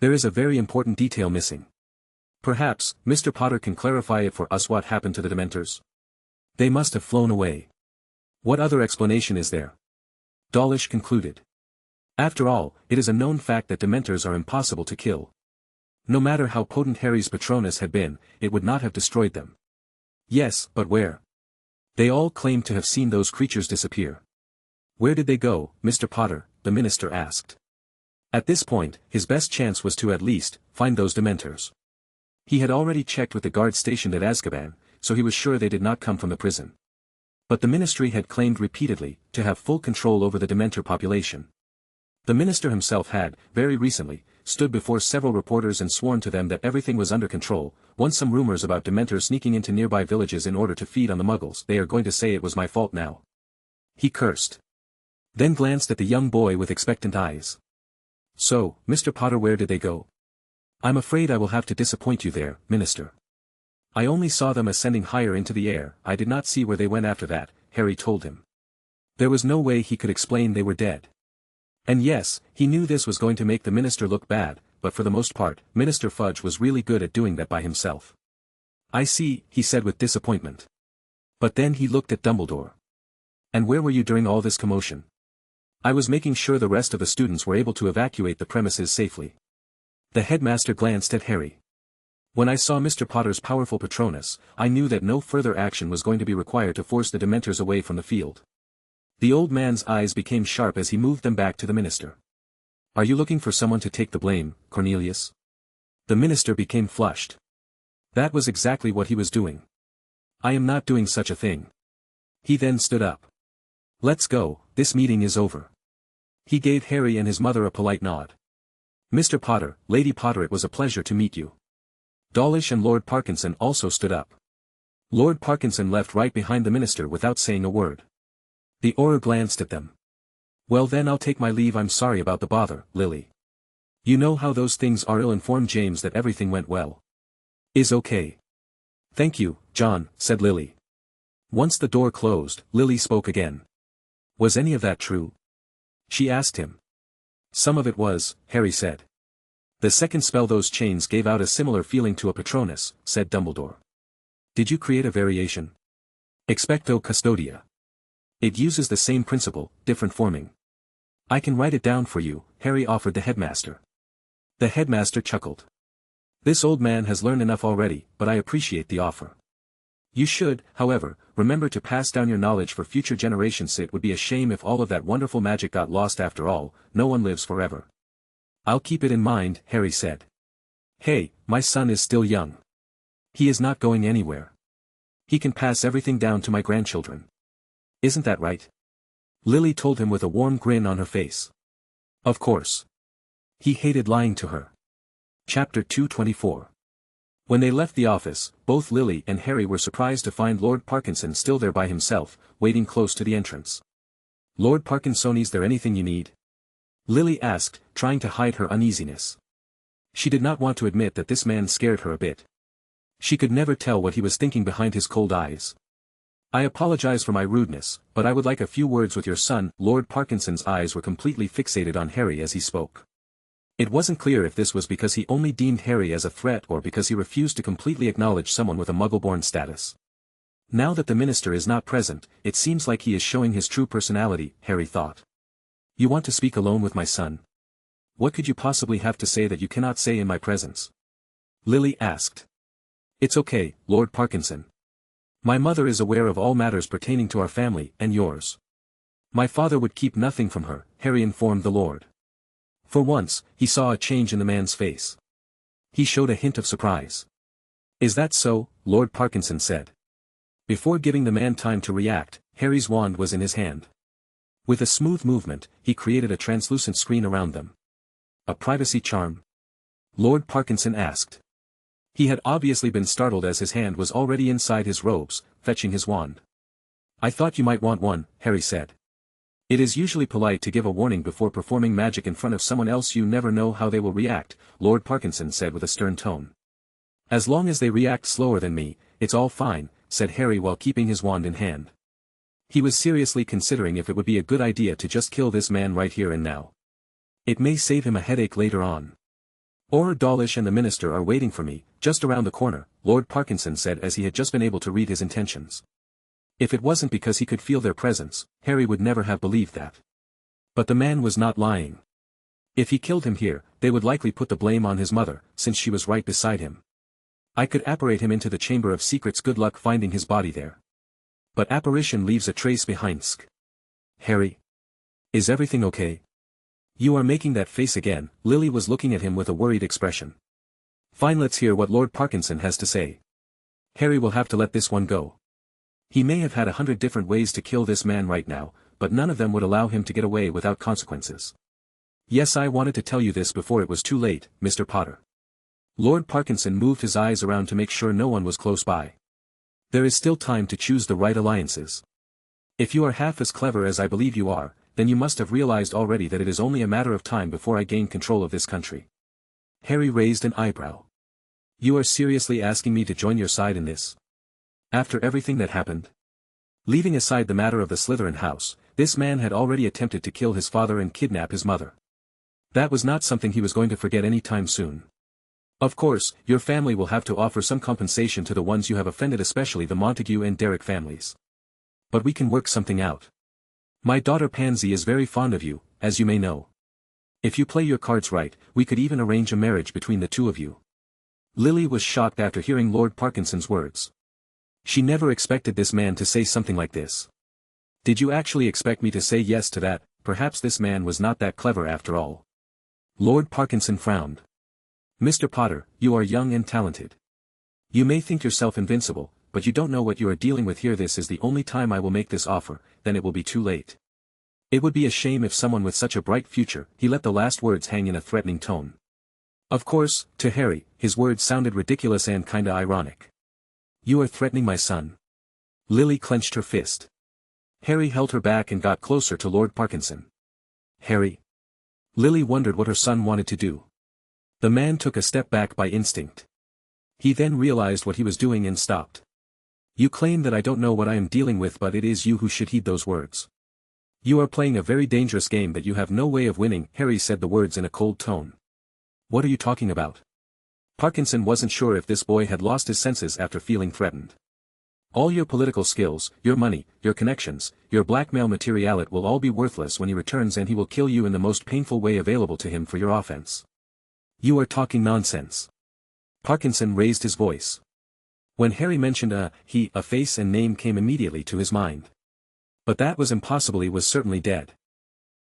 There is a very important detail missing. Perhaps, Mr. Potter can clarify it for us. What happened to the Dementors? They must have flown away. What other explanation is there? Dawlish concluded. After all, it is a known fact that Dementors are impossible to kill. No matter how potent Harry's Patronus had been, it would not have destroyed them. Yes, but where? They all claimed to have seen those creatures disappear. Where did they go, Mr. Potter? The minister asked. At this point, his best chance was to at least find those Dementors. He had already checked with the guards stationed at Azkaban, so he was sure they did not come from the prison. But the ministry had claimed repeatedly to have full control over the Dementor population. The minister himself had, very recently, stood before several reporters and sworn to them that everything was under control. Once some rumors about Dementors sneaking into nearby villages in order to feed on the Muggles. They are going to say it was my fault now. He cursed. Then glanced at the young boy with expectant eyes. So, Mr. Potter, where did they go? I'm afraid I will have to disappoint you there, Minister. I only saw them ascending higher into the air. I did not see where they went after that, Harry told him. There was no way he could explain they were dead. And yes, he knew this was going to make the minister look bad, but for the most part, Minister Fudge was really good at doing that by himself. I see, he said with disappointment. But then he looked at Dumbledore. And where were you during all this commotion? I was making sure the rest of the students were able to evacuate the premises safely. The headmaster glanced at Harry. When I saw Mr. Potter's powerful Patronus, I knew that no further action was going to be required to force the Dementors away from the field. The old man's eyes became sharp as he moved them back to the minister. Are you looking for someone to take the blame, Cornelius? The minister became flushed. That was exactly what he was doing. I am not doing such a thing. He then stood up. Let's go, this meeting is over. He gave Harry and his mother a polite nod. Mr. Potter, Lady Potter, it was a pleasure to meet you. Dawlish and Lord Parkinson also stood up. Lord Parkinson left right behind the minister without saying a word. The Auror glanced at them. Well then, I'll take my leave. I'm sorry about the bother, Lily. You know how those things are. Informed James that everything went well. Is okay. Thank you, John, said Lily. Once the door closed, Lily spoke again. Was any of that true? She asked him. Some of it was, Harry said. The second spell, those chains gave out a similar feeling to a Patronus, said Dumbledore. Did you create a variation? Expecto custodia. It uses the same principle, different forming. I can write it down for you, Harry offered the headmaster. The headmaster chuckled. This old man has learned enough already, but I appreciate the offer. You should, however, remember to pass down your knowledge for future generations. It would be a shame if all of that wonderful magic got lost. After all, no one lives forever. I'll keep it in mind, Harry said. Hey, my son is still young. He is not going anywhere. He can pass everything down to my grandchildren. Isn't that right? Lily told him with a warm grin on her face. Of course. He hated lying to her. Chapter 224. When they left the office, both Lily and Harry were surprised to find Lord Parkinson still there by himself, waiting close to the entrance. Lord Parkinson, is there anything you need? Lily asked, trying to hide her uneasiness. She did not want to admit that this man scared her a bit. She could never tell what he was thinking behind his cold eyes. I apologize for my rudeness, but I would like a few words with your son. Lord Parkinson's eyes were completely fixated on Harry as he spoke. It wasn't clear if this was because he only deemed Harry as a threat or because he refused to completely acknowledge someone with a Muggle-born status. Now that the minister is not present, it seems like he is showing his true personality, Harry thought. You want to speak alone with my son? What could you possibly have to say that you cannot say in my presence? Lily asked. It's okay, Lord Parkinson. My mother is aware of all matters pertaining to our family and yours. My father would keep nothing from her, Harry informed the Lord. For once, he saw a change in the man's face. He showed a hint of surprise. Is that so? Lord Parkinson said. Before giving the man time to react, Harry's wand was in his hand. With a smooth movement, he created a translucent screen around them. A privacy charm? Lord Parkinson asked. He had obviously been startled as his hand was already inside his robes, fetching his wand. I thought you might want one, Harry said. It is usually polite to give a warning before performing magic in front of someone else. You never know how they will react, Lord Parkinson said with a stern tone. As long as they react slower than me, it's all fine, said Harry while keeping his wand in hand. He was seriously considering if it would be a good idea to just kill this man right here and now. It may save him a headache later on. Auror Dawlish and the minister are waiting for me, just around the corner, Lord Parkinson said as he had just been able to read his intentions. If it wasn't because he could feel their presence, Harry would never have believed that. But the man was not lying. If he killed him here, they would likely put the blame on his mother, since she was right beside him. I could apparate him into the Chamber of Secrets. Good luck finding his body there. But apparition leaves a trace behind. Harry? Is everything okay? You are making that face again. Lily was looking at him with a worried expression. Fine, let's hear what Lord Parkinson has to say. Harry will have to let this one go. He may have had 100 different ways to kill this man right now, but none of them would allow him to get away without consequences. Yes, I wanted to tell you this before it was too late, Mr. Potter. Lord Parkinson moved his eyes around to make sure no one was close by. There is still time to choose the right alliances. If you are half as clever as I believe you are, then you must have realized already that it is only a matter of time before I gain control of this country. Harry raised an eyebrow. You are seriously asking me to join your side in this? After everything that happened? Leaving aside the matter of the Slytherin house, this man had already attempted to kill his father and kidnap his mother. That was not something he was going to forget any time soon. Of course, your family will have to offer some compensation to the ones you have offended, especially the Montague and Derek families. But we can work something out. My daughter Pansy is very fond of you, as you may know. If you play your cards right, we could even arrange a marriage between the two of you. Lily was shocked after hearing Lord Parkinson's words. She never expected this man to say something like this. Did you actually expect me to say yes to that? Perhaps this man was not that clever after all. Lord Parkinson frowned. Mr. Potter, you are young and talented. You may think yourself invincible, but you don't know what you are dealing with here. This is the only time I will make this offer, then it will be too late. It would be a shame if someone with such a bright future, he let the last words hang in a threatening tone. Of course, to Harry, his words sounded ridiculous and kinda ironic. You are threatening my son. Lily clenched her fist. Harry held her back and got closer to Lord Parkinson. Harry. Lily wondered what her son wanted to do. The man took a step back by instinct. He then realized what he was doing and stopped. You claim that I don't know what I am dealing with, but it is you who should heed those words. You are playing a very dangerous game that you have no way of winning. Harry said the words in a cold tone. What are you talking about? Parkinson wasn't sure if this boy had lost his senses after feeling threatened. All your political skills, your money, your connections, your blackmail material, it will all be worthless when he returns, and he will kill you in the most painful way available to him for your offense. You are talking nonsense. Parkinson raised his voice. When Harry mentioned a face and name came immediately to his mind. But that was impossible. He was certainly dead.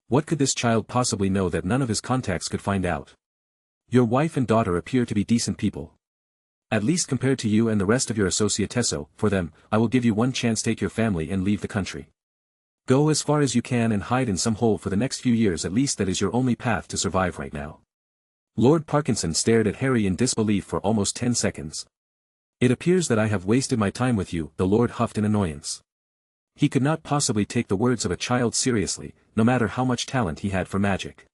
What could this child possibly know that none of his contacts could find out? Your wife and daughter appear to be decent people. At least compared to you and the rest of your associates, so, for them, I will give you one chance: take your family and leave the country. Go as far as you can and hide in some hole for the next few years. At least that is your only path to survive right now. Lord Parkinson stared at Harry in disbelief for almost 10 seconds. It appears that I have wasted my time with you, the Lord huffed in annoyance. He could not possibly take the words of a child seriously, no matter how much talent he had for magic.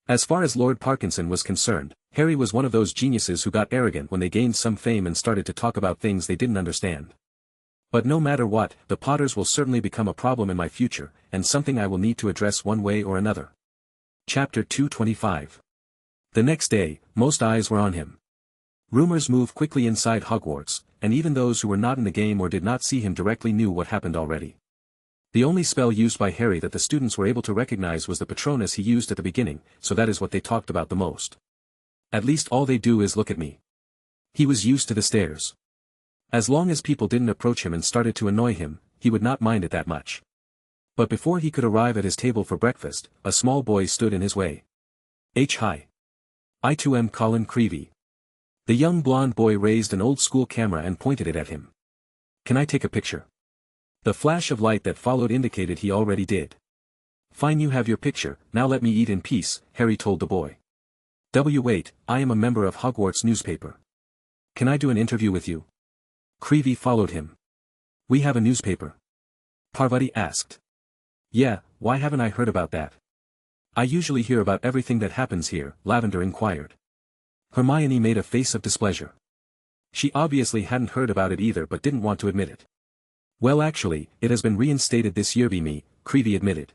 As far as Lord Parkinson was concerned, Harry was one of those geniuses who got arrogant when they gained some fame and started to talk about things they didn't understand. But no matter what, the Potters will certainly become a problem in my future, and something I will need to address one way or another. Chapter 225. The next day, most eyes were on him. Rumors moved quickly inside Hogwarts, and even those who were not in the game or did not see him directly knew what happened already. The only spell used by Harry that the students were able to recognize was the Patronus he used at the beginning, so that is what they talked about the most. At least all they do is look at me. He was used to the stares. As long as people didn't approach him and started to annoy him, he would not mind it that much. But before he could arrive at his table for breakfast, a small boy stood in his way. Hi. I too am Colin Creevey. The young blonde boy raised an old-school camera and pointed it at him. Can I take a picture? The flash of light that followed indicated he already did. Fine, you have your picture, now let me eat in peace, Harry told the boy. Wait, I am a member of Hogwarts newspaper. Can I do an interview with you? Creevey followed him. We have a newspaper? Parvati asked. Yeah, why haven't I heard about that? I usually hear about everything that happens here, Lavender inquired. Hermione made a face of displeasure. She obviously hadn't heard about it either but didn't want to admit it. Well, actually, it has been reinstated this year by me, Creevey admitted.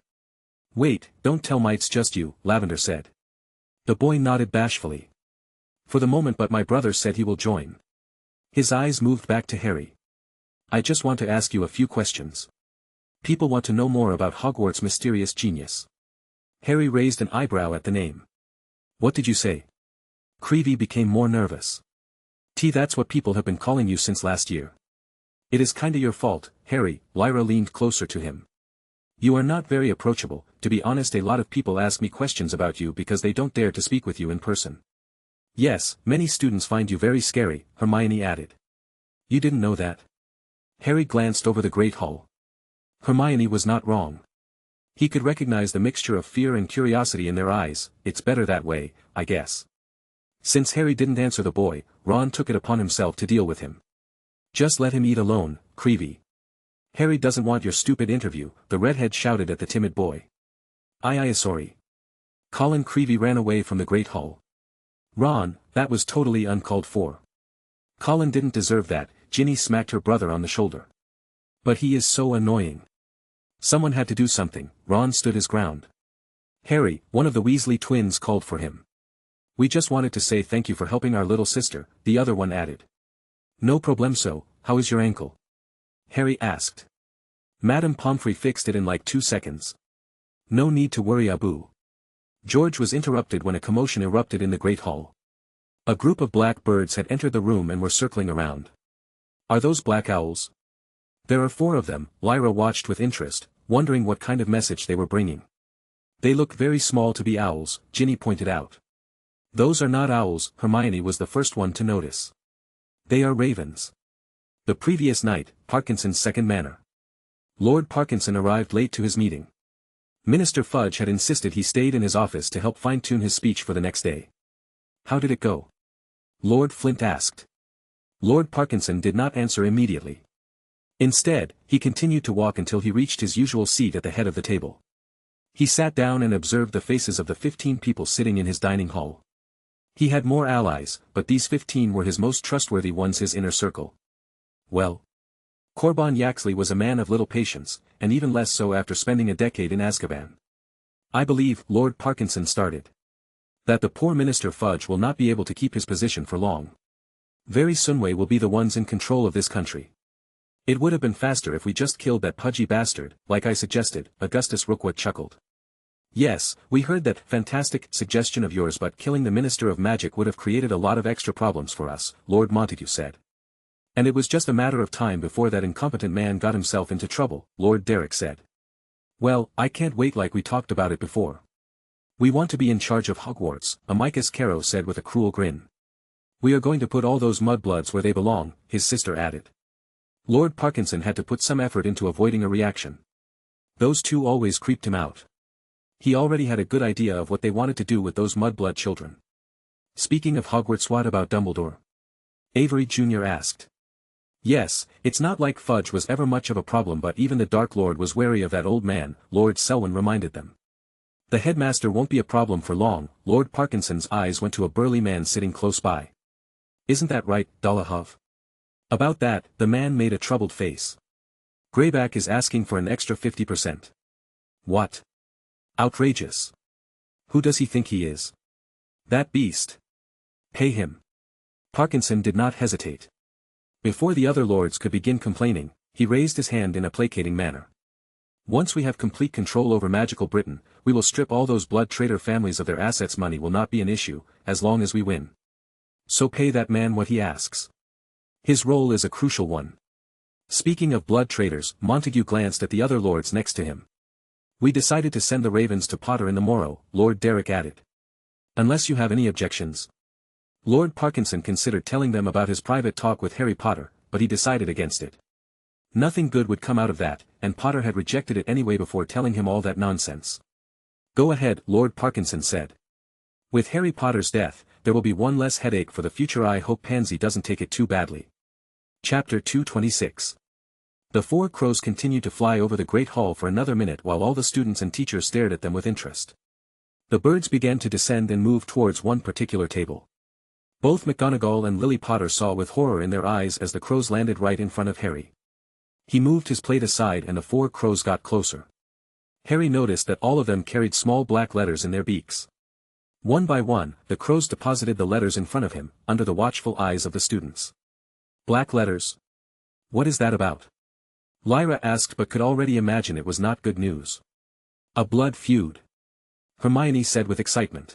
Wait, don't tell me it's just you, Lavender said. The boy nodded bashfully. For the moment, but my brother said he will join. His eyes moved back to Harry. I just want to ask you a few questions. People want to know more about Hogwarts' mysterious genius. Harry raised an eyebrow at the name. What did you say? Creevey became more nervous. That's what people have been calling you since last year. It is kinda your fault, Harry, Lyra leaned closer to him. You are not very approachable. To be honest, a lot of people ask me questions about you because they don't dare to speak with you in person. Yes, many students find you very scary, Hermione added. You didn't know that? Harry glanced over the Great Hall. Hermione was not wrong. He could recognize the mixture of fear and curiosity in their eyes. It's better that way, I guess. Since Harry didn't answer the boy, Ron took it upon himself to deal with him. Just let him eat alone, Creevey. Harry doesn't want your stupid interview, the redhead shouted at the timid boy. Aye, sorry. Colin Creevey ran away from the Great Hall. Ron, that was totally uncalled for. Colin didn't deserve that, Ginny smacked her brother on the shoulder. But he is so annoying. Someone had to do something, Ron stood his ground. Harry, one of the Weasley twins, called for him. We just wanted to say thank you for helping our little sister, the other one added. No problemso, how is your ankle? Harry asked. Madame Pomfrey fixed it in like 2 seconds. No need to worry, Abu. George was interrupted when a commotion erupted in the Great Hall. A group of black birds had entered the room and were circling around. Are those black owls? There are 4 of them, Lyra watched with interest, wondering what kind of message they were bringing. They look very small to be owls, Ginny pointed out. Those are not owls, Hermione was the first one to notice. They are ravens. The previous night, Parkinson's second manor. Lord Parkinson arrived late to his meeting. Minister Fudge had insisted he stayed in his office to help fine-tune his speech for the next day. How did it go? Lord Flint asked. Lord Parkinson did not answer immediately. Instead, he continued to walk until he reached his usual seat at the head of the table. He sat down and observed the faces of the 15 people sitting in his dining hall. He had more allies, but these 15 were his most trustworthy ones, his inner circle. Well, Corban Yaxley was a man of little patience, and even less so after spending a decade in Azkaban. I believe, Lord Parkinson started, that the poor Minister Fudge will not be able to keep his position for long. Very soon we will be the ones in control of this country. It would have been faster if we just killed that pudgy bastard, like I suggested, Augustus Rookwood chuckled. Yes, we heard that fantastic suggestion of yours, but killing the Minister of Magic would have created a lot of extra problems for us, Lord Montague said. And it was just a matter of time before that incompetent man got himself into trouble, Lord Derek said. Well, I can't wait, like we talked about it before. We want to be in charge of Hogwarts, Amicus Carrow said with a cruel grin. We are going to put all those mudbloods where they belong, his sister added. Lord Parkinson had to put some effort into avoiding a reaction. Those two always creeped him out. He already had a good idea of what they wanted to do with those mudblood children. Speaking of Hogwarts, what about Dumbledore? Avery Jr. asked. Yes, it's not like Fudge was ever much of a problem, but even the Dark Lord was wary of that old man, Lord Selwyn reminded them. The headmaster won't be a problem for long. Lord Parkinson's eyes went to a burly man sitting close by. Isn't that right, Dolohov? About that, the man made a troubled face. Greyback is asking for an extra 50%. What? Outrageous. Who does he think he is? That beast. Pay him. Parkinson did not hesitate. Before the other lords could begin complaining, he raised his hand in a placating manner. Once we have complete control over magical Britain, we will strip all those blood traitor families of their assets. Money will not be an issue, as long as we win. So pay that man what he asks. His role is a crucial one. Speaking of blood traitors, Montague glanced at the other lords next to him. We decided to send the ravens to Potter in the Morrow, Lord Derek added. Unless you have any objections. Lord Parkinson considered telling them about his private talk with Harry Potter, but he decided against it. Nothing good would come out of that, and Potter had rejected it anyway before telling him all that nonsense. Go ahead, Lord Parkinson said. With Harry Potter's death, there will be one less headache for the future. I hope Pansy doesn't take it too badly. Chapter 226. The four crows continued to fly over the Great Hall for another minute while all the students and teachers stared at them with interest. The birds began to descend and move towards one particular table. Both McGonagall and Lily Potter saw with horror in their eyes as the crows landed right in front of Harry. He moved his plate aside and the four crows got closer. Harry noticed that all of them carried small black letters in their beaks. One by one, the crows deposited the letters in front of him, under the watchful eyes of the students. Black letters? What is that about? Lyra asked, but could already imagine it was not good news. A blood feud. Hermione said with excitement.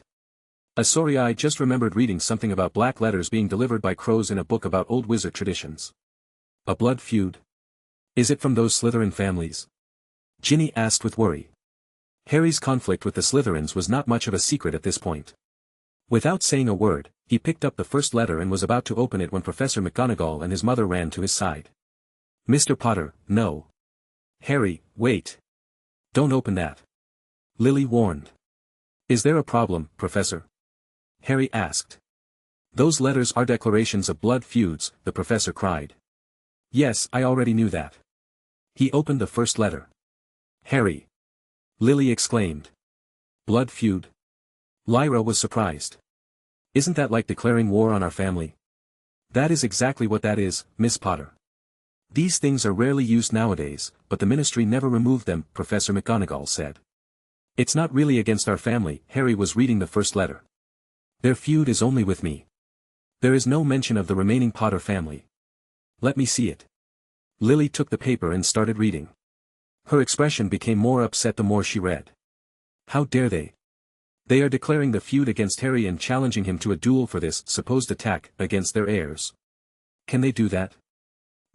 Sorry, I just remembered reading something about black letters being delivered by crows in a book about old wizard traditions. A blood feud? Is it from those Slytherin families? Ginny asked with worry. Harry's conflict with the Slytherins was not much of a secret at this point. Without saying a word, he picked up the first letter and was about to open it when Professor McGonagall and his mother ran to his side. Mr. Potter, no. Harry, wait. Don't open that. Lily warned. Is there a problem, Professor? Harry asked. Those letters are declarations of blood feuds, the professor cried. Yes, I already knew that. He opened the first letter. Harry. Lily exclaimed. Blood feud? Lyra was surprised. Isn't that like declaring war on our family? That is exactly what that is, Miss Potter. These things are rarely used nowadays, but the Ministry never removed them, Professor McGonagall said. It's not really against our family. Harry was reading the first letter. Their feud is only with me. There is no mention of the remaining Potter family. Let me see it. Lily took the paper and started reading. Her expression became more upset the more she read. How dare they? They are declaring the feud against Harry and challenging him to a duel for this supposed attack against their heirs. Can they do that?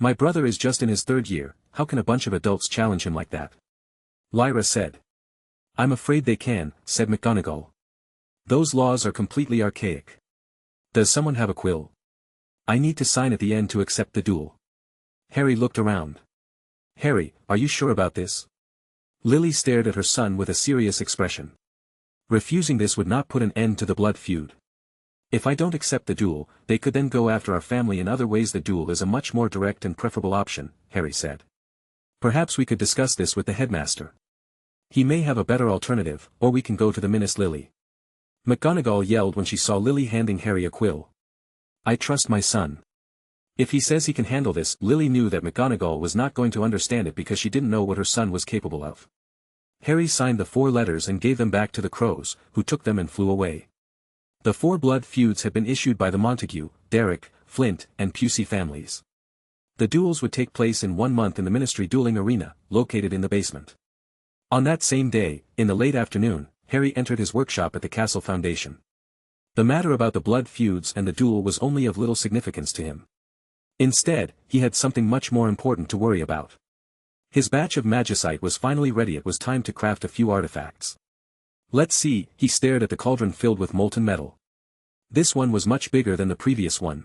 My brother is just in his 3rd year, how can a bunch of adults challenge him like that? Lyra said. I'm afraid they can, said McGonagall. Those laws are completely archaic. Does someone have a quill? I need to sign at the end to accept the duel. Harry looked around. Harry, are you sure about this? Lily stared at her son with a serious expression. Refusing this would not put an end to the blood feud. If I don't accept the duel, they could then go after our family in other ways. The duel is a much more direct and preferable option, Harry said. Perhaps we could discuss this with the headmaster. He may have a better alternative, or we can go to the Miss Lily. McGonagall yelled when she saw Lily handing Harry a quill. I trust my son. If he says he can handle this. Lily knew that McGonagall was not going to understand it because she didn't know what her son was capable of. Harry signed the 4 letters and gave them back to the crows, who took them and flew away. The 4 blood feuds had been issued by the Montague, Derek, Flint, and Pusey families. The duels would take place in 1 month in the Ministry dueling arena, located in the basement. On that same day, in the late afternoon, Harry entered his workshop at the Castle Foundation. The matter about the blood feuds and the duel was only of little significance to him. Instead, he had something much more important to worry about. His batch of magicite was finally ready. It was time to craft a few artifacts. Let's see. He stared at the cauldron filled with molten metal. This one was much bigger than the previous one.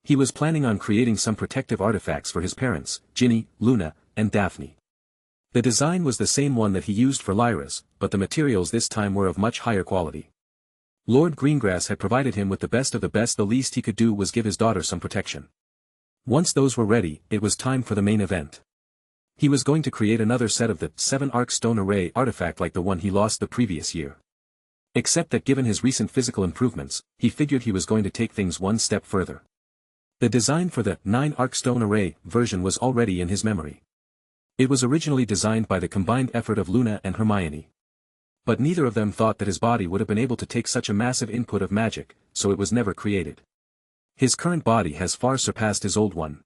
He was planning on creating some protective artifacts for his parents, Ginny, Luna, and Daphne. The design was the same one that he used for Lyra's, but the materials this time were of much higher quality. Lord Greengrass had provided him with the best of the best. The least he could do was give his daughter some protection. Once those were ready, it was time for the main event. He was going to create another set of the 7 arc stone array artifact like the one he lost the previous year. Except that given his recent physical improvements, he figured he was going to take things one step further. The design for the 9 arc stone array version was already in his memory. It was originally designed by the combined effort of Luna and Hermione. But neither of them thought that his body would have been able to take such a massive input of magic, so it was never created. His current body has far surpassed his old one.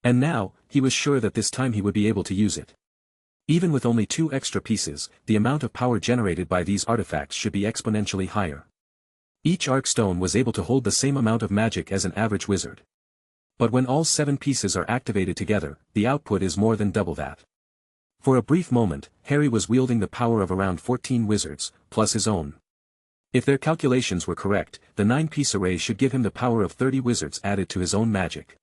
And now, he was sure that this time he would be able to use it. Even with only 2 extra pieces, the amount of power generated by these artifacts should be exponentially higher. Each arc stone was able to hold the same amount of magic as an average wizard. But when all 7 pieces are activated together, the output is more than double that. For a brief moment, Harry was wielding the power of around 14 wizards, plus his own. If their calculations were correct, the 9-piece array should give him the power of 30 wizards added to his own magic.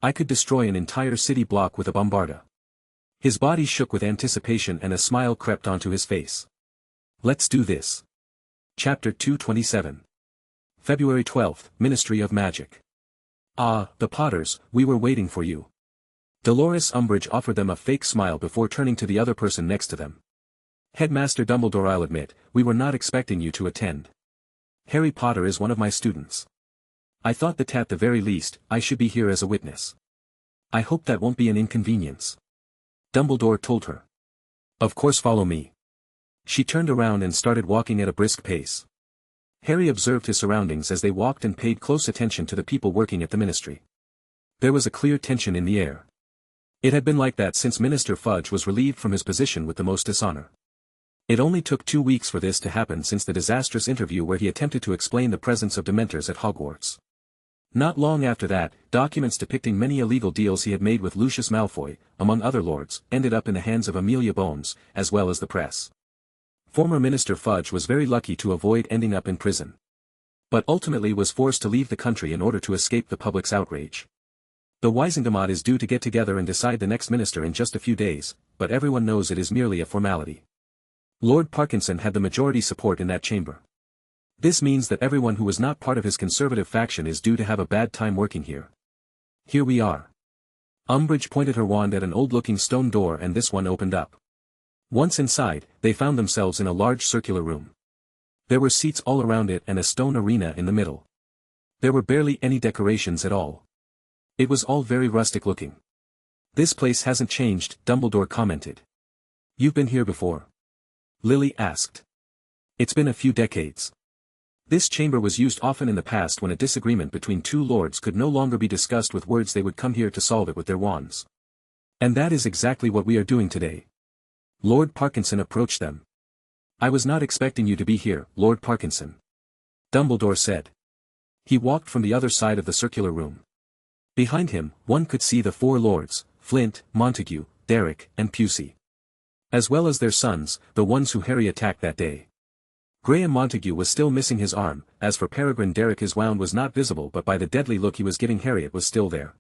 I could destroy an entire city block with a bombarda. His body shook with anticipation and a smile crept onto his face. Let's do this. Chapter 227. February 12th, Ministry of Magic. Ah, the Potters, we were waiting for you. Dolores Umbridge offered them a fake smile before turning to the other person next to them. Headmaster Dumbledore, I'll admit, we were not expecting you to attend. Harry Potter is one of my students. I thought that at the very least, I should be here as a witness. I hope that won't be an inconvenience. Dumbledore told her. Of course, follow me. She turned around and started walking at a brisk pace. Harry observed his surroundings as they walked and paid close attention to the people working at the ministry. There was a clear tension in the air. It had been like that since Minister Fudge was relieved from his position with the most dishonor. It only took 2 weeks for this to happen since the disastrous interview where he attempted to explain the presence of Dementors at Hogwarts. Not long after that, documents depicting many illegal deals he had made with Lucius Malfoy, among other lords, ended up in the hands of Amelia Bones, as well as the press. Former Minister Fudge was very lucky to avoid ending up in prison. But ultimately was forced to leave the country in order to escape the public's outrage. The Wisingamot is due to get together and decide the next minister in just a few days, but everyone knows it is merely a formality. Lord Parkinson had the majority support in that chamber. This means that everyone who was not part of his conservative faction is due to have a bad time working here. Here we are. Umbridge pointed her wand at an old-looking stone door and this one opened up. Once inside, they found themselves in a large circular room. There were seats all around it and a stone arena in the middle. There were barely any decorations at all. It was all very rustic looking. This place hasn't changed, Dumbledore commented. You've been here before? Lily asked. It's been a few decades. This chamber was used often in the past when a disagreement between 2 lords could no longer be discussed with words. They would come here to solve it with their wands. And that is exactly what we are doing today. Lord Parkinson approached them. I was not expecting you to be here, Lord Parkinson. Dumbledore said. He walked from the other side of the circular room. Behind him, one could see the 4 lords, Flint, Montague, Derek, and Pusey. As well as their sons, the ones who Harry attacked that day. Graham Montague was still missing his arm, as for Peregrine Derek his wound was not visible but by the deadly look he was giving Harry it was still there.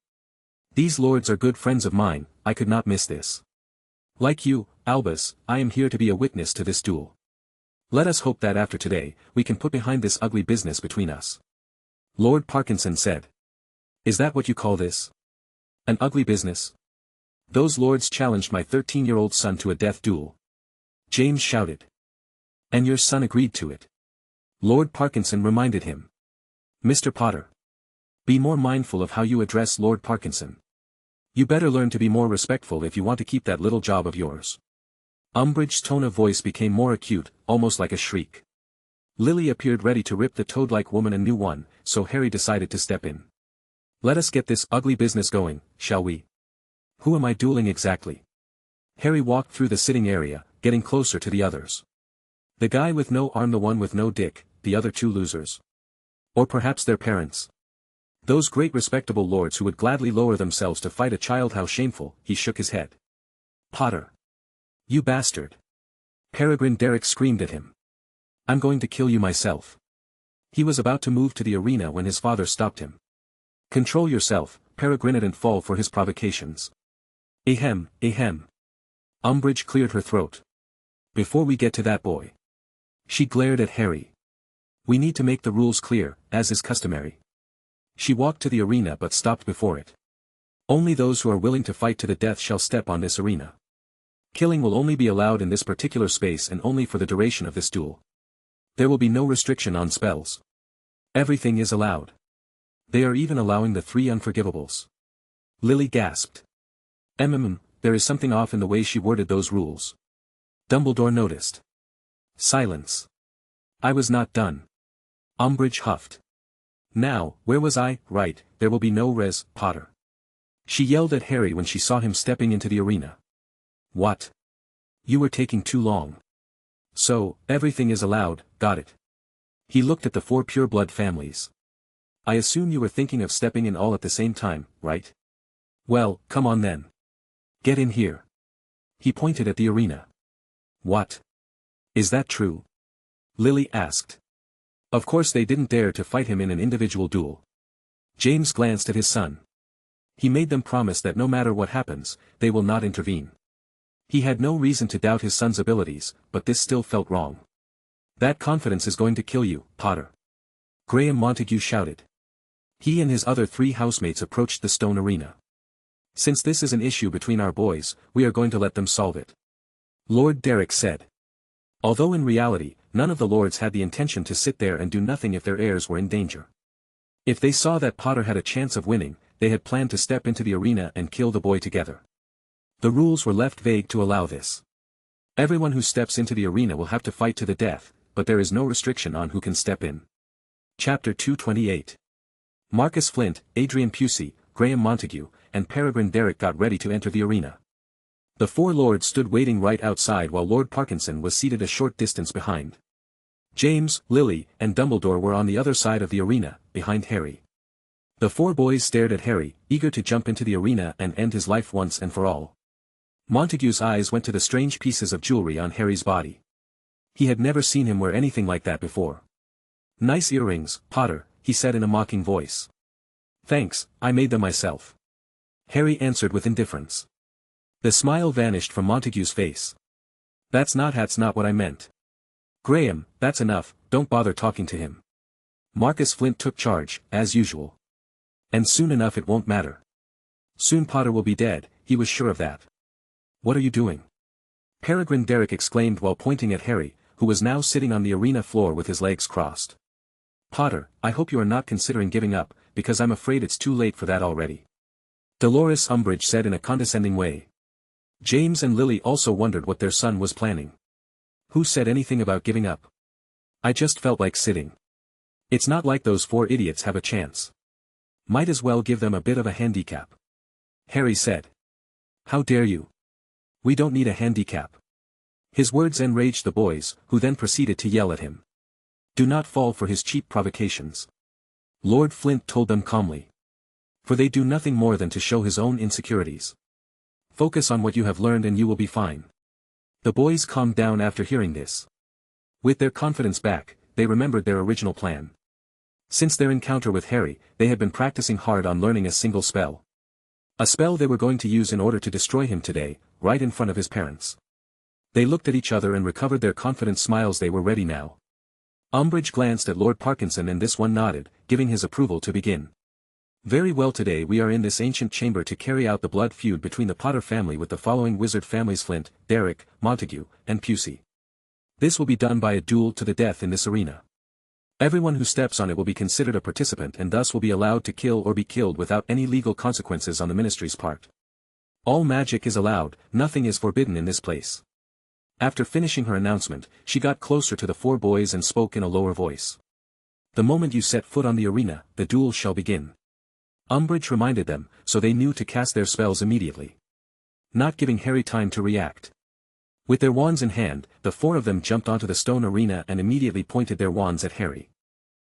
These lords are good friends of mine, I could not miss this. Like you, Albus, I am here to be a witness to this duel. Let us hope that after today, we can put behind this ugly business between us. Lord Parkinson said. Is that what you call this? An ugly business? Those lords challenged my 13-year-old son to a death duel. James shouted. And your son agreed to it. Lord Parkinson reminded him. Mr. Potter. Be more mindful of how you address Lord Parkinson. You better learn to be more respectful if you want to keep that little job of yours. Umbridge's tone of voice became more acute, almost like a shriek. Lily appeared ready to rip the toad-like woman a new one, so Harry decided to step in. Let us get this ugly business going, shall we? Who am I dueling exactly? Harry walked through the sitting area, getting closer to the others. The guy with no arm, the one with no dick, the other two losers. Or perhaps their parents. Those great respectable lords who would gladly lower themselves to fight a child. How shameful. He shook his head. Potter. You bastard. Peregrine Derek screamed at him. I'm going to kill you myself. He was about to move to the arena when his father stopped him. Control yourself, Peregrine, and fall for his provocations. Ahem, ahem. Umbridge cleared her throat. Before we get to that, boy. She glared at Harry. We need to make the rules clear, as is customary. She walked to the arena but stopped before it. Only those who are willing to fight to the death shall step on this arena. Killing will only be allowed in this particular space and only for the duration of this duel. There will be no restriction on spells. Everything is allowed. They are even allowing the 3 unforgivables. Lily gasped. There is something off in the way she worded those rules. Dumbledore noticed. Silence. I was not done. Umbridge huffed. Now, where was I? Right, there will be no res, Potter. She yelled at Harry when she saw him stepping into the arena. What? You were taking too long. So, everything is allowed, got it. He looked at the 4 pureblood families. I assume you were thinking of stepping in all at the same time, right? Well, come on then. Get in here. He pointed at the arena. What? Is that true? Lily asked. Of course they didn't dare to fight him in an individual duel. James glanced at his son. He made them promise that no matter what happens, they will not intervene. He had no reason to doubt his son's abilities, but this still felt wrong. That confidence is going to kill you, Potter. Graham Montague shouted. He and his other 3 housemates approached the stone arena. Since this is an issue between our boys, we are going to let them solve it. Lord Derek said. Although in reality, none of the lords had the intention to sit there and do nothing if their heirs were in danger. If they saw that Potter had a chance of winning, they had planned to step into the arena and kill the boy together. The rules were left vague to allow this. Everyone who steps into the arena will have to fight to the death, but there is no restriction on who can step in. Chapter 228. Marcus Flint, Adrian Pusey, Graham Montague, and Peregrine Derek got ready to enter the arena. The 4 lords stood waiting right outside while Lord Parkinson was seated a short distance behind. James, Lily, and Dumbledore were on the other side of the arena, behind Harry. The 4 boys stared at Harry, eager to jump into the arena and end his life once and for all. Montague's eyes went to the strange pieces of jewelry on Harry's body. He had never seen him wear anything like that before. Nice earrings, Potter, he said in a mocking voice. Thanks, I made them myself. Harry answered with indifference. The smile vanished from Montague's face. That's not what I meant. Graham, that's enough, don't bother talking to him. Marcus Flint took charge, as usual. And soon enough it won't matter. Soon Potter will be dead, he was sure of that. What are you doing? Peregrine Derek exclaimed while pointing at Harry, who was now sitting on the arena floor with his legs crossed. Potter, I hope you are not considering giving up, because I'm afraid it's too late for that already. Dolores Umbridge said in a condescending way. James and Lily also wondered what their son was planning. Who said anything about giving up? I just felt like sitting. It's not like those 4 idiots have a chance. Might as well give them a bit of a handicap. Harry said. How dare you? We don't need a handicap. His words enraged the boys, who then proceeded to yell at him. Do not fall for his cheap provocations. Lord Flint told them calmly. For they do nothing more than to show his own insecurities. Focus on what you have learned and you will be fine. The boys calmed down after hearing this. With their confidence back, they remembered their original plan. Since their encounter with Harry, they had been practicing hard on learning a single spell. A spell they were going to use in order to destroy him today, right in front of his parents. They looked at each other and recovered their confident smiles. They were ready now. Umbridge glanced at Lord Parkinson and this one nodded, giving his approval to begin. Very well, today we are in this ancient chamber to carry out the blood feud between the Potter family with the following wizard families: Flint, Derek, Montague, and Pusey. This will be done by a duel to the death in this arena. Everyone who steps on it will be considered a participant and thus will be allowed to kill or be killed without any legal consequences on the Ministry's part. All magic is allowed, nothing is forbidden in this place. After finishing her announcement, she got closer to the four boys and spoke in a lower voice. The moment you set foot on the arena, the duel shall begin. Umbridge reminded them, so they knew to cast their spells immediately. Not giving Harry time to react. With their wands in hand, the four of them jumped onto the stone arena and immediately pointed their wands at Harry.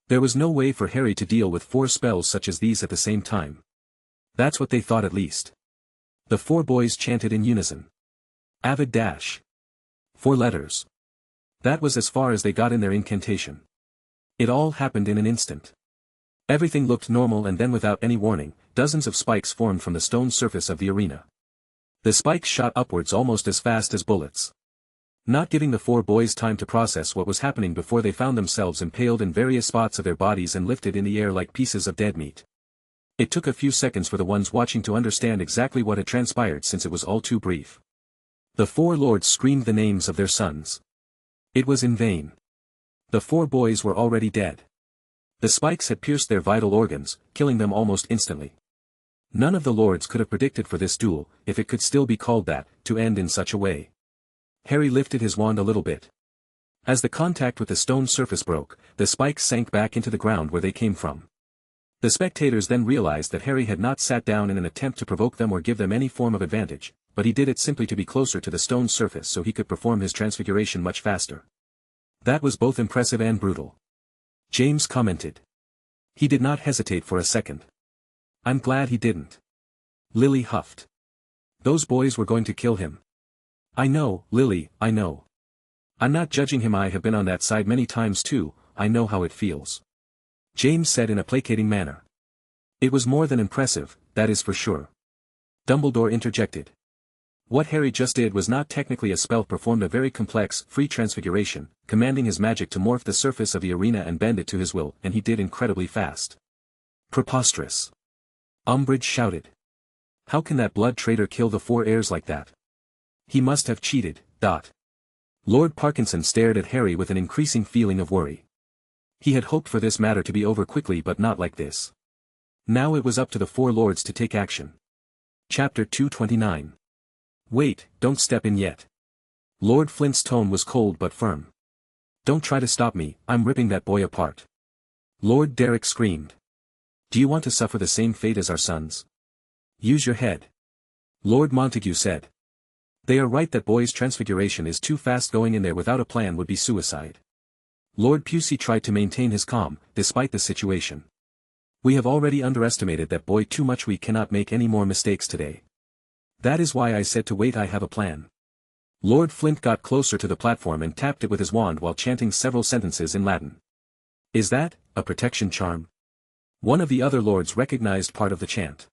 There was no way for Harry to deal with four spells such as these at the same time. That's what they thought at least. The four boys chanted in unison. Avid dash. 4 letters. That was as far as they got in their incantation. It all happened in an instant. Everything looked normal, and then without any warning, dozens of spikes formed from the stone surface of the arena. The spikes shot upwards almost as fast as bullets. Not giving the four boys time to process what was happening before they found themselves impaled in various spots of their bodies and lifted in the air like pieces of dead meat. It took a few seconds for the ones watching to understand exactly what had transpired, since it was all too brief. The four lords screamed the names of their sons. It was in vain. The four boys were already dead. The spikes had pierced their vital organs, killing them almost instantly. None of the lords could have predicted for this duel, if it could still be called that, to end in such a way. Harry lifted his wand a little bit. As the contact with the stone surface broke, the spikes sank back into the ground where they came from. The spectators then realized that Harry had not sat down in an attempt to provoke them or give them any form of advantage, but he did it simply to be closer to the stone surface so he could perform his transfiguration much faster. That was both impressive and brutal. James commented. He did not hesitate for a second. I'm glad he didn't. Lily huffed. Those boys were going to kill him. I know, Lily, I know. I'm not judging him, I have been on that side many times too, I know how it feels. James said in a placating manner. It was more than impressive, that is for sure. Dumbledore interjected. What Harry just did was not technically a spell, performed a very complex, free transfiguration, commanding his magic to morph the surface of the arena and bend it to his will, and he did incredibly fast. Preposterous. Umbridge shouted. How can that blood traitor kill the four heirs like that? He must have cheated. Lord Parkinson stared at Harry with an increasing feeling of worry. He had hoped for this matter to be over quickly, but not like this. Now it was up to the four lords to take action. Chapter 229. Wait, don't step in yet. Lord Flint's tone was cold but firm. Don't try to stop me, I'm ripping that boy apart. Lord Derek screamed. Do you want to suffer the same fate as our sons? Use your head. Lord Montague said. They are right, that boy's transfiguration is too fast, going in there without a plan would be suicide. Lord Pusey tried to maintain his calm, despite the situation. We have already underestimated that boy too much, we cannot make any more mistakes today. That is why I said to wait, I have a plan. Lord Flint got closer to the platform and tapped it with his wand while chanting several sentences in Latin. Is that a protection charm? One of the other lords recognized part of the chant.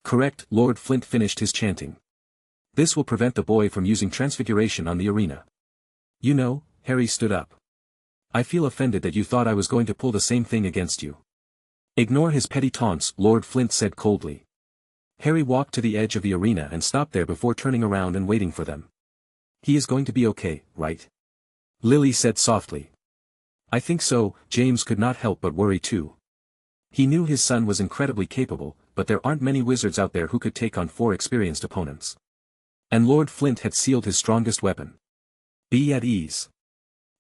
Correct, Lord Flint finished his chanting. This will prevent the boy from using transfiguration on the arena. You know, Harry stood up. I feel offended that you thought I was going to pull the same thing against you. Ignore his petty taunts, Lord Flint said coldly. Harry walked to the edge of the arena and stopped there before turning around and waiting for them. He is going to be okay, right? Lily said softly. I think so. James could not help but worry too. He knew his son was incredibly capable, but there aren't many wizards out there who could take on 4 experienced opponents. And Lord Flint had sealed his strongest weapon. Be at ease.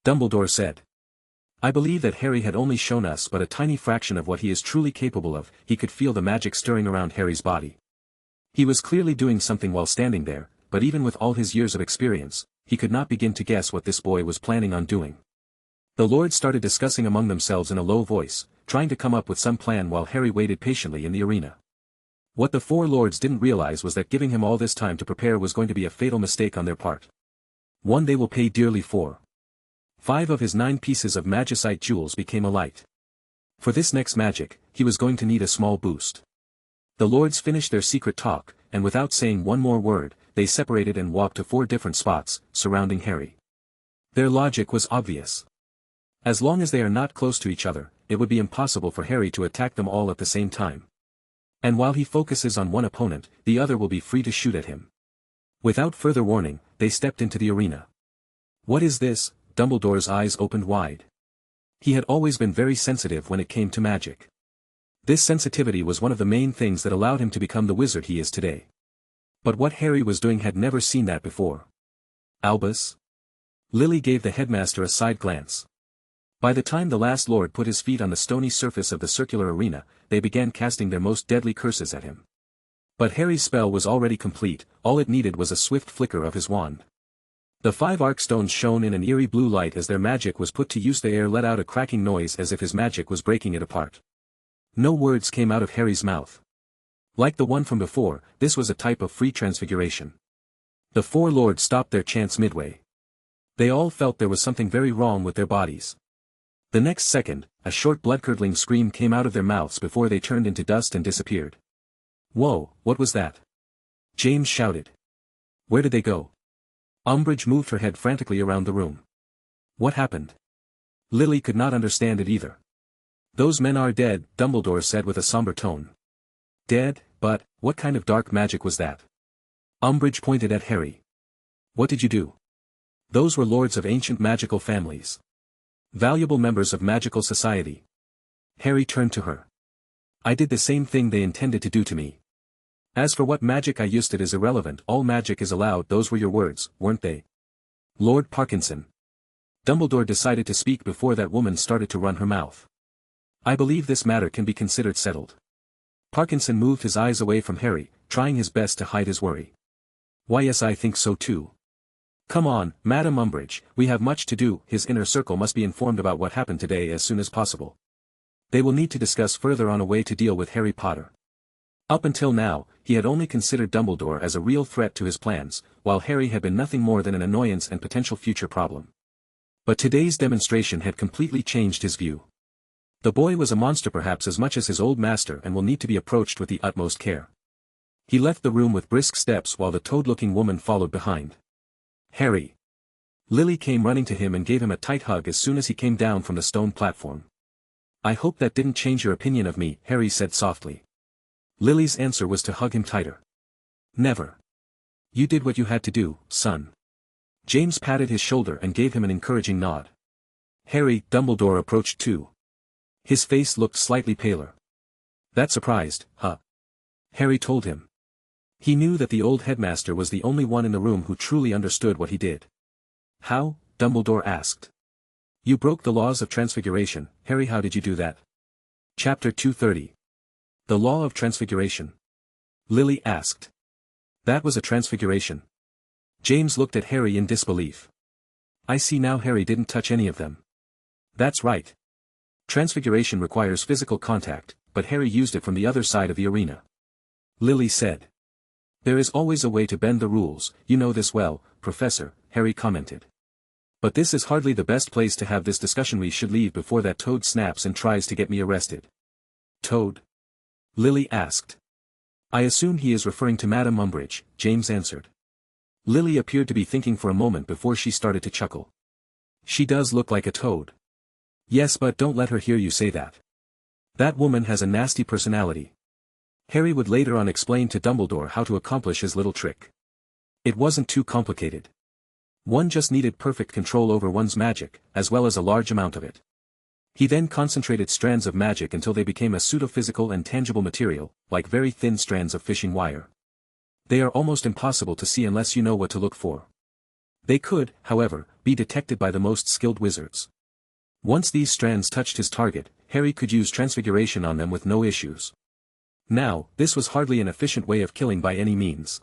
Dumbledore said. I believe that Harry had only shown us but a tiny fraction of what he is truly capable of. He could feel the magic stirring around Harry's body. He was clearly doing something while standing there, but even with all his years of experience, he could not begin to guess what this boy was planning on doing. The lords started discussing among themselves in a low voice, trying to come up with some plan while Harry waited patiently in the arena. What the 4 lords didn't realize was that giving him all this time to prepare was going to be a fatal mistake on their part. One they will pay dearly for. 5 of his 9 pieces of magicite jewels became alight. For this next magic, he was going to need a small boost. The lords finished their secret talk, and without saying one more word, they separated and walked to 4 different spots, surrounding Harry. Their logic was obvious. As long as they are not close to each other, it would be impossible for Harry to attack them all at the same time. And while he focuses on one opponent, the other will be free to shoot at him. Without further warning, they stepped into the arena. What is this? Dumbledore's eyes opened wide. He had always been very sensitive when it came to magic. This sensitivity was one of the main things that allowed him to become the wizard he is today. But what Harry was doing had never seen that before. Albus? Lily gave the headmaster a side glance. By the time the last lord put his feet on the stony surface of the circular arena, they began casting their most deadly curses at him. But Harry's spell was already complete, all it needed was a swift flicker of his wand. The 5 arkstones shone in an eerie blue light as their magic was put to use. The air let out a cracking noise as if his magic was breaking it apart. No words came out of Harry's mouth. Like the one from before, this was a type of free transfiguration. The 4 lords stopped their chants midway. They all felt there was something very wrong with their bodies. The next second, a short blood-curdling scream came out of their mouths before they turned into dust and disappeared. Whoa, what was that? James shouted. Where did they go? Umbridge moved her head frantically around the room. What happened? Lily could not understand it either. Those men are dead, Dumbledore said with a somber tone. Dead, but, what kind of dark magic was that? Umbridge pointed at Harry. What did you do? Those were lords of ancient magical families. Valuable members of magical society. Harry turned to her. I did the same thing they intended to do to me. As for what magic I used, it is irrelevant. All magic is allowed. Those were your words, weren't they? Lord Parkinson. Dumbledore decided to speak before that woman started to run her mouth. I believe this matter can be considered settled. Parkinson moved his eyes away from Harry, trying his best to hide his worry. Why, yes, I think so too. Come on, Madam Umbridge, we have much to do. His inner circle must be informed about what happened today as soon as possible. They will need to discuss further on a way to deal with Harry Potter. Up until now, he had only considered Dumbledore as a real threat to his plans, while Harry had been nothing more than an annoyance and potential future problem. But today's demonstration had completely changed his view. The boy was a monster perhaps as much as his old master and will need to be approached with the utmost care. He left the room with brisk steps while the toad-looking woman followed behind. Harry. Lily came running to him and gave him a tight hug as soon as he came down from the stone platform. I hope that didn't change your opinion of me, Harry said softly. Lily's answer was to hug him tighter. Never. You did what you had to do, son. James patted his shoulder and gave him an encouraging nod. Harry, Dumbledore approached too. His face looked slightly paler. That surprised, huh? Harry told him. He knew that the old headmaster was the only one in the room who truly understood what he did. How? Dumbledore asked. You broke the laws of transfiguration, Harry. How did you do that? Chapter 230. The Law of Transfiguration. Lily asked. That was a transfiguration. James looked at Harry in disbelief. I see now. Harry didn't touch any of them. That's right. Transfiguration requires physical contact, but Harry used it from the other side of the arena. Lily said. There is always a way to bend the rules, you know this well, Professor, Harry commented. But this is hardly the best place to have this discussion. We should leave before that toad snaps and tries to get me arrested. Toad? Lily asked. I assume he is referring to Madame Umbridge, James answered. Lily appeared to be thinking for a moment before she started to chuckle. She does look like a toad. Yes, but don't let her hear you say that. That woman has a nasty personality. Harry would later on explain to Dumbledore how to accomplish his little trick. It wasn't too complicated. One just needed perfect control over one's magic, as well as a large amount of it. He then concentrated strands of magic until they became a pseudo-physical and tangible material, like very thin strands of fishing wire. They are almost impossible to see unless you know what to look for. They could, however, be detected by the most skilled wizards. Once these strands touched his target, Harry could use transfiguration on them with no issues. Now, this was hardly an efficient way of killing by any means.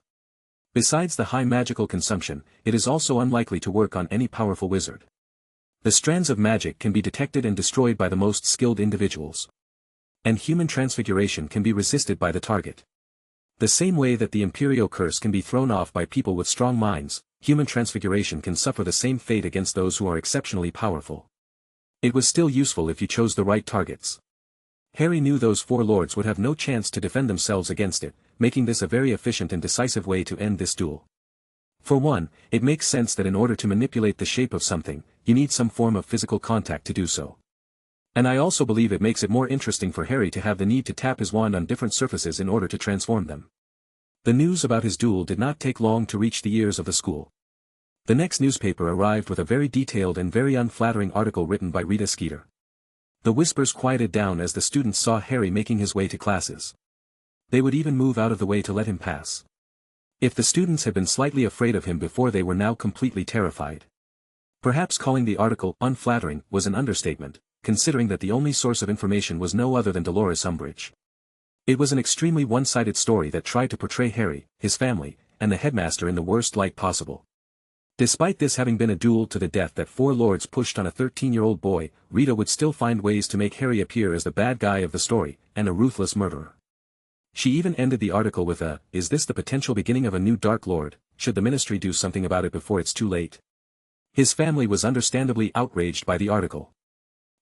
Besides the high magical consumption, it is also unlikely to work on any powerful wizard. The strands of magic can be detected and destroyed by the most skilled individuals. And human transfiguration can be resisted by the target. The same way that the Imperio curse can be thrown off by people with strong minds, human transfiguration can suffer the same fate against those who are exceptionally powerful. It was still useful if you chose the right targets. Harry knew those four lords would have no chance to defend themselves against it, making this a very efficient and decisive way to end this duel. For one, it makes sense that in order to manipulate the shape of something, you need some form of physical contact to do so. And I also believe it makes it more interesting for Harry to have the need to tap his wand on different surfaces in order to transform them. The news about his duel did not take long to reach the ears of the school. The next newspaper arrived with a very detailed and very unflattering article written by Rita Skeeter. The whispers quieted down as the students saw Harry making his way to classes. They would even move out of the way to let him pass. If the students had been slightly afraid of him before, they were now completely terrified. Perhaps calling the article unflattering was an understatement, considering that the only source of information was no other than Dolores Umbridge. It was an extremely one-sided story that tried to portray Harry, his family, and the headmaster in the worst light possible. Despite this having been a duel to the death that four lords pushed on a 13-year-old boy, Rita would still find ways to make Harry appear as the bad guy of the story, and a ruthless murderer. She even ended the article with a, "Is this the potential beginning of a new Dark Lord, should the Ministry do something about it before it's too late?" His family was understandably outraged by the article.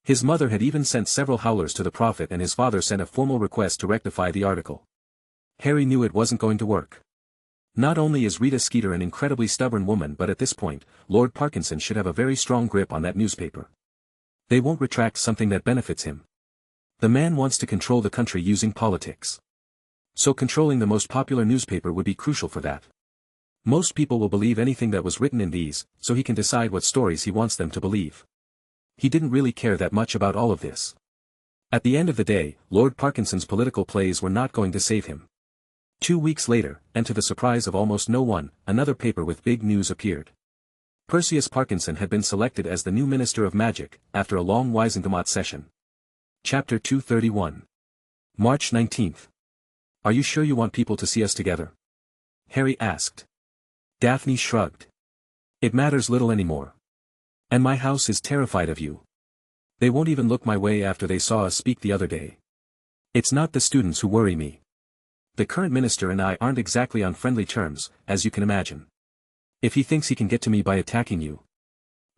His mother had even sent several howlers to the Prophet, and his father sent a formal request to rectify the article. Harry knew it wasn't going to work. Not only is Rita Skeeter an incredibly stubborn woman, but at this point, Lord Parkinson should have a very strong grip on that newspaper. They won't retract something that benefits him. The man wants to control the country using politics. So controlling the most popular newspaper would be crucial for that. Most people will believe anything that was written in these, so he can decide what stories he wants them to believe. He didn't really care that much about all of this. At the end of the day, Lord Parkinson's political plays were not going to save him. 2 weeks later, and to the surprise of almost no one, another paper with big news appeared. Perseus Parkinson had been selected as the new Minister of Magic, after a long Wisengamot session. Chapter 231. March 19th. Are you sure you want people to see us together? Harry asked. Daphne shrugged. It matters little anymore. And my house is terrified of you. They won't even look my way after they saw us speak the other day. It's not the students who worry me. The current minister and I aren't exactly on friendly terms, as you can imagine. If he thinks he can get to me by attacking you.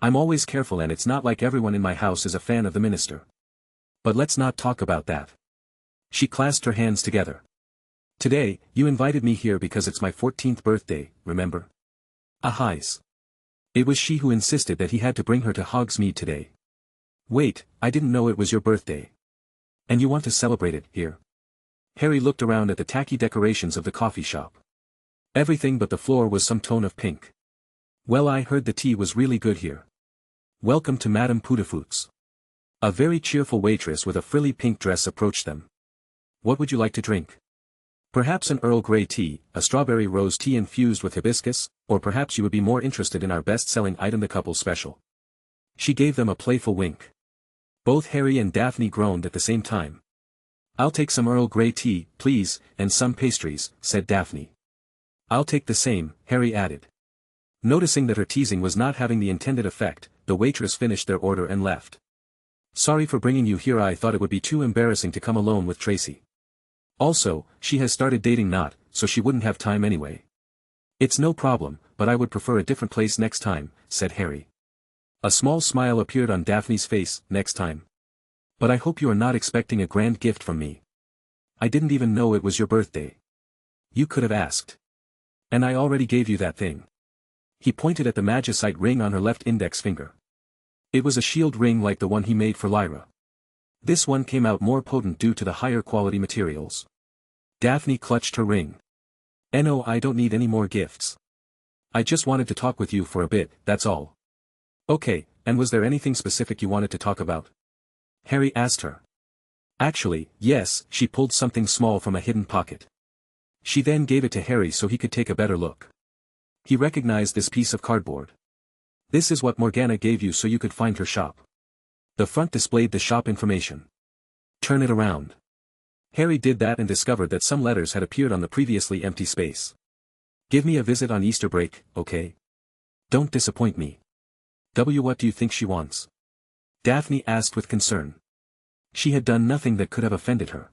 I'm always careful, and it's not like everyone in my house is a fan of the minister. But let's not talk about that. She clasped her hands together. Today, you invited me here because it's my 14th birthday, remember? Ahais. It was she who insisted that he had to bring her to Hogsmeade today. Wait, I didn't know it was your birthday. And you want to celebrate it here? Harry looked around at the tacky decorations of the coffee shop. Everything but the floor was some tone of pink. Well, I heard the tea was really good here. Welcome to Madame Pudafoots. A very cheerful waitress with a frilly pink dress approached them. What would you like to drink? Perhaps an Earl Grey tea, a strawberry rose tea infused with hibiscus, or perhaps you would be more interested in our best-selling item, the couple special. She gave them a playful wink. Both Harry and Daphne groaned at the same time. I'll take some Earl Grey tea, please, and some pastries, said Daphne. I'll take the same, Harry added. Noticing that her teasing was not having the intended effect, the waitress finished their order and left. Sorry for bringing you here, I thought it would be too embarrassing to come alone with Tracy. Also, she has started dating Nott, so she wouldn't have time anyway. It's no problem, but I would prefer a different place next time, said Harry. A small smile appeared on Daphne's face. Next time. But I hope you are not expecting a grand gift from me. I didn't even know it was your birthday. You could have asked. And I already gave you that thing. He pointed at the magicite ring on her left index finger. It was a shield ring like the one he made for Lyra. This one came out more potent due to the higher quality materials. Daphne clutched her ring. No, I don't need any more gifts. I just wanted to talk with you for a bit, that's all. Okay, and was there anything specific you wanted to talk about? Harry asked her. Actually, yes, she pulled something small from a hidden pocket. She then gave it to Harry so he could take a better look. He recognized this piece of cardboard. This is what Morgana gave you so you could find her shop. The front displayed the shop information. Turn it around. Harry did that and discovered that some letters had appeared on the previously empty space. Give me a visit on Easter break, okay? Don't disappoint me. What do you think she wants? Daphne asked with concern. She had done nothing that could have offended her.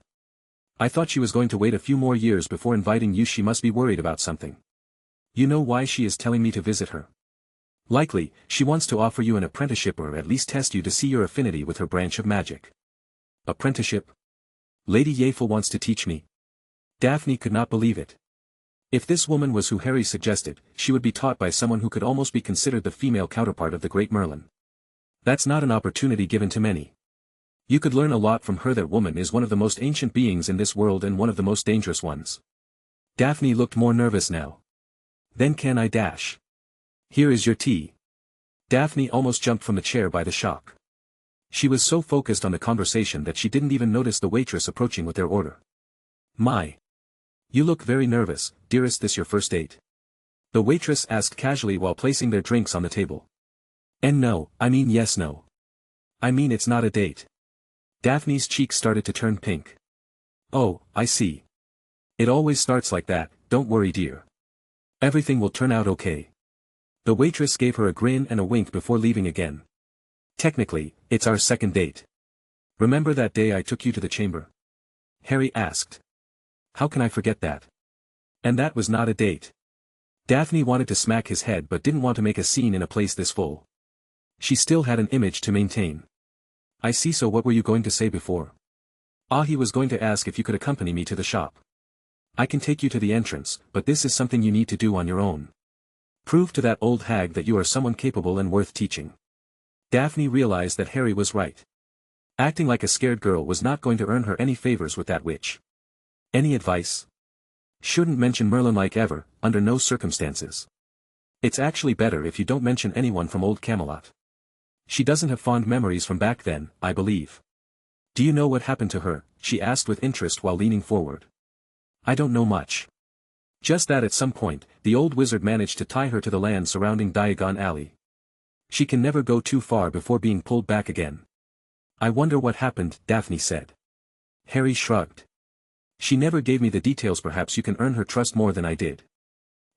I thought she was going to wait a few more years before inviting you. She must be worried about something. You know why she is telling me to visit her? Likely, she wants to offer you an apprenticeship or at least test you to see your affinity with her branch of magic. Apprenticeship? Lady Yafel wants to teach me. Daphne could not believe it. If this woman was who Harry suggested, she would be taught by someone who could almost be considered the female counterpart of the great Merlin. That's not an opportunity given to many. You could learn a lot from her. That woman is one of the most ancient beings in this world and one of the most dangerous ones. Daphne looked more nervous now. Then can I dash? Here is your tea. Daphne almost jumped from the chair by the shock. She was so focused on the conversation that she didn't even notice the waitress approaching with their order. My. You look very nervous, dearest. This your first date? The waitress asked casually while placing their drinks on the table. And no, I mean yes no. I mean it's not a date. Daphne's cheeks started to turn pink. Oh, I see. It always starts like that, don't worry dear. Everything will turn out okay. The waitress gave her a grin and a wink before leaving again. Technically, it's our second date. Remember that day I took you to the chamber? Harry asked. How can I forget that? And that was not a date. Daphne wanted to smack his head but didn't want to make a scene in a place this full. She still had an image to maintain. I see. So what were you going to say before? He was going to ask if you could accompany me to the shop. I can take you to the entrance, but this is something you need to do on your own. Prove to that old hag that you are someone capable and worth teaching. Daphne realized that Harry was right. Acting like a scared girl was not going to earn her any favors with that witch. Any advice? Shouldn't mention Merlin like ever, under no circumstances. It's actually better if you don't mention anyone from old Camelot. She doesn't have fond memories from back then, I believe. Do you know what happened to her? She asked with interest while leaning forward. I don't know much. Just that at some point, the old wizard managed to tie her to the land surrounding Diagon Alley. She can never go too far before being pulled back again. I wonder what happened, Daphne said. Harry shrugged. She never gave me the details. Perhaps you can earn her trust more than I did.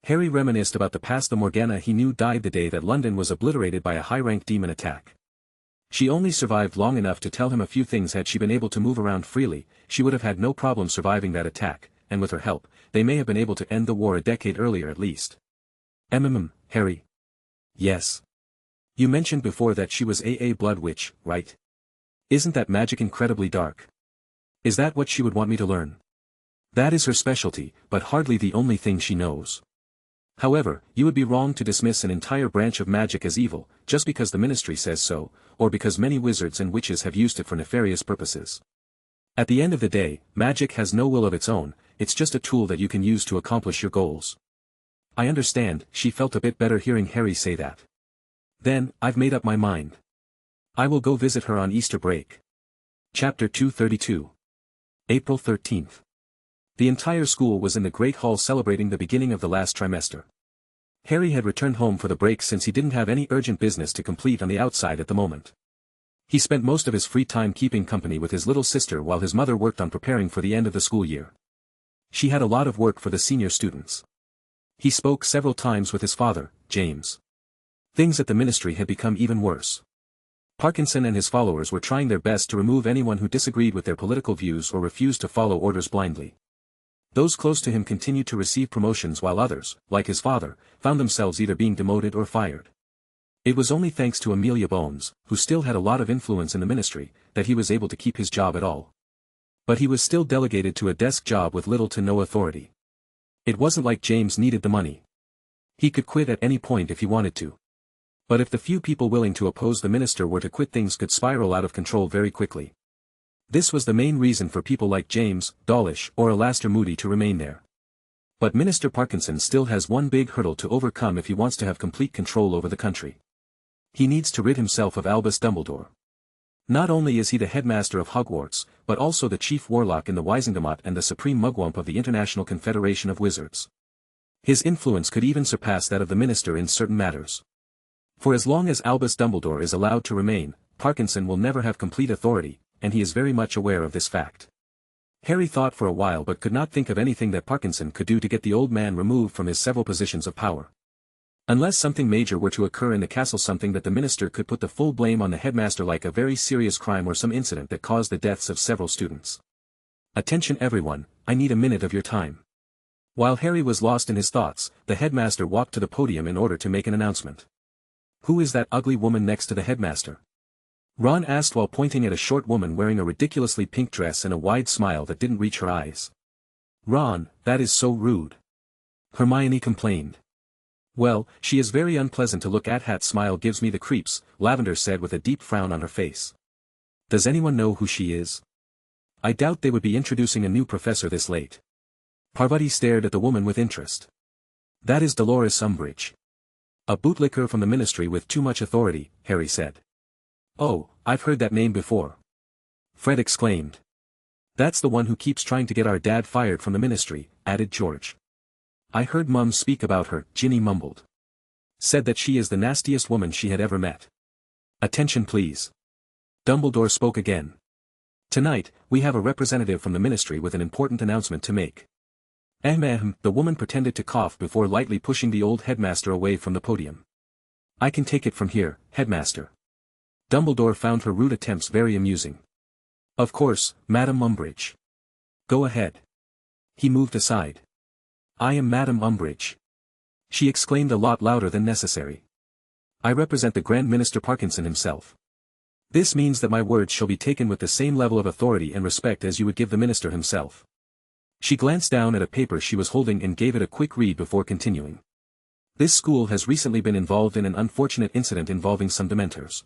Harry reminisced about the past. The Morgana he knew died the day that London was obliterated by a high-rank demon attack. She only survived long enough to tell him a few things. Had she been able to move around freely, she would have had no problem surviving that attack, and with her help, they may have been able to end the war a decade earlier at least. Harry. Yes. You mentioned before that she was a blood witch, right? Isn't that magic incredibly dark? Is that what she would want me to learn? That is her specialty, but hardly the only thing she knows. However, you would be wrong to dismiss an entire branch of magic as evil, just because the ministry says so, or because many wizards and witches have used it for nefarious purposes. At the end of the day, magic has no will of its own, it's just a tool that you can use to accomplish your goals. I understand. She felt a bit better hearing Harry say that. Then, I've made up my mind. I will go visit her on Easter break. Chapter 232. April 13th. The entire school was in the Great Hall celebrating the beginning of the last trimester. Harry had returned home for the break since he didn't have any urgent business to complete on the outside at the moment. He spent most of his free time keeping company with his little sister while his mother worked on preparing for the end of the school year. She had a lot of work for the senior students. He spoke several times with his father, James. Things at the ministry had become even worse. Parkinson and his followers were trying their best to remove anyone who disagreed with their political views or refused to follow orders blindly. Those close to him continued to receive promotions while others, like his father, found themselves either being demoted or fired. It was only thanks to Amelia Bones, who still had a lot of influence in the ministry, that he was able to keep his job at all. But he was still delegated to a desk job with little to no authority. It wasn't like James needed the money. He could quit at any point if he wanted to. But if the few people willing to oppose the minister were to quit, things could spiral out of control very quickly. This was the main reason for people like James, Dawlish, or Alastair Moody to remain there. But Minister Parkinson still has one big hurdle to overcome if he wants to have complete control over the country. He needs to rid himself of Albus Dumbledore. Not only is he the headmaster of Hogwarts, but also the chief warlock in the Wizengamot and the supreme mugwump of the International Confederation of Wizards. His influence could even surpass that of the minister in certain matters. For as long as Albus Dumbledore is allowed to remain, Parkinson will never have complete authority, and he is very much aware of this fact. Harry thought for a while but could not think of anything that Parkinson could do to get the old man removed from his several positions of power. Unless something major were to occur in the castle, something that the minister could put the full blame on the headmaster, like a very serious crime or some incident that caused the deaths of several students. Attention everyone, I need a minute of your time. While Harry was lost in his thoughts, the headmaster walked to the podium in order to make an announcement. Who is that ugly woman next to the headmaster? Ron asked while pointing at a short woman wearing a ridiculously pink dress and a wide smile that didn't reach her eyes. Ron, that is so rude. Hermione complained. Well, she is very unpleasant to look at. That smile gives me the creeps, Lavender said with a deep frown on her face. Does anyone know who she is? I doubt they would be introducing a new professor this late. Parvati stared at the woman with interest. That is Dolores Umbridge. A bootlicker from the ministry with too much authority, Harry said. Oh, I've heard that name before. Fred exclaimed. That's the one who keeps trying to get our dad fired from the ministry, added George. I heard Mum speak about her, Ginny mumbled. Said that she is the nastiest woman she had ever met. Attention please. Dumbledore spoke again. Tonight, we have a representative from the ministry with an important announcement to make. The woman pretended to cough before lightly pushing the old headmaster away from the podium. I can take it from here, headmaster. Dumbledore found her rude attempts very amusing. Of course, Madam Umbridge. Go ahead. He moved aside. I am Madam Umbridge. She exclaimed a lot louder than necessary. I represent the Grand Minister Parkinson himself. This means that my words shall be taken with the same level of authority and respect as you would give the minister himself. She glanced down at a paper she was holding and gave it a quick read before continuing. This school has recently been involved in an unfortunate incident involving some Dementors.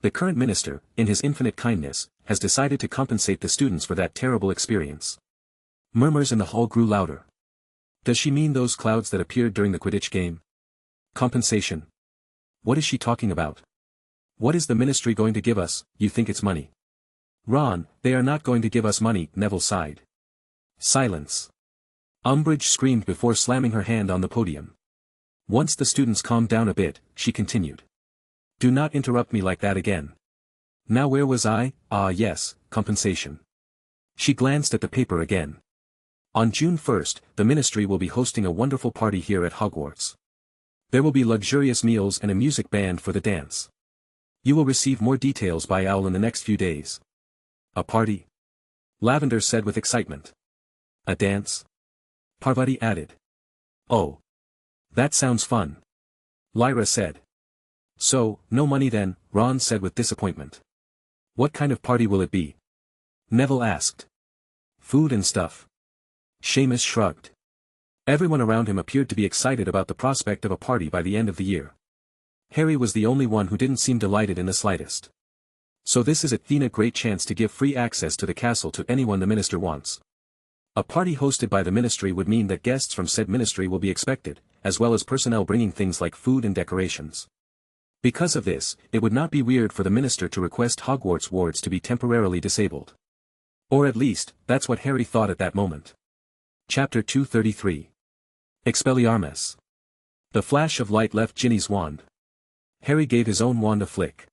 The current minister, in his infinite kindness, has decided to compensate the students for that terrible experience. Murmurs in the hall grew louder. Does she mean those clouds that appeared during the Quidditch game? Compensation. What is she talking about? What is the ministry going to give us? You think it's money? Ron, they are not going to give us money, Neville sighed. Silence. Umbridge screamed before slamming her hand on the podium. Once the students calmed down a bit, she continued. Do not interrupt me like that again. Now where was I? Ah yes, compensation. She glanced at the paper again. On June 1st, the ministry will be hosting a wonderful party here at Hogwarts. There will be luxurious meals and a music band for the dance. You will receive more details by Owl in the next few days. A party? Lavender said with excitement. A dance? Parvati added. Oh. That sounds fun. Lyra said. So, no money then, Ron said with disappointment. What kind of party will it be? Neville asked. Food and stuff. Seamus shrugged. Everyone around him appeared to be excited about the prospect of a party by the end of the year. Harry was the only one who didn't seem delighted in the slightest. So this is a great chance to give free access to the castle to anyone the minister wants. A party hosted by the ministry would mean that guests from said ministry will be expected, as well as personnel bringing things like food and decorations. Because of this, it would not be weird for the minister to request Hogwarts wards to be temporarily disabled. Or at least, that's what Harry thought at that moment. Chapter 233. Expelliarmus. The flash of light left Ginny's wand. Harry gave his own wand a flick.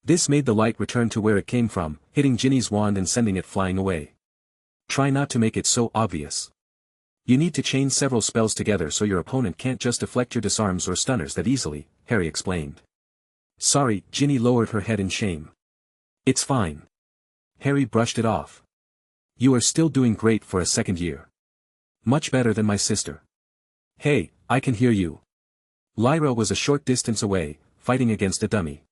This made the light return to where it came from, hitting Ginny's wand and sending it flying away. Try not to make it so obvious. You need to chain several spells together so your opponent can't just deflect your disarms or stunners that easily, Harry explained. Sorry, Ginny lowered her head in shame. It's fine. Harry brushed it off. You are still doing great for a second year. Much better than my sister. Hey, I can hear you. Lyra was a short distance away, fighting against a dummy.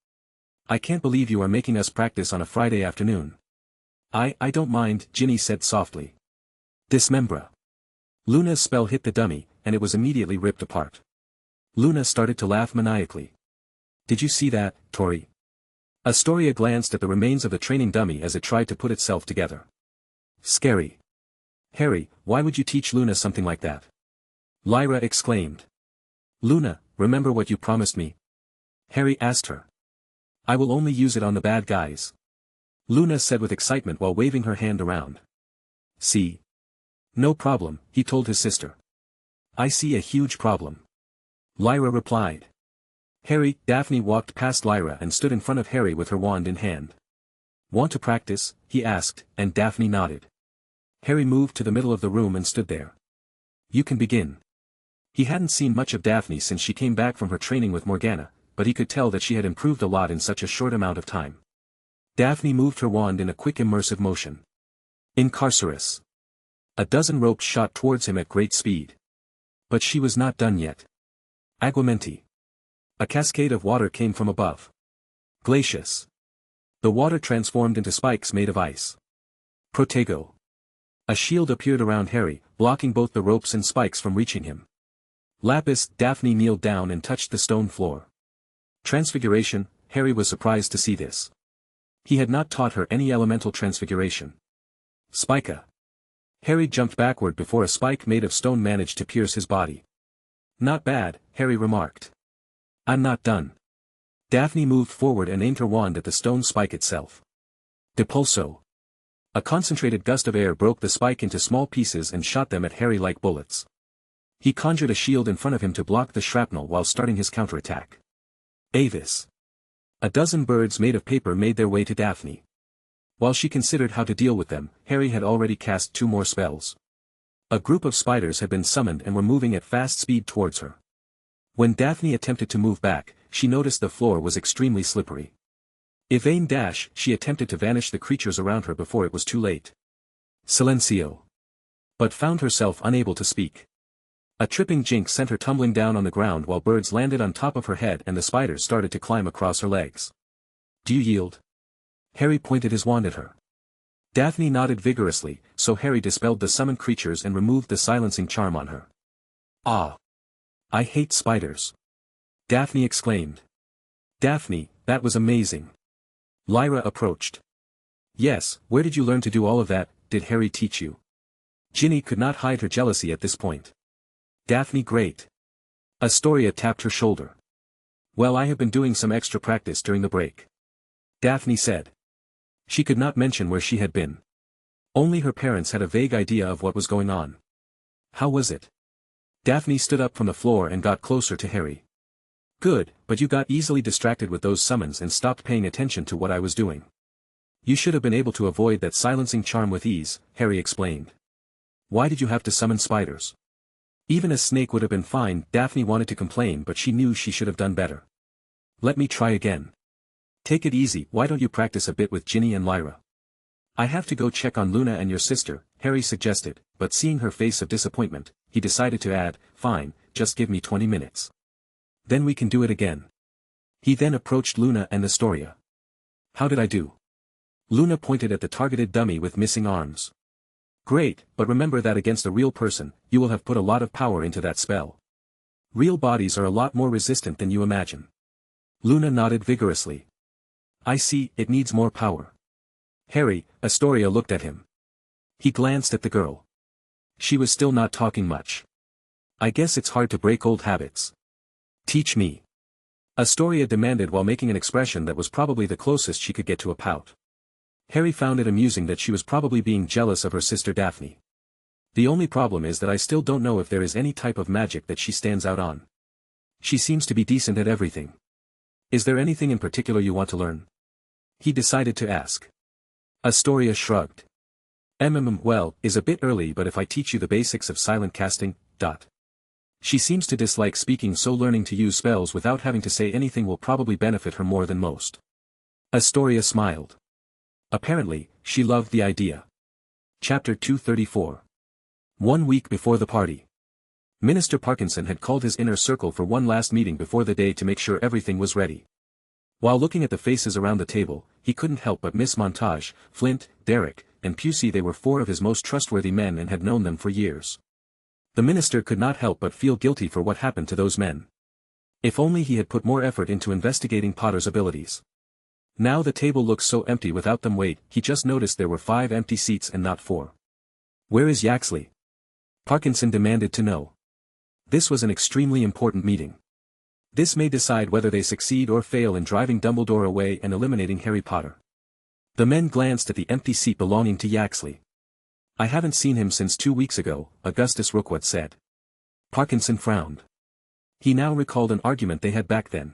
I can't believe you are making us practice on a Friday afternoon. I don't mind, Ginny said softly. Dismembra. Luna's spell hit the dummy, and it was immediately ripped apart. Luna started to laugh maniacally. Did you see that, Tori? Astoria glanced at the remains of the training dummy as it tried to put itself together. Scary. Harry, why would you teach Luna something like that? Lyra exclaimed. Luna, remember what you promised me? Harry asked her. I will only use it on the bad guys. Luna said with excitement while waving her hand around. See? No problem, he told his sister. I see a huge problem. Lyra replied. Daphne walked past Lyra and stood in front of Harry with her wand in hand. Want to practice? He asked, and Daphne nodded. Harry moved to the middle of the room and stood there. You can begin. He hadn't seen much of Daphne since she came back from her training with Morgana, but he could tell that she had improved a lot in such a short amount of time. Daphne moved her wand in a quick immersive motion. Incarcerus. A dozen ropes shot towards him at great speed. But she was not done yet. Aguamenti. A cascade of water came from above. Glacius. The water transformed into spikes made of ice. Protego. A shield appeared around Harry, blocking both the ropes and spikes from reaching him. Lapis. Daphne kneeled down and touched the stone floor. Transfiguration. Harry was surprised to see this. He had not taught her any elemental transfiguration. Spica. Harry jumped backward before a spike made of stone managed to pierce his body. Not bad, Harry remarked. I'm not done. Daphne moved forward and aimed her wand at the stone spike itself. Depulso. A concentrated gust of air broke the spike into small pieces and shot them at Harry like bullets. He conjured a shield in front of him to block the shrapnel while starting his counterattack. Avis. A dozen birds made of paper made their way to Daphne. While she considered how to deal with them, Harry had already cast 2 more spells. A group of spiders had been summoned and were moving at fast speed towards her. When Daphne attempted to move back, she noticed the floor was extremely slippery. Evane dash, she attempted to vanish the creatures around her before it was too late. Silencio. But found herself unable to speak. A tripping jinx sent her tumbling down on the ground while birds landed on top of her head and the spiders started to climb across her legs. Do you yield? Harry pointed his wand at her. Daphne nodded vigorously, so Harry dispelled the summoned creatures and removed the silencing charm on her. Ah! I hate spiders! Daphne exclaimed. Daphne, that was amazing! Lyra approached. Yes, where did you learn to do all of that? Did Harry teach you? Ginny could not hide her jealousy at this point. Daphne great. Astoria tapped her shoulder. Well, I have been doing some extra practice during the break. Daphne said. She could not mention where she had been. Only her parents had a vague idea of what was going on. How was it? Daphne stood up from the floor and got closer to Harry. Good, but you got easily distracted with those summons and stopped paying attention to what I was doing. You should have been able to avoid that silencing charm with ease, Harry explained. Why did you have to summon spiders? Even a snake would have been fine. Daphne wanted to complain but she knew she should have done better. Let me try again. Take it easy, why don't you practice a bit with Ginny and Lyra? I have to go check on Luna and your sister, Harry suggested, but seeing her face of disappointment, he decided to add, fine, just give me 20 minutes. Then we can do it again. He then approached Luna and Astoria. How did I do? Luna pointed at the targeted dummy with missing arms. Great, but remember that against a real person, you will have put a lot of power into that spell. Real bodies are a lot more resistant than you imagine. Luna nodded vigorously. I see, it needs more power. Harry, Astoria looked at him. He glanced at the girl. She was still not talking much. I guess it's hard to break old habits. Teach me. Astoria demanded while making an expression that was probably the closest she could get to a pout. Harry found it amusing that she was probably being jealous of her sister Daphne. The only problem is that I still don't know if there is any type of magic that she stands out on. She seems to be decent at everything. Is there anything in particular you want to learn? He decided to ask. Astoria shrugged. Well, is a bit early but if I teach you the basics of silent casting, She seems to dislike speaking so learning to use spells without having to say anything will probably benefit her more than most. Astoria smiled. Apparently, she loved the idea. Chapter 234. 1 week before the party. Minister Parkinson had called his inner circle for one last meeting before the day to make sure everything was ready. While looking at the faces around the table, he couldn't help but miss Montage, Flint, Derek, and Pusey. They were 4 of his most trustworthy men and had known them for years. The minister could not help but feel guilty for what happened to those men. If only he had put more effort into investigating Potter's abilities. Now the table looks so empty without them. Wait, he just noticed there were 5 empty seats and not 4. Where is Yaxley? Parkinson demanded to know. This was an extremely important meeting. This may decide whether they succeed or fail in driving Dumbledore away and eliminating Harry Potter. The men glanced at the empty seat belonging to Yaxley. I haven't seen him since 2 weeks ago, Augustus Rookwood said. Parkinson frowned. He now recalled an argument they had back then.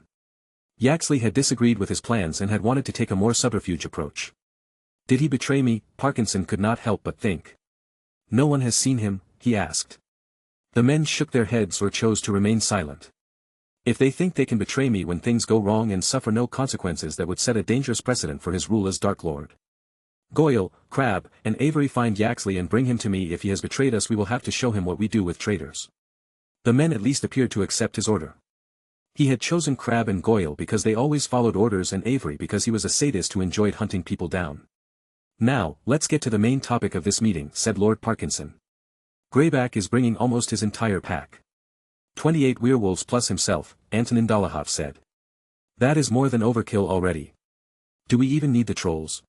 Yaxley had disagreed with his plans and had wanted to take a more subterfuge approach. Did he betray me? Parkinson could not help but think. No one has seen him, he asked. The men shook their heads or chose to remain silent. If they think they can betray me when things go wrong and suffer no consequences, that would set a dangerous precedent for his rule as Dark Lord. Goyle, Crabbe, and Avery, find Yaxley and bring him to me. If he has betrayed us, we will have to show him what we do with traitors. The men at least appeared to accept his order. He had chosen Crabbe and Goyle because they always followed orders and Avery because he was a sadist who enjoyed hunting people down. "Now, let's get to the main topic of this meeting," said Lord Parkinson. "Greyback is bringing almost his entire pack. 28 werewolves plus himself," Antonin Dolohov said. "That is more than overkill already. Do we even need the trolls?"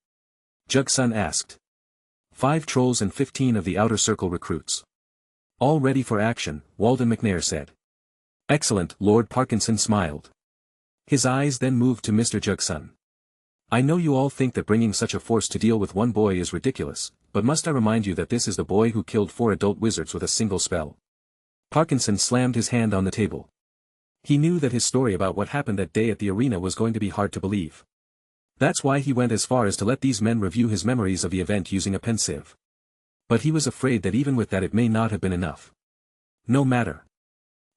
Jugsun asked. 5 trolls and 15 of the Outer Circle recruits. "All ready for action," Walden McNair said. "Excellent," Lord Parkinson smiled. His eyes then moved to Mr. Jugsun. "I know you all think that bringing such a force to deal with one boy is ridiculous, but must I remind you that this is the boy who killed 4 adult wizards with a single spell?" Parkinson slammed his hand on the table. He knew that his story about what happened that day at the arena was going to be hard to believe. That's why he went as far as to let these men review his memories of the event using a pensieve. But he was afraid that even with that it may not have been enough. No matter.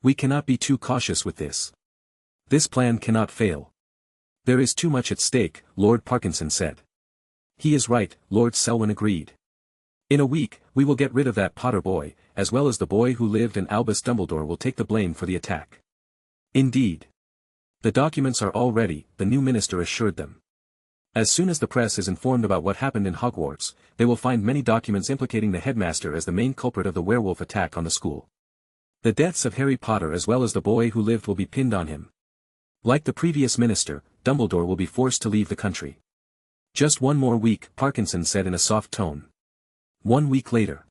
We cannot be too cautious with this. This plan cannot fail. There is too much at stake, Lord Parkinson said. He is right, Lord Selwyn agreed. In a week, we will get rid of that Potter boy, as well as the boy who lived, and Albus Dumbledore will take the blame for the attack. Indeed. The documents are all ready, the new minister assured them. As soon as the press is informed about what happened in Hogwarts, they will find many documents implicating the headmaster as the main culprit of the werewolf attack on the school. The deaths of Harry Potter as well as the boy who lived will be pinned on him. Like the previous minister, Dumbledore will be forced to leave the country. Just one more week, Parkinson said in a soft tone. 1 week later.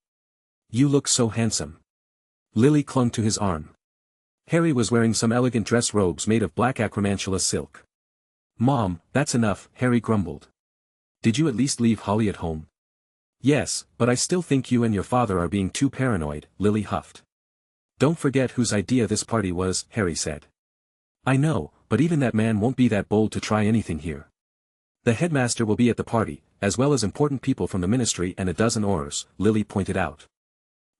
You look so handsome. Lily clung to his arm. Harry was wearing some elegant dress robes made of black acromantula silk. Mom, that's enough, Harry grumbled. Did you at least leave Holly at home? Yes, but I still think you and your father are being too paranoid, Lily huffed. Don't forget whose idea this party was, Harry said. I know, but even that man won't be that bold to try anything here. The headmaster will be at the party, as well as important people from the ministry and a dozen Aurors, Lily pointed out.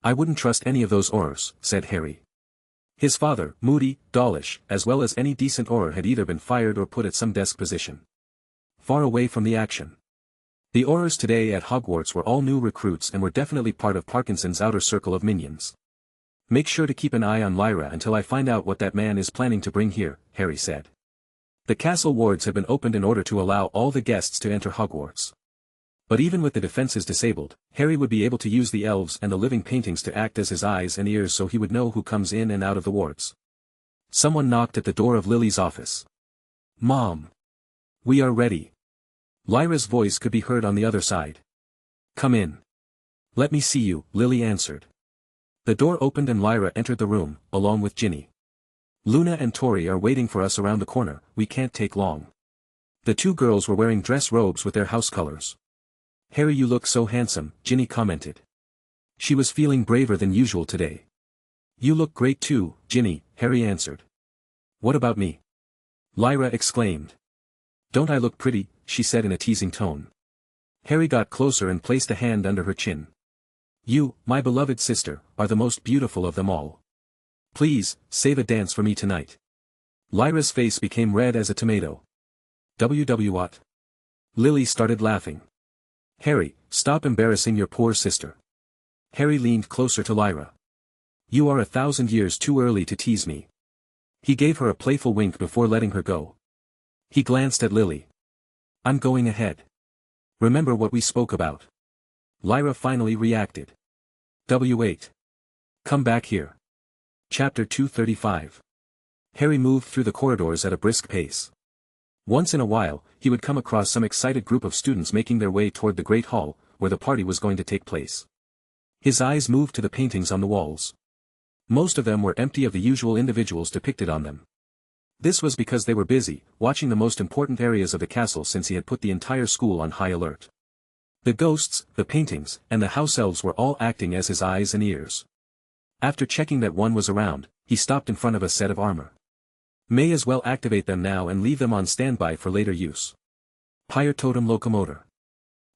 I wouldn't trust any of those Aurors, said Harry. His father, moody, Dawlish, as well as any decent Auror had either been fired or put at some desk position. Far away from the action. The Aurors today at Hogwarts were all new recruits and were definitely part of Parkinson's outer circle of minions. Make sure to keep an eye on Lyra until I find out what that man is planning to bring here, Harry said. The castle wards had been opened in order to allow all the guests to enter Hogwarts. But even with the defenses disabled, Harry would be able to use the elves and the living paintings to act as his eyes and ears so he would know who comes in and out of the wards. Someone knocked at the door of Lily's office. Mom. We are ready. Lyra's voice could be heard on the other side. Come in. Let me see you, Lily answered. The door opened and Lyra entered the room, along with Ginny. Luna and Tori are waiting for us around the corner, we can't take long. The 2 girls were wearing dress robes with their house colors. Harry, you look so handsome, Ginny commented. She was feeling braver than usual today. You look great too, Ginny, Harry answered. What about me? Lyra exclaimed. Don't I look pretty, she said in a teasing tone. Harry got closer and placed a hand under her chin. You, my beloved sister, are the most beautiful of them all. Please, save a dance for me tonight. Lyra's face became red as a tomato. What? Lily started laughing. Harry, stop embarrassing your poor sister. Harry leaned closer to Lyra. You are 1,000 years too early to tease me. He gave her a playful wink before letting her go. He glanced at Lily. I'm going ahead. Remember what we spoke about. Lyra finally reacted. W8. Come back here. Chapter 235. Harry moved through the corridors at a brisk pace. Once in a while, he would come across some excited group of students making their way toward the Great Hall, where the party was going to take place. His eyes moved to the paintings on the walls. Most of them were empty of the usual individuals depicted on them. This was because they were busy, watching the most important areas of the castle since he had put the entire school on high alert. The ghosts, the paintings, and the house elves were all acting as his eyes and ears. After checking that one was around, he stopped in front of a set of armor. May as well activate them now and leave them on standby for later use. Pyre Totem Locomotor.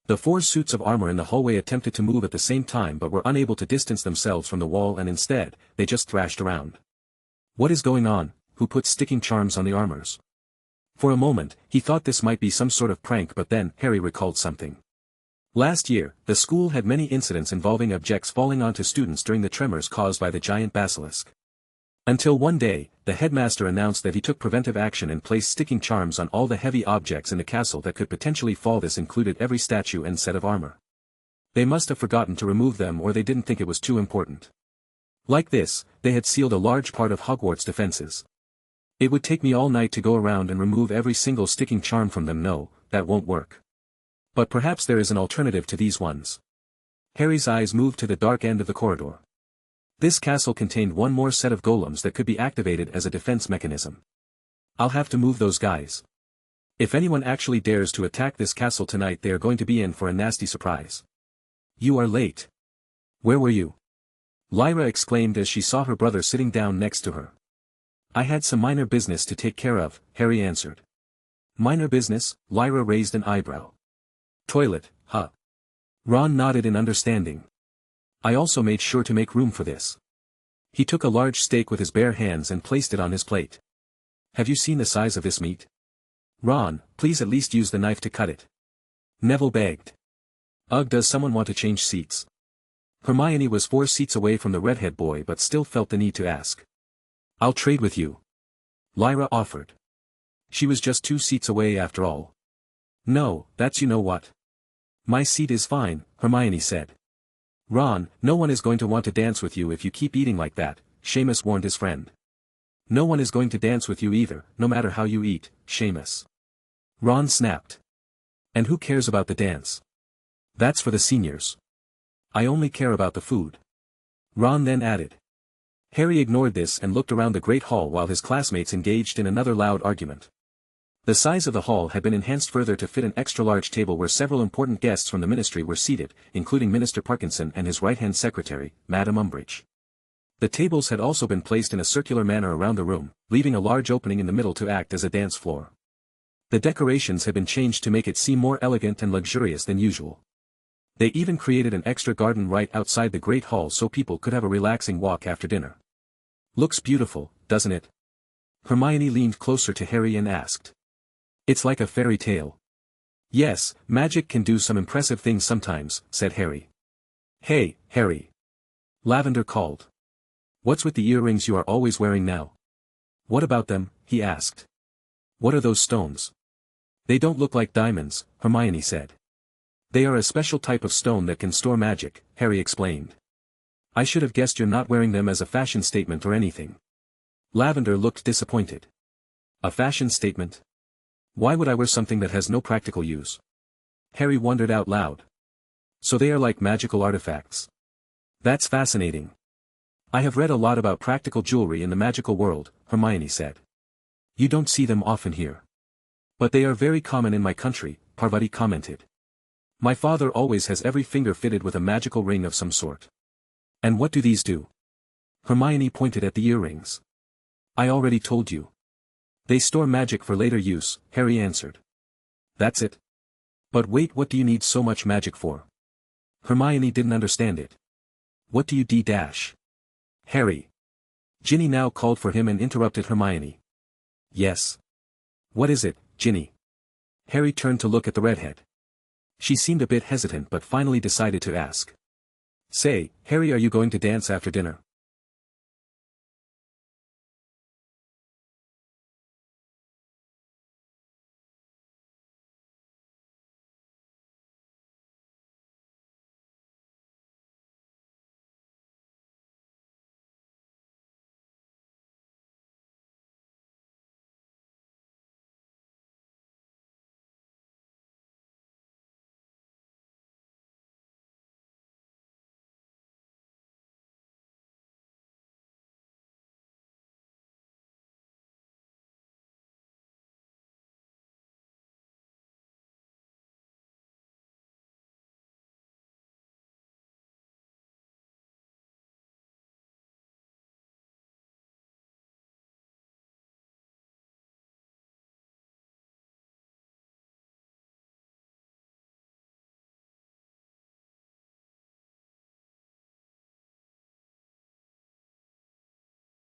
The 4 suits of armor in the hallway attempted to move at the same time but were unable to distance themselves from the wall, and instead, they just thrashed around. What is going on? Who put sticking charms on the armors? For a moment, he thought this might be some sort of prank, but then Harry recalled something. Last year, the school had many incidents involving objects falling onto students during the tremors caused by the giant basilisk. Until one day, the headmaster announced that he took preventive action and placed sticking charms on all the heavy objects in the castle that could potentially fall. This included every statue and set of armor. They must have forgotten to remove them, or they didn't think it was too important. Like this, they had sealed a large part of Hogwarts' defenses. It would take me all night to go around and remove every single sticking charm from them. No, that won't work. But perhaps there is an alternative to these ones. Harry's eyes moved to the dark end of the corridor. This castle contained one more set of golems that could be activated as a defense mechanism. I'll have to move those guys. If anyone actually dares to attack this castle tonight, they are going to be in for a nasty surprise. You are late. Where were you? Lyra exclaimed as she saw her brother sitting down next to her. I had some minor business to take care of, Harry answered. Minor business? Lyra raised an eyebrow. Toilet, huh? Ron nodded in understanding. I also made sure to make room for this. He took a large steak with his bare hands and placed it on his plate. Have you seen the size of this meat? Ron, please at least use the knife to cut it. Neville begged. Ugh, does someone want to change seats? Hermione was 4 seats away from the redhead boy but still felt the need to ask. I'll trade with you. Lyra offered. She was just 2 seats away after all. No, that's you know what. My seat is fine, Hermione said. Ron, no one is going to want to dance with you if you keep eating like that, Seamus warned his friend. No one is going to dance with you either, no matter how you eat, Seamus. Ron snapped. And who cares about the dance? That's for the seniors. I only care about the food. Ron then added. Harry ignored this and looked around the great hall while his classmates engaged in another loud argument. The size of the hall had been enhanced further to fit an extra-large table where several important guests from the ministry were seated, including Minister Parkinson and his right-hand secretary, Madame Umbridge. The tables had also been placed in a circular manner around the room, leaving a large opening in the middle to act as a dance floor. The decorations had been changed to make it seem more elegant and luxurious than usual. They even created an extra garden right outside the Great Hall so people could have a relaxing walk after dinner. Looks beautiful, doesn't it? Hermione leaned closer to Harry and asked. It's like a fairy tale. Yes, magic can do some impressive things sometimes, said Harry. Hey, Harry. Lavender called. What's with the earrings you are always wearing now? What about them? He asked. What are those stones? They don't look like diamonds, Hermione said. They are a special type of stone that can store magic, Harry explained. I should have guessed you're not wearing them as a fashion statement or anything. Lavender looked disappointed. A fashion statement? Why would I wear something that has no practical use? Harry wondered out loud. So they are like magical artifacts. That's fascinating. I have read a lot about practical jewelry in the magical world, Hermione said. You don't see them often here. But they are very common in my country, Parvati commented. My father always has every finger fitted with a magical ring of some sort. And what do these do? Hermione pointed at the earrings. I already told you. They store magic for later use, Harry answered. That's it? But wait, what do you need so much magic for? Hermione didn't understand it. What do you d-dash? Harry. Ginny now called for him and interrupted Hermione. Yes. What is it, Ginny? Harry turned to look at the redhead. She seemed a bit hesitant but finally decided to ask. Say, Harry, are you going to dance after dinner?